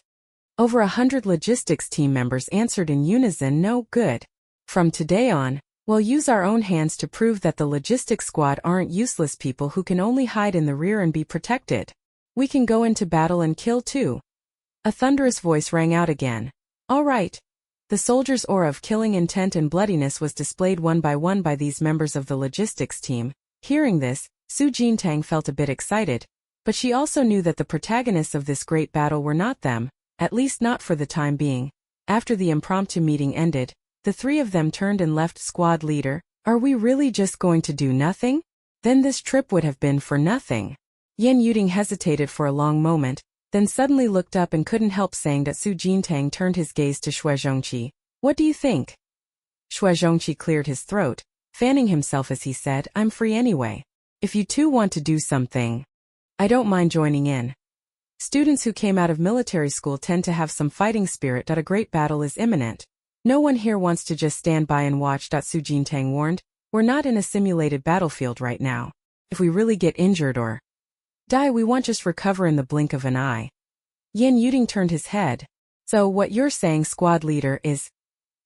Over 100 logistics team members answered in unison, "No, good. From today on, we'll use our own hands to prove that the logistics squad aren't useless people who can only hide in the rear and be protected. We can go into battle and kill too." A thunderous voice rang out again. "All right." The soldiers' aura of killing intent and bloodiness was displayed one by these members of the logistics team. Hearing this, Su Jintang felt a bit excited, but she also knew that the protagonists of this great battle were not them, at least not for the time being. After the impromptu meeting ended, the three of them turned and left. "Squad leader, are we really just going to do nothing? Then this trip would have been for nothing." Yan Yuding hesitated for a long moment, then suddenly looked up and couldn't help saying that. Su Jintang turned his gaze to Xue Zhongqi. "What do you think?" Xue Zhongqi cleared his throat, fanning himself as he said, "I'm free anyway. If you two want to do something, I don't mind joining in." Students who came out of military school tend to have some fighting spirit. "A great battle is imminent. No one here wants to just stand by and watch." Su Jintang warned, "We're not in a simulated battlefield right now. If we really get injured or die, we won't just recover in the blink of an eye." Yan Yuding turned his head. "So what you're saying, squad leader, is—"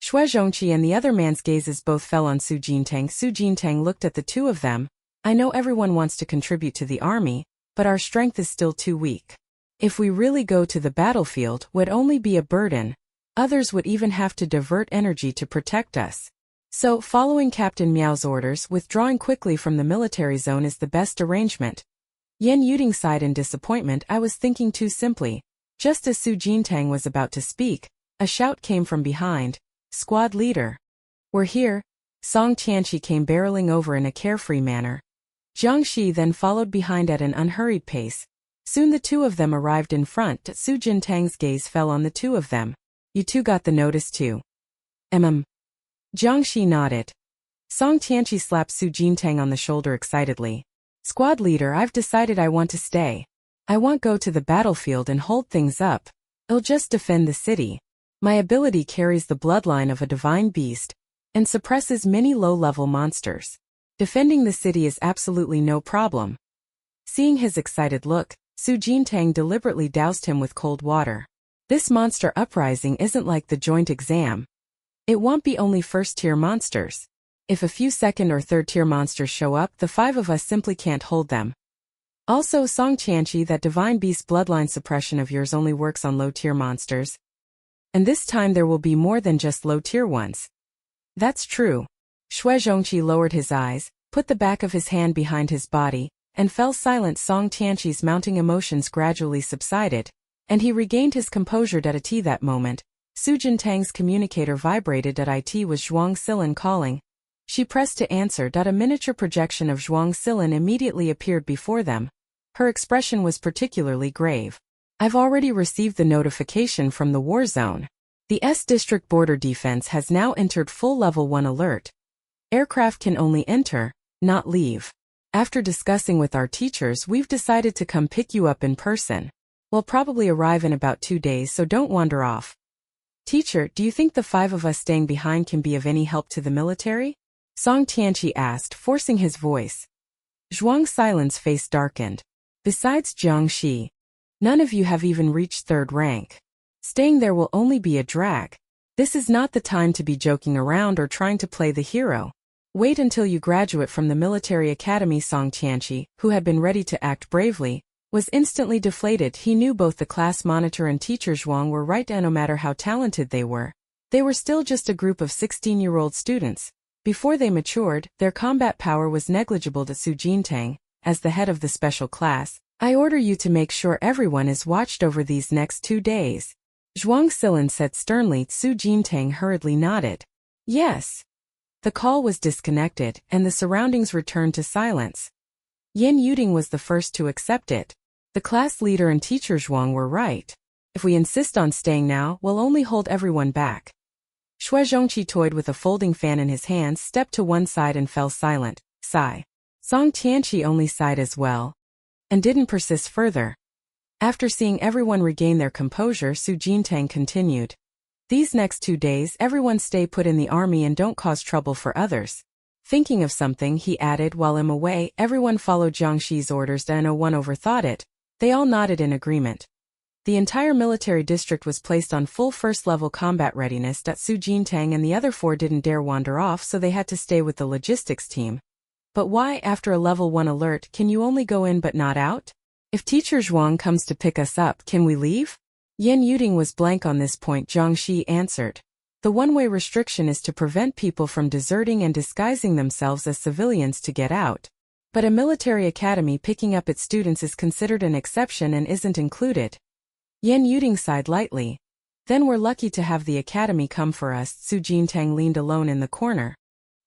Xue Zhongqi and the other man's gazes both fell on Su Jintang. Su Jintang looked at the two of them. "I know everyone wants to contribute to the army, but our strength is still too weak. If we really go to the battlefield, it would only be a burden. Others would even have to divert energy to protect us. So, following Captain Miao's orders, withdrawing quickly from the military zone is the best arrangement." Yan Yuding sighed in disappointment. "I was thinking too simply." Just as Su Jintang was about to speak, a shout came from behind. "Squad leader, we're here." Song Tianqi came barreling over in a carefree manner. Jiang Shi then followed behind at an unhurried pace. Soon the two of them arrived in front. Su Jintang's gaze fell on the two of them. "You two got the notice too?" Jiang Shi nodded. Song Tianqi slapped Su Jintang on the shoulder excitedly. "Squad leader, I've decided I want to stay. I won't go to the battlefield and hold things up. I'll just defend the city. My ability carries the bloodline of a divine beast and suppresses many low-level monsters. Defending the city is absolutely no problem." Seeing his excited look, Su Jintang deliberately doused him with cold water. "This monster uprising isn't like the joint exam. It won't be only first-tier monsters. If a few second or third-tier monsters show up, the five of us simply can't hold them. Also, Song Tianqi, that divine beast bloodline suppression of yours only works on low-tier monsters. And this time there will be more than just low-tier ones." "That's true." Xue Zhongqi lowered his eyes, put the back of his hand behind his body, and fell silent. Song Tianqi's mounting emotions gradually subsided, and he regained his composure. At that moment, Su Jintang's communicator vibrated. It was Zhuang Silin calling. She pressed to answer. A miniature projection of Zhuang Silin immediately appeared before them. Her expression was particularly grave. "I've already received the notification from the war zone. The S District Border Defense has now entered full Level 1 alert. Aircraft can only enter, not leave. After discussing with our teachers, we've decided to come pick you up in person. We'll probably arrive in about 2 days, so don't wander off." Teacher, do you think the 5 of us staying behind can be of any help to the military? Song Tianqi asked, forcing his voice. Zhuang's silence face darkened. Besides Jiangxi, none of you have even reached 3rd rank. Staying there will only be a drag. This is not the time to be joking around or trying to play the hero. Wait until you graduate from the military academy. Song Tianqi, who had been ready to act bravely, was instantly deflated. He knew both the class monitor and teacher Zhuang were right, and no matter how talented they were still just a group of 16-year-old students. Before they matured, their combat power was negligible. To Su Jintang, as the head of the special class, I order you to make sure everyone is watched over these next 2 days. Zhuang Silin said sternly. Su Jintang hurriedly nodded. Yes. The call was disconnected, and the surroundings returned to silence. Yan Yuding was the first to accept it. The class leader and teacher Zhuang were right. If we insist on staying now, we'll only hold everyone back. Xue Zhongqi toyed with a folding fan in his hands, stepped to one side and fell silent. Sigh. Song Tianqi only sighed as well, and didn't persist further. After seeing everyone regain their composure, Su Jintang continued. These next 2 days, everyone stay put in the army and don't cause trouble for others. Thinking of something, he added, while I'm away, everyone followed Jiangxi's orders, and no one overthought it. They all nodded in agreement. The entire military district was placed on full first-level combat readiness. Su Jintang and the other 4 didn't dare wander off, so they had to stay with the logistics team. But why, after a level 1 alert, can you only go in but not out? If teacher Zhuang comes to pick us up, can we leave? Yan Yuding was blank on this point. Jiangxi answered. The one-way restriction is to prevent people from deserting and disguising themselves as civilians to get out. But a military academy picking up its students is considered an exception and isn't included. Yan Yuding sighed lightly. Then we're lucky to have the academy come for us. Su Jintang leaned alone in the corner,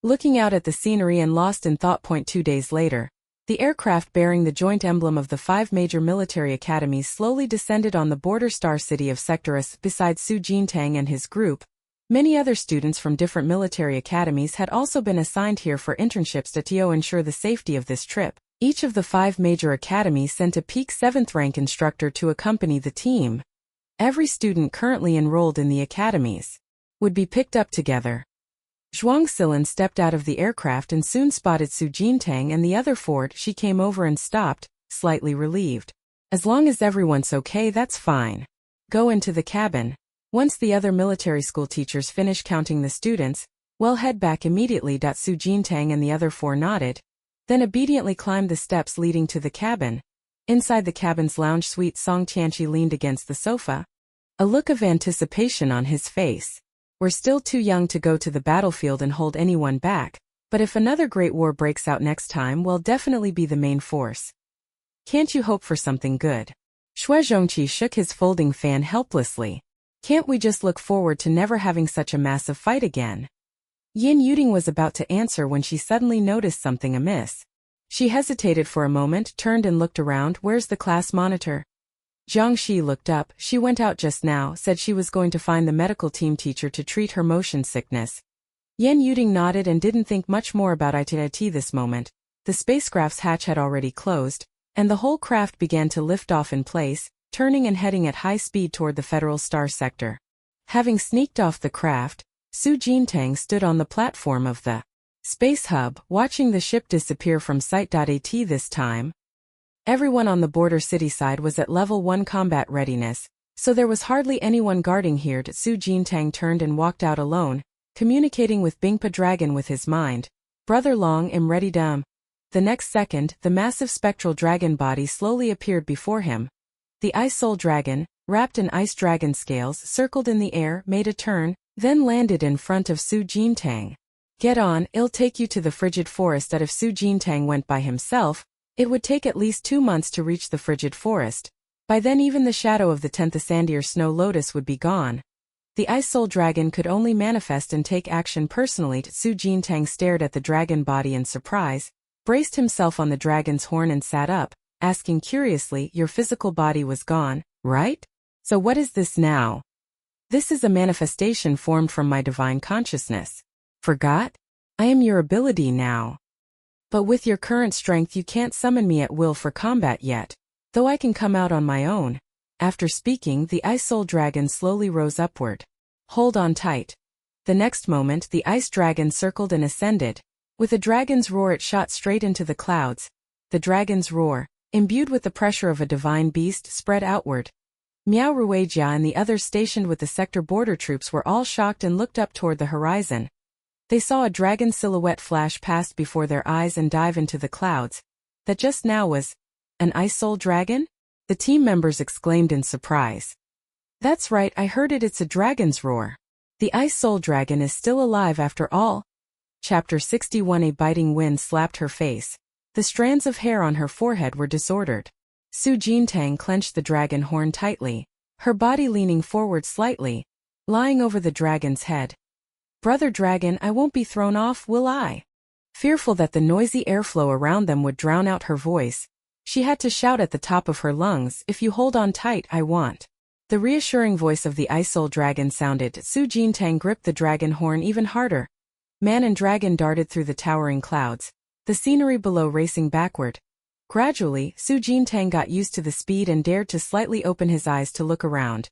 looking out at the scenery and lost in thought. 2 days later, the aircraft bearing the joint emblem of the 5 major military academies slowly descended on the border star city of Sector S. Besides Su Jintang and his group, many other students from different military academies had also been assigned here for internships to ensure the safety of this trip. Each of the 5 major academies sent a peak 7th rank instructor to accompany the team. Every student currently enrolled in the academies would be picked up together. Zhuang Silin stepped out of the aircraft and soon spotted Su Jintang and the other 4. She came over and stopped, slightly relieved. As long as everyone's okay, that's fine. Go into the cabin. Once the other military school teachers finish counting the students, we'll head back immediately. Su Jintang and the other 4 nodded, then obediently climbed the steps leading to the cabin. Inside the cabin's lounge suite, Song Tianqi leaned against the sofa, a look of anticipation on his face. We're still too young to go to the battlefield and hold anyone back, but if another great war breaks out next time, we'll definitely be the main force. Can't you hope for something good? Xue Zhongqi shook his folding fan helplessly. Can't we just look forward to never having such a massive fight again? Yan Yuding was about to answer when she suddenly noticed something amiss. She hesitated for a moment, turned and looked around. Where's the class monitor? Jiangxi looked up. She went out just now, said she was going to find the medical team teacher to treat her motion sickness. Yan Yuding nodded and didn't think much more about it this moment. The spacecraft's hatch had already closed, and the whole craft began to lift off in place, turning and heading at high speed toward the Federal Star Sector. Having sneaked off the craft, Su Jintang stood on the platform of the space hub, watching the ship disappear from sight. At this time, everyone on the border city side was at level 1 combat readiness, so there was hardly anyone guarding here. Su Jintang turned and walked out alone, communicating with Bingpa Dragon with his mind. Brother Long, am ready. The next second, the massive spectral dragon body slowly appeared before him. The Ice Soul Dragon, wrapped in ice dragon scales, circled in the air, made a turn, then landed in front of Su Jintang. Get on, it'll take you to the frigid forest. That if Su Jintang went by himself, it would take at least 2 months to reach the frigid forest. By then even the shadow of the 10th Sandier Snow Lotus would be gone. The Ice Soul Dragon could only manifest and take action personally. Su Jintang stared at the dragon body in surprise, braced himself on the dragon's horn and sat up, asking curiously, your physical body was gone, right? So what is this now? This is a manifestation formed from my divine consciousness. Forgot? I am your ability now. But with your current strength you can't summon me at will for combat yet, though I can come out on my own. After speaking, the Ice Soul Dragon slowly rose upward, Hold on tight. The next moment the ice dragon circled and ascended. With a dragon's roar it shot straight into the clouds. The dragon's roar, imbued with the pressure of a divine beast, spread outward. Miao Ruijia and the others stationed with the sector border troops were all shocked and looked up toward the horizon. They saw a dragon silhouette flash past before their eyes and dive into the clouds. That just now was an ice soul dragon? The team members exclaimed in surprise. That's right, I heard it, it's a dragon's roar. The ice soul dragon is still alive after all. Chapter 61. A biting wind slapped her face. The strands of hair on her forehead were disordered. Su Jintang clenched the dragon horn tightly, her body leaning forward slightly, lying over the dragon's head. Brother dragon, I won't be thrown off, will I? Fearful that the noisy airflow around them would drown out her voice, she had to shout at the top of her lungs, if you hold on tight, I won't. The reassuring voice of the ice soul dragon sounded. Su Jintang gripped the dragon horn even harder. Man and dragon darted through the towering clouds, the scenery below racing backward. Gradually, Su Jintang got used to the speed and dared to slightly open his eyes to look around.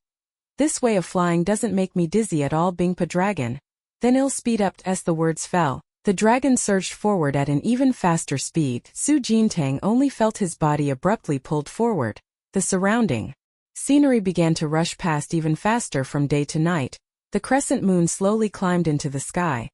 This way of flying doesn't make me dizzy at all, Bingpa dragon. Then he'll speed up as the words fell. The dragon surged forward at an even faster speed. Su Jintang only felt his body abruptly pulled forward. The surrounding scenery began to rush past even faster from day to night. The crescent moon slowly climbed into the sky.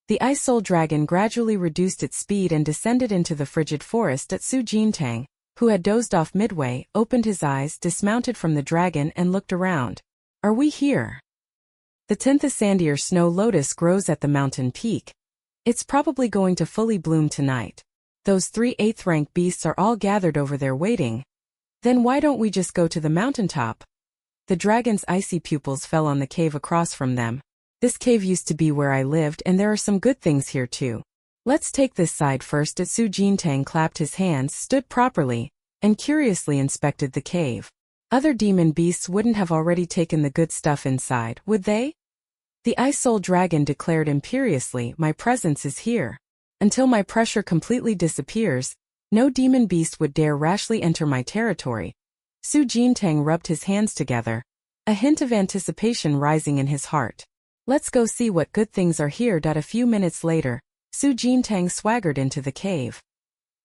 The ice soul dragon gradually reduced its speed and descended into the frigid forest. At Su Jintang, who had dozed off midway, opened his eyes, dismounted from the dragon and looked around. Are we here? The 10th Sandier snow lotus grows at the mountain peak. It's probably going to fully bloom tonight. Those 3 8th rank beasts are all gathered over there waiting. Then why don't we just go to the mountaintop? The dragon's icy pupils fell on the cave across from them. This cave used to be where I lived and there are some good things here too. Let's take this side first. Su Jintang clapped his hands, stood properly, and curiously inspected the cave. Other demon beasts wouldn't have already taken the good stuff inside, would they? The ice soul dragon declared imperiously, my presence is here. Until my pressure completely disappears, no demon beast would dare rashly enter my territory. Su Jintang rubbed his hands together, a hint of anticipation rising in his heart. Let's go see what good things are here. A few minutes later, Su Jintang swaggered into the cave.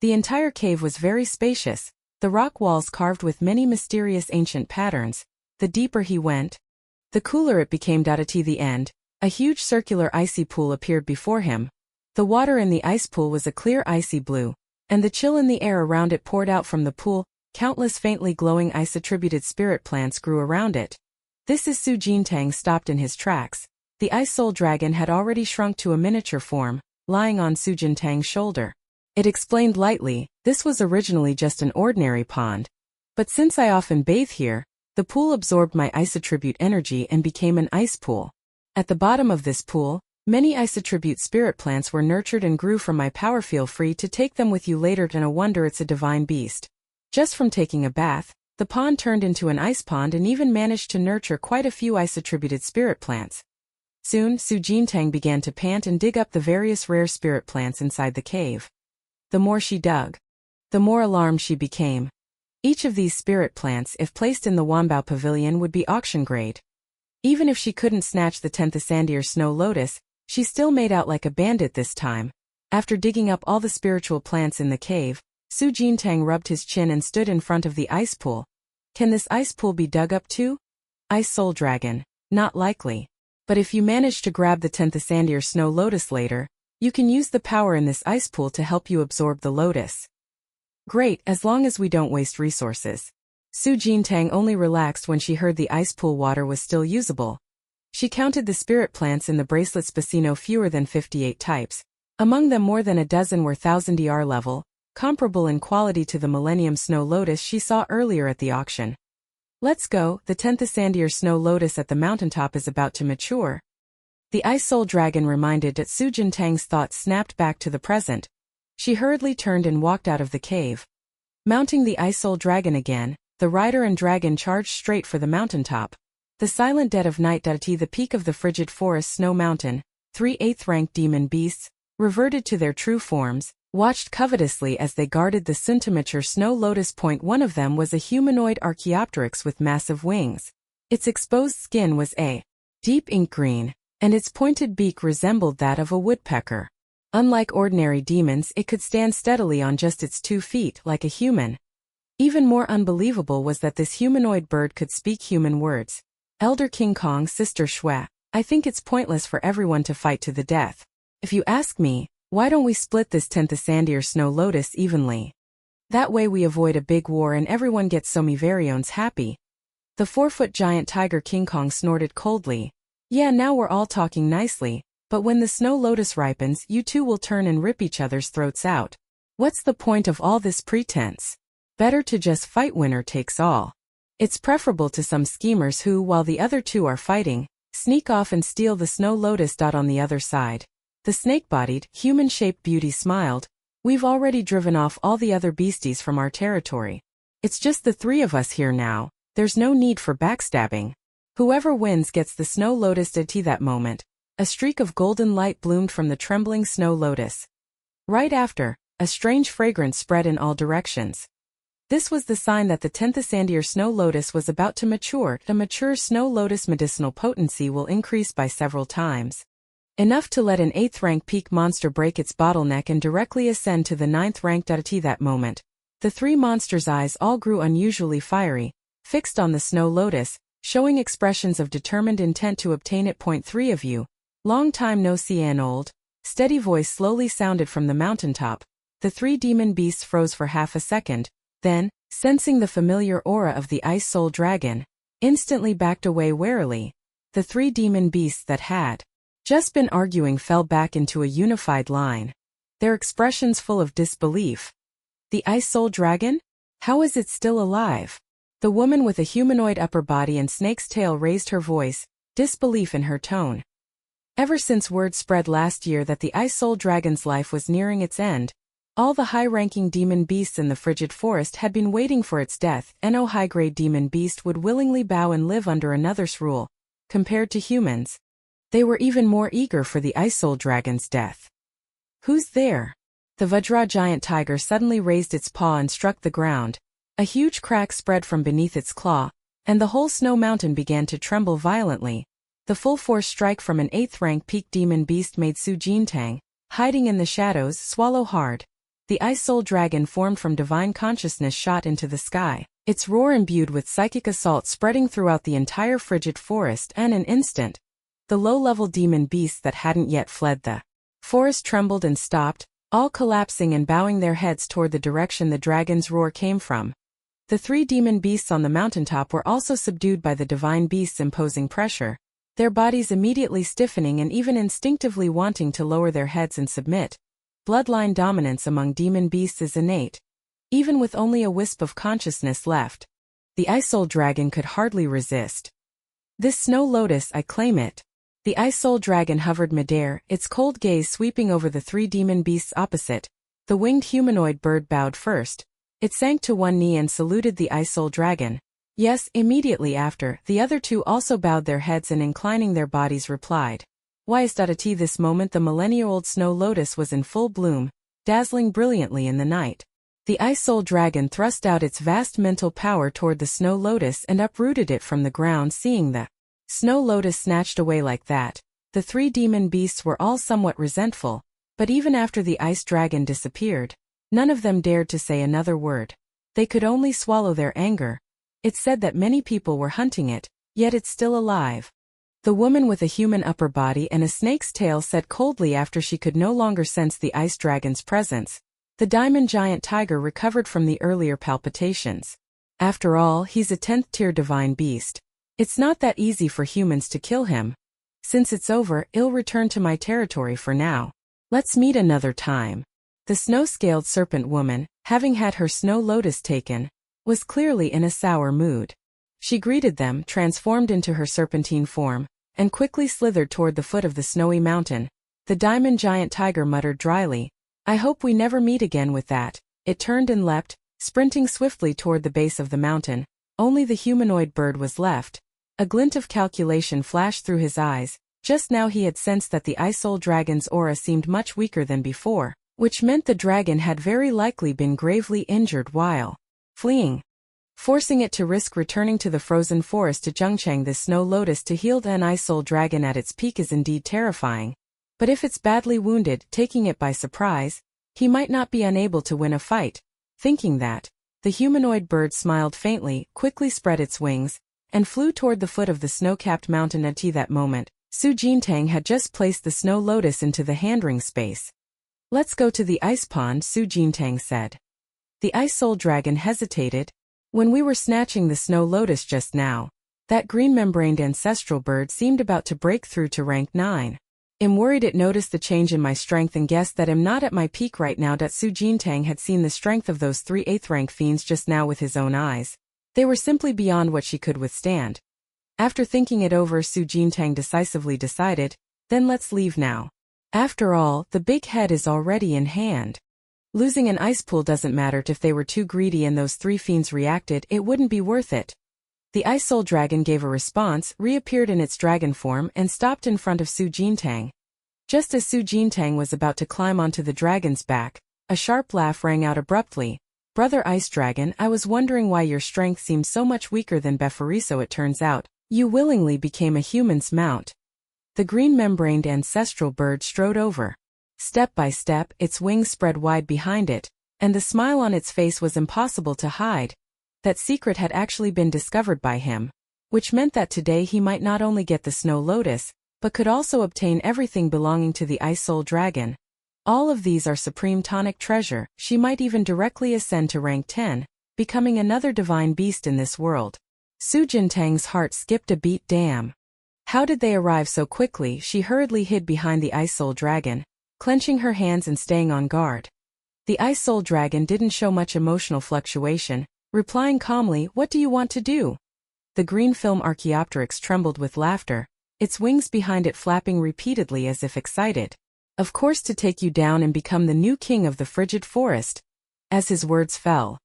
The entire cave was very spacious, the rock walls carved with many mysterious ancient patterns. The deeper he went, the cooler it became. At the end, a huge circular icy pool appeared before him. The water in the ice pool was a clear icy blue, and the chill in the air around it poured out from the pool. Countless faintly glowing ice-attributed spirit plants grew around it. This is Su Jintang stopped in his tracks. The ice soul dragon had already shrunk to a miniature form, lying on Su Jintang's shoulder. It explained lightly, this was originally just an ordinary pond. But since I often bathe here, the pool absorbed my ice-attribute energy and became an ice pool. At the bottom of this pool, many ice-attribute spirit plants were nurtured and grew from my power. Feel free to take them with you later. No wonder it's a divine beast. Just from taking a bath, the pond turned into an ice pond and even managed to nurture quite a few ice-attributed spirit plants. Soon, Su Jintang began to pant and dig up the various rare spirit plants inside the cave. The more she dug, the more alarmed she became. Each of these spirit plants, if placed in the Wanbao Pavilion, would be auction grade. Even if she couldn't snatch the 10th Sandier snow lotus, she still made out like a bandit this time. After digging up all the spiritual plants in the cave, Su Jintang rubbed his chin and stood in front of the ice pool. Can this ice pool be dug up too? Ice soul dragon. Not likely. But if you manage to grab the 10th Sandier snow lotus later, you can use the power in this ice pool to help you absorb the lotus. Great, as long as we don't waste resources. Su Jintang only relaxed when she heard the ice pool water was still usable. She counted the spirit plants in the bracelet Spacino, fewer than 58 types. Among them more than a dozen were 1000 ER level, comparable in quality to the Millennium Snow Lotus she saw earlier at the auction. Let's go, the 10th Sandier snow lotus at the mountaintop is about to mature. The ice soul dragon reminded that Su Jintang's thoughts snapped back to the present. She hurriedly turned and walked out of the cave. Mounting the ice soul dragon again, the rider and dragon charged straight for the mountaintop. The silent dead of night. The peak of the frigid forest snow mountain, 3 8th rank demon beasts, reverted to their true forms, watched covetously as they guarded the centimeter snow lotus. One of them was a humanoid Archaeopteryx with massive wings. Its exposed skin was a deep ink green, and its pointed beak resembled that of a woodpecker. Unlike ordinary demons, it could stand steadily on just its 2 feet like a human. Even more unbelievable was that this humanoid bird could speak human words. Elder King Kong's sister Shui, I think it's pointless for everyone to fight to the death. If you ask me, why don't we split this 10th Sandir snow lotus evenly? That way we avoid a big war and everyone gets Somivarions happy. The 4-foot giant tiger King Kong snorted coldly. Yeah, now we're all talking nicely, but when the snow lotus ripens, you two will turn and rip each other's throats out. What's the point of all this pretense? Better to just fight, winner takes all. It's preferable to some schemers who, while the other two are fighting, sneak off and steal the snow lotus. On the other side, the snake-bodied, human-shaped beauty smiled. We've already driven off all the other beasties from our territory. It's just the 3 of us here now. There's no need for backstabbing. Whoever wins gets the snow lotus. At that moment, a streak of golden light bloomed from the trembling snow lotus. Right after, a strange fragrance spread in all directions. This was the sign that the 10th Sandir snow lotus was about to mature. The mature snow lotus medicinal potency will increase by several times. Enough to let an 8th rank peak monster break its bottleneck and directly ascend to the 9th rank. At that moment, the 3 monsters' eyes all grew unusually fiery, fixed on the snow lotus, showing expressions of determined intent to obtain it. "3 of you. Long time no see." An old, steady voice slowly sounded from the mountaintop. The 3 demon beasts froze for half a second, then, sensing the familiar aura of the ice soul dragon, instantly backed away warily. The 3 demon beasts that had just been arguing fell back into a unified line, their expressions full of disbelief. The ice soul dragon? How is it still alive? The woman with a humanoid upper body and snake's tail raised her voice, disbelief in her tone. Ever since word spread last year that the ice soul dragon's life was nearing its end, all the high-ranking demon beasts in the frigid forest had been waiting for its death. No high-grade demon beast would willingly bow and live under another's rule. Compared to humans, they were even more eager for the ice soul dragon's death. Who's there? The Vajra giant tiger suddenly raised its paw and struck the ground. A huge crack spread from beneath its claw, and the whole snow mountain began to tremble violently. The full-force strike from an 8th rank peak demon beast made Su Jintang, hiding in the shadows, swallow hard. The ice soul dragon formed from divine consciousness shot into the sky, its roar imbued with psychic assault spreading throughout the entire frigid forest. In an instant, the low-level demon beasts that hadn't yet fled the forest trembled and stopped, all collapsing and bowing their heads toward the direction the dragon's roar came from. The 3 demon beasts on the mountaintop were also subdued by the divine beast's imposing pressure, their bodies immediately stiffening and even instinctively wanting to lower their heads and submit. Bloodline dominance among demon beasts is innate. Even with only a wisp of consciousness left, the ice soul dragon could hardly resist. This snow lotus, I claim it. The ice soul dragon hovered midair, its cold gaze sweeping over the 3 demon beasts opposite. The winged humanoid bird bowed first. It sank to one knee and saluted the ice soul dragon. Yes, immediately after, the other 2 also bowed their heads and inclining their bodies replied. Why is that? At this moment the millennia-old snow lotus was in full bloom, dazzling brilliantly in the night. The ice soul dragon thrust out its vast mental power toward the snow lotus and uprooted it from the ground. Seeing the snow lotus snatched away like that, the 3 demon beasts were all somewhat resentful, but even after the ice dragon disappeared, none of them dared to say another word. They could only swallow their anger. It's said that many people were hunting it, yet it's still alive. The woman with a human upper body and a snake's tail said coldly after she could no longer sense the ice dragon's presence. The diamond giant tiger recovered from the earlier palpitations. After all, he's a 10th tier divine beast. It's not that easy for humans to kill him. Since it's over, I'll return to my territory for now. Let's meet another time. The snow-scaled serpent woman, having had her snow lotus taken, was clearly in a sour mood. She greeted them, transformed into her serpentine form, and quickly slithered toward the foot of the snowy mountain. The diamond giant tiger muttered dryly, I hope we never meet again. With that, it turned and leapt, sprinting swiftly toward the base of the mountain. Only the humanoid bird was left. A glint of calculation flashed through his eyes. Just now he had sensed that the ice soul dragon's aura seemed much weaker than before, which meant the dragon had very likely been gravely injured while fleeing. forcing it to risk returning to the frozen forest to Zhengchang. This snow lotus to heal an ice soul dragon at its peak is indeed terrifying, but if it's badly wounded, taking it by surprise, he might not be unable to win a fight. Thinking that, the humanoid bird smiled faintly, quickly spread its wings, and flew toward the foot of the snow-capped mountain. At that moment, Su Jintang had just placed the snow lotus into the handring space. "Let's go to the ice pond," Su Jintang said. The ice soul dragon hesitated. "When we were snatching the snow lotus just now, that green-membraned ancestral bird seemed about to break through to rank 9. I'm worried it noticed the change in my strength and guessed that I'm not at my peak right now." Su Jintang had seen the strength of those 3 8th rank fiends just now with his own eyes. They were simply beyond what she could withstand. After thinking it over, Su Jintang decisively decided, "Then let's leave now. After all, the big head is already in hand. Losing an ice pool doesn't matter. If they were too greedy and those 3 fiends reacted, it wouldn't be worth it." The ice soul dragon gave a response, reappeared in its dragon form, and stopped in front of Su Jintang. Just as Su Jintang was about to climb onto the dragon's back, a sharp laugh rang out abruptly. "Brother Ice Dragon, I was wondering why your strength seems so much weaker than Beferi. So it turns out, you willingly became a human's mount." The green-membraned ancestral bird strode over. Step by step, its wings spread wide behind it, and the smile on its face was impossible to hide. That secret had actually been discovered by him, which meant that today he might not only get the snow lotus, but could also obtain everything belonging to the ice soul dragon. All of these are supreme tonic treasure. She might even directly ascend to rank 10, becoming another divine beast in this world. Su Jintang's heart skipped a beat. Damn. How did they arrive so quickly? She hurriedly hid behind the ice soul dragon, clenching her hands and staying on guard. The ice soul dragon didn't show much emotional fluctuation, replying calmly, "What do you want to do?" The green film Archaeopteryx trembled with laughter, its wings behind it flapping repeatedly as if excited. "Of course, to take you down and become the new king of the frigid forest." As his words fell,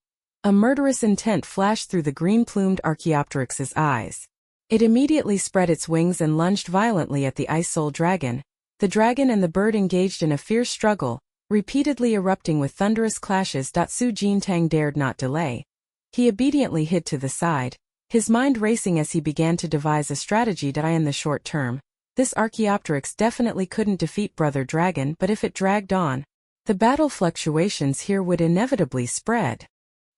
a murderous intent flashed through the green-plumed Archaeopteryx's eyes. It immediately spread its wings and lunged violently at the ice soul dragon. The dragon and the bird engaged in a fierce struggle, repeatedly erupting with thunderous clashes. Su Jintang dared not delay. He obediently hid to the side, his mind racing as he began to devise a strategy that in the short term, this Archaeopteryx definitely couldn't defeat Brother Dragon, but if it dragged on, the battle fluctuations here would inevitably spread.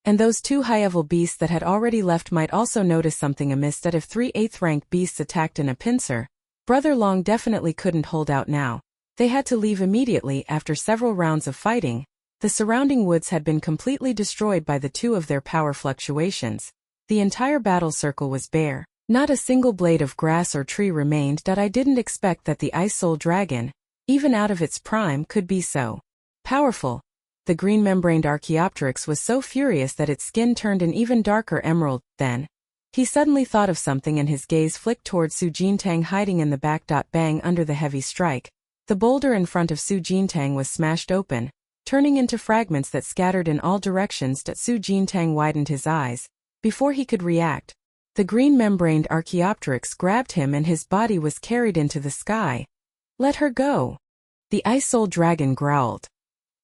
And those 2 high-level beasts that had already left might also notice something amiss. That if 3 8th rank beasts attacked in a pincer, Brother Long definitely couldn't hold out now. They had to leave immediately. After several rounds of fighting, the surrounding woods had been completely destroyed by the 2 of their power fluctuations. The entire battle circle was bare. Not a single blade of grass or tree remained. I didn't expect that the ice soul dragon, even out of its prime, could be so powerful. The green-membraned Archaeopteryx was so furious that its skin turned an even darker emerald. Then, he suddenly thought of something and his gaze flicked toward Su Jintang hiding in the back. Bang! Under the heavy strike, the boulder in front of Su Jintang was smashed open, turning into fragments that scattered in all directions. Su Jintang widened his eyes. Before he could react, the green-membraned Archaeopteryx grabbed him and his body was carried into the sky. "Let her go!" the ice soul dragon growled.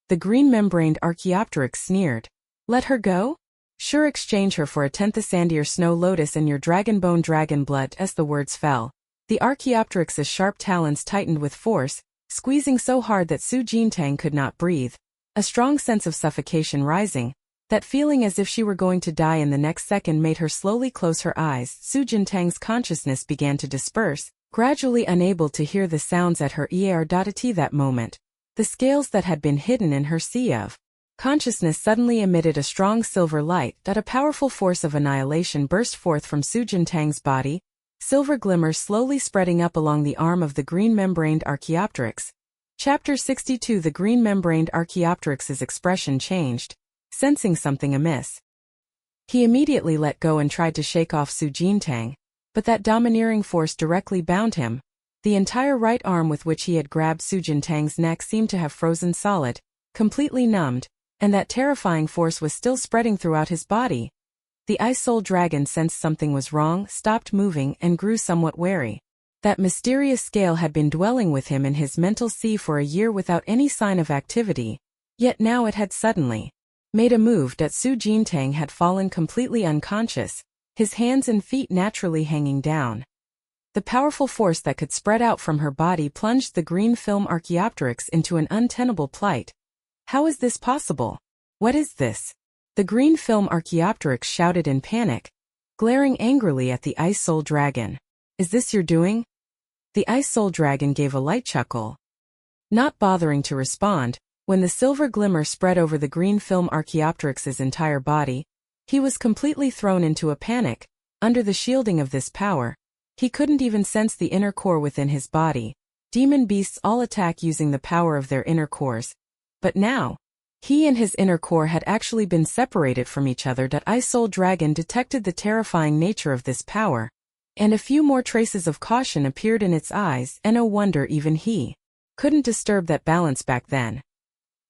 The green-membraned Archaeopteryx sneered. "Let her go? Sure, exchange her for a 10th Sandier snow lotus and your dragonbone dragon blood." As the words fell, the Archaeopteryx's sharp talons tightened with force, squeezing so hard that Su Jintang could not breathe. A strong sense of suffocation rising, that feeling as if she were going to die in the next second, made her slowly close her eyes. Su Jintang's consciousness began to disperse, gradually unable to hear the sounds at her ear. At that moment, the scales that had been hidden in her sea of consciousness suddenly emitted a strong silver light. A powerful force of annihilation burst forth from Su Jintang's body, silver glimmers slowly spreading up along the arm of the green-membraned Archaeopteryx. Chapter 62. The green-membraned Archaeopteryx's expression changed, sensing something amiss. He immediately let go and tried to shake off Su Jintang, but that domineering force directly bound him. The entire right arm with which he had grabbed Su Jintang's neck seemed to have frozen solid, completely numbed, and that terrifying force was still spreading throughout his body. The ice soul dragon sensed something was wrong, stopped moving, and grew somewhat wary. That mysterious scale had been dwelling with him in his mental sea for a year without any sign of activity, yet now it had suddenly made a move that Su Jintang had fallen completely unconscious, his hands and feet naturally hanging down. The powerful force that could spread out from her body plunged the green film Archaeopteryx into an untenable plight. How is this possible? What is this? The green film Archaeopteryx shouted in panic, glaring angrily at the Ice Soul Dragon. Is this your doing? The Ice Soul Dragon gave a light chuckle. Not bothering to respond, when the silver glimmer spread over the green film Archaeopteryx's entire body, he was completely thrown into a panic. Under the shielding of this power, he couldn't even sense the inner core within his body. Demon beasts all attack using the power of their inner cores. But now, he and his inner core had actually been separated from each other. That Ice Soul Dragon detected the terrifying nature of this power, and a few more traces of caution appeared in its eyes, and no wonder even he couldn't disturb that balance back then.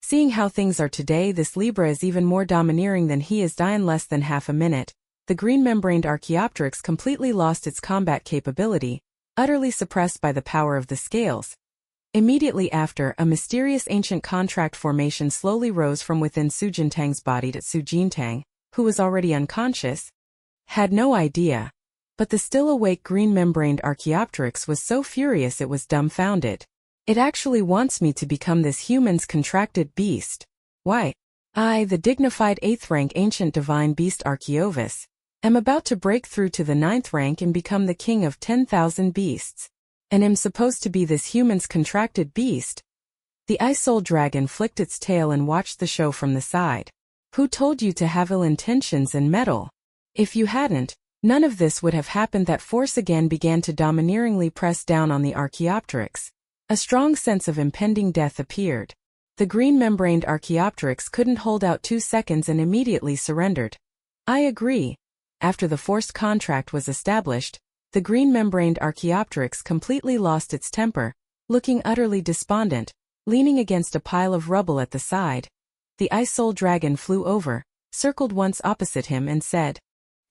Seeing how things are today, this Libra is even more domineering than he is. In less than half a minute, the green-membraned Archaeopteryx completely lost its combat capability, utterly suppressed by the power of the scales. Immediately after, a mysterious ancient contract formation slowly rose from within Su Jintang's body. That Su Jintang, who was already unconscious, had no idea. But the still awake green-membraned Archaeopteryx was so furious it was dumbfounded. It actually wants me to become this human's contracted beast. Why? I, the dignified 8th rank ancient divine beast Archaeovis, am about to break through to the 9th rank and become the king of 10,000 beasts. And am supposed to be this human's contracted beast? The Ice Soul Dragon flicked its tail and watched the show from the side. Who told you to have ill intentions and meddle? If you hadn't, none of this would have happened. That force again began to domineeringly press down on the Archaeopteryx. A strong sense of impending death appeared. The green-membraned Archaeopteryx couldn't hold out 2 seconds and immediately surrendered. I agree. After the forced contract was established, the green-membraned Archaeopteryx completely lost its temper, looking utterly despondent, leaning against a pile of rubble at the side. The Ice Soul Dragon flew over, circled once opposite him and said,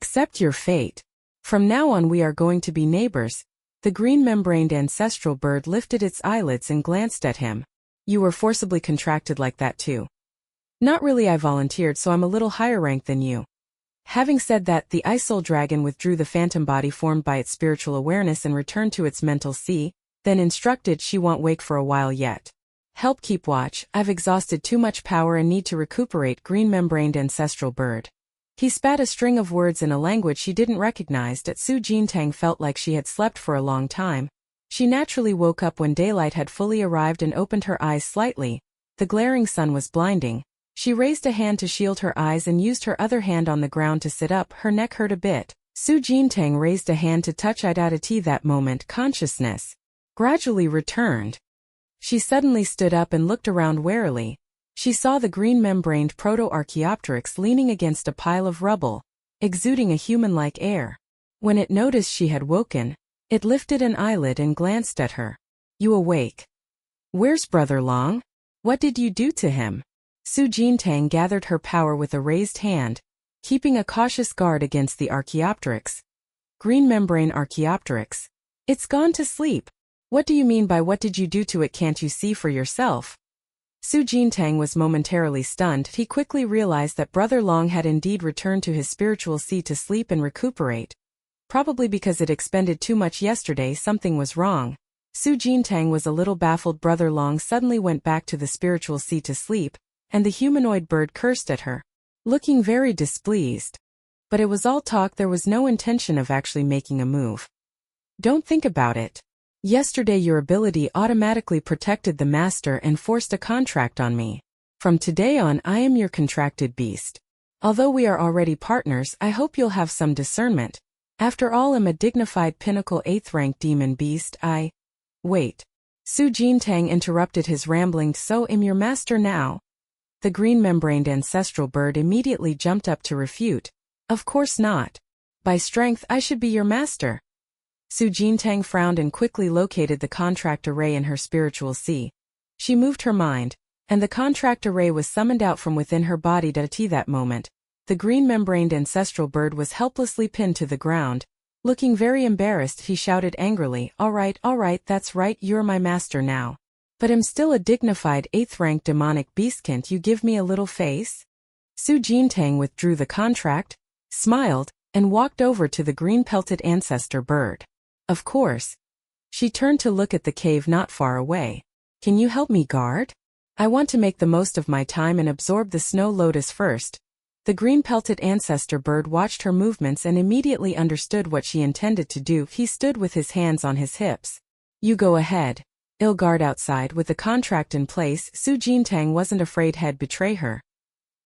"Accept your fate. From now on we are going to be neighbors." The green-membraned ancestral bird lifted its eyelids and glanced at him. You were forcibly contracted like that too. Not really, I volunteered, so I'm a little higher ranked than you. Having said that, the Ice Soul Dragon withdrew the phantom body formed by its spiritual awareness and returned to its mental sea, then instructed, she won't wake for a while yet. Help keep watch, I've exhausted too much power and need to recuperate. Green-membraned ancestral bird. He spat a string of words in a language she didn't recognize. That Su Jintang felt like she had slept for a long time. She naturally woke up when daylight had fully arrived and opened her eyes slightly. The glaring sun was blinding. She raised a hand to shield her eyes and used her other hand on the ground to sit up. Her neck hurt a bit. Su Jintang raised a hand to touch Idadati. That moment, consciousness gradually returned. She suddenly stood up and looked around warily. She saw the green-membraned Proto-Archaeopteryx leaning against a pile of rubble, exuding a human-like air. When it noticed she had woken, it lifted an eyelid and glanced at her. You awake? Where's Brother Long? What did you do to him? Su Jintang gathered her power with a raised hand, keeping a cautious guard against the Archaeopteryx. Green-membrane Archaeopteryx. It's gone to sleep. What do you mean by what did you do to it? Can't you see for yourself? Su Jintang was momentarily stunned. He quickly realized that Brother Long had indeed returned to his spiritual sea to sleep and recuperate. Probably because it expended too much yesterday, something was wrong. Su Jintang was a little baffled. Brother Long suddenly went back to the spiritual sea to sleep, and the humanoid bird cursed at her, looking very displeased. But it was all talk. There was no intention of actually making a move. Don't think about it. Yesterday your ability automatically protected the master and forced a contract on me. From today on I am your contracted beast. Although we are already partners, I hope you'll have some discernment. After all, I'm a dignified pinnacle 8th rank demon beast. Wait. Su Jintang interrupted his rambling. So am your master now? The green-membraned ancestral bird immediately jumped up to refute. Of course not. By strength I should be your master. Su Jintang frowned and quickly located the contract array in her spiritual sea. She moved her mind, and the contract array was summoned out from within her body. That moment, the green-membraned ancestral bird was helplessly pinned to the ground. Looking very embarrassed, he shouted angrily, all right, that's right, you're my master now. But I'm still a dignified 8th rank demonic beast. Can't you give me a little face? Su Jintang withdrew the contract, smiled, and walked over to the green-pelted ancestor bird. Of course. She turned to look at the cave not far away. Can you help me, guard? I want to make the most of my time and absorb the snow lotus first. The green-pelted ancestor bird watched her movements and immediately understood what she intended to do. He stood with his hands on his hips. You go ahead. I'll guard outside. With the contract in place, Su Jintang wasn't afraid he'd betray her.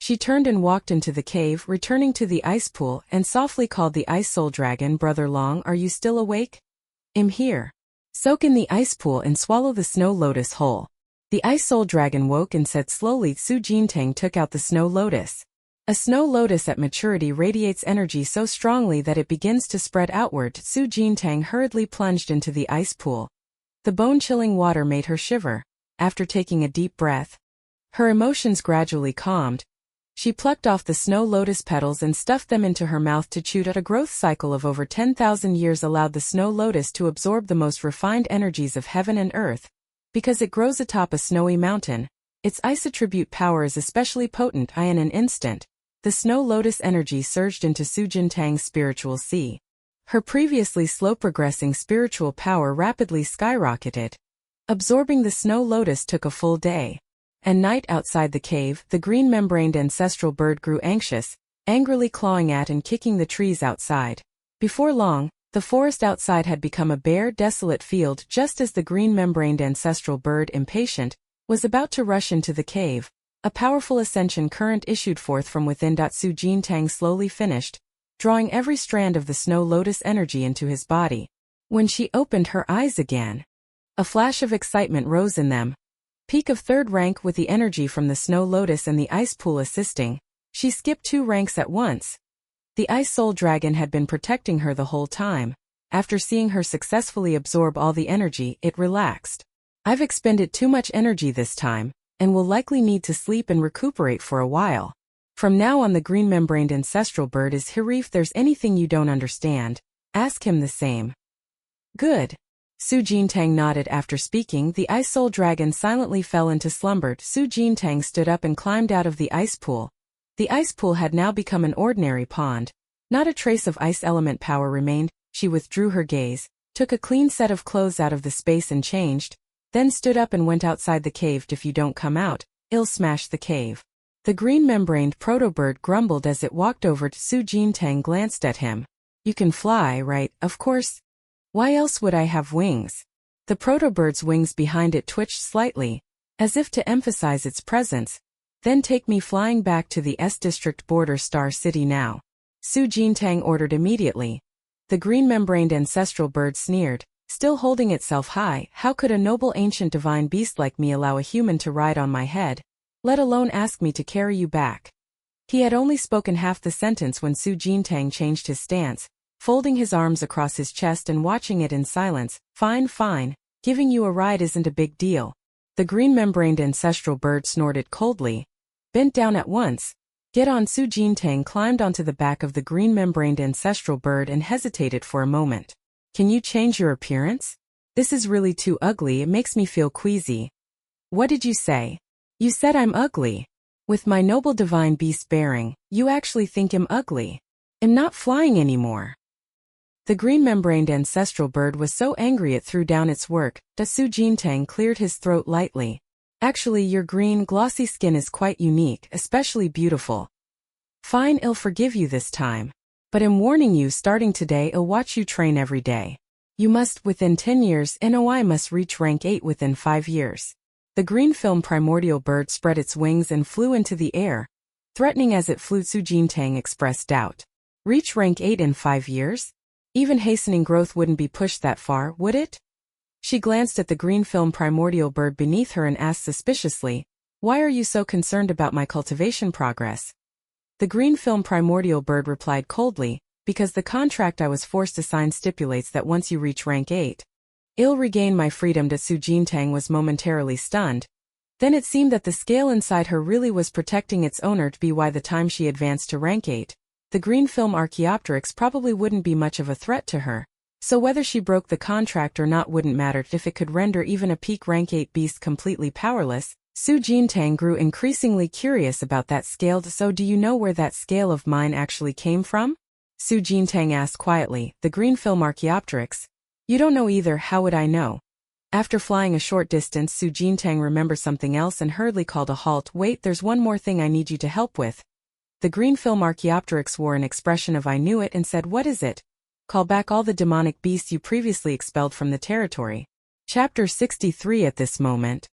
She turned and walked into the cave, returning to the ice pool, and softly called the ice soul dragon. Brother Long, are you still awake? I'm here. Soak in the ice pool and swallow the snow lotus whole. The ice soul dragon woke and said slowly. Su Jintang took out the snow lotus. A snow lotus at maturity radiates energy so strongly that it begins to spread outward. Su Jintang hurriedly plunged into the ice pool. The bone-chilling water made her shiver. After taking a deep breath, her emotions gradually calmed. She plucked off the snow lotus petals and stuffed them into her mouth to chew. A growth cycle of over 10,000 years allowed the snow lotus to absorb the most refined energies of heaven and earth. Because it grows atop a snowy mountain, its ice attribute power is especially potent. In an instant, the snow lotus energy surged into Su Jintang's spiritual sea. Her previously slow-progressing spiritual power rapidly skyrocketed. Absorbing the snow lotus took a full day. At night outside the cave, the green-membraned ancestral bird grew anxious, angrily clawing at and kicking the trees outside. Before long, the forest outside had become a bare, desolate field. Just as the green-membraned ancestral bird, impatient, was about to rush into the cave, a powerful ascension current issued forth from within. Su Jintang slowly finished, drawing every strand of the snow lotus energy into his body. When she opened her eyes again, a flash of excitement rose in them. Peak of 3rd rank. With the energy from the snow lotus and the ice pool assisting, she skipped 2 ranks at once. The ice soul dragon had been protecting her the whole time. After seeing her successfully absorb all the energy, it relaxed. I've expended too much energy this time, and will likely need to sleep and recuperate for a while. From now on, the green-membraned ancestral bird is here. If there's anything you don't understand, ask him the same. Good. Su Jintang nodded. After speaking, the ice soul dragon silently fell into slumber. Su Jintang stood up and climbed out of the ice pool. The ice pool had now become an ordinary pond. Not a trace of ice element power remained. She withdrew her gaze, took a clean set of clothes out of the space and changed, then stood up and went outside the cave. If you don't come out, I'll smash the cave. The green-membraned proto-bird grumbled as it walked over to Su Jintang. Glanced at him. You can fly, right? Of course. Why else would I have wings? The proto-bird's wings behind it twitched slightly, as if to emphasize its presence. Then take me flying back to the S-District border Star City now. Su Jintang ordered immediately. The green-membraned ancestral bird sneered, still holding itself high. How could a noble ancient divine beast like me allow a human to ride on my head, let alone ask me to carry you back? He had only spoken half the sentence when Su Jintang changed his stance, folding his arms across his chest and watching it in silence. Fine, fine, giving you a ride isn't a big deal. The green-membraned ancestral bird snorted coldly, bent down at once. Get on. Su Jintang climbed onto the back of the green-membraned ancestral bird and hesitated for a moment. Can you change your appearance? This is really too ugly. It makes me feel queasy. What did you say? You said I'm ugly. With my noble divine beast bearing, you actually think I'm ugly. I'm not flying anymore. The green-membraned ancestral bird was so angry it threw down its work. Su Jintang cleared his throat lightly. Actually, your green, glossy skin is quite unique, especially beautiful. Fine, I'll forgive you this time. But I'm warning you, starting today I'll watch you train every day. You must, within 10 years, NOI must reach rank 8 within 5 years. The green film primordial bird spread its wings and flew into the air. Threatening as it flew, Su Jintang expressed doubt. Reach rank 8 in 5 years? Even hastening growth wouldn't be pushed that far, would it? She glanced at the green film primordial bird beneath her and asked suspiciously, why are you so concerned about my cultivation progress? The green film primordial bird replied coldly, because the contract I was forced to sign stipulates that once you reach rank 8, I'll regain my freedom. Su Jintang was momentarily stunned. Then it seemed that the scale inside her really was protecting its owner. By the time she advanced to rank 8, the green film Archaeopteryx probably wouldn't be much of a threat to her. So whether she broke the contract or not wouldn't matter if it could render even a peak rank 8 beast completely powerless. Su Jintang grew increasingly curious about that scale. So do you know where that scale of mine actually came from? Su Jintang asked quietly. The green film Archaeopteryx. You don't know either, how would I know? After flying a short distance, Su Jintang remembered something else and hurriedly called a halt. Wait, there's one more thing I need you to help with. The green film Archaeopteryx wore an expression of I knew it and said, what is it? Call back all the demonic beasts you previously expelled from the territory. Chapter 63. At this moment,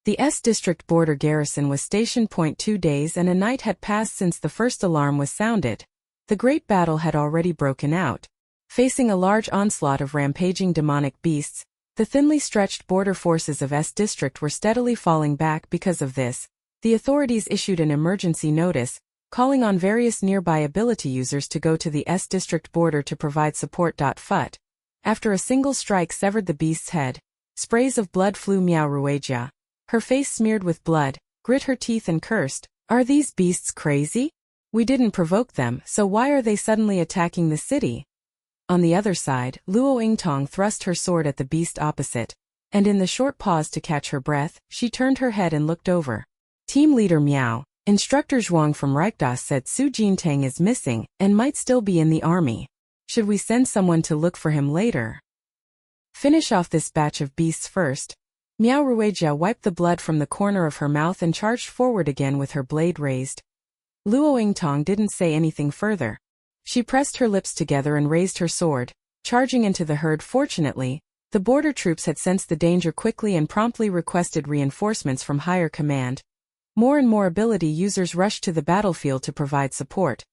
the S District border garrison was stationed. 2 days and a night had passed since the first alarm was sounded. The great battle had already broken out. Facing a large onslaught of rampaging demonic beasts, the thinly stretched border forces of S District were steadily falling back. Because of this, the authorities issued an emergency notice, calling on various nearby ability users to go to the S District border to provide support. Phut. After a single strike severed the beast's head, sprays of blood flew. Miao Ruijia, her face smeared with blood, grit her teeth and cursed, are these beasts crazy? We didn't provoke them, so why are they suddenly attacking the city? On the other side, Luo Yingtang thrust her sword at the beast opposite, and in the short pause to catch her breath, she turned her head and looked over. Team leader Miao, Instructor Zhuang from Reikdas said Su Jintang is missing and might still be in the army. Should we send someone to look for him later? Finish off this batch of beasts first. Miao Ruijia wiped the blood from the corner of her mouth and charged forward again with her blade raised. Luo Yingtang didn't say anything further. She pressed her lips together and raised her sword, charging into the herd. Fortunately, the border troops had sensed the danger quickly and promptly requested reinforcements from higher command. More and more ability users rushed to the battlefield to provide support.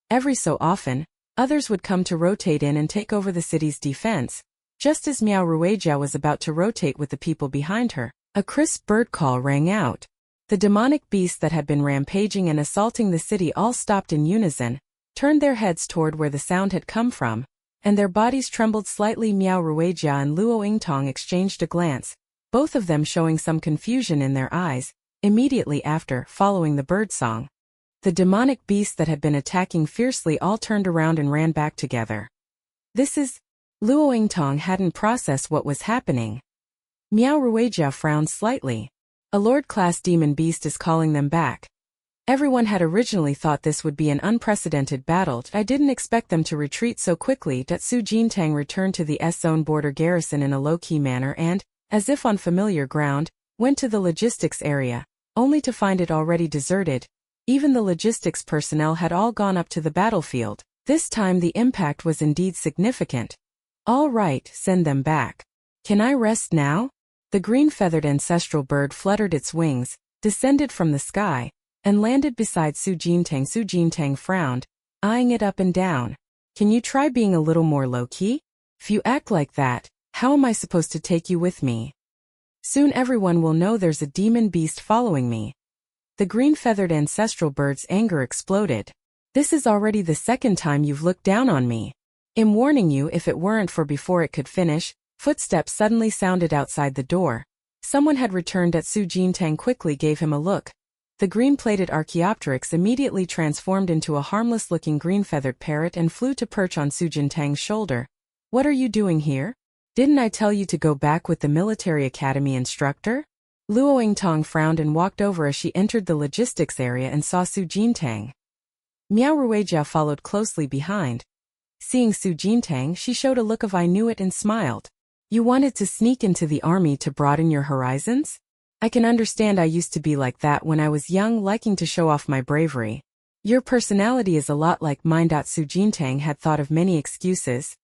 Every so often, others would come to rotate in and take over the city's defense. Just as Miao Ruijia was about to rotate with the people behind her, a crisp bird call rang out. The demonic beasts that had been rampaging and assaulting the city all stopped in unison, turned their heads toward where the sound had come from, and their bodies trembled slightly. Miao Ruijia and Luo Yingtang exchanged a glance, both of them showing some confusion in their eyes. Immediately after, following the birdsong, the demonic beasts that had been attacking fiercely all turned around and ran back together. Luo Yingtang hadn't processed what was happening. Miao Ruijia frowned slightly. A Lord-class demon beast is calling them back. Everyone had originally thought this would be an unprecedented battle. I didn't expect them to retreat so quickly. Su Jintang returned to the S-Zone border garrison in a low-key manner and, as if on familiar ground, went to the logistics area, only to find it already deserted. Even the logistics personnel had all gone up to the battlefield. This time the impact was indeed significant. All right, send them back. Can I rest now? The green-feathered ancestral bird fluttered its wings, descended from the sky, and landed beside Su Jintang. Su Jintang frowned, eyeing it up and down. Can you try being a little more low-key? If you act like that, how am I supposed to take you with me? Soon everyone will know there's a demon beast following me. The green-feathered ancestral bird's anger exploded. This is already the second time you've looked down on me. I'm warning you, if it weren't for before it could finish. Footsteps suddenly sounded outside the door. Someone had returned. Su Jintang quickly gave him a look. The green-plated Archaeopteryx immediately transformed into a harmless-looking green-feathered parrot and flew to perch on Su Jintang's shoulder. What are you doing here? Didn't I tell you to go back with the military academy instructor? Luo Yingtang frowned and walked over as she entered the logistics area and saw Su Jintang. Miao Ruijia followed closely behind. Seeing Su Jintang, she showed a look of I knew it and smiled. You wanted to sneak into the army to broaden your horizons? I can understand. I used to be like that when I was young, liking to show off my bravery. Your personality is a lot like mine. Su Jintang had thought of many excuses.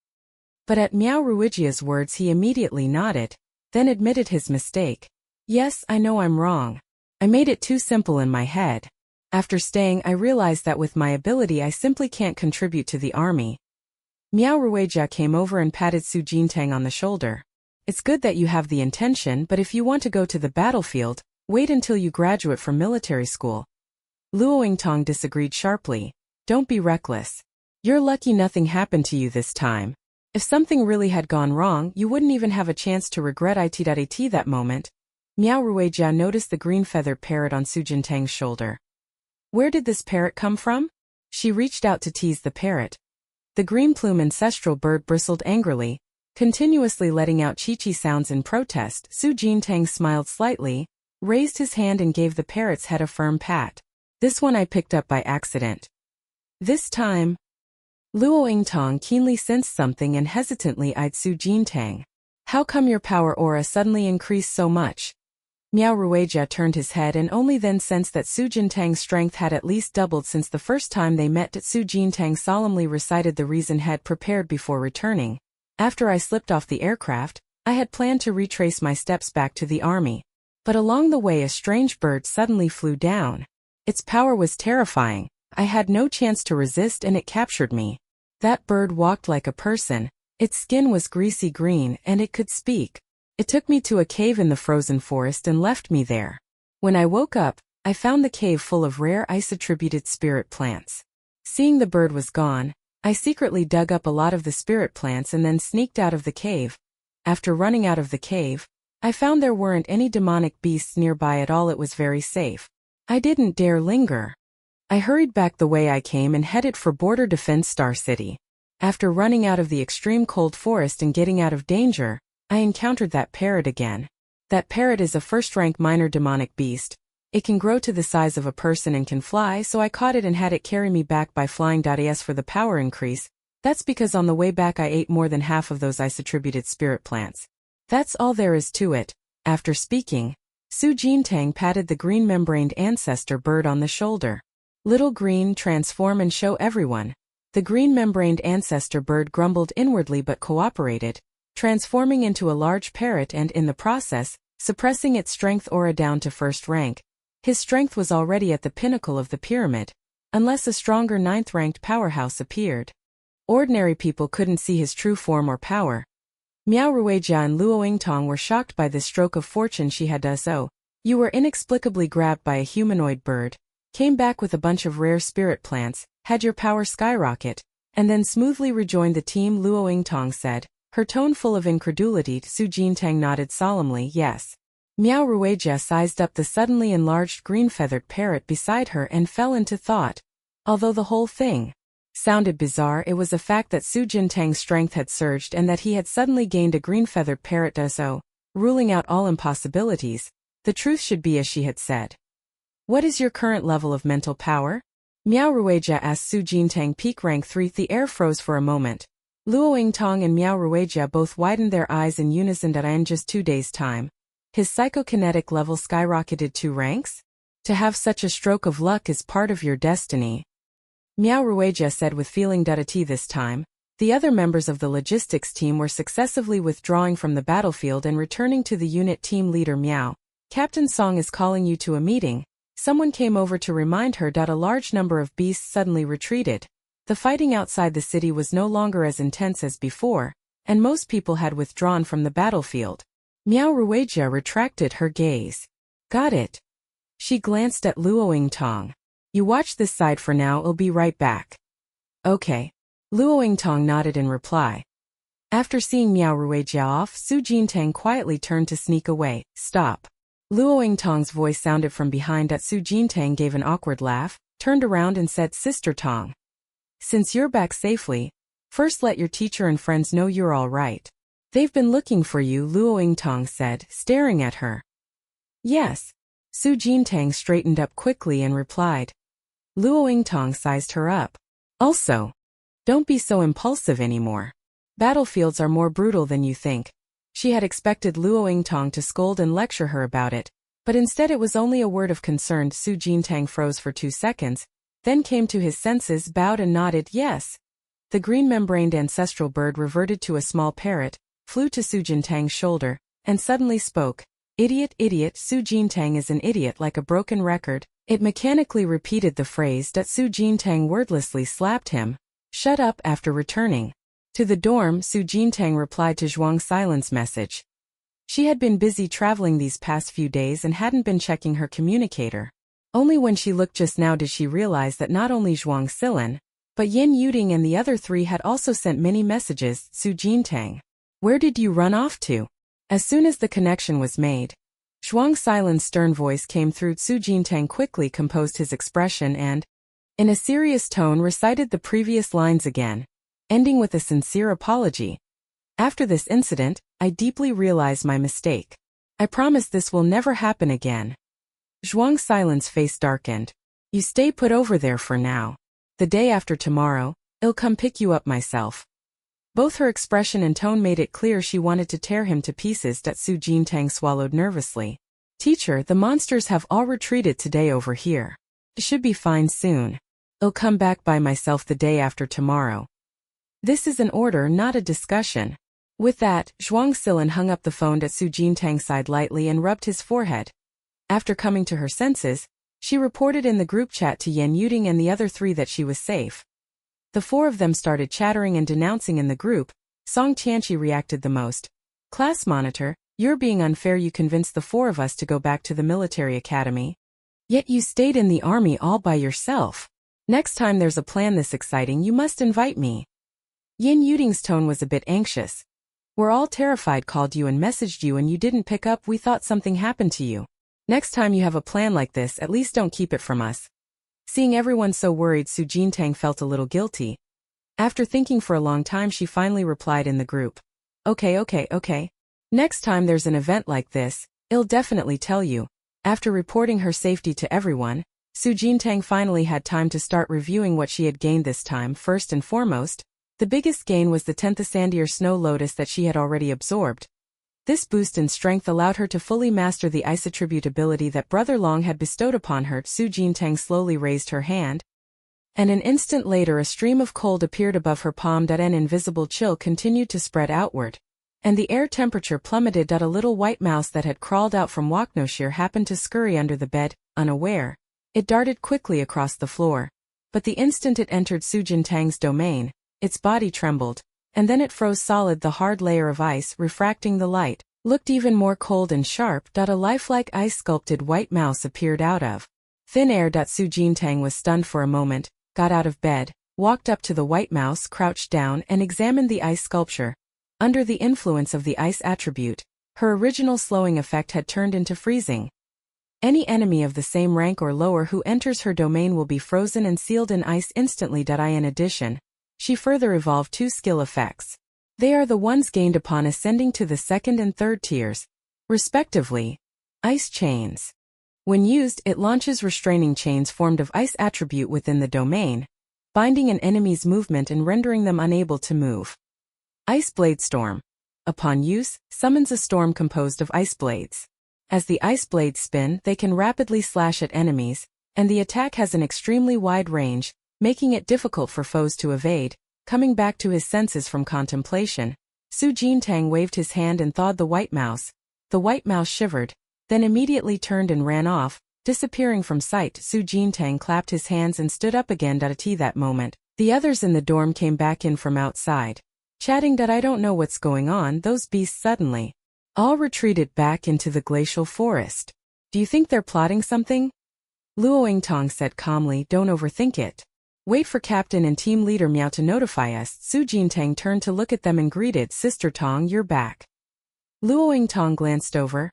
But at Miao Ruijia's words he immediately nodded, then admitted his mistake. Yes, I know I'm wrong. I made it too simple in my head. After staying, I realized that with my ability I simply can't contribute to the army. Miao Ruijia came over and patted Su Jintang on the shoulder. It's good that you have the intention, but if you want to go to the battlefield, wait until you graduate from military school. Luo Yingtang disagreed sharply. Don't be reckless. You're lucky nothing happened to you this time. If something really had gone wrong, you wouldn't even have a chance to regret it. At that moment, Miao Ruijia noticed the green-feathered parrot on Su Jintang's shoulder. Where did this parrot come from? She reached out to tease the parrot. The green-plume ancestral bird bristled angrily, continuously letting out chi-chi sounds in protest. Su Jintang smiled slightly. raised his hand and gave the parrot's head a firm pat. This one I picked up by accident. This time, Luo Yingtang keenly sensed something and hesitantly eyed Su Jintang. How come your power aura suddenly increased so much? Miao Ruijia turned his head and only then sensed that Su Jintang's strength had at least doubled since the first time they met. Su Jintang solemnly recited the reason had prepared before returning. After I slipped off the aircraft, I had planned to retrace my steps back to the army. But along the way a strange bird suddenly flew down. Its power was terrifying. I had no chance to resist and it captured me. That bird walked like a person. Its skin was greasy green and it could speak. It took me to a cave in the frozen forest and left me there. When I woke up, I found the cave full of rare ice-attributed spirit plants. Seeing the bird was gone, I secretly dug up a lot of the spirit plants and then sneaked out of the cave. After running out of the cave, I found there weren't any demonic beasts nearby at all. It was very safe. I didn't dare linger. I hurried back the way I came and headed for Border Defense Star City. After running out of the extreme cold forest and getting out of danger, I encountered that parrot again. That parrot is a first-rank minor demonic beast. It can grow to the size of a person and can fly, so I caught it and had it carry me back by flying. As for the power increase, that's because on the way back I ate more than half of those ice-attributed spirit plants. That's all there is to it. After speaking, Su Jintang patted the green-membraned ancestor bird on the shoulder. Little green, transform and show everyone. The green-membraned ancestor bird grumbled inwardly but cooperated, transforming into a large parrot and, in the process, suppressing its strength aura down to first rank. His strength was already at the pinnacle of the pyramid, unless a stronger ninth-ranked powerhouse appeared. Ordinary people couldn't see his true form or power. Miao Ruijia and Luo Yingtang were shocked by this stroke of fortune she had done so. You were inexplicably grabbed by a humanoid bird, came back with a bunch of rare spirit plants, had your power skyrocket, and then smoothly rejoined the team, Luo Yingtang said, her tone full of incredulity. Su Jintang nodded solemnly, yes. Miao Ruijia sized up the suddenly enlarged green-feathered parrot beside her and fell into thought. Although the whole thing sounded bizarre, it was a fact that Su Jintang's strength had surged and that he had suddenly gained a green-feathered parrot. So, ruling out all impossibilities, the truth should be as she had said. What is your current level of mental power? Miao Ruijia asked Su Jintang. Peak rank 3. The air froze for a moment. Luo Yingtang and Miao Ruijia both widened their eyes in unison. In just 2 days' time, his psychokinetic level skyrocketed 2 ranks? To have such a stroke of luck is part of your destiny, Miao Ruijia said with feeling. This time, the other members of the logistics team were successively withdrawing from the battlefield and returning to the unit. Team leader Miao, Captain Song is calling you to a meeting. Someone came over to remind her. A large number of beasts suddenly retreated. The fighting outside the city was no longer as intense as before, and most people had withdrawn from the battlefield. Miao Ruijia retracted her gaze. Got it. She glanced at Luo Yingtang. You watch this side for now, I'll be right back. Okay. Luo Yingtang nodded in reply. After seeing Miao Ruijia off, Su Jintang quietly turned to sneak away. Stop. Luo Yingtang's voice sounded from behind. Su Jintang gave an awkward laugh, turned around and said, Sister Tang, since you're back safely, first let your teacher and friends know you're all right. They've been looking for you, Luo Yingtang said, staring at her. Yes. Su Jintang straightened up quickly and replied. Luo Yingtang sized her up. Also, don't be so impulsive anymore. Battlefields are more brutal than you think. She had expected Luo Yingtang to scold and lecture her about it, but instead it was only a word of concern. Su Jintang froze for 2 seconds, then came to his senses, bowed and nodded yes. The green-membraned ancestral bird reverted to a small parrot, flew to Su Jintang's shoulder, and suddenly spoke. Idiot, idiot. Su Jintang is an idiot like a broken record. It mechanically repeated the phrase. Su Jintang wordlessly slapped him. Shut up. After returning to the dorm, Su Jintang replied to Zhuang Silen's message. She had been busy traveling these past few days and hadn't been checking her communicator. Only when she looked just now did she realize that not only Zhuang Silen, but Yin Yuding and the other 3 had also sent many messages. Su Jintang, where did you run off to? As soon as the connection was made, Zhuang Silen's stern voice came through. Su Jintang quickly composed his expression and, in a serious tone, recited the previous lines again, ending with a sincere apology. After this incident, I deeply realized my mistake. I promise this will never happen again. Zhuang's silence face darkened. You stay put over there for now. The day after tomorrow, I'll come pick you up myself. Both her expression and tone made it clear she wanted to tear him to pieces. Su Jintang swallowed nervously. Teacher, the monsters have all retreated today over here. It should be fine soon. I'll come back by myself the day after tomorrow. This is an order, not a discussion. With that, Zhuang Silan hung up the phone. Su Jintang sighed lightly and rubbed his forehead. After coming to her senses, she reported in the group chat to Yan Yuding and the other three that she was safe. The four of them started chattering and denouncing in the group. Song Tianqi reacted the most. Class monitor, you're being unfair. You convinced the four of us to go back to the military academy. Yet you stayed in the army all by yourself. Next time there's a plan this exciting, you must invite me. Yan Yuding's tone was a bit anxious. We're all terrified, called you and messaged you and you didn't pick up. We thought something happened to you. Next time you have a plan like this, at least don't keep it from us. Seeing everyone so worried, Su Jintang felt a little guilty. After thinking for a long time, she finally replied in the group. Okay. Next time there's an event like this, I'll definitely tell you. After reporting her safety to everyone, Su Jintang finally had time to start reviewing what she had gained this time. First and foremost, the biggest gain was the 10th Sandier Snow Lotus that she had already absorbed. This boost in strength allowed her to fully master the ice attribute ability that Brother Long had bestowed upon her. Su Jintang slowly raised her hand, and an instant later a stream of cold appeared above her palm. An invisible chill continued to spread outward, and the air temperature plummeted. A little white mouse that had crawled out from Waknoshir happened to scurry under the bed, unaware. It darted quickly across the floor, but the instant it entered Su Jintang's domain, its body trembled, and then it froze solid. The hard layer of ice, refracting the light, looked even more cold and sharp. A lifelike ice-sculpted white mouse appeared out of thin air. Su Jintang was stunned for a moment, got out of bed, walked up to the white mouse, crouched down, and examined the ice sculpture. Under the influence of the ice attribute, her original slowing effect had turned into freezing. Any enemy of the same rank or lower who enters her domain will be frozen and sealed in ice instantly. In addition, she further evolved two skill effects. They are the ones gained upon ascending to the second and third tiers, respectively. Ice chains. When used, it launches restraining chains formed of ice attribute within the domain, binding an enemy's movement and rendering them unable to move. Ice Blade Storm. Upon use, summons a storm composed of ice blades. As the ice blades spin, they can rapidly slash at enemies, and the attack has an extremely wide range, making it difficult for foes to evade. Coming back to his senses from contemplation, Su Jintang waved his hand and thawed the white mouse. The white mouse shivered, then immediately turned and ran off, disappearing from sight. Su Jintang clapped his hands and stood up again. At that moment, the others in the dorm came back in from outside, chatting. I don't know what's going on. Those beasts suddenly all retreated back into the glacial forest. Do you think they're plotting something? Luo Tong said calmly. Don't overthink it. Wait for Captain and Team Leader Miao to notify us. Su Jintang turned to look at them and greeted, Sister Tong, you're back. Luo Tong glanced over,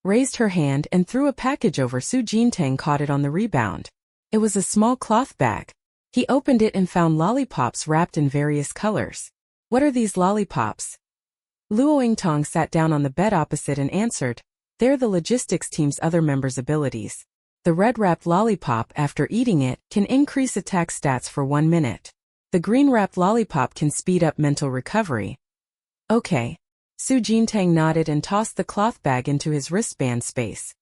raised her hand and threw a package over. Su Jintang caught it on the rebound. It was a small cloth bag. He opened it and found lollipops wrapped in various colors. What are these lollipops? Luo Tong sat down on the bed opposite and answered, they're the logistics team's other members' abilities. The red-wrapped lollipop, after eating it, can increase attack stats for 1 minute. The green-wrapped lollipop can speed up mental recovery. Okay. Su Jintang nodded and tossed the cloth bag into his wristband space.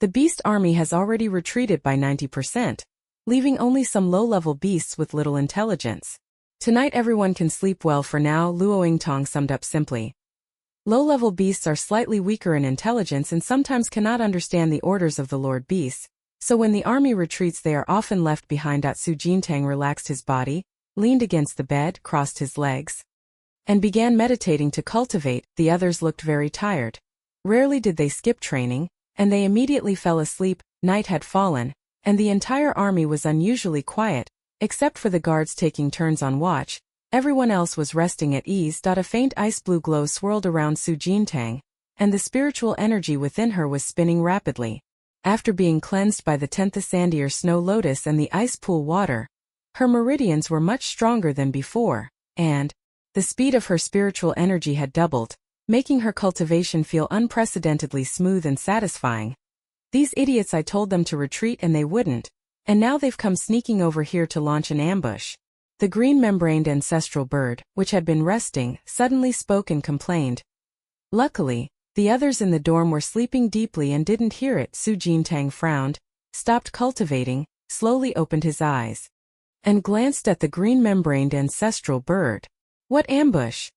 The beast army has already retreated by 90%, leaving only some low-level beasts with little intelligence. Tonight everyone can sleep well for now, Luo Tong summed up simply. Low-level beasts are slightly weaker in intelligence and sometimes cannot understand the orders of the Lord Beasts, so when the army retreats they are often left behind. Su Jintang relaxed his body, leaned against the bed, crossed his legs, and began meditating to cultivate. The others looked very tired. Rarely did they skip training, and they immediately fell asleep. Night had fallen, and the entire army was unusually quiet, except for the guards taking turns on watch. Everyone else was resting at ease. A faint ice-blue glow swirled around Su Jintang, and the spiritual energy within her was spinning rapidly. After being cleansed by the 10th Sandier Snow Lotus and the ice pool water, her meridians were much stronger than before, and the speed of her spiritual energy had doubled, making her cultivation feel unprecedentedly smooth and satisfying. These idiots, I told them to retreat and they wouldn't, and now they've come sneaking over here to launch an ambush. The green-membraned ancestral bird, which had been resting, suddenly spoke and complained. Luckily, the others in the dorm were sleeping deeply and didn't hear it. Jintang frowned, stopped cultivating, slowly opened his eyes, and glanced at the green-membraned ancestral bird. What ambush?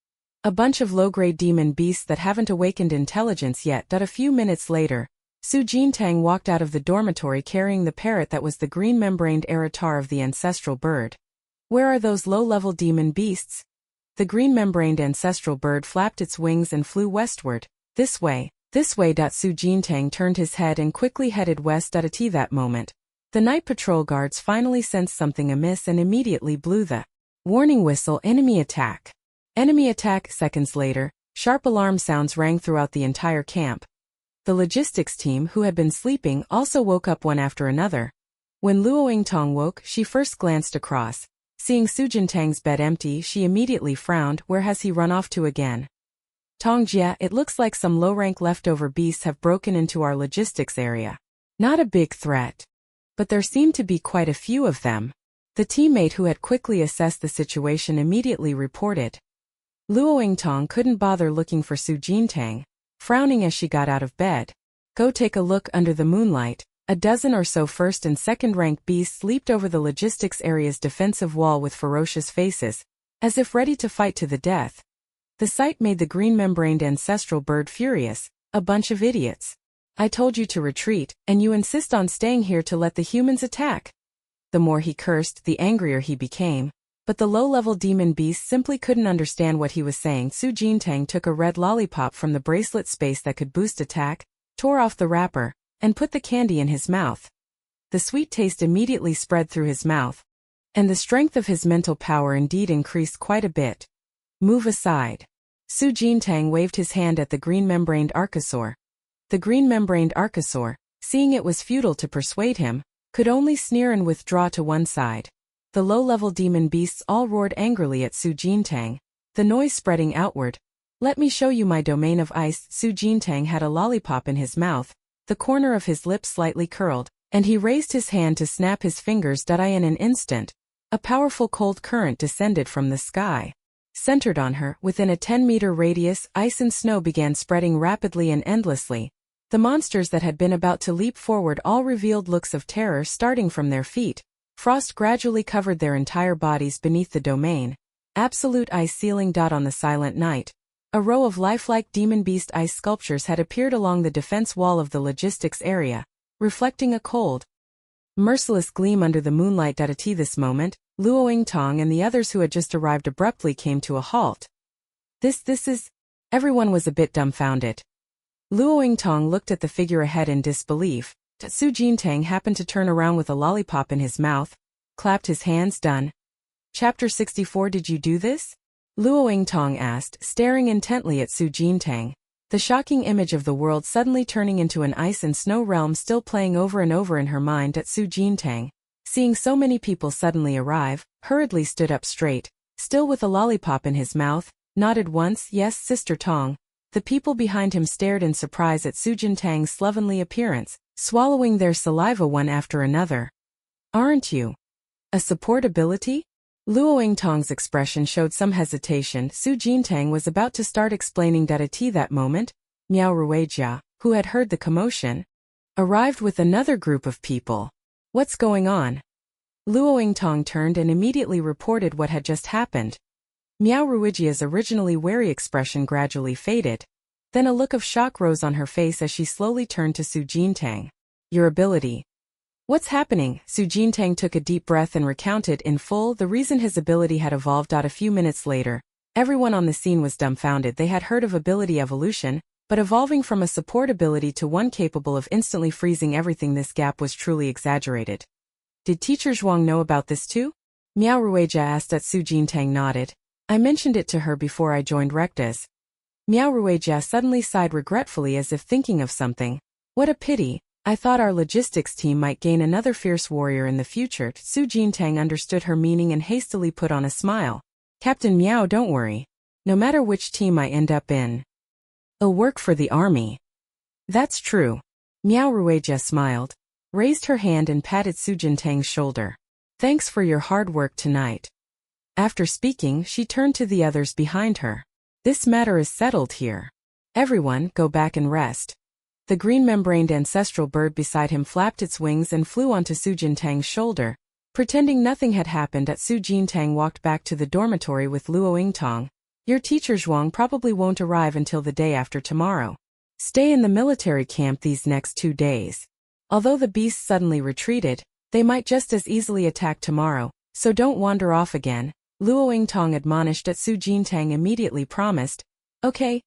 A bunch of low-grade demon beasts that haven't awakened intelligence yet. A few minutes later, Jintang walked out of the dormitory carrying the parrot that was the green-membraned avatar of the ancestral bird. Where are those low-level demon beasts? The green-membraned ancestral bird flapped its wings and flew westward. This way, this way. Jintang turned his head and quickly headed west. At that moment, the night patrol guards finally sensed something amiss and immediately blew the warning whistle. Enemy attack. Enemy attack. Seconds later, sharp alarm sounds rang throughout the entire camp. The logistics team, who had been sleeping, also woke up one after another. When Luoyingtong woke, she first glanced across. Seeing Jintang's bed empty, she immediately frowned. Where has he run off to again? Tongjia, it looks like some low-rank leftover beasts have broken into our logistics area. Not a big threat, but there seemed to be quite a few of them. The teammate who had quickly assessed the situation immediately reported. Luoyingtong couldn't bother looking for Jintang, frowning as she got out of bed. Go take a look. Under the moonlight, a dozen or so first and second rank beasts leaped over the logistics area's defensive wall with ferocious faces, as if ready to fight to the death. The sight made the green-membraned ancestral bird furious. A bunch of idiots. I told you to retreat, and you insist on staying here to let the humans attack. The more he cursed, the angrier he became. But the low-level demon beast simply couldn't understand what he was saying. Jintang took a red lollipop from the bracelet space that could boost attack, tore off the wrapper, and put the candy in his mouth. The sweet taste immediately spread through his mouth, and the strength of his mental power indeed increased quite a bit. Move aside. Jintang waved his hand at the green-membraned archosaur. The green-membraned archosaur, seeing it was futile to persuade him, could only sneer and withdraw to one side. The low-level demon beasts all roared angrily at Jintang, the noise spreading outward. Let me show you my domain of ice. Jintang had a lollipop in his mouth, the corner of his lips slightly curled, and he raised his hand to snap his fingers. In an instant, a powerful cold current descended from the sky. Centered on her, within a 10-meter radius, ice and snow began spreading rapidly and endlessly. The monsters that had been about to leap forward all revealed looks of terror starting from their feet. Frost gradually covered their entire bodies beneath the domain. Absolute ice ceiling. On the silent night, a row of lifelike demon beast ice sculptures had appeared along the defense wall of the logistics area, reflecting a cold, merciless gleam under the moonlight. At this moment, Luoyingtong and the others who had just arrived abruptly came to a halt. This is... Everyone was a bit dumbfounded. Luoyingtong looked at the figure ahead in disbelief. Jintang happened to turn around with a lollipop in his mouth, clapped his hands. Done. Chapter 64. Did you do this? Luoyingtong asked, staring intently at Jintang. The shocking image of the world suddenly turning into an ice and snow realm still playing over and over in her mind. Jintang, seeing so many people suddenly arrive, hurriedly stood up straight, still with a lollipop in his mouth, nodded once. Yes, Sister Tong. The people behind him stared in surprise at Jintang's slovenly appearance, swallowing their saliva one after another. Aren't you a support ability? Luoyingtong's expression showed some hesitation. Jintang was about to start explaining. At that moment, Miao Ruijia, who had heard the commotion, arrived with another group of people. What's going on? Luoyingtong turned and immediately reported what had just happened. Miao Ruijia's originally wary expression gradually faded. Then a look of shock rose on her face as she slowly turned to Jintang. Your ability. What's happening? Jintang took a deep breath and recounted in full the reason his ability had evolved. A few minutes later, everyone on the scene was dumbfounded. They had heard of ability evolution, but evolving from a support ability to one capable of instantly freezing everything, this gap was truly exaggerated. Did Teacher Zhuang know about this too? Miao Ruijia asked. Jintang nodded. I mentioned it to her before I joined Rectas. Miao Ruijia suddenly sighed regretfully as if thinking of something. What a pity. I thought our logistics team might gain another fierce warrior in the future. Jintang understood her meaning and hastily put on a smile. Captain Miao, don't worry. No matter which team I end up in, A work for the army. That's true. Miao Ruijia smiled, raised her hand and patted Su Jintang's shoulder. Thanks for your hard work tonight. After speaking, she turned to the others behind her. This matter is settled here. Everyone, go back and rest. The green-membraned ancestral bird beside him flapped its wings and flew onto Su Jintang's shoulder. Pretending nothing had happened, Su Jintang walked back to the dormitory with Luo Yingtong. Your teacher Zhuang probably won't arrive until the day after tomorrow. Stay in the military camp these next 2 days. Although the beasts suddenly retreated, they might just as easily attack tomorrow, so don't wander off again. Luo Yingtong admonished. Su Jintang immediately promised. Okay.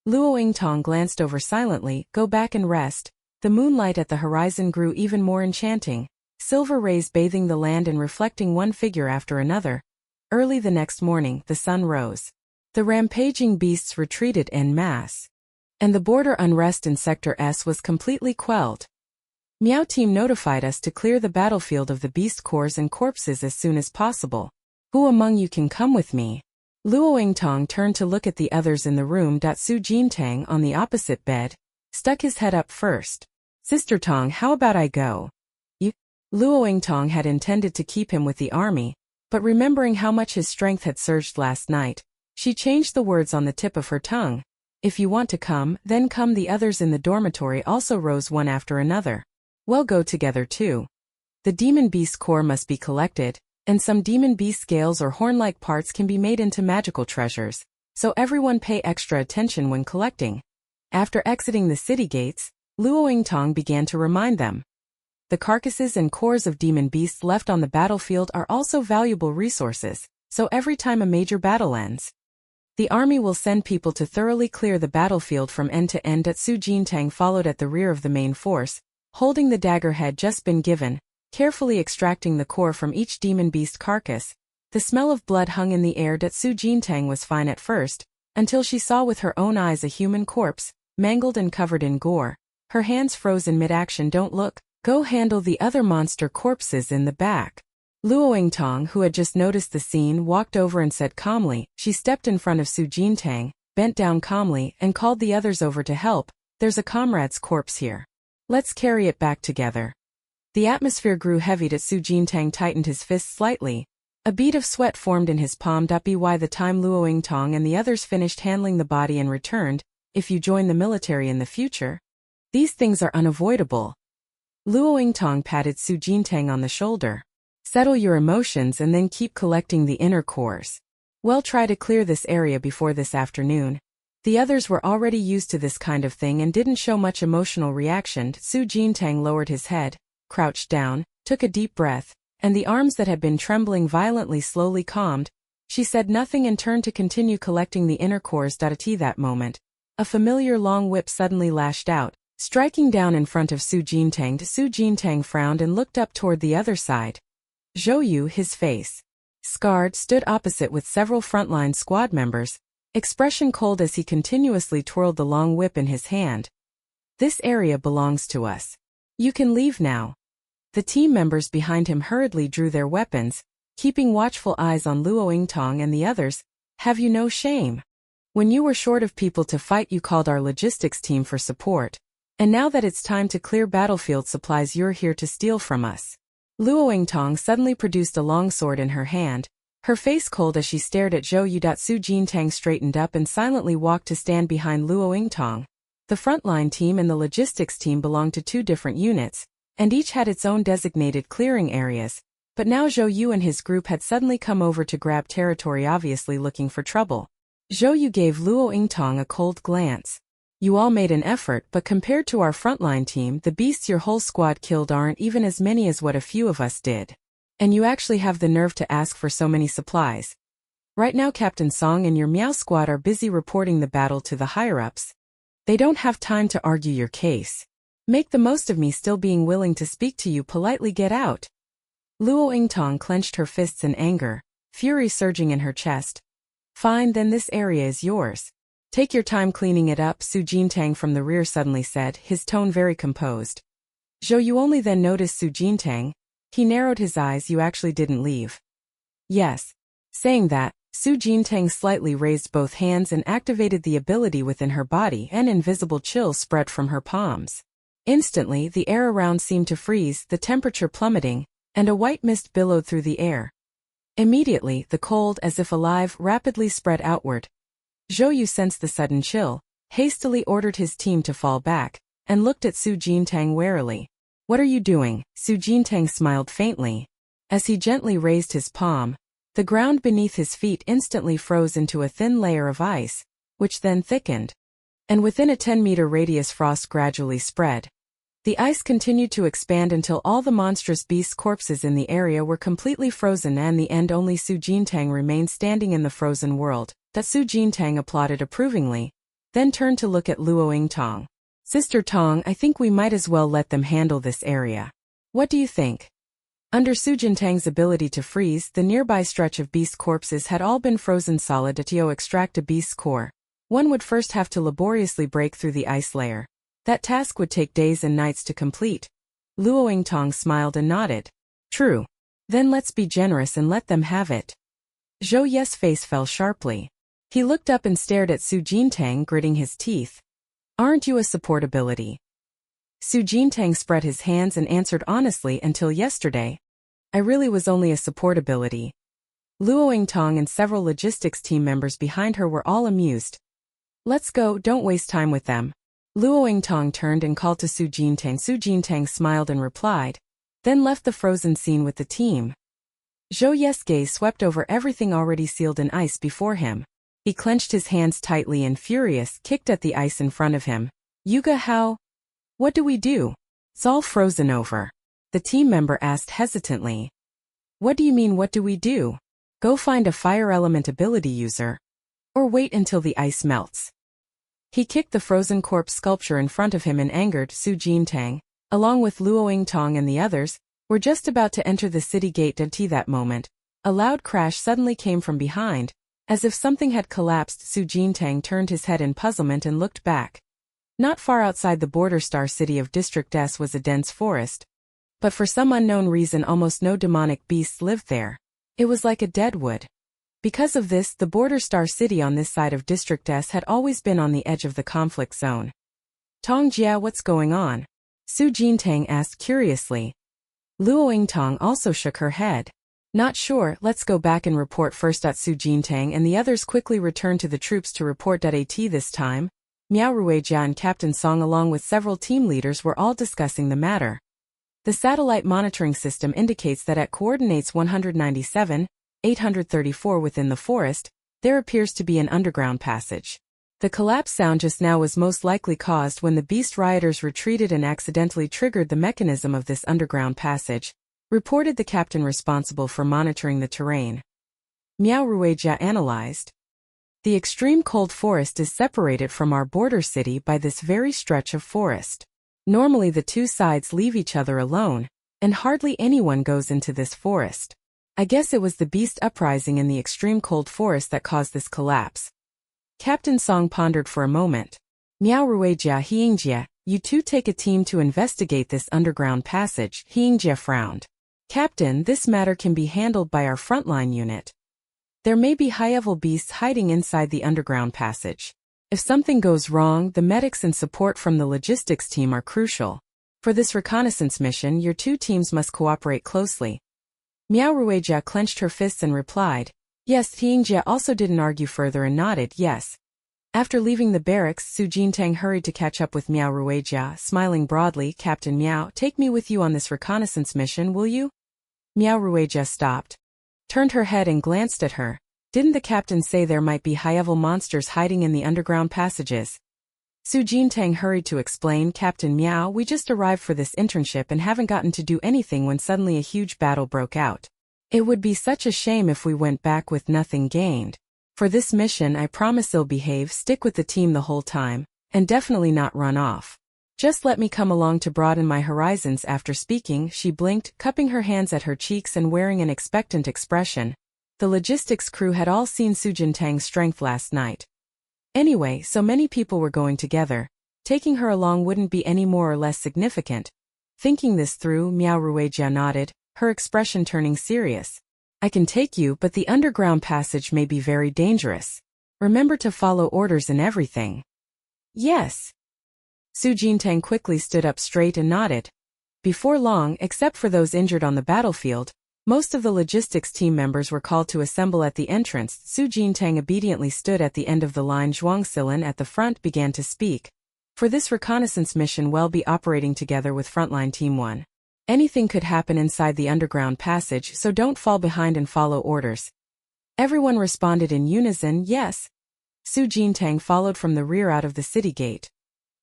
Luo Yingtong glanced over silently. Go back and rest. The moonlight at the horizon grew even more enchanting, silver rays bathing the land and reflecting one figure after another. Early the next morning, the sun rose. The rampaging beasts retreated en masse, and the border unrest in Sector S was completely quelled. Miao Team notified us to clear the battlefield of the beast cores and corpses as soon as possible. Who among you can come with me? Luo Yingtong turned to look at the others in the room. Su Jintang, on the opposite bed, stuck his head up first. Sister Tong, how about I go? You? Luo Yingtong had intended to keep him with the army, but remembering how much his strength had surged last night, she changed the words on the tip of her tongue. If you want to come, then come. The others in the dormitory also rose one after another. We'll go together too. The demon beast core must be collected, and some demon beast scales or horn-like parts can be made into magical treasures, so everyone pay extra attention when collecting. After exiting the city gates, Luo Yingtong began to remind them. The carcasses and cores of demon beasts left on the battlefield are also valuable resources, so every time a major battle ends, the army will send people to thoroughly clear the battlefield from end to end. Su Jintang followed at the rear of the main force, holding the dagger had just been given, carefully extracting the core from each demon beast carcass. The smell of blood hung in the air. Su Jintang was fine at first, until she saw with her own eyes a human corpse, mangled and covered in gore. Her hands froze in mid-action. Don't look, go handle the other monster corpses in the back. Luo Yingtong, who had just noticed the scene, walked over and said calmly. She stepped in front of Su Jintang, bent down calmly, and called the others over to help. There's a comrade's corpse here. Let's carry it back together. The atmosphere grew heavy. Su Jintang tightened his fist slightly. A bead of sweat formed in his palm. By the time Luo Yingtong and the others finished handling the body and returned, if you join the military in the future, these things are unavoidable. Luo Yingtong patted Su Jintang on the shoulder. Settle your emotions and then keep collecting the inner cores. We'll try to clear this area before this afternoon. The others were already used to this kind of thing and didn't show much emotional reaction. Su Jintang lowered his head, crouched down, took a deep breath, and the arms that had been trembling violently slowly calmed. She said nothing and turned to continue collecting the inner cores. At that moment, a familiar long whip suddenly lashed out, striking down in front of Su Jintang. Su Jintang frowned and looked up toward the other side. Zhou Yu, his face scarred, stood opposite with several frontline squad members, expression cold as he continuously twirled the long whip in his hand. This area belongs to us. You can leave now. The team members behind him hurriedly drew their weapons, keeping watchful eyes on Luo Yingtong and the others. Have you no shame? When you were short of people to fight, you called our logistics team for support. And now that it's time to clear battlefield supplies, you're here to steal from us. Luo Yingtong suddenly produced a long sword in her hand, her face cold as she stared at Zhou Yu. Su Jintang straightened up and silently walked to stand behind Luo Yingtong. The frontline team and the logistics team belonged to 2 different units, and each had its own designated clearing areas, but now Zhou Yu and his group had suddenly come over to grab territory, obviously looking for trouble. Zhou Yu gave Luo Yingtong a cold glance. You all made an effort, but compared to our frontline team, the beasts your whole squad killed aren't even as many as what a few of us did. And you actually have the nerve to ask for so many supplies. Right now Captain Song and your Miao squad are busy reporting the battle to the higher-ups. They don't have time to argue your case. Make the most of me still being willing to speak to you politely. Get out. Luo Yingtong clenched her fists in anger, fury surging in her chest. Fine, then this area is yours. Take your time cleaning it up, Su Jintang from the rear suddenly said, his tone very composed. Zhou Yu only then noticed Su Jintang. He narrowed his eyes. You actually didn't leave. Yes. Saying that, Su Jintang slightly raised both hands and activated the ability within her body, and invisible chill spread from her palms. Instantly, the air around seemed to freeze, the temperature plummeting, and a white mist billowed through the air. Immediately, the cold, as if alive, rapidly spread outward. Zhou Yu sensed the sudden chill, hastily ordered his team to fall back, and looked at Su Jintang warily. "What are you doing?" Su Jintang smiled faintly. As he gently raised his palm, the ground beneath his feet instantly froze into a thin layer of ice, which then thickened. And within a 10-meter radius, frost gradually spread. The ice continued to expand until all the monstrous beast corpses in the area were completely frozen, and in the end only Su Jintang remained standing in the frozen world. That Su Jintang applauded approvingly, then turned to look at Luoying Tong. "Sister Tong, I think we might as well let them handle this area. What do you think?" Under Su Jintang's ability to freeze, the nearby stretch of beast corpses had all been frozen solid. To extract a beast's core, one would first have to laboriously break through the ice layer. That task would take days and nights to complete. Luoying Tong smiled and nodded. "True. Then let's be generous and let them have it." Zhou Ye's face fell sharply. He looked up and stared at Su Jintang, gritting his teeth. "Aren't you a support ability?" Su Jintang spread his hands and answered honestly, "Until yesterday, I really was only a support ability." Luoying Tong and several logistics team members behind her were all amused. "Let's go, don't waste time with them." Luoying Tong turned and called to Su Jintang. Su Jintang smiled and replied, then left the frozen scene with the team. Zhou Ye's gaze swept over everything already sealed in ice before him. He clenched his hands tightly and, furious, kicked at the ice in front of him. "Yuga, how? What do we do? It's all frozen over." The team member asked hesitantly. "What do you mean, what do we do? Go find a fire element ability user. Or wait until the ice melts." He kicked the frozen corpse sculpture in front of him and angered. Su Jintang, along with Luoying Tong and the others, were just about to enter the city gate. At that moment, a loud crash suddenly came from behind. As if something had collapsed, Su Jintang turned his head in puzzlement and looked back. Not far outside the border star city of District S was a dense forest. But for some unknown reason almost no demonic beasts lived there. It was like a dead wood. Because of this, the border star city on this side of District S had always been on the edge of the conflict zone. "Tong Jia, what's going on?" Su Jintang asked curiously. Luoying Tong also shook her head. "Not sure, let's go back and report first." Su Jintang and the others quickly returned to the troops to report. This time, Miao Ruijia and Captain Song along with several team leaders were all discussing the matter. The satellite monitoring system indicates that at coordinates 197, 834 within the forest, there appears to be an underground passage. The collapse sound just now was most likely caused when the beast rioters retreated and accidentally triggered the mechanism of this underground passage, reported the captain responsible for monitoring the terrain. Miao Ruijia analyzed. "The extreme cold forest is separated from our border city by this very stretch of forest. Normally the two sides leave each other alone, and hardly anyone goes into this forest. I guess it was the beast uprising in the extreme cold forest that caused this collapse." Captain Song pondered for a moment. "Miao Ruijia, Hiengjia, you two take a team to investigate this underground passage." Hiengjia frowned. "Captain, this matter can be handled by our frontline unit. There may be high-level beasts hiding inside the underground passage. If something goes wrong, the medics and support from the logistics team are crucial. For this reconnaissance mission, your two teams must cooperate closely." Miao Ruijia clenched her fists and replied, "Yes." Hiengjia also didn't argue further and nodded yes. After leaving the barracks, Su Jintang hurried to catch up with Miao Ruijia, smiling broadly. "Captain Miao, take me with you on this reconnaissance mission, will you?" Miao Ruijia stopped, turned her head and glanced at her. "Didn't the captain say there might be high-level monsters hiding in the underground passages?" Su Jintang hurried to explain. "Captain Miao, we just arrived for this internship and haven't gotten to do anything when suddenly a huge battle broke out. It would be such a shame if we went back with nothing gained. For this mission, I promise I'll behave, stick with the team the whole time, and definitely not run off. Just let me come along to broaden my horizons." After speaking, she blinked, cupping her hands at her cheeks and wearing an expectant expression. The logistics crew had all seen Su Jintang's strength last night. Anyway, so many people were going together. Taking her along wouldn't be any more or less significant. Thinking this through, Miao Ruijia nodded, her expression turning serious. I can take you, but the underground passage may be very dangerous. Remember to follow orders and everything. Yes. Su Jintang quickly stood up straight and nodded. Before long, except for those injured on the battlefield, most of the logistics team members were called to assemble at the entrance. Su Jintang obediently stood at the end of the line. Zhuangxilin at the front began to speak. For this reconnaissance mission, we'll be operating together with Frontline Team 1. Anything could happen inside the underground passage, so don't fall behind and follow orders. Everyone responded in unison, yes. Su Jintang followed from the rear out of the city gate.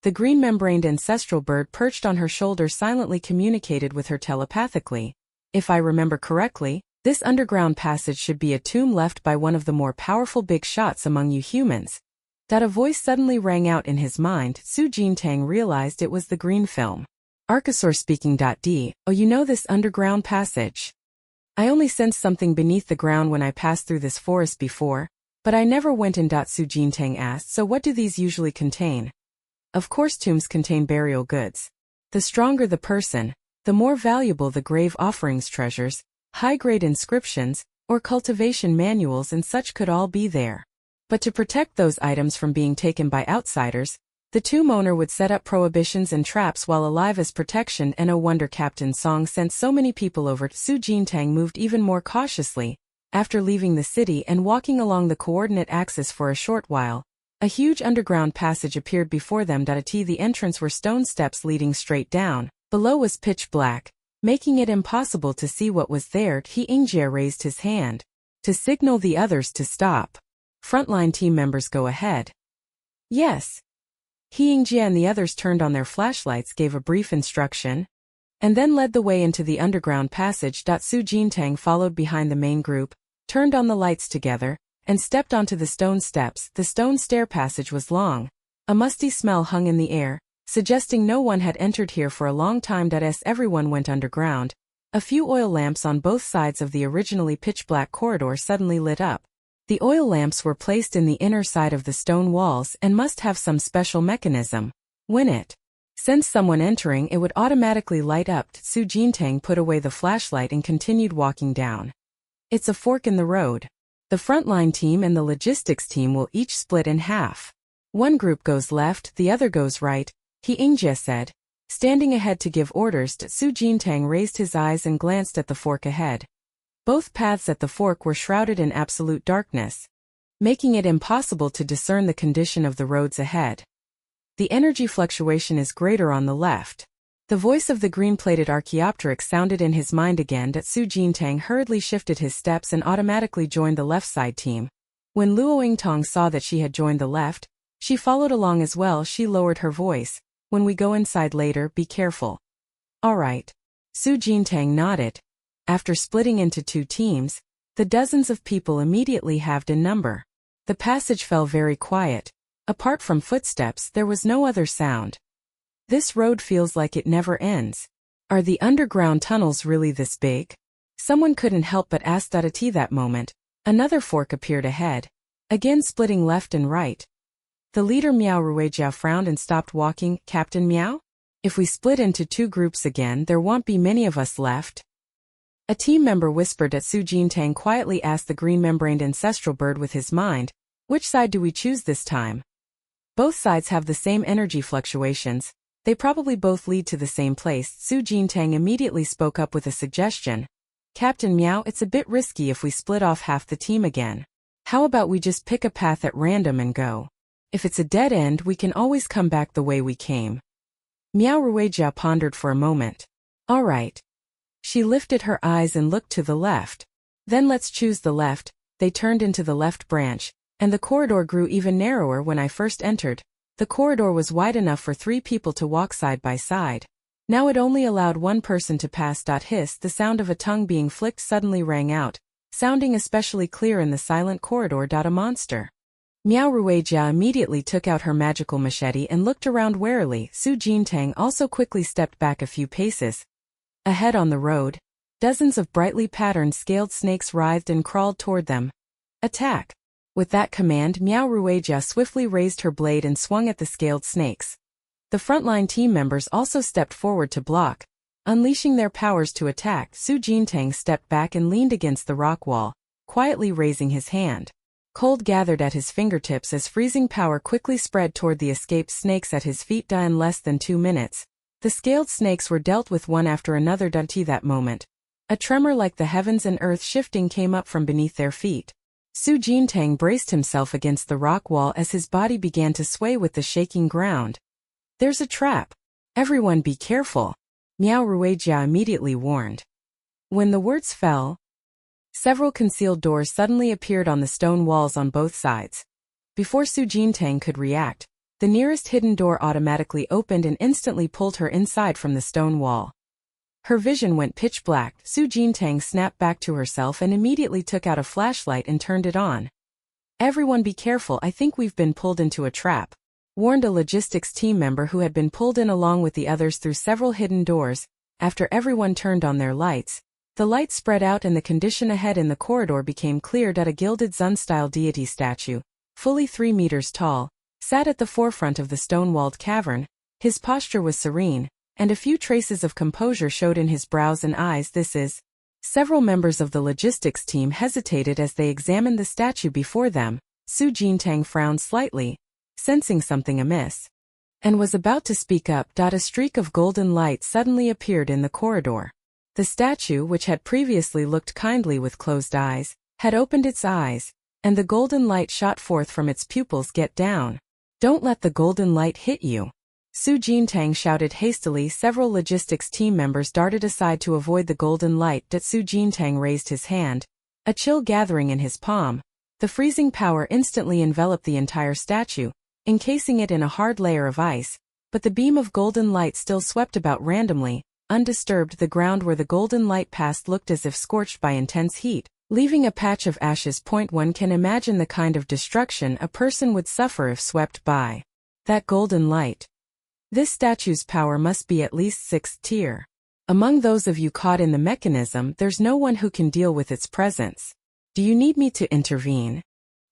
The green-membraned ancestral bird perched on her shoulder silently communicated with her telepathically. If I remember correctly, this underground passage should be a tomb left by one of the more powerful big shots among you humans. That a voice suddenly rang out in his mind. Su Jintang realized it was the green film. Archosaur speaking. Oh, you know this underground passage? I only sensed something beneath the ground when I passed through this forest before, but I never went in. Su Jintang asked, so what do these usually contain? Of course tombs contain burial goods. The stronger the person, the more valuable the grave offerings, treasures, high-grade inscriptions, or cultivation manuals and such could all be there. But to protect those items from being taken by outsiders, the tomb owner would set up prohibitions and traps while alive as protection. No wonder Captain Song sent so many people over. Su Jintang moved even more cautiously. After leaving the city and walking along the coordinate axis for a short while, a huge underground passage appeared before them. At the entrance were stone steps leading straight down. Below was pitch black, making it impossible to see what was there. He Ingjie raised his hand to signal the others to stop. Frontline team members, go ahead. Yes. He Ingjie and the others turned on their flashlights, gave a brief instruction, and then led the way into the underground passage. Su Jintang followed behind the main group, turned on the lights together, and stepped onto the stone steps. The stone stair passage was long. A musty smell hung in the air, suggesting no one had entered here for a long time. As everyone went underground, a few oil lamps on both sides of the originally pitch-black corridor suddenly lit up. The oil lamps were placed in the inner side of the stone walls and must have some special mechanism. When it sensed someone entering, it would automatically light up. Su Jintang put away the flashlight and continued walking down. It's a fork in the road. The frontline team and the logistics team will each split in half. One group goes left, the other goes right, He Ingjie said. Standing ahead to give orders, Su Jintang raised his eyes and glanced at the fork ahead. Both paths at the fork were shrouded in absolute darkness, making it impossible to discern the condition of the roads ahead. The energy fluctuation is greater on the left. The voice of the green-plated Archaeopteryx sounded in his mind again. Su Jintang hurriedly shifted his steps and automatically joined the left side team. When Luo Yingtong saw that she had joined the left, she followed along as well. She lowered her voice. When we go inside later, be careful. All right. Su Jintang nodded. After splitting into two teams, the dozens of people immediately halved in number. The passage fell very quiet. Apart from footsteps, there was no other sound. This road feels like it never ends. Are the underground tunnels really this big? Someone couldn't help but ask. At that moment, another fork appeared ahead, again splitting left and right. The leader Miao Ruijia frowned and stopped walking. Captain Miao? If we split into two groups again, there won't be many of us left. A team member whispered. Su Jintang quietly asked the green-membraned ancestral bird with his mind, which side do we choose this time? Both sides have the same energy fluctuations. They probably both lead to the same place. Su Jintang immediately spoke up with a suggestion. Captain Miao, it's a bit risky if we split off half the team again. How about we just pick a path at random and go? If it's a dead end, we can always come back the way we came. Miao Ruijia pondered for a moment. All right. She lifted her eyes and looked to the left. Then let's choose the left. They turned into the left branch, and the corridor grew even narrower. When I first entered, the corridor was wide enough for 3 people to walk side by side. Now it only allowed one person to pass. Hiss, the sound of a tongue being flicked suddenly rang out, sounding especially clear in the silent corridor. A monster. Miao Ruijia immediately took out her magical machete and looked around warily. Su Jintang also quickly stepped back a few paces. Ahead on the road, dozens of brightly patterned scaled snakes writhed and crawled toward them. Attack! With that command, Miao Ruijia swiftly raised her blade and swung at the scaled snakes. The frontline team members also stepped forward to block, Unleashing their powers to attack, Su Jintang stepped back and leaned against the rock wall, quietly raising his hand. Cold gathered at his fingertips as freezing power quickly spread toward the escaped snakes at his feet. In less than 2 minutes, the scaled snakes were dealt with one after another. That moment, a tremor like the heavens and earth shifting came up from beneath their feet. Su Jintang braced himself against the rock wall as his body began to sway with the shaking ground. "There's a trap. Everyone be careful," Miao Ruijia immediately warned. When the words fell, several concealed doors suddenly appeared on the stone walls on both sides. Before Su Jintang could react, the nearest hidden door automatically opened and instantly pulled her inside from the stone wall. Her vision went pitch black. Su Jintang snapped back to herself and immediately took out a flashlight and turned it on. "Everyone be careful, I think we've been pulled into a trap," warned a logistics team member who had been pulled in along with the others through several hidden doors. After everyone turned on their lights, the light spread out and the condition ahead in the corridor became clear. A gilded Zun-style deity statue, fully 3 meters tall, sat at the forefront of the stone-walled cavern. His posture was serene, and a few traces of composure showed in his brows and eyes. "This is..." Several members of the logistics team hesitated as they examined the statue before them. Su Jintang frowned slightly, sensing something amiss, and was about to speak up. A streak of golden light suddenly appeared in the corridor. The statue, which had previously looked kindly with closed eyes, had opened its eyes, and the golden light shot forth from its pupils. "Get down. Don't let the golden light hit you," Su Jintang shouted hastily. Several logistics team members darted aside to avoid the golden light. Su Jintang raised his hand, a chill gathering in his palm. The freezing power instantly enveloped the entire statue, encasing it in a hard layer of ice, but the beam of golden light still swept about randomly, undisturbed. The ground where the golden light passed looked as if scorched by intense heat, leaving a patch of ashes. One can imagine the kind of destruction a person would suffer if swept by that golden light. This statue's power must be at least 6th tier. Among those of you caught in the mechanism, there's no one who can deal with its presence. Do you need me to intervene?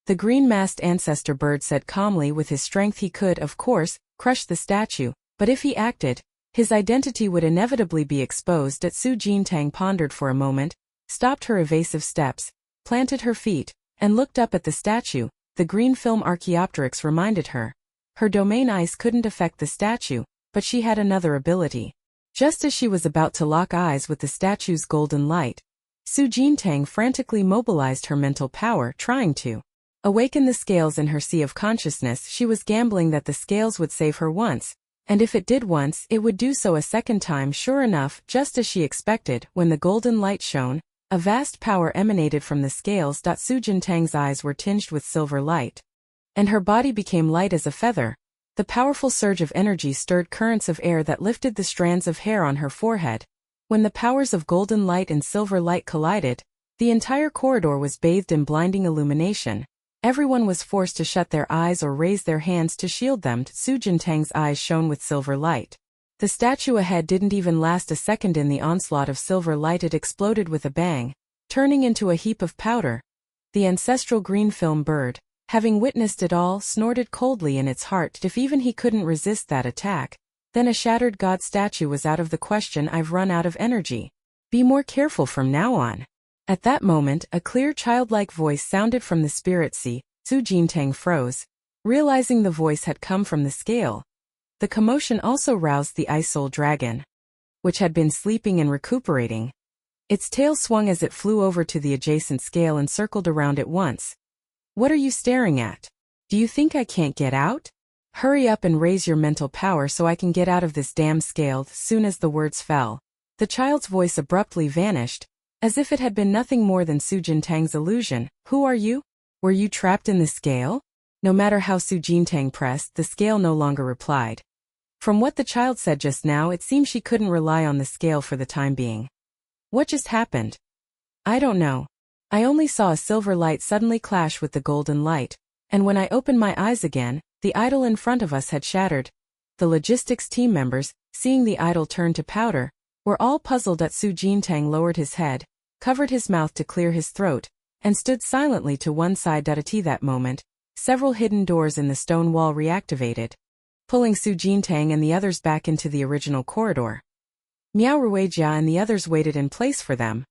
The green-masked ancestor bird said calmly. With his strength he could, of course, crush the statue, but if he acted, his identity would inevitably be exposed. Su Jintang pondered for a moment, stopped her evasive steps, planted her feet, and looked up at the statue. The green film Archaeopteryx reminded her. Her domain ice couldn't affect the statue, but she had another ability. Just as she was about to lock eyes with the statue's golden light, Su Jintang frantically mobilized her mental power, trying to awaken the scales in her sea of consciousness. She was gambling that the scales would save her once, and if it did once, it would do so a second time. Sure enough, just as she expected, when the golden light shone, a vast power emanated from the scales. Su Jintang's eyes were tinged with silver light, and her body became light as a feather. The powerful surge of energy stirred currents of air that lifted the strands of hair on her forehead. When the powers of golden light and silver light collided, the entire corridor was bathed in blinding illumination. Everyone was forced to shut their eyes or raise their hands to shield them. Su Jintang's eyes shone with silver light. The statue ahead didn't even last a second in the onslaught of silver light. It exploded with a bang, turning into a heap of powder. The ancestral green film bird, having witnessed it all, snorted coldly in its heart. If even he couldn't resist that attack, then a shattered god statue was out of the question. "I've run out of energy. Be more careful from now on." At that moment, a clear childlike voice sounded from the spirit sea. Su Jintang froze, realizing the voice had come from the scale. The commotion also roused the Ice Soul Dragon, which had been sleeping and recuperating. Its tail swung as it flew over to the adjacent scale and circled around it once. "What are you staring at? Do you think I can't get out? Hurry up and raise your mental power so I can get out of this damn scale." Soon as the words fell, the child's voice abruptly vanished, as if it had been nothing more than Su Jintang's illusion. "Who are you? Were you trapped in the scale?" No matter how Su Jintang pressed, the scale no longer replied. From what the child said just now, it seemed she couldn't rely on the scale for the time being. "What just happened?" "I don't know. I only saw a silver light suddenly clash with the golden light, and when I opened my eyes again, the idol in front of us had shattered." The logistics team members, seeing the idol turn to powder, were all puzzled. Su Jintang lowered his head, covered his mouth to clear his throat, and stood silently to one side. At that moment, several hidden doors in the stone wall reactivated, pulling Su Jintang and the others back into the original corridor. Miao Ruijia and the others waited in place for them.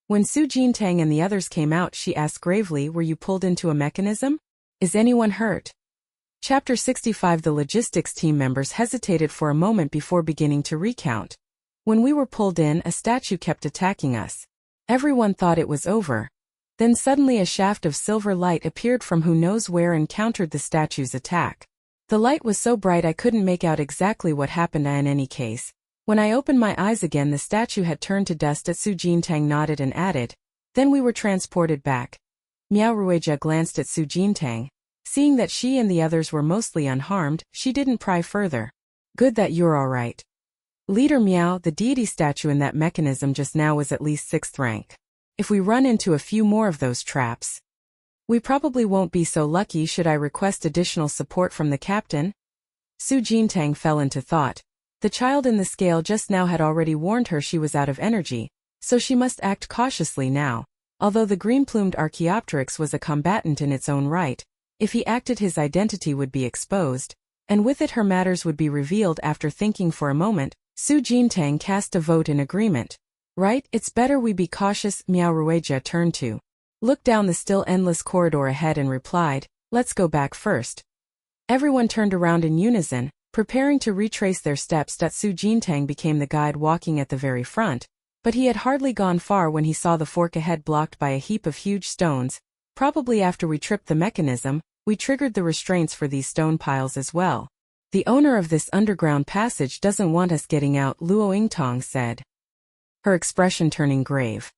When Su Jintang and the others came out, she asked gravely, "Were you pulled into a mechanism? Is anyone hurt?" Chapter 65. The logistics team members hesitated for a moment before beginning to recount. When we were pulled in, a statue kept attacking us. Everyone thought it was over. Then suddenly a shaft of silver light appeared from who knows where and countered the statue's attack. The light was so bright I couldn't make out exactly what happened, in any case. When I opened my eyes again, the statue had turned to dust. Su Jintang nodded and added, "Then we were transported back." Miao Ruijia glanced at Su Jintang. Seeing that she and the others were mostly unharmed, she didn't pry further. "Good that you're all right. Leader Miao, the deity statue in that mechanism just now was at least 6th rank. If we run into a few more of those traps, we probably won't be so lucky. Should I request additional support from the captain?" Su Jintang fell into thought. The child in the scale just now had already warned her she was out of energy, so she must act cautiously now. Although the green-plumed Archaeopteryx was a combatant in its own right, if he acted his identity would be exposed, and with it her matters would be revealed. After thinking for a moment, Su Jintang cast a vote in agreement. "Right, it's better we be cautious." Miao Ruijia turned to look down the still endless corridor ahead and replied, "Let's go back first." Everyone turned around in unison, preparing to retrace their steps. Su Jintang became the guide, walking at the very front, but he had hardly gone far when he saw the fork ahead blocked by a heap of huge stones. "Probably after we tripped the mechanism, we triggered the restraints for these stone piles as well. The owner of this underground passage doesn't want us getting out," Luo Yingtang said, her expression turning grave.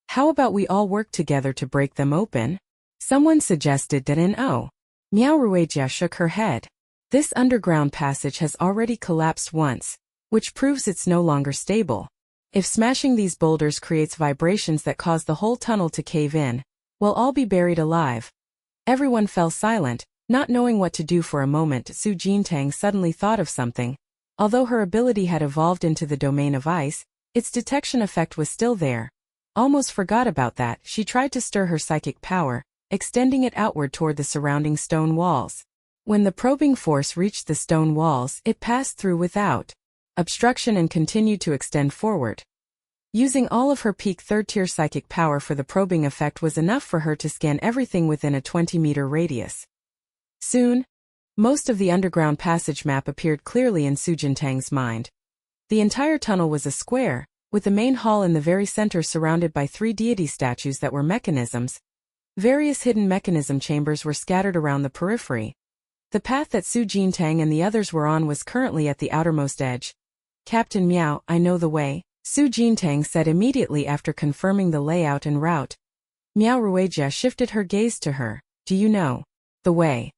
"How about we all work together to break them open?" someone suggested. Miao Ruijia shook her head. "This underground passage has already collapsed once, which proves it's no longer stable. If smashing these boulders creates vibrations that cause the whole tunnel to cave in, we'll all be buried alive." Everyone fell silent, not knowing what to do. For a moment, Su Jintang suddenly thought of something. Although her ability had evolved into the domain of ice, its detection effect was still there. Almost forgot about that. She tried to stir her psychic power, extending it outward toward the surrounding stone walls. When the probing force reached the stone walls, it passed through without obstruction and continued to extend forward. Using all of her peak 3rd-tier psychic power for the probing effect was enough for her to scan everything within a 20-meter radius. Soon, most of the underground passage map appeared clearly in Su Jintang's mind. The entire tunnel was a square, with the main hall in the very center surrounded by 3 deity statues that were mechanisms. Various hidden mechanism chambers were scattered around the periphery. The path that Su Jintang and the others were on was currently at the outermost edge. "Captain Miao, I know the way," Su Jintang said immediately after confirming the layout and route. Miao Ruijia shifted her gaze to her. "Do you know the way?"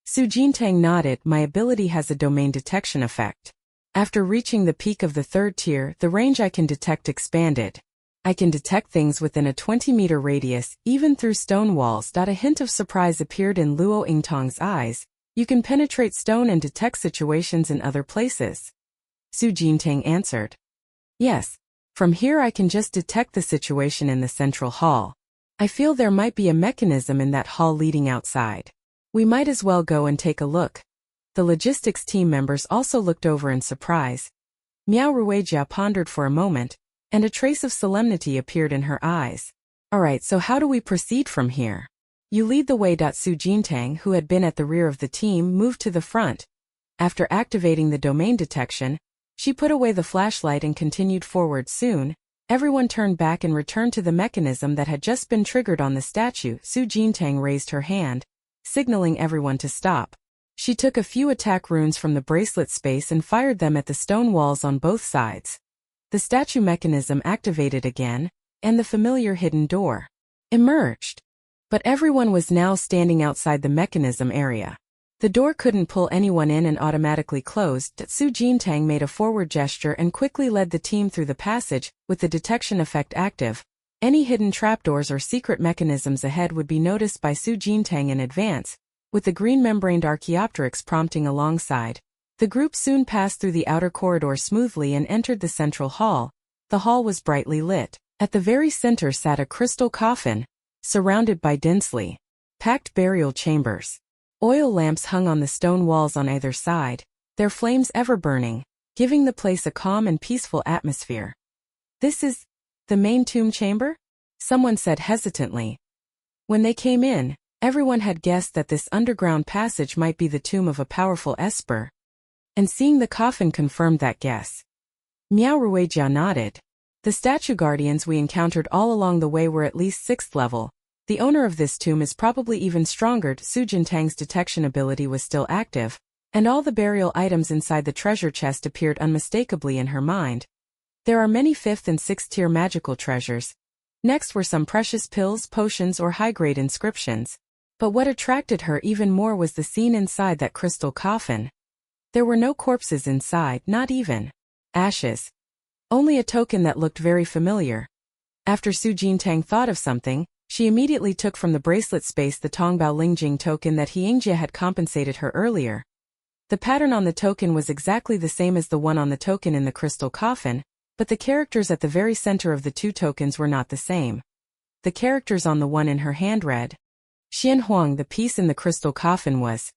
Su Jintang nodded. "My ability has a domain detection effect. After reaching the peak of the 3rd tier, the range I can detect expanded. I can detect things within a 20-meter radius, even through stone walls." A hint of surprise appeared in Luo Yingtang's eyes. "You can penetrate stone and detect situations in other places?" Su Jintang answered. "Yes. From here I can just detect the situation in the central hall. I feel there might be a mechanism in that hall leading outside. We might as well go and take a look." The logistics team members also looked over in surprise. Miao Ruijia pondered for a moment, and a trace of solemnity appeared in her eyes. "Alright, so how do we proceed from here? You lead the way." Su Jintang, who had been at the rear of the team, moved to the front. After activating the domain detection, she put away the flashlight and continued forward. Soon, everyone turned back and returned to the mechanism that had just been triggered on the statue. Su Jintang raised her hand, signaling everyone to stop. She took a few attack runes from the bracelet space and fired them at the stone walls on both sides. The statue mechanism activated again, and the familiar hidden door emerged. But everyone was now standing outside the mechanism area. The door couldn't pull anyone in and automatically closed. Su Jintang made a forward gesture and quickly led the team through the passage, with the detection effect active. Any hidden trapdoors or secret mechanisms ahead would be noticed by Su Jintang in advance, with the green-membraned Archaeopteryx prompting alongside. The group soon passed through the outer corridor smoothly and entered the central hall. The hall was brightly lit. At the very center sat a crystal coffin, surrounded by densely packed burial chambers. Oil lamps hung on the stone walls on either side, their flames ever burning. giving the place a calm and peaceful atmosphere. "This is the main tomb chamber?" someone said hesitantly. When they came in, everyone had guessed that this underground passage might be the tomb of a powerful esper. And seeing the coffin confirmed that guess. Miao Ruijia nodded. "The statue guardians we encountered all along the way were at least 6th level. The owner of this tomb is probably even stronger." Su Jintang's detection ability was still active, and all the burial items inside the treasure chest appeared unmistakably in her mind. There are many 5th and 6th tier magical treasures. Next were some precious pills, potions, or high-grade inscriptions. But what attracted her even more was the scene inside that crystal coffin. There were no corpses inside, not even ashes. Only a token that looked very familiar. After Su Jintang thought of something, she immediately took from the bracelet space the Tongbao Lingjing token that Yingjie had compensated her earlier. The pattern on the token was exactly the same as the one on the token in the crystal coffin, but the characters at the very center of the two tokens were not the same. The characters on the one in her hand read, "Xianhuang." The piece in the crystal coffin was,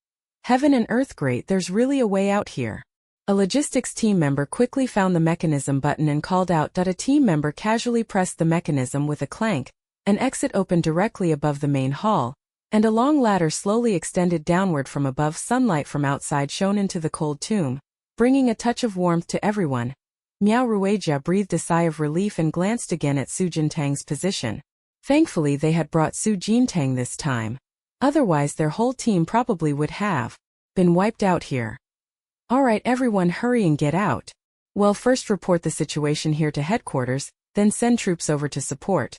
"Heaven and Earth, great, there's really a way out here." A logistics team member quickly found the mechanism button and called out. A team member casually pressed the mechanism with a clank. An exit opened directly above the main hall, and a long ladder slowly extended downward from above. Sunlight from outside shone into the cold tomb, bringing a touch of warmth to everyone. Miao Ruijia breathed a sigh of relief and glanced again at Su Jintang's position. Thankfully they had brought Su Jintang this time. Otherwise their whole team probably would have been wiped out here. "All right, everyone, hurry and get out. Well, first report the situation here to headquarters, then send troops over to support."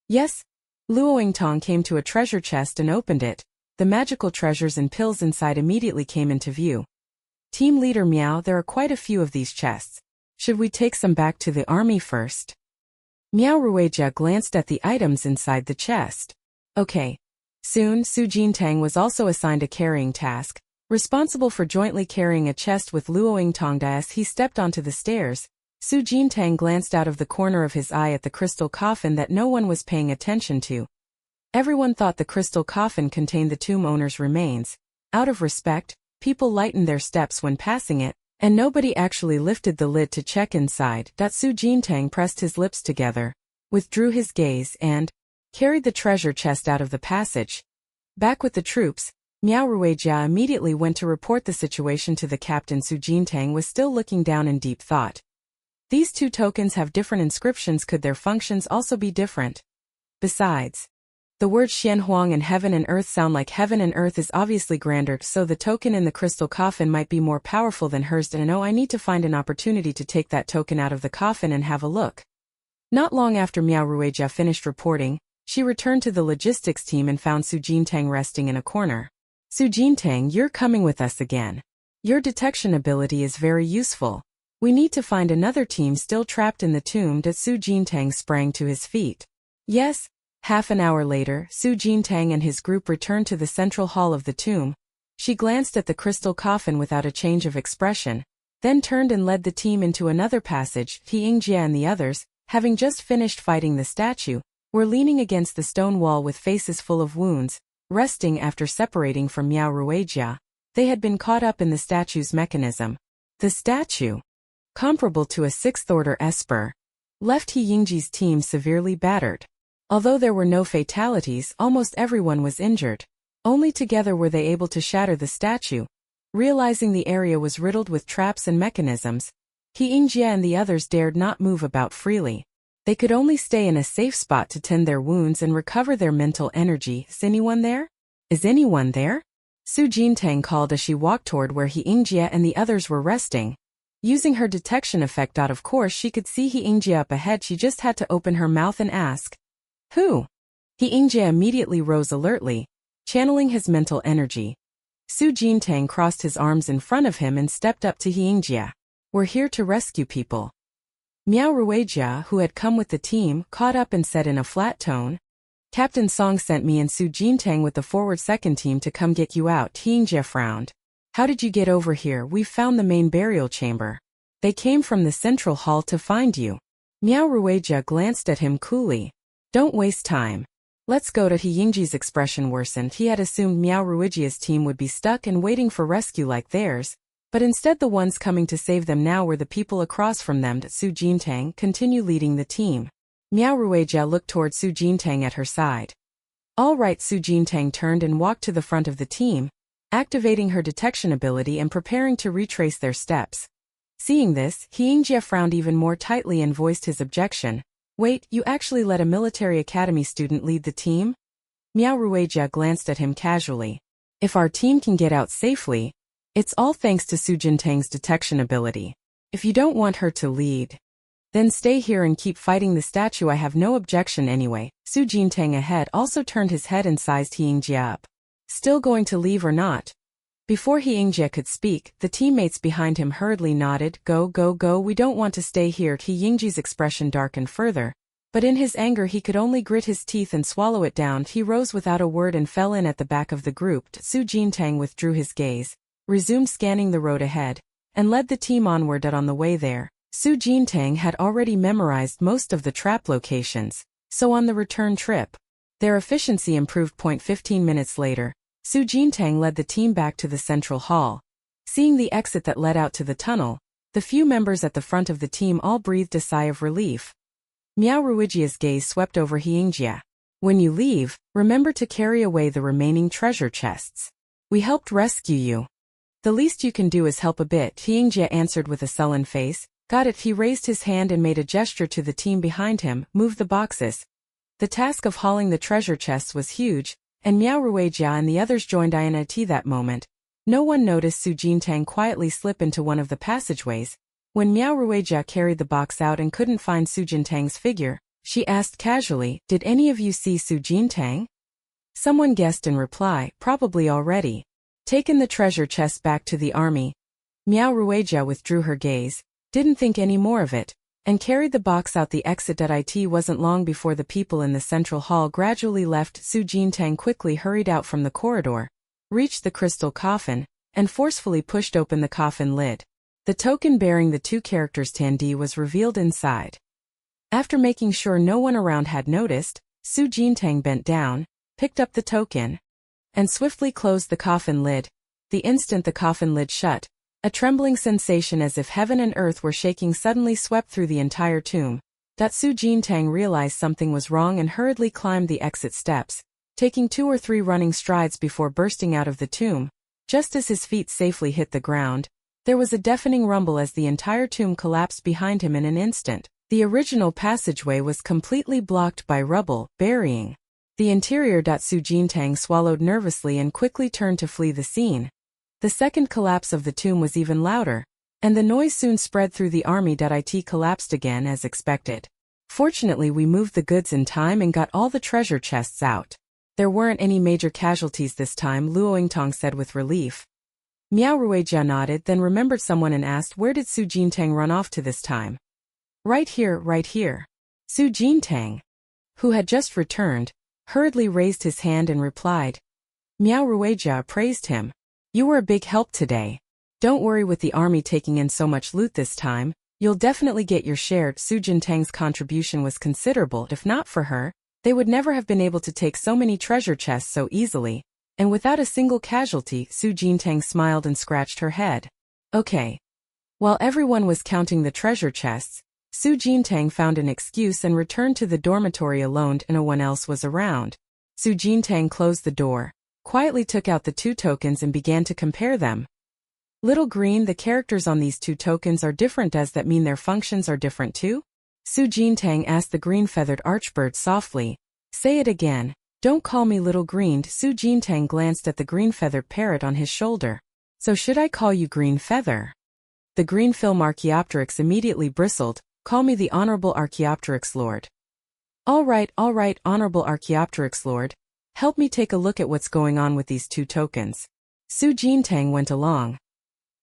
"Yes." Luoyingtong came to a treasure chest and opened it. The magical treasures and pills inside immediately came into view. "Team leader Miao, there are quite a few of these chests. Should we take some back to the army first?" Miao Ruijia glanced at the items inside the chest. "Okay." Soon, Su Jintang was also assigned a carrying task, responsible for jointly carrying a chest with Luoyingtong. As he stepped onto the stairs, Su Jintang glanced out of the corner of his eye at the crystal coffin that no one was paying attention to. Everyone thought the crystal coffin contained the tomb owner's remains. Out of respect, people lightened their steps when passing it, and nobody actually lifted the lid to check inside. Su Jintang pressed his lips together, withdrew his gaze and carried the treasure chest out of the passage. Back with the troops, Miao Ruijia immediately went to report the situation to the captain. Su Jintang was still looking down in deep thought. These two tokens have different inscriptions. Could their functions also be different? Besides, the words Xianhuang and Heaven and Earth sound like Heaven and Earth is obviously grander, so the token in the crystal coffin might be more powerful than hers. And I need to find an opportunity to take that token out of the coffin and have a look. Not long after Miao Ruijia finished reporting, she returned to the logistics team and found Su Jintang resting in a corner. "Su Jintang, you're coming with us again. Your detection ability is very useful. We need to find another team still trapped in the tomb." Su Jintang sprang to his feet. "Yes." Half an hour later, Su Jintang and his group returned to the central hall of the tomb. She glanced at the crystal coffin without a change of expression, then turned and led the team into another passage. Yingjie and the others, having just finished fighting the statue, were leaning against the stone wall with faces full of wounds, resting after separating from Miao Ruijia. They had been caught up in the statue's mechanism. The statue, comparable to a 6th-order esper, left Yingjie's team severely battered. Although there were no fatalities, almost everyone was injured. Only together were they able to shatter the statue. Realizing the area was riddled with traps and mechanisms, Yingjie and the others dared not move about freely. They could only stay in a safe spot to tend their wounds and recover their mental energy. "Is anyone there? Is anyone there?" Su Jintang called as she walked toward where Yingjie and the others were resting. Using her detection effect, of course she could see Yingjie up ahead. She just had to open her mouth and ask, "Who?" Yingjie immediately rose alertly, channeling his mental energy. Su Jintang crossed his arms in front of him and stepped up to Yingjie. "We're here to rescue people." Miao Ruijia, who had come with the team, caught up and said in a flat tone, "Captain Song sent me and Su Jintang with the forward second team to come get you out." Yingjie frowned. "How did you get over here? We found the main burial chamber. They came from the central hall to find you." Miao Ruijia glanced at him coolly. "Don't waste time. Let's go." Yingjie's expression worsened. He had assumed Miao Ruijia's team would be stuck and waiting for rescue like theirs, But instead the ones coming to save them now were the people across from them. Su Jintang continue leading the team. Miao Ruijia looked toward Su Jintang at her side. All right, Su Jintang turned and walked to the front of the team, activating her detection ability and preparing to retrace their steps. Seeing this, Yingjie frowned even more tightly and voiced his objection. Wait, you actually let a military academy student lead the team? Miao Ruijia glanced at him casually. If our team can get out safely, it's all thanks to Su Jintang's detection ability. If you don't want her to lead, then stay here and keep fighting the statue. I have no objection anyway. Su Jintang ahead also turned his head and sized Yingjie up. Still going to leave or not? Before Yingjie could speak, the teammates behind him hurriedly nodded. Go, go, go, we don't want to stay here. Yingjie's expression darkened further, but in his anger he could only grit his teeth and swallow it down. He rose without a word and fell in at the back of the group. Su Jintang withdrew his gaze, resumed scanning the road ahead, and led the team onward. On the way there, Su Jintang had already memorized most of the trap locations, so on the return trip, their efficiency improved. 15 minutes later, Su Jintang led the team back to the central hall. Seeing the exit that led out to the tunnel, the few members at the front of the team all breathed a sigh of relief. Miao Ruijia's gaze swept over Yingjie. When you leave, remember to carry away the remaining treasure chests. We helped rescue you. The least you can do is help a bit, Yingjie answered with a sullen face. Got it. He raised his hand and made a gesture to the team behind him. Move the boxes. The task of hauling the treasure chests was huge, and Miao Ruijia and the others joined in at that moment. No one noticed Su Jintang quietly slip into one of the passageways. When Miao Ruijia carried the box out and couldn't find Su Jintang's figure, she asked casually, "Did any of you see Su Jintang?" Someone guessed in reply, "Probably already. Taken the treasure chest back to the army." Miao Ruijia withdrew her gaze, didn't think any more of it, and carried the box out the exit. It wasn't long before the people in the central hall gradually left. Su Jintang quickly hurried out from the corridor, reached the crystal coffin, and forcefully pushed open the coffin lid. The token bearing the two characters Tandi was revealed inside. After making sure no one around had noticed, Su Jintang bent down, picked up the token, and swiftly closed the coffin lid. The instant the coffin lid shut, a trembling sensation as if heaven and earth were shaking suddenly swept through the entire tomb. Su Jintang realized something was wrong and hurriedly climbed the exit steps, taking 2 or 3 running strides before bursting out of the tomb. Just as his feet safely hit the ground, there was a deafening rumble as the entire tomb collapsed behind him in an instant. The original passageway was completely blocked by rubble, burying the interior. Su Jintang swallowed nervously and quickly turned to flee the scene. The second collapse of the tomb was even louder, and the noise soon spread through the army. It collapsed again as expected. Fortunately, we moved the goods in time and got all the treasure chests out. There weren't any major casualties this time, Luoyingtong said with relief. Miao Ruijia nodded, then remembered someone and asked, where did Su Jintang run off to this time? Right here, right here. Su Jintang, who had just returned, hurriedly raised his hand and replied. Miao Ruijia praised him. You were a big help today. Don't worry, with the army taking in so much loot this time, you'll definitely get your share. Su Jintang's contribution was considerable. If not for her, they would never have been able to take so many treasure chests so easily, and without a single casualty. Su Jintang smiled and scratched her head. Okay. While everyone was counting the treasure chests, Su Jintang found an excuse and returned to the dormitory alone. No one else was around. Su Jintang closed the door, quietly took out the 2 tokens and began to compare them. Little Green, the characters on these 2 tokens are different. Does that mean their functions are different too? Su Jintang asked the green-feathered archbird softly. Say it again. Don't call me Little Green. Su Jintang glanced at the green-feathered parrot on his shoulder. So should I call you Green Feather? The green film Archaeopteryx immediately bristled. Call me the Honorable Archaeopteryx Lord. All right, Honorable Archaeopteryx Lord. Help me take a look at what's going on with these 2 tokens. Su Jintang went along.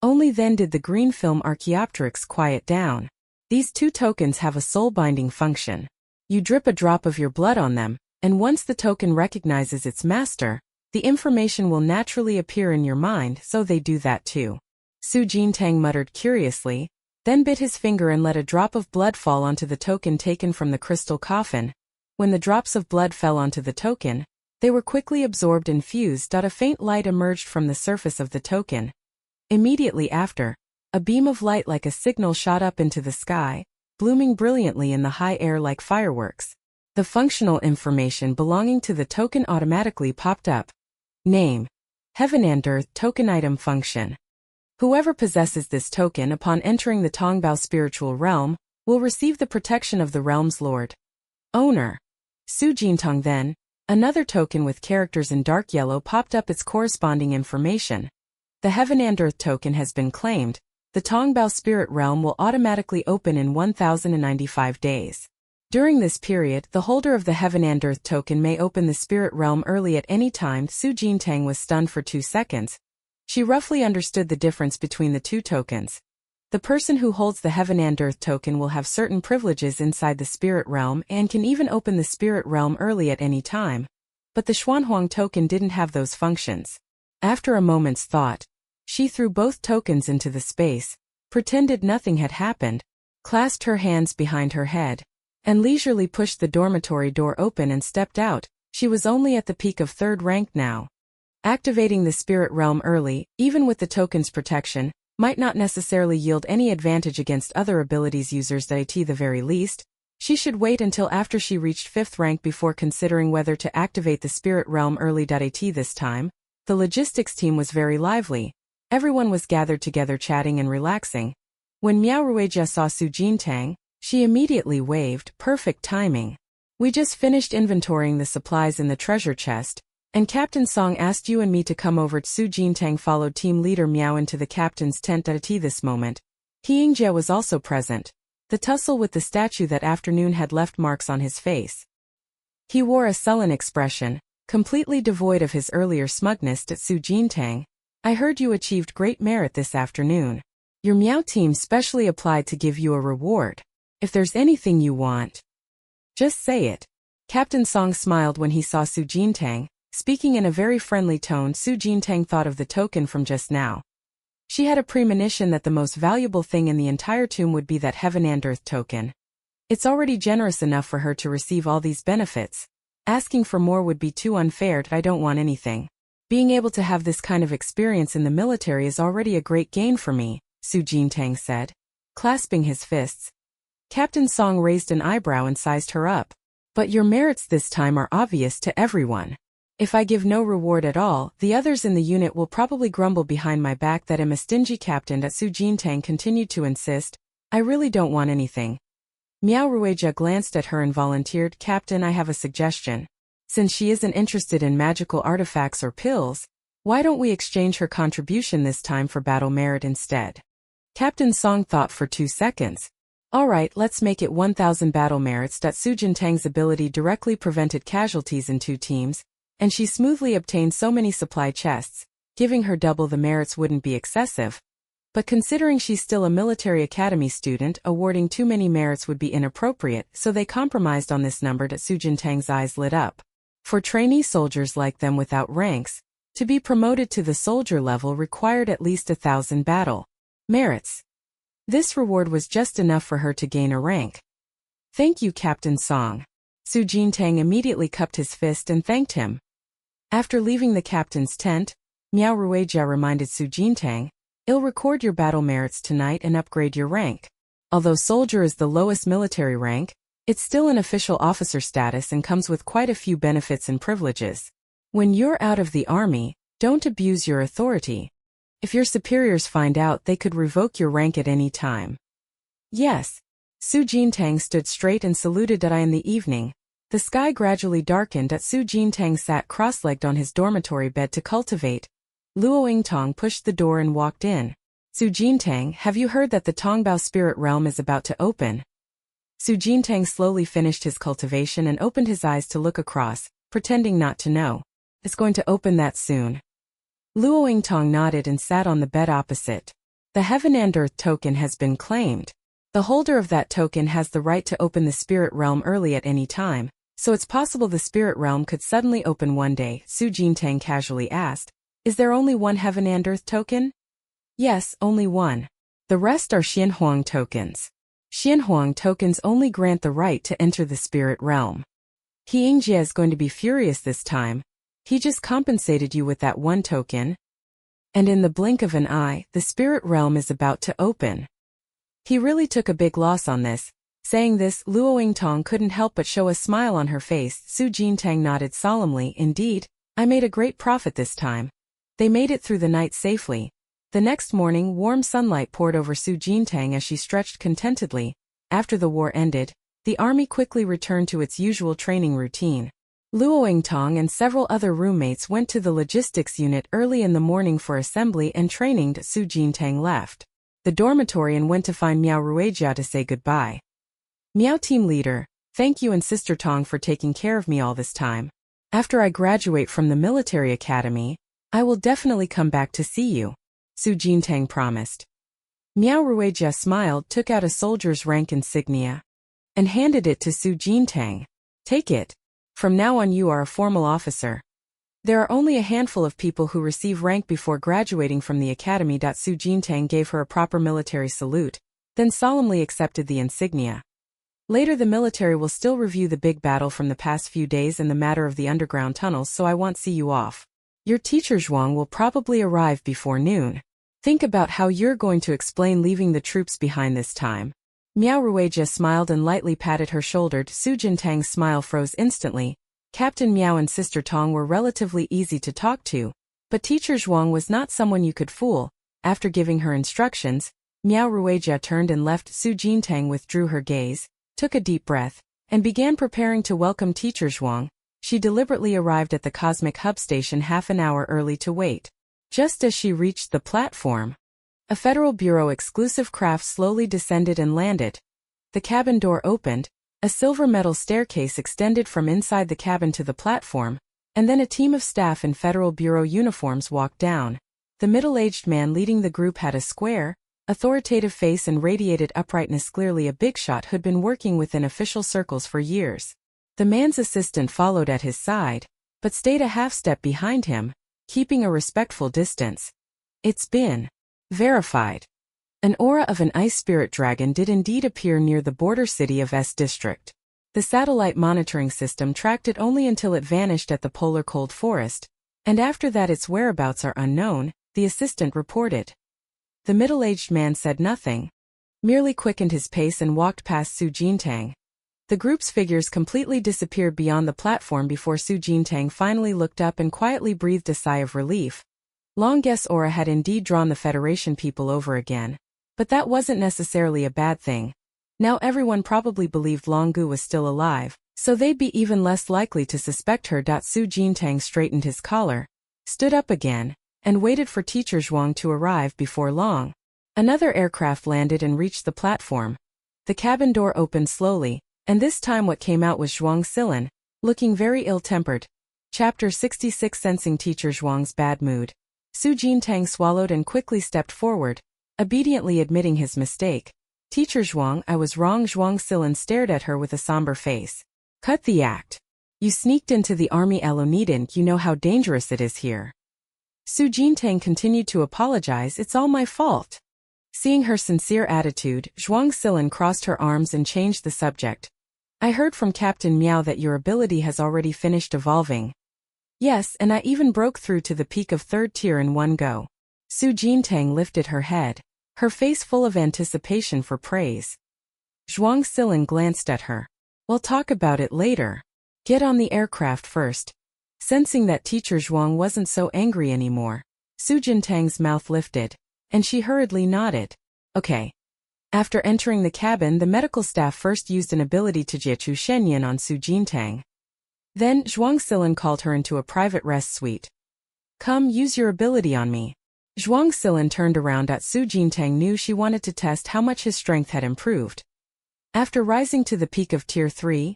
Only then did the green film Archaeopteryx quiet down. These 2 tokens have a soul-binding function. You drip a drop of your blood on them, and once the token recognizes its master, the information will naturally appear in your mind. So they do that too. Su Jintang muttered curiously, then bit his finger and let a drop of blood fall onto the token taken from the crystal coffin. When the drops of blood fell onto the token, they were quickly absorbed and fused. A faint light emerged from the surface of the token. Immediately after, a beam of light like a signal shot up into the sky, blooming brilliantly in the high air like fireworks. The functional information belonging to the token automatically popped up. Name: Heaven and Earth Token Item Function. Whoever possesses this token upon entering the Tongbao spiritual realm will receive the protection of the realm's lord. Owner: Su Jintang. Then, another token with characters in dark yellow popped up its corresponding information. The Heaven and Earth token has been claimed. The Tongbao spirit realm will automatically open in 1095 days. During this period, the holder of the Heaven and Earth token may open the spirit realm early at any time. Su Jintang was stunned for 2 seconds. She roughly understood the difference between the two tokens. The person who holds the Heaven and Earth token will have certain privileges inside the spirit realm and can even open the spirit realm early at any time. But the Xuanhuang token didn't have those functions. After a moment's thought, she threw both tokens into the space, pretended nothing had happened, clasped her hands behind her head, and leisurely pushed the dormitory door open and stepped out. She was only at the peak of 3rd rank now. Activating the spirit realm early, even with the token's protection, might not necessarily yield any advantage against other abilities users. At the very least, she should wait until after she reached 5th rank before considering whether to activate the spirit realm early. At this time, the logistics team was very lively. Everyone was gathered together chatting and relaxing. When Miao Ruijia saw Su Jintang, she immediately waved. Perfect timing. We just finished inventorying the supplies in the treasure chest, and Captain Song asked you and me to come over. Su Jintang followed team leader Miao into the captain's tent. At this moment, He Yingjie was also present. The tussle with the statue that afternoon had left marks on his face. He wore a sullen expression, completely devoid of his earlier smugness. At Su Jintang, I heard you achieved great merit this afternoon. Your Miao team specially applied to give you a reward. If there's anything you want, just say it. Captain Song smiled when he saw Su Jintang. Speaking in a very friendly tone, Su Jintang thought of the token from just now. She had a premonition that the most valuable thing in the entire tomb would be that Heaven and Earth token. It's already generous enough for her to receive all these benefits. Asking for more would be too unfair. I don't want anything. Being able to have this kind of experience in the military is already a great gain for me, Su Jintang said, clasping his fists. Captain Song raised an eyebrow and sized her up. But your merits this time are obvious to everyone. If I give no reward at all, the others in the unit will probably grumble behind my back that I'm a stingy captain. That Su Jintang continued to insist. I really don't want anything. Miao Ruijia glanced at her and volunteered. Captain, I have a suggestion. Since she isn't interested in magical artifacts or pills, why don't we exchange her contribution this time for battle merit instead? Captain Song thought for 2 seconds. Alright, let's make it 1000 battle merits. Su Jintang's ability directly prevented casualties in 2 teams, and she smoothly obtained so many supply chests. Giving her double the merits wouldn't be excessive. But considering she's still a military academy student, awarding too many merits would be inappropriate, so they compromised on this number. Su Jintang's eyes lit up. For trainee soldiers like them without ranks, to be promoted to the soldier level required at least 1000 battle merits. This reward was just enough for her to gain a rank. Thank you, Captain Song. Su Jintang immediately cupped his fist and thanked him. After leaving the captain's tent, Miao Ruijia reminded Su Jintang, I'll record your battle merits tonight and upgrade your rank. Although soldier is the lowest military rank, it's still an official officer status and comes with quite a few benefits and privileges. When you're out of the army, don't abuse your authority. If your superiors find out, they could revoke your rank at any time. Yes. Su Jintang stood straight and saluted. In the evening, the sky gradually darkened. Su Jintang sat cross-legged on his dormitory bed to cultivate. Luo Yingtang pushed the door and walked in. Su Jintang, have you heard that the Tongbao spirit realm is about to open? Su Jintang slowly finished his cultivation and opened his eyes to look across, pretending not to know. It's going to open that soon. Luo Yingtang nodded and sat on the bed opposite. The Heaven and Earth token has been claimed. The holder of that token has the right to open the spirit realm early at any time, so it's possible the spirit realm could suddenly open one day. Su Jintang casually asked, is there only one Heaven and Earth token? Yes, only one. The rest are Xianhuang tokens. Xianhuang tokens only grant the right to enter the spirit realm. He Yingjie is going to be furious this time. He just compensated you with that one token. And in the blink of an eye, the spirit realm is about to open. He really took a big loss on this. Saying this, Luo Tong couldn't help but show a smile on her face. Su Jintang nodded solemnly. Indeed, I made a great profit this time. They made it through the night safely. The next morning, warm sunlight poured over Su Jintang as she stretched contentedly. After the war ended, the army quickly returned to its usual training routine. Luo Tong and several other roommates went to the logistics unit early in the morning for assembly and training. Su Jintang left the dormitory and went to find Miao Ruijia to say goodbye. Miao team leader, thank you and Sister Tong for taking care of me all this time. After I graduate from the military academy, I will definitely come back to see you, Su Jintang promised. Miao Ruijia smiled, took out a soldier's rank insignia, and handed it to Su Jintang. Take it. From now on you are a formal officer. There are only a handful of people who receive rank before graduating from the academy. Su Jintang gave her a proper military salute, then solemnly accepted the insignia. Later the military will still review the big battle from the past few days and the matter of the underground tunnels, so I won't see you off. Your teacher Zhuang will probably arrive before noon. Think about how you're going to explain leaving the troops behind this time. Miao Ruijia smiled and lightly patted her shoulder. Su Jintang's smile froze instantly. Captain Miao and Sister Tong were relatively easy to talk to, but teacher Zhuang was not someone you could fool. After giving her instructions, Miao Ruijia turned and left. Su Jintang withdrew her gaze, took a deep breath, and began preparing to welcome teacher Zhuang. She deliberately arrived at the Cosmic Hub station half an hour early to wait. Just as she reached the platform, a Federal Bureau exclusive craft slowly descended and landed. The cabin door opened, a silver metal staircase extended from inside the cabin to the platform, and then a team of staff in Federal Bureau uniforms walked down. The middle-aged man leading the group had a square, authoritative face and radiated uprightness, clearly a big shot who'd been working within official circles for years. The man's assistant followed at his side, but stayed a half-step behind him, keeping a respectful distance. It's been verified. An aura of an ice spirit dragon did indeed appear near the border city of S District. The satellite monitoring system tracked it only until it vanished at the polar cold forest, and after that its whereabouts are unknown, the assistant reported. The middle-aged man said nothing, merely quickened his pace and walked past Su Jintang. The group's figures completely disappeared beyond the platform before Su Jintang finally looked up and quietly breathed a sigh of relief. Long Guess aura had indeed drawn the Federation people over again, but that wasn't necessarily a bad thing. Now everyone probably believed Long Gu was still alive, so they'd be even less likely to suspect her. Su Jintang straightened his collar, stood up again, and waited for teacher Zhuang to arrive. Before long, another aircraft landed and reached the platform. The cabin door opened slowly, and this time what came out was Zhuang Silin, looking very ill-tempered. Chapter 66. Sensing teacher Zhuang's bad mood, Su Jintang swallowed and quickly stepped forward, obediently admitting his mistake. Teacher Zhuang, I was wrong. Zhuang Silin stared at her with a somber face. Cut the act. You sneaked into the army alone. You know how dangerous it is here. Su Jintang continued to apologize. It's all my fault. Seeing her sincere attitude, Zhuang Silin crossed her arms and changed the subject. I heard from Captain Miao that your ability has already finished evolving. Yes, and I even broke through to the peak of 3rd tier in one go. Su Jintang lifted her head, her face full of anticipation for praise. Zhuang Silin glanced at her. We'll talk about it later. Get on the aircraft first. Sensing that teacher Zhuang wasn't so angry anymore, Su Jintang's mouth lifted, and she hurriedly nodded. Okay. After entering the cabin, the medical staff first used an ability to Jiechu Shenyan on Su Jintang. Then, Zhuang Silin called her into a private rest suite. Come, use your ability on me. Zhuang Silin turned around. Su Jintang knew she wanted to test how much his strength had improved. After rising to the peak of Tier 3,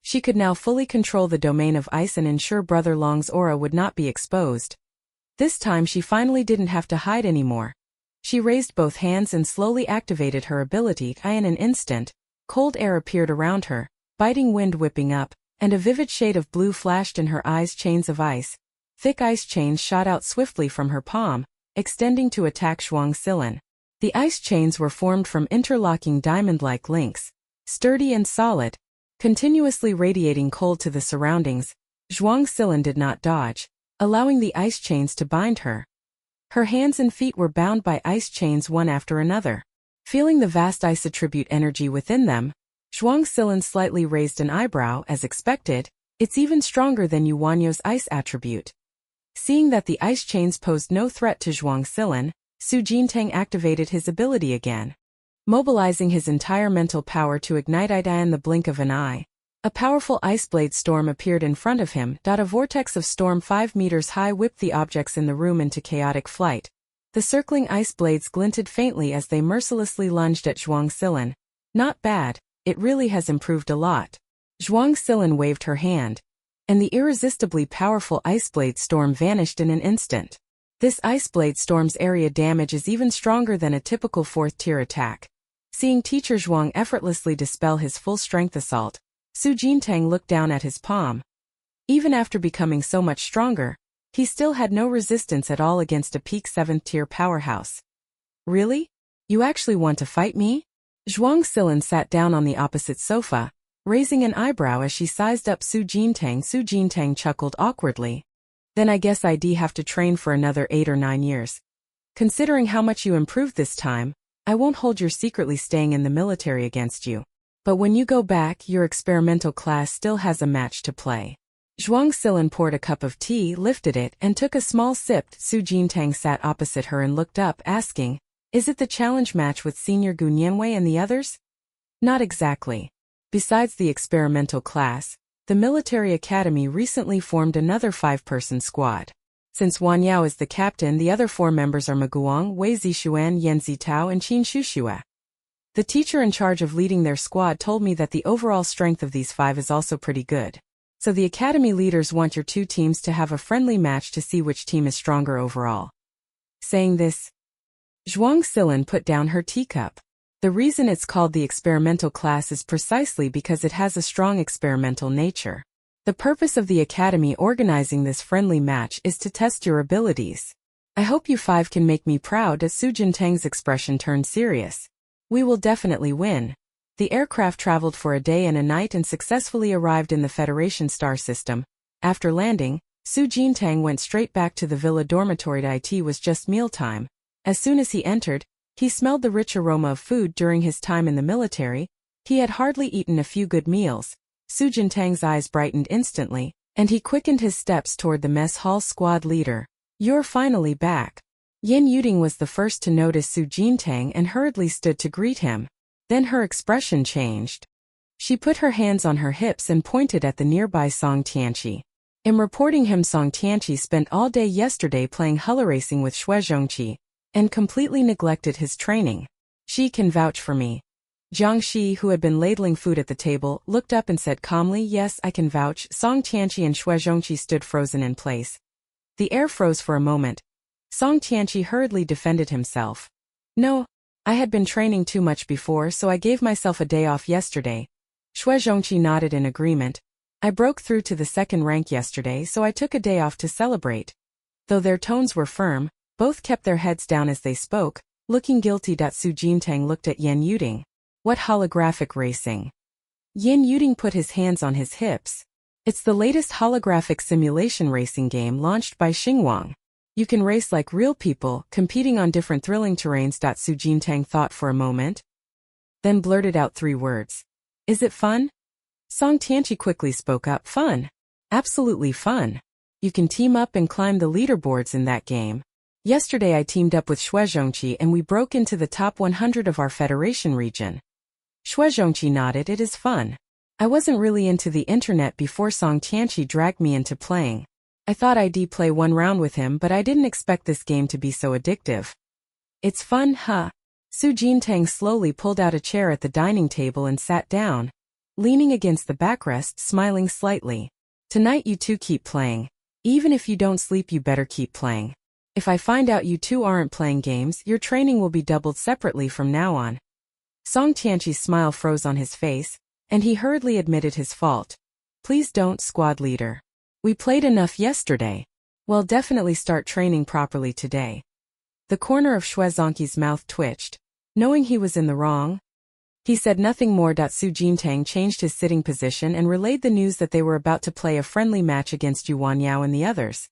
she could now fully control the domain of ice and ensure Brother Long's aura would not be exposed. This time she finally didn't have to hide anymore. She raised both hands and slowly activated her ability. In an instant, cold air appeared around her, biting wind whipping up, and a vivid shade of blue flashed in her eyes. Chains of ice. Thick ice chains shot out swiftly from her palm, extending to attack Zhuang Silin. The ice chains were formed from interlocking diamond-like links, sturdy and solid, continuously radiating cold to the surroundings. Zhuang Silin did not dodge, allowing the ice chains to bind her. Her hands and feet were bound by ice chains one after another. Feeling the vast ice attribute energy within them, Zhuang Silan slightly raised an eyebrow as expected. It's even stronger than Yuanyo's ice attribute. Seeing that the ice chains posed no threat to Zhuang Silan, Su Jintang activated his ability again. Mobilizing his entire mental power to ignite Ida in the blink of an eye, a powerful ice blade storm appeared in front of him. A vortex of storm 5 meters high whipped the objects in the room into chaotic flight. The circling ice blades glinted faintly as they mercilessly lunged at Zhuang Silan. Not bad, it really has improved a lot. Zhuang Silan waved her hand, and the irresistibly powerful ice blade storm vanished in an instant. This ice blade storm's area damage is even stronger than a typical 4th-tier attack. Seeing Teacher Zhuang effortlessly dispel his full-strength assault, Su Jintang looked down at his palm. Even after becoming so much stronger, he still had no resistance at all against a peak 7th-tier powerhouse. Really? You actually want to fight me? Zhuang Silan sat down on the opposite sofa, raising an eyebrow as she sized up Su Jintang. Su Jintang chuckled awkwardly. Then I guess I'd have to train for another 8 or 9 years. Considering how much you improved this time, I won't hold your secretly staying in the military against you. But when you go back, your experimental class still has a match to play. Zhuang Silan poured a cup of tea, lifted it, and took a small sip. Su Jintang sat opposite her and looked up, asking, "Is it the challenge match with Senior Gu Nianwei and the others?" Not exactly. Besides the experimental class, the military academy recently formed another 5-person squad. Since Wan Yao is the captain, the other 4 members are Maguang, Wei Zixuan, Yan Zitao, and Qin Shushua. The teacher in charge of leading their squad told me that the overall strength of these 5 is also pretty good. So the academy leaders want your 2 teams to have a friendly match to see which team is stronger overall. Saying this, Zhuang Silan put down her teacup. The reason it's called the experimental class is precisely because it has a strong experimental nature. The purpose of the academy organizing this friendly match is to test your abilities. I hope you 5 can make me proud. As Su Jintang's expression turned serious. We will definitely win. The aircraft traveled for a day and a night and successfully arrived in the Federation star system. After landing, Su Jintang went straight back to the villa dormitory. It was just mealtime. As soon as he entered, he smelled the rich aroma of food. During his time in the military, he had hardly eaten a few good meals. Su Jintang's eyes brightened instantly, and he quickened his steps toward the mess hall. Squad leader, you're finally back. Yin Yuding was the first to notice Su Jintang and hurriedly stood to greet him. Then her expression changed. She put her hands on her hips and pointed at the nearby Song Tianqi. In reporting him, Song Tianqi spent all day yesterday playing hula racing with Xue Zhongqi, and completely neglected his training. She can vouch for me. Jiang Shi, who had been ladling food at the table, looked up and said calmly, "Yes, I can vouch." Song Tianqi and Xue Zhongqi stood frozen in place. The air froze for a moment. Song Tianqi hurriedly defended himself. "No, I had been training too much before, so I gave myself a day off yesterday." Xue Zhongqi nodded in agreement. "I broke through to the 2nd rank yesterday, so I took a day off to celebrate." Though their tones were firm, both kept their heads down as they spoke, looking guilty. Su Jintang looked at Yin Yuding. "What holographic racing?" Yin Yuding put his hands on his hips. "It's the latest holographic simulation racing game launched by Xinguang. You can race like real people, competing on different thrilling terrains." Su Jintang thought for a moment, then blurted out 3 words. "Is it fun?" Song Tianqi quickly spoke up. "Fun. Absolutely fun. You can team up and climb the leaderboards in that game. Yesterday I teamed up with Xue Zhongqi and we broke into the top 100 of our Federation region." Xue Zhongqi nodded. "It is fun. I wasn't really into the internet before Song Tianqi dragged me into playing. I thought I'd play 1 round with him, but I didn't expect this game to be so addictive." "It's fun, huh?" Su Jintang slowly pulled out a chair at the dining table and sat down, leaning against the backrest, smiling slightly. "Tonight you 2 keep playing. Even if you don't sleep, you better keep playing. If I find out you 2 aren't playing games, your training will be doubled separately from now on." Song Tianqi's smile froze on his face, and he hurriedly admitted his fault. "Please don't, squad leader. We played enough yesterday. We'll definitely start training properly today." The corner of Xue Zhongqi's mouth twitched, knowing he was in the wrong. He said nothing more. Su Jintang changed his sitting position and relayed the news that they were about to play a friendly match against Yuan Yao and the others.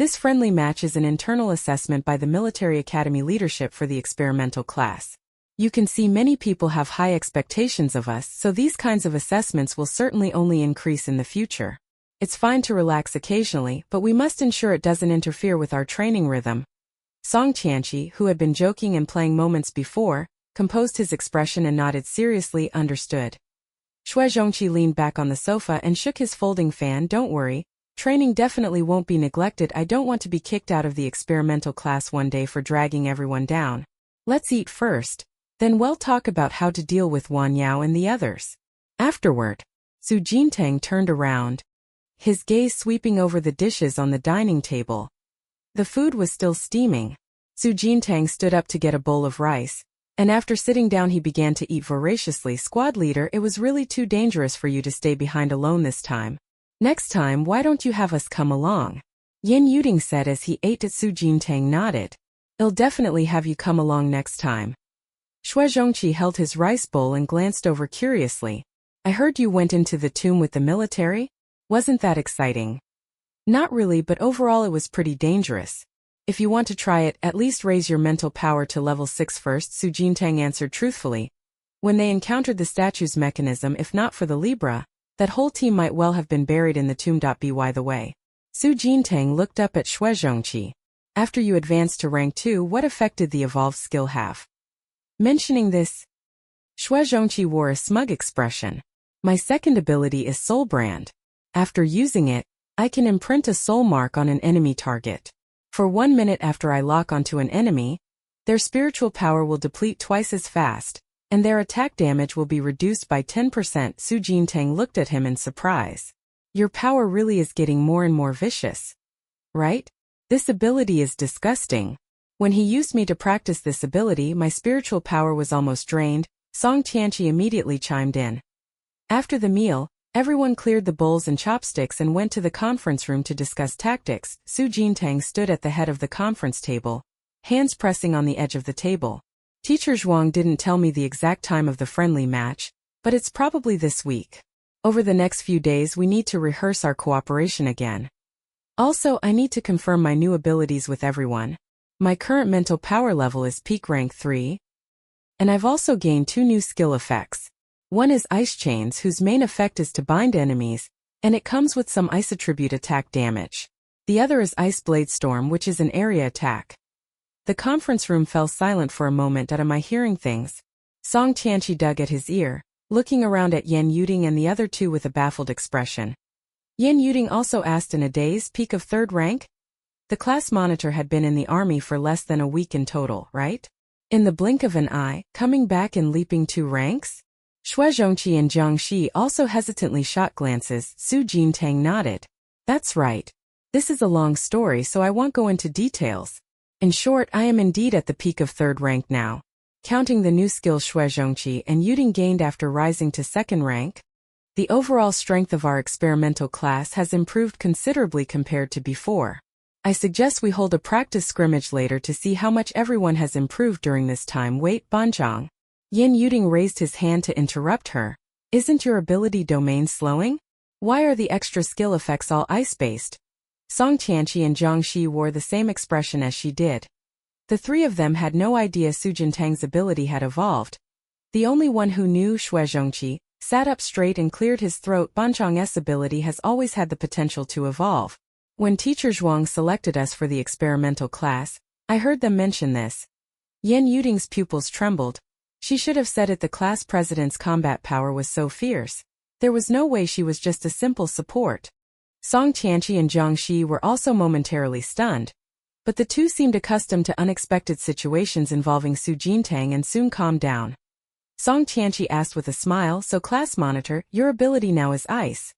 This friendly match is an internal assessment by the military academy leadership for the experimental class. You can see many people have high expectations of us, so these kinds of assessments will certainly only increase in the future. It's fine to relax occasionally, but we must ensure it doesn't interfere with our training rhythm. Song Qianqi, who had been joking and playing moments before, composed his expression and nodded seriously. Understood. Xue Zhongqi leaned back on the sofa and shook his folding fan. Don't worry. Training definitely won't be neglected. I don't want to be kicked out of the experimental class one day for dragging everyone down. Let's eat first. Then we'll talk about how to deal with Wan Yao and the others. Afterward, Su Jintang turned around, his gaze sweeping over the dishes on the dining table. The food was still steaming. Su Jintang stood up to get a bowl of rice, and after sitting down he began to eat voraciously. Squad leader, it was really too dangerous for you to stay behind alone this time. Next time, why don't you have us come along? Yin Yuding said as he ate. Su Jintang nodded. I'll definitely have you come along next time. Xue Zhongqi held his rice bowl and glanced over curiously. I heard you went into the tomb with the military? Wasn't that exciting? Not really, but overall it was pretty dangerous. If you want to try it, at least raise your mental power to level 6 first, Su Jintang answered truthfully. When they encountered the statue's mechanism, if not for the Libra, that whole team might well have been buried in the tomb. By the way, Su Jintang looked up at Xue Zhongqi. After you advanced to rank 2, what effect did the evolved skill have? Mentioning this, Xue Zhongqi wore a smug expression. My second ability is Soul Brand. After using it, I can imprint a soul mark on an enemy target. For 1 minute after I lock onto an enemy, their spiritual power will deplete twice as fast, and their attack damage will be reduced by 10%. Su Jintang looked at him in surprise. Your power really is getting more and more vicious. Right? This ability is disgusting. When he used me to practice this ability, my spiritual power was almost drained. Song Qianqi immediately chimed in. After the meal, everyone cleared the bowls and chopsticks and went to the conference room to discuss tactics. Su Jintang stood at the head of the conference table, hands pressing on the edge of the table. Teacher Zhuang didn't tell me the exact time of the friendly match, but it's probably this week. Over the next few days we need to rehearse our cooperation again. Also, I need to confirm my new abilities with everyone. My current mental power level is peak rank 3, and I've also gained 2 new skill effects. One is Ice Chains, whose main effect is to bind enemies, and it comes with some ice attribute attack damage. The other is Ice Blade Storm, which is an area attack. The conference room fell silent for a moment. Am I hearing things? Song Qianqi dug at his ear, looking around at Yin Yuding and the other two with a baffled expression. Yin Yuding also asked, in a daze, peak of 3rd rank? The class monitor had been in the army for less than a week in total, right? In the blink of an eye, coming back and leaping 2 ranks? Xue Zhongqi and Jiang Shi also hesitantly shot glances. Su Jintang nodded. That's right. This is a long story, so I won't go into details. In short, I am indeed at the peak of 3rd rank now. Counting the new skill Xue Zhongqi and Yuding gained after rising to 2nd rank, the overall strength of our experimental class has improved considerably compared to before. I suggest we hold a practice scrimmage later to see how much everyone has improved during this time. Wait, Banzhang. Yin Yuding raised his hand to interrupt her. Isn't your ability domain slowing? Why are the extra skill effects all ice-based? Song Qianqi and Jiang Shi wore the same expression as she did. The 3 of them had no idea Su Jintang's ability had evolved. The only one who knew, Xue Zhongqi, sat up straight and cleared his throat. Banzhang's ability has always had the potential to evolve. When Teacher Zhuang selected us for the experimental class, I heard them mention this. Yin Yuding's pupils trembled. She should have said it. The class president's combat power was so fierce. There was no way she was just a simple support. Song Qianqi and Jiang Shi were also momentarily stunned, but the two seemed accustomed to unexpected situations involving Su Jintang and soon calmed down. Song Qianqi asked with a smile, so class monitor, your ability now is ice.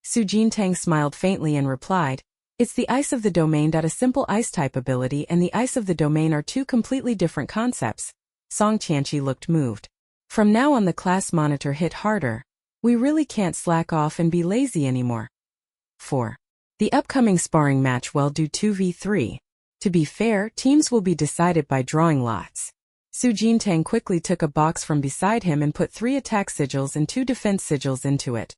Su Jintang smiled faintly and replied, it's the ice of the domain. A simple ice-type ability and the ice of the domain are 2 completely different concepts. Song Qianqi looked moved. From now on the class monitor hit harder. We really can't slack off and be lazy anymore. 4. The upcoming sparring match will do 2v3. To be fair, teams will be decided by drawing lots. Su Jintang quickly took a box from beside him and put 3 attack sigils and 2 defense sigils into it.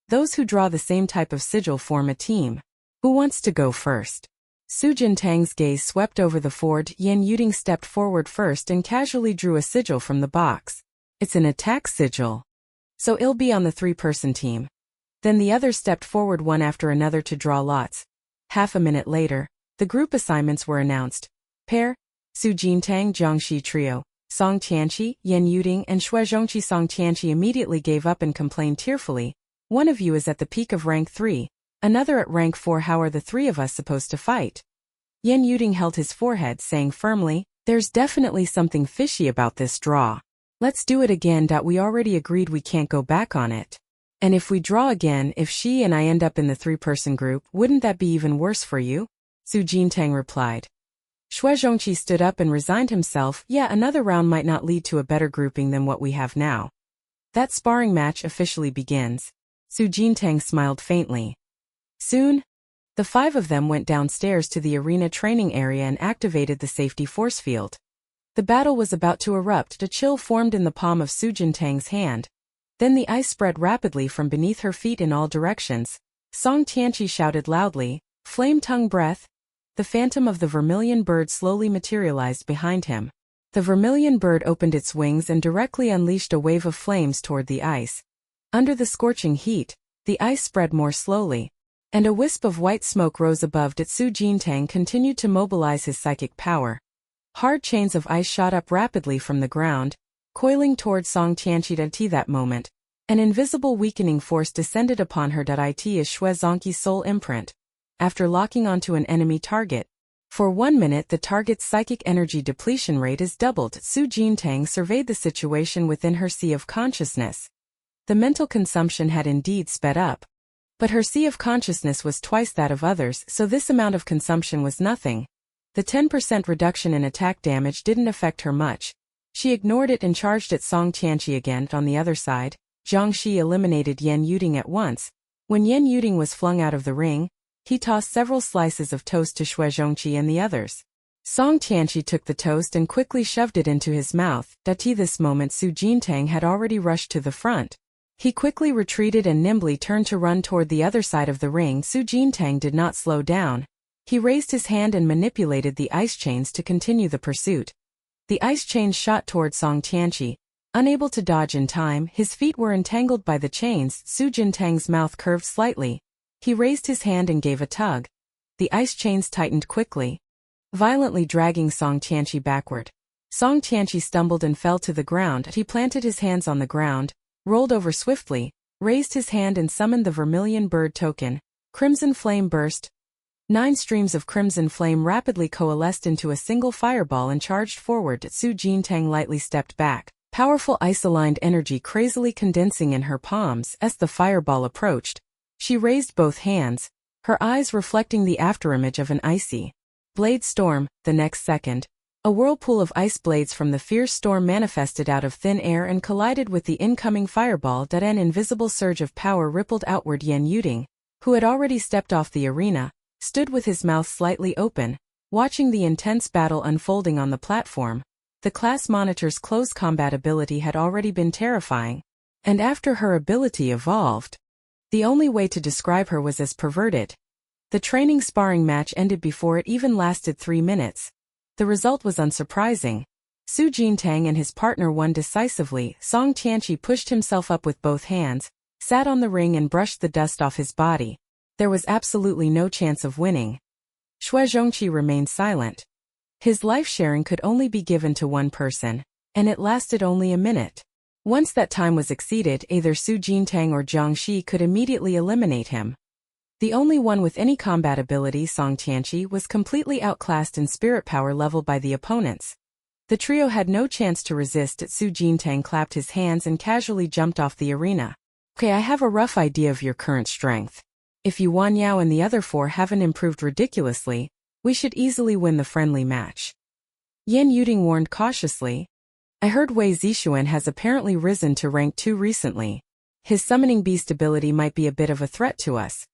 Those who draw the same type of sigil form a team. Who wants to go first? Su Jintang's gaze swept over the fort. Yan Yuding stepped forward first and casually drew a sigil from the box. It's an attack sigil. So it'll be on the 3-person team. Then the others stepped forward one after another to draw lots. Half a minute later, the group assignments were announced. Pair, Su Jintang Jiangxi Trio, Song Tianqi, Yan Yuding and Shui Zhongqi. Song Tianqi immediately gave up and complained tearfully. One of you is at the peak of rank 3, another at rank 4. How are the 3 of us supposed to fight? Yan Yuding held his forehead, saying firmly, there's definitely something fishy about this draw. Let's do it again. We already agreed we can't go back on it. And if we draw again, if she and I end up in the 3-person group, wouldn't that be even worse for you? Su Jintang replied. Shui Zhongqi stood up and resigned himself. Yeah, another round might not lead to a better grouping than what we have now. That sparring match officially begins. Su Jintang smiled faintly. Soon, the 5 of them went downstairs to the arena training area and activated the safety force field. The battle was about to erupt. A chill formed in the palm of Su Jintang's hand. Then the ice spread rapidly from beneath her feet in all directions. Song Tianqi shouted loudly, flame tongue breath. The phantom of the vermilion bird slowly materialized behind him. The vermilion bird opened its wings and directly unleashed a wave of flames toward the ice. Under the scorching heat, the ice spread more slowly, and a wisp of white smoke rose above it. Su Jintang continued to mobilize his psychic power. Hard chains of ice shot up rapidly from the ground, coiling toward Song Tianqi. At that moment, an invisible weakening force descended upon her. It is Shui Zhongqi's soul imprint. After locking onto an enemy target, for 1 minute the target's psychic energy depletion rate is doubled. Su Jintang surveyed the situation within her sea of consciousness. The mental consumption had indeed sped up, but her sea of consciousness was twice that of others, so this amount of consumption was nothing. The 10% reduction in attack damage didn't affect her much. She ignored it and charged at Song Tianqi again. On the other side, Jiangxi eliminated Yan Yuding at once. When Yan Yuding was flung out of the ring, he tossed several slices of toast to Shui Zhongqi and the others. Song Tianqi took the toast and quickly shoved it into his mouth. At this moment Su Jintang had already rushed to the front. He quickly retreated and nimbly turned to run toward the other side of the ring. Su Jintang did not slow down. He raised his hand and manipulated the ice chains to continue the pursuit. The ice chains shot toward Song Tianqi. Unable to dodge in time, his feet were entangled by the chains. Su Jintang's mouth curved slightly. He raised his hand and gave a tug. The ice chains tightened quickly, violently dragging Song Tianqi backward. Song Tianqi stumbled and fell to the ground. He planted his hands on the ground, rolled over swiftly, raised his hand and summoned the vermilion bird token. Crimson flame burst. 9 streams of crimson flame rapidly coalesced into a single fireball and charged forward. Su Jintang lightly stepped back, powerful ice-aligned energy crazily condensing in her palms. As the fireball approached, she raised both hands, her eyes reflecting the afterimage of an icy blade storm. The next second, a whirlpool of ice blades from the fierce storm manifested out of thin air and collided with the incoming fireball. An invisible surge of power rippled outward. Yan Yuding, who had already stepped off the arena, stood with his mouth slightly open, watching the intense battle unfolding on the platform. The class monitor's close combat ability had already been terrifying, and after her ability evolved, the only way to describe her was as perverted. The training sparring match ended before it even lasted 3 minutes. The result was unsurprising. Su Jintang and his partner won decisively. Song Tianqi pushed himself up with both hands, sat on the ring and brushed the dust off his body. There was absolutely no chance of winning. Shui Zhongqi remained silent. His life-sharing could only be given to one person, and it lasted only a minute. Once that time was exceeded, either Su Jintang or Jiangxi could immediately eliminate him. The only one with any combat ability, Song Tianqi, was completely outclassed in spirit power level by the opponents. The trio had no chance to resist. Su Jintang clapped his hands and casually jumped off the arena. Okay, I have a rough idea of your current strength. If you Wan Yao and the other 4 haven't improved ridiculously, we should easily win the friendly match. Yan Yuding warned cautiously. I heard Wei Zixuan has apparently risen to rank 2 recently. His summoning beast ability might be a bit of a threat to us.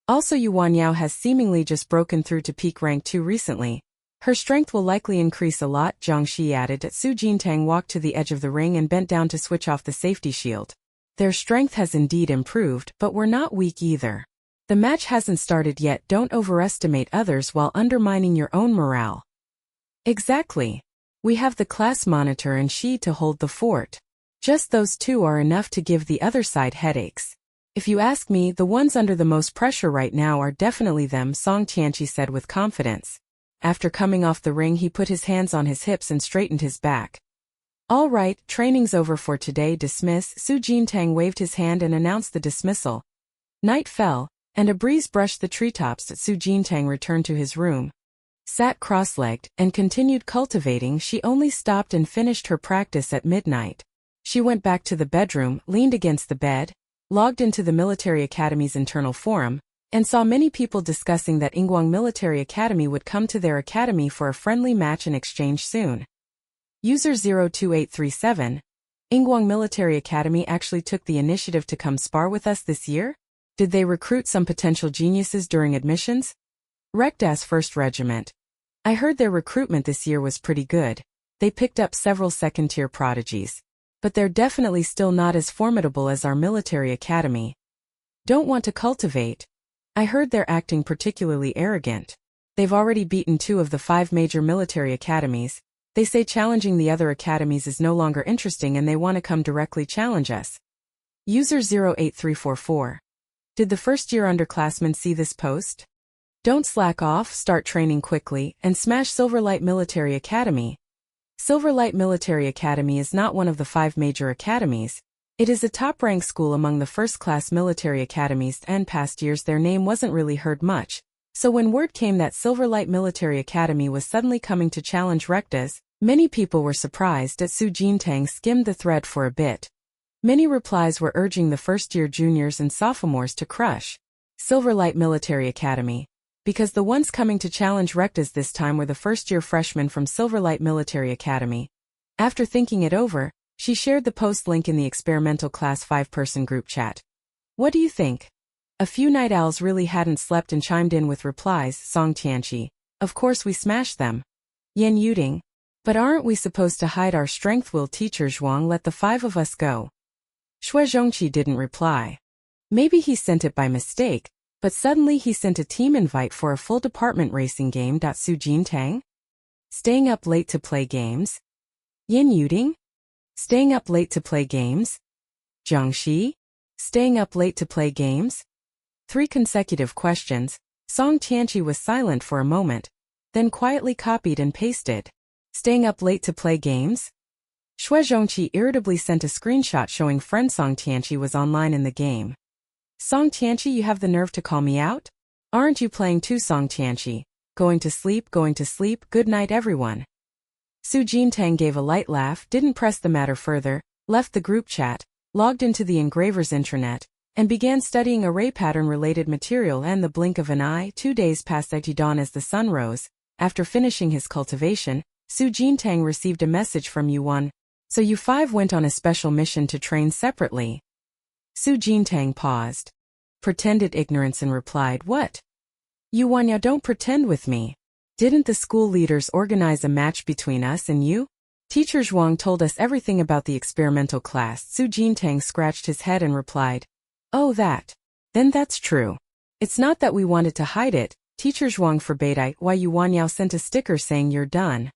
Also, Yuan Yao has seemingly just broken through to peak rank 2 recently. Her strength will likely increase a lot, Jiangxi added. Su Jintang walked to the edge of the ring and bent down to switch off the safety shield. Their strength has indeed improved, but we're not weak either. The match hasn't started yet. Don't overestimate others while undermining your own morale. Exactly. We have the class monitor and she to hold the fort. Just those two are enough to give the other side headaches. If you ask me, the ones under the most pressure right now are definitely them, Song Tianqi said with confidence. After coming off the ring, he put his hands on his hips and straightened his back. All right, training's over for today. Dismiss. Su Jintang waved his hand and announced the dismissal. Night fell, and a breeze brushed the treetops. Su Jintang returned to his room, sat cross-legged, and continued cultivating. She only stopped and finished her practice at midnight. She went back to the bedroom, leaned against the bed, logged into the military academy's internal forum, and saw many people discussing that Ingguang Military Academy would come to their academy for a friendly match and exchange soon. User 02837. Ingguang Military Academy actually took the initiative to come spar with us this year? Did they recruit some potential geniuses during admissions? Rekda's 1st Regiment. I heard their recruitment this year was pretty good. They picked up several second-tier prodigies. But they're definitely still not as formidable as our military academy. Don't want to cultivate. I heard they're acting particularly arrogant. They've already beaten 2 of the 5 major military academies. They say challenging the other academies is no longer interesting and they want to come directly challenge us. User 08344. Did the first-year underclassmen see this post? Don't slack off, start training quickly, and smash Silverlight Military Academy. Silverlight Military Academy is not one of the 5 major academies. It is a top-ranked school among the first-class military academies, and past years their name wasn't really heard much. So when word came that Silverlight Military Academy was suddenly coming to challenge Rekda's, many people were surprised. Su Jintang skimmed the thread for a bit. Many replies were urging the first-year juniors and sophomores to crush Silverlight Military Academy, because the ones coming to challenge Rekda's this time were the first-year freshmen from Silverlight Military Academy. After thinking it over, she shared the post link in the experimental class 5-person group chat. What do you think? A few night owls really hadn't slept and chimed in with replies. Song Tianqi. Of course we smashed them. Yan Yuding. But aren't we supposed to hide our strength? Will Teacher Zhuang let the 5 of us go? Shui Zhongqi didn't reply. Maybe he sent it by mistake, but suddenly he sent a team invite for a full department racing game. Su Jintang? Staying up late to play games? Yin Yuding? Staying up late to play games? Jiangxi? Staying up late to play games? 3 consecutive questions. Song Tianqi was silent for a moment, then quietly copied and pasted. Staying up late to play games? Shui Zhongqi irritably sent a screenshot showing friend Song Tianqi was online in the game. Song Tianqi, you have the nerve to call me out? Aren't you playing too? Song Tianqi. Going to sleep, good night everyone. Su Jintang gave a light laugh, didn't press the matter further, left the group chat, logged into the engraver's intranet, and began studying array pattern-related material. And the blink of an eye, 2 days passed at dawn as the sun rose. After finishing his cultivation, Su Jintang received a message from Yuan. So you 5 went on a special mission to train separately. Su Jintang paused, pretended ignorance and replied, what? Yuan, ya don't pretend with me. Didn't the school leaders organize a match between us and you? Teacher Zhuang told us everything about the experimental class. Su Jintang scratched his head and replied, oh that. Then that's true. It's not that we wanted to hide it. Teacher Zhuang forbade why Yuan Yao sent a sticker saying you're done.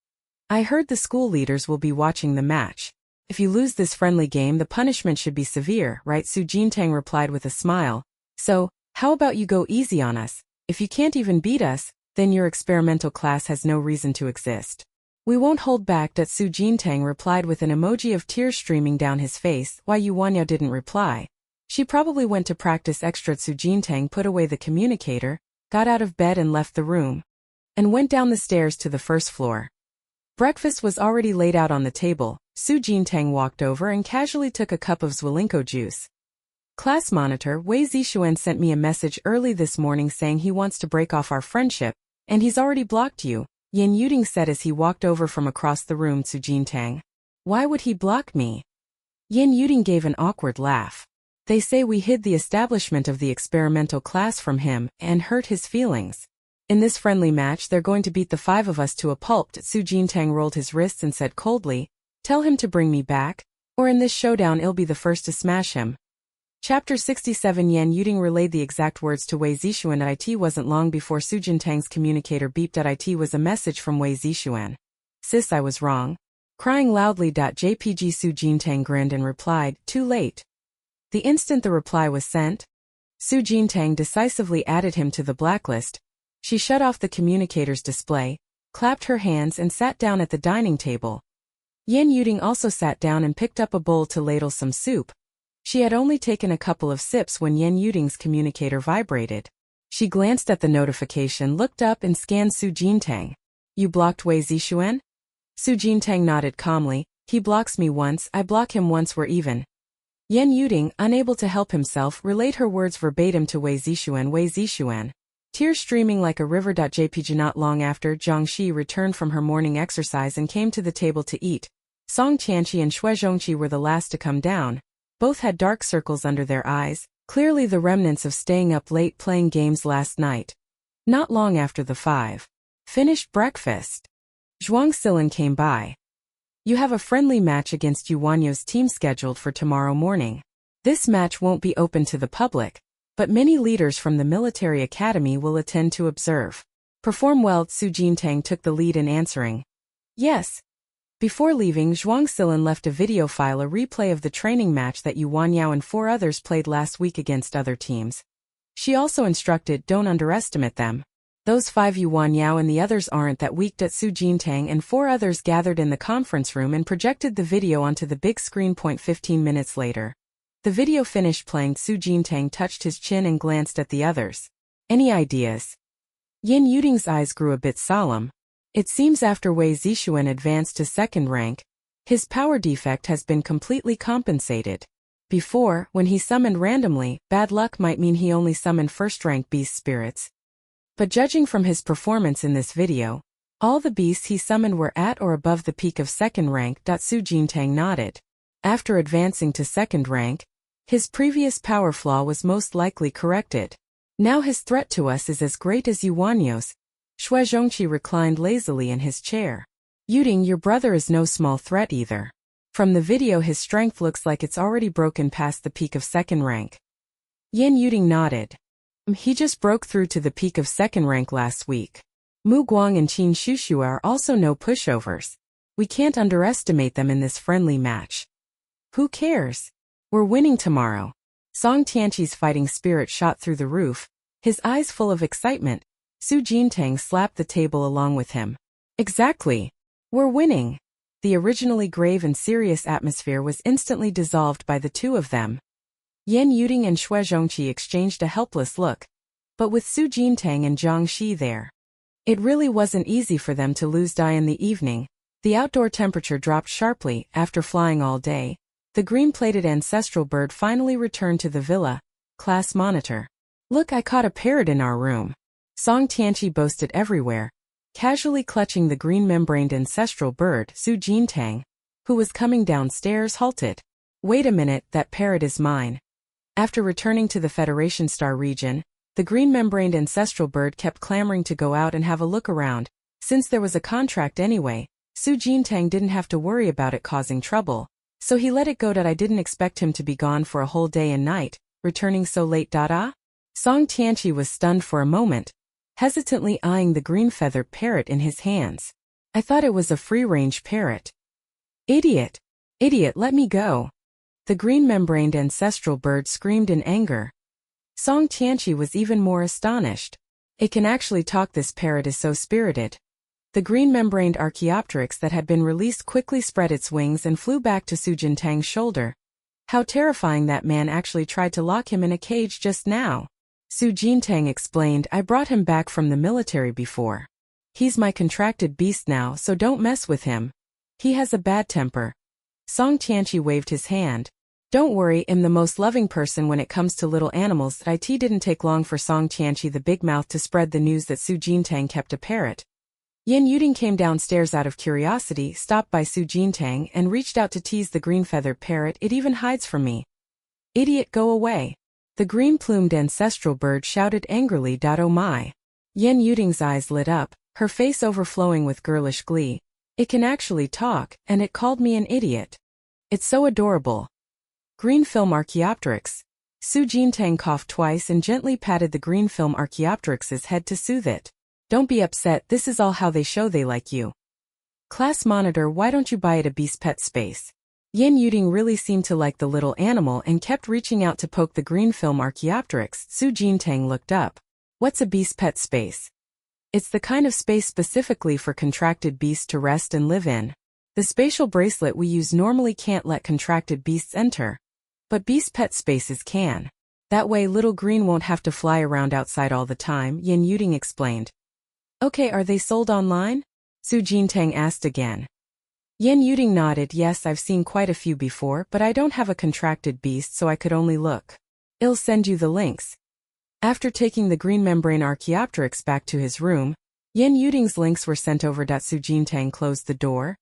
I heard the school leaders will be watching the match. If you lose this friendly game, the punishment should be severe, right? Su Jintang replied with a smile. So, how about you go easy on us? If you can't even beat us, then your experimental class has no reason to exist. We won't hold back. Su Jintang replied with an emoji of tears streaming down his face. Why Yuan Yao didn't reply. She probably went to practice extra. Su Jintang put away the communicator, got out of bed and left the room, and went down the stairs to the first floor. Breakfast was already laid out on the table. Su Jintang walked over and casually took a cup of Zwelinko juice. Class monitor Wei Zixuan sent me a message early this morning saying he wants to break off our friendship, and he's already blocked you, Yan Yuding said as he walked over from across the room. Su Jintang. Why would he block me? Yan Yuding gave an awkward laugh. They say we hid the establishment of the experimental class from him and hurt his feelings. In this friendly match they're going to beat the 5 of us to a pulp. Su Jintang rolled his wrists and said coldly, tell him to bring me back, or in this showdown I'll be the first to smash him. Chapter 67. Yan Yuding relayed the exact words to Wei Zixuan. It wasn't long before Su Jintang's communicator beeped. It was a message from Wei Zixuan. Sis, I was wrong. Crying loudly. JPG. Su Jintang grinned and replied, too late. The instant the reply was sent, Su Jintang decisively added him to the blacklist. She shut off the communicator's display, clapped her hands and sat down at the dining table. Yan Yuding also sat down and picked up a bowl to ladle some soup. She had only taken a couple of sips when Yan Yuding's communicator vibrated. She glanced at the notification, looked up and scanned Su Jintang. You blocked Wei Zixuan? Su Jintang nodded calmly. He blocks me once, I block him once, we're even. Yan Yuding, unable to help himself, relayed her words verbatim to Wei Zixuan. Wei Zixuan. Tears streaming like a river. JPG. Not long after, Zhangxi returned from her morning exercise and came to the table to eat. Song Tianqi and Xue Zhongqi were the last to come down. Both had dark circles under their eyes, clearly the remnants of staying up late playing games last night. Not long after the five finished breakfast, Zhuang Silin came by. You have a friendly match against Yuanyo's team scheduled for tomorrow morning. This match won't be open to the public, but many leaders from the military academy will attend to observe. Perform well. Su Jintang took the lead in answering. Yes. Before leaving, Zhuang Silin left a video file, a replay of the training match that Yu Wanyao and 4 others played last week against other teams. She also instructed, don't underestimate them. Those 5 Yu Wanyao and the others aren't that weak. Su Jintang and 4 others gathered in the conference room and projected the video onto the big screen. 15 minutes later. The video finished playing. Su Jintang touched his chin and glanced at the others. Any ideas? Yan Yuding's eyes grew a bit solemn. It seems after Wei Zixuan advanced to 2nd rank, his power defect has been completely compensated. Before, when he summoned randomly, bad luck might mean he only summoned 1st-rank beast spirits. But judging from his performance in this video, all the beasts he summoned were at or above the peak of 2nd rank. Su Jintang nodded. After advancing to 2nd rank, his previous power flaw was most likely corrected. Now his threat to us is as great as Yuanyo's. Xue Zhongqi reclined lazily in his chair. Yuding, your brother is no small threat either. From the video his strength looks like it's already broken past the peak of 2nd rank. Yan Yuding nodded. He just broke through to the peak of 2nd rank last week. Mu Guang and Qin Shushu are also no pushovers. We can't underestimate them in this friendly match. Who cares? We're winning tomorrow. Song Tianqi's fighting spirit shot through the roof, his eyes full of excitement. Su Jintang slapped the table along with him. Exactly. We're winning. The originally grave and serious atmosphere was instantly dissolved by the two of them. Yan Yuding and Xue Zhongqi exchanged a helpless look, but with Su Jintang and Zhangxi there, it really wasn't easy for them to lose. In the evening, the outdoor temperature dropped sharply. After flying all day, the green-plated ancestral bird finally returned to the villa. Class monitor. Look, I caught a parrot in our room. Song Tianqi boasted everywhere. Casually clutching the green-membraned ancestral bird, Su Jintang, who was coming downstairs, halted. Wait a minute, that parrot is mine. After returning to the Federation Star region, the green-membraned ancestral bird kept clamoring to go out and have a look around. Since there was a contract anyway, Su Jintang didn't have to worry about it causing trouble, so he let it go. I didn't expect him to be gone for a whole day and night, returning so late. Song Tianqi was stunned for a moment, hesitantly eyeing the green-feathered parrot in his hands. I thought it was a free-range parrot. Idiot! Idiot, let me go! The green-membraned ancestral bird screamed in anger. Song Tianqi was even more astonished. It can actually talk. This parrot is so spirited. The green-membraned Archaeopteryx that had been released quickly spread its wings and flew back to Su Jintang's shoulder. How terrifying! That man actually tried to lock him in a cage just now. Su Jintang explained, I brought him back from the military before. He's my contracted beast now, so don't mess with him. He has a bad temper. Song Tianqi waved his hand. Don't worry, I'm the most loving person when it comes to little animals. It didn't take long for Song Tianqi the big mouth to spread the news that Su Jintang kept a parrot. Yan Yuding came downstairs out of curiosity, stopped by Su Jintang, and reached out to tease the green-feathered parrot. It even hides from me. Idiot, go away. The green-plumed ancestral bird shouted angrily. Oh my. Yan Yuding's eyes lit up, her face overflowing with girlish glee. It can actually talk, and it called me an idiot. It's so adorable. Green film Archaeopteryx. Su Jintang coughed twice and gently patted the green film Archaeopteryx's head to soothe it. Don't be upset, this is all how they show they like you. Class monitor, why don't you buy it a beast pet space? Yin Yuding really seemed to like the little animal and kept reaching out to poke the green film Archaeopteryx. Su Jintang looked up. What's a beast pet space? It's the kind of space specifically for contracted beasts to rest and live in. The spatial bracelet we use normally can't let contracted beasts enter. But beast pet spaces can. That way little green won't have to fly around outside all the time, Yin Yuding explained. Okay, are they sold online? Su Jintang asked again. Yin Yuding nodded. Yes, I've seen quite a few before, but I don't have a contracted beast, so I could only look. I'll send you the links. After taking the green membrane Archaeopteryx back to his room, Yin Yuding's links were sent over. Su Jintang closed the door,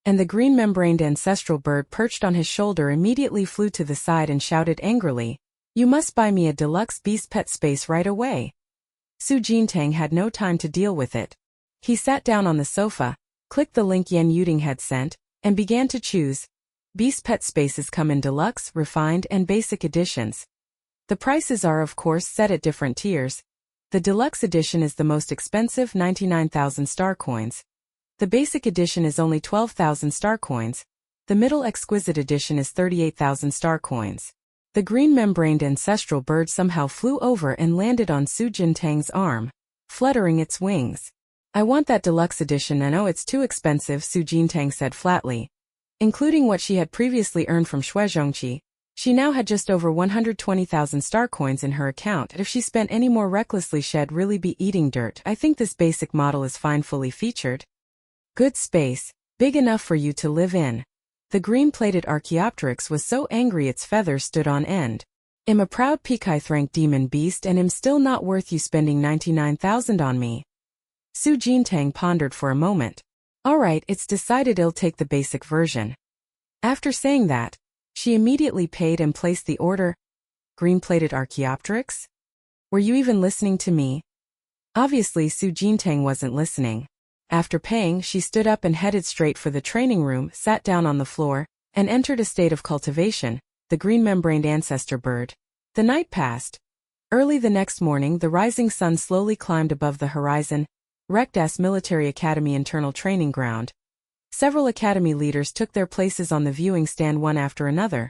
and the green membraned ancestral bird perched on his shoulder immediately flew to the side and shouted angrily, "You must buy me a deluxe beast pet space right away." Su Jintang had no time to deal with it. He sat down on the sofa, clicked the link Yin Yuding had sent, and began to choose. Beast pet spaces come in deluxe, refined, and basic editions. The prices are of course set at different tiers. The deluxe edition is the most expensive, 99,000 star coins. The basic edition is only 12,000 star coins. The middle exquisite edition is 38,000 star coins. The green membraned ancestral bird somehow flew over and landed on Su Jintang's arm, fluttering its wings. I want that deluxe edition and oh, it's too expensive, Su Jintang said flatly. Including what she had previously earned from Shuizhongqi, she now had just over 120,000 star coins in her account. If she spent any more recklessly, she'd really be eating dirt. I think this basic model is fine, fully featured. Good space, big enough for you to live in. The green-plated Archaeopteryx was so angry its feathers stood on end. I'm a proud Pekai-thrank demon beast and am still not worth you spending 99,000 on me. Su Jintang pondered for a moment. Alright, it's decided, I'll take the basic version. After saying that, she immediately paid and placed the order. Green-plated Archaeopteryx? Were you even listening to me? Obviously Su Jintang wasn't listening. After paying, she stood up and headed straight for the training room, sat down on the floor, and entered a state of cultivation, the green-membraned ancestor bird. The night passed. Early the next morning the rising sun slowly climbed above the horizon. Rekdas Military Academy internal training ground. Several academy leaders took their places on the viewing stand one after another.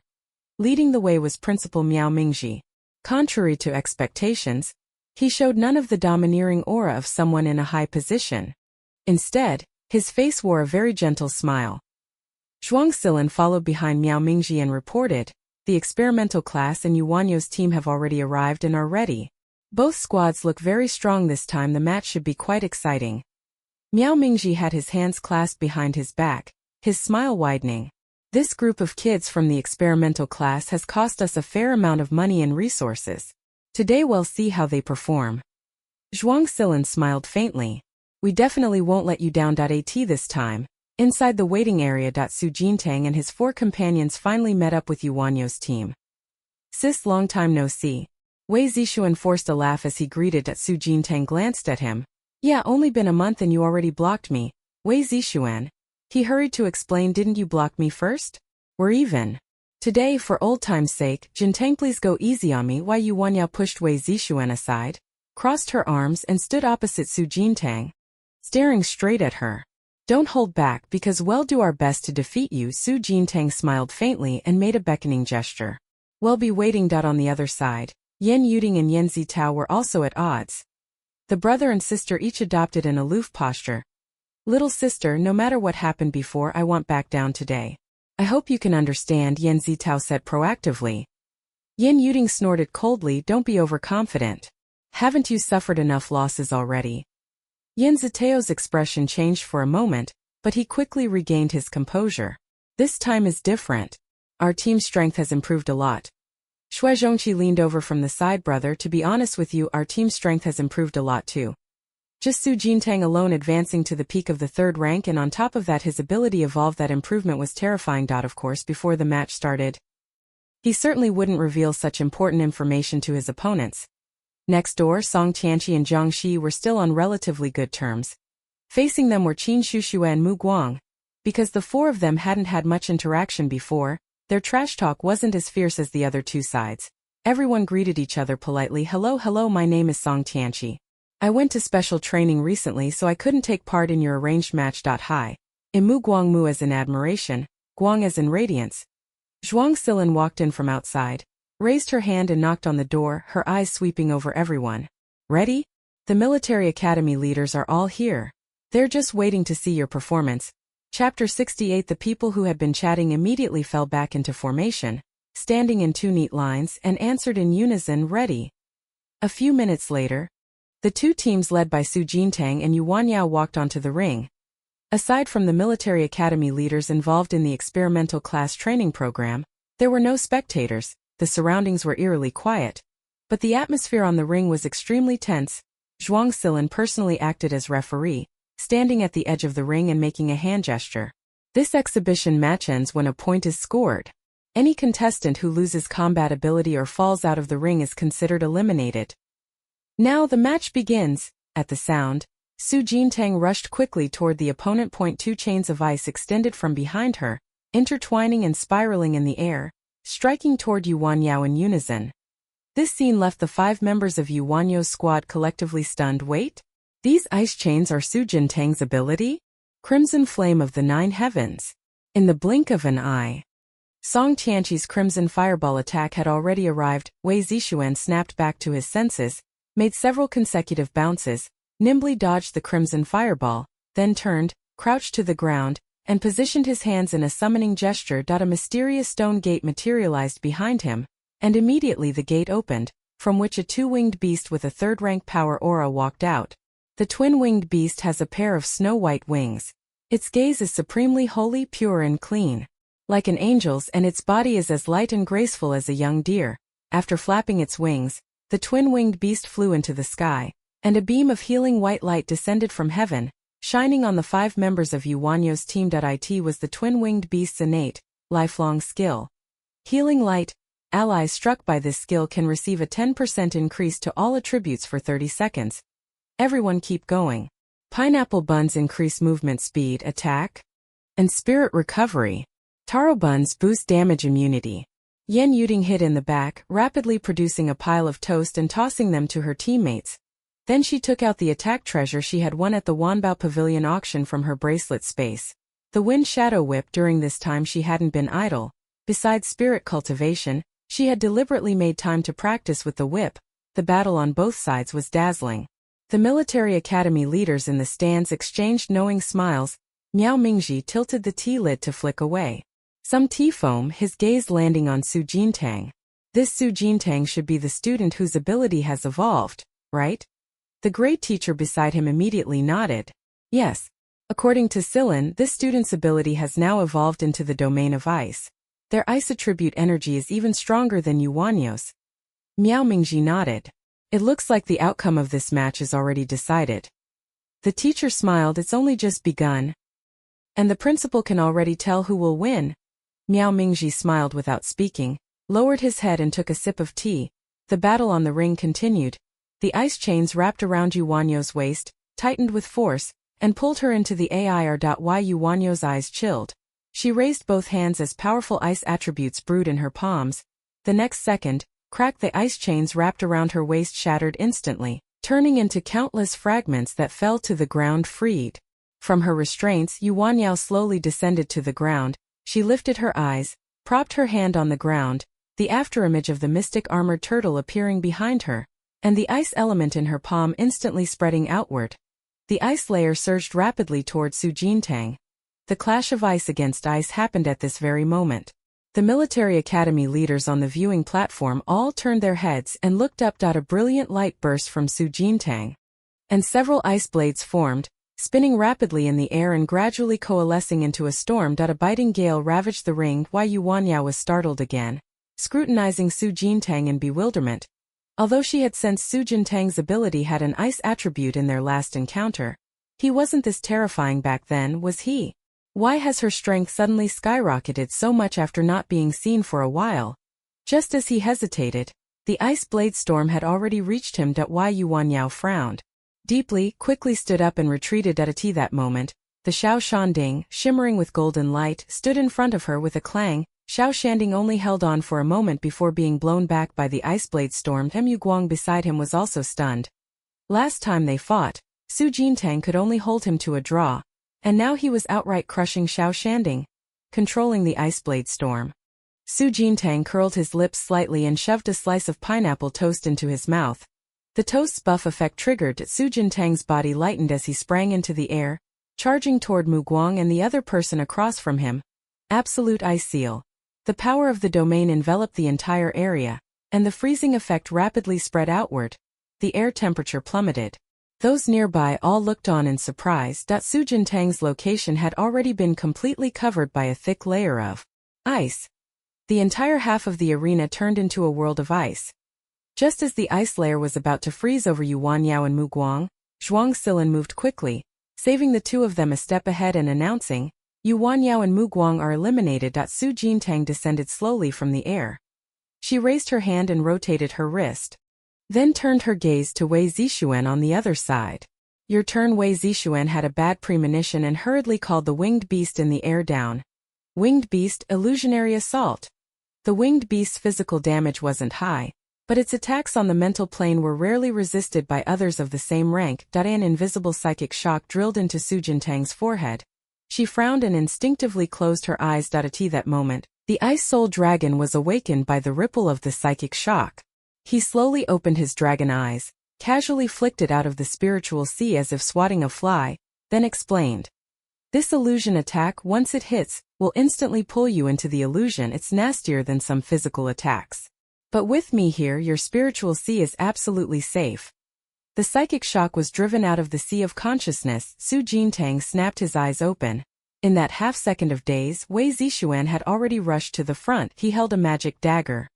Leading the way was Principal Miao Mingji. Contrary to expectations, he showed none of the domineering aura of someone in a high position. Instead, his face wore a very gentle smile. Zhuang Silin followed behind Miao Mingji and reported, "The experimental class and Yuanyo's team have already arrived and are ready. Both squads look very strong this time. The match should be quite exciting." Miao Mingji had his hands clasped behind his back, his smile widening. "This group of kids from the experimental class has cost us a fair amount of money and resources. Today we'll see how they perform." Zhuang Silin smiled faintly. "We definitely won't let you down. At this time." Inside the waiting area. Su Jintang and his four companions finally met up with Yuanyo's team. "Sis, long time no see." Wei Zishuan forced a laugh as he greeted. Su Jintang glanced at him. "Yeah, only been a month and you already blocked me, Wei Zishuan." He hurried to explain, "Didn't you block me first? We're even. Today, for old time's sake, Jintang, please go easy on me." Wei Yuanyao pushed Wei Zishuan aside, crossed her arms and stood opposite Su Jintang, staring straight at her. "Don't hold back because we'll do our best to defeat you." Su Jintang smiled faintly and made a beckoning gesture. "We'll be waiting." On the other side, Yin Yuding and Yen Zitao were also at odds. The brother and sister each adopted an aloof posture. "Little sister, no matter what happened before, I won't back down today. I hope you can understand," Yen Zitao said proactively. Yin Yuding snorted coldly. "Don't be overconfident. Haven't you suffered enough losses already?" Yen Zitao's expression changed for a moment, but he quickly regained his composure. "This time is different. Our team's strength has improved a lot." Shuizhongqi leaned over from the side. "Brother, to be honest with you, our team's strength has improved a lot too. Just Su Jintang alone advancing to the peak of the 3rd rank, and on top of that his ability evolved. That improvement was terrifying." Of course, before the match started, he certainly wouldn't reveal such important information to his opponents. Next door, Song Tianqi and Zhang Shi were still on relatively good terms. Facing them were Qin Shuxue and Mu Guang. Because the four of them hadn't had much interaction before, their trash talk wasn't as fierce as the other two sides. Everyone greeted each other politely. Hello, hello, my name is Song Tianqi. I went to special training recently so I couldn't take part in your arranged match. Hi. Imu Guangmu as in admiration, Guang as in radiance. Zhuang Silin walked in from outside, raised her hand and knocked on the door, her eyes sweeping over everyone. Ready? The military academy leaders are all here. They're just waiting to see your performance. Chapter 68. The people who had been chatting immediately fell back into formation, standing in two neat lines, and answered in unison, ready. A few minutes later, the two teams led by Su Jintang and Yu Wanyao walked onto the ring. Aside from the military academy leaders involved in the experimental class training program, there were no spectators. The surroundings were eerily quiet. But the atmosphere on the ring was extremely tense. Zhuang Silin personally acted as referee, standing at the edge of the ring and making a hand gesture. This exhibition match ends when a point is scored. Any contestant who loses combat ability or falls out of the ring is considered eliminated. Now the match begins. At the sound, Su Jintang rushed quickly toward the opponent. Two chains of ice extended from behind her, intertwining and spiraling in the air, striking toward Yu Wanyao in unison. This scene left the 5 members of Yu Wanyao's squad collectively stunned. Wait? These ice chains are Su Jintang's ability? Crimson Flame of the 9 Heavens. In the blink of an eye, Song Tianqi's Crimson Fireball attack had already arrived. Wei Zixuan snapped back to his senses, made several consecutive bounces, nimbly dodged the Crimson Fireball, then turned, crouched to the ground, and positioned his hands in a summoning gesture. A mysterious stone gate materialized behind him, and immediately the gate opened, from which a 2-winged beast with a 3rd-rank power aura walked out. The twin-winged beast has a pair of snow-white wings. Its gaze is supremely holy, pure and clean, like an angel's, and its body is as light and graceful as a young deer. After flapping its wings, the twin-winged beast flew into the sky, and a beam of healing white light descended from heaven, shining on the 5 members of Yu Wanyao's team. It was the twin-winged beast's innate, lifelong skill. Healing light. Allies struck by this skill can receive a 10% increase to all attributes for 30 seconds. Everyone keep going. Pineapple buns increase movement speed, attack, and spirit recovery. Taro buns boost damage immunity. Yan Yuding hid in the back, rapidly producing a pile of toast and tossing them to her teammates. Then she took out the attack treasure she had won at the Wanbao Pavilion auction from her bracelet space. The Wind Shadow Whip. During this time she hadn't been idle. Besides spirit cultivation, she had deliberately made time to practice with the whip. The battle on both sides was dazzling. The military academy leaders in the stands exchanged knowing smiles. Miao Mingji tilted the tea lid to flick away some tea foam, his gaze landing on Su Jintang. This Su Jintang should be the student whose ability has evolved, right? The great teacher beside him immediately nodded. Yes. According to Silin, this student's ability has now evolved into the domain of ice. Their ice attribute energy is even stronger than Yu Wanyao's. Miao Mingji nodded. It looks like the outcome of this match is already decided. The teacher smiled. It's only just begun. And the principal can already tell who will win. Miao Mingji smiled without speaking, lowered his head and took a sip of tea. The battle on the ring continued. The ice chains wrapped around Yu Wanyao's waist, tightened with force, and pulled her into the air. Yu Wanyao's eyes chilled. She raised both hands as powerful ice attributes brewed in her palms. The next second, crack, the ice chains wrapped around her waist shattered instantly, turning into countless fragments that fell to the ground. Freed from her restraints, Yu Wanyao slowly descended to the ground. She lifted her eyes, propped her hand on the ground, the afterimage of the mystic armored turtle appearing behind her, and the ice element in her palm instantly spreading outward. The ice layer surged rapidly toward Su Jintang. The clash of ice against ice happened at this very moment. The military academy leaders on the viewing platform all turned their heads and looked up. A brilliant light burst from Su Jintang, and several ice blades formed, spinning rapidly in the air and gradually coalescing into a storm. A biting gale ravaged the ring. Yu Wanyao was startled again, scrutinizing Su Jintang in bewilderment. Although she had sensed Su Jintang's ability had an ice attribute in their last encounter, he wasn't this terrifying back then, was he? Why has her strength suddenly skyrocketed so much after not being seen for a while? Just as he hesitated, the ice blade storm had already reached him. Yu Wanyao frowned deeply, quickly stood up and retreated. That moment, The Xiao Shanding, shimmering with golden light, stood in front of her with a clang. Xiao Shanding only held on for a moment before being blown back by the ice blade storm. Mu Guang beside him was also stunned. Last time they fought, Su Jintang could only hold him to a draw, and now he was outright crushing Xiao Shanding, controlling the ice blade storm. Su Jintang curled his lips slightly and shoved a slice of pineapple toast into his mouth. The toast's buff effect triggered. Su Jintang's body lightened as he sprang into the air, charging toward Mu Guang and the other person across from him. Absolute ice seal. The power of the domain enveloped the entire area, and the freezing effect rapidly spread outward. The air temperature plummeted. Those nearby all looked on in surprise. Su Jintang's location had already been completely covered by a thick layer of ice. The entire half of the arena turned into a world of ice. Just as the ice layer was about to freeze over Yuan Yao and Mu Guang, Zhuang Silin moved quickly, saving the two of them a step ahead and announcing, Yuan Yao and Mu Guang are eliminated. Su Jintang descended slowly from the air. She raised her hand and rotated her wrist, then turned her gaze to Wei Zixuan on the other side. Your turn. Wei Zixuan had a bad premonition and hurriedly called the winged beast in the air down. Winged beast, illusionary assault. The winged beast's physical damage wasn't high, but its attacks on the mental plane were rarely resisted by others of the same rank. An invisible psychic shock drilled into Su Jintang's forehead. She frowned and instinctively closed her eyes. At that moment, the Ice Soul Dragon was awakened by the ripple of the psychic shock. He slowly opened his dragon eyes, casually flicked it out of the spiritual sea as if swatting a fly, then explained. This illusion attack, once it hits, will instantly pull you into the illusion. It's nastier than some physical attacks. But with me here, your spiritual sea is absolutely safe. The psychic shock was driven out of the sea of consciousness. Su Jintang snapped his eyes open. In that half-second of daze, Wei Zixuan had already rushed to the front. He held a magic dagger,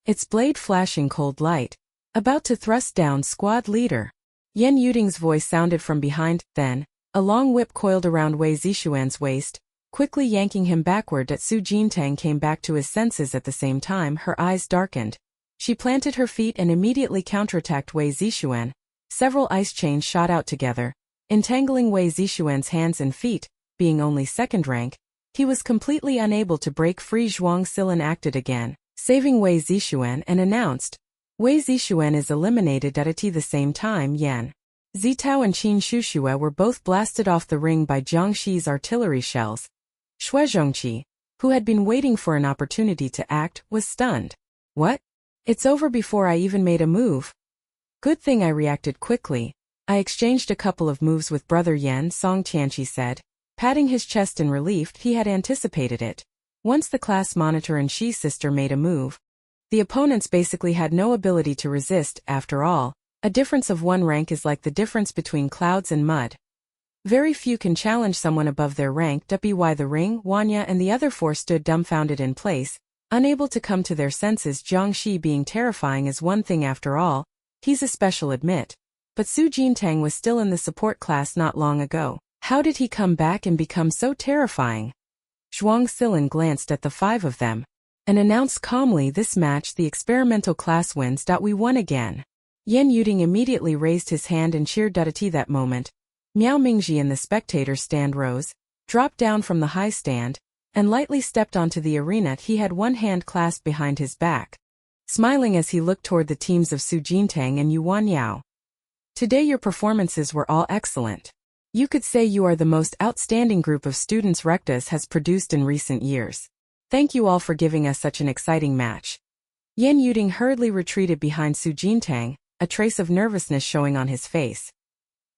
its blade flashing cold light, about to thrust down squad leader. Yan Yuding's voice sounded from behind. Then, a long whip coiled around Wei Zixuan's waist, quickly yanking him backward. Su Jintang came back to his senses at the same time. Her eyes darkened. She planted her feet and immediately counterattacked Wei Zixuan. Several ice chains shot out together, entangling Wei Zixuan's hands and feet. Being only second rank, he was completely unable to break free. Zhuang Silin acted again, saving Wei Zixuan, and announced, Wei Zixuan is eliminated. At the same time, Yan Zitao and Qin Shushue were both blasted off the ring by Jiangxi's artillery shells. Shuezhongqi, who had been waiting for an opportunity to act, was stunned. What? It's over before I even made a move. Good thing I reacted quickly. I exchanged a couple of moves with Brother Yan, Song Tianqi said, patting his chest in relief. He had anticipated it. Once the class monitor and Shi's sister made a move, the opponents basically had no ability to resist. After all, a difference of one rank is like the difference between clouds and mud. Very few can challenge someone above their rank. By the ring, Wanya and the other four stood dumbfounded in place, unable to come to their senses. Jiangxi being terrifying is one thing after all, he's a special admit. But Su Jintang was still in the support class not long ago. How did he come back and become so terrifying? Zhuang Silin glanced at the five of them, and announced calmly, this match the experimental class wins. We won again. Yan Yuding immediately raised his hand and cheered. At that moment, Miao Mingji in the spectator stand rose, dropped down from the high stand, and lightly stepped onto the arena. He had one hand clasped behind his back, smiling as he looked toward the teams of Su Jintang and Yuan Yao. Today your performances were all excellent. You could say you are the most outstanding group of students Rectus has produced in recent years. Thank you all for giving us such an exciting match. Yan Yuding hurriedly retreated behind Su Jintang, a trace of nervousness showing on his face.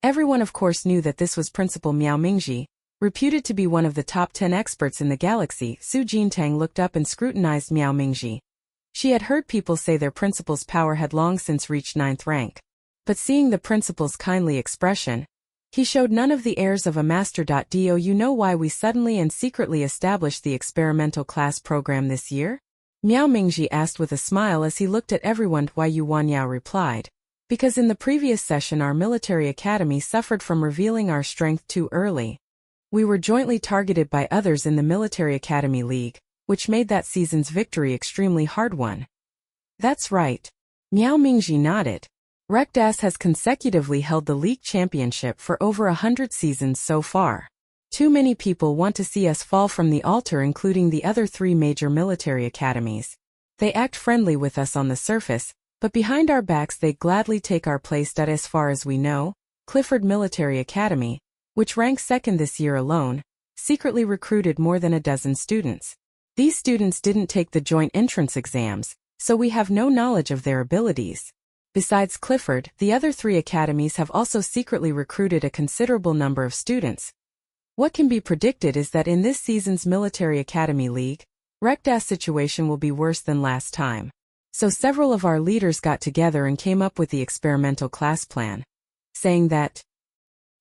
Everyone of course knew that this was Principal Miao Mingji, reputed to be one of the top 10 experts in the galaxy. Su Jintang looked up and scrutinized Miao Mingji. She had heard people say their principal's power had long since reached 9th rank. But seeing the principal's kindly expression, he showed none of the airs of a master. Do you know why we suddenly and secretly established the experimental class program this year? Miao Mingji asked with a smile as he looked at everyone. Why, Yuan Yao replied. Because in the previous session our military academy suffered from revealing our strength too early. We were jointly targeted by others in the military academy league, which made that season's victory extremely hard won. That's right. Miao Mingji nodded. Rectas has consecutively held the league championship for over 100 seasons so far. Too many people want to see us fall from the altar, including the other 3 major military academies. They act friendly with us on the surface, but behind our backs they gladly take our place. As far as we know, Clifford Military Academy, which ranks second this year alone, secretly recruited more than a dozen students. These students didn't take the joint entrance exams, so we have no knowledge of their abilities. Besides Clifford, the other 3 academies have also secretly recruited a considerable number of students. What can be predicted is that in this season's Military Academy League, Rekda's situation will be worse than last time. So several of our leaders got together and came up with the experimental class plan, saying that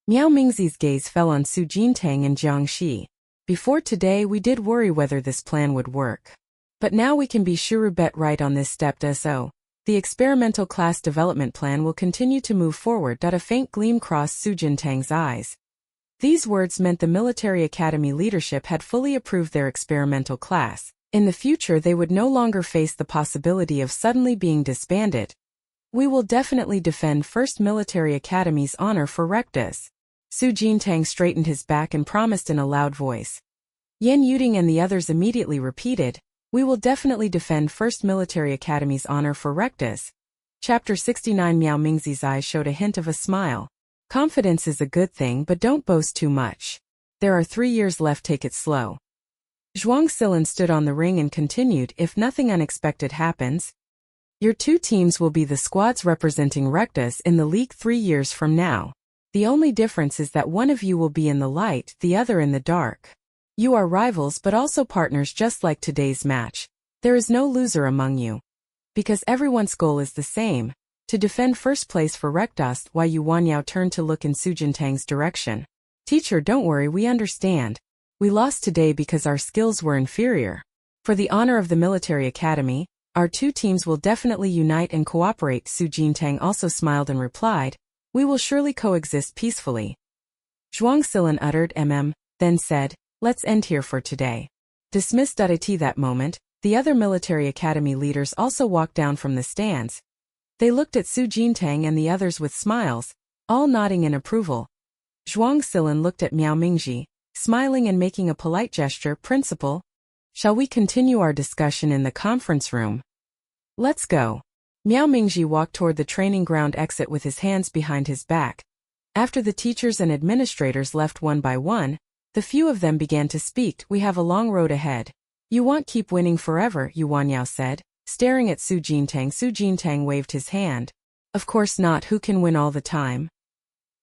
Miao Mingzi's gaze fell on Su Jintang and Jiang Shi. Before today we did worry whether this plan would work. But now we can be sure bet right on this step. So, the experimental class development plan will continue to move forward. A faint gleam crossed Su Jintang's eyes. These words meant the Military Academy leadership had fully approved their experimental class. In the future they would no longer face the possibility of suddenly being disbanded. We will definitely defend First Military Academy's honor for Rekdas. Su Jintang straightened his back and promised in a loud voice. Yan Yuding and the others immediately repeated, "We will definitely defend First Military Academy's honor for Rekdas." Chapter 69. Miao Mingzi's eyes showed a hint of a smile. Confidence is a good thing, but don't boast too much. There are 3 years left, take it slow. Zhuang Silin stood on the ring and continued, "If nothing unexpected happens, your 2 teams will be the squads representing Rekdas in the league 3 years from now. The only difference is that one of you will be in the light, the other in the dark. You are rivals but also partners, just like today's match. There is no loser among you. Because everyone's goal is the same, to defend first place for Rekdas." Yu Wanyao turned to look in Su Jintang's direction. "Teacher, don't worry, we understand. We lost today because our skills were inferior. For the honor of the Military Academy, our 2 teams will definitely unite and cooperate." Su Jintang also smiled and replied, "We will surely coexist peacefully." Zhuang Silin uttered then said, "Let's end here for today." Dismissed. At that moment, the other Military Academy leaders also walked down from the stands. They looked at Su Jintang and the others with smiles, all nodding in approval. Zhuang Silin looked at Miao Mingzi, smiling and making a polite gesture. "Principal, shall we continue our discussion in the conference room?" "Let's go." Miao Mingzi walked toward the training ground exit with his hands behind his back. After the teachers and administrators left one by one, the few of them began to speak. "We have a long road ahead. You won't keep winning forever," Yu Wanyao said, staring at Su Jintang. Su Jintang waved his hand. "Of course not, who can win all the time?"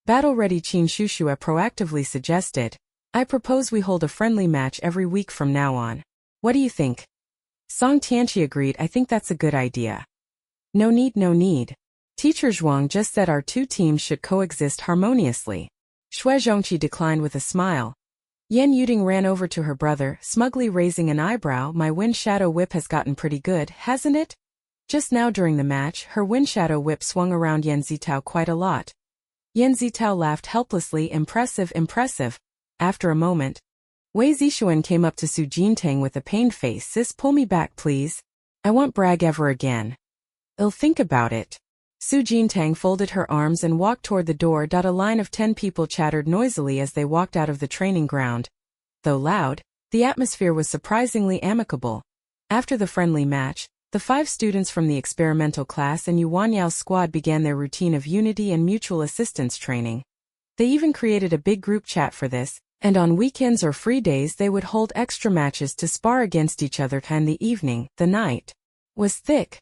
Battle-ready Qin Shushue proactively suggested, "I propose we hold a friendly match every week from now on. What do you think?" Song Tianqi agreed, "I think that's a good idea." No need. Teacher Zhuang just said our 2 teams should coexist harmoniously." Shui Zhongqi declined with a smile. Yan Yuding ran over to her brother, smugly raising an eyebrow. "My wind shadow whip has gotten pretty good, hasn't it?" Just now during the match, her wind shadow whip swung around Yan Zitao quite a lot. Yan Zitao laughed helplessly. Impressive. After a moment, Wei Zixuan came up to Su Jintang with a pained face. "Sis, pull me back please. I won't brag ever again." "I'll think about it." Su Jintang folded her arms and walked toward the door. A line of 10 people chattered noisily as they walked out of the training ground. Though loud, the atmosphere was surprisingly amicable. After the friendly match, the 5 students from the experimental class and Yu Wanyao's squad began their routine of unity and mutual assistance training. They even created a big group chat for this, and on weekends or free days they would hold extra matches to spar against each other. And the evening, the night, was thick.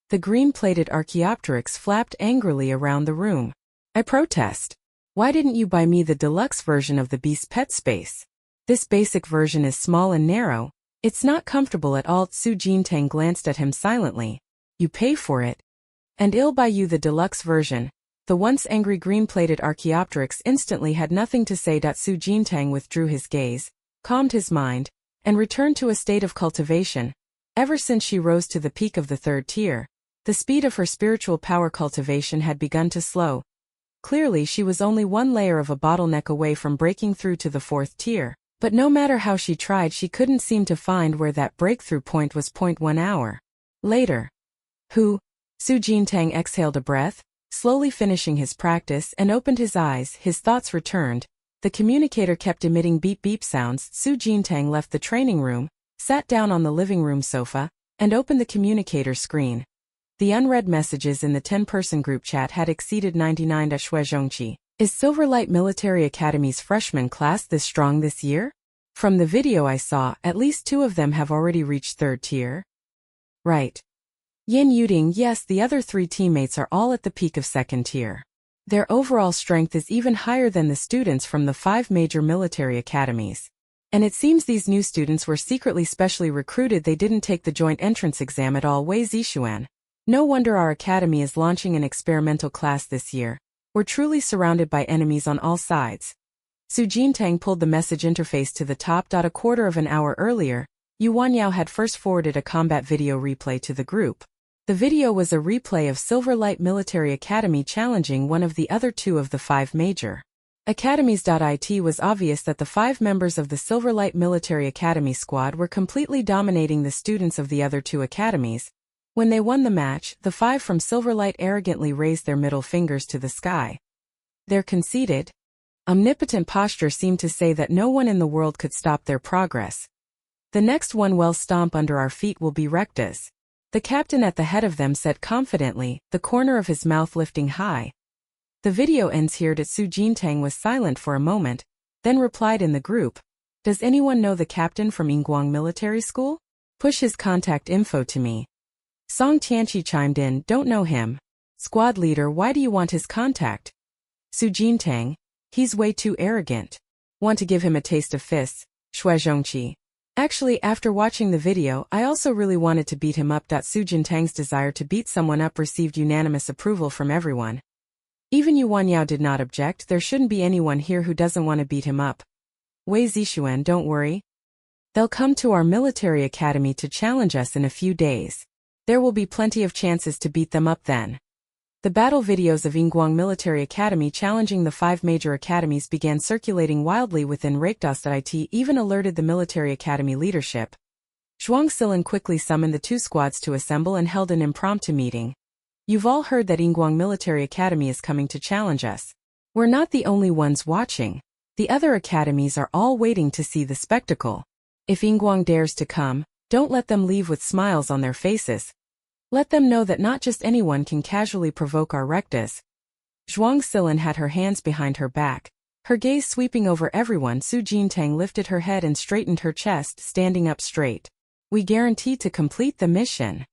The green-plated Archaeopteryx flapped angrily around the room. "I protest. Why didn't you buy me the deluxe version of the Beast Pet Space? This basic version is small and narrow. It's not comfortable at all." Su Jintang glanced at him silently. "You pay for it. And I'll buy you the deluxe version." The once angry green-plated Archaeopteryx instantly had nothing to say. Su Jintang withdrew his gaze, calmed his mind, and returned to a state of cultivation. Ever since she rose to the peak of the 3rd tier, the speed of her spiritual power cultivation had begun to slow. Clearly she was only one layer of a bottleneck away from breaking through to the 4th tier, but no matter how she tried she couldn't seem to find where that breakthrough point was. 1 hour later. Su Jintang exhaled a breath, slowly finishing his practice, and opened his eyes. His thoughts returned. The communicator kept emitting beep-beep sounds. Su Jintang left the training room, sat down on the living room sofa, and opened the communicator screen. The unread messages in the 10-person group chat had exceeded 99. Shuezhongqi, is Silverlight Military Academy's freshman class this strong this year? From the video I saw, at least 2 of them have already reached 3rd tier. Right. Yin Yuding, yes, the other 3 teammates are all at the peak of 2nd tier. Their overall strength is even higher than the students from the 5 major military academies. And it seems these new students were secretly specially recruited. They didn't take the joint entrance exam at all. Wei Zixuan. No wonder our academy is launching an experimental class this year. We're truly surrounded by enemies on all sides. Su Jintang pulled the message interface to the top. A quarter of an hour earlier, Yu Wanyao had first forwarded a combat video replay to the group. The video was a replay of Silverlight Military Academy challenging one of the other 2 of the 5 major academies. It was obvious that the 5 members of the Silverlight Military Academy squad were completely dominating the students of the other 2 academies. When they won the match, the 5 from Silverlight arrogantly raised their middle fingers to the sky. Their conceited, omnipotent posture seemed to say that no one in the world could stop their progress. The next one will stomp under our feet will be Recta's. The captain at the head of them said confidently, the corner of his mouth lifting high. The video ends here. Su Jintang was silent for a moment, then replied in the group, does anyone know the captain from Yinguang Military School? Push his contact info to me. Song Tianqi chimed in, don't know him. Squad leader, why do you want his contact? Su Jintang, he's way too arrogant. Want to give him a taste of fists, Shuezhongqi. Actually, after watching the video, I also really wanted to beat him up. Su Jintang's desire to beat someone up received unanimous approval from everyone. Even Yu Wanyao did not object. There shouldn't be anyone here who doesn't want to beat him up. Wei Zixuan, don't worry. They'll come to our military academy to challenge us in a few days. There will be plenty of chances to beat them up then. The battle videos of Yinguang Military Academy challenging the 5 major academies began circulating wildly within Reikdos. It even alerted the military academy leadership. Zhuang Silin quickly summoned the 2 squads to assemble and held an impromptu meeting. You've all heard that Yinguang Military Academy is coming to challenge us. We're not the only ones watching. The other academies are all waiting to see the spectacle. If Yinguang dares to come, don't let them leave with smiles on their faces. Let them know that not just anyone can casually provoke our Rectas. Zhuang Silin had her hands behind her back, her gaze sweeping over everyone. Su Jintang lifted her head and straightened her chest, standing up straight. We guarantee to complete the mission.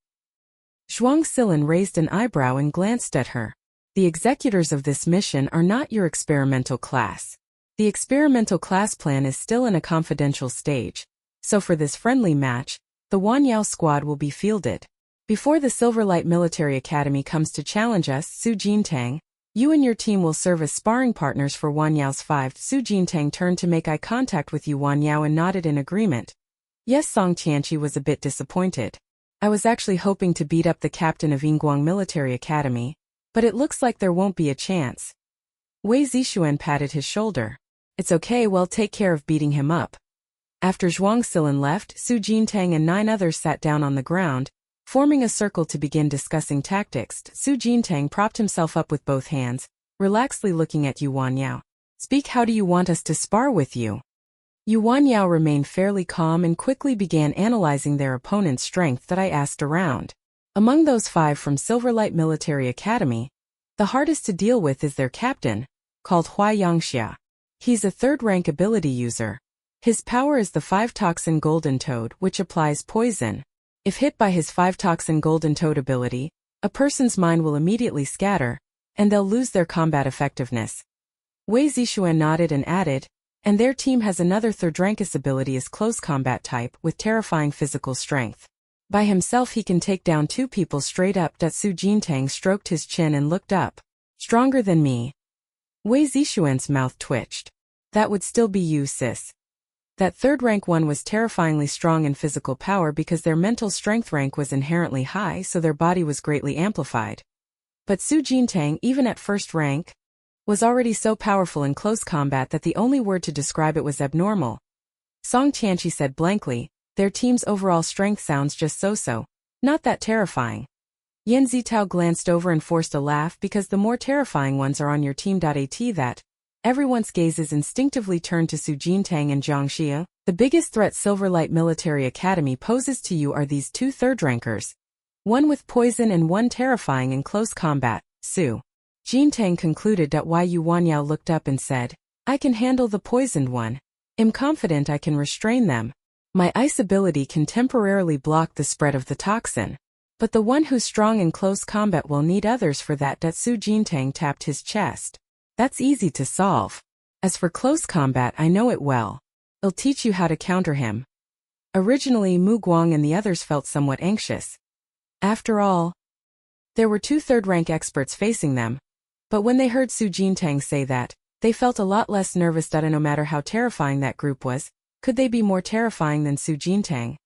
Zhuang Silin raised an eyebrow and glanced at her. The executors of this mission are not your experimental class. The experimental class plan is still in a confidential stage. So for this friendly match, the Wanyao squad will be fielded. Before the Silverlight Military Academy comes to challenge us, Su Jintang, you and your team will serve as sparring partners for Wanyao's 5. Su Jintang turned to make eye contact with Yu Wanyao and nodded in agreement. Yes, Song Tianqi was a bit disappointed. I was actually hoping to beat up the captain of Yinguang Military Academy, but it looks like there won't be a chance. Wei Zixuan patted his shoulder. It's okay, we'll take care of beating him up. After Zhuang Silin left, Su Jintang and 9 others sat down on the ground, forming a circle to begin discussing tactics. Su Jintang propped himself up with both hands, relaxedly looking at Yu Wanyao. Speak, how do you want us to spar with you? Yu Wanyao remained fairly calm and quickly began analyzing their opponent's strength. I asked around. Among those 5 from Silverlight Military Academy, the hardest to deal with is their captain, called Hua Yangxia. He's a 3rd-rank ability user. His power is the 5-toxin Golden Toad, which applies poison. If hit by his 5-toxin Golden Toad ability, a person's mind will immediately scatter, and they'll lose their combat effectiveness. Wei Zixuan nodded and added, and their team has another 3rd-rank ability as close combat type with terrifying physical strength. By himself he can take down 2 people straight up. Su Jintang stroked his chin and looked up. Stronger than me. Wei Zixuan's mouth twitched. That would still be you, sis. That 3rd-rank one was terrifyingly strong in physical power because their mental strength rank was inherently high, so their body was greatly amplified. But Su Jintang, even at 1st rank, was already so powerful in close combat that the only word to describe it was abnormal. Song Tianqi said blankly, their team's overall strength sounds just so-so, not that terrifying. Yan Zitao glanced over and forced a laugh because the more terrifying ones are on your team. That everyone's gazes instinctively turned to Su Jintang and Zhang Xia. The biggest threat Silverlight Military Academy poses to you are these two third-rankers. One with poison and one terrifying in close combat, Su Jintang concluded that Yu Wanyao looked up and said, I can handle the poisoned one. I'm confident I can restrain them. My ice ability can temporarily block the spread of the toxin. But the one who's strong in close combat will need others for that. Su Jintang tapped his chest. That's easy to solve. As for close combat, I know it well. I'll teach you how to counter him. Originally, Mu Guang and the others felt somewhat anxious. After all, there were two third-rank experts facing them. But when they heard Su Jintang say that, they felt a lot less nervous. No matter how terrifying that group was, could they be more terrifying than Su Jintang?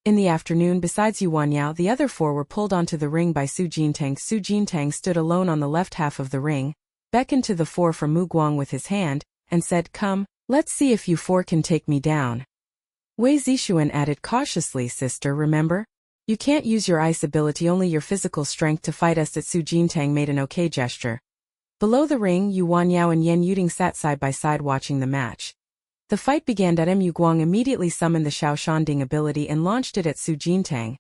In the afternoon, besides Yu Wanyao, the other four were pulled onto the ring by Su Jintang. Su Jintang stood alone on the left half of the ring, beckoned to the four from Mu Guang with his hand, and said, Come, let's see if you four can take me down. Wei Zixuan added cautiously, Sister, remember? You can't use your ice ability, only your physical strength to fight us. Su Jintang made an okay gesture. Below the ring, Yu Wanyao and Yan Yuding sat side by side watching the match. The fight began. Mu Guang immediately summoned the Xiao Shanding ability and launched it at Su Jintang.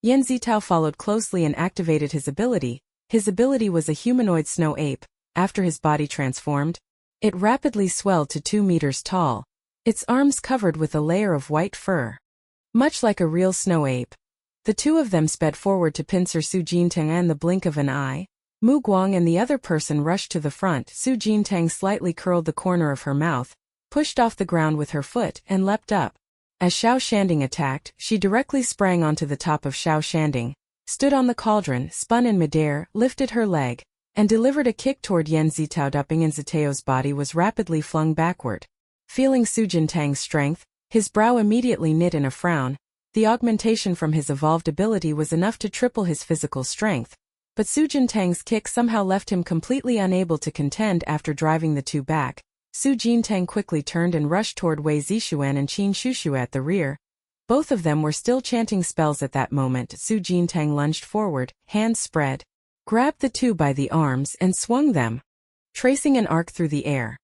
Yan Zitao followed closely and activated his ability. His ability was a humanoid snow ape. After his body transformed, it rapidly swelled to 2 meters tall, its arms covered with a layer of white fur. Much like a real snow ape, the two of them sped forward to pincer Su Jintang in the blink of an eye. Mu Guang and the other person rushed to the front. Su Jintang slightly curled the corner of her mouth, pushed off the ground with her foot, and leapt up. As Xiao Shanding attacked, she directly sprang onto the top of Xiao Shanding, stood on the cauldron, spun in midair, lifted her leg, and delivered a kick toward Yan Zitao. Yan Zitao's body was rapidly flung backward. Feeling Su Jintang's strength, his brow immediately knit in a frown. The augmentation from his evolved ability was enough to triple his physical strength, but Su Jintang's kick somehow left him completely unable to contend. After driving the two back, Su Jintang quickly turned and rushed toward Wei Zixuan and Qin Shushue at the rear. Both of them were still chanting spells at that moment. Su Jintang lunged forward, hands spread, grabbed the two by the arms and swung them, tracing an arc through the air.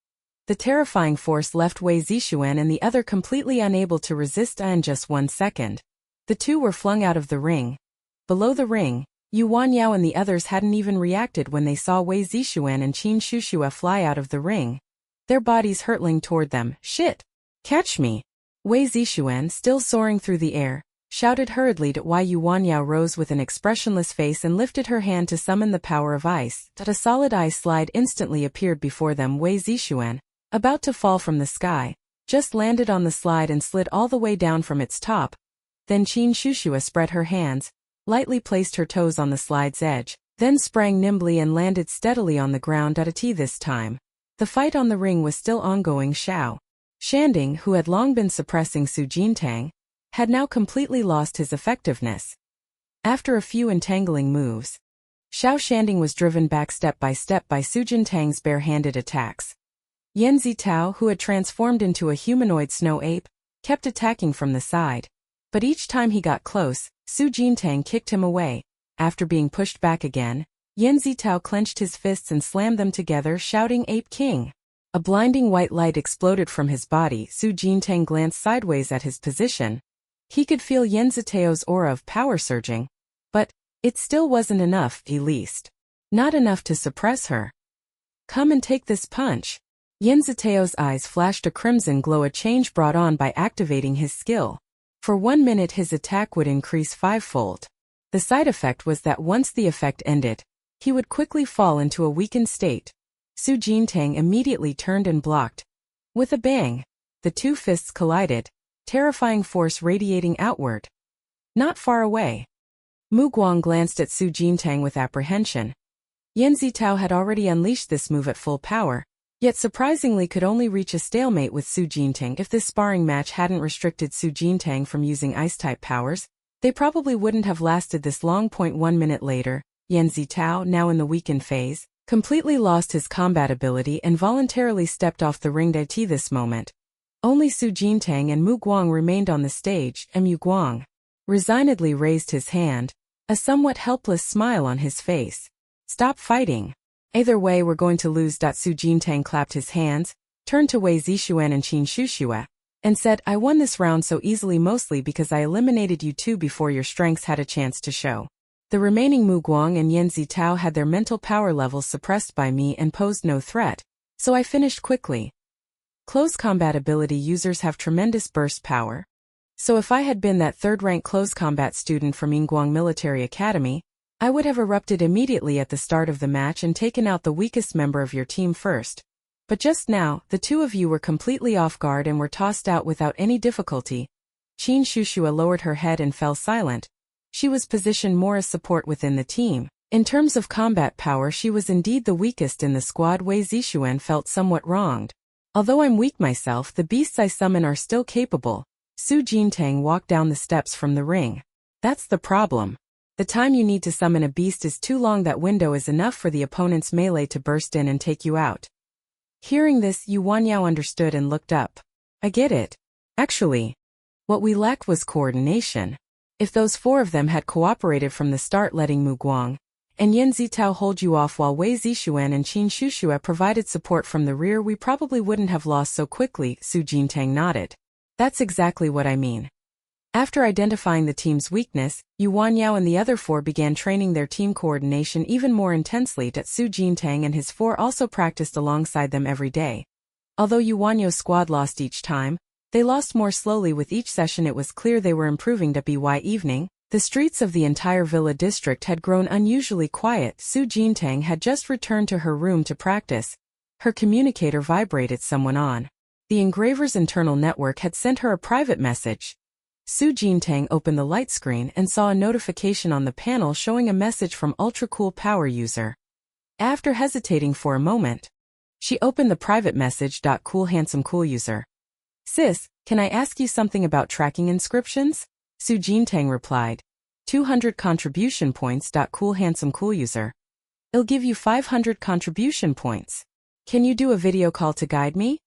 The terrifying force left Wei Zixuan and the other completely unable to resist in just 1 second. The two were flung out of the ring. Below the ring, Yu Wanyao and the others hadn't even reacted when they saw Wei Zixuan and Qin Shushue fly out of the ring, their bodies hurtling toward them. Shit! Catch me! Wei Zixuan, still soaring through the air, shouted hurriedly. Yu Wanyao rose with an expressionless face and lifted her hand to summon the power of ice. A solid ice slide instantly appeared before them. Wei Zixuan, about to fall from the sky, just landed on the slide and slid all the way down from its top. Then Qin Shushue spread her hands, lightly placed her toes on the slide's edge, then sprang nimbly and landed steadily on the ground. This time, the fight on the ring was still ongoing. Xiao Shanding, who had long been suppressing Su Jintang, had now completely lost his effectiveness. After a few entangling moves, Xiao Shanding was driven back step by Su Jintang's bare-handed attacks. Yan Zitao, who had transformed into a humanoid snow ape, kept attacking from the side. But each time he got close, Su Jintang kicked him away. After being pushed back again, Yan Zitao clenched his fists and slammed them together, shouting, Ape King! A blinding white light exploded from his body. Su Jintang glanced sideways at his position. He could feel Yan Zitao's aura of power surging, but it still wasn't enough, at least. Not enough to suppress her. Come and take this punch. Yan Zitao's eyes flashed a crimson glow, a change brought on by activating his skill. For 1 minute his attack would increase 5-fold. The side effect was that once the effect ended, he would quickly fall into a weakened state. Su Jintang immediately turned and blocked. With a bang, the two fists collided, terrifying force radiating outward. Not far away, Mu Guang glanced at Su Jintang with apprehension. Yan Zitao had already unleashed this move at full power, yet surprisingly could only reach a stalemate with Su Jintang. If this sparring match hadn't restricted Su Jintang from using ice-type powers, they probably wouldn't have lasted this long. 1 minute later, Yan Zitao, now in the weakened phase, completely lost his combat ability and voluntarily stepped off the ring. This moment, only Su Jintang and Mu Guang remained on the stage. Mu Guang resignedly raised his hand, a somewhat helpless smile on his face. Stop fighting. Either way, we're going to lose. Su Jintang clapped his hands, turned to Wei Zixuan and Qin Shuxue, and said, I won this round so easily mostly because I eliminated you two before your strengths had a chance to show. The remaining Mu Guang and Yan Zitao had their mental power levels suppressed by me and posed no threat, so I finished quickly. Close combat ability users have tremendous burst power. So if I had been that third-rank close combat student from Yinguang Military Academy, I would have erupted immediately at the start of the match and taken out the weakest member of your team first. But just now, the two of you were completely off guard and were tossed out without any difficulty. Qin Shuxue lowered her head and fell silent. She was positioned more as support within the team. In terms of combat power, she was indeed the weakest in the squad. Wei Zixuan felt somewhat wronged. Although I'm weak myself, the beasts I summon are still capable. Su Jintang walked down the steps from the ring. That's the problem. The time you need to summon a beast is too long. That window is enough for the opponent's melee to burst in and take you out. Hearing this, Yu Wanyao understood and looked up. I get it. Actually, what we lacked was coordination. If those four of them had cooperated from the start, letting Mu Guang and Yan Zitao hold you off while Wei Zixuan and Qin Shuxue provided support from the rear, we probably wouldn't have lost so quickly. Su Jintang nodded. That's exactly what I mean. After identifying the team's weakness, Yu Wanyao and the other four began training their team coordination even more intensely. Su Jintang and his four also practiced alongside them every day. Although Yu Wanyao's squad lost each time, they lost more slowly with each session. It was clear they were improving. By evening, the streets of the entire villa district had grown unusually quiet. Su Jintang had just returned to her room to practice. Her communicator vibrated. Someone on the engraver's internal network had sent her a private message. Su Jintang opened the light screen and saw a notification on the panel showing a message from ultra-cool power user. After hesitating for a moment, she opened the private message. Cool handsome cool user. Sis, can I ask you something about tracking inscriptions? Su Jintang replied. 200 contribution points. Cool handsome cool user. It'll give you 500 contribution points. Can you do a video call to guide me?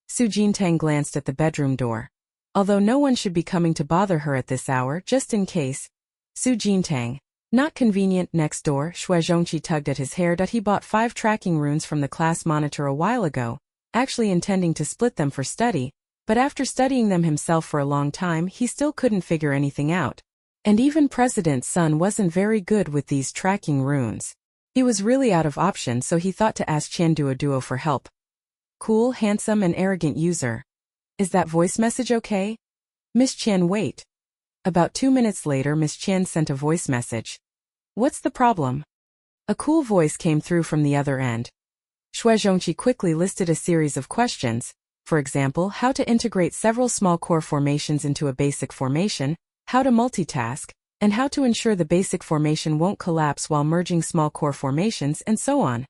Su Jintang glanced at the bedroom door. Although no one should be coming to bother her at this hour, just in case. Su Jintang. Not convenient. Next door, Xue Zhongqi tugged at his hair. He bought 5 tracking runes from the class monitor a while ago, actually intending to split them for study, but after studying them himself for a long time, he still couldn't figure anything out. And even President Sun wasn't very good with these tracking runes. He was really out of options, so he thought to ask Qian Duo for help. Cool, handsome, and arrogant user. Is that voice message okay? Miss Qian, wait. About 2 minutes later, Miss Qian sent a voice message. What's the problem? A cool voice came through from the other end. Xue Zhongqi quickly listed a series of questions. For example, how to integrate several small core formations into a basic formation, how to multitask, and how to ensure the basic formation won't collapse while merging small core formations, and so on.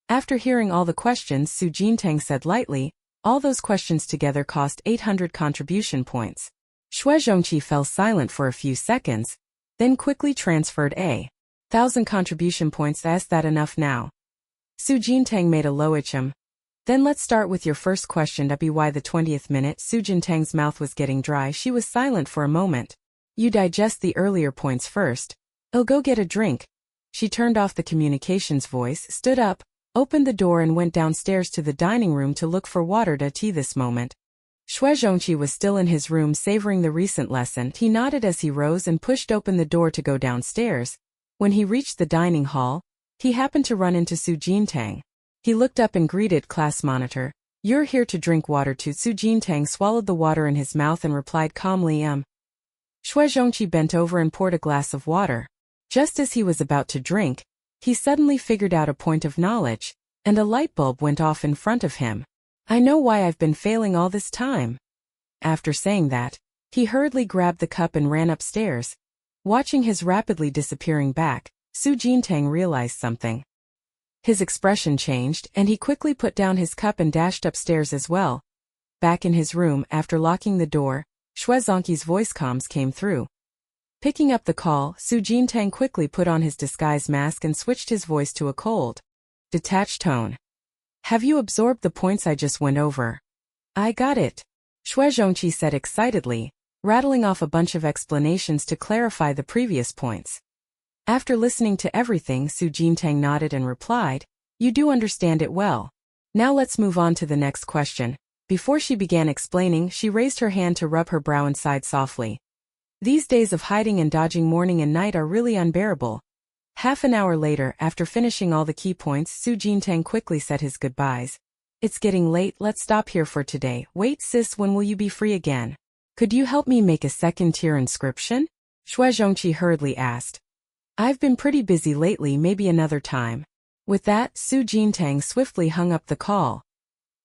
After hearing all the questions, Su Jintang said lightly, all those questions together cost 800 contribution points. Xue Zhongqi fell silent for a few seconds, then quickly transferred 1,000 contribution points. Is that enough now? Su Jintang made a low ichm. Then let's start with your first question. By the 20th minute, Su Jintang's mouth was getting dry. She was silent for a moment. You digest the earlier points first. I'll go get a drink. She turned off the communications voice, stood up, opened the door and went downstairs to the dining room to look for water to tea. This moment, Xue Zhongqi was still in his room savoring the recent lesson. He nodded as he rose and pushed open the door to go downstairs. When he reached the dining hall, he happened to run into Su Jintang. He looked up and greeted class monitor. You're here to drink water too. Su Jintang swallowed the water in his mouth and replied calmly, Xue Zhongqi bent over and poured a glass of water. Just as he was about to drink, he suddenly figured out a point of knowledge, and a light bulb went off in front of him. I know why I've been failing all this time. After saying that, he hurriedly grabbed the cup and ran upstairs. Watching his rapidly disappearing back, Su Jintang realized something. His expression changed, and he quickly put down his cup and dashed upstairs as well. Back in his room, after locking the door, Xue Zhongqi's voice comms came through. Picking up the call, Su Jintang quickly put on his disguise mask and switched his voice to a cold, detached tone. Have you absorbed the points I just went over? I got it, Xue Zhongqi said excitedly, rattling off a bunch of explanations to clarify the previous points. After listening to everything, Su Jintang nodded and replied, You do understand it well. Now let's move on to the next question. Before she began explaining, she raised her hand to rub her brow and sighed softly. These days of hiding and dodging morning and night are really unbearable. Half an hour later, after finishing all the key points, Su Jintang quickly said his goodbyes. It's getting late, let's stop here for today. Wait sis, when will you be free again? Could you help me make a second-tier inscription? Xue Zhongqi hurriedly asked. I've been pretty busy lately, maybe another time. With that, Su Jintang swiftly hung up the call.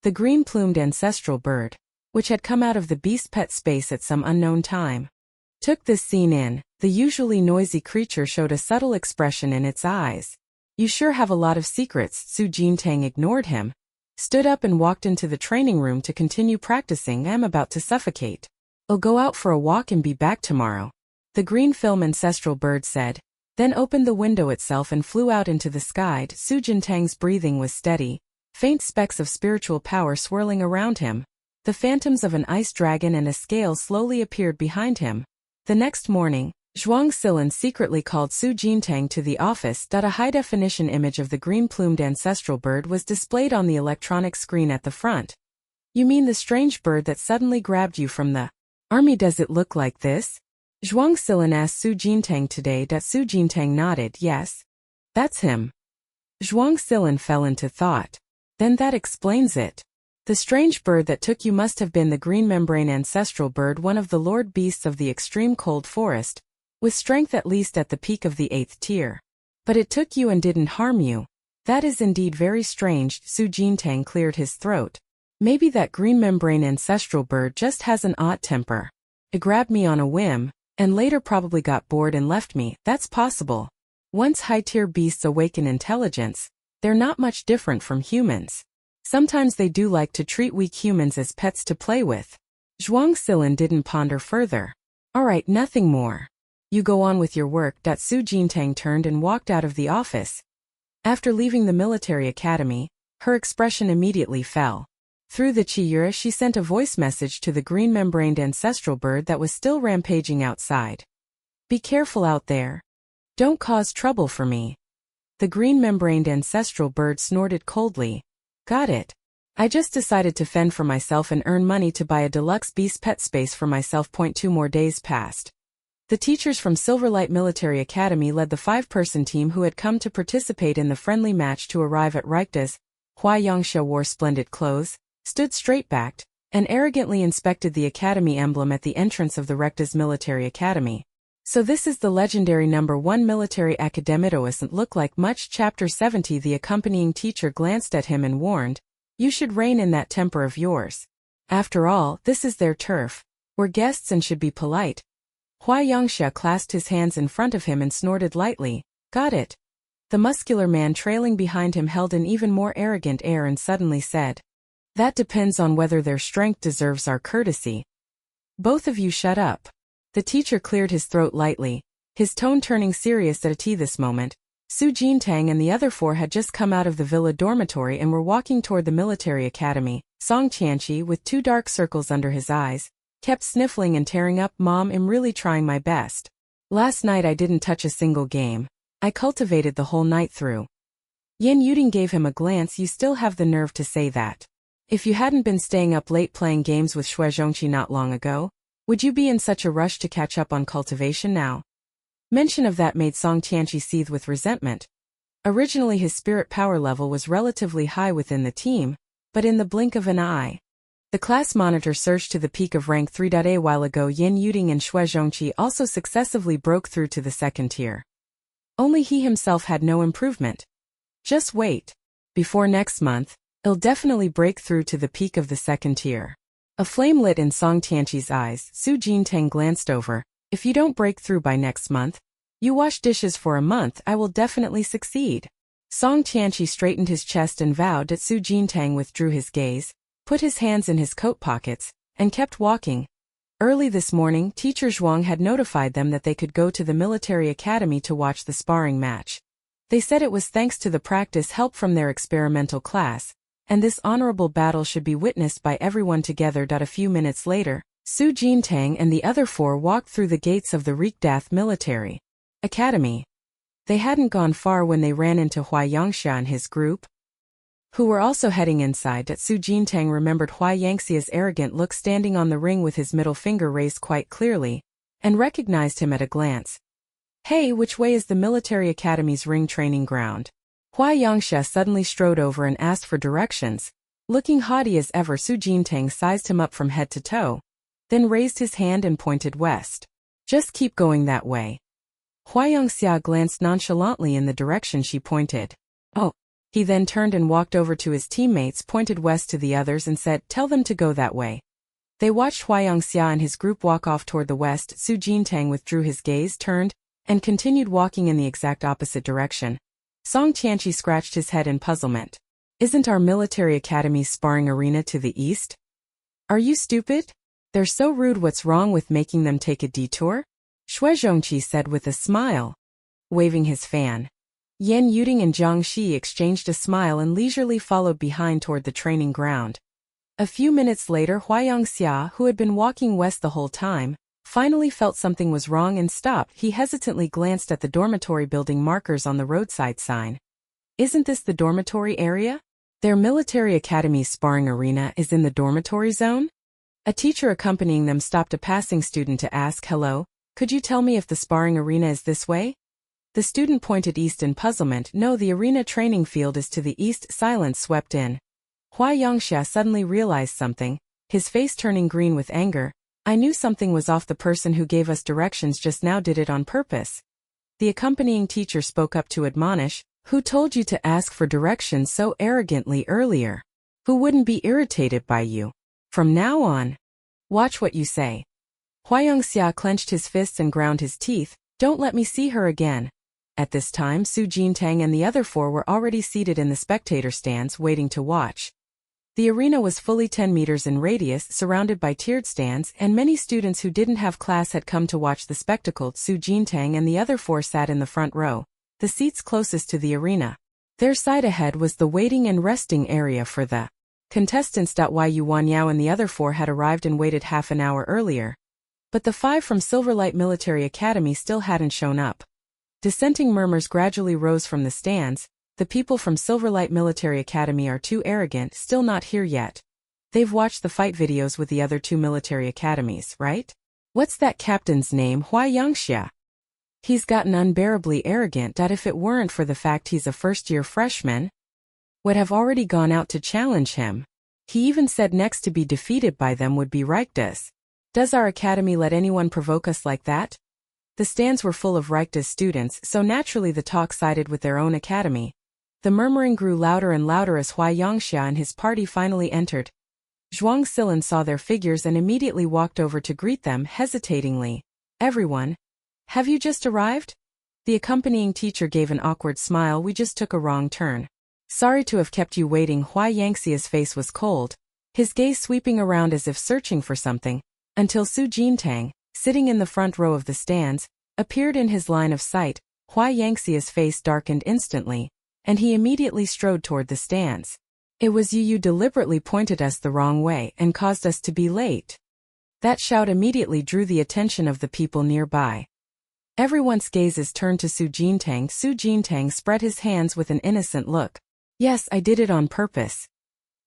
The green-plumed ancestral bird, which had come out of the beast pet space at some unknown time, took this scene in. The usually noisy creature showed a subtle expression in its eyes. You sure have a lot of secrets. Su Jintang ignored him, stood up and walked into the training room to continue practicing. I'm about to suffocate. I'll go out for a walk and be back tomorrow, the green film ancestral bird said, then opened the window itself and flew out into the sky. Su Jintang's breathing was steady, faint specks of spiritual power swirling around him. The phantoms of an ice dragon and a scale slowly appeared behind him. The next morning, Zhuang Silin secretly called Su Jintang to the office. A high-definition image of the green-plumed ancestral bird was displayed on the electronic screen at the front. You mean the strange bird that suddenly grabbed you from the army? Does it look like this? Zhuang Silin asked Su Jintang today. Su Jintang nodded. Yes. That's him. Zhuang Silin fell into thought. Then that explains it. The strange bird that took you must have been the green membrane ancestral bird, one of the lord beasts of the extreme cold forest, with strength at least at the peak of the 8th tier. But it took you and didn't harm you. That is indeed very strange. Su Jintang cleared his throat. Maybe that green membrane ancestral bird just has an odd temper. It grabbed me on a whim, and later probably got bored and left me. That's possible. Once high-tier beasts awaken intelligence, they're not much different from humans. Sometimes they do like to treat weak humans as pets to play with. Zhuang Silin didn't ponder further. All right, nothing more. You go on with your work. Su Jintang turned and walked out of the office. After leaving the military academy, her expression immediately fell. Through the Chiyura, she sent a voice message to the green-membraned ancestral bird that was still rampaging outside. Be careful out there. Don't cause trouble for me. The green-membraned ancestral bird snorted coldly. Got it. I just decided to fend for myself and earn money to buy a deluxe beast pet space for myself. 2 more days passed. The teachers from Silverlight Military Academy led the 5-person team who had come to participate in the friendly match to arrive at Reiktas. Hua Yangsha wore splendid clothes, stood straight-backed, and arrogantly inspected the academy emblem at the entrance of the Reiktas Military Academy. So this is the legendary number 1 military academy. Doesn't look like much. Chapter 70. The accompanying teacher glanced at him and warned, you should rein in that temper of yours. After all, this is their turf. We're guests and should be polite. Hua Yangsha clasped his hands in front of him and snorted lightly. Got it. The muscular man trailing behind him held an even more arrogant air and suddenly said, that depends on whether their strength deserves our courtesy. Both of you shut up. The teacher cleared his throat lightly, his tone turning serious at this moment. Su Jintang and the other 4 had just come out of the villa dormitory and were walking toward the military academy. Song Qianqi, with 2 dark circles under his eyes, kept sniffling and tearing up. Mom, I'm really trying my best. Last night I didn't touch a single game. I cultivated the whole night through. Yan Yuding gave him a glance. You still have the nerve to say that? If you hadn't been staying up late playing games with Xue Zhongqi not long ago, would you be in such a rush to catch up on cultivation now? Mention of that made Song Qianqi seethe with resentment. Originally his spirit power level was relatively high within the team, but in the blink of an eye, the class monitor surged to the peak of rank 3. A while ago Yan Yuding and Xue Zhongqi also successively broke through to the 2nd tier. Only he himself had no improvement. Just wait. Before next month, he'll definitely break through to the peak of the 2nd tier. A flame lit in Song Qianqi's eyes. Su Jintang glanced over. If you don't break through by next month, you wash dishes for a month, I will definitely succeed. Song Qianqi straightened his chest and vowed. Su Jintang withdrew his gaze, put his hands in his coat pockets, and kept walking. Early this morning, Teacher Zhuang had notified them that they could go to the military academy to watch the sparring match. They said it was thanks to the practice help from their experimental class, and this honorable battle should be witnessed by everyone together. A few minutes later, Su Jintang and the other 4 walked through the gates of the Reikdath Military Academy. They hadn't gone far when they ran into Hua Yangsha and his group. who were also heading inside. That Su Jintang remembered Hua Yangxia's arrogant look standing on the ring with his middle finger raised quite clearly, and recognized him at a glance. Hey, which way is the military academy's ring training ground? Hua Yangxia suddenly strode over and asked for directions. Looking haughty as ever, Su Jintang sized him up from head to toe, then raised his hand and pointed west. Just keep going that way. Hua Yangxia glanced nonchalantly in the direction she pointed. Oh. He then turned and walked over to his teammates, pointed west to the others and said, tell them to go that way. They watched Hua Yangxia and his group walk off toward the west. Su Jintang withdrew his gaze, turned, and continued walking in the exact opposite direction. Song Qianqi scratched his head in puzzlement. Isn't our military academy's sparring arena to the east? Are you stupid? They're so rude. What's wrong with making them take a detour? Shuizhongqi said with a smile, waving his fan. Yan Yuding and Zhang Shi exchanged a smile and leisurely followed behind toward the training ground. A few minutes later, Hua Yangxia, who had been walking west the whole time, finally felt something was wrong and stopped. He hesitantly glanced at the dormitory building markers on the roadside sign. Isn't this the dormitory area? Their military academy's sparring arena is in the dormitory zone? A teacher accompanying them stopped a passing student to ask, hello, could you tell me if the sparring arena is this way? The student pointed east in puzzlement. No, the arena training field is to the east. Silence swept in. Hua Yangxia suddenly realized something, his face turning green with anger. I knew something was off. The person who gave us directions just now did it on purpose. The accompanying teacher spoke up to admonish, who told you to ask for directions so arrogantly earlier? Who wouldn't be irritated by you? From now on, watch what you say. Hua Yangxia clenched his fists and ground his teeth. Don't let me see her again. At this time, Su Jintang and the other four were already seated in the spectator stands waiting to watch. The arena was fully 10 meters in radius, surrounded by tiered stands, and many students who didn't have class had come to watch the spectacle. Su Jintang and the other four sat in the front row, the seats closest to the arena. Their side ahead was the waiting and resting area for the contestants. Yu Wanyao and the other four had arrived and waited half an hour earlier. But the 5 from Silverlight Military Academy still hadn't shown up. Dissenting murmurs gradually rose from the stands. The people from Silverlight Military Academy are too arrogant, still not here yet. They've watched the fight videos with the other 2 military academies, right? What's that captain's name? Hua Yangxia. He's gotten unbearably arrogant. If it weren't for the fact he's a first-year freshman, would have already gone out to challenge him. He even said next to be defeated by them would be Reichtas. Does our academy let anyone provoke us like that? The stands were full of Reichtas students, so naturally the talk sided with their own academy. The murmuring grew louder and louder as Hua Yangxia and his party finally entered. Zhuang Silin saw their figures and immediately walked over to greet them hesitatingly. Everyone, have you just arrived? The accompanying teacher gave an awkward smile. We just took a wrong turn. Sorry to have kept you waiting. Hua Yangxia's face was cold, his gaze sweeping around as if searching for something, until Su Jintang, sitting in the front row of the stands, appeared in his line of sight. Hua Yangxia's face darkened instantly, and he immediately strode toward the stands. It was you deliberately pointed us the wrong way and caused us to be late. That shout immediately drew the attention of the people nearby. Everyone's gazes turned to Su Jintang. Su Jintang spread his hands with an innocent look. Yes, I did it on purpose.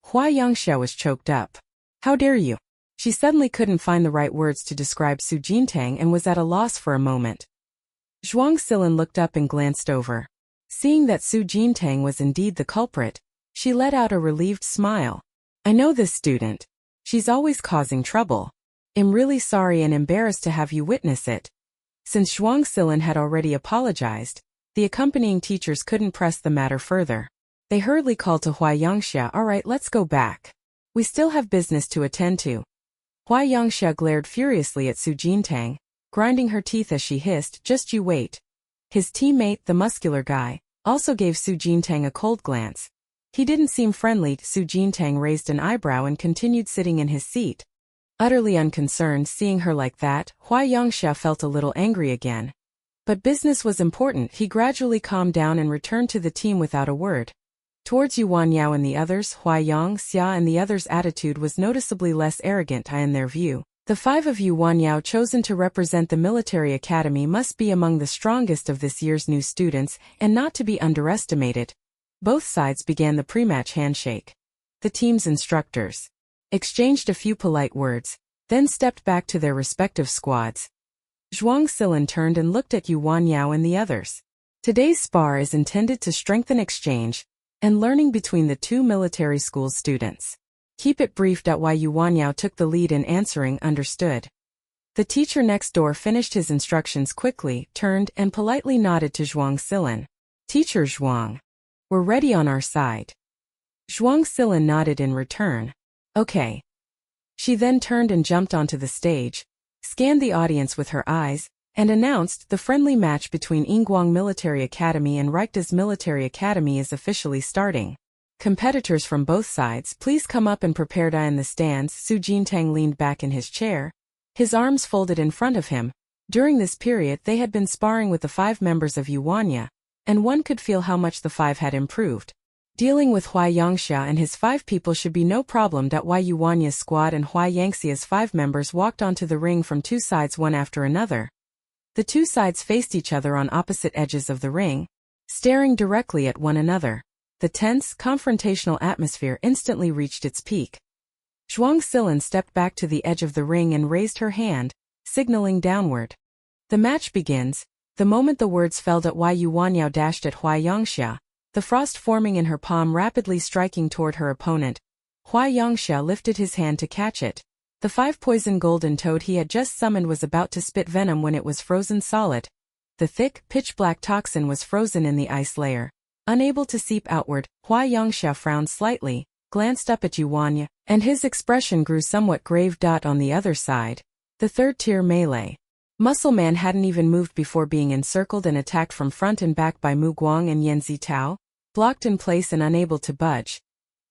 Hua Yangxia was choked up. How dare you? She suddenly couldn't find the right words to describe Su Jintang and was at a loss for a moment. Zhuang Silin looked up and glanced over. Seeing that Su Jintang was indeed the culprit, she let out a relieved smile. I know this student. She's always causing trouble. I'm really sorry and embarrassed to have you witness it. Since Zhuang Silin had already apologized, the accompanying teachers couldn't press the matter further. They hurriedly called to Hua Yangxia. All right, let's go back. We still have business to attend to. Hua Yangxia glared furiously at Su Jintang, grinding her teeth as she hissed, just you wait. His teammate, the muscular guy, also gave Su Jintang a cold glance. He didn't seem friendly. Su Jintang raised an eyebrow and continued sitting in his seat. Utterly unconcerned seeing her like that, Hua Yangxia felt a little angry again. But business was important. He gradually calmed down and returned to the team without a word. Towards Yuan Yao and the others, Hua Yangxia and the others' attitude was noticeably less arrogant. In their view, the 5 of Yuan Yao chosen to represent the military academy must be among the strongest of this year's new students and not to be underestimated. Both sides began the pre-match handshake. The team's instructors exchanged a few polite words, then stepped back to their respective squads. Zhuang Silin turned and looked at Yu Wanyao and the others. Today's spar is intended to strengthen exchange and learning between the two military school students. Keep it brief. Why Yu Wanyao took the lead in answering understood. The teacher next door finished his instructions quickly, turned and politely nodded to Zhuang Silin. Teacher Zhuang. We're ready on our side. Zhuang Silin nodded in return. Okay. She then turned and jumped onto the stage, scanned the audience with her eyes, and announced the friendly match between Yinguang Military Academy and Reichtas Military Academy is officially starting. Competitors from both sides, please come up and prepare. In the stands, Su Jintang leaned back in his chair, his arms folded in front of him. During this period they had been sparring with the 5 members of Yuanya, and one could feel how much the 5 had improved. Dealing with Hua Yangxia and his 5 people should be no problem. Why Yuanya's squad and Hua Yangxia's 5 members walked onto the ring from 2 sides one after another. The 2 sides faced each other on opposite edges of the ring, staring directly at one another. The tense, confrontational atmosphere instantly reached its peak. Zhuang Silin stepped back to the edge of the ring and raised her hand, signaling downward. The match begins. The moment the words fell, Why Yu Wanyao dashed at Hua Yangxia, the frost forming in her palm rapidly striking toward her opponent. Hua Yangxia lifted his hand to catch it. The 5-poison golden toad he had just summoned was about to spit venom when it was frozen solid. The thick, pitch-black toxin was frozen in the ice layer. Unable to seep outward, Hua Yangxia frowned slightly, glanced up at Yuanya, and his expression grew somewhat grave. On the other side, the third-tier melee Muscle Man hadn't even moved before being encircled and attacked from front and back by Mu Guang and Yan Zitao, blocked in place and unable to budge.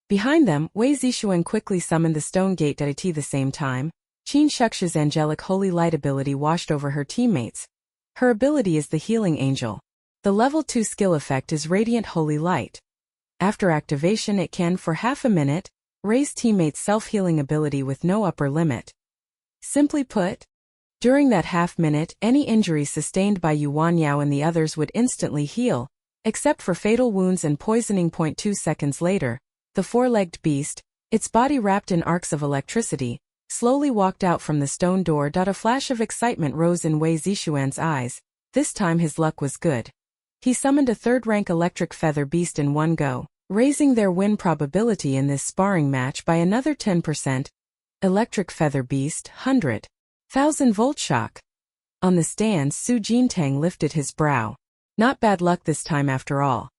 Behind them, Wei Zixuan quickly summoned the stone gate at the same time. Qin Shuxia's angelic holy light ability washed over her teammates. Her ability is the healing angel. The level 2 skill effect is radiant holy light. After activation it can, for half a minute, raise teammates' self-healing ability with no upper limit. Simply put, during that half-minute, any injury sustained by Yu Wanyao and the others would instantly heal, except for fatal wounds and poisoning. 2 seconds later, the 4-legged beast, its body wrapped in arcs of electricity, slowly walked out from the stone door. A flash of excitement rose in Wei Zixuan's eyes. This time his luck was good. He summoned a 3rd-rank electric feather beast in one go, raising their win probability in this sparring match by another 10%. Electric feather beast, 100,000-volt shock. On the stands, Su Jintang lifted his brow. Not bad luck this time after all.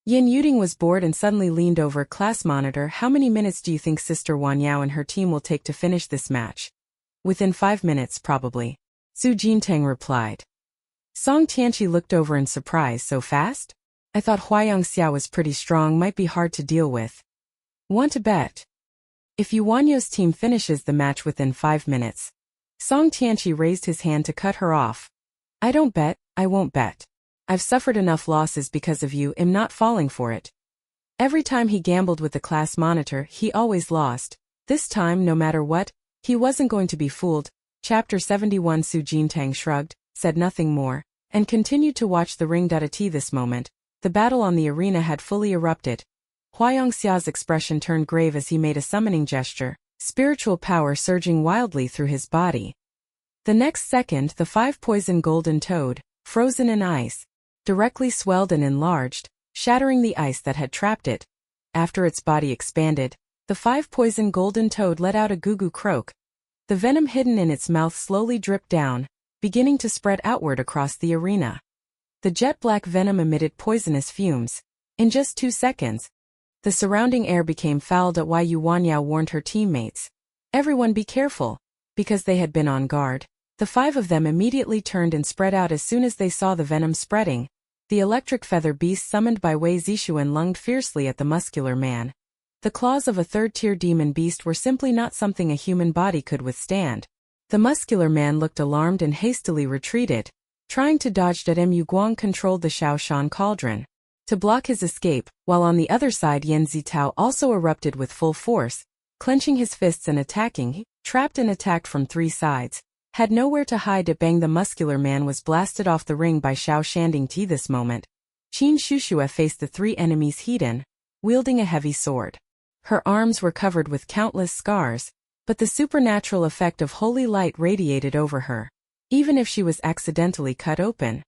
Yin Yuding was bored and suddenly leaned over class monitor. How many minutes do you think Sister Wanyao and her team will take to finish this match? Within 5 minutes probably. Su Jintang replied. Song Tianqi looked over in surprise. So fast? I thought Hua Yangxia was pretty strong, might be hard to deal with. Want to bet? If Yu Wanyao's team finishes the match within 5 minutes. Song Tianqi raised his hand to cut her off. I don't bet, I won't bet. I've suffered enough losses because of you, am not falling for it. Every time he gambled with the class monitor, he always lost. This time, no matter what, he wasn't going to be fooled. Chapter 71. Su Jintang shrugged, said nothing more, and continued to watch the ring. At this moment, the battle on the arena had fully erupted. Hua Yangxia's expression turned grave as he made a summoning gesture, spiritual power surging wildly through his body. The next second, the 5-poison golden toad, frozen in ice, directly swelled and enlarged, shattering the ice that had trapped it. After its body expanded, the 5-poison golden toad let out a goo-goo croak. The venom hidden in its mouth slowly dripped down, beginning to spread outward across the arena. The jet-black venom emitted poisonous fumes. In just 2 seconds, the surrounding air became foul. Why Yu Wanyao warned her teammates. Everyone be careful, because they had been on guard. The 5 of them immediately turned and spread out as soon as they saw the venom spreading. The electric feather beast summoned by Wei Zixuan lunged fiercely at the muscular man. The claws of a 3rd-tier demon beast were simply not something a human body could withstand. The muscular man looked alarmed and hastily retreated, trying to dodge. Mu Guang controlled the Shaoshan cauldron to block his escape, while on the other side Yan Zitao also erupted with full force, clenching his fists and attacking. He, trapped and attacked from 3 sides, had nowhere to hide. Bang! The muscular man was blasted off the ring by Xiao Shanding Ti. This moment, Qin Shushue faced the three enemies head-on, wielding a heavy sword. Her arms were covered with countless scars, but the supernatural effect of holy light radiated over her. Even if she was accidentally cut open,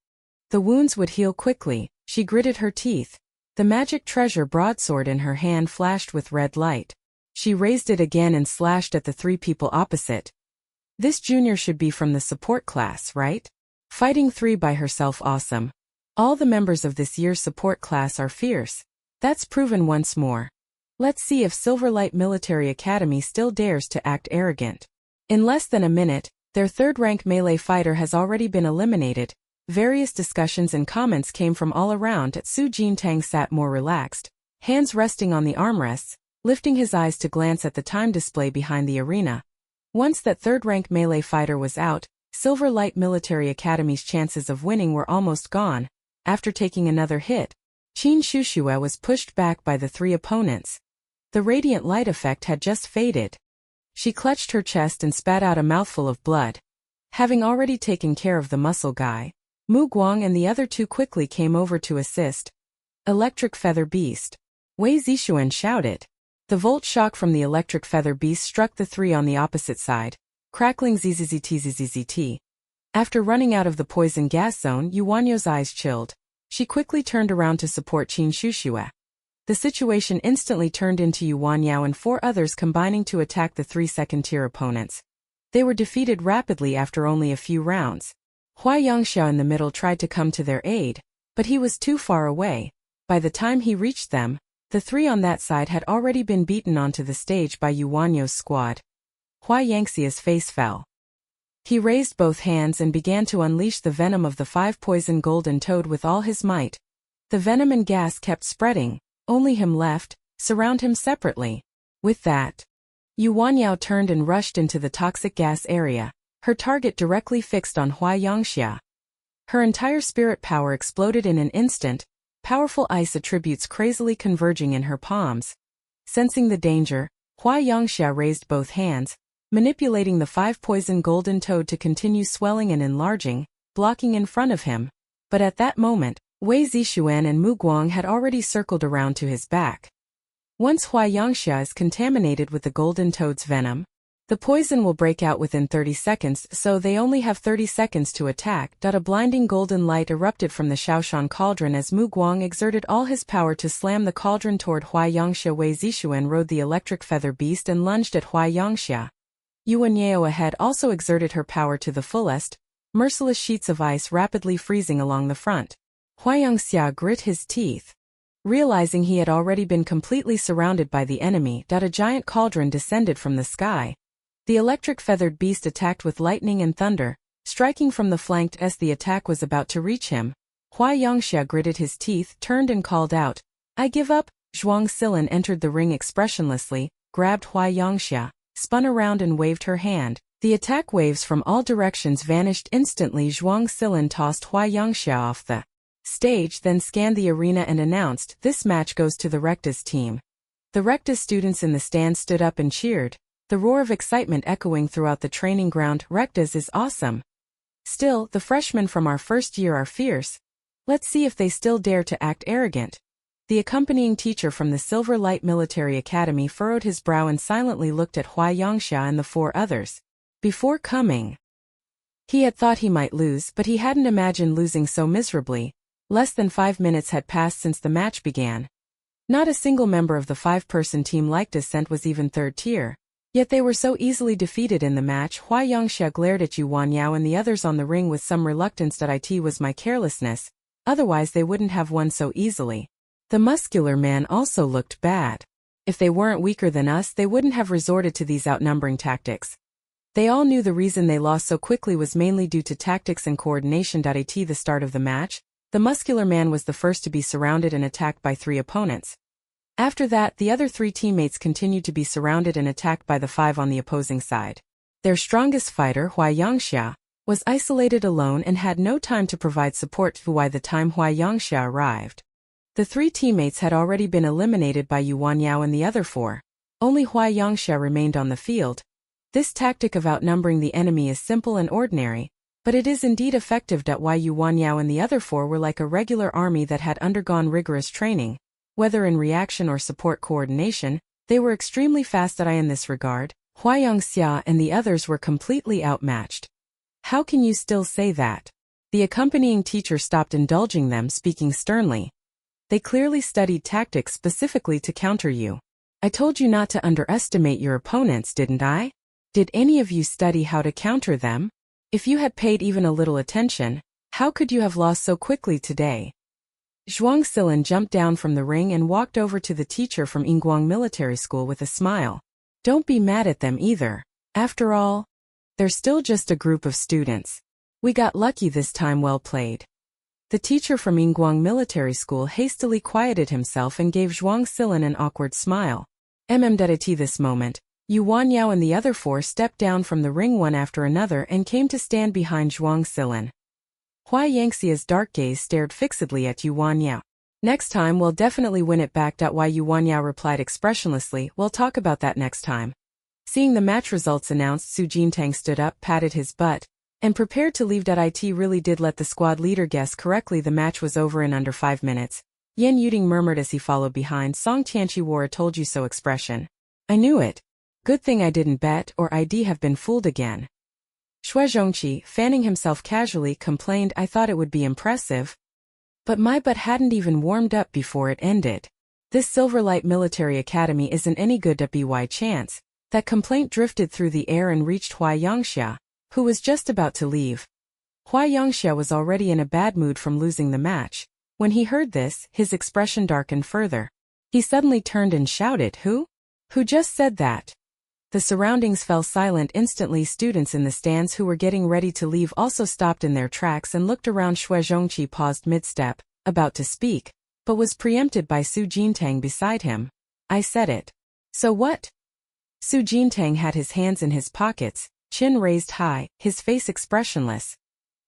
the wounds would heal quickly. She gritted her teeth. The magic treasure broadsword in her hand flashed with red light. She raised it again and slashed at the three people opposite. This junior should be from the support class, right? Fighting three by herself, awesome. All the members of this year's support class are fierce. That's proven once more. Let's see if Silverlight Military Academy still dares to act arrogant. In less than a minute, their third-rank melee fighter has already been eliminated. Various discussions and comments came from all around. Su Jintang sat more relaxed, hands resting on the armrests, lifting his eyes to glance at the time display behind the arena. Once that third-rank melee fighter was out, Silverlight Military Academy's chances of winning were almost gone. After taking another hit, Qin Shushue was pushed back by the three opponents. The radiant light effect had just faded. She clutched her chest and spat out a mouthful of blood. Having already taken care of the muscle guy, Mu Guang and the other two quickly came over to assist. Electric Feather Beast. Wei Zixuan shouted. The volt shock from the electric feather beast struck the three on the opposite side, crackling zzzt. After running out of the poison gas zone, Yuanyo's eyes chilled. She quickly turned around to support Qin Shushue. The situation instantly turned into Yuanyao and four others combining to attack the three second-tier opponents. They were defeated rapidly after only a few rounds. Hua Yongxia in the middle tried to come to their aid, but he was too far away. By the time he reached them, the three on that side had already been beaten onto the stage by Yuanyo's squad. Hua Yangxia's face fell. He raised both hands and began to unleash the venom of the five-poison golden toad with all his might. The venom and gas kept spreading, only him left, surround him separately. With that, Yuanyao turned and rushed into the toxic gas area, her target directly fixed on Hua Yongxia. Her entire spirit power exploded in an instant, powerful ice attributes crazily converging in her palms. Sensing the danger, Hua Yongxia raised both hands, manipulating the five-poison golden toad to continue swelling and enlarging, blocking in front of him. But at that moment, Wei Zixuan and Mu Guang had already circled around to his back. Once Hua Yongxia is contaminated with the golden toad's venom, the poison will break out within 30 seconds, so they only have 30 seconds to attack. A blinding golden light erupted from the Shaoshan cauldron as Mu Guang exerted all his power to slam the cauldron toward Hua Yongxia. Wei Zixuan rode the electric feather beast and lunged at Hua Yongxia. Yuanyao ahead also exerted her power to the fullest, merciless sheets of ice rapidly freezing along the front. Hua Yongxia grit his teeth. Realizing he had already been completely surrounded by the enemy, a giant cauldron descended from the sky. The electric feathered beast attacked with lightning and thunder, striking from the flank as the attack was about to reach him. Hua Yongxia gritted his teeth, turned and called out, "I give up." Zhuang Silin entered the ring expressionlessly, grabbed Hua Yongxia, spun around and waved her hand. The attack waves from all directions vanished instantly. Zhuang Silin tossed Hua Yongxia off the stage, then scanned the arena and announced, "This match goes to the Rectus team." The Rectus students in the stand stood up and cheered, the roar of excitement echoing throughout the training ground. "Rectus is awesome. Still, the freshmen from our first year are fierce. Let's see if they still dare to act arrogant." The accompanying teacher from the Silver Light Military Academy furrowed his brow and silently looked at Hua Yongxia and the four others. Before coming, he had thought he might lose, but he hadn't imagined losing so miserably. Less than 5 minutes had passed since the match began. Not a single member of the 5-person team like Descent was even third tier. Yet they were so easily defeated in the match. Hua Yongxia glared at Yuanyao and the others on the ring with some reluctance. "It was my carelessness. Otherwise they wouldn't have won so easily." The muscular man also looked bad. If they weren't weaker than us, they wouldn't have resorted to these outnumbering tactics. They all knew the reason they lost so quickly was mainly due to tactics and coordination. At the start of the match, the muscular man was the first to be surrounded and attacked by 3 opponents. After that, the other 3 teammates continued to be surrounded and attacked by the 5 on the opposing side. Their strongest fighter, Hua Yongxia, was isolated alone and had no time to provide support. By the time Hua Yongxia arrived, the 3 teammates had already been eliminated by Yuanyao and the other 4. Only Hua Yongxia remained on the field. This tactic of outnumbering the enemy is simple and ordinary, But it is indeed effective. Yu Wanyao and the other four were like a regular army that had undergone rigorous training. Whether in reaction or support coordination, they were extremely fast. In this regard, Huayang Xia and the others were completely outmatched. How can you still say that? The accompanying teacher stopped indulging them, speaking sternly. They clearly studied tactics specifically to counter you. I told you not to underestimate your opponents, didn't I? Did any of you study how to counter them? If you had paid even a little attention, how could you have lost so quickly today? Zhuang Silin jumped down from the ring and walked over to the teacher from Yinguang Military School with a smile. Don't be mad at them either. After all, they're still just a group of students. We got lucky this time. Well played. The teacher from Yinguang Military School hastily quieted himself and gave Zhuang Silin an awkward smile. At this moment, Yu Wanyao and the other four stepped down from the ring one after another and came to stand behind Zhuang Silin. Huayang Xia's dark gaze stared fixedly at Yu Wanyao. Next time we'll definitely win it back. Yu Wanyao replied expressionlessly. We'll talk about that next time. Seeing the match results announced, Su Jintang stood up, patted his butt, and prepared to leave. It really did let the squad leader guess correctly. The match was over in under 5 minutes. Yan Yuding murmured as he followed behind. Song Tianqi wore a told you so expression. I knew it. Good thing I didn't bet, or I'd have been fooled again. Xue Zhongqi, fanning himself casually, complained, I thought it would be impressive. But my butt hadn't even warmed up before it ended. This Silverlight Military Academy isn't any good. By chance, that complaint drifted through the air and reached Huayang Xia, who was just about to leave. Huayang Xia was already in a bad mood from losing the match. When he heard this, his expression darkened further. He suddenly turned and shouted, Who? Who just said that? The surroundings fell silent instantly. Students in the stands who were getting ready to leave also stopped in their tracks and looked around. Xue Zhongqi paused mid-step, about to speak, but was preempted by Su Jintang beside him. I said it. So what? Su Jintang had his hands in his pockets, chin raised high, his face expressionless.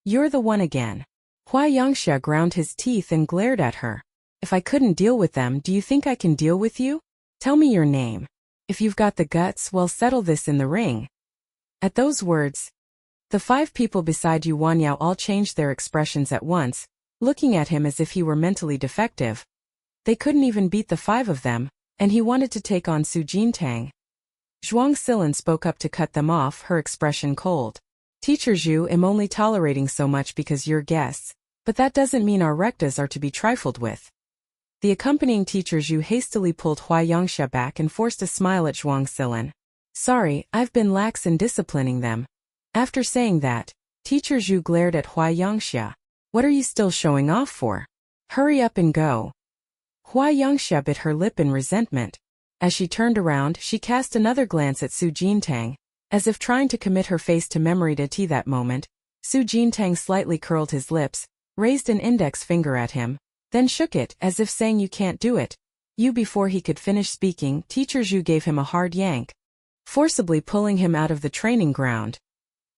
You're the one again. Huayang Xia ground his teeth and glared at her. If I couldn't deal with them, do you think I can deal with you? Tell me your name. If you've got the guts, we'll settle this in the ring. At those words, the 5 people beside Yu Wanyao all changed their expressions at once, looking at him as if he were mentally defective. They couldn't even beat the 5 of them, and he wanted to take on Su Jintang. Zhuang Silin spoke up to cut them off, her expression cold. Teacher Zhu, I'm only tolerating so much because you're guests, but that doesn't mean our rectas are to be trifled with. The accompanying teacher Zhu hastily pulled Huayang Xia back and forced a smile at Zhuang Silin. Sorry, I've been lax in disciplining them. After saying that, teacher Zhu glared at Huayang Xia. What are you still showing off for? Hurry up and go. Huayang Xia bit her lip in resentment. As she turned around, she cast another glance at Su Jintang, as if trying to commit her face to memory. That moment, Su Jintang slightly curled his lips, raised an index finger at him, then shook it, as if saying you can't do it. Before he could finish speaking, teacher Zhu gave him a hard yank, forcibly pulling him out of the training ground.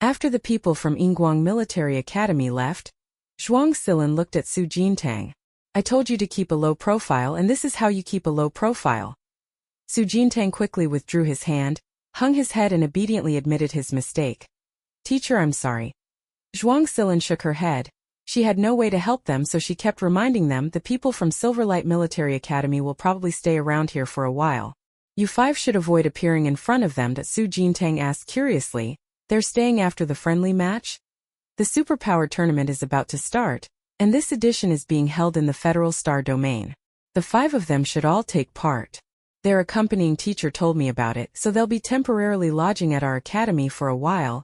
After the people from Yinguang Military Academy left, Zhuang Silin looked at Su Jintang. I told you to keep a low profile, and this is how you keep a low profile. Su Jintang quickly withdrew his hand, hung his head and obediently admitted his mistake. Teacher, I'm sorry. Zhuang Silin shook her head. She had no way to help them, so she kept reminding them the people from Silverlight Military Academy will probably stay around here for a while. You 5 should avoid appearing in front of them. Su Jintang asked curiously, they're staying after the friendly match? The Superpower tournament is about to start, and this edition is being held in the Federal Star domain. The 5 of them should all take part. Their accompanying teacher told me about it, so they'll be temporarily lodging at our academy for a while.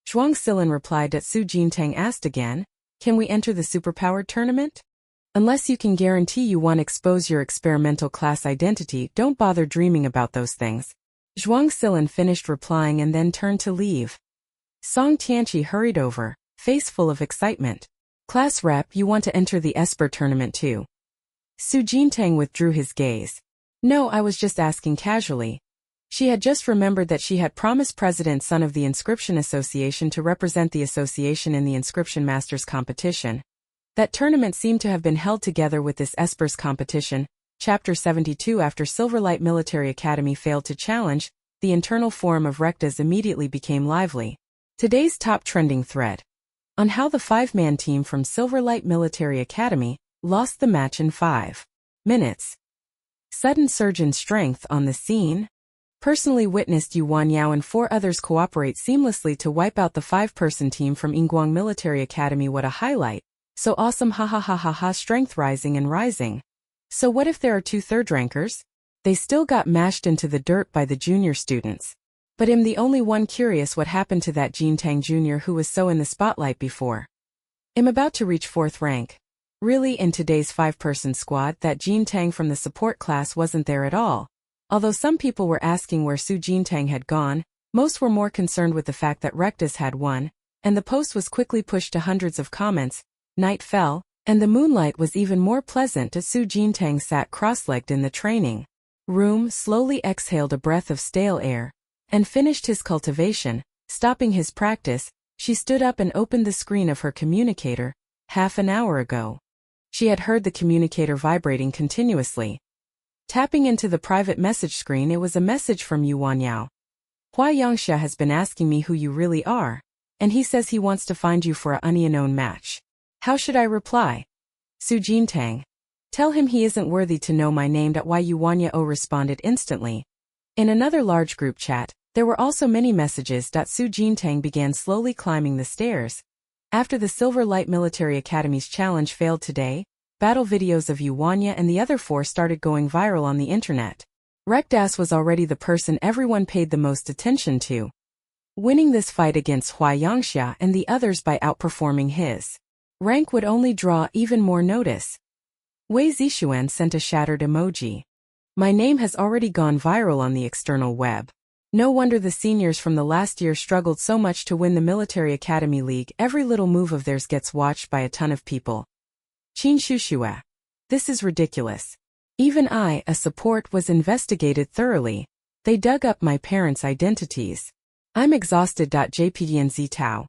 Zhuang Silin replied. Su Jintang asked again, can we enter the Superpower tournament? Unless you can guarantee you won't expose your experimental class identity, don't bother dreaming about those things. Zhuang Silin finished replying and then turned to leave. Song Tianqi hurried over, face full of excitement. Class rep, you want to enter the Esper tournament too? Su Jintang withdrew his gaze. No, I was just asking casually. She had just remembered that she had promised President Sun of the Inscription Association to represent the association in the Inscription Masters competition. That tournament seemed to have been held together with this Espers competition. Chapter 72. After Silverlight Military Academy failed to challenge, the internal forum of rectas immediately became lively. Today's top trending thread. on how the five-man team from Silverlight Military Academy lost the match in 5 minutes. Sudden surge in strength on the scene. Personally witnessed Yu Wanyao and 4 others cooperate seamlessly to wipe out the 5-person team from Yinguang Military Academy. What a highlight. So awesome, ha ha ha ha ha, strength rising and rising. So what if there are 2 third-rankers? They still got mashed into the dirt by the junior students. But I'm the only one curious what happened to that Jintang Jr. who was so in the spotlight before. I'm about to reach 4th rank. Really, in today's 5-person squad, that Jintang from the support class wasn't there at all. Although some people were asking where Su Jintang had gone, most were more concerned with the fact that Rectus had won, and the post was quickly pushed to hundreds of comments. Night fell, and the moonlight was even more pleasant as Su Jintang sat cross-legged in the training room, slowly exhaled a breath of stale air, and finished his cultivation. Stopping his practice, she stood up and opened the screen of her communicator. Half an hour ago, she had heard the communicator vibrating continuously. Tapping into the private message screen, it was a message from Yu Wanyao. Hua Yangxia has been asking me who you really are, and he says he wants to find you for a unknown match. How should I reply? Su Jintang. Tell him he isn't worthy to know my name. Yu Wanyao responded instantly. In another large group chat, there were also many messages. Su Jintang began slowly climbing the stairs. After the Silverlight Military Academy's challenge failed today, battle videos of Yu Wanya and the other 4 started going viral on the internet. Rectus was already the person everyone paid the most attention to, winning this fight against Hua Yangxia and the others by outperforming his rank would only draw even more notice. Wei Zixuan sent a shattered emoji. My name has already gone viral on the external web. No wonder the seniors from the last year struggled so much to win the Military Academy League. Every little move of theirs gets watched by a ton of people. Qin Shushua. This is ridiculous. Even I, a support, was investigated thoroughly. They dug up my parents' identities. I'm exhausted. JPDNZ Tao.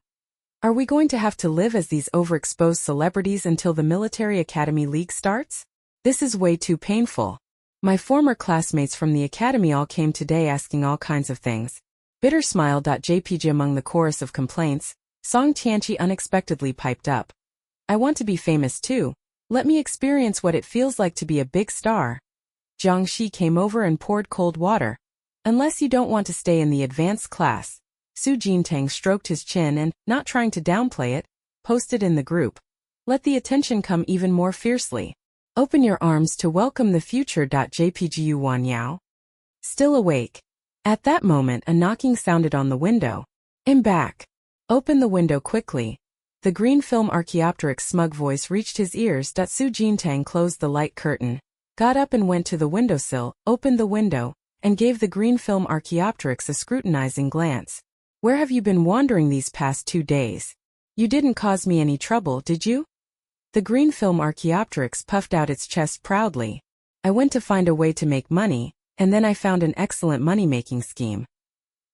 Are we going to have to live as these overexposed celebrities until the Military Academy League starts? This is way too painful. My former classmates from the academy all came today asking all kinds of things. Bitter smile. JPG. Among the chorus of complaints, Song Tianqi unexpectedly piped up. I want to be famous too. Let me experience what it feels like to be a big star. Jiang Shi came over and poured cold water. Unless you don't want to stay in the advanced class. Su Jintang stroked his chin and, not trying to downplay it, posted in the group. Let the attention come even more fiercely. Open your arms to welcome the future. JPG. Yu Wanyao. Still awake. At that moment, a knocking sounded on the window. I'm back. Open the window quickly. The green film Archaeopteryx's smug voice reached his ears. Su Jintang closed the light curtain, got up and went to the windowsill, opened the window, and gave the green film Archaeopteryx a scrutinizing glance. Where have you been wandering these past 2 days? You didn't cause me any trouble, did you? The green film Archaeopteryx puffed out its chest proudly. I went to find a way to make money, and then I found an excellent money-making scheme.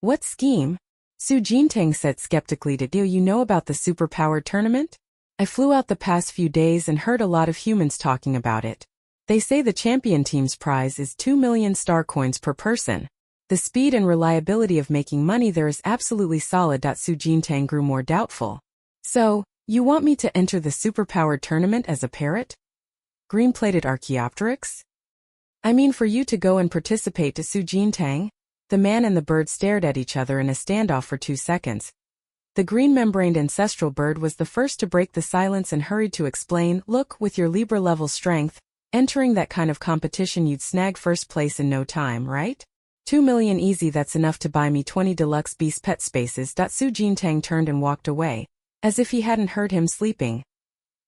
What scheme? Su Jintang said skeptically. Do you know about the Superpower tournament? I flew out the past few days and heard a lot of humans talking about it. They say the champion team's prize is 2 million star coins per person. The speed and reliability of making money there is absolutely solid. Su Jintang grew more doubtful. So, you want me to enter the Superpower tournament as a parrot? Green-plated Archaeopteryx? I mean for you to go and participate. Su Jintang? The man and the bird stared at each other in a standoff for 2 seconds. The green-membraned ancestral bird was the first to break the silence and hurried to explain, look, with your Libra-level strength, entering that kind of competition you'd snag first place in no time, right? 2 million easy. That's enough to buy me 20 deluxe beast pet spaces. Su Jintang turned and walked away, as if he hadn't heard him sleeping.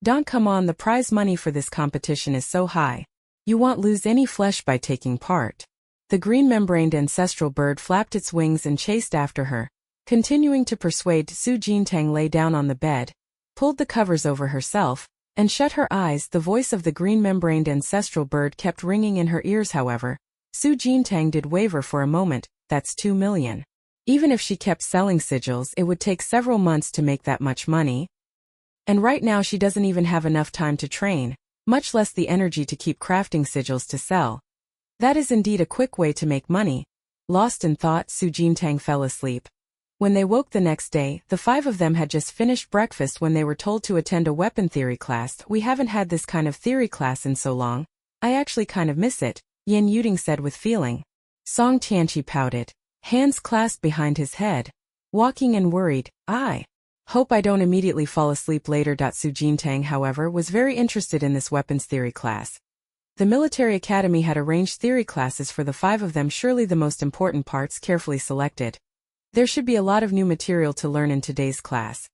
Don't come on, the prize money for this competition is so high. You won't lose any flesh by taking part. The green-membraned ancestral bird flapped its wings and chased after her, continuing to persuade. Su Jintang lay down on the bed, pulled the covers over herself, and shut her eyes. The voice of the green-membraned ancestral bird kept ringing in her ears. However, Su Jintang did waver for a moment. That's 2 million. Even if she kept selling sigils, it would take several months to make that much money. And right now she doesn't even have enough time to train, much less the energy to keep crafting sigils to sell. That is indeed a quick way to make money. Lost in thought, Su Jintang fell asleep. When they woke the next day, the 5 of them had just finished breakfast when they were told to attend a weapon theory class. We haven't had this kind of theory class in so long. I actually kind of miss it, Yin Yuding said with feeling. Song Tianqi pouted, hands clasped behind his head, walking and worried. I hope I don't immediately fall asleep later. Su Jintang, however, was very interested in this weapons theory class. The military academy had arranged theory classes for the 5 of them, surely the most important parts carefully selected. There should be a lot of new material to learn in today's class.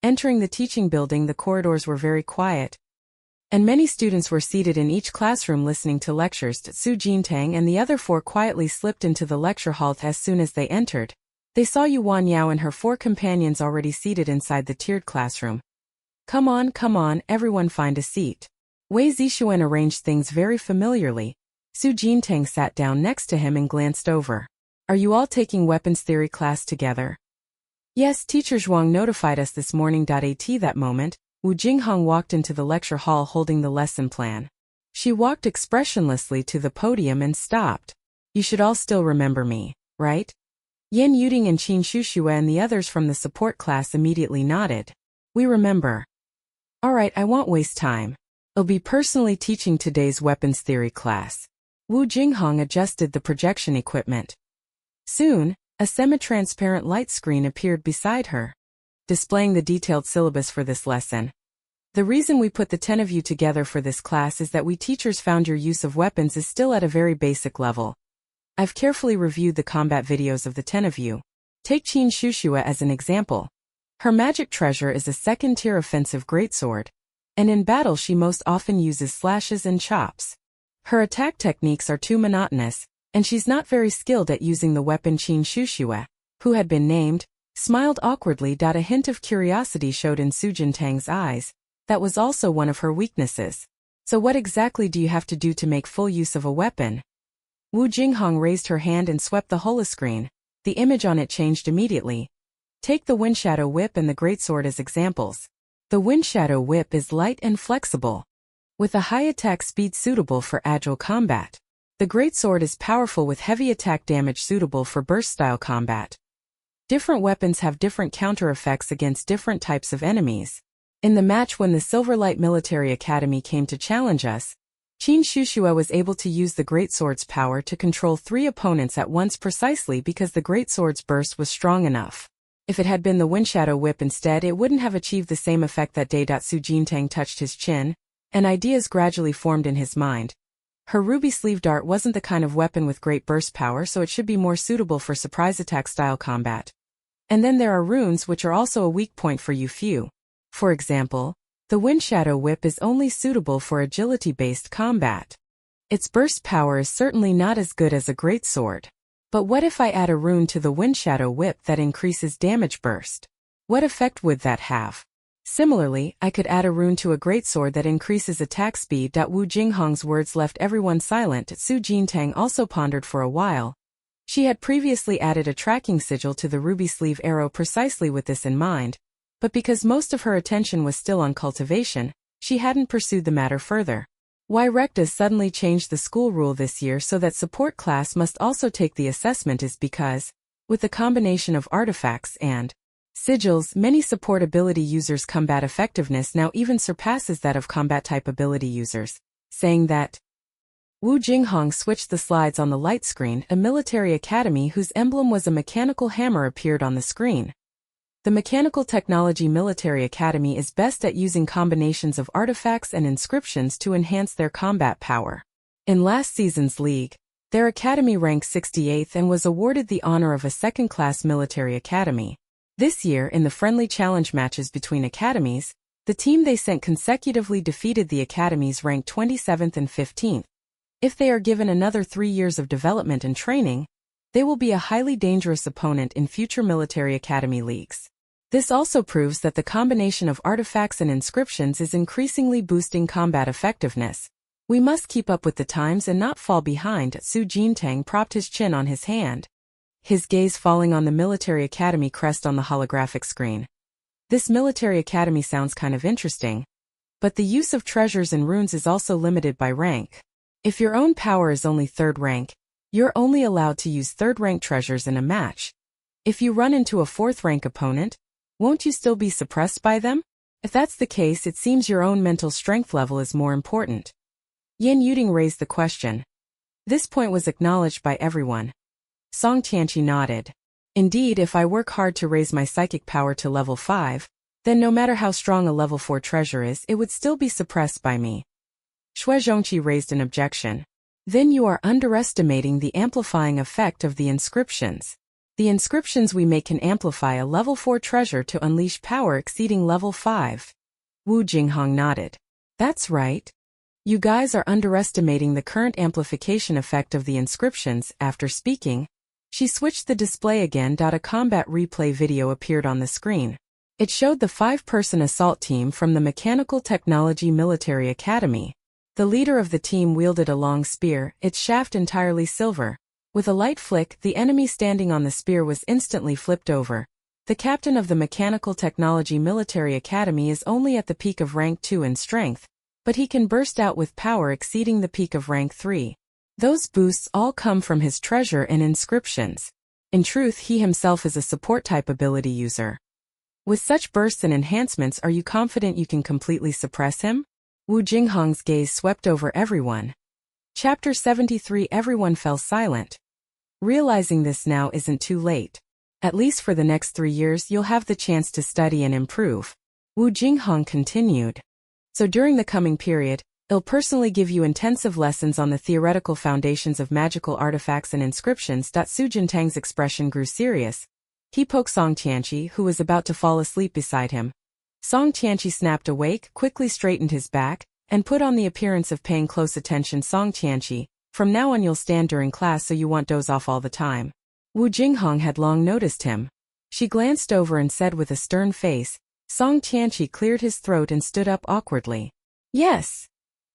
Entering the teaching building, the corridors were very quiet, and many students were seated in each classroom listening to lectures. Su Jintang and the other 4 quietly slipped into the lecture hall. As soon as they entered, they saw Yuan Yao and her 4 companions already seated inside the tiered classroom. Come on, everyone find a seat. Wei Zixuan arranged things very familiarly. Su Jintang sat down next to him and glanced over. Are you all taking weapons theory class together? Yes, Teacher Zhuang notified us this morning. At that moment, Wu Jinghong walked into the lecture hall holding the lesson plan. She walked expressionlessly to the podium and stopped. You should all still remember me, right? Yin Yuding and Qin Shushua and the others from the support class immediately nodded. We remember. Alright, I won't waste time. I'll be personally teaching today's weapons theory class. Wu Jinghong adjusted the projection equipment. Soon, a semi-transparent light screen appeared beside her, displaying the detailed syllabus for this lesson. The reason we put the 10 of you together for this class is that we teachers found your use of weapons is still at a very basic level. I've carefully reviewed the combat videos of the 10 of you. Take Qin Shushua as an example. Her magic treasure is a second-tier offensive greatsword, and in battle she most often uses slashes and chops. Her attack techniques are too monotonous, and she's not very skilled at using the weapon. Qin Shushua, who had been named, smiled awkwardly. A hint of curiosity showed in Su Jintang's eyes. That was also one of her weaknesses. So what exactly do you have to do to make full use of a weapon? Wu Jinghong raised her hand and swept the holoscreen. The image on it changed immediately. Take the Windshadow Whip and the Greatsword as examples. The Windshadow Whip is light and flexible, with a high attack speed suitable for agile combat. The Greatsword is powerful with heavy attack damage suitable for burst-style combat. Different weapons have different counter-effects against different types of enemies. In the match when the Silverlight Military Academy came to challenge us, Qin Shushua was able to use the Greatsword's power to control 3 opponents at once precisely because the Greatsword's burst was strong enough. If it had been the Windshadow Whip instead, it wouldn't have achieved the same effect that day. Su Jintang touched his chin, and ideas gradually formed in his mind. Her ruby sleeve dart wasn't the kind of weapon with great burst power, so it should be more suitable for surprise attack style combat. And then there are runes, which are also a weak point for you few. For example, the Windshadow Whip is only suitable for agility-based combat. Its burst power is certainly not as good as a greatsword. But what if I add a rune to the Windshadow Whip that increases damage burst? What effect would that have? Similarly, I could add a rune to a greatsword that increases attack speed. Wu Jinghong's words left everyone silent. Su Jintang also pondered for a while. She had previously added a tracking sigil to the ruby sleeve arrow precisely with this in mind, but because most of her attention was still on cultivation, she hadn't pursued the matter further. Why Rectas suddenly changed the school rule this year so that support class must also take the assessment is because, with the combination of artifacts and sigils, many support ability users' combat effectiveness now even surpasses that of combat-type ability users. Saying that, Wu Jinghong switched the slides on the light screen. A military academy whose emblem was a mechanical hammer appeared on the screen. The Mechanical Technology Military Academy is best at using combinations of artifacts and inscriptions to enhance their combat power. In last season's league, their academy ranked 68th and was awarded the honor of a second-class military academy. This year, in the friendly challenge matches between academies, the team they sent consecutively defeated the academies ranked 27th and 15th. If they are given another 3 years of development and training, they will be a highly dangerous opponent in future military academy leagues. This also proves that the combination of artifacts and inscriptions is increasingly boosting combat effectiveness. We must keep up with the times and not fall behind. Su Jintang propped his chin on his hand, his gaze falling on the military academy crest on the holographic screen. This military academy sounds kind of interesting, but the use of treasures and runes is also limited by rank. If your own power is only 3rd rank, you're only allowed to use 3rd rank treasures in a match. If you run into a 4th-rank opponent, won't you still be suppressed by them? If that's the case, it seems your own mental strength level is more important. Yan Yuding raised the question. This point was acknowledged by everyone. Song Tianqi nodded. Indeed, if I work hard to raise my psychic power to level 5, then no matter how strong a level 4 treasure is, it would still be suppressed by me. Xue Zhongqi raised an objection. Then you are underestimating the amplifying effect of the inscriptions. The inscriptions we make can amplify a level 4 treasure to unleash power exceeding level 5. Wu Jinghong nodded. That's right. You guys are underestimating the current amplification effect of the inscriptions. After speaking, she switched the display again. A combat replay video appeared on the screen. It showed the 5-person assault team from the Mechanical Technology Military Academy. The leader of the team wielded a long spear, its shaft entirely silver. With a light flick, the enemy standing on the spear was instantly flipped over. The captain of the Mechanical Technology Military Academy is only at the peak of rank 2 in strength, but he can burst out with power exceeding the peak of rank 3. Those boosts all come from his treasure and inscriptions. In truth, he himself is a support-type ability user. With such bursts and enhancements, are you confident you can completely suppress him? Wu Jinghong's gaze swept over everyone. Chapter 73. Everyone fell silent. Realizing this now isn't too late. At least for the next 3 years you'll have the chance to study and improve. Wu Jinghong continued. So during the coming period, I'll personally give you intensive lessons on the theoretical foundations of magical artifacts and inscriptions. Su Jintang's expression grew serious. He poked Song Tianqi, who was about to fall asleep beside him. Song Tianqi snapped awake, quickly straightened his back, and put on the appearance of paying close attention. Song Tianqi, from now on you'll stand during class so you won't doze off all the time. Wu Jinghong had long noticed him. She glanced over and said with a stern face. Song Tianqi cleared his throat and stood up awkwardly. Yes.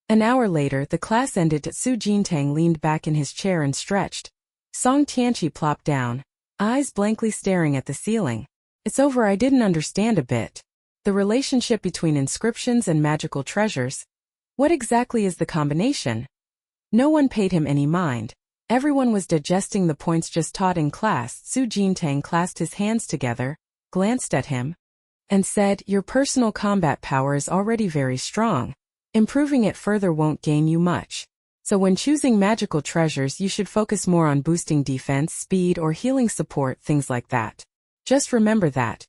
An hour later, the class ended. Su Jintang leaned back in his chair and stretched. Song Tianqi plopped down, eyes blankly staring at the ceiling. It's over. I didn't understand a bit. The relationship between inscriptions and magical treasures. What exactly is the combination? No one paid him any mind. Everyone was digesting the points just taught in class. Su Jintang clasped his hands together, glanced at him, and said, your personal combat power is already very strong. Improving it further won't gain you much. So when choosing magical treasures you should focus more on boosting defense, speed, or healing support, things like that. Just remember that.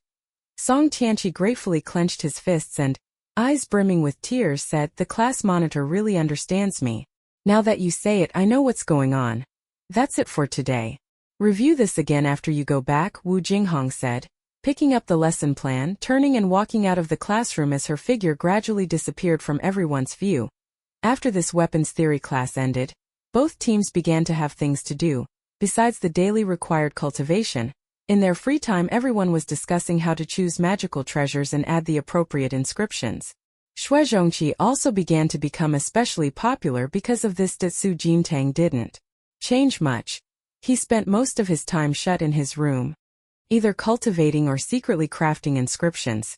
Song Tianqi gratefully clenched his fists and, eyes brimming with tears, said, the class monitor really understands me. Now that you say it, I know what's going on. That's it for today. Review this again after you go back, Wu Jinghong said, picking up the lesson plan, turning and walking out of the classroom as her figure gradually disappeared from everyone's view. After this weapons theory class ended, both teams began to have things to do, besides the daily required cultivation. In their free time everyone was discussing how to choose magical treasures and add the appropriate inscriptions. Xue Zhongqi also began to become especially popular because of this. Su Jintang didn't change much. He spent most of his time shut in his room, either cultivating or secretly crafting inscriptions.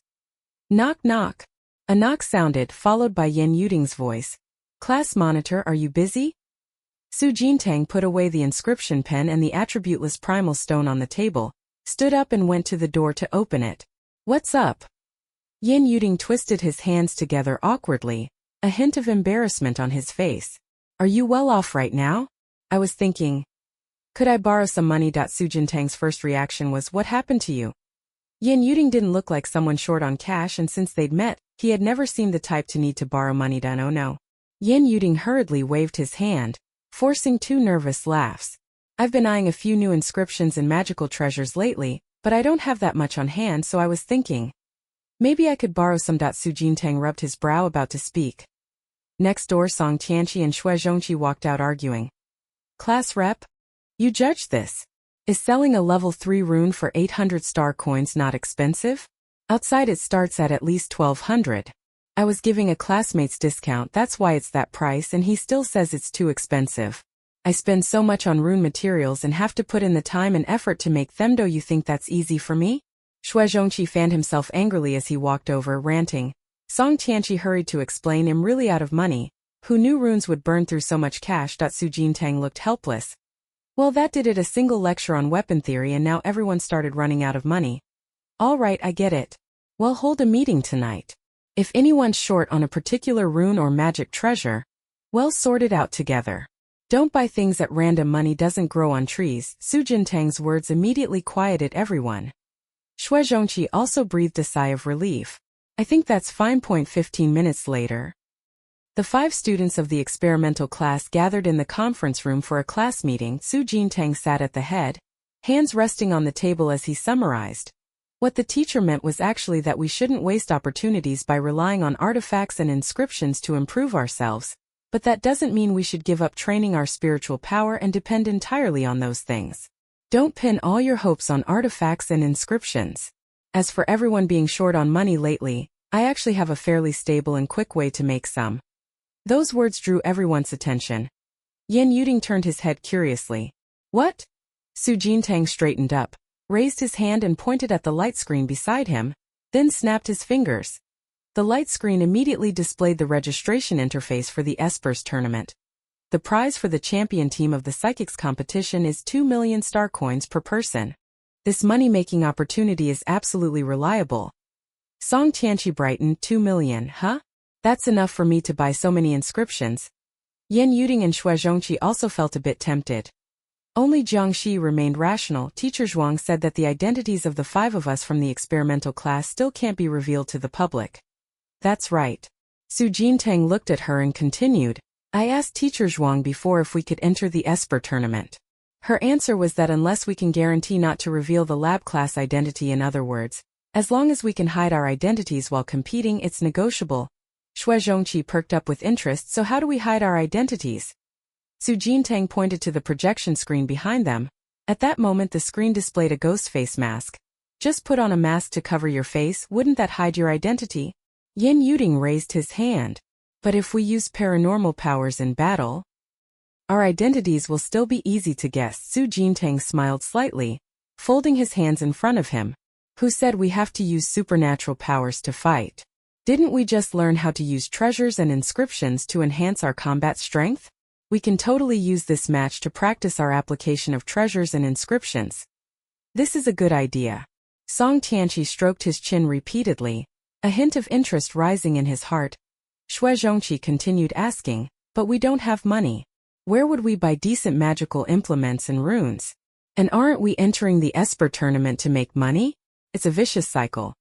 Knock knock. A knock sounded, followed by Yan Yuding's voice. Class monitor, are you busy? Su Jintang put away the inscription pen and the attributeless primal stone on the table, stood up and went to the door to open it. What's up? Yan Yuding twisted his hands together awkwardly, a hint of embarrassment on his face. Are you well off right now? I was thinking. Could I borrow some money? Su Jintang's first reaction was, what happened to you? Yan Yuding didn't look like someone short on cash, and since they'd met, he had never seemed the type to need to borrow money. Oh no. Yan Yuding hurriedly waved his hand, forcing 2 nervous laughs. I've been eyeing a few new inscriptions and magical treasures lately, but I don't have that much on hand, so I was thinking. Maybe I could borrow some. Su Jintang rubbed his brow, about to speak. Next door, Song Tianqi and Xue Zhongqi walked out arguing. Class rep? You judged this. Is selling a level 3 rune for 800 star coins not expensive? Outside it starts at least 1200. I was giving a classmate's discount, that's why it's that price, and he still says it's too expensive. I spend so much on rune materials and have to put in the time and effort to make them. Do you think that's easy for me? Xue Zhongqi fanned himself angrily as he walked over, ranting. Song Tianqi hurried to explain, I'm really out of money. Who knew runes would burn through so much cash? Su Jintang looked helpless. Well, that did it, a single lecture on weapon theory, and now everyone started running out of money. All right, I get it. Well, hold a meeting tonight. If anyone's short on a particular rune or magic treasure, well, sort it out together. Don't buy things at random, money doesn't grow on trees. Su Jintang's words immediately quieted everyone. Xue Zhongqi also breathed a sigh of relief. I think that's fine. 15 minutes later. The 5 students of the experimental class gathered in the conference room for a class meeting. Su Jintang sat at the head, hands resting on the table as he summarized. What the teacher meant was actually that we shouldn't waste opportunities by relying on artifacts and inscriptions to improve ourselves, but that doesn't mean we should give up training our spiritual power and depend entirely on those things. Don't pin all your hopes on artifacts and inscriptions. As for everyone being short on money lately, I actually have a fairly stable and quick way to make some. Those words drew everyone's attention. Yan Yuding turned his head curiously. What? Su Jintang straightened up, raised his hand and pointed at the light screen beside him, then snapped his fingers. The light screen immediately displayed the registration interface for the Espers tournament. The prize for the champion team of the Psychics competition is 2 million star coins per person. This money-making opportunity is absolutely reliable. Song Tianqi brightened. 2 million, huh? That's enough for me to buy so many inscriptions. Yan Yuding and Xue Zhongqi also felt a bit tempted. Only Jiang Shi remained rational. Teacher Zhuang said that the identities of the 5 of us from the experimental class still can't be revealed to the public. That's right. Su Jintang looked at her and continued, I asked Teacher Zhuang before if we could enter the Esper tournament. Her answer was that unless we can guarantee not to reveal the lab class identity, in other words, as long as we can hide our identities while competing, it's negotiable. Xue Zhongqi perked up with interest. So how do we hide our identities? Su Jintang pointed to the projection screen behind them. At that moment the screen displayed a ghost face mask. Just put on a mask to cover your face, wouldn't that hide your identity? Yan Yuding raised his hand. But if we use paranormal powers in battle, our identities will still be easy to guess. Su Jintang smiled slightly, folding his hands in front of him. Who said we have to use supernatural powers to fight? Didn't we just learn how to use treasures and inscriptions to enhance our combat strength? We can totally use this match to practice our application of treasures and inscriptions. This is a good idea. Song Tianqi stroked his chin repeatedly, a hint of interest rising in his heart. Xue Zhongqi continued asking, but we don't have money. Where would we buy decent magical implements and runes? And aren't we entering the Esper tournament to make money? It's a vicious cycle.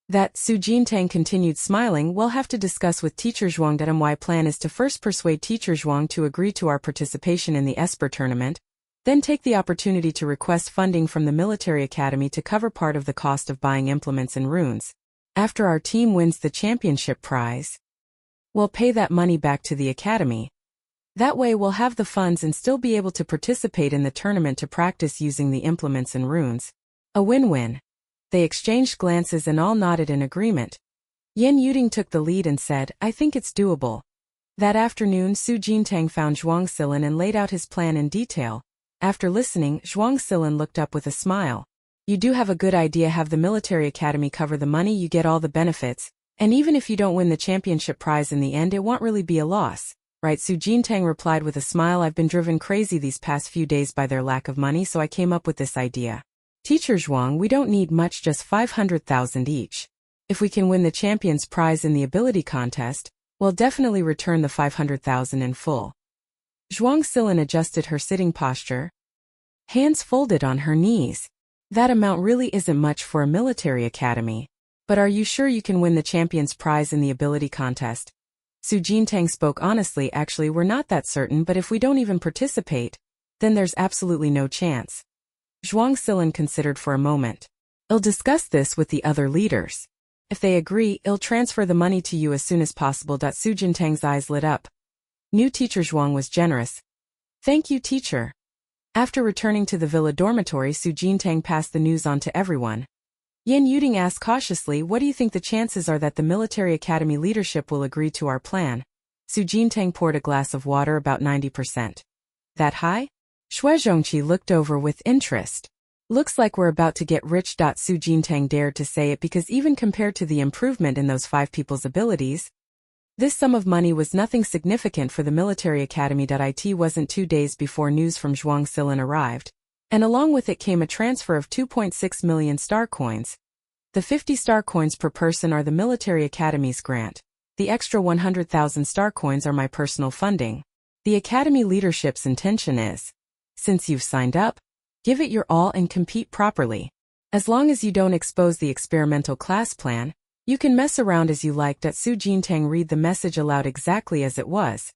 That, Su Jintang continued smiling, we'll have to discuss with Teacher Zhuang. My plan is to first persuade Teacher Zhuang to agree to our participation in the Esper tournament, then take the opportunity to request funding from the military academy to cover part of the cost of buying implements and runes. After our team wins the championship prize, we'll pay that money back to the academy. That way we'll have the funds and still be able to participate in the tournament to practice using the implements and runes. A win-win. They exchanged glances and all nodded in agreement. Yan Yuding took the lead and said, I think it's doable. That afternoon Su Jintang found Zhuang Silin and laid out his plan in detail. After listening, Zhuang Silin looked up with a smile. You do have a good idea. Have the military academy cover the money, you get all the benefits, and even if you don't win the championship prize in the end, it won't really be a loss, right? Su Jintang replied with a smile. I've been driven crazy these past few days by their lack of money, so I came up with this idea. Teacher Zhuang, we don't need much, just 500,000 each. If we can win the champion's prize in the ability contest, we'll definitely return the 500,000 in full. Zhuang Silin adjusted her sitting posture, hands folded on her knees. That amount really isn't much for a military academy. But are you sure you can win the champion's prize in the ability contest? Su Jintang spoke honestly. Actually, we're not that certain, but if we don't even participate, then there's absolutely no chance. Zhuang Silin considered for a moment. I'll discuss this with the other leaders. If they agree, I'll transfer the money to you as soon as possible. Su Jintang's eyes lit up. New Teacher Zhuang was generous. Thank you, teacher. After returning to the villa dormitory, Su Jintang passed the news on to everyone. Yan Yuding asked cautiously, what do you think the chances are that the military academy leadership will agree to our plan? Su Jintang poured a glass of water. About 90%. That high? Xue Zhongqi looked over with interest. Looks like we're about to get rich. Su Jintang dared to say it because even compared to the improvement in those 5 people's abilities, This sum of money was nothing significant for the military academy. It wasn't 2 days before news from Zhuang Silin arrived, and along with it came a transfer of 2.6 million star coins. The 50 star coins per person are the military academy's grant. The extra 100,000 star coins are my personal funding. The academy leadership's intention is, since you've signed up, give it your all and compete properly. As long as you don't expose the experimental class plan, you can mess around as you like. Su Jintang read the message aloud exactly as it was.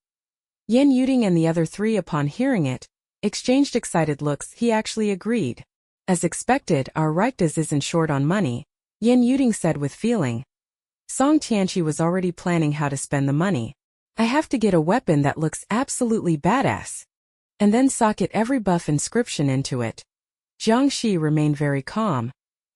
Yan Yuding and the other three, upon hearing it, exchanged excited looks. He actually agreed. As expected, our Reichtas isn't short on money, Yan Yuding said with feeling. Song Tianqi was already planning how to spend the money. I have to get a weapon that looks absolutely badass. And then socket every buff inscription into it. Jiang Shi remained very calm.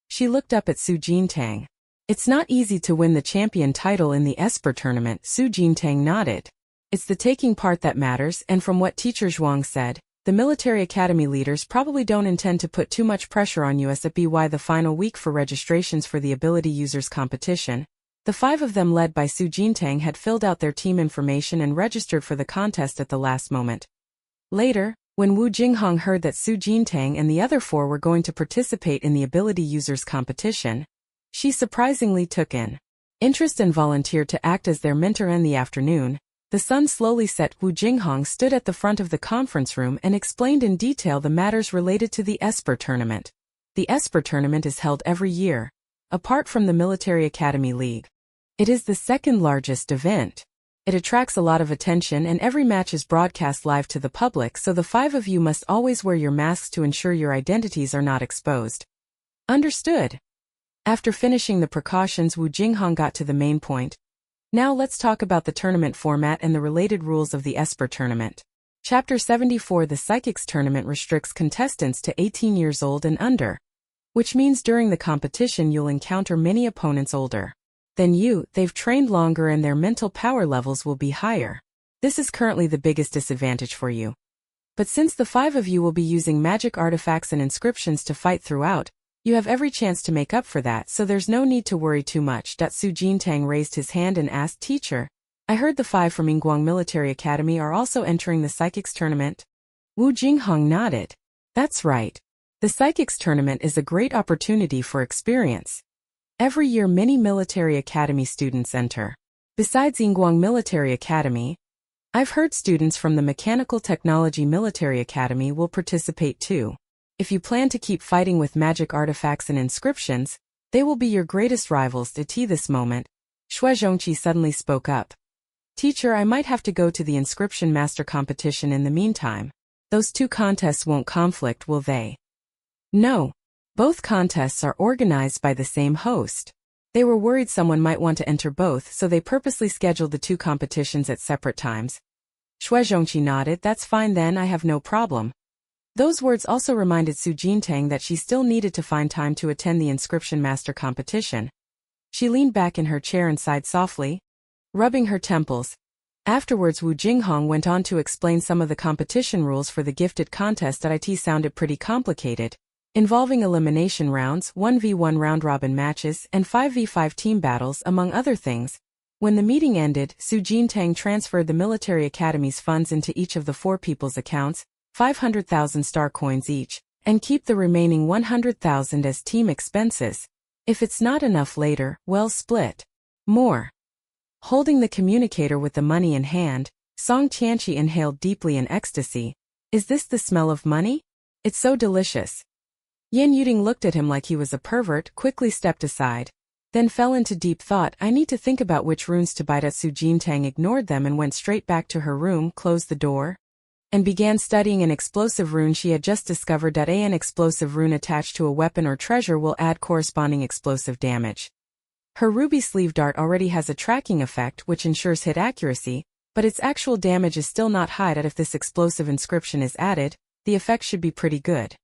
She looked up at Su Jintang. It's not easy to win the champion title in the Esper tournament. Su Jintang nodded. It's the taking part that matters, and from what Teacher Zhuang said, the military academy leaders probably don't intend to put too much pressure on you as it be the final week for registrations for the ability users competition. The 5 of them, led by Su Jintang, had filled out their team information and registered for the contest at the last moment. Later, when Wu Jinghong heard that Su Jintang and the other 4 were going to participate in the ability users competition, she surprisingly took in interest and volunteered to act as their mentor. In the afternoon, the sun slowly set. Wu Jinghong stood at the front of the conference room and explained in detail the matters related to the Esper tournament. The Esper tournament is held every year, apart from the Military Academy League. It is the second largest event. It attracts a lot of attention and every match is broadcast live to the public, so the 5 of you must always wear your masks to ensure your identities are not exposed. Understood. After finishing the precautions, Wu Jinghong got to the main point. Now let's talk about the tournament format and the related rules of the Esper tournament. Chapter 74. The Psychics tournament restricts contestants to 18 years old and under, which means during the competition you'll encounter many opponents older than you. They've trained longer and their mental power levels will be higher. This is currently the biggest disadvantage for you. But since the 5 of you will be using magic artifacts and inscriptions to fight throughout, you have every chance to make up for that, so there's no need to worry too much. Su Jintang raised his hand and asked, Teacher, I heard the 5 from Yinguang Military Academy are also entering the Psychics tournament? Wu Jinghong nodded. That's right. The Psychics tournament is a great opportunity for experience. Every year many military academy students enter. Besides Yinguang Military Academy, I've heard students from the Mechanical Technology Military Academy will participate too. If you plan to keep fighting with magic artifacts and inscriptions, they will be your greatest rivals. At this moment, Xue Zhongqi suddenly spoke up. Teacher, I might have to go to the inscription master competition in the meantime. Those 2 contests won't conflict, will they? No. Both contests are organized by the same host. They were worried someone might want to enter both, so they purposely scheduled the 2 competitions at separate times. Xue Zhongqi nodded. That's fine then, I have no problem. Those words also reminded Su Jintang that she still needed to find time to attend the inscription master competition. She leaned back in her chair and sighed softly, rubbing her temples. Afterwards, Wu Jinghong went on to explain some of the competition rules for the gifted contest. It sounded pretty complicated, involving elimination rounds, 1v1 round-robin matches, and 5v5 team battles, among other things. When the meeting ended, Su Jintang transferred the military academy's funds into each of the 4 people's accounts, 500,000 star coins each, and keep the remaining 100,000 as team expenses. If it's not enough later, well, split more. Holding the communicator with the money in hand, Song Tianqi inhaled deeply in ecstasy. Is this the smell of money? It's so delicious. Yan Yuding looked at him like he was a pervert, quickly stepped aside, then fell into deep thought. I need to think about which runes to buy. Su Jintang ignored them and went straight back to her room, closed the door, and began studying an explosive rune she had just discovered. An explosive rune attached to a weapon or treasure will add corresponding explosive damage. Her ruby sleeve dart already has a tracking effect which ensures hit accuracy, but its actual damage is still not high. If this explosive inscription is added, the effect should be pretty good.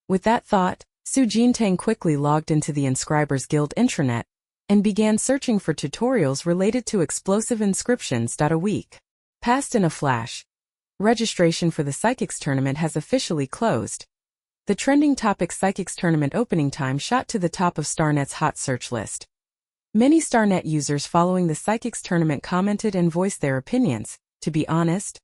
With that thought, Su Jintang quickly logged into the Inscribers Guild intranet and began searching for tutorials related to explosive inscriptions. A week passed in a flash. Registration for the Psychics tournament has officially closed. The trending topic Psychics tournament opening time shot to the top of StarNet's hot search list. Many StarNet users following the Psychics tournament commented and voiced their opinions. To be honest,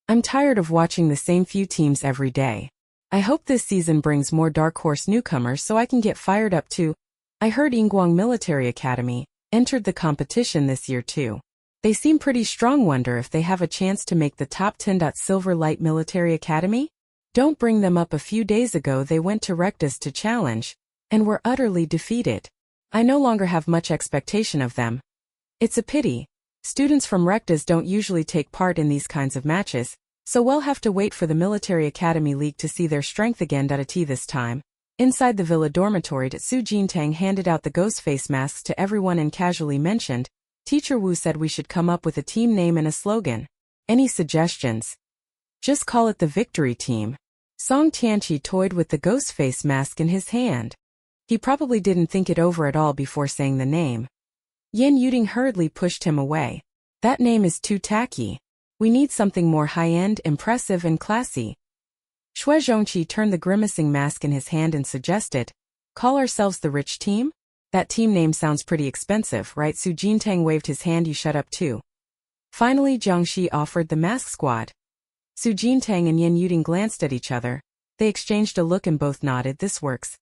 I'm tired of watching the same few teams every day. I hope this season brings more dark horse newcomers so I can get fired up too. I heard Ingguang Military Academy entered the competition this year too. They seem pretty strong. Wonder if they have a chance to make the top 10. Silver Light Military Academy? Don't bring them up. A few days ago they went to Rectus to challenge, and were utterly defeated. I no longer have much expectation of them. It's a pity. Students from Rectus don't usually take part in these kinds of matches, so we'll have to wait for the Military Academy League to see their strength again. This time, inside the villa dormitory, Su Jintang handed out the ghost face masks to everyone and casually mentioned, Teacher Wu said we should come up with a team name and a slogan. Any suggestions? Just call it the Victory Team. Song Tianqi toyed with the ghost face mask in his hand. He probably didn't think it over at all before saying the name. Yan Yuding hurriedly pushed him away. That name is too tacky. We need something more high-end, impressive and classy. Xue Zhongqi turned the grimacing mask in his hand and suggested, call ourselves the Rich Team? That team name sounds pretty expensive, right? Su Jintang waved his hand. You shut up too. Finally Jiangxi offered the Mask Squad. Su Jintang and Yan Yuding glanced at each other. They exchanged a look and both nodded. This works.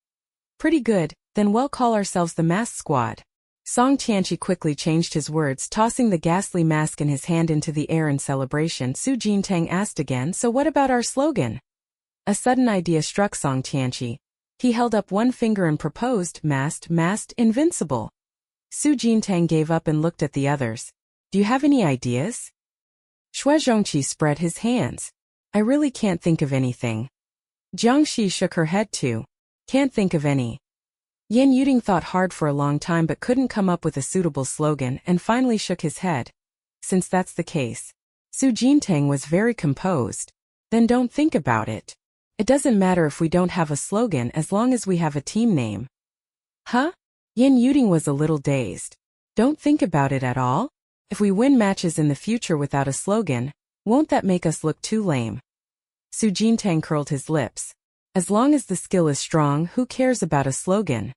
Pretty good, then we'll call ourselves the Mask Squad. Song Tianqi quickly changed his words, tossing the ghastly mask in his hand into the air in celebration. Su Jintang asked again, so what about our slogan? A sudden idea struck Song Tianqi. He held up one finger and proposed, mast, invincible. Su Jintang gave up and looked at the others. Do you have any ideas? Xue Zhongqi spread his hands. I really can't think of anything. Jiangxi shook her head too. Can't think of any. Yan Yuding thought hard for a long time but couldn't come up with a suitable slogan and finally shook his head. Since that's the case. Su Jintang was very composed. Then don't think about it. It doesn't matter if we don't have a slogan as long as we have a team name. Huh? Yan Yuding was a little dazed. Don't think about it at all? If we win matches in the future without a slogan, won't that make us look too lame? Su Jintang curled his lips. As long as the skill is strong, who cares about a slogan?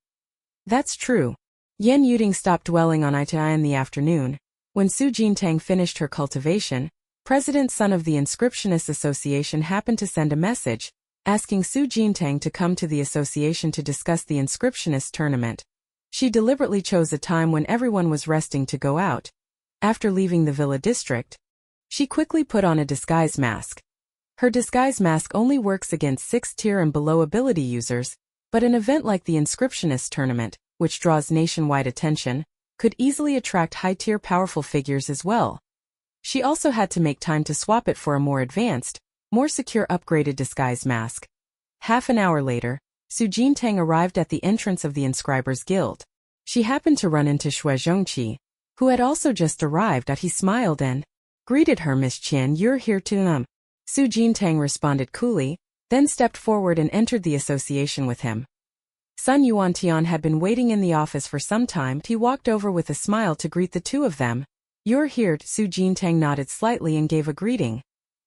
That's true. Yan Yuding stopped dwelling on eye in the afternoon. When Su Jintang finished her cultivation, President Sun of the Inscriptionists Association happened to send a message, asking Su Jintang to come to the association to discuss the Inscriptionist tournament. She deliberately chose a time when everyone was resting to go out. After leaving the villa district, she quickly put on a disguise mask. Her disguise mask only works against 6th tier and below ability users, but an event like the Inscriptionist tournament, which draws nationwide attention, could easily attract high-tier powerful figures as well. She also had to make time to swap it for a more advanced, more secure upgraded disguise mask. Half an hour later, Su Jintang arrived at the entrance of the Inscribers Guild. She happened to run into Xue Zhongqi, who had also just arrived. He smiled and greeted her. Miss Qian, you're here too. Su Jintang responded coolly, then stepped forward and entered the association with him. Sun Yuantian had been waiting in the office for some time. He walked over with a smile to greet the two of them. You're here. Su Jintang nodded slightly and gave a greeting.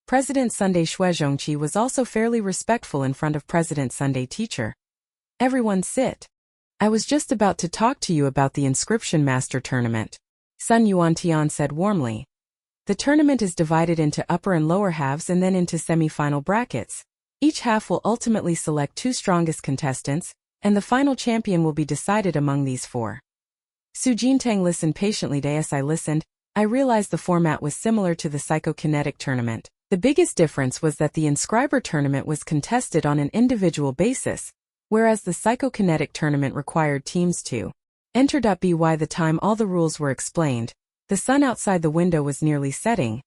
President Sunday Xue Zhongqi was also fairly respectful in front of President Sunday Teacher. Everyone sit. I was just about to talk to you about the Inscription Master Tournament. Sun Yuantian said warmly. The tournament is divided into upper and lower halves and then into semi-final brackets. Each half will ultimately select 2 strongest contestants, and the final champion will be decided among these 4. Su Jintang listened patiently. As I listened, I realized the format was similar to the psychokinetic tournament. The biggest difference was that the Inscriber tournament was contested on an individual basis, whereas the psychokinetic tournament required teams to enter. By the time all the rules were explained, the sun outside the window was nearly setting.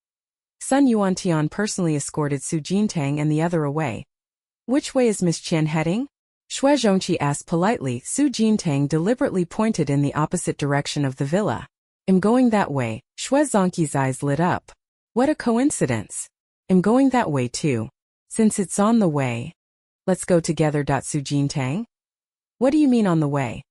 Sun Yuantian personally escorted Su Jintang and the other away. Which way is Miss Qian heading? Xue Zhongqi asked politely. Su Jintang deliberately pointed in the opposite direction of the villa. I'm going that way. Xue Zhongqi's eyes lit up. What a coincidence. I'm going that way too. Since it's on the way, let's go together. Su Jintang? What do you mean on the way?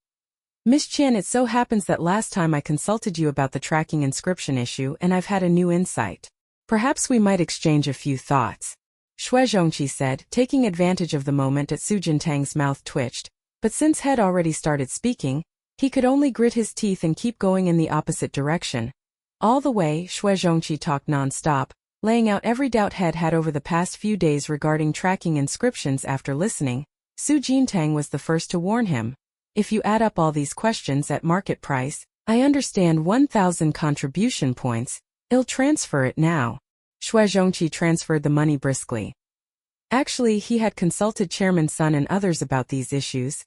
Miss Qian, it so happens that last time I consulted you about the tracking inscription issue and I've had a new insight. Perhaps we might exchange a few thoughts. Xue Zhongqi said, taking advantage of the moment that Su Jintang's mouth twitched, but since had already started speaking, He could only grit his teeth and keep going in the opposite direction. All the way, Xue Zhongqi talked non-stop, laying out every doubt Head had over the past few days regarding tracking inscriptions. After listening, Su Jintang was the first to warn him. If you add up all these questions at market price, I understand 1,000 contribution points. I'll transfer it now. Xue Zhongqi transferred the money briskly. Actually, he had consulted Chairman Sun and others about these issues,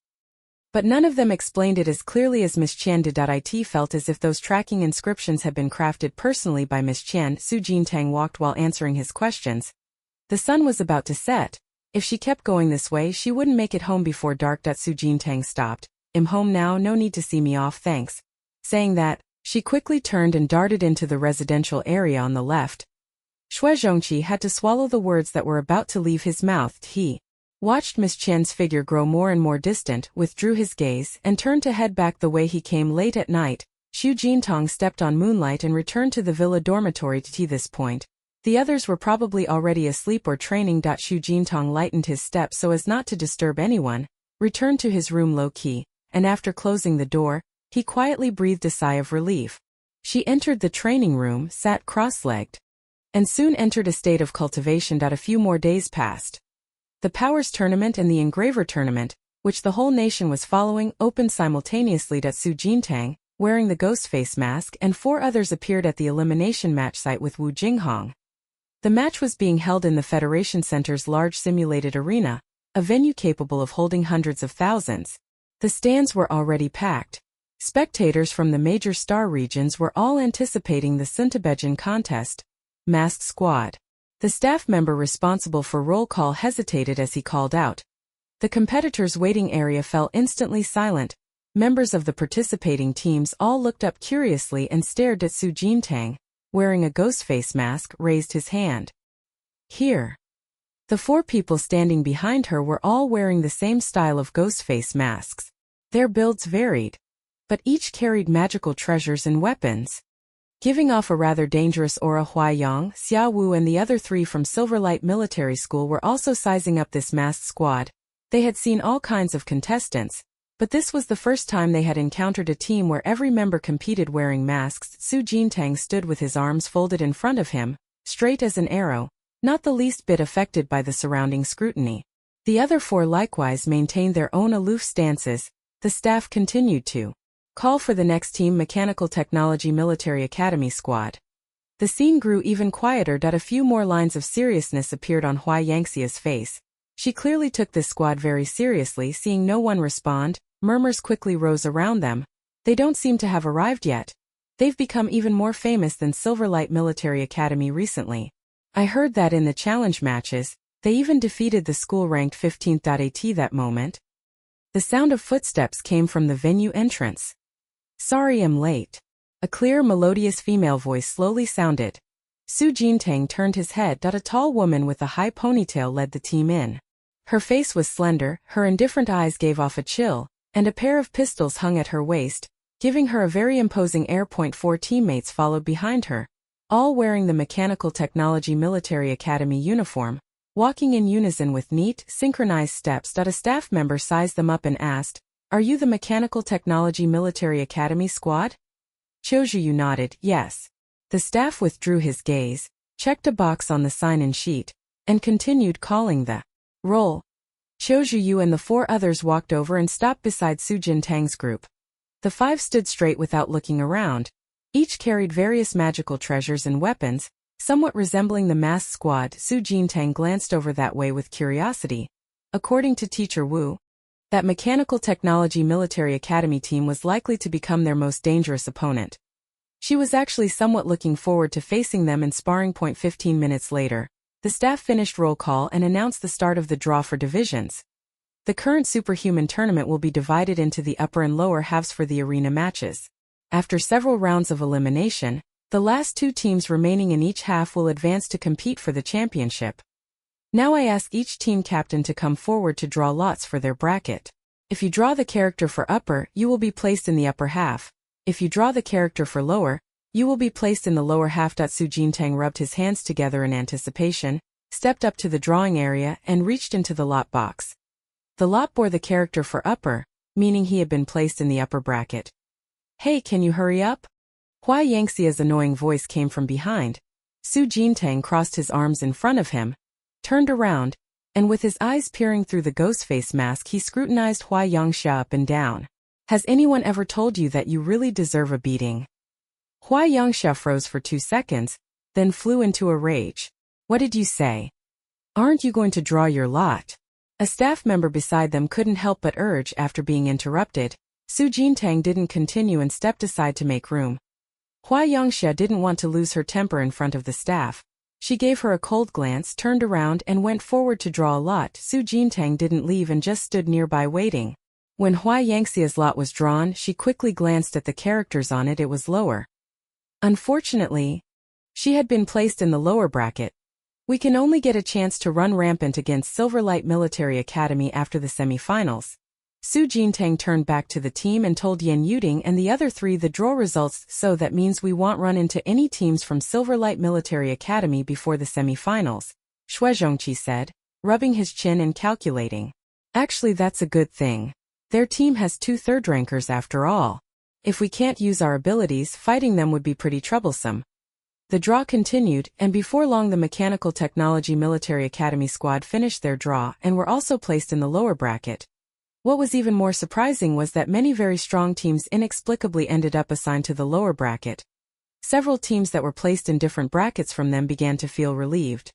but none of them explained it as clearly as Miss Qian did. It felt as if those tracking inscriptions had been crafted personally by Miss Qian. Su Jintang walked while answering his questions. The sun was about to set. If she kept going this way, she wouldn't make it home before dark. Su Jintang stopped. I'm home now, no need to see me off, thanks. Saying that, she quickly turned and darted into the residential area on the left. Xue Zhongqi had to swallow the words that were about to leave his mouth. He watched Miss Qian's figure grow more and more distant, withdrew his gaze, and turned to head back the way he came. Late at night, Xu Jintang stepped on moonlight and returned to the villa dormitory. To this point, the others were probably already asleep or training. Xu Jintang lightened his steps so as not to disturb anyone, returned to his room low-key, and after closing the door, he quietly breathed a sigh of relief. She entered the training room, sat cross-legged, and soon entered a state of cultivation. A few more days passed. The Powers Tournament and the Engraver Tournament, which the whole nation was following, opened simultaneously. Su Jintang, wearing the ghost face mask, and 4 others appeared at the elimination match site with Wu Jinghong. The match was being held in the Federation Center's large simulated arena, a venue capable of holding hundreds of thousands. The stands were already packed. Spectators from the major star regions were all anticipating the Suntabejin contest. Masked Squad. The staff member responsible for roll call hesitated as he called out. The competitors' waiting area fell instantly silent. Members of the participating teams all looked up curiously and stared at Su Jintang, wearing a ghost face mask, raised his hand. Here. The 4 people standing behind her were all wearing the same style of ghost face masks. Their builds varied, but each carried magical treasures and weapons, giving off a rather dangerous aura. Hua Yang, Xia Wu and the other 3 from Silverlight Military School were also sizing up this masked squad. They had seen all kinds of contestants, but this was the first time they had encountered a team where every member competed wearing masks. Su Jintang stood with his arms folded in front of him, straight as an arrow, not the least bit affected by the surrounding scrutiny. The other 4 likewise maintained their own aloof stances. The staff continued to call for the next team, Mechanical Technology Military Academy Squad. The scene grew even quieter. A few more lines of seriousness appeared on Hua Yangxia's face. She clearly took this squad very seriously. Seeing no one respond, murmurs quickly rose around them. They don't seem to have arrived yet. They've become even more famous than Silverlight Military Academy recently. I heard that in the challenge matches, they even defeated the school ranked 15th. At that moment, the sound of footsteps came from the venue entrance. Sorry I'm late. A clear, melodious female voice slowly sounded. Su Jintang turned his head. A tall woman with a high ponytail led the team in. Her face was slender, her indifferent eyes gave off a chill, and a pair of pistols hung at her waist, giving her a very imposing air. 4 teammates followed behind her, all wearing the Mechanical Technology Military Academy uniform, walking in unison with neat, synchronized steps. A staff member sized them up and asked, "Are you the Mechanical Technology Military Academy squad?" Qiuzhiyu nodded, yes. The staff withdrew his gaze, checked a box on the sign-in sheet, and continued calling the roll. Qiuzhiyu and the 4 others walked over and stopped beside Su Jintang's group. The 5 stood straight without looking around. Each carried various magical treasures and weapons, somewhat resembling the masked squad. Su Jintang glanced over that way with curiosity. According to Teacher Wu, that Mechanical Technology Military Academy team was likely to become their most dangerous opponent. She was actually somewhat looking forward to facing them in sparring. 15 minutes later, the staff finished roll call and announced the start of the draw for divisions. The current superhuman tournament will be divided into the upper and lower halves for the arena matches. After several rounds of elimination, the last 2 teams remaining in each half will advance to compete for the championship. Now I ask each team captain to come forward to draw lots for their bracket. If you draw the character for upper, you will be placed in the upper half. If you draw the character for lower, you will be placed in the lower half. Su Jintang rubbed his hands together in anticipation, stepped up to the drawing area and reached into the lot box. The lot bore the character for upper, meaning he had been placed in the upper bracket. Hey, can you hurry up? Hua Yangxia's annoying voice came from behind. Su Jintang crossed his arms in front of him, turned around, and with his eyes peering through the ghost face mask he scrutinized Hua Yangxia up and down. Has anyone ever told you that you really deserve a beating? Hua Yangxia froze for 2 seconds, then flew into a rage. What did you say? Aren't you going to draw your lot? A staff member beside them couldn't help but urge after being interrupted. Su Jintang didn't continue and stepped aside to make room. Hua Yangxia didn't want to lose her temper in front of the staff. She gave her a cold glance, turned around and went forward to draw a lot. Su Jintang didn't leave and just stood nearby waiting. When Hua Yangxia's lot was drawn, she quickly glanced at the characters on it. It was lower. Unfortunately, she had been placed in the lower bracket. We can only get a chance to run rampant against Silverlight Military Academy after the semi-finals. Su Jintang turned back to the team and told Yan Yuding and the other 3 the draw results, so that means we won't run into any teams from Silverlight Military Academy before the semi-finals, Shuezhongqi said, rubbing his chin and calculating. Actually, that's a good thing. Their team has 2 third-rankers after all. If we can't use our abilities, fighting them would be pretty troublesome. The draw continued, and before long the Mechanical Technology Military Academy squad finished their draw and were also placed in the lower bracket. What was even more surprising was that many very strong teams inexplicably ended up assigned to the lower bracket. Several teams that were placed in different brackets from them began to feel relieved.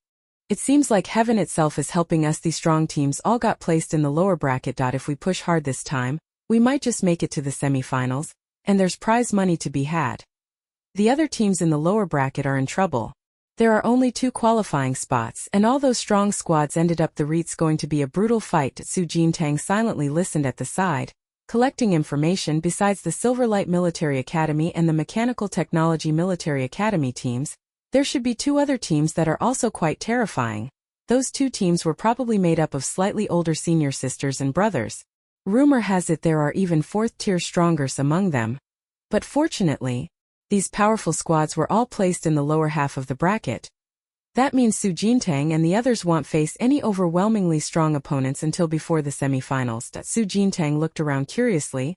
It seems like heaven itself is helping us. These strong teams all got placed in the lower bracket. If we push hard this time, we might just make it to the semi-finals, and there's prize money to be had. The other teams in the lower bracket are in trouble. There are only 2 qualifying spots, and all those strong squads ended up. It's going to be a brutal fight. Su Jintang silently listened at the side, collecting information. Besides the Silverlight Military Academy and the Mechanical Technology Military Academy teams, there should be 2 other teams that are also quite terrifying. Those 2 teams were probably made up of slightly older senior sisters and brothers. Rumor has it there are even 4th-tier strongers among them. But fortunately, these powerful squads were all placed in the lower half of the bracket. That means Su Jintang and the others won't face any overwhelmingly strong opponents until before the semi-finals. Su Jintang looked around curiously,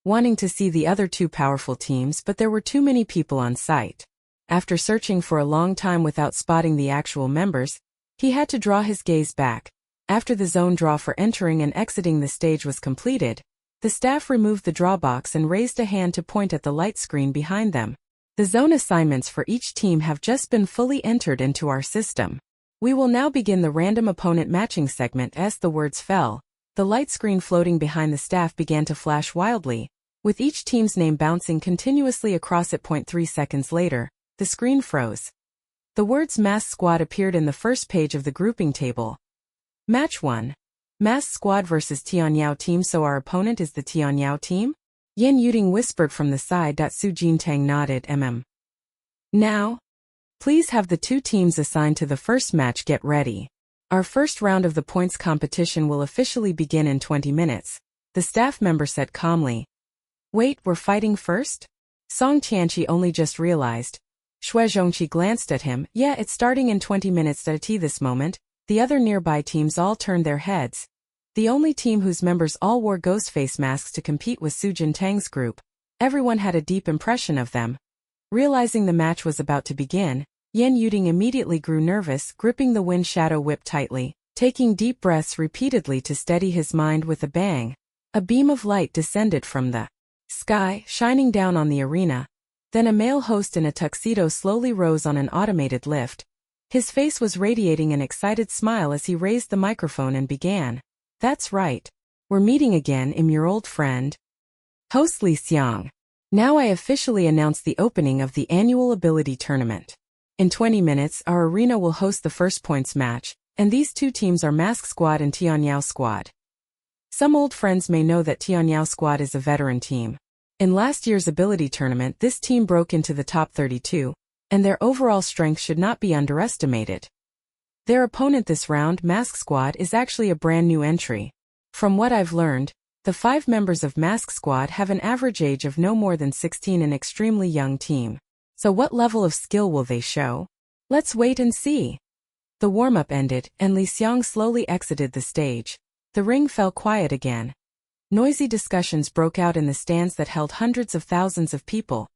wanting to see the other 2 powerful teams, but there were too many people on site. After searching for a long time without spotting the actual members, he had to draw his gaze back. After the zone draw for entering and exiting the stage was completed, the staff removed the draw box and raised a hand to point at the light screen behind them. The zone assignments for each team have just been fully entered into our system. We will now begin the random opponent matching segment. As the words fell, the light screen floating behind the staff began to flash wildly, with each team's name bouncing continuously across it. 0.3 seconds later, the screen froze. The words Mass Squad appeared in the first page of the grouping table. Match 1. Mass Squad vs Tianyao team. So our opponent is the Tianyao team? Yan Yuding whispered from the side. Su Jintang nodded. Now, please have the 2 teams assigned to the first match get ready. Our first round of the points competition will officially begin in 20 minutes, the staff member said calmly. Wait, we're fighting first? Song Tianqi only just realized. Shuezhongqi glanced at him. Yeah, it's starting in 20 minutes. This moment, the other nearby teams all turned their heads. The only team whose members all wore ghost face masks to compete was Su Jintang's group. Everyone had a deep impression of them. Realizing the match was about to begin, Yan Yuding immediately grew nervous, gripping the wind shadow whip tightly, taking deep breaths repeatedly to steady his mind. With a bang, a beam of light descended from the sky, shining down on the arena. Then a male host in a tuxedo slowly rose on an automated lift. His face was radiating an excited smile as he raised the microphone and began. That's right. We're meeting again. I'm your old friend, host Li Xiang. Now I officially announce the opening of the annual ability tournament. In 20 minutes, our arena will host the first points match, and these 2 teams are Mask Squad and Tianyao Squad. Some old friends may know that Tianyao Squad is a veteran team. In last year's ability tournament, this team broke into the top 32, and their overall strength should not be underestimated. Their opponent this round, Mask Squad, is actually a brand new entry. From what I've learned, the 5 members of Mask Squad have an average age of no more than 16, an extremely young team. So what level of skill will they show? Let's wait and see. The warm-up ended, and Li Xiang slowly exited the stage. The ring fell quiet again. Noisy discussions broke out in the stands that held hundreds of thousands of people.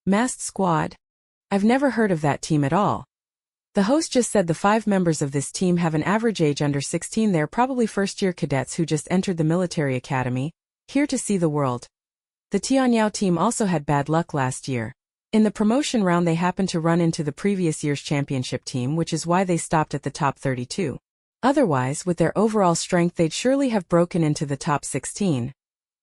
Masked Squad? I've never heard of that team at all. The host just said the 5 members of this team have an average age under 16. They're probably first-year cadets who just entered the military academy, here to see the world. The Tianyao team also had bad luck last year. In the promotion round they happened to run into the previous year's championship team, which is why they stopped at the top 32. Otherwise, with their overall strength they'd surely have broken into the top 16.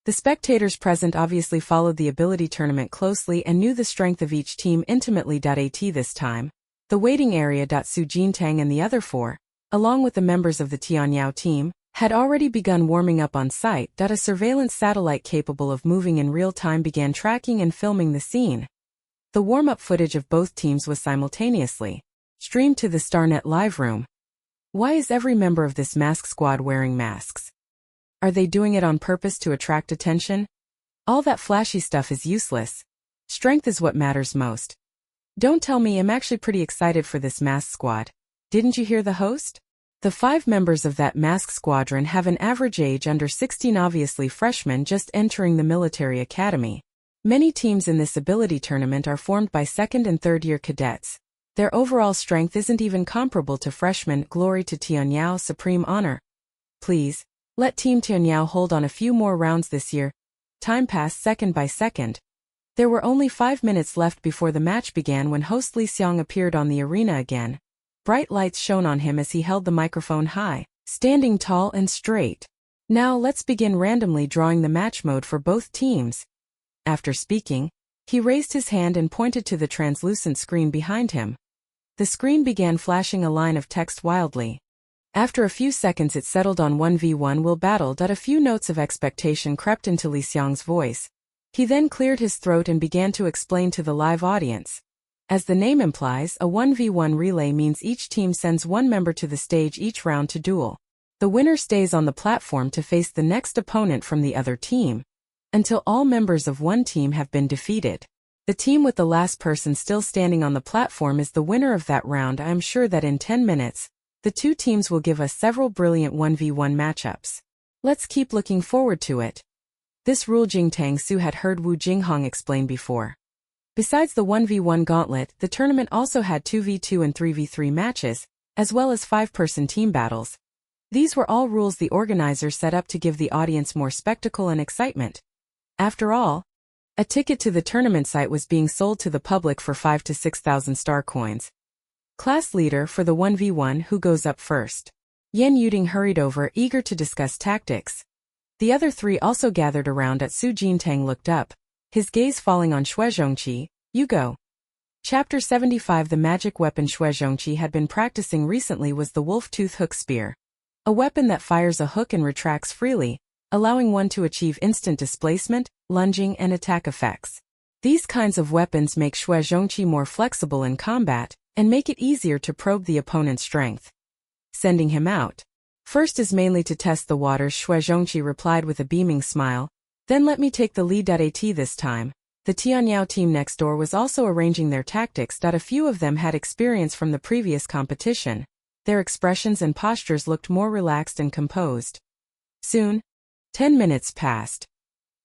The spectators present obviously followed the ability tournament closely and knew the strength of each team intimately. At this time, the waiting area. Su Jintang and the other 4, along with the members of the Tianyao team, had already begun warming up on site. A surveillance satellite capable of moving in real time began tracking and filming the scene. The warm-up footage of both teams was simultaneously streamed to the StarNet live room. Why is every member of this mask squad wearing masks? Are they doing it on purpose to attract attention? All that flashy stuff is useless. Strength is what matters most. Don't tell me. I'm actually pretty excited for this mask squad. Didn't you hear the host? The 5 members of that mask squadron have an average age under 16, obviously freshmen just entering the military academy. Many teams in this ability tournament are formed by 2nd and 3rd year cadets. Their overall strength isn't even comparable to freshmen. Glory to Tianyao, supreme honor. Please, let Team Tianyao hold on a few more rounds this year. Time passed second by second. There were only 5 minutes left before the match began when host Li Xiang appeared on the arena again. Bright lights shone on him as he held the microphone high, standing tall and straight. Now let's begin randomly drawing the match mode for both teams. After speaking, he raised his hand and pointed to the translucent screen behind him. The screen began flashing a line of text wildly. After a few seconds it settled on 1v1 will battle. A few notes of expectation crept into Li Xiang's voice. He then cleared his throat and began to explain to the live audience. As the name implies, a 1v1 relay means each team sends 1 member to the stage each round to duel. The winner stays on the platform to face the next opponent from the other team, until all members of one team have been defeated. The team with the last person still standing on the platform is the winner of that round. I am sure that in 10 minutes, the 2 teams will give us several brilliant 1v1 matchups. Let's keep looking forward to it. This rule Jintang Su had heard Wu Jinghong explain before. Besides the 1v1 gauntlet, the tournament also had 2v2 and 3v3 matches, as well as 5-person team battles. These were all rules the organizers set up to give the audience more spectacle and excitement. After all, a ticket to the tournament site was being sold to the public for 5,000 to 6,000 star coins. Class leader for the 1v1, who goes up first? Yan Yuding hurried over, eager to discuss tactics. The other 3 also gathered around. Su Jintang looked up, his gaze falling on Shuezhongqi. You go. Chapter 75. The magic weapon Shuezhongqi had been practicing recently was the wolf-tooth hook spear. A weapon that fires a hook and retracts freely, allowing one to achieve instant displacement, lunging and attack effects. These kinds of weapons make Shuezhongqi more flexible in combat, and make it easier to probe the opponent's strength. Sending him out first is mainly to test the waters, Shuezhongqi replied with a beaming smile. Then let me take the lead. At this time, the Tianyao team next door was also arranging their tactics. A few of them had experience from the previous competition. Their expressions and postures looked more relaxed and composed. Soon, 10 minutes passed.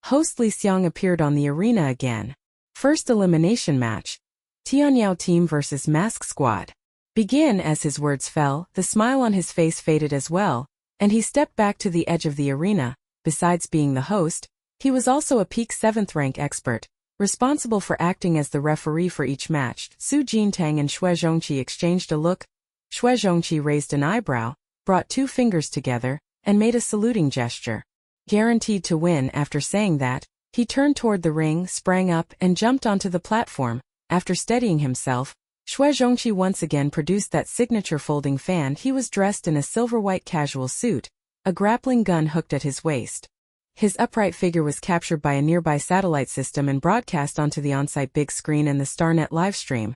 Host Li Xiang appeared on the arena again. First elimination match. Tianyao team versus Mask Squad. Begin. As his words fell, the smile on his face faded as well, and he stepped back to the edge of the arena. Besides being the host, he was also a peak 7th rank expert, responsible for acting as the referee for each match. Su Jintang and Shuezhongqi exchanged a look. Shuezhongqi raised an eyebrow, brought 2 fingers together, and made a saluting gesture. Guaranteed to win. After saying that, he turned toward the ring, sprang up, and jumped onto the platform. After steadying himself, Shuezhongqi once again produced that signature folding fan. He was dressed in a silver-white casual suit, a grappling gun hooked at his waist. His upright figure was captured by a nearby satellite system and broadcast onto the on-site big screen and the StarNet livestream.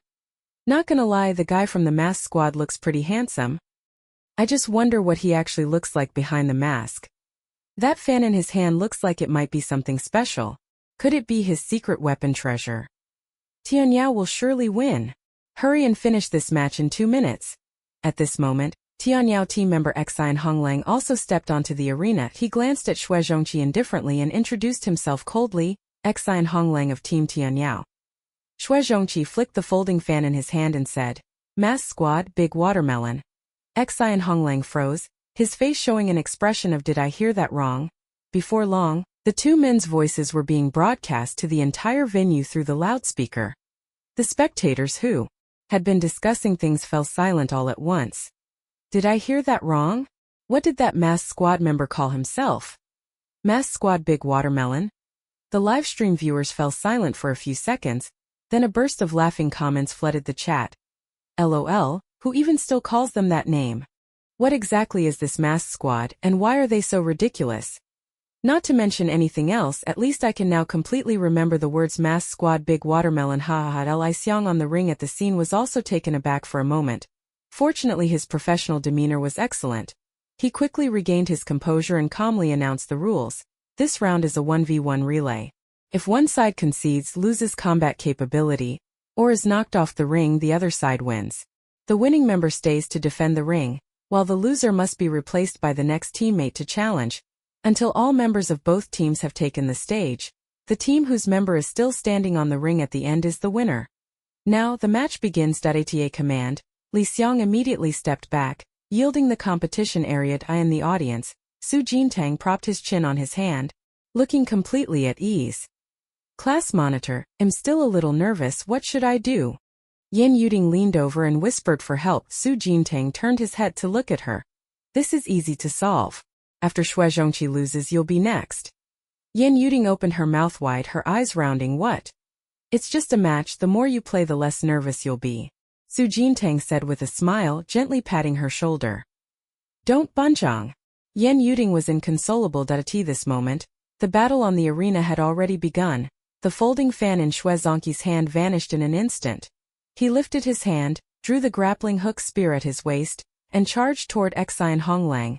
Not gonna lie, the guy from the Mask Squad looks pretty handsome. I just wonder what he actually looks like behind the mask. That fan in his hand looks like it might be something special. Could it be his secret weapon treasure? Tianyao will surely win. Hurry and finish this match in 2 minutes. At this moment, Tianyao team member Xian Honglang also stepped onto the arena. He glanced at Xue Zhongqi indifferently and introduced himself coldly, Xian Honglang of Team Tianyao. Xue Zhongqi flicked the folding fan in his hand and said, "Mass Squad, Big Watermelon." Xian Honglang froze, his face showing an expression of "Did I hear that wrong?" Before long, the two men's voices were being broadcast to the entire venue through the loudspeaker. The spectators who had been discussing things fell silent all at once. Did I hear that wrong? What did that Mass Squad member call himself? Mass Squad Big Watermelon? The livestream viewers fell silent for a few seconds, then a burst of laughing comments flooded the chat. LOL, who even still calls them that name? What exactly is this Mass Squad, and why are they so ridiculous? Not to mention anything else, at least I can now completely remember the words Mass Squad Big Watermelon. Li Xiang on the ring at the scene was also taken aback for a moment. Fortunately, his professional demeanor was excellent. He quickly regained his composure and calmly announced the rules. This round is a 1v1 relay. If one side concedes, loses combat capability, or is knocked off the ring, the other side wins. The winning member stays to defend the ring, while the loser must be replaced by the next teammate to challenge. Until all members of both teams have taken the stage, the team whose member is still standing on the ring at the end is the winner. Now the match begins. Ata command. Li Xiang immediately stepped back, yielding the competition area. In the audience, Su Jintang propped his chin on his hand, looking completely at ease. Class monitor, I'm still a little nervous, what should I do? Yan Yuding leaned over and whispered for help. Su Jintang turned his head to look at her. This is easy to solve. After Xue Zhongqi loses, you'll be next. Yan Yuding opened her mouth wide, her eyes rounding. What? It's just a match, the more you play the less nervous you'll be. Su Jintang said with a smile, gently patting her shoulder. Don't bunchong. Yan Yuding was inconsolable. At this moment, the battle on the arena had already begun. The folding fan in Xue Zhongqi's hand vanished in an instant. He lifted his hand, drew the grappling hook spear at his waist, and charged toward Xian Honglang.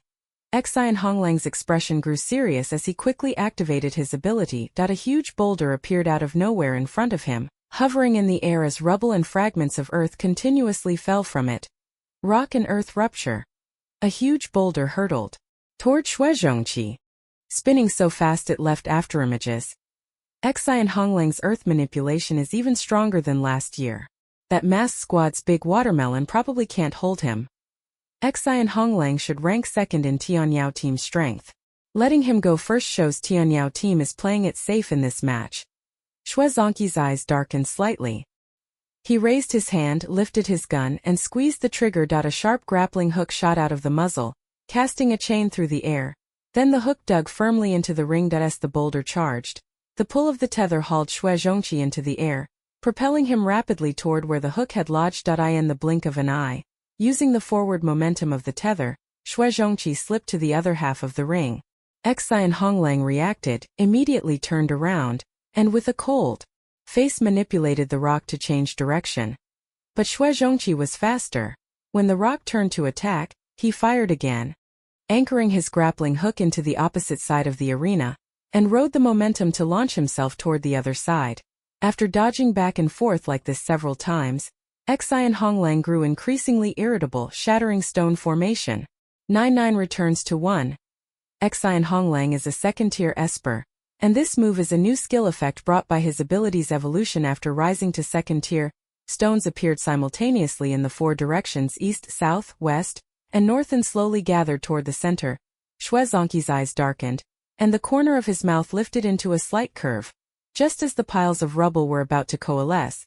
Xian Honglang's expression grew serious as he quickly activated his ability. A huge boulder appeared out of nowhere in front of him, hovering in the air as rubble and fragments of earth continuously fell from it. Rock and earth rupture. A huge boulder hurtled toward Xue Zhongqi, spinning so fast it left afterimages. Xian Honglang's earth manipulation is even stronger than last year. That Mass Squad's Big Watermelon probably can't hold him. Xian Honglang should rank second in Tianyao team's strength. Letting him go first shows Tianyao team is playing it safe in this match. Xue Zhongqi's eyes darkened slightly. He raised his hand, lifted his gun, and squeezed the trigger. A sharp grappling hook shot out of the muzzle, casting a chain through the air. Then the hook dug firmly into the ring. As the boulder charged, the pull of the tether hauled Xue Zhongqi into the air, propelling him rapidly toward where the hook had lodged. In the blink of an eye, using the forward momentum of the tether, Xue Zhongqi slipped to the other half of the ring. Xian Honglang reacted, immediately turned around, and with a cold face manipulated the rock to change direction. But Xue Zhongqi was faster. When the rock turned to attack, he fired again, anchoring his grappling hook into the opposite side of the arena, and rode the momentum to launch himself toward the other side. After dodging back and forth like this several times, Xian Honglang grew increasingly irritable, shattering stone formation. 9-9 returns to 1. Xian Honglang is a second-tier esper, and this move is a new skill effect brought by his ability's evolution. After rising to second tier, stones appeared simultaneously in the four directions: east, south, west, and north, and slowly gathered toward the center. Xue Zhongqi's eyes darkened, and the corner of his mouth lifted into a slight curve. Just as the piles of rubble were about to coalesce,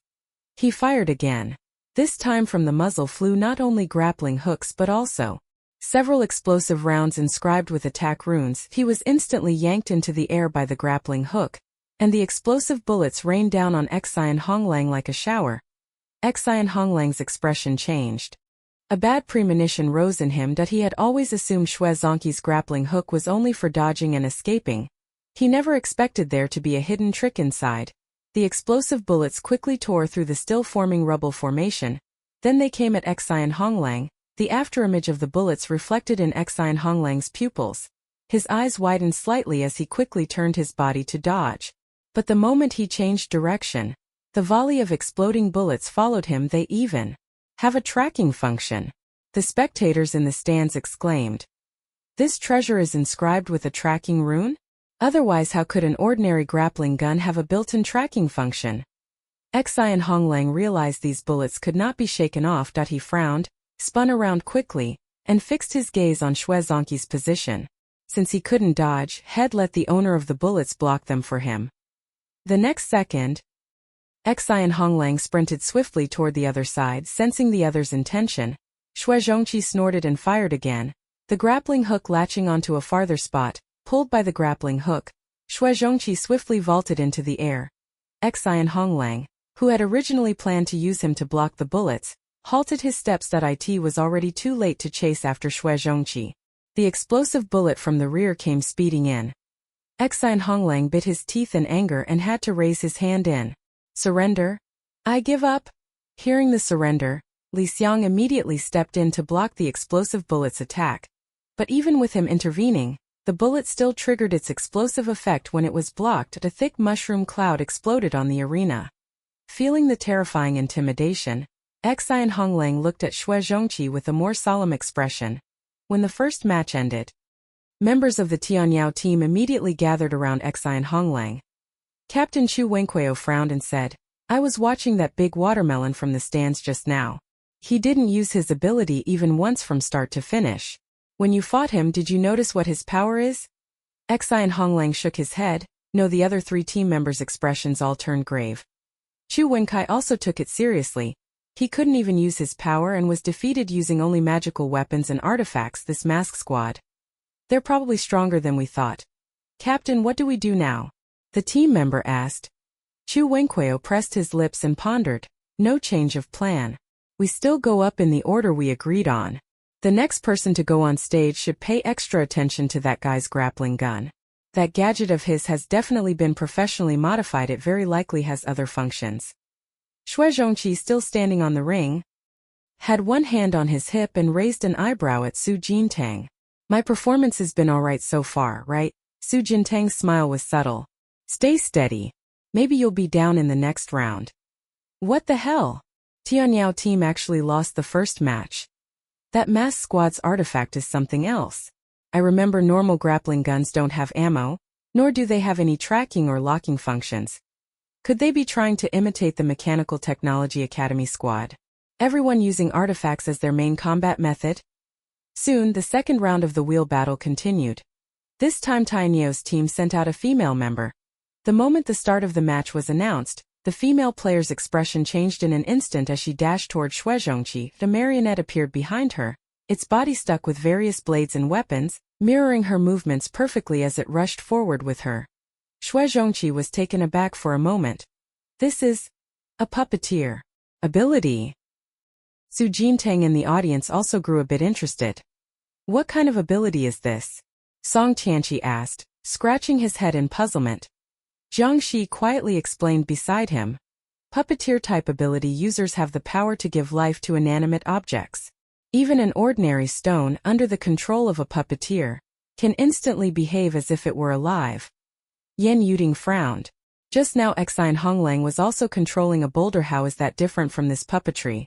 he fired again. This time from the muzzle flew not only grappling hooks but also several explosive rounds inscribed with attack runes. He was instantly yanked into the air by the grappling hook, and the explosive bullets rained down on Xian Honglang like a shower. Xian Honglang's expression changed. A bad premonition rose in him. He had always assumed Xue Zhongqi's grappling hook was only for dodging and escaping. He never expected there to be a hidden trick inside. The explosive bullets quickly tore through the still-forming rubble formation. Then they came at Xian Honglang, the afterimage of the bullets reflected in Xian Honglang's pupils. His eyes widened slightly as he quickly turned his body to dodge. But the moment he changed direction, the volley of exploding bullets followed him. They even have a tracking function. The spectators in the stands exclaimed. This treasure is inscribed with a tracking rune? Otherwise, how could an ordinary grappling gun have a built-in tracking function? Xi and Honglang realized these bullets could not be shaken off. He frowned, spun around quickly, and fixed his gaze on Xue Zhongqi's position. Since he couldn't dodge, had let the owner of the bullets block them for him. The next second, Xi and Honglang sprinted swiftly toward the other side, sensing the other's intention. Xue Zhongqi snorted and fired again, the grappling hook latching onto a farther spot. Pulled by the grappling hook, Xue Zhongqi swiftly vaulted into the air. Xi and Honglang, who had originally planned to use him to block the bullets, halted his steps. It was already too late to chase after Xue Zhongqi. The explosive bullet from the rear came speeding in. Xi and Honglang bit his teeth in anger and had to raise his hand in. Surrender? I give up. Hearing the surrender, Li Xiang immediately stepped in to block the explosive bullet's attack. But even with him intervening, the bullet still triggered its explosive effect. When it was blocked, a thick mushroom cloud exploded on the arena. Feeling the terrifying intimidation, Xi and Honglang looked at Xue Zhongqi with a more solemn expression. When the first match ended, members of the Tianyao team immediately gathered around Xi and Honglang. Captain Chu Wenquio frowned and said, I was watching that big watermelon from the stands just now. He didn't use his ability even once from start to finish. When you fought him, did you notice what his power is? Xi and Honglang shook his head. No, the other three team members' expressions all turned grave. Chu Wenkai also took it seriously. He couldn't even use his power and was defeated using only magical weapons and artifacts. This mask squad. They're probably stronger than we thought. Captain, what do we do now? The team member asked. Chu Wenquio pressed his lips and pondered. No change of plan. We still go up in the order we agreed on. The next person to go on stage should pay extra attention to that guy's grappling gun. That gadget of his has definitely been professionally modified. It very likely has other functions. Xue Zhongqi, still standing on the ring, had one hand on his hip and raised an eyebrow at Su Jintang. My performance has been alright so far, right? Su Jintang's smile was subtle. Stay steady. Maybe you'll be down in the next round. What the hell? Tianyao team actually lost the first match. That mass squad's artifact is something else. I remember normal grappling guns don't have ammo, nor do they have any tracking or locking functions. Could they be trying to imitate the Mechanical Technology Academy squad? Everyone using artifacts as their main combat method? Soon, the second round of the wheel battle continued. This time Tianyio's team sent out a female member. The moment the start of the match was announced, the female player's expression changed in an instant as she dashed toward Xue Zhongqi. The marionette appeared behind her, its body stuck with various blades and weapons, mirroring her movements perfectly as it rushed forward with her. Xue Zhongqi was taken aback for a moment. This is a puppeteer ability. Su Jintang in the audience also grew a bit interested. What kind of ability is this? Song Tianqi asked, scratching his head in puzzlement. Jiang Shi quietly explained beside him. Puppeteer-type ability users have the power to give life to inanimate objects. Even an ordinary stone, under the control of a puppeteer, can instantly behave as if it were alive. Yan Yuding frowned. Just now Xi and Honglang was also controlling a boulder. How is that different from this puppetry?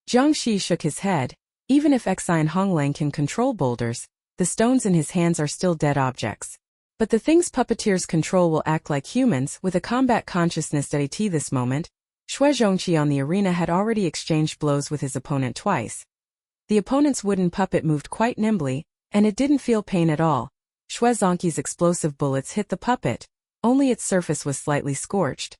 Jiang Shi shook his head. Even if Xi and Honglang can control boulders, the stones in his hands are still dead objects. But the things puppeteers control will act like humans, with a combat consciousness. At this moment, Xue Zhongqi on the arena had already exchanged blows with his opponent twice. The opponent's wooden puppet moved quite nimbly, and it didn't feel pain at all. Xue Zhongqi's explosive bullets hit the puppet, only its surface was slightly scorched.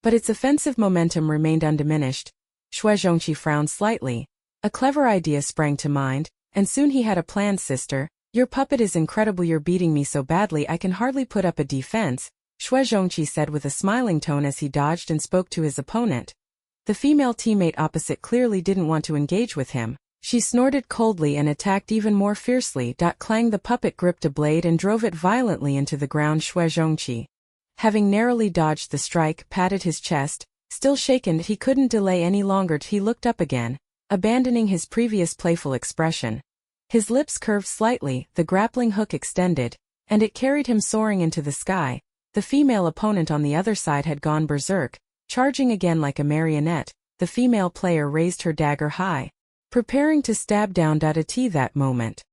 But its offensive momentum remained undiminished. Xue Zhongqi frowned slightly. A clever idea sprang to mind, and soon he had a plan. Sister, your puppet is incredible. You're beating me so badly I can hardly put up a defense, Xue Zhongqi said with a smiling tone as he dodged and spoke to his opponent. The female teammate opposite clearly didn't want to engage with him. She snorted coldly and attacked even more fiercely. Clang, the puppet gripped a blade and drove it violently into the ground. Xue Zhongqi, having narrowly dodged the strike, patted his chest. Still shaken, he couldn't delay any longer. He looked up again, abandoning his previous playful expression. His lips curved slightly, the grappling hook extended, and it carried him soaring into the sky. The female opponent on the other side had gone berserk, charging again like a marionette. The female player raised her dagger high. preparing to stab down T that moment.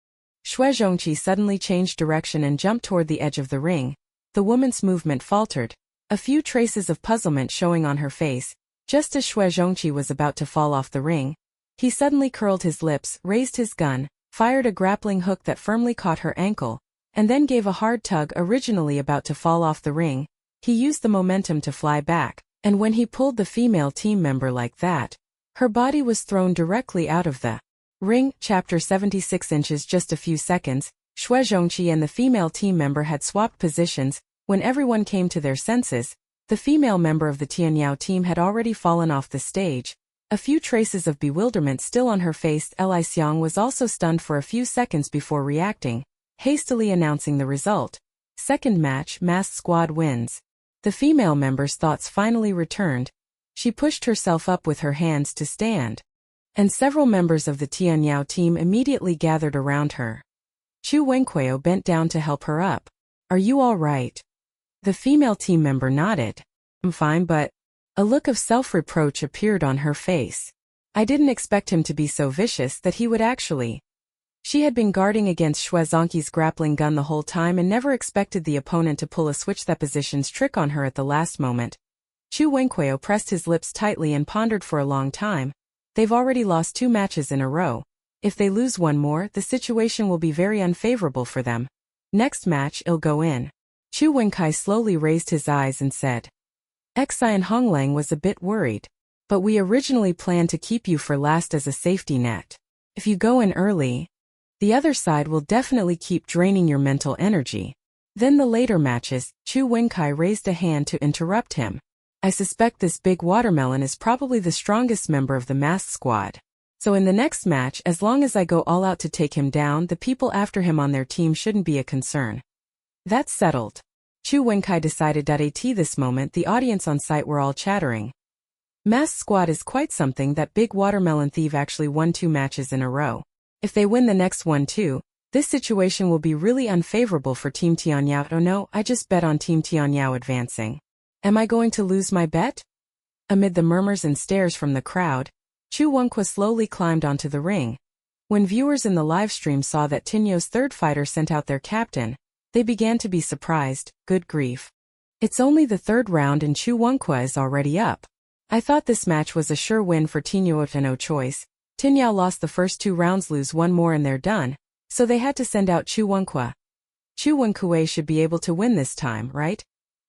Xue Zhongqi suddenly changed direction and jumped toward the edge of the ring. The woman's movement faltered, a few traces of puzzlement showing on her face. Just as Xue Zhongqi was about to fall off the ring, he suddenly curled his lips, raised his gun, fired a grappling hook that firmly caught her ankle, and then gave a hard tug. Originally about to fall off the ring, he used the momentum to fly back, and when he pulled the female team member like that, her body was thrown directly out of the ring. Chapter 76 inches. Just a few seconds, Xue Zhongqi and the female team member had swapped positions. When everyone came to their senses, the female member of the Tianyao team had already fallen off the stage, a few traces of bewilderment still on her face. Li Xiang was also stunned for a few seconds before reacting, hastily announcing the result. Second match, Masked Squad wins. The female member's thoughts finally returned. She pushed herself up with her hands to stand, and several members of the Tianyao team immediately gathered around her. Chu Wenquio bent down to help her up. "Are you all right?" The female team member nodded. "I'm fine, but..." A look of self-reproach appeared on her face. "I didn't expect him to be so vicious that he would actually..." She had been guarding against Xue Zhongqi's grappling gun the whole time and never expected the opponent to pull a switch that positions trick on her at the last moment. Chu Wenquio pressed his lips tightly and pondered for a long time. They've already lost 2 matches in a row. If they lose one more, the situation will be very unfavorable for them. Next match, it'll go in. Chu Wenkai slowly raised his eyes and said, "Xi and Honglang was a bit worried. But we originally planned to keep you for last as a safety net. If you go in early, the other side will definitely keep draining your mental energy." Then the later matches, Chu Wenkai raised a hand to interrupt him. "I suspect this big watermelon is probably the strongest member of the Masked Squad. So in the next match, as long as I go all out to take him down, the people after him on their team shouldn't be a concern." "That's settled." Chu Wenkai decided. At this moment the audience on site were all chattering. Masked Squad is quite something. That big watermelon thief actually won 2 matches in a row. If they win the next one too, this situation will be really unfavorable for Team Tianyao. "Oh no, I just bet on Team Tianyao advancing. Am I going to lose my bet?" Amid the murmurs and stares from the crowd, Chu Wenqua slowly climbed onto the ring. When viewers in the livestream saw that Tinyo's third fighter sent out their captain, they began to be surprised. "Good grief. It's only the 3rd round and Chu Wenqua is already up. I thought this match was a sure win for Tinyo. No choice. Tinyao lost the first 2 rounds, lose one more and they're done, so they had to send out Chu Wenqua. Chu Wenqua should be able to win this time, right?"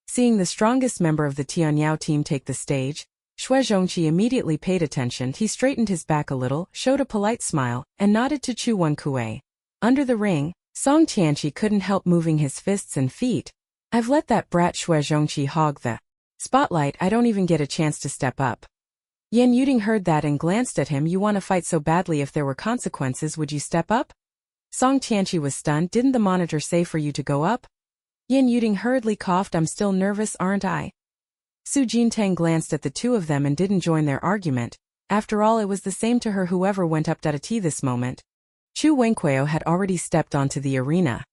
Seeing the strongest member of the Tianyao team take the stage, Xue Zhongqi immediately paid attention. He straightened his back a little, showed a polite smile, and nodded to Chu Wenqua. Under the ring, Song Tianqi couldn't help moving his fists and feet. "I've let that brat Xue Zhongqi hog the spotlight. I don't even get a chance to step up." Yan Yuding heard that and glanced at him. "You want to fight so badly. If there were consequences, would you step up?" Song Tianqi was stunned. "Didn't the monitor say for you to go up?" Yan Yuding hurriedly coughed. "I'm still nervous, aren't I?" Su Jintang glanced at the two of them and didn't join their argument. After all, it was the same to her whoever went up at this moment. Chu Wenquio had already stepped onto the arena.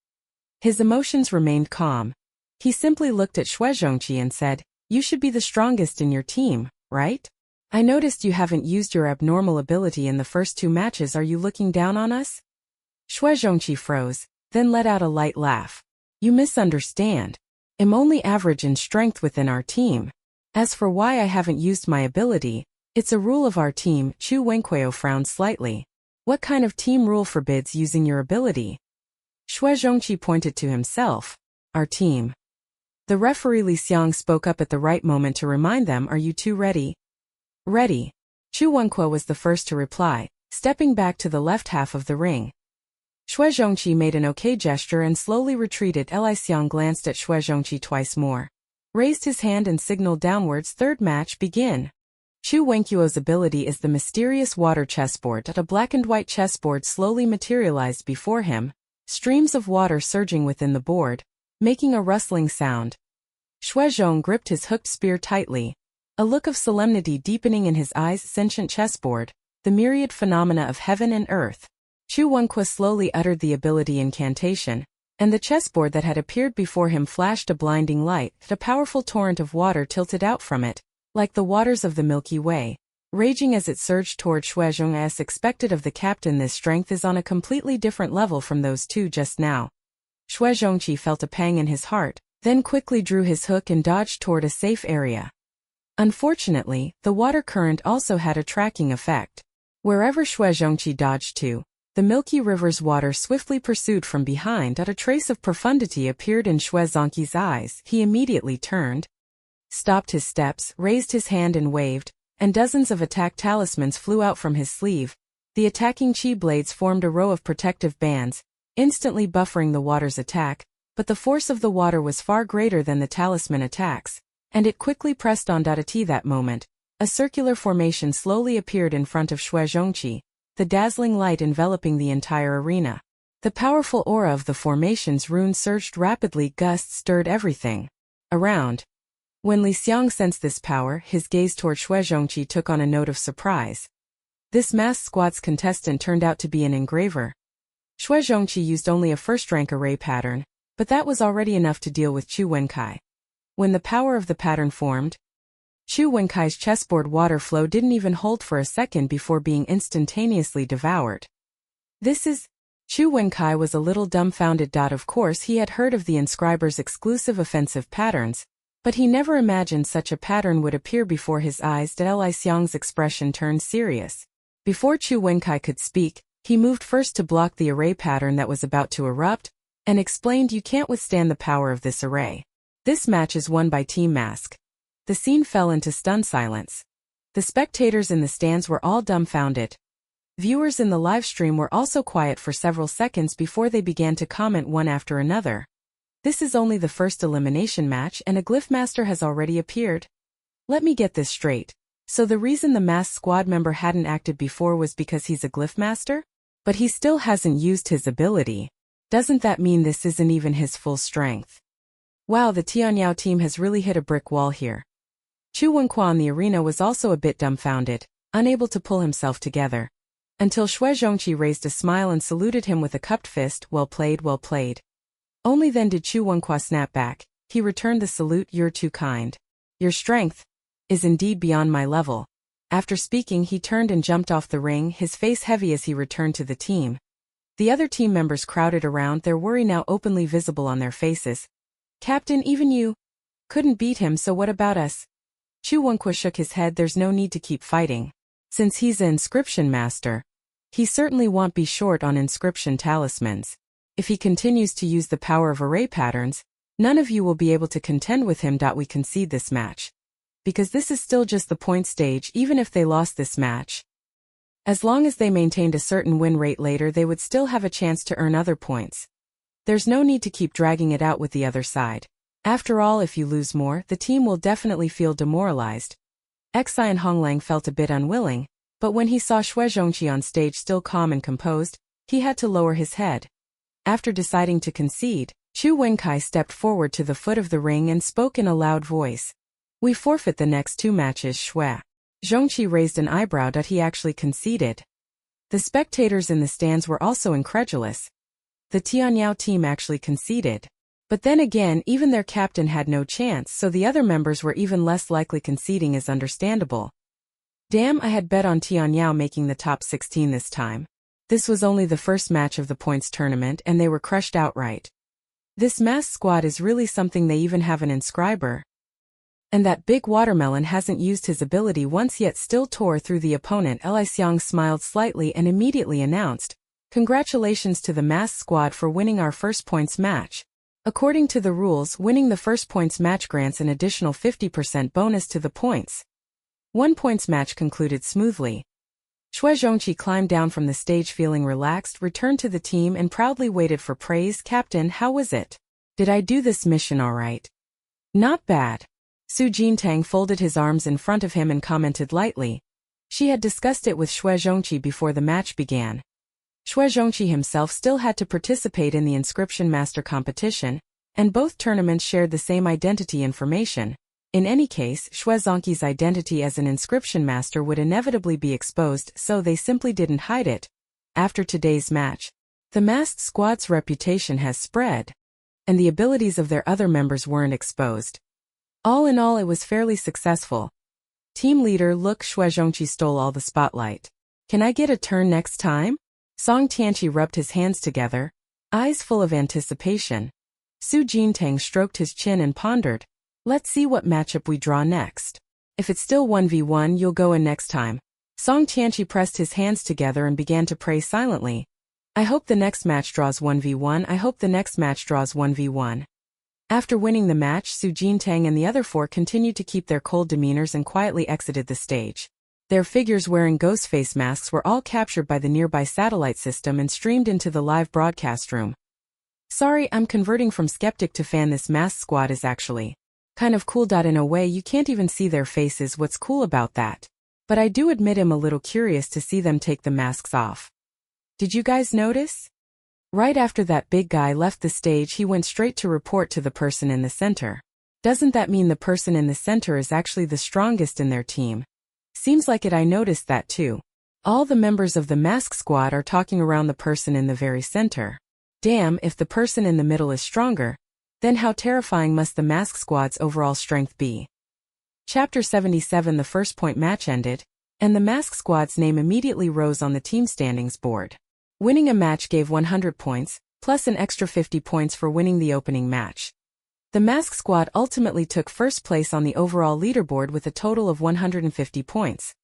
His emotions remained calm. He simply looked at Xue Zhongqi and said, "You should be the strongest in your team, right? I noticed you haven't used your abnormal ability in the first 2 matches. Are you looking down on us?" Xue Zhongqi froze, then let out a light laugh. "You misunderstand. I'm only average in strength within our team. As for why I haven't used my ability, it's a rule of our team." Chu Wenquio frowned slightly. "What kind of team rule forbids using your ability?" Xue Zhongqi pointed to himself. "Our team." The referee Li Xiang spoke up at the right moment to remind them. "Are you two ready?" "Ready." Chu Wenqua was the first to reply, stepping back to the left half of the ring. Xue Zhongqi made an okay gesture and slowly retreated. Li Xiang glanced at Xue Zhongqi twice more, raised his hand and signaled downwards. "Third match, begin." Chu Wenquio's ability is the mysterious water chessboard. A black and white chessboard slowly materialized before him, streams of water surging within the board, making a rustling sound. Xue Zhong gripped his hooked spear tightly, a look of solemnity deepening in his eyes. Sentient chessboard, the myriad phenomena of heaven and earth. Chu Wenqua slowly uttered the ability incantation, and the chessboard that had appeared before him flashed a blinding light. A powerful torrent of water tilted out from it, like the waters of the Milky Way, raging as it surged toward Shuezhong. As expected of the captain, this strength is on a completely different level from those two just now. Shuezhongqi felt a pang in his heart, then quickly drew his hook and dodged toward a safe area. Unfortunately, the water current also had a tracking effect. Wherever Shuezhongqi dodged to, the milky river's water swiftly pursued from behind. A trace of profundity appeared in Shuezhongqi's eyes. He immediately turned, stopped his steps, raised his hand and waved, and dozens of attack talismans flew out from his sleeve. The attacking chi blades formed a row of protective bands, instantly buffering the water's attack, but the force of the water was far greater than the talisman attacks, and it quickly pressed on. At that moment, a circular formation slowly appeared in front of Shuezhongqi, the dazzling light enveloping the entire arena. The powerful aura of the formation's rune surged rapidly. Gusts stirred everything around. When Li Xiang sensed this power, his gaze toward Shuezhongqi took on a note of surprise. This masked squad's contestant turned out to be an engraver. Shuezhongqi used only a first-rank array pattern, but that was already enough to deal with Chu Wenkai. When the power of the pattern formed, Chu Wenkai's chessboard water flow didn't even hold for a second before being instantaneously devoured. Chu Wenkai was a little dumbfounded. Of course he had heard of the inscriber's exclusive offensive patterns, but he never imagined such a pattern would appear before his eyes. Li Xiang's expression turned serious. Before Chu Wenkai could speak, he moved first to block the array pattern that was about to erupt, and explained, "You can't withstand the power of this array. This match is won by Team Mask." The scene fell into stunned silence. The spectators in the stands were all dumbfounded. Viewers in the live stream were also quiet for several seconds before they began to comment one after another. This is only the first elimination match and a glyph master has already appeared. Let me get this straight. So the reason the masked squad member hadn't acted before was because he's a glyph master? But he still hasn't used his ability. Doesn't that mean this isn't even his full strength? Wow, the Tianyao team has really hit a brick wall here. Chu Wenqua in the arena was also a bit dumbfounded, unable to pull himself together. Until Shuezhongqi raised a smile and saluted him with a cupped fist. "Well played, well played." Only then did Chu Wenqua snap back. He returned the salute. "You're too kind. Your strength is indeed beyond my level." After speaking, he turned and jumped off the ring, his face heavy as he returned to the team. The other team members crowded around, their worry now openly visible on their faces. "Captain, even you couldn't beat him, so what about us?" Chu Wenqua shook his head. "There's no need to keep fighting. Since he's an inscription master, he certainly won't be short on inscription talismans. If he continues to use the power of array patterns, none of you will be able to contend with him. We concede this match. Because this is still just the point stage. Even if they lost this match, as long as they maintained a certain win rate later, they would still have a chance to earn other points. There's no need to keep dragging it out with the other side. After all, if you lose more, the team will definitely feel demoralized." Xi and Honglang felt a bit unwilling, but when he saw Shuezhongqi on stage still calm and composed, he had to lower his head. After deciding to concede, Chu Wenkai stepped forward to the foot of the ring and spoke in a loud voice. "We forfeit the next 2 matches." Zhongqi raised an eyebrow. He actually conceded. The spectators in the stands were also incredulous. The Tianyao team actually conceded. But then again, even their captain had no chance, so the other members were even less likely. Conceding is understandable. Damn, I had bet on Tianyao making the top 16 this time. This was only the first match of the points tournament and they were crushed outright. This masked squad is really something. They even have an inscriber. And that big watermelon hasn't used his ability once yet, still tore through the opponent. Li Xiang smiled slightly and immediately announced, "Congratulations to the masked squad for winning our first points match. According to the rules, winning the first points match grants an additional 50% bonus to the points." 1 points match concluded smoothly. Shuezhongqi climbed down from the stage feeling relaxed, returned to the team and proudly waited for praise. "Captain, how was it? Did I do this mission all right?" "Not bad." Jintang folded his arms in front of him and commented lightly. She had discussed it with Shuezhongqi before the match began. Shuezhongqi himself still had to participate in the inscription master competition, and both tournaments shared the same identity information. In any case, Shuezhongqi's identity as an inscription master would inevitably be exposed, so they simply didn't hide it. After today's match, the masked squad's reputation has spread, and the abilities of their other members weren't exposed. All in all, it was fairly successful. Team leader, look, Shuezhongqi stole all the spotlight. Can I get a turn next time? Song Tianqi rubbed his hands together, eyes full of anticipation. Su Jintang stroked his chin and pondered. Let's see what matchup we draw next. If it's still 1v1, you'll go in next time. Song Tianqi pressed his hands together and began to pray silently. I hope the next match draws 1v1. I hope the next match draws 1v1. After winning the match, Su Jintang and the other four continued to keep their cold demeanors and quietly exited the stage. Their figures wearing ghost face masks were all captured by the nearby satellite system and streamed into the live broadcast room. Sorry, I'm converting from skeptic to fan. This mask squad is actually kind of cool. In a way, you can't even see their faces. What's cool about that? But I do admit I'm a little curious to see them take the masks off. Did you guys notice? Right after that big guy left the stage, he went straight to report to the person in the center. Doesn't that mean the person in the center is actually the strongest in their team? Seems like it. I noticed that too. All the members of the mask squad are talking around the person in the very center. Damn, if the person in the middle is stronger, then how terrifying must the mask squad's overall strength be? Chapter 77. The first point match ended, and the mask squad's name immediately rose on the team standings board. Winning a match gave 100 points, plus an extra 50 points for winning the opening match. The mask squad ultimately took first place on the overall leaderboard with a total of 150 points.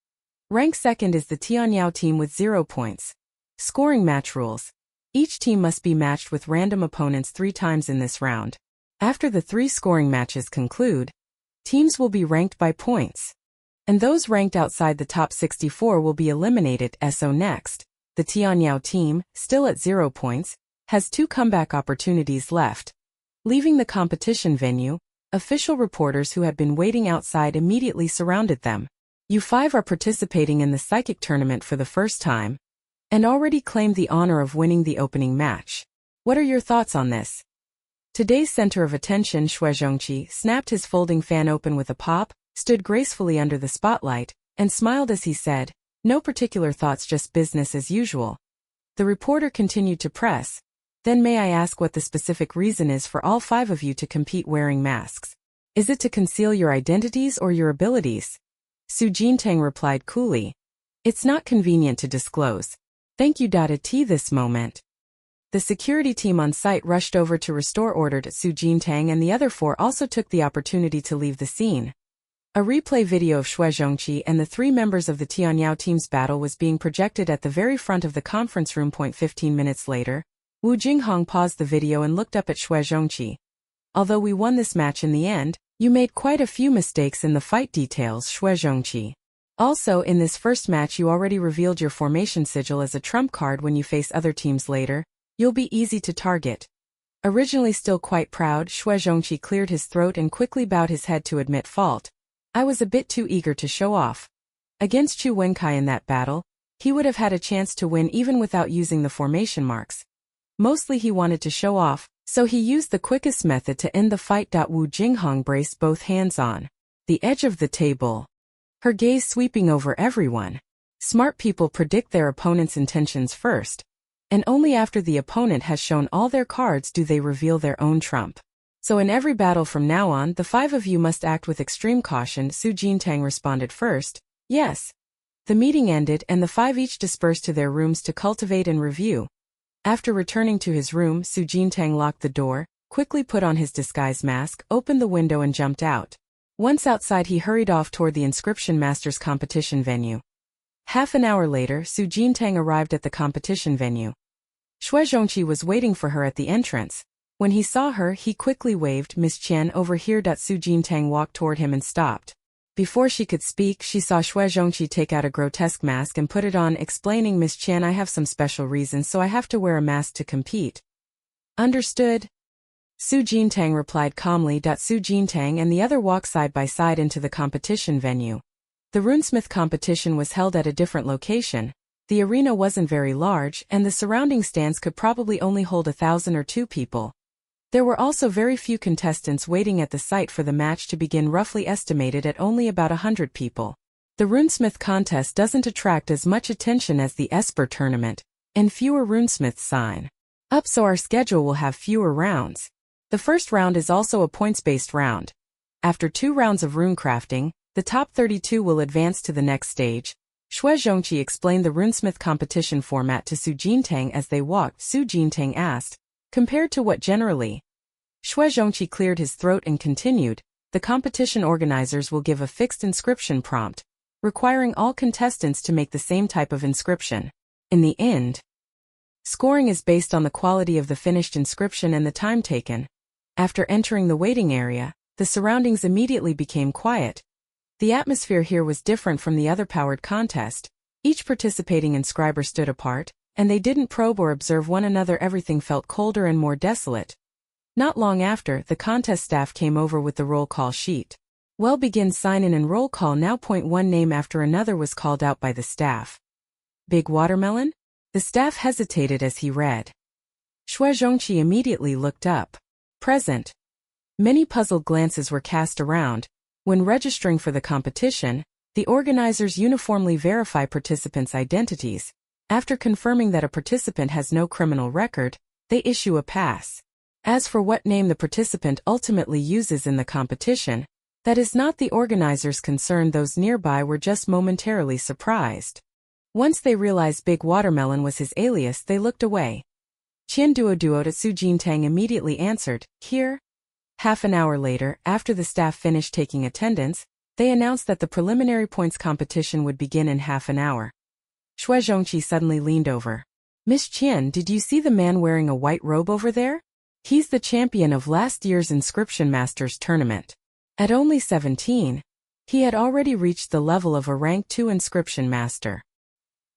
Ranked second is the Tianyao team with 0 points. Scoring match rules. Each team must be matched with random opponents 3 times in this round. After the 3 scoring matches conclude, teams will be ranked by points. And those ranked outside the top 64 will be eliminated. So next, the Tianyao team, still at 0 points, has 2 comeback opportunities left. Leaving the competition venue, official reporters who had been waiting outside immediately surrounded them. You 5 are participating in the psychic tournament for the first time, and already claimed the honor of winning the opening match. What are your thoughts on this? Today's center of attention, Shuezhongqi snapped his folding fan open with a pop, stood gracefully under the spotlight, and smiled as he said, no particular thoughts, just business as usual. The reporter continued to press. Then may I ask what the specific reason is for all 5 of you to compete wearing masks? Is it to conceal your identities or your abilities? Su Jintang replied coolly. It's not convenient to disclose. Thank you. At this moment, the security team on site rushed over to restore order to Su Jintang, and the other 4 also took the opportunity to leave the scene. A replay video of Shuezhongqi and the 3 members of the Tianyao team's battle was being projected at the very front of the conference room. 15 minutes later, Wu Jinghong paused the video and looked up at Shuezhongqi. Although we won this match in the end, you made quite a few mistakes in the fight details, Shuezhongqi. Also, in this first match you already revealed your formation sigil as a trump card. When you face other teams later, you'll be easy to target. Originally still quite proud, Shuezhongqi cleared his throat and quickly bowed his head to admit fault. I was a bit too eager to show off. Against Chu Wenkai in that battle, he would have had a chance to win even without using the formation marks. Mostly he wanted to show off, so he used the quickest method to end the fight. Wu Jinghong braced both hands on the edge of the table, her gaze sweeping over everyone. Smart people predict their opponent's intentions first, and only after the opponent has shown all their cards do they reveal their own trump. So in every battle from now on, the 5 of you must act with extreme caution. Su Jintang responded first, yes. The meeting ended and the 5 each dispersed to their rooms to cultivate and review. After returning to his room, Su Jintang locked the door, quickly put on his disguise mask, opened the window and jumped out. Once outside he hurried off toward the Inscription Masters competition venue. Half an hour later, Su Jintang arrived at the competition venue. Shuezhongqi was waiting for her at the entrance. When he saw her, he quickly waved. Miss Qian, over here. Su Jintang walked toward him and stopped. Before she could speak, she saw Shuezhongqi take out a grotesque mask and put it on, explaining, Miss Qian, I have some special reasons, so I have to wear a mask to compete. Understood? Su Jintang replied calmly. Su Jintang and the other walked side by side into the competition venue. The runesmith competition was held at a different location. The arena wasn't very large, and the surrounding stands could probably only hold 1,000 or 2 people. There were also very few contestants waiting at the site for the match to begin, roughly estimated at only about 100 people. The runesmith contest doesn't attract as much attention as the Esper tournament, and fewer runesmiths sign up, so our schedule will have fewer rounds. The first round is also a points-based round. After 2 rounds of runecrafting, The top 32 will advance to the next stage. Xue Zhongqi explained the runesmith competition format to Su Jintang as they walked. Su Jintang asked, "Compared to what generally?" Xue Zhongqi cleared his throat and continued, "The competition organizers will give a fixed inscription prompt, requiring all contestants to make the same type of inscription. In the end, scoring is based on the quality of the finished inscription and the time taken." After entering the waiting area, the surroundings immediately became quiet. The atmosphere here was different from the other powered contest. Each participating inscriber stood apart, and they didn't probe or observe one another. Everything felt colder and more desolate. Not long after, the contest staff came over with the roll call sheet. "Well, begin sign-in and roll call now." One name after another was called out by the staff. "Big Watermelon?" The staff hesitated as he read. Xue Zhongqi immediately looked up. "Present." Many puzzled glances were cast around. When registering for the competition, the organizers uniformly verify participants' identities. After confirming that a participant has no criminal record, they issue a pass. As for what name the participant ultimately uses in the competition, that is not the organizers' concern. Those nearby were just momentarily surprised. Once they realized Big Watermelon was his alias, they looked away. Qian Duo to Su Jintang immediately answered, "Here." Half an hour later, after the staff finished taking attendance, they announced that the preliminary points competition would begin in half an hour. Xue Zhongqi suddenly leaned over. "Miss Qian, did you see the man wearing a white robe over there? He's the champion of last year's Inscription Masters tournament." At only 17, he had already reached the level of a rank 2 Inscription Master.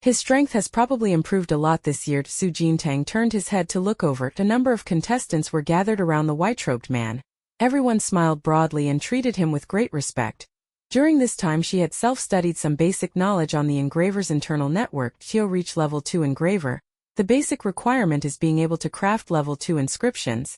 His strength has probably improved a lot this year. Su Jintang turned his head to look over. A number of contestants were gathered around the white-robed man. Everyone smiled broadly and treated him with great respect. During this time she had self-studied some basic knowledge on the engraver's internal network. To reach level 2 engraver, the basic requirement is being able to craft level 2 inscriptions.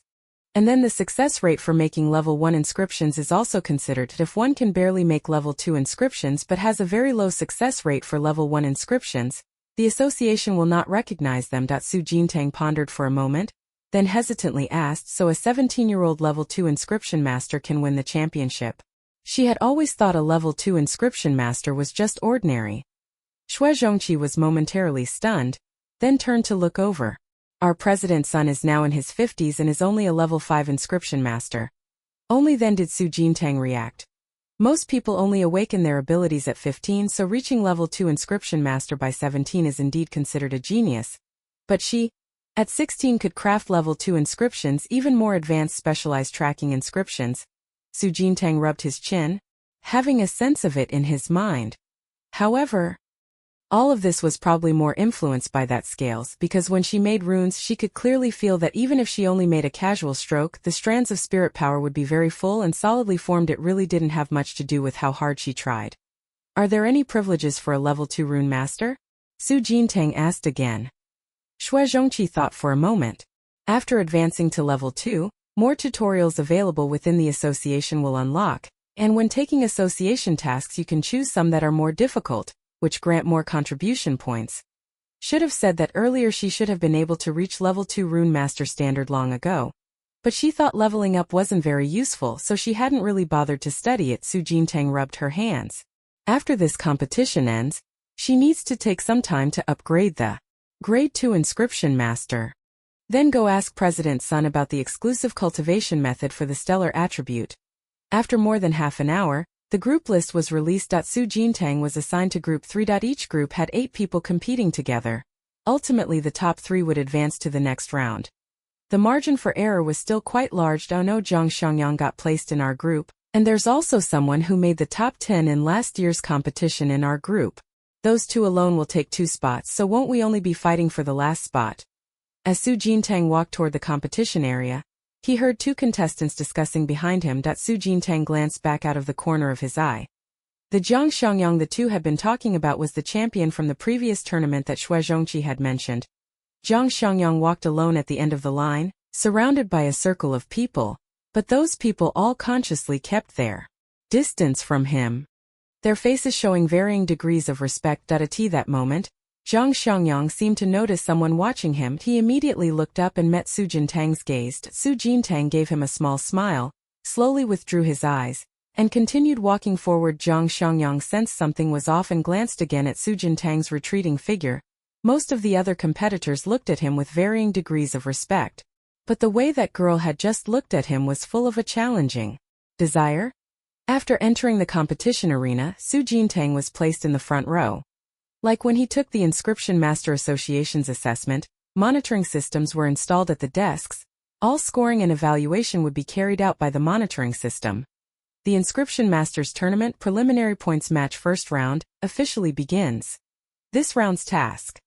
And then the success rate for making level 1 inscriptions is also considered. If one can barely make level 2 inscriptions but has a very low success rate for level 1 inscriptions, the association will not recognize them. Su Jintang pondered for a moment, then hesitantly asked, "So a 17-year-old level 2 inscription master can win the championship?" She had always thought a level 2 inscription master was just ordinary. Xue Zhongqi was momentarily stunned, then turned to look over. "Our president's son is now in his 50s and is only a level 5 inscription master." Only then did Su Jintang react. Most people only awaken their abilities at 15, so reaching level 2 inscription master by 17 is indeed considered a genius. But she, at 16, could craft level 2 inscriptions, even more advanced specialized tracking inscriptions. Su Jintang rubbed his chin, having a sense of it in his mind. However, all of this was probably more influenced by that scales, because when she made runes she could clearly feel that even if she only made a casual stroke, the strands of spirit power would be very full and solidly formed. It really didn't have much to do with how hard she tried. "Are there any privileges for a level 2 rune master?" Su Jintang asked again. Xue Zhongqi thought for a moment. After advancing to level 2, more tutorials available within the association will unlock, and when taking association tasks you can choose some that are more difficult, which grant more contribution points. Should have said that earlier. She should have been able to reach level 2 rune master standard long ago. But she thought leveling up wasn't very useful, so she hadn't really bothered to study it. Su Jintang rubbed her hands. After this competition ends, she needs to take some time to upgrade the grade 2 inscription master. Then go ask President Sun about the exclusive cultivation method for the stellar attribute. After more than half an hour, the group list was released. Su Jintang was assigned to Group 3. Each group had 8 people competing together. Ultimately the top 3 would advance to the next round. The margin for error was still quite large. "Oh no, Zhang Xiangyang got placed in our group, and there's also someone who made the top 10 in last year's competition in our group. Those 2 alone will take 2 spots, so won't we only be fighting for the last spot?" As Su Jintang walked toward the competition area, he heard 2 contestants discussing behind him. Su Jintang glanced back out of the corner of his eye. The Zhang Xiangyang the 2 had been talking about was the champion from the previous tournament that Xue Zhongqi had mentioned. Zhang Xiangyang walked alone at the end of the line, surrounded by a circle of people, but those people all consciously kept their distance from him, their faces showing varying degrees of respect. At that moment, Zhang Xiangyang seemed to notice someone watching him. He immediately looked up and met Su Jintang's gaze. Su Jintang gave him a small smile, slowly withdrew his eyes, and continued walking forward. Zhang Xiangyang sensed something was off and glanced again at Su Jintang's retreating figure. Most of the other competitors looked at him with varying degrees of respect, but the way that girl had just looked at him was full of a challenging desire. After entering the competition arena, Su Jintang was placed in the front row. Like when he took the Inscription Master Association's assessment, monitoring systems were installed at the desks. All scoring and evaluation would be carried out by the monitoring system. The Inscription Masters Tournament preliminary points match first round officially begins. This round's task: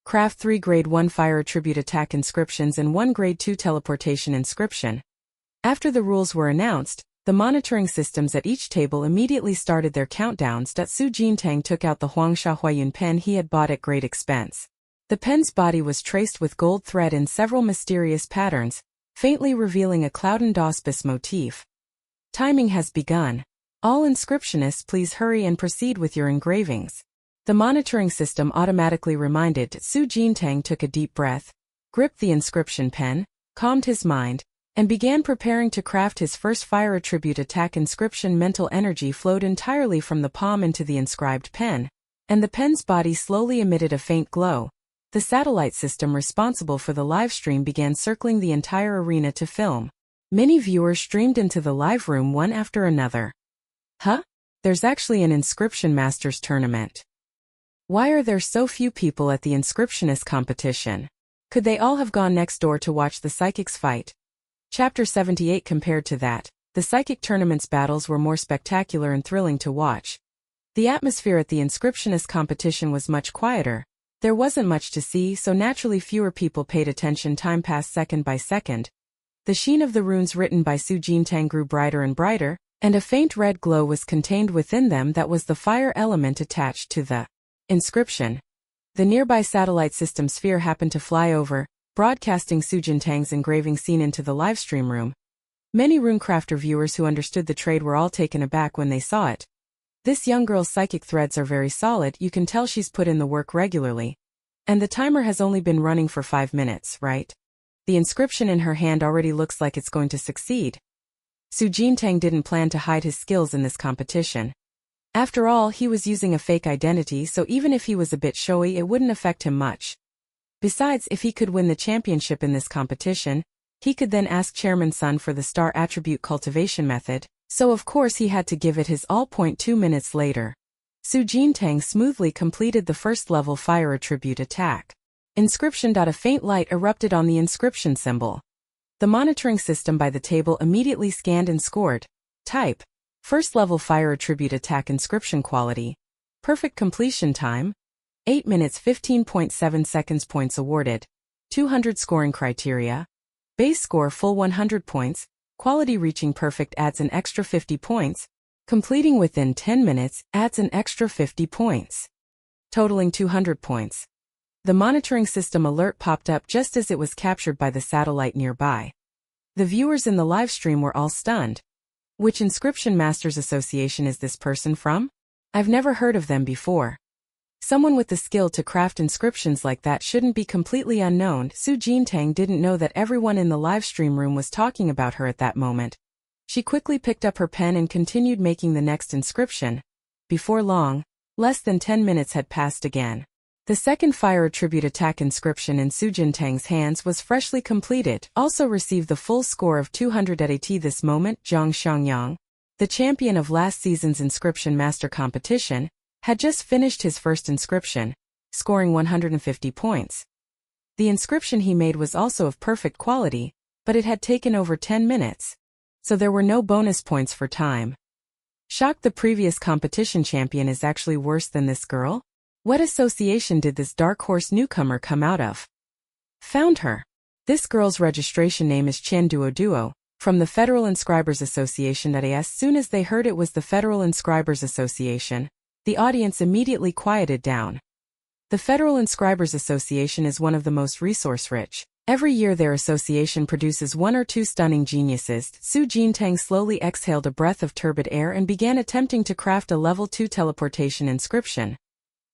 craft 3 Grade 1 Fire Attribute Attack inscriptions and 1 Grade 2 Teleportation inscription. After the rules were announced, the monitoring systems at each table immediately started their countdowns. Su Jintang took out the Huangsha Huayun pen he had bought at great expense. The pen's body was traced with gold thread in several mysterious patterns, faintly revealing a cloud and auspice motif. Timing has begun. All inscriptionists, please hurry and proceed with your engravings. The monitoring system automatically reminded. Su Jintang took a deep breath, gripped the inscription pen, calmed his mind, and began preparing to craft his first fire attribute attack inscription. Mental energy flowed entirely from the palm into the inscribed pen, and the pen's body slowly emitted a faint glow. The satellite system responsible for the livestream began circling the entire arena to film. Many viewers streamed into the live room one after another. Huh? There's actually an Inscription Masters tournament. Why are there so few people at the inscriptionist competition? Could they all have gone next door to watch the psychics fight? Chapter 78. Compared to that, the psychic tournament's battles were more spectacular and thrilling to watch. The atmosphere at the inscriptionist competition was much quieter. There wasn't much to see, so naturally fewer people paid attention. Time passed second by second. The sheen of the runes written by Su Jintang grew brighter and brighter, and a faint red glow was contained within them that was the fire element attached to the inscription. The nearby satellite system sphere happened to fly over, broadcasting Su Jintang's engraving scene into the livestream room. Many runecrafter viewers who understood the trade were all taken aback when they saw it. This young girl's psychic threads are very solid. You can tell she's put in the work regularly. And the timer has only been running for 5 minutes, right? The inscription in her hand already looks like it's going to succeed. Su Jintang didn't plan to hide his skills in this competition. After all, he was using a fake identity, so even if he was a bit showy, it wouldn't affect him much. Besides, if he could win the championship in this competition, he could then ask Chairman Sun for the star attribute cultivation method, so of course he had to give it his all. 2 minutes later, Su Jintang smoothly completed the first level fire attribute attack. Inscription. A faint light erupted on the inscription symbol. The monitoring system by the table immediately scanned and scored. Type: first level fire attribute attack inscription. Quality: perfect. Completion time: 8 minutes 15.7 seconds. Points awarded: 200. Scoring criteria: base score full 100 points, quality reaching perfect adds an extra 50 points, completing within 10 minutes adds an extra 50 points, totaling 200 points. The monitoring system alert popped up just as it was captured by the satellite nearby. The viewers in the live stream were all stunned. Which Inscription Masters Association is this person from? I've never heard of them before. Someone with the skill to craft inscriptions like that shouldn't be completely unknown. Su Jintang didn't know that everyone in the live stream room was talking about her at that moment. She quickly picked up her pen and continued making the next inscription. Before long, less than 10 minutes had passed again. The second fire attribute attack inscription in Su Jintang's hands was freshly completed, also received the full score of 200 at this moment. Zhang Xiangyang, the champion of last season's Inscription Master competition, had just finished his first inscription, scoring 150 points. The inscription he made was also of perfect quality, but it had taken over 10 minutes, so there were no bonus points for time. Shocked, the previous competition champion is actually worse than this girl? What association did this dark horse newcomer come out of? Found her. This girl's registration name is Chen Duo, from the Federal Inscribers Association. As soon as they heard it was the Federal Inscribers Association, the audience immediately quieted down. The Federal Inscribers Association is one of the most resource-rich. Every year their association produces 1 or 2 stunning geniuses. Su Jintang slowly exhaled a breath of turbid air and began attempting to craft a level 2 teleportation inscription.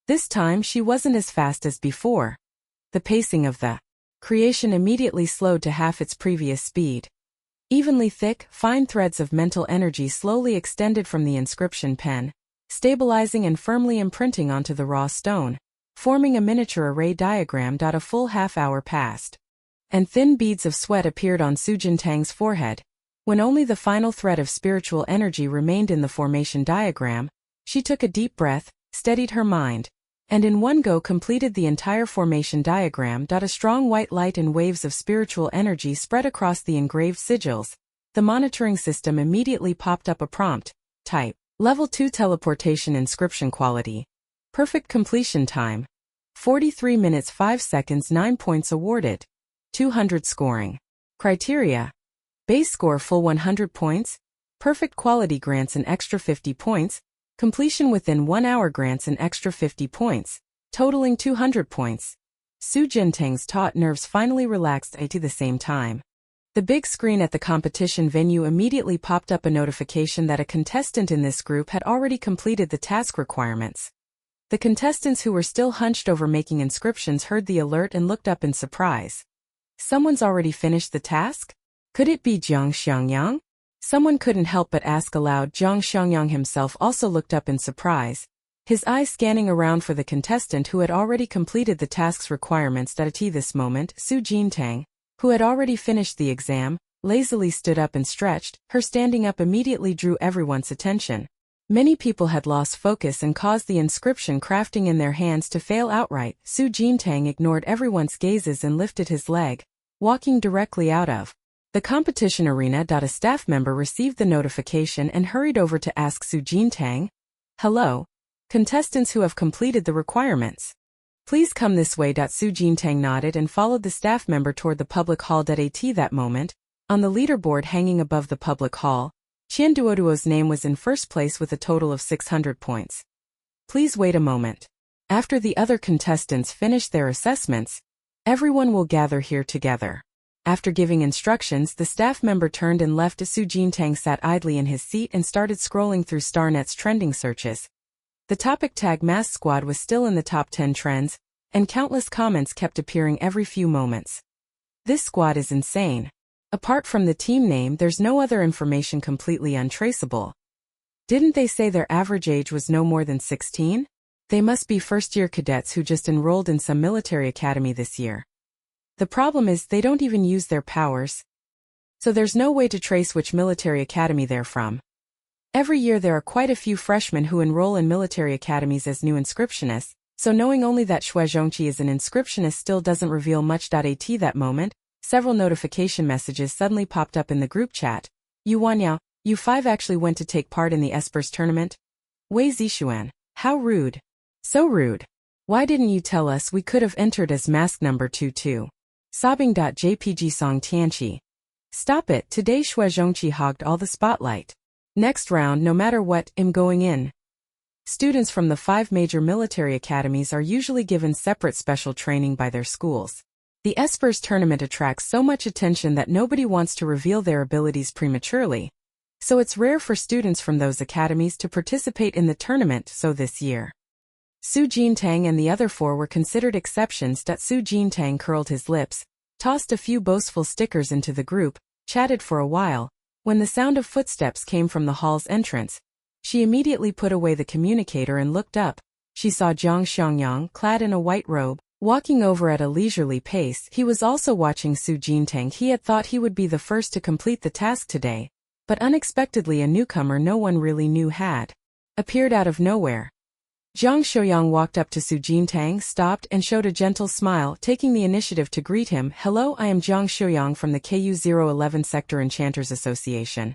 This time she wasn't as fast as before. The pacing of the creation immediately slowed to half its previous speed. Evenly thick, fine threads of mental energy slowly extended from the inscription pen, stabilizing and firmly imprinting onto the raw stone, forming a miniature array diagram. A full half-hour passed, and thin beads of sweat appeared on Su Jintang's forehead. When only the final thread of spiritual energy remained in the formation diagram, she took a deep breath, steadied her mind, and in one go completed the entire formation diagram. A strong white light and waves of spiritual energy spread across the engraved sigils. The monitoring system immediately popped up a prompt. Type. Level 2 teleportation inscription quality. Perfect completion time. 43 minutes 5 seconds 9 points awarded. 200 scoring. Criteria. Base score full 100 points. Perfect quality grants an extra 50 points. Completion within 1 hour grants an extra 50 points, totaling 200 points. Su Jintang's taut nerves finally relaxed at the same time. The big screen at the competition venue immediately popped up a notification that a contestant in this group had already completed the task requirements. The contestants who were still hunched over making inscriptions heard the alert and looked up in surprise. Someone's already finished the task? Could it be Jiang Xiangyang? Someone couldn't help but ask aloud. Jiang Xiangyang himself also looked up in surprise, his eyes scanning around for the contestant who had already completed the task's requirements. At this moment, Su Jintang, who had already finished the exam, lazily stood up and stretched. Her standing up immediately drew everyone's attention. Many people had lost focus and caused the inscription crafting in their hands to fail outright. Su Jintang ignored everyone's gazes and lifted his leg, walking directly out of the competition arena. A staff member received the notification and hurried over to ask Su Jintang, "Hello, contestants who have completed the requirements. Please come this way." Su Jintang nodded and followed the staff member toward the public hall. At that moment, on the leaderboard hanging above the public hall, Qian Duoduo's name was in first place with a total of 600 points. Please wait a moment. After the other contestants finish their assessments, everyone will gather here together. After giving instructions, the staff member turned and left. Su Jintang sat idly in his seat and started scrolling through StarNet's trending searches. The topic tag Mass Squad was still in the top 10 trends, and countless comments kept appearing every few moments. This squad is insane. Apart from the team name, there's no other information, completely untraceable. Didn't they say their average age was no more than 16? They must be first-year cadets who just enrolled in some military academy this year. The problem is they don't even use their powers, so there's no way to trace which military academy they're from. Every year there are quite a few freshmen who enroll in military academies as new inscriptionists, so knowing only that Xue Zhongqi is an inscriptionist still doesn't reveal much. At that moment, several notification messages suddenly popped up in the group chat. "You Wanyao, you 5 actually went to take part in the Espers tournament? Wei Zixuan, how rude. So rude. Why didn't you tell us? We could have entered as mask number 22. Sobbing. JPG Song Tianqi. Stop it, today Xue Zhongqi hogged all the spotlight. Next round, no matter what, I'm going in." Students from the 5 major military academies are usually given separate special training by their schools. The Espers tournament attracts so much attention that nobody wants to reveal their abilities prematurely, so it's rare for students from those academies to participate in the tournament. So this year, Su Jintang and the other 4 were considered exceptions. Su Jintang curled his lips, tossed a few boastful stickers into the group, chatted for a while. When the sound of footsteps came from the hall's entrance, she immediately put away the communicator and looked up. She saw Jiang Xiangyang, clad in a white robe, walking over at a leisurely pace. He was also watching Su Jintang. He had thought he would be the first to complete the task today, but unexpectedly a newcomer no one really knew had appeared out of nowhere. Jiang Xiaoyang walked up to Su Jintang, stopped, and showed a gentle smile, taking the initiative to greet him. "Hello, I am Jiang Xiaoyang from the KU-011 Sector Enchanters Association."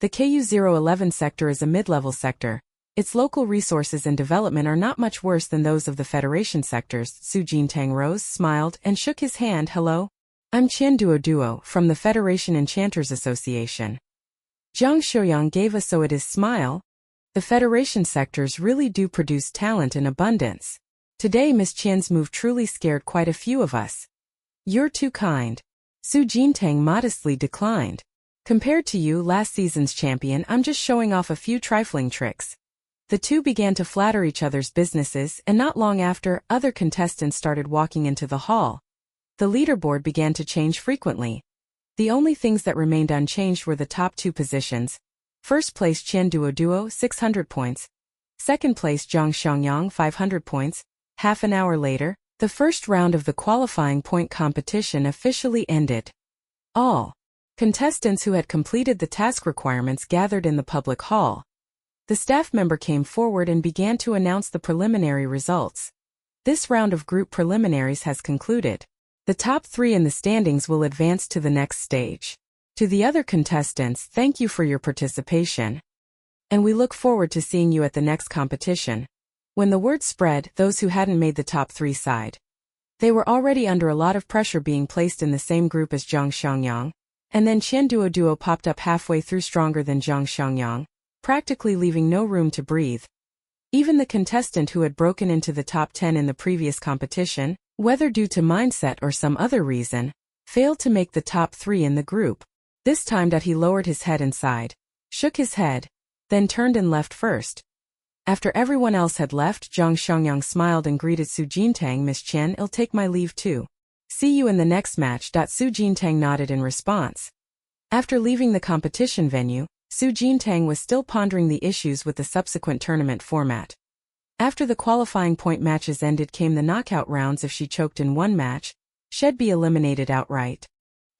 The KU-011 sector is a mid-level sector. Its local resources and development are not much worse than those of the Federation sectors. Su Jintang rose, smiled, and shook his hand. "Hello, I'm Qian Duo from the Federation Enchanters Association." Jiang Xiaoyang gave a "so it is" smile. The Federation sectors really do produce talent in abundance. Today Miss Qian's move truly scared quite a few of us. "You're too kind." Su Jintang modestly declined. "Compared to you, last season's champion, I'm just showing off a few trifling tricks." The two began to flatter each other's businesses, and not long after, other contestants started walking into the hall. The leaderboard began to change frequently. The only things that remained unchanged were the top two positions. First place Qian Duo 600 points. Second place Zhang Xiangyang 500 points. Half an hour later, the first round of the qualifying point competition officially ended. All contestants who had completed the task requirements gathered in the public hall. The staff member came forward and began to announce the preliminary results. This round of group preliminaries has concluded. The top 3 in the standings will advance to the next stage. To the other contestants, thank you for your participation. And we look forward to seeing you at the next competition. When the word spread, those who hadn't made the top 3 sighed. They were already under a lot of pressure being placed in the same group as Zhang Xiangyang, and then Qian Duo popped up halfway through stronger than Zhang Xiangyang, practically leaving no room to breathe. Even the contestant who had broken into the top 10 in the previous competition, whether due to mindset or some other reason, failed to make the top 3 in the group. This time that he lowered his head and sighed, shook his head, then turned and left first. After everyone else had left, Zhang Xiangyang smiled and greeted Su Jintang. Miss Qian, I'll take my leave too. See you in the next match. Su Jintang nodded in response. After leaving the competition venue, Su Jintang was still pondering the issues with the subsequent tournament format. After the qualifying point matches ended came the knockout rounds. If she choked in one match, she'd be eliminated outright.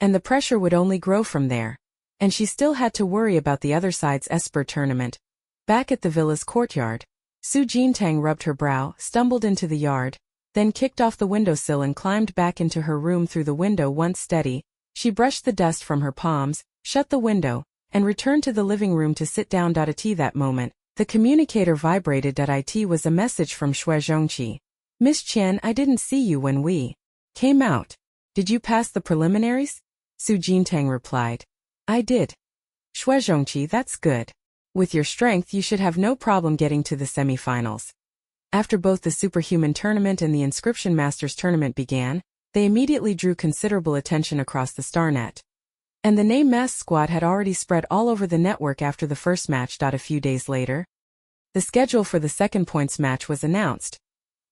And the pressure would only grow from there. And she still had to worry about the other side's Esper tournament. Back at the villa's courtyard, Su Jintang rubbed her brow, stumbled into the yard, then kicked off the windowsill and climbed back into her room through the window. Once steady, she brushed the dust from her palms, shut the window, and returned to the living room to sit down. At that moment, the communicator vibrated. It was a message from Xue Zhongqi. Miss Qian, I didn't see you when we came out. Did you pass the preliminaries? Su Jintang replied. I did. Xue Zhongqi, that's good. With your strength you should have no problem getting to the semifinals. After both the Superhuman Tournament and the Inscription Masters Tournament began, they immediately drew considerable attention across the Starnet. And the name Mask Squad had already spread all over the network after the first match. A few days later, the schedule for the second points match was announced.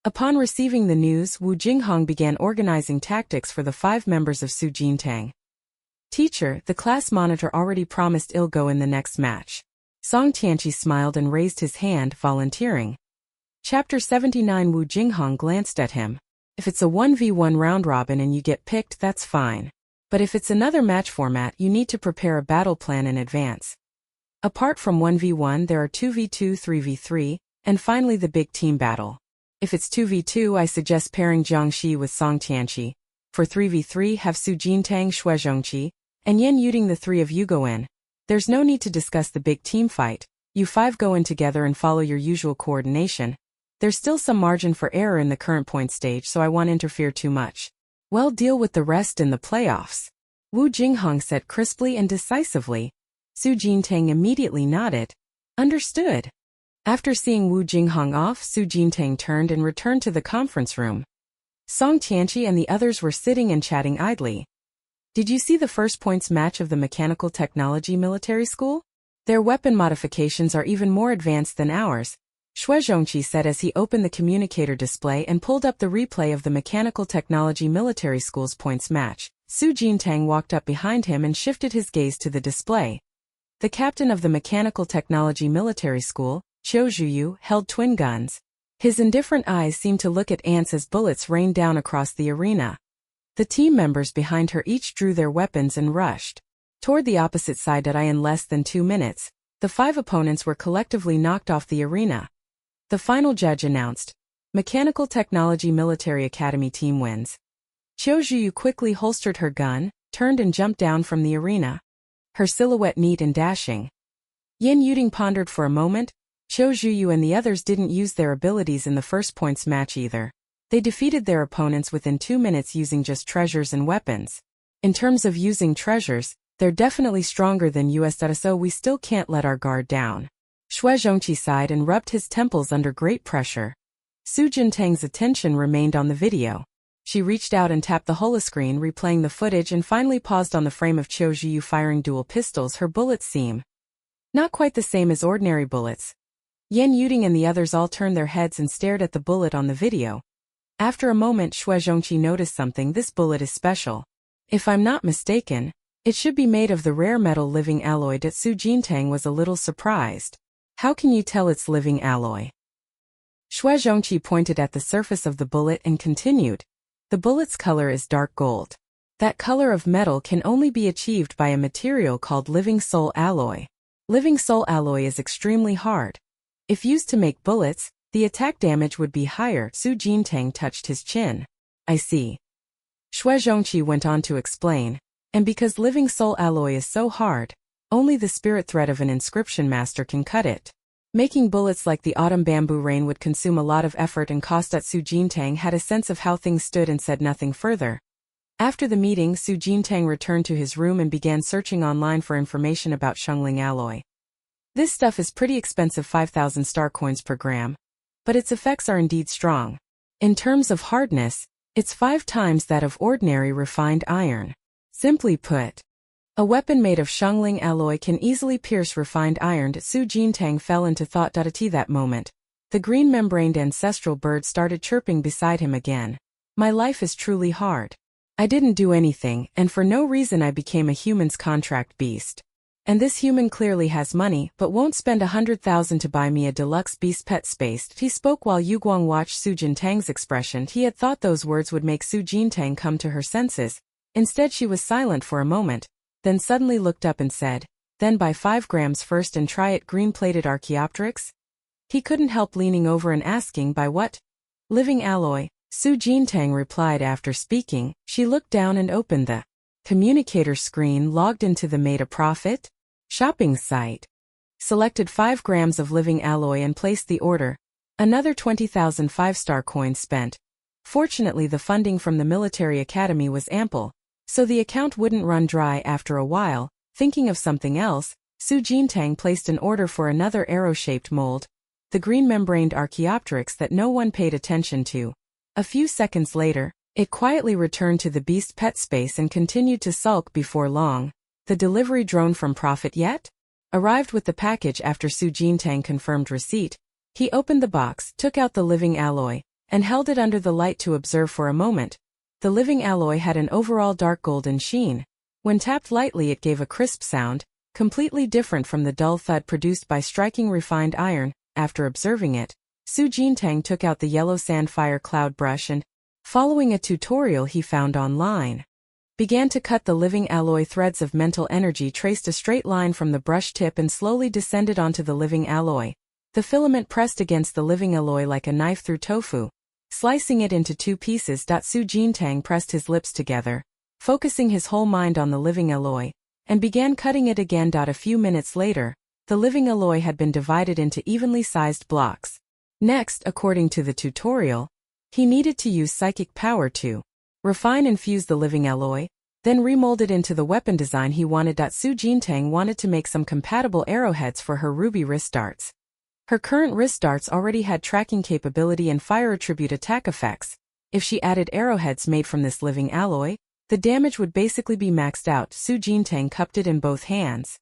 Upon receiving the news, Wu Jinghong began organizing tactics for the 5 members of Su Jintang. Teacher, the class monitor already promised I'll go in the next match. Song Tianqi smiled and raised his hand, volunteering. Chapter 79. Wu Jinghong glanced at him. If it's a 1v1 round robin and you get picked, that's fine. But if it's another match format, you need to prepare a battle plan in advance. Apart from 1v1, there are 2v2, 3v3, and finally the big team battle. If it's 2v2, I suggest pairing Jiang Shi with Song Tianqi. For 3v3, have Su Jintang, Xue Zhongqi, and Yan Yuding. The 3 of you go in. There's no need to discuss the big team fight. You 5 go in together and follow your usual coordination. There's still some margin for error in the current point stage, so I won't interfere too much. Well, deal with the rest in the playoffs. Wu Jinghong said crisply and decisively. Su Jintang immediately nodded. Understood. After seeing Wu Jinghong off, Su Jintang turned and returned to the conference room. Song Tianqi and the others were sitting and chatting idly. Did you see the first points match of the Mechanical Technology Military School? Their weapon modifications are even more advanced than ours, Xue Zhongqi said as he opened the communicator display and pulled up the replay of the Mechanical Technology Military School's points match. Su Jintang walked up behind him and shifted his gaze to the display. The captain of the Mechanical Technology Military School, Qiu Zhuyu, held twin guns. His indifferent eyes seemed to look at ants as bullets rained down across the arena. The team members behind her each drew their weapons and rushed toward the opposite side. In less than 2 minutes, the 5 opponents were collectively knocked off the arena. The final judge announced, Mechanical Technology Military Academy team wins. Qiu Zhuyu quickly holstered her gun, turned and jumped down from the arena. Her silhouette neat and dashing. Yan Yuding pondered for a moment. Qiu Zhuyu and the others didn't use their abilities in the first points match either. They defeated their opponents within 2 minutes using just treasures and weapons. In terms of using treasures, they're definitely stronger than us. So we still can't let our guard down. Xue Zhongqi sighed and rubbed his temples under great pressure. Su Jintang's attention remained on the video. She reached out and tapped the holoscreen, replaying the footage, and finally paused on the frame of Qiu Zhuyu firing dual pistols. Her bullets seem not quite the same as ordinary bullets. Yan Yuding and the others all turned their heads and stared at the bullet on the video. After a moment, Xue Zhongqi noticed something. This bullet is special. If I'm not mistaken, It should be made of the rare metal living alloy. Su Jintang was a little surprised. How can you tell it's living alloy? Xue Zhongqi pointed at the surface of the bullet and continued. The bullet's color is dark gold. That color of metal can only be achieved by a material called living soul alloy. Living soul alloy is extremely hard. If used to make bullets, the attack damage would be higher. Su Jintang touched his chin. I see. Xue Zhongqi went on to explain. And because living soul alloy is so hard, only the spirit thread of an inscription master can cut it. Making bullets like the autumn bamboo rain would consume a lot of effort and cost. Su Jintang had a sense of how things stood and said nothing further. After the meeting, Su Jintang returned to his room and began searching online for information about Shengling alloy. This stuff is pretty expensive, 5,000 star coins per gram. But its effects are indeed strong. In terms of hardness, it's 5 times that of ordinary refined iron. Simply put, a weapon made of Shengling alloy can easily pierce refined iron. Su Jintang fell into thought. At that moment, the green-membraned ancestral bird started chirping beside him again. My life is truly hard. I didn't do anything, and for no reason I became a human's contract beast. And this human clearly has money, but won't spend 100,000 to buy me a deluxe beast pet space. He spoke while Yuguang watched Su Jintang's expression. He had thought those words would make Su Jintang come to her senses. Instead she was silent for a moment, then suddenly looked up and said, then buy 5 grams first and try it. Green-plated Archaeopteryx? He couldn't help leaning over and asking, by what? Living alloy. Su Jintang replied after speaking. She looked down and opened the communicator screen, logged into the Made a Profit shopping site. Selected 5 grams of living alloy and placed the order. Another 20,000 5-star coins spent. Fortunately, the funding from the military academy was ample, so the account wouldn't run dry. After a while, thinking of something else, Su Jintang placed an order for another arrow-shaped mold, the green-membraned Archaeopteryx that no one paid attention to. A few seconds later, it quietly returned to the beast pet space and continued to sulk. Before long, the delivery drone from Profit yet? Arrived with the package. After Su Jintang confirmed receipt, he opened the box, took out the living alloy, and held it under the light to observe for a moment. The living alloy had an overall dark golden sheen. When tapped lightly it gave a crisp sound, completely different from the dull thud produced by striking refined iron. After observing it, Su Jintang took out the yellow sandfire cloud brush and, following a tutorial he found online, began to cut the living alloy. Threads of mental energy traced a straight line from the brush tip and slowly descended onto the living alloy. The filament pressed against the living alloy like a knife through tofu, slicing it into 2 pieces. Su Jintang pressed his lips together, focusing his whole mind on the living alloy, and began cutting it again. A few minutes later, the living alloy had been divided into evenly sized blocks. Next, according to the tutorial, he needed to use psychic power to refine and fuse the living alloy, then remold it into the weapon design he wanted. Su Jintang wanted to make some compatible arrowheads for her ruby wrist darts. Her current wrist darts already had tracking capability and fire attribute attack effects. If she added arrowheads made from this living alloy, the damage would basically be maxed out. Su Jintang cupped it in both hands.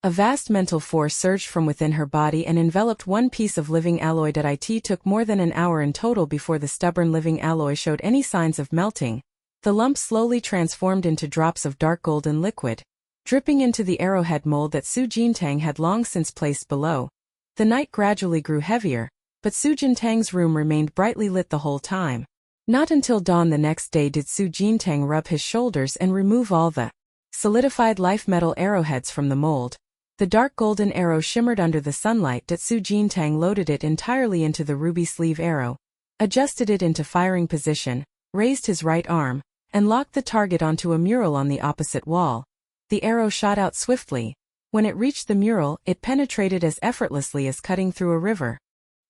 A vast mental force surged from within her body and enveloped one piece of living alloy. It took more than an hour in total before the stubborn living alloy showed any signs of melting. The lump slowly transformed into drops of dark golden liquid, dripping into the arrowhead mold that Su Jintang had long since placed below. The night gradually grew heavier, but Su Jintang's room remained brightly lit the whole time. Not until dawn the next day did Su Jintang rub his shoulders and remove all the solidified life metal arrowheads from the mold. The dark golden arrow shimmered under the sunlight. Su Jintang loaded it entirely into the ruby sleeve arrow, adjusted it into firing position, raised his right arm, and locked the target onto a mural on the opposite wall. The arrow shot out swiftly. When it reached the mural, it penetrated as effortlessly as cutting through a river,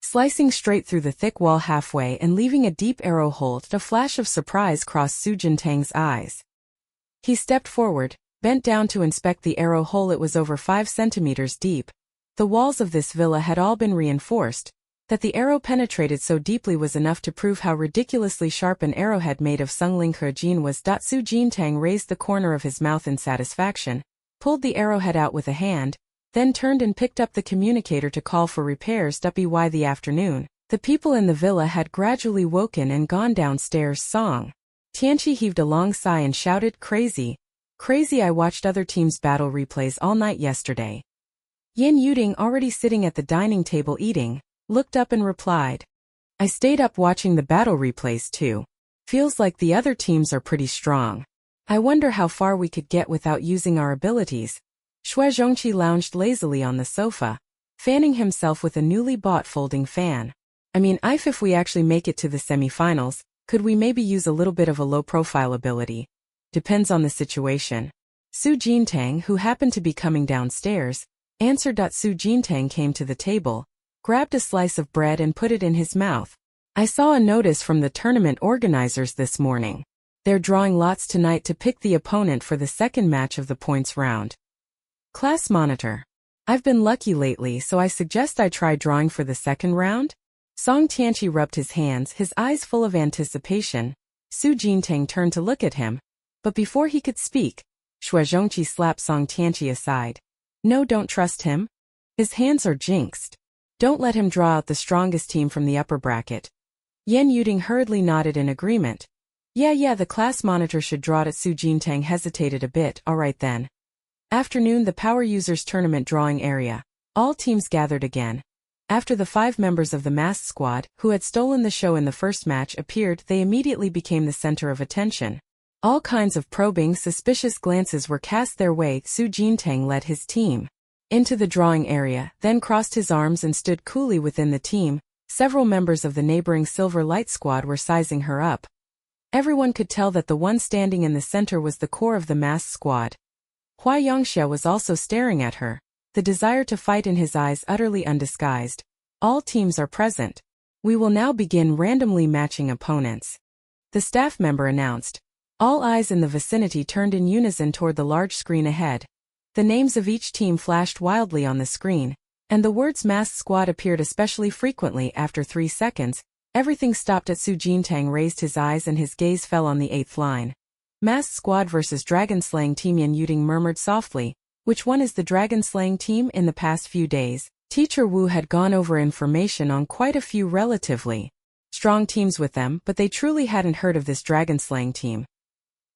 slicing straight through the thick wall halfway and leaving a deep arrow hole. A flash of surprise crossed Su Jintang's eyes. He stepped forward, bent down to inspect the arrow hole. It was over 5 centimeters deep. The walls of this villa had all been reinforced. That the arrow penetrated so deeply was enough to prove how ridiculously sharp an arrowhead made of Shengling Hejin was. Su Jintang raised the corner of his mouth in satisfaction, pulled the arrowhead out with a hand, then turned and picked up the communicator to call for repairs. By the afternoon, the people in the villa had gradually woken and gone downstairs. Song Tianqi heaved a long sigh and shouted, "Crazy! Crazy, I watched other teams' battle replays all night yesterday. Yin Yuding, already sitting at the dining table eating, looked up and replied. I stayed up watching the battle replays too. Feels like the other teams are pretty strong. I wonder how far we could get without using our abilities. Xue Zhongqi lounged lazily on the sofa, fanning himself with a newly bought folding fan. I mean, if we actually make it to the semifinals, could we maybe use a little bit of a low-profile ability? Depends on the situation. Su Jintang, who happened to be coming downstairs, answered. Su Jintang came to the table, grabbed a slice of bread and put it in his mouth. I saw a notice from the tournament organizers this morning. They're drawing lots tonight to pick the opponent for the second match of the points round. Class monitor. I've been lucky lately, so I suggest I try drawing for the second round? Song Tianqi rubbed his hands, his eyes full of anticipation. Su Jintang turned to look at him, but before he could speak, Xue Zhongqi slapped Song Tianqi aside. No, don't trust him. His hands are jinxed. Don't let him draw out the strongest team from the upper bracket. Yin Yuding hurriedly nodded in agreement. Yeah, the class monitor should draw it. Su Jintang hesitated a bit. Alright then. Afternoon, the Power Users Tournament drawing area. All teams gathered again. After the 5 members of the masked squad, who had stolen the show in the first match, appeared, they immediately became the center of attention. All kinds of probing, suspicious glances were cast their way. Su Jintang led his team into the drawing area, then crossed his arms and stood coolly within the team. Several members of the neighboring Silver Light Squad were sizing her up. Everyone could tell that the one standing in the center was the core of the masked squad. Hua Yongxia was also staring at her, the desire to fight in his eyes utterly undisguised. All teams are present. We will now begin randomly matching opponents. The staff member announced. All eyes in the vicinity turned in unison toward the large screen ahead. The names of each team flashed wildly on the screen, and the words masked squad appeared especially frequently. After 3 seconds, everything stopped. Su Jintang raised his eyes and his gaze fell on the 8th line. Masked squad versus dragon slaying team. Yin Yuding murmured softly. Which one is the dragon-slaying team? In the past few days, Teacher Wu had gone over information on quite a few relatively strong teams with them, but they truly hadn't heard of this dragon-slaying team.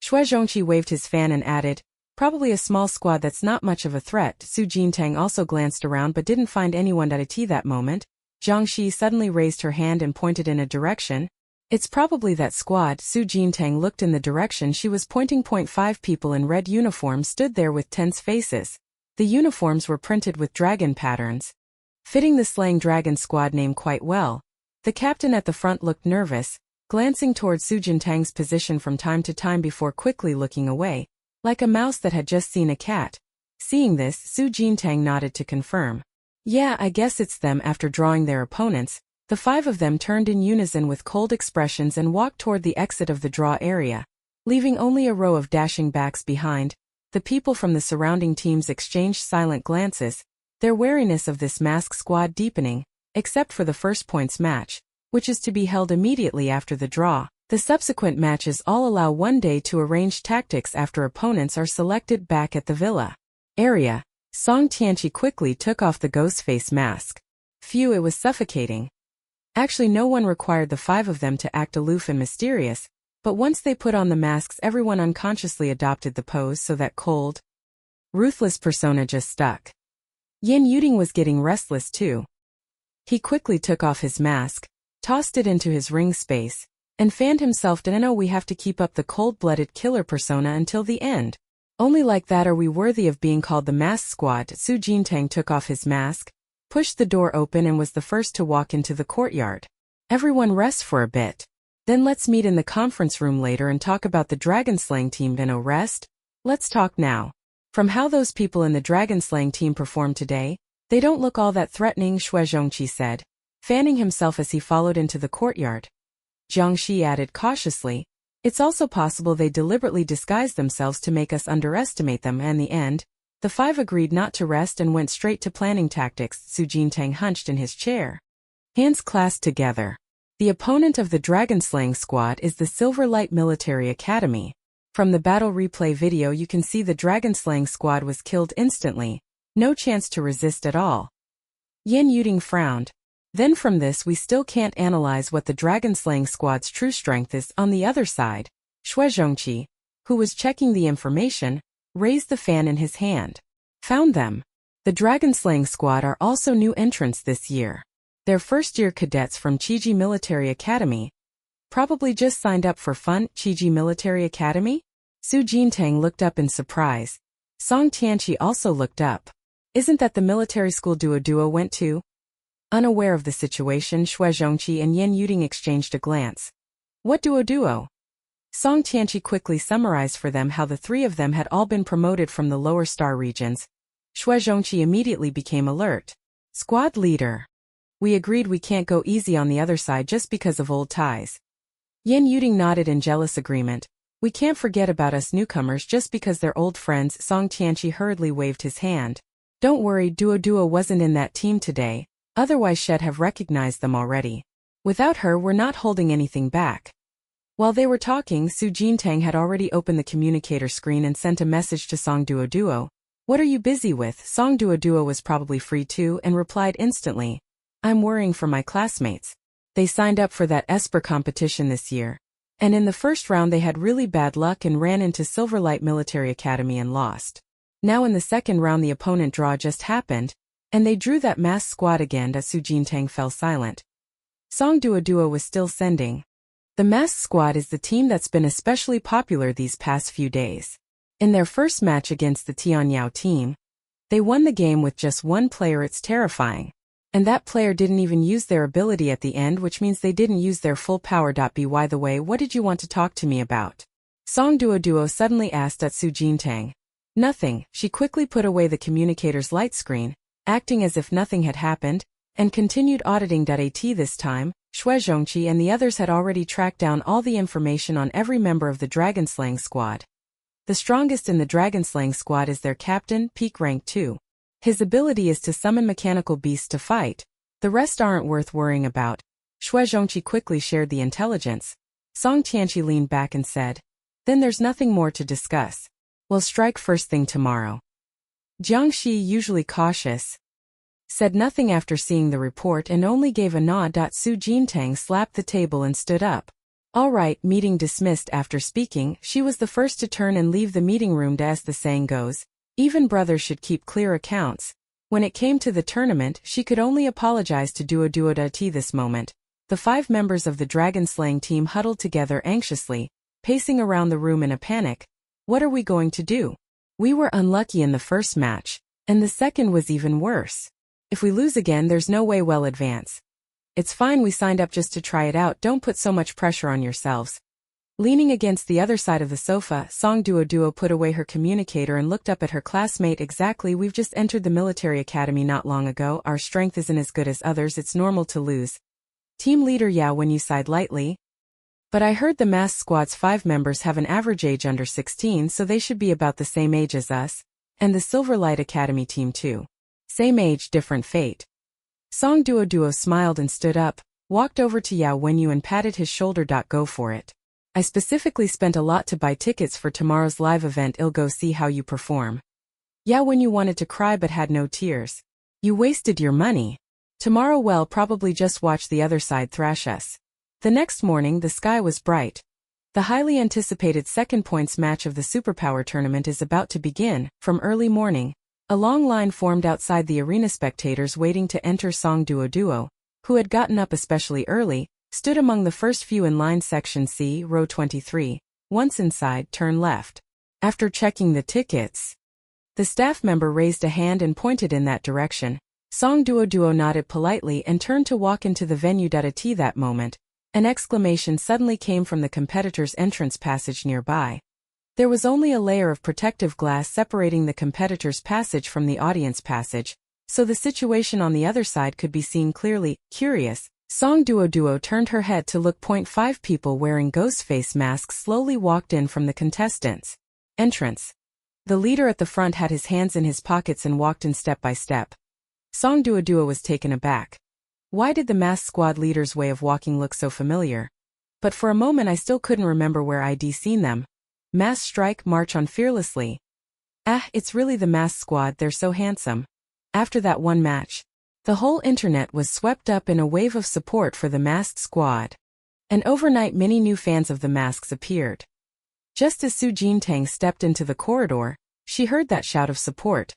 Xue Zhongqi waved his fan and added, probably a small squad that's not much of a threat. Su Jintang also glanced around but didn't find anyone at that moment. Zhang Shi suddenly raised her hand and pointed in a direction. It's probably that squad. Su Jintang looked in the direction she was pointing. 5 people in red uniforms stood there with tense faces. The uniforms were printed with dragon patterns, fitting the slaying dragon squad name quite well. The captain at the front looked nervous, glancing towards Su Jintang's position from time to time before quickly looking away, like a mouse that had just seen a cat. Seeing this, Su Jintang nodded to confirm. Yeah, I guess it's them. After drawing their opponents, the 5 of them turned in unison with cold expressions and walked toward the exit of the draw area, leaving only a row of dashing backs behind. The people from the surrounding teams exchanged silent glances, their wariness of this masked squad deepening, except for the first points match, which is to be held immediately after the draw. The subsequent matches all allow one day to arrange tactics after opponents are selected. Back at the villa area, Song Tianqi quickly took off the ghost face mask. Phew, it was suffocating. Actually, no one required the 5 of them to act aloof and mysterious, but once they put on the masks, everyone unconsciously adopted the pose, so that cold, ruthless persona just stuck. Yin Yuding was getting restless too. He quickly took off his mask, tossed it into his ring space, and fanned himself. No, we have to keep up the cold-blooded killer persona until the end. Only like that are we worthy of being called the masked squad. Su Jintang took off his mask, pushed the door open and was the first to walk into the courtyard. Everyone rest for a bit. Then let's meet in the conference room later and talk about the dragon-slaying team. No rest? Let's talk now. From how those people in the dragon-slaying team performed today, they don't look all that threatening, Xue Zhongqi said, fanning himself as he followed into the courtyard. Zhang Shi added cautiously, it's also possible they deliberately disguised themselves to make us underestimate them. In the end, the 5 agreed not to rest and went straight to planning tactics. Su Jintang hunched in his chair, hands clasped together. The opponent of the dragon-slaying squad is the Silver Light Military Academy. From the battle replay video you can see the dragon-slaying squad was killed instantly, no chance to resist at all. Yin Yuding frowned. Then from this we still can't analyze what the dragon-slaying squad's true strength is. On the other side, Xue Zhongqi, who was checking the information, raised the fan in his hand. Found them. The dragon-slaying squad are also new entrants this year. They're first-year cadets from Chiji Military Academy. Probably just signed up for fun. Chiji Military Academy? Su Jintang looked up in surprise. Song Tianqi also looked up. Isn't that the military school Duo went to? Unaware of the situation, Xue Zhongqi and Yan Yuding exchanged a glance. What Duo? Song Tianqi quickly summarized for them how the three of them had all been promoted from the lower star regions. Xue Zhongqi immediately became alert. Squad leader. We agreed we can't go easy on the other side just because of old ties. Yan Yuding nodded in jealous agreement. We can't forget about us newcomers just because they're old friends. Song Tianqi hurriedly waved his hand. Don't worry, Duo wasn't in that team today, otherwise she'd have recognized them already. Without her, we're not holding anything back. While they were talking, Su Jintang had already opened the communicator screen and sent a message to Song Duo. What are you busy with? Song Duo was probably free too and replied instantly. I'm worrying for my classmates. They signed up for that Esper competition this year. And in the first round they had really bad luck and ran into Silverlight Military Academy and lost. Now in the second round the opponent draw just happened, and they drew that masked squad again. As Su Jintang fell silent. Song Duo was still sending. The masked squad is the team that's been especially popular these past few days. In their first match against the Tianyao team, they won the game with just one player. It's terrifying. And that player didn't even use their ability at the end, which means they didn't use their full power. By the way, what did you want to talk to me about? Song Duo suddenly asked at Su Jintang. Nothing. She quickly put away the communicator's light screen, acting as if nothing had happened, and continued auditing. At this time, Xue Zhongqi and the others had already tracked down all the information on every member of the dragon-slaying squad. The strongest in the dragon-slaying squad is their captain, peak rank 2. His ability is to summon mechanical beasts to fight. The rest aren't worth worrying about. Xue Zhongqi quickly shared the intelligence. Song Tianqi leaned back and said, then there's nothing more to discuss. We'll strike first thing tomorrow. Jiang Shi, usually cautious, said nothing after seeing the report and only gave a nod. Su Jintang slapped the table and stood up. All right, meeting dismissed. After speaking, she was the first to turn and leave the meeting room. As the saying goes, even brothers should keep clear accounts. When it came to the tournament, she could only apologize to Duo. This moment, the 5 members of the dragon-slaying team huddled together anxiously, pacing around the room in a panic. What are we going to do? We were unlucky in the first match, and the second was even worse. If we lose again, there's no way we'll advance. It's fine, we signed up just to try it out. Don't put so much pressure on yourselves. Leaning against the other side of the sofa, Song Duo put away her communicator and looked up at her classmate. Exactly, we've just entered the military academy not long ago. Our strength isn't as good as others. It's normal to lose. Team leader Yao Wen, you sighed lightly. But I heard the masked squad's 5 members have an average age under 16, so they should be about the same age as us. And the Silverlight Academy team too. Same age, different fate. Song Duo smiled and stood up, walked over to Yao Wenyu and patted his shoulder. Go for it. I specifically spent a lot to buy tickets for tomorrow's live event. I'll go see how you perform. Yao Wenyu wanted to cry but had no tears. You wasted your money. Tomorrow we'll probably just watch the other side thrash us. The next morning the sky was bright. The highly anticipated second points match of the Superpower tournament is about to begin. From early morning, a long line formed outside the arena. Spectators waiting to enter. Song Duo, who had gotten up especially early, stood among the first few in line. Section C, row 23. Once inside, turn left. After checking the tickets, the staff member raised a hand and pointed in that direction. Song Duo nodded politely and turned to walk into the venue. At that moment, an exclamation suddenly came from the competitor's entrance passage nearby. There was only a layer of protective glass separating the competitor's passage from the audience passage, so the situation on the other side could be seen clearly. Curious, Song Duo turned her head to look. 5 people wearing ghost face masks slowly walked in from the contestants' entrance. The leader at the front had his hands in his pockets and walked in step by step. Song Duo was taken aback. Why did the masked squad leader's way of walking look so familiar? But for a moment I still couldn't remember where I'd seen them. Mass strike, march on fearlessly. It's really the masked squad, they're so handsome. After that one match, the whole internet was swept up in a wave of support for the masked squad. And overnight many new fans of the masks appeared. Just as Su Jintang stepped into the corridor, She heard that shout of support.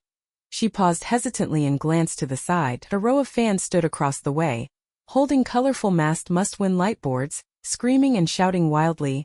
She paused hesitantly and glanced to the side. A row of fans stood across the way, holding colorful masked must-win lightboards, screaming and shouting wildly.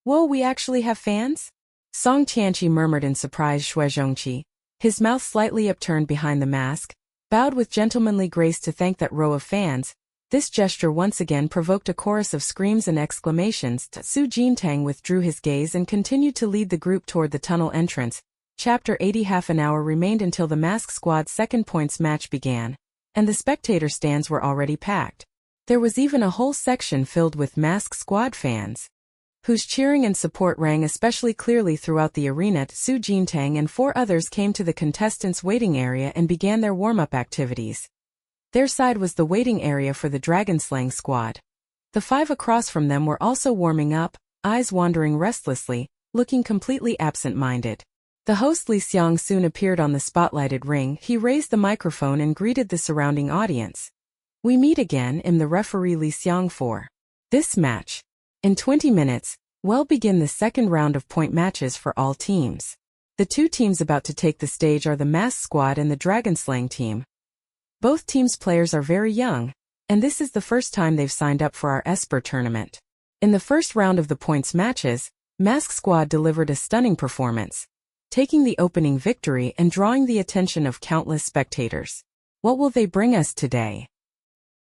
Whoa, we actually have fans? Song Tianqi murmured in surprise. Xue Zhongqi, his mouth slightly upturned behind the mask, bowed with gentlemanly grace to thank that row of fans. This gesture once again provoked a chorus of screams and exclamations. Su Jintang withdrew his gaze and continued to lead the group toward the tunnel entrance. Chapter 80. Half an hour remained until the Mask Squad's second points match began, and the spectator stands were already packed. There was even a whole section filled with Mask Squad fans, whose cheering and support rang especially clearly throughout the arena. Su Jintang and 4 others came to the contestants' waiting area and began their warm-up activities. Their side was the waiting area for the dragon-slaying squad. The 5 across from them were also warming up, eyes wandering restlessly, looking completely absent-minded. The host Li Xiang soon appeared on the spotlighted ring. He raised the microphone and greeted the surrounding audience. We meet again, in the referee Li Xiang for this match. In 20 minutes, we'll begin the second round of point matches for all teams. The 2 teams about to take the stage are the Mask Squad and the Dragon-slaying team. Both teams' players are very young, and this is the first time they've signed up for our Esper tournament. In the first round of the points matches, Mask Squad delivered a stunning performance, taking the opening victory and drawing the attention of countless spectators. What will they bring us today?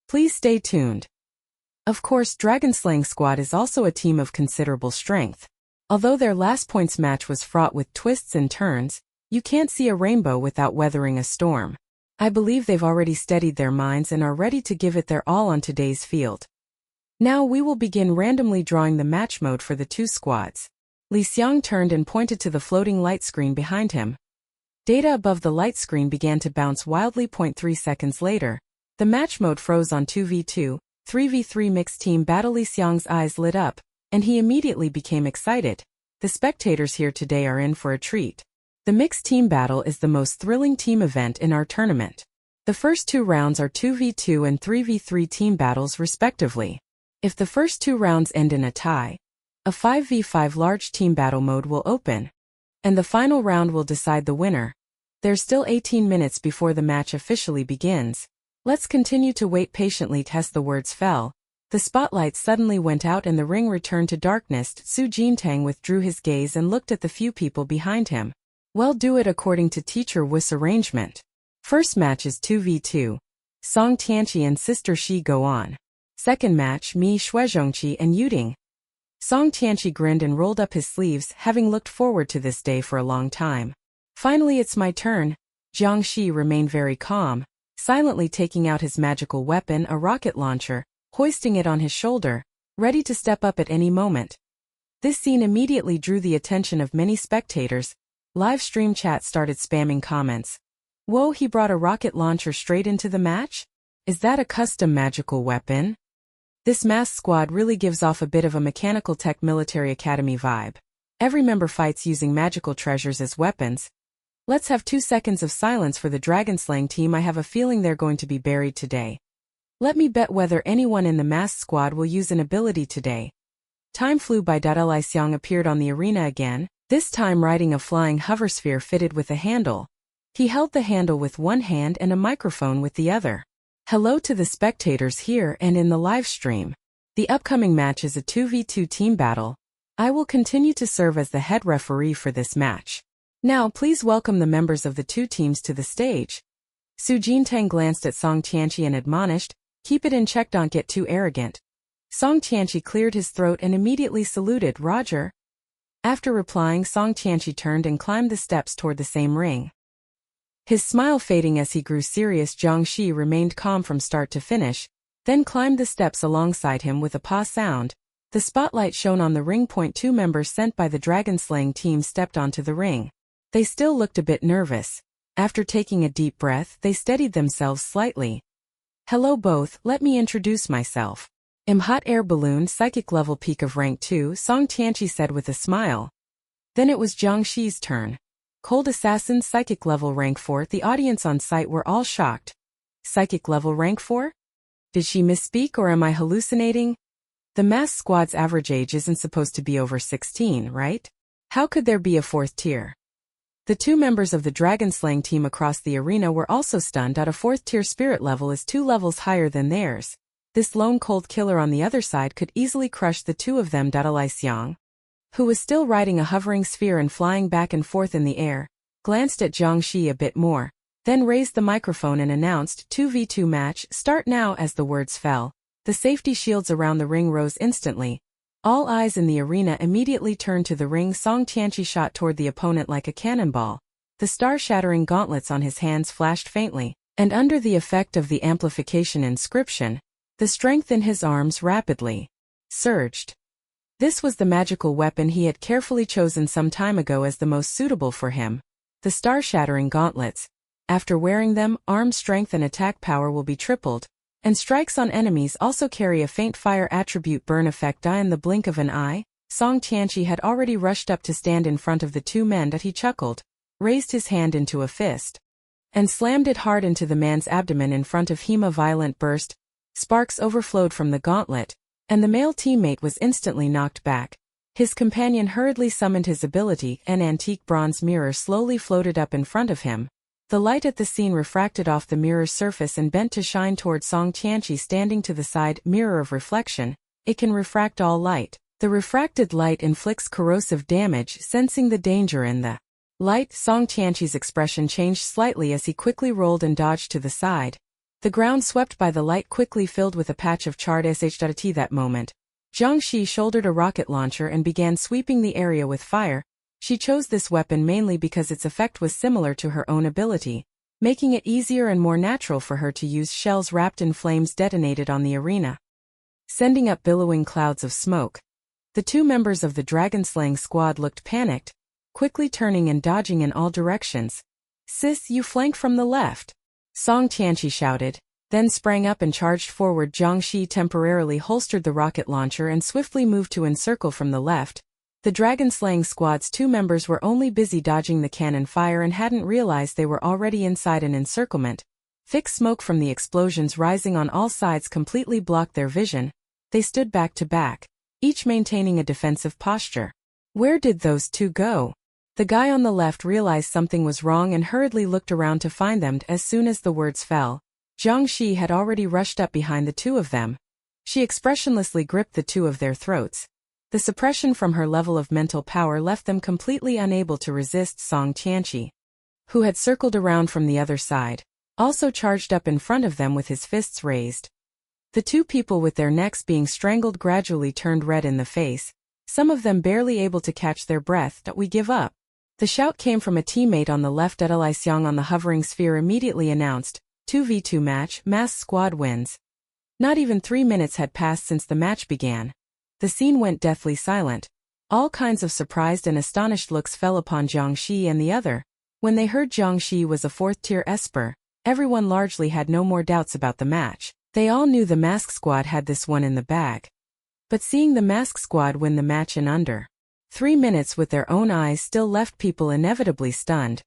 Please stay tuned. Of course, Dragon-slaying Squad is also a team of considerable strength. Although their last points match was fraught with twists and turns, you can't see a rainbow without weathering a storm. I believe they've already steadied their minds and are ready to give it their all on today's field. Now we will begin randomly drawing the match mode for the 2 squads. Li Xiang turned and pointed to the floating light screen behind him. Data above the light screen began to bounce wildly. 3 seconds later, the match mode froze on 2v2, 3v3 mixed team battle. Li Xiang's eyes lit up, and he immediately became excited. The spectators here today are in for a treat. The mixed team battle is the most thrilling team event in our tournament. The first 2 rounds are 2v2 and 3v3 team battles respectively. If the first 2 rounds end in a tie, a 5v5 large team battle mode will open, and the final round will decide the winner. There's still 18 minutes before the match officially begins. Let's continue to wait patiently. As the words fell, the spotlight suddenly went out and the ring returned to darkness. Su Jintang withdrew his gaze and looked at the few people behind him. Well, do it according to Teacher Wu's arrangement. First match is 2v2. Song Tianqi and Sister Shi go on. Second match, me, Xue Zhongqi and Yuding. Song Tianqi grinned and rolled up his sleeves, having looked forward to this day for a long time. Finally, it's my turn. Jiang Shi remained very calm, silently taking out his magical weapon, a rocket launcher, hoisting it on his shoulder, ready to step up at any moment. This scene immediately drew the attention of many spectators. Live stream chat started spamming comments. Whoa, he brought a rocket launcher straight into the match? Is that a custom magical weapon? This Mask Squad really gives off a bit of a Mechanical Tech Military Academy vibe. Every member fights using magical treasures as weapons. Let's have 2 seconds of silence for the Dragon-slaying team. I have a feeling they're going to be buried today. Let me bet whether anyone in the Mask Squad will use an ability today. Time flew by. Li Xiang appeared on the arena again, this time riding a flying hoversphere fitted with a handle. He held the handle with one hand and a microphone with the other. Hello to the spectators here and in the live stream. The upcoming match is a 2v2 team battle. I will continue to serve as the head referee for this match. Now please welcome the members of the 2 teams to the stage. Su Jintang glanced at Song Tianqi and admonished, keep it in check, don't get too arrogant. Song Tianqi cleared his throat and immediately saluted, Roger. After replying, Song Tianqi turned and climbed the steps toward the same ring. His smile fading as he grew serious. Jiang Shi remained calm from start to finish, then climbed the steps alongside him with a paw sound. The spotlight shone on the ring. 2 members sent by the dragon-slaying team stepped onto the ring. They still looked a bit nervous. After taking a deep breath, they steadied themselves slightly. Hello both, let me introduce myself. I'm Hot Air Balloon, psychic level peak of rank 2, Song Tianqi said with a smile. Then it was Jiang Shi's turn. Cold Assassin, psychic level rank 4. The audience on site were all shocked. Psychic level rank 4? Did she misspeak or am I hallucinating? The Mask Squad's average age isn't supposed to be over 16, right? How could there be a 4th tier? The two members of the dragon-slaying team across the arena were also stunned. A fourth-tier spirit level is 2 levels higher than theirs. This lone cold killer on the other side could easily crush the two of them. Li Xiang, who was still riding a hovering sphere and flying back and forth in the air, glanced at Zhang Xi a bit more, then raised the microphone and announced 2v2 match, start now. As the words fell, the safety shields around the ring rose instantly. All eyes in the arena immediately turned to the ring. Song Tianqi shot toward the opponent like a cannonball. The star-shattering gauntlets on his hands flashed faintly, and under the effect of the amplification inscription, the strength in his arms rapidly surged. This was the magical weapon he had carefully chosen some time ago as the most suitable for him. The star-shattering gauntlets. After wearing them, arm strength and attack power will be tripled, and strikes on enemies also carry a faint fire attribute burn effect. In the blink of an eye, Song Tianqi had already rushed up to stand in front of the two men. He chuckled, raised his hand into a fist, and slammed it hard into the man's abdomen in front of him. A violent burst, sparks overflowed from the gauntlet, and the male teammate was instantly knocked back. His companion hurriedly summoned his ability. An antique bronze mirror slowly floated up in front of him. The light at the scene refracted off the mirror's surface and bent to shine toward Song Tianqi standing to the side. Mirror of reflection. It can refract all light. The refracted light inflicts corrosive damage. Sensing the danger in the light, Song Tianqi's expression changed slightly as he quickly rolled and dodged to the side. The ground swept by the light quickly filled with a patch of charred shht. That moment, Zhang Xi shouldered a rocket launcher and began sweeping the area with fire. She chose this weapon mainly because its effect was similar to her own ability, making it easier and more natural for her to use. Shells wrapped in flames detonated on the arena, sending up billowing clouds of smoke. The two members of the dragon-slaying squad looked panicked, quickly turning and dodging in all directions. "Sis, you flank from the left," Song Tianqi shouted, then sprang up and charged forward. Zhang Xi temporarily holstered the rocket launcher and swiftly moved to encircle from the left. The dragon-slaying squad's two members were only busy dodging the cannon fire and hadn't realized they were already inside an encirclement. Thick smoke from the explosions rising on all sides completely blocked their vision. They stood back to back, each maintaining a defensive posture. Where did those two go? The guy on the left realized something was wrong and hurriedly looked around to find them. As soon as the words fell, Zhang Xi had already rushed up behind the two of them. She expressionlessly gripped the two of their throats. The suppression from her level of mental power left them completely unable to resist. Song Tianqi, who had circled around from the other side, also charged up in front of them with his fists raised. The two people with their necks being strangled gradually turned red in the face, some of them barely able to catch their breath. "We give up." The shout came from a teammate on the left. Li Xiang on the hovering sphere immediately announced, 2v2 match, masked squad wins. Not even 3 minutes had passed since the match began. The scene went deathly silent. All kinds of surprised and astonished looks fell upon Zhang Xi and the other. When they heard Zhang Xi was a 4th-tier esper, everyone largely had no more doubts about the match. They all knew the mask squad had this one in the bag. But seeing the mask squad win the match in under 3 minutes with their own eyes still left people inevitably stunned.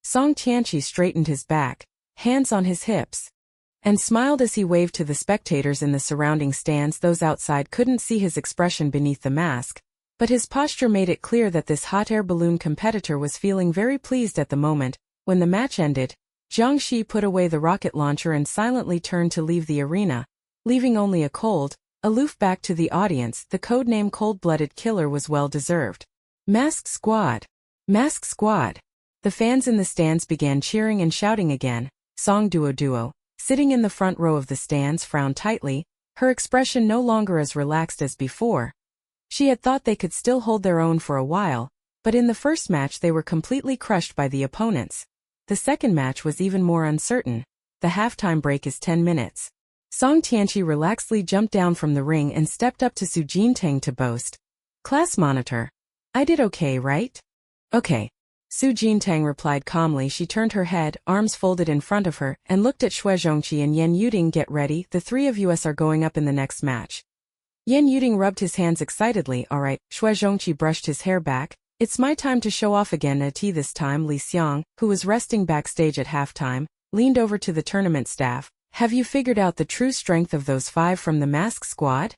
Song Tianqi straightened his back, hands on his hips, and smiled as he waved to the spectators in the surrounding stands. Those outside couldn't see his expression beneath the mask, but his posture made it clear that this hot air balloon competitor was feeling very pleased at the moment. When the match ended, Zhang Xi put away the rocket launcher and silently turned to leave the arena, leaving only a cold, aloof back to the audience. The codename Cold-Blooded Killer was well deserved. Masked Squad! Masked Squad! The fans in the stands began cheering and shouting again. Song Duo, sitting in the front row of the stands, frowned tightly, her expression no longer as relaxed as before. She had thought they could still hold their own for a while, but in the first match they were completely crushed by the opponents. The second match was even more uncertain. The halftime break is 10 minutes. Song Tianqi relaxedly jumped down from the ring and stepped up to Jintang to boast. "Class monitor. I did okay, right?" "Okay." Jintang replied calmly. She turned her head, arms folded in front of her, and looked at Zhongqi and Yan Yuding. "Get ready, the three of us are going up in the next match." Yan Yuding rubbed his hands excitedly. "All right." Zhongqi brushed his hair back. "It's my time to show off again." This time Li Xiang, who was resting backstage at halftime, leaned over to the tournament staff. "Have you figured out the true strength of those 5 from the mask squad?"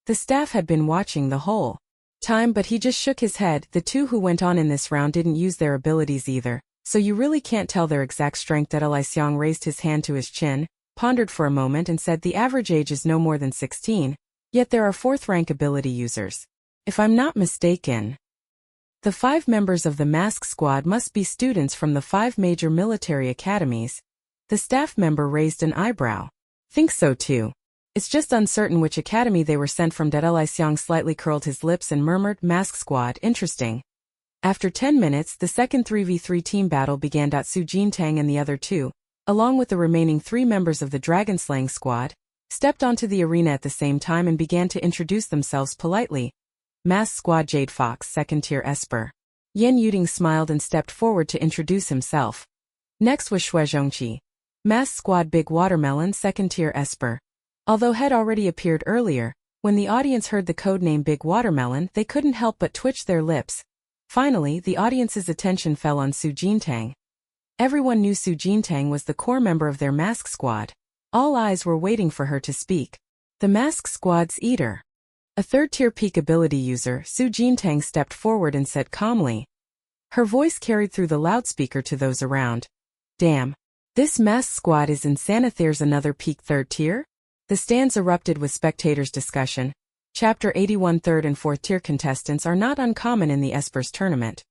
The staff had been watching the whole time, but he just shook his head. The two who went on in this round didn't use their abilities either, so you really can't tell their exact strength. Li Xiang raised his hand to his chin, pondered for a moment and said the average age is no more than 16, yet there are 4th rank ability users. If I'm not mistaken, the 5 members of the mask squad must be students from the 5 major military academies. The staff member raised an eyebrow. Think so too. It's just uncertain which academy they were sent from. Li Xiang slightly curled his lips and murmured, mask squad, interesting. After 10 minutes, the second 3v3 team battle began. Su Jintang and the other 2, along with the remaining 3 members of the dragon-slaying squad, stepped onto the arena at the same time and began to introduce themselves politely. Mask Squad Jade Fox, 2nd tier Esper. Yan Yuding smiled and stepped forward to introduce himself. Next was Xue Zhongqi. Mask Squad Big Watermelon, 2nd tier Esper. Although had already appeared earlier, when the audience heard the codename Big Watermelon, they couldn't help but twitch their lips. Finally, the audience's attention fell on Su Jintang. Everyone knew Su Jintang was the core member of their mask squad. All eyes were waiting for her to speak. The mask squad's eater. A 3rd-tier peak ability user, Su Jintang stepped forward and said calmly. Her voice carried through the loudspeaker to those around. Damn. This mask squad is insane. There's another peak 3rd tier? The stands erupted with spectators' discussion. Chapter 81 3rd and 4th tier contestants are not uncommon in the Espers tournament.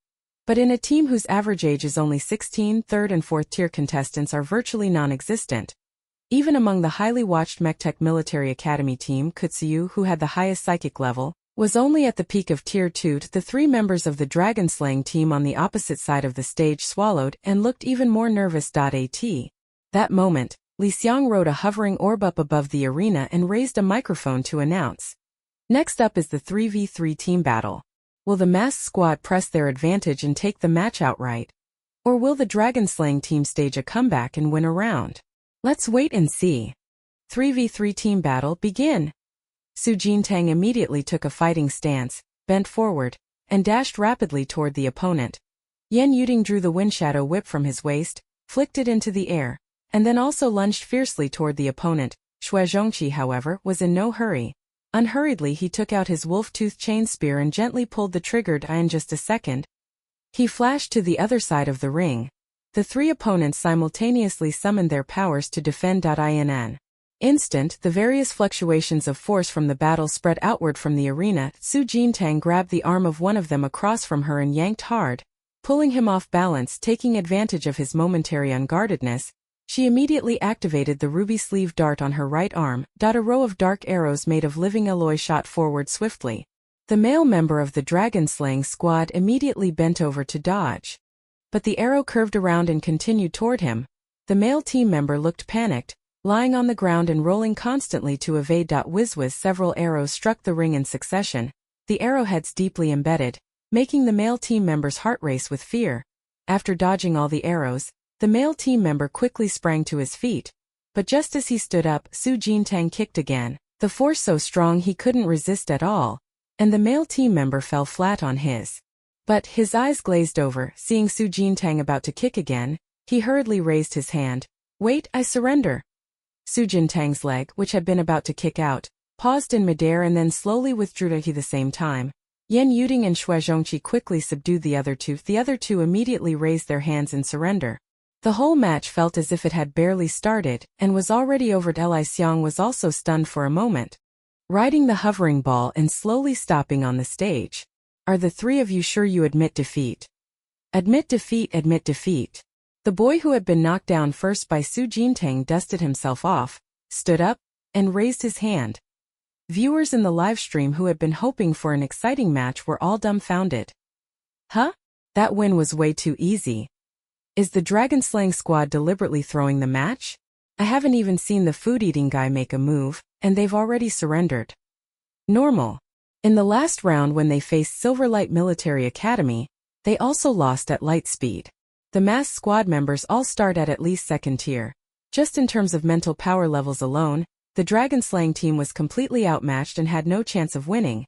But in a team whose average age is only 16, 3rd and 4th tier contestants are virtually non-existent. Even among the highly watched MechTech Military Academy team, Kutsuyu, who had the highest psychic level, was only at the peak of Tier 2. The 3 members of the dragon-slaying team on the opposite side of the stage swallowed and looked even more nervous. That moment, Li Xiang rode a hovering orb up above the arena and raised a microphone to announce. Next up is the 3v3 team battle. Will the mask squad press their advantage and take the match outright? Or will the dragon-slaying team stage a comeback and win a round? Let's wait and see. 3v3 team battle, begin. Su Jintang immediately took a fighting stance, bent forward, and dashed rapidly toward the opponent. Yan Yuding drew the windshadow whip from his waist, flicked it into the air, and then also lunged fiercely toward the opponent. Xue Zhongqi, however, was in no hurry. Unhurriedly he took out his wolf-tooth chain spear and gently pulled the triggered. In just a second, he flashed to the other side of the ring. The 3 opponents simultaneously summoned their powers to defend. In an instant, the various fluctuations of force from the battle spread outward from the arena. Su Jintang grabbed the arm of one of them across from her and yanked hard, pulling him off balance. Taking advantage of his momentary unguardedness, she immediately activated the ruby sleeve dart on her right arm. A row of dark arrows made of living alloy shot forward swiftly. The male member of the dragon-slaying squad immediately bent over to dodge. But the arrow curved around and continued toward him. The male team member looked panicked, lying on the ground and rolling constantly to evade. Whiz, several arrows struck the ring in succession, the arrowheads deeply embedded, making the male team member's heart race with fear. After dodging all the arrows, the male team member quickly sprang to his feet. But just as he stood up, Su Jintang kicked again, the force so strong he couldn't resist at all, and the male team member fell flat on his. But his eyes glazed over, seeing Su Jintang about to kick again. He hurriedly raised his hand. Wait, I surrender. Su Jintang's leg, which had been about to kick out, paused in midair and then slowly withdrew at the same time. Yan Yuding and Xue Zhongqi quickly subdued the other two. The other 2 immediately raised their hands in surrender. The whole match felt as if it had barely started and was already over. Li Xiang was also stunned for a moment, riding the hovering ball and slowly stopping on the stage. Are the 3 of you sure you admit defeat? Admit defeat, admit defeat. The boy who had been knocked down first by Su Jintang dusted himself off, stood up, and raised his hand. Viewers in the live stream who had been hoping for an exciting match were all dumbfounded. Huh? That win was way too easy. Is the dragon-slaying squad deliberately throwing the match? I haven't even seen the food-eating guy make a move, and they've already surrendered. Normal. In the last round when they faced Silverlight Military Academy, they also lost at light speed. The masked squad members all start at least 2nd tier. Just in terms of mental power levels alone, the dragon-slaying team was completely outmatched and had no chance of winning.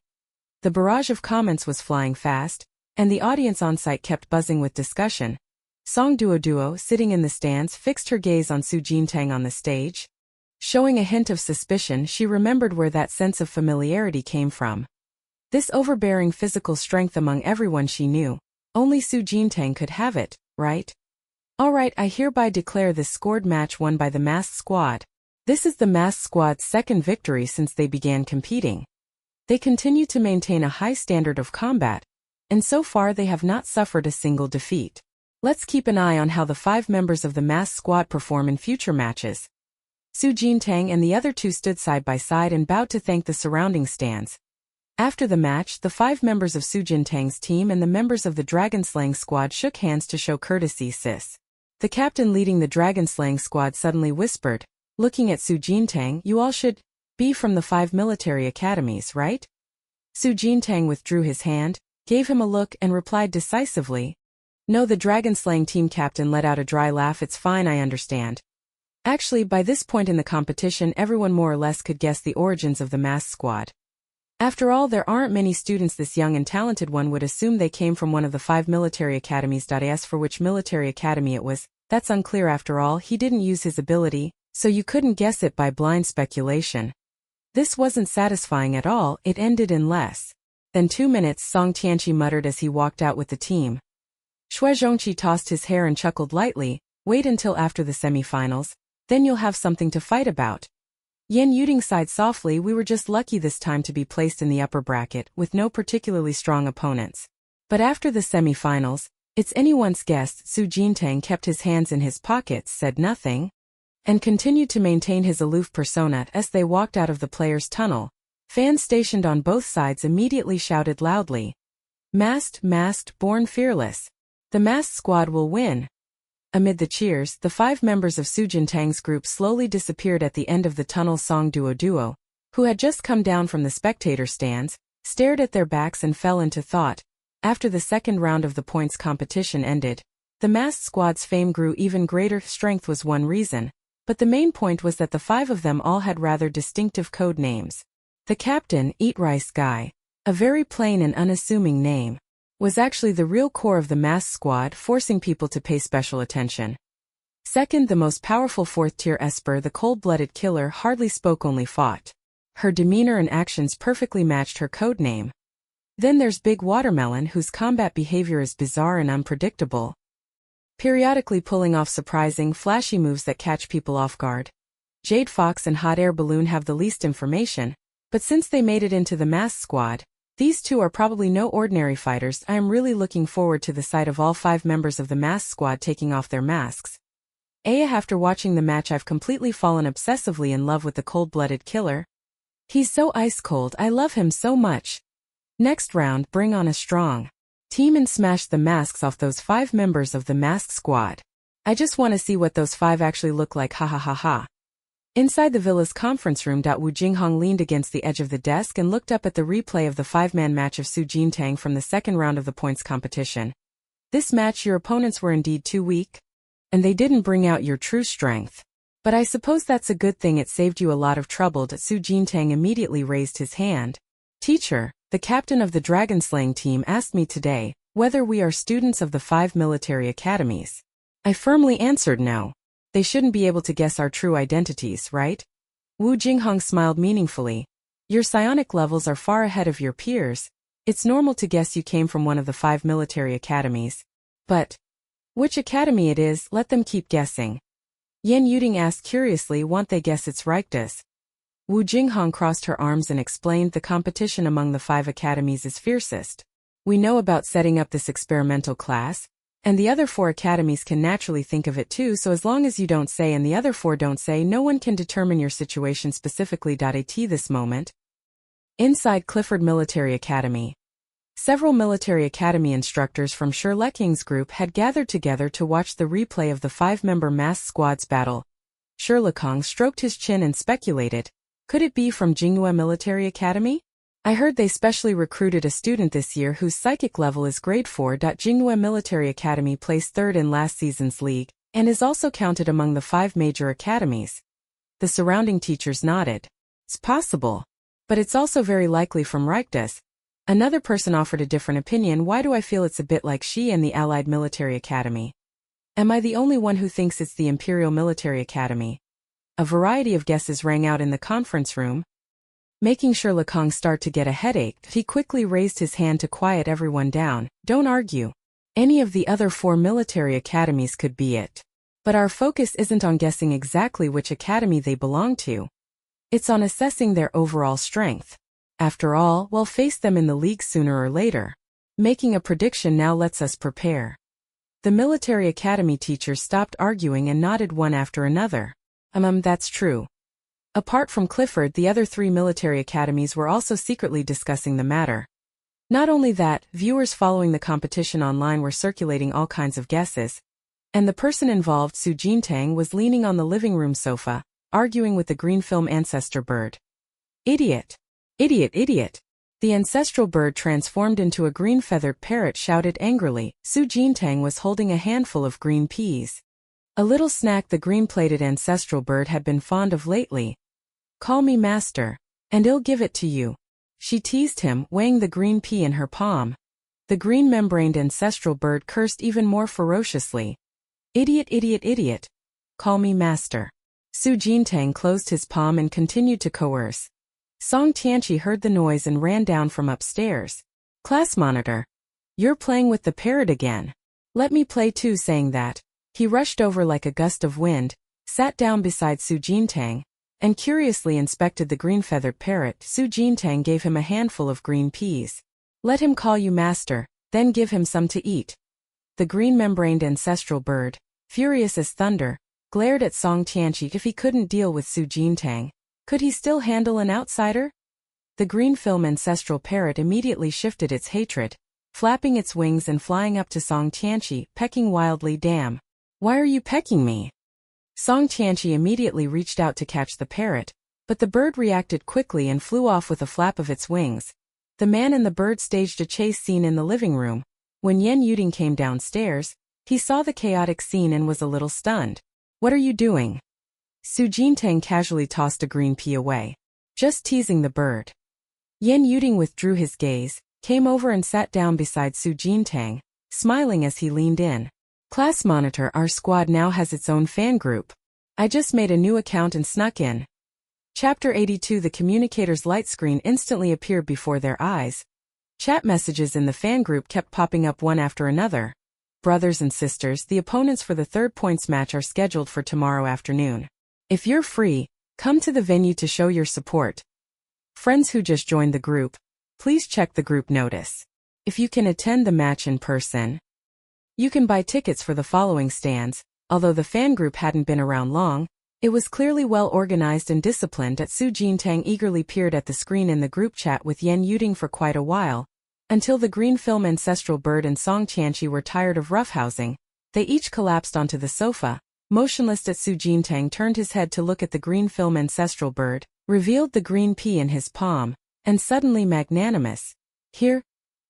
The barrage of comments was flying fast, and the audience on site kept buzzing with discussion. Song Duo, sitting in the stands, fixed her gaze on Su Jintang on the stage. Showing a hint of suspicion, she remembered where that sense of familiarity came from. This overbearing physical strength among everyone she knew. Only Su Jintang could have it, right? Alright, I hereby declare this scored match won by the masked squad. This is the masked squad's second victory since they began competing. They continue to maintain a high standard of combat, and so far they have not suffered a single defeat. Let's keep an eye on how the 5 members of the masked squad perform in future matches. Su Jintang and the other two stood side by side and bowed to thank the surrounding stands. After the match, the 5 members of Su Jintang's team and the members of the dragon-slaying squad shook hands to show courtesy. Sis. The captain leading the dragon-slaying squad suddenly whispered, looking at Su Jintang, you all should be from the 5 military academies, right? Su Jintang withdrew his hand, gave him a look and replied decisively, no. The dragon-slaying team captain let out a dry laugh. It's fine, I understand. Actually, by this point in the competition everyone more or less could guess the origins of the masked squad. After all, there aren't many students this young and talented one would assume they came from one of the 5 military academies. As for which military academy it was, that's unclear. After all, he didn't use his ability, so you couldn't guess it by blind speculation. This wasn't satisfying at all. It ended in less than 2 minutes, Song Tianqi muttered as he walked out with the team. Xue Zhongqi tossed his hair and chuckled lightly, wait until after the semi-finals, then you'll have something to fight about. Yan Yuding sighed softly, we were just lucky this time to be placed in the upper bracket, with no particularly strong opponents. But after the semi-finals, it's anyone's guess. Su Jintang kept his hands in his pockets, said nothing, and continued to maintain his aloof persona. As they walked out of the players' tunnel, fans stationed on both sides immediately shouted loudly, masked, born fearless. The masked squad will win. Amid the cheers, the 5 members of Su Jintang's group slowly disappeared at the end of the tunnel. Song Duo, who had just come down from the spectator stands, stared at their backs and fell into thought. After the second round of the points competition ended, the masked squad's fame grew even greater. Strength was one reason, but the main point was that the 5 of them all had rather distinctive code names. The captain, Eat Rice Guy, a very plain and unassuming name, was actually the real core of the masked squad, forcing people to pay special attention. Second, the most powerful 4th-tier Esper, the cold-blooded killer, hardly spoke, only fought. Her demeanor and actions perfectly matched her code name. Then there's Big Watermelon, whose combat behavior is bizarre and unpredictable, periodically pulling off surprising, flashy moves that catch people off guard. Jade Fox and Hot Air Balloon have the least information, but since they made it into the masked squad, these two are probably no ordinary fighters. I am really looking forward to the sight of all 5 members of the masked squad taking off their masks. After watching the match I've completely fallen obsessively in love with the cold-blooded killer. He's so ice-cold, I love him so much. Next round, bring on a strong team and smash the masks off those 5 members of the masked squad. I just want to see what those 5 actually look like, ha ha ha ha. Inside the villa's conference room, Wu Jinghong leaned against the edge of the desk and looked up at the replay of the 5-man match of Su Jintang from the second round of the points competition. This match, your opponents were indeed too weak, and they didn't bring out your true strength. But I suppose that's a good thing, it saved you a lot of trouble. Su Jintang immediately raised his hand. Teacher, the captain of the dragon-slaying team asked me today whether we are students of the 5 military academies. I firmly answered no. They shouldn't be able to guess our true identities, right? Wu Jinghong smiled meaningfully. Your psionic levels are far ahead of your peers. It's normal to guess you came from one of the 5 military academies. But which academy it is, let them keep guessing. Yan Yuding asked curiously, won't they guess it's Reichtes? Wu Jinghong crossed her arms and explained, the competition among the 5 academies is fiercest. We know about setting up this experimental class, and the other 4 academies can naturally think of it too, so as long as you don't say and the other 4 don't say, no one can determine your situation specifically. At this moment, inside Clifford Military Academy, several military academy instructors from Shirleking's group had gathered together to watch the replay of the 5-member masked squad's battle. Shirlekong stroked his chin and speculated, could it be from Jinghua Military Academy? I heard they specially recruited a student this year whose psychic level is grade 4. Jinghua Military Academy placed 3rd in last season's league, and is also counted among the 5 major academies. The surrounding teachers nodded. It's possible. But it's also very likely from Reichtes. Another person offered a different opinion. Why do I feel it's a bit like she and the Allied Military Academy? Am I the only one who thinks it's the Imperial Military Academy? A variety of guesses rang out in the conference room. Making sure Lekong start to get a headache, he quickly raised his hand to quiet everyone down. Don't argue. Any of the other 4 military academies could be it. But our focus isn't on guessing exactly which academy they belong to. It's on assessing their overall strength. After all, we'll face them in the league sooner or later. Making a prediction now lets us prepare. The military academy teachers stopped arguing and nodded one after another. That's true. Apart from Clifford, the other 3 military academies were also secretly discussing the matter. Not only that, viewers following the competition online were circulating all kinds of guesses. And the person involved, Su Jintang, was leaning on the living room sofa, arguing with the green film ancestor bird. Idiot! Idiot! Idiot! The ancestral bird transformed into a green-feathered parrot shouted angrily. Su Jintang was holding a handful of green peas. A little snack the green-plated ancestral bird had been fond of lately. Call me master, and I'll give it to you. She teased him, weighing the green pea in her palm. The green-membraned ancestral bird cursed even more ferociously. Idiot! Idiot! Idiot! Call me master. Su Jintang closed his palm and continued to coerce. Song Tianqi heard the noise and ran down from upstairs. Class monitor. You're playing with the parrot again. Let me play too. Saying that, he rushed over like a gust of wind, sat down beside Su Jintang, and curiously inspected the green-feathered parrot. Su Jintang gave him a handful of green peas. Let him call you master, then give him some to eat. The green-membraned ancestral bird, furious as thunder, glared at Song Tianqi. If he couldn't deal with Su Jintang, could he still handle an outsider? The green film ancestral parrot immediately shifted its hatred, flapping its wings and flying up to Song Tianqi, pecking wildly. Damn! Why are you pecking me? Song Tianqi immediately reached out to catch the parrot, but the bird reacted quickly and flew off with a flap of its wings. The man and the bird staged a chase scene in the living room. When Yan Yuding came downstairs, he saw the chaotic scene and was a little stunned. What are you doing? Su Jintang casually tossed a green pea away. Just teasing the bird. Yan Yuding withdrew his gaze, came over and sat down beside Su Jintang, smiling as he leaned in. Class monitor, our squad now has its own fan group. I just made a new account and snuck in. Chapter 82. The communicator's light screen instantly appeared before their eyes. Chat messages in the fan group kept popping up one after another. Brothers and sisters, the opponents for the third points match are scheduled for tomorrow afternoon. If you're free, come to the venue to show your support. Friends who just joined the group, please check the group notice. If you can attend the match in person, you can buy tickets for the following stands. Although the fan group hadn't been around long, it was clearly well organized and disciplined. Su Jintang eagerly peered at the screen in the group chat with Yan Yuding for quite a while, until the green film ancestral bird and Song Tianqi were tired of roughhousing. They each collapsed onto the sofa. Motionless. Su Jintang turned his head to look at the green film ancestral bird, revealed the green pea in his palm, and suddenly magnanimous. Here?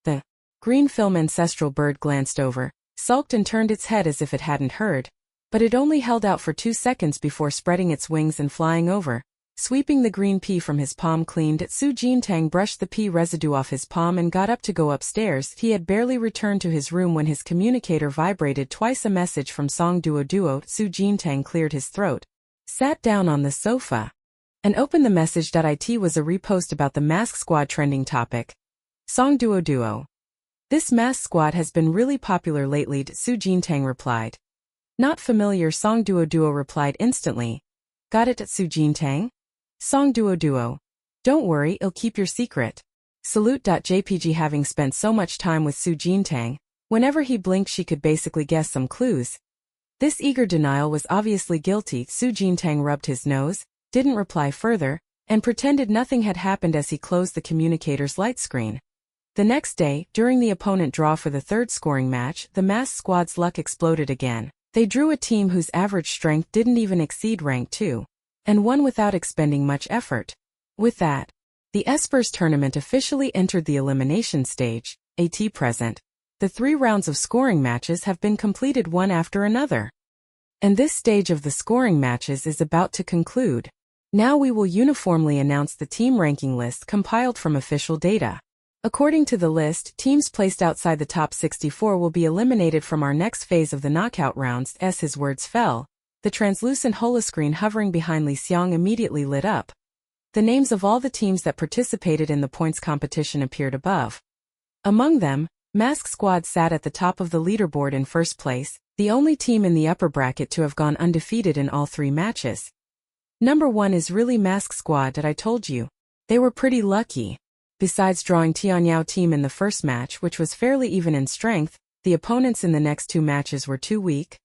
The green film ancestral bird glanced over, sulked and turned its head as if it hadn't heard, but it only held out for 2 seconds before spreading its wings and flying over. Sweeping the green pea from his palm cleaned, Su Jintang brushed the pea residue off his palm and got up to go upstairs. He had barely returned to his room when his communicator vibrated twice. A message from Song Duo. Su Jintang cleared his throat, sat down on the sofa, and opened the message. It was a repost about the Mask Squad trending topic. Song Duo. This Mask Squad has been really popular lately. Su Jintang replied. Not familiar. Song Duo replied instantly. Got it? Su Jintang? Song Duo. Don't worry, I'll keep your secret. Salute.jpg. Having spent so much time with Su Jintang, whenever he blinked she could basically guess some clues. This eager denial was obviously guilty. Su Jintang rubbed his nose, didn't reply further, and pretended nothing had happened as he closed the communicator's light screen. The next day, during the opponent draw for the third scoring match, the Mask Squad's luck exploded again. They drew a team whose average strength didn't even exceed rank 2. And won without expending much effort. With that, the Espers tournament officially entered the elimination stage. At present, the 3 rounds of scoring matches have been completed one after another. And this stage of the scoring matches is about to conclude. Now we will uniformly announce the team ranking list compiled from official data. According to the list, teams placed outside the top 64 will be eliminated from our next phase of the knockout rounds. As his words fell, the translucent holoscreen hovering behind Li Xiang immediately lit up. The names of all the teams that participated in the points competition appeared above. Among them, Mask Squad sat at the top of the leaderboard in first place, the only team in the upper bracket to have gone undefeated in all 3 matches. Number 1 is really Mask Squad that I told you. They were pretty lucky. Besides drawing Tianyao team in the first match, which was fairly even in strength, the opponents in the next 2 matches were too weak.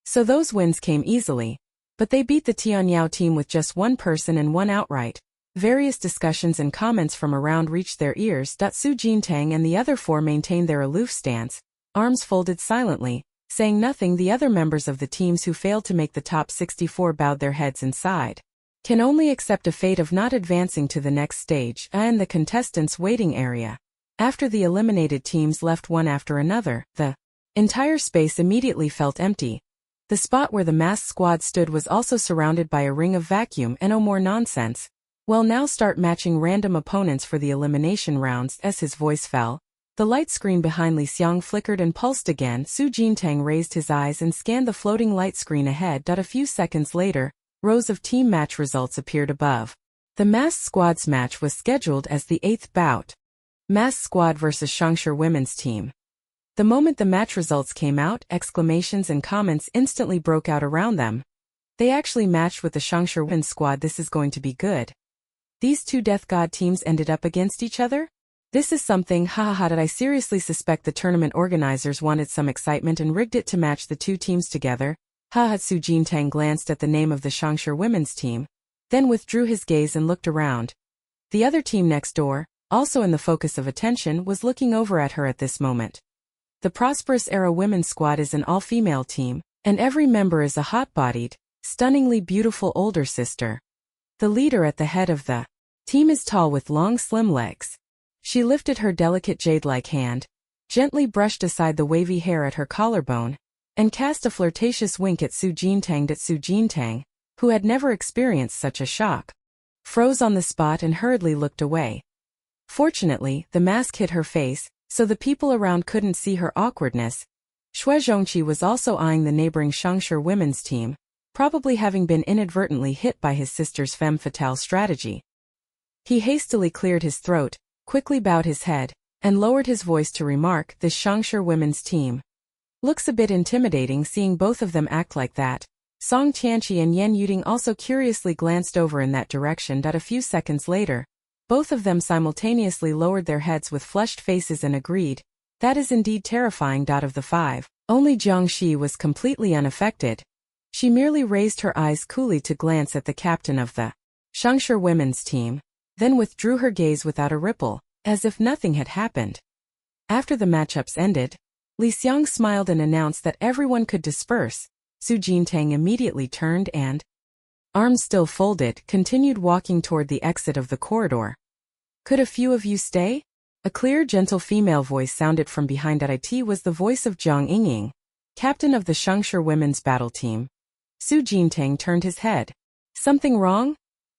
So those wins came easily. But they beat the Tianyao team with just 1 person and 1 outright. Various discussions and comments from around reached their ears. Su Jintang and the other 4 maintained their aloof stance, arms folded silently, saying nothing. The other members of the teams who failed to make the top 64 bowed their heads and sighed. Can only accept a fate of not advancing to the next stage and the contestants' waiting area. After the eliminated teams left one after another, the entire space immediately felt empty. The spot where the Masked Squad stood was also surrounded by a ring of vacuum. And no more nonsense. Well, now start matching random opponents for the elimination rounds. As his voice fell, the light screen behind Li Xiang flickered and pulsed again. Su Jintang raised his eyes and scanned the floating light screen ahead. A few seconds later, rows of team match results appeared above. The Masked Squad's match was scheduled as the 8th bout. Masked Squad vs. Shangshi Women's Team. The moment the match results came out, exclamations and comments instantly broke out around them. They actually matched with the Shangshi Women's Squad. This is going to be good. These 2 Death God teams ended up against each other? This is something, hahaha. Did I seriously suspect the tournament organizers wanted some excitement and rigged it to match the 2 teams together? Su Jintang glanced at the name of the Shangshi Women's Team, then withdrew his gaze and looked around. The other team next door, also in the focus of attention, was looking over at her at this moment. The Prosperous Era Women's Squad is an all-female team, and every member is a hot-bodied, stunningly beautiful older sister. The leader at the head of the team is tall with long slim legs. She lifted her delicate jade-like hand, gently brushed aside the wavy hair at her collarbone, and cast a flirtatious wink at Su Jintang. Su Jintang, who had never experienced such a shock, froze on the spot and hurriedly looked away. Fortunately, the mask hid her face, so the people around couldn't see her awkwardness. Xue Zhongqi was also eyeing the neighboring Shangshi Women's Team, probably having been inadvertently hit by his sister's femme fatale strategy. He hastily cleared his throat, quickly bowed his head, and lowered his voice to remark, "The Shangshi Women's Team looks a bit intimidating." Seeing both of them act like that, Song Tianqi and Yan Yuding also curiously glanced over in that direction. A few seconds later, both of them simultaneously lowered their heads with flushed faces and agreed, "That is indeed terrifying." Of the 5, only Jiang Shi was completely unaffected. She merely raised her eyes coolly to glance at the captain of the Shangshi Women's Team, then withdrew her gaze without a ripple, as if nothing had happened. After the matchups ended, Li Xiang smiled and announced that everyone could disperse. Su Jintang immediately turned and, arms still folded, continued walking toward the exit of the corridor. "Could a few of you stay?" A clear, gentle female voice sounded from behind. It was the voice of Jiang Yingying, captain of the Shangshi Women's Battle Team. Su Jintang turned his head. "Something wrong?"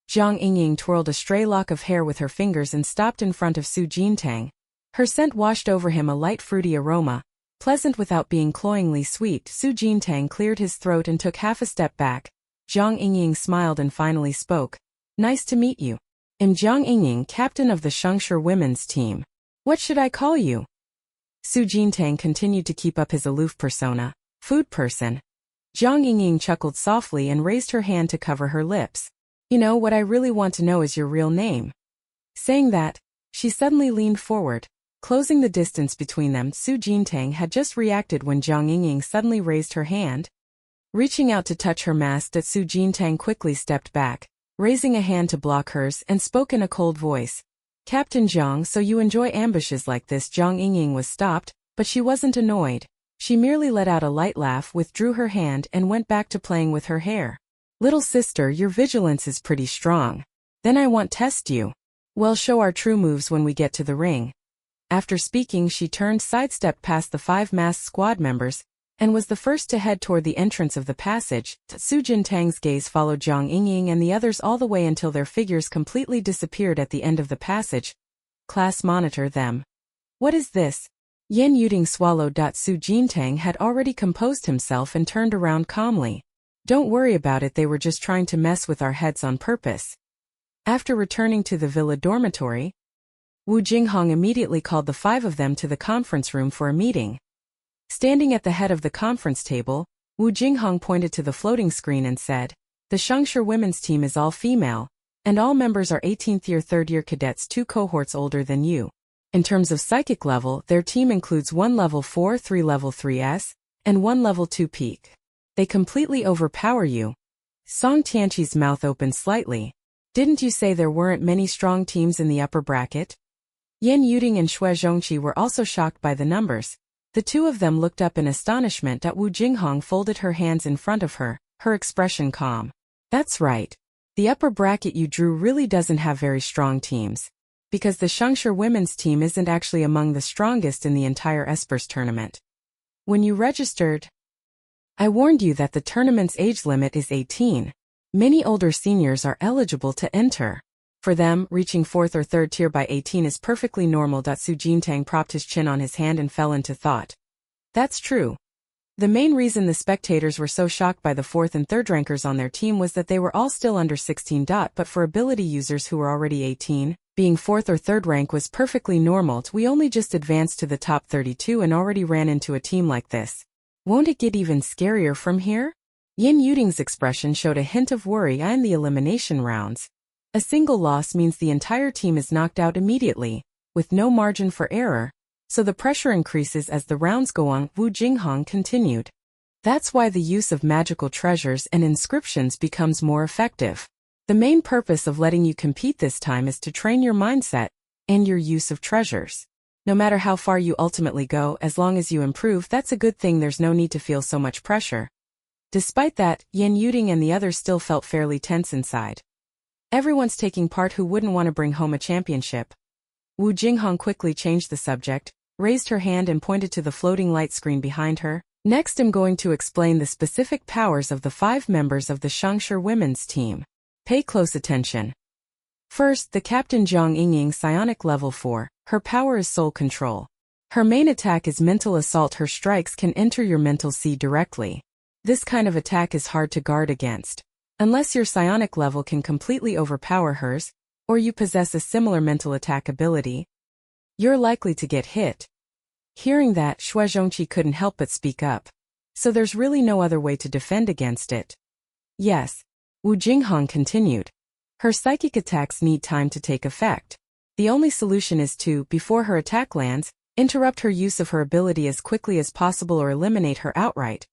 Jiang Yingying twirled a stray lock of hair with her fingers and stopped in front of Su Jintang. Her scent washed over him, a light fruity aroma, pleasant without being cloyingly sweet. Su Jintang cleared his throat and took half a step back. Jiang Yingying smiled and finally spoke. "Nice to meet you. I'm Jiang Yingying, captain of the Shangshi Women's Team. What should I call you?" Su Jintang continued to keep up his aloof persona. "Food person." Jiang Yingying chuckled softly and raised her hand to cover her lips. "You know, what I really want to know is your real name." Saying that, she suddenly leaned forward, closing the distance between them. Su Jintang had just reacted when Jiang Yingying suddenly raised her hand. Reaching out to touch her mask, Su Jintang quickly stepped back, raising a hand to block hers, and spoke in a cold voice. "Captain Jiang, so you enjoy ambushes like this?" Jiang Yingying was stopped, but she wasn't annoyed. She merely let out a light laugh, withdrew her hand, and went back to playing with her hair. "Little sister, your vigilance is pretty strong. Then I won't test you. We'll show our true moves when we get to the ring." After speaking, she turned, sidestepped past the 5 masked squad members, and was the first to head toward the entrance of the passage. Su Jintang's gaze followed Jiang Yingying and the others all the way until their figures completely disappeared at the end of the passage. "Class monitor them." "What is this?" Yan Yuding swallowed. Su Jintang had already composed himself and turned around calmly. "Don't worry about it, they were just trying to mess with our heads on purpose." After returning to the villa dormitory, Wu Jinghong immediately called the five of them to the conference room for a meeting. Standing at the head of the conference table, Wu Jinghong pointed to the floating screen and said, "The Shangshi women's team is all female, and all members are 18th-year third-year cadets 2 cohorts older than you. In terms of psychic level, their team includes 1 level 4, 3 level 3s, and 1 level 2 peak. They completely overpower you." Song Tianqi's mouth opened slightly. "Didn't you say there weren't many strong teams in the upper bracket?" Yan Yuding and Xue Zhongqi were also shocked by the numbers. The two of them looked up in astonishment at Wu Jinghong folded her hands in front of her, her expression calm. "That's right. The upper bracket you drew really doesn't have very strong teams. Because the Shangshi women's team isn't actually among the strongest in the entire Espers tournament. When you registered, I warned you that the tournament's age limit is 18. Many older seniors are eligible to enter. For them, reaching 4th or 3rd tier by 18 is perfectly normal." Su Jintang propped his chin on his hand and fell into thought. That's true. The main reason the spectators were so shocked by the 4th and 3rd rankers on their team was that they were all still under 16. But for ability users who were already 18, being 4th or 3rd rank was perfectly normal. We only just advanced to the top 32 and already ran into a team like this. Won't it get even scarier from here? Yin Yuding's expression showed a hint of worry in the elimination rounds. A single loss means the entire team is knocked out immediately, with no margin for error, so the pressure increases as the rounds go on. Wu Jinghong continued. That's why the use of magical treasures and inscriptions becomes more effective. The main purpose of letting you compete this time is to train your mindset and your use of treasures. No matter how far you ultimately go, as long as you improve, that's a good thing. There's no need to feel so much pressure. Despite that, Yan Yuding and the others still felt fairly tense inside. Everyone's taking part who wouldn't want to bring home a championship. Wu Jinghong quickly changed the subject, raised her hand and pointed to the floating light screen behind her. "Next I'm going to explain the specific powers of the 5 members of the Shangshi women's team. Pay close attention. First, the Captain Zhang Yingying psionic level 4, her power is soul control. Her main attack is mental assault. Her strikes can enter your mental sea directly. This kind of attack is hard to guard against. Unless your psionic level can completely overpower hers, or you possess a similar mental attack ability, you're likely to get hit." Hearing that, Xue Zhongqi couldn't help but speak up. "So there's really no other way to defend against it?" "Yes," Wu Jinghong continued. "Her psychic attacks need time to take effect. The only solution is to, before her attack lands, interrupt her use of her ability as quickly as possible or eliminate her outright.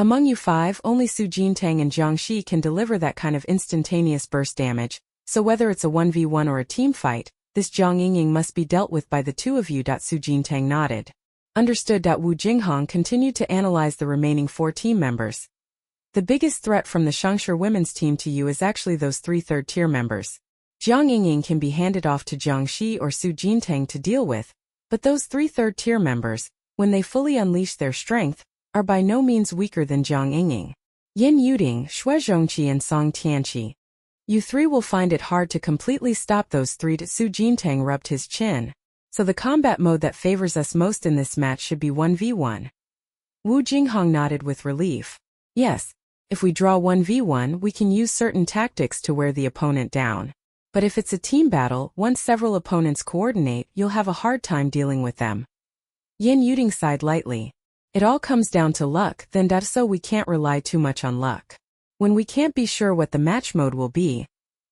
Among you 5, only Su Jintang and Jiang Shi can deliver that kind of instantaneous burst damage, so whether it's a 1v1 or a team fight, this Zhang Yingying must be dealt with by the 2 of you." Su Jintang nodded. "Understood." Wu Jinghong continued to analyze the remaining 4 team members. "The biggest threat from the Shangshi women's team to you is actually those 3 third-tier members. Jiang Yingying can be handed off to Jiang Shi or Su Jintang to deal with, but those 3 third-tier members, when they fully unleash their strength, are by no means weaker than Zhang Yingying. Yin Yuding, Xue Zhongqi and Song Tianqi. You 3 will find it hard to completely stop those 3. Su Jintang rubbed his chin. "So the combat mode that favors us most in this match should be 1v1. Wu Jinghong nodded with relief. "Yes, if we draw 1v1 we can use certain tactics to wear the opponent down. But if it's a team battle, once several opponents coordinate, you'll have a hard time dealing with them." Yin Yuding sighed lightly. "It all comes down to luck, then. So we can't rely too much on luck. When we can't be sure what the match mode will be,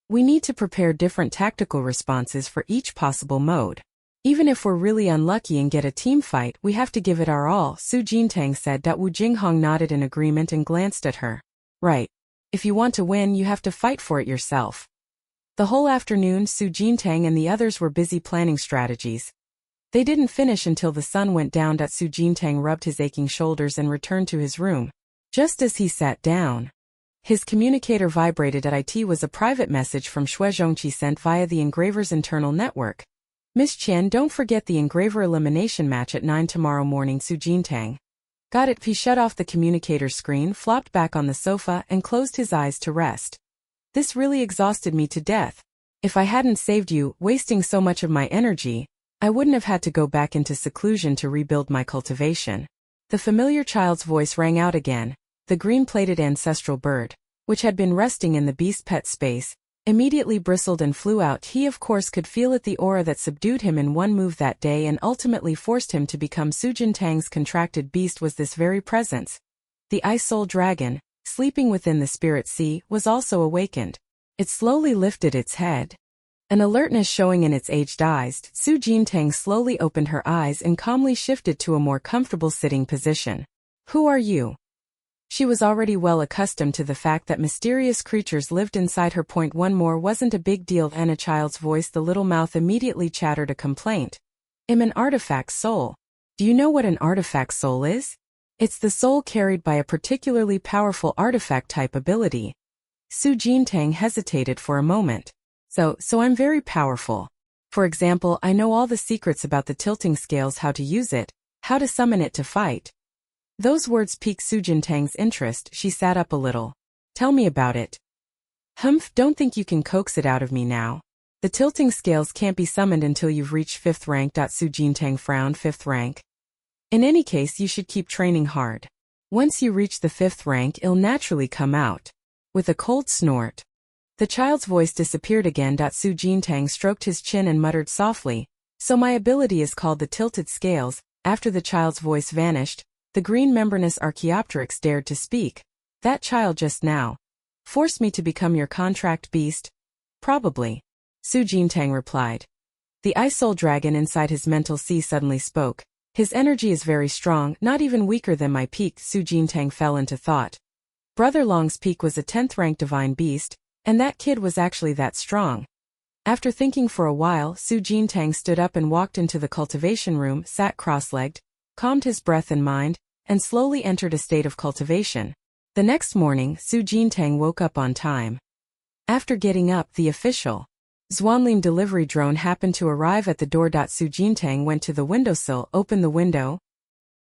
we need to prepare different tactical responses for each possible mode. Even if we're really unlucky and get a team fight, we have to give it our all," Su Jintang said. Wu Jinghong nodded in agreement and glanced at her. "Right. If you want to win, you have to fight for it yourself." The whole afternoon, Su Jintang and the others were busy planning strategies. They didn't finish until the sun went down. Su Jintang rubbed his aching shoulders and returned to his room. Just as he sat down, his communicator vibrated. It was a private message from Xue Zhongqi sent via the engraver's internal network. "Miss Qian, don't forget the engraver elimination match at 9 tomorrow morning." Su Jintang. "Got it." He shut off the communicator screen, flopped back on the sofa, and closed his eyes to rest. "This really exhausted me to death. If I hadn't saved you, wasting so much of my energy, I wouldn't have had to go back into seclusion to rebuild my cultivation." The familiar child's voice rang out again. The green-plated ancestral bird, which had been resting in the beast pet space, immediately bristled and flew out. He of course could feel it, the aura that subdued him in one move that day and ultimately forced him to become Su Jintang's contracted beast was this very presence. The Ice Soul Dragon, sleeping within the Spirit Sea, was also awakened. It slowly lifted its head. An alertness showing in its aged eyes, Su Jintang slowly opened her eyes and calmly shifted to a more comfortable sitting position. Who are you? She was already well accustomed to the fact that mysterious creatures lived inside her. One more wasn't a big deal, and a child's voice, the little mouth immediately chattered a complaint. I'm an artifact soul. Do you know what an artifact soul is? It's the soul carried by a particularly powerful artifact type ability. Su Jintang hesitated for a moment. So I'm very powerful. For example, I know all the secrets about the tilting scales, how to use it, how to summon it to fight. Those words piqued Su Jintang's interest. She sat up a little. Tell me about it. Humph, don't think you can coax it out of me now. The tilting scales can't be summoned until you've reached 5th rank. Su Jintang frowned. 5th rank? In any case, you should keep training hard. Once you reach the 5th rank, it'll naturally come out. With a cold snort, the child's voice disappeared again. Su Jintang stroked his chin and muttered softly, so my ability is called the tilted scales. After the child's voice vanished, the green membranous Archaeopteryx dared to speak. That child just now forced me to become your contract beast? Probably. Su Jintang replied. The Ice Soul Dragon inside his mental sea suddenly spoke. His energy is very strong, not even weaker than my peak. Su Jintang fell into thought. Brother Long's peak was a 10th rank divine beast, and that kid was actually that strong. After thinking for a while, Su Jintang stood up and walked into the cultivation room, sat cross-legged, calmed his breath and mind, and slowly entered a state of cultivation. The next morning, Su Jintang woke up on time. After getting up, the official Zhuanlim delivery drone happened to arrive at the door. Su Jintang went to the windowsill, opened the window,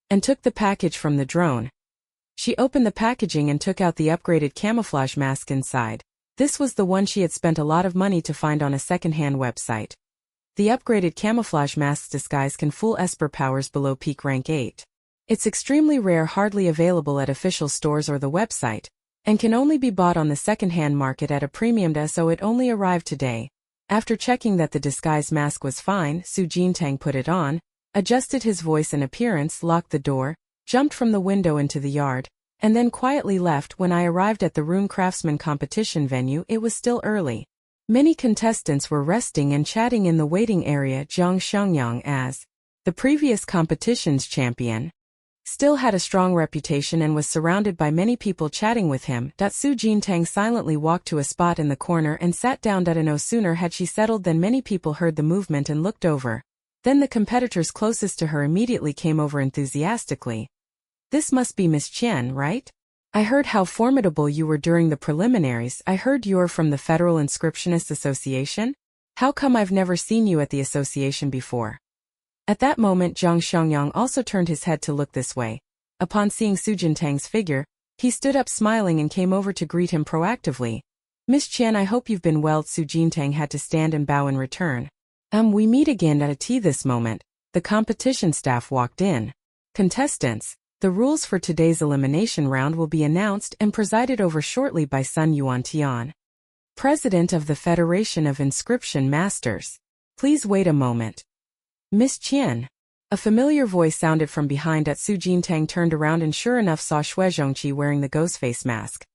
and took the package from the drone. She opened the packaging and took out the upgraded camouflage mask inside. This was the one she had spent a lot of money to find on a second-hand website. The upgraded camouflage mask's disguise can fool superpowers below peak rank 8. It's extremely rare, hardly available at official stores or the website, and can only be bought on the second-hand market at a premium. So it only arrived today. After checking that the disguise mask was fine, Su Jintang put it on, adjusted his voice and appearance, locked the door, jumped from the window into the yard, and then quietly left. When I arrived at the Rune Craftsman competition venue, it was still early. Many contestants were resting and chatting in the waiting area. Jiang Xiangyang, as the previous competition's champion, still had a strong reputation and was surrounded by many people chatting with him. Su Jintang silently walked to a spot in the corner and sat down. No sooner had she settled than many people heard the movement and looked over. Then the competitors closest to her immediately came over enthusiastically. This must be Miss Qian, right? I heard how formidable you were during the preliminaries. I heard you're from the Federal Inscriptionists Association? How come I've never seen you at the association before? At that moment, Jiang Xiangyang also turned his head to look this way. Upon seeing Su Jintang's figure, he stood up smiling and came over to greet him proactively. Miss Qian, I hope you've been well. Su Jintang had to stand and bow in return. We meet again at a tea this moment. The competition staff walked in. Contestants, the rules for today's elimination round will be announced and presided over shortly by Sun Yuantian, President of the Federation of Inscription Masters. Please wait a moment. Miss Qian. A familiar voice sounded from behind. Su Jintang turned around and sure enough saw Xue Zhongqi wearing the ghost face mask.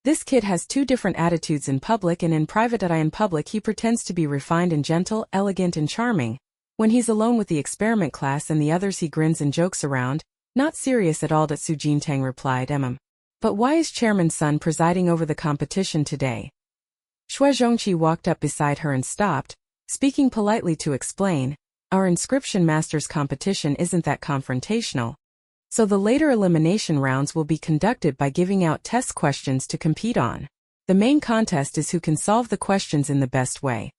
This kid has two different attitudes in public and in private. In public he pretends to be refined and gentle, elegant and charming. When he's alone with the experiment class and the others he grins and jokes around, not serious at all. Su Jintang replied, But why is Chairman Sun presiding over the competition today? Xue Zhongqi walked up beside her and stopped, speaking politely to explain, our inscription masters competition isn't that confrontational. So the later elimination rounds will be conducted by giving out test questions to compete on. The main contest is who can solve the questions in the best way.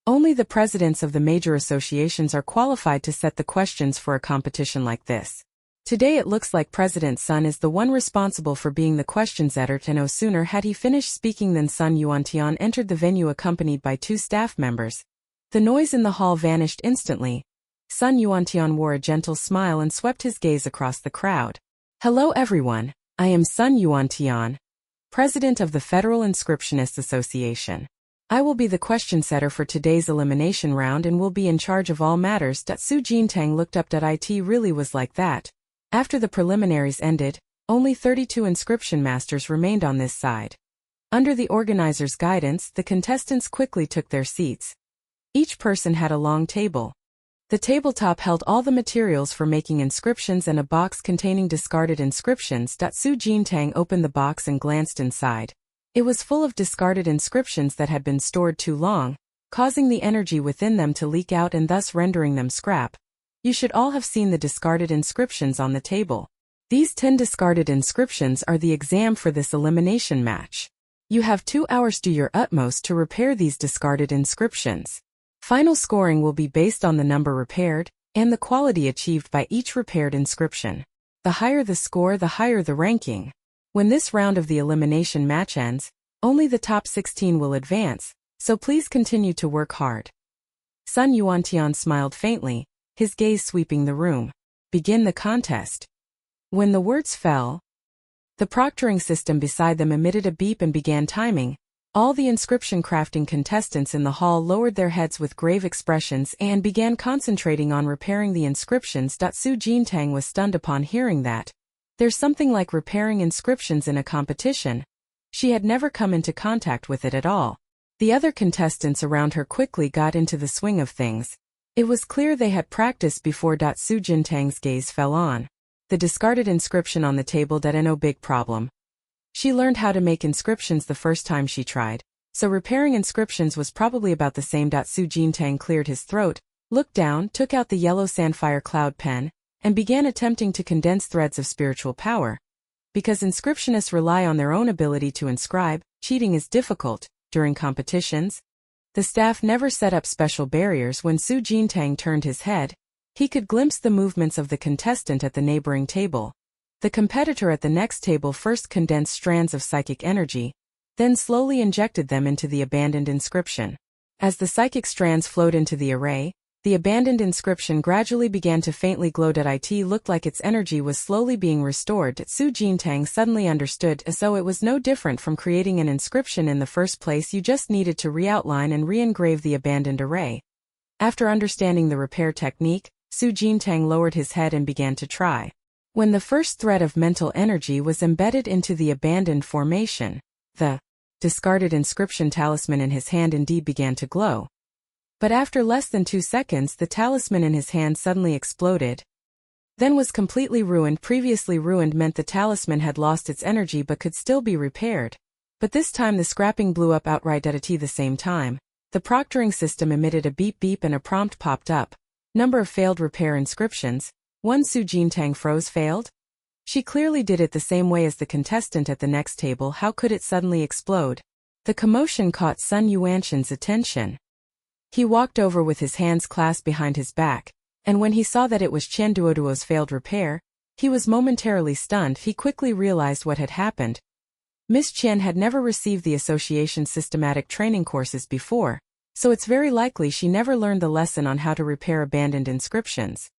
Only the presidents of the major associations are qualified to set the questions for a competition like this. Today it looks like President Sun is the one responsible for being the question setter. No sooner had he finished speaking than Sun Yuantian entered the venue accompanied by two staff members. The noise in the hall vanished instantly. Sun Yuantian wore a gentle smile and swept his gaze across the crowd. Hello everyone, I am Sun Yuantian, President of the Federal Inscriptionists Association. I will be the question setter for today's elimination round and will be in charge of all matters. Su Jintang looked up. It really was like that. After the preliminaries ended, only 32 inscription masters remained on this side. Under the organizer's guidance, the contestants quickly took their seats. Each person had a long table. The tabletop held all the materials for making inscriptions and a box containing discarded inscriptions. Su Jintang opened the box and glanced inside. It was full of discarded inscriptions that had been stored too long, causing the energy within them to leak out and thus rendering them scrap. You should all have seen the discarded inscriptions on the table. These 10 discarded inscriptions are the exam for this elimination match. You have 2 hours. Do your utmost to repair these discarded inscriptions. Final scoring will be based on the number repaired and the quality achieved by each repaired inscription. The higher the score, the higher the ranking. When this round of the elimination match ends, only the top 16 will advance, so please continue to work hard. Sun Yuantian smiled faintly, his gaze sweeping the room. Begin the contest. When the words fell, the proctoring system beside them emitted a beep and began timing. All the inscription crafting contestants in the hall lowered their heads with grave expressions and began concentrating on repairing the inscriptions. Su Jintang was stunned upon hearing that. There's something like repairing inscriptions in a competition. She had never come into contact with it at all. The other contestants around her quickly got into the swing of things. It was clear they had practiced before. Su Jintang's gaze fell on the discarded inscription on the table. No big problem. She learned how to make inscriptions the first time she tried, so repairing inscriptions was probably about the same. Su Jintang cleared his throat, looked down, took out the yellow sapphire cloud pen, and began attempting to condense threads of spiritual power. Because inscriptionists rely on their own ability to inscribe, cheating is difficult. During competitions, the staff never set up special barriers. When Su Jintang turned his head, he could glimpse the movements of the contestant at the neighboring table. The competitor at the next table first condensed strands of psychic energy, then slowly injected them into the abandoned inscription. As the psychic strands flowed into the array, the abandoned inscription gradually began to faintly glow. It looked like its energy was slowly being restored. Su Jintang suddenly understood, as though it was no different from creating an inscription in the first place. You just needed to re-outline and re-engrave the abandoned array. After understanding the repair technique, Su Jintang lowered his head and began to try. When the first thread of mental energy was embedded into the abandoned formation, the discarded inscription talisman in his hand indeed began to glow. But after less than 2 seconds, the talisman in his hand suddenly exploded. Then was completely ruined. Previously ruined meant the talisman had lost its energy but could still be repaired. But this time the scrapping blew up outright. At the same time, the proctoring system emitted a beep beep and a prompt popped up. Number of failed repair inscriptions. 1. Su Jintang froze. Failed? She clearly did it the same way as the contestant at the next table. How could it suddenly explode? The commotion caught Sun Yuanshan's attention. He walked over with his hands clasped behind his back, and when he saw that it was Chen Duoduo's failed repair, he was momentarily stunned. He quickly realized what had happened. Miss Chen had never received the association's systematic training courses before, so it's very likely she never learned the lesson on how to repair abandoned inscriptions.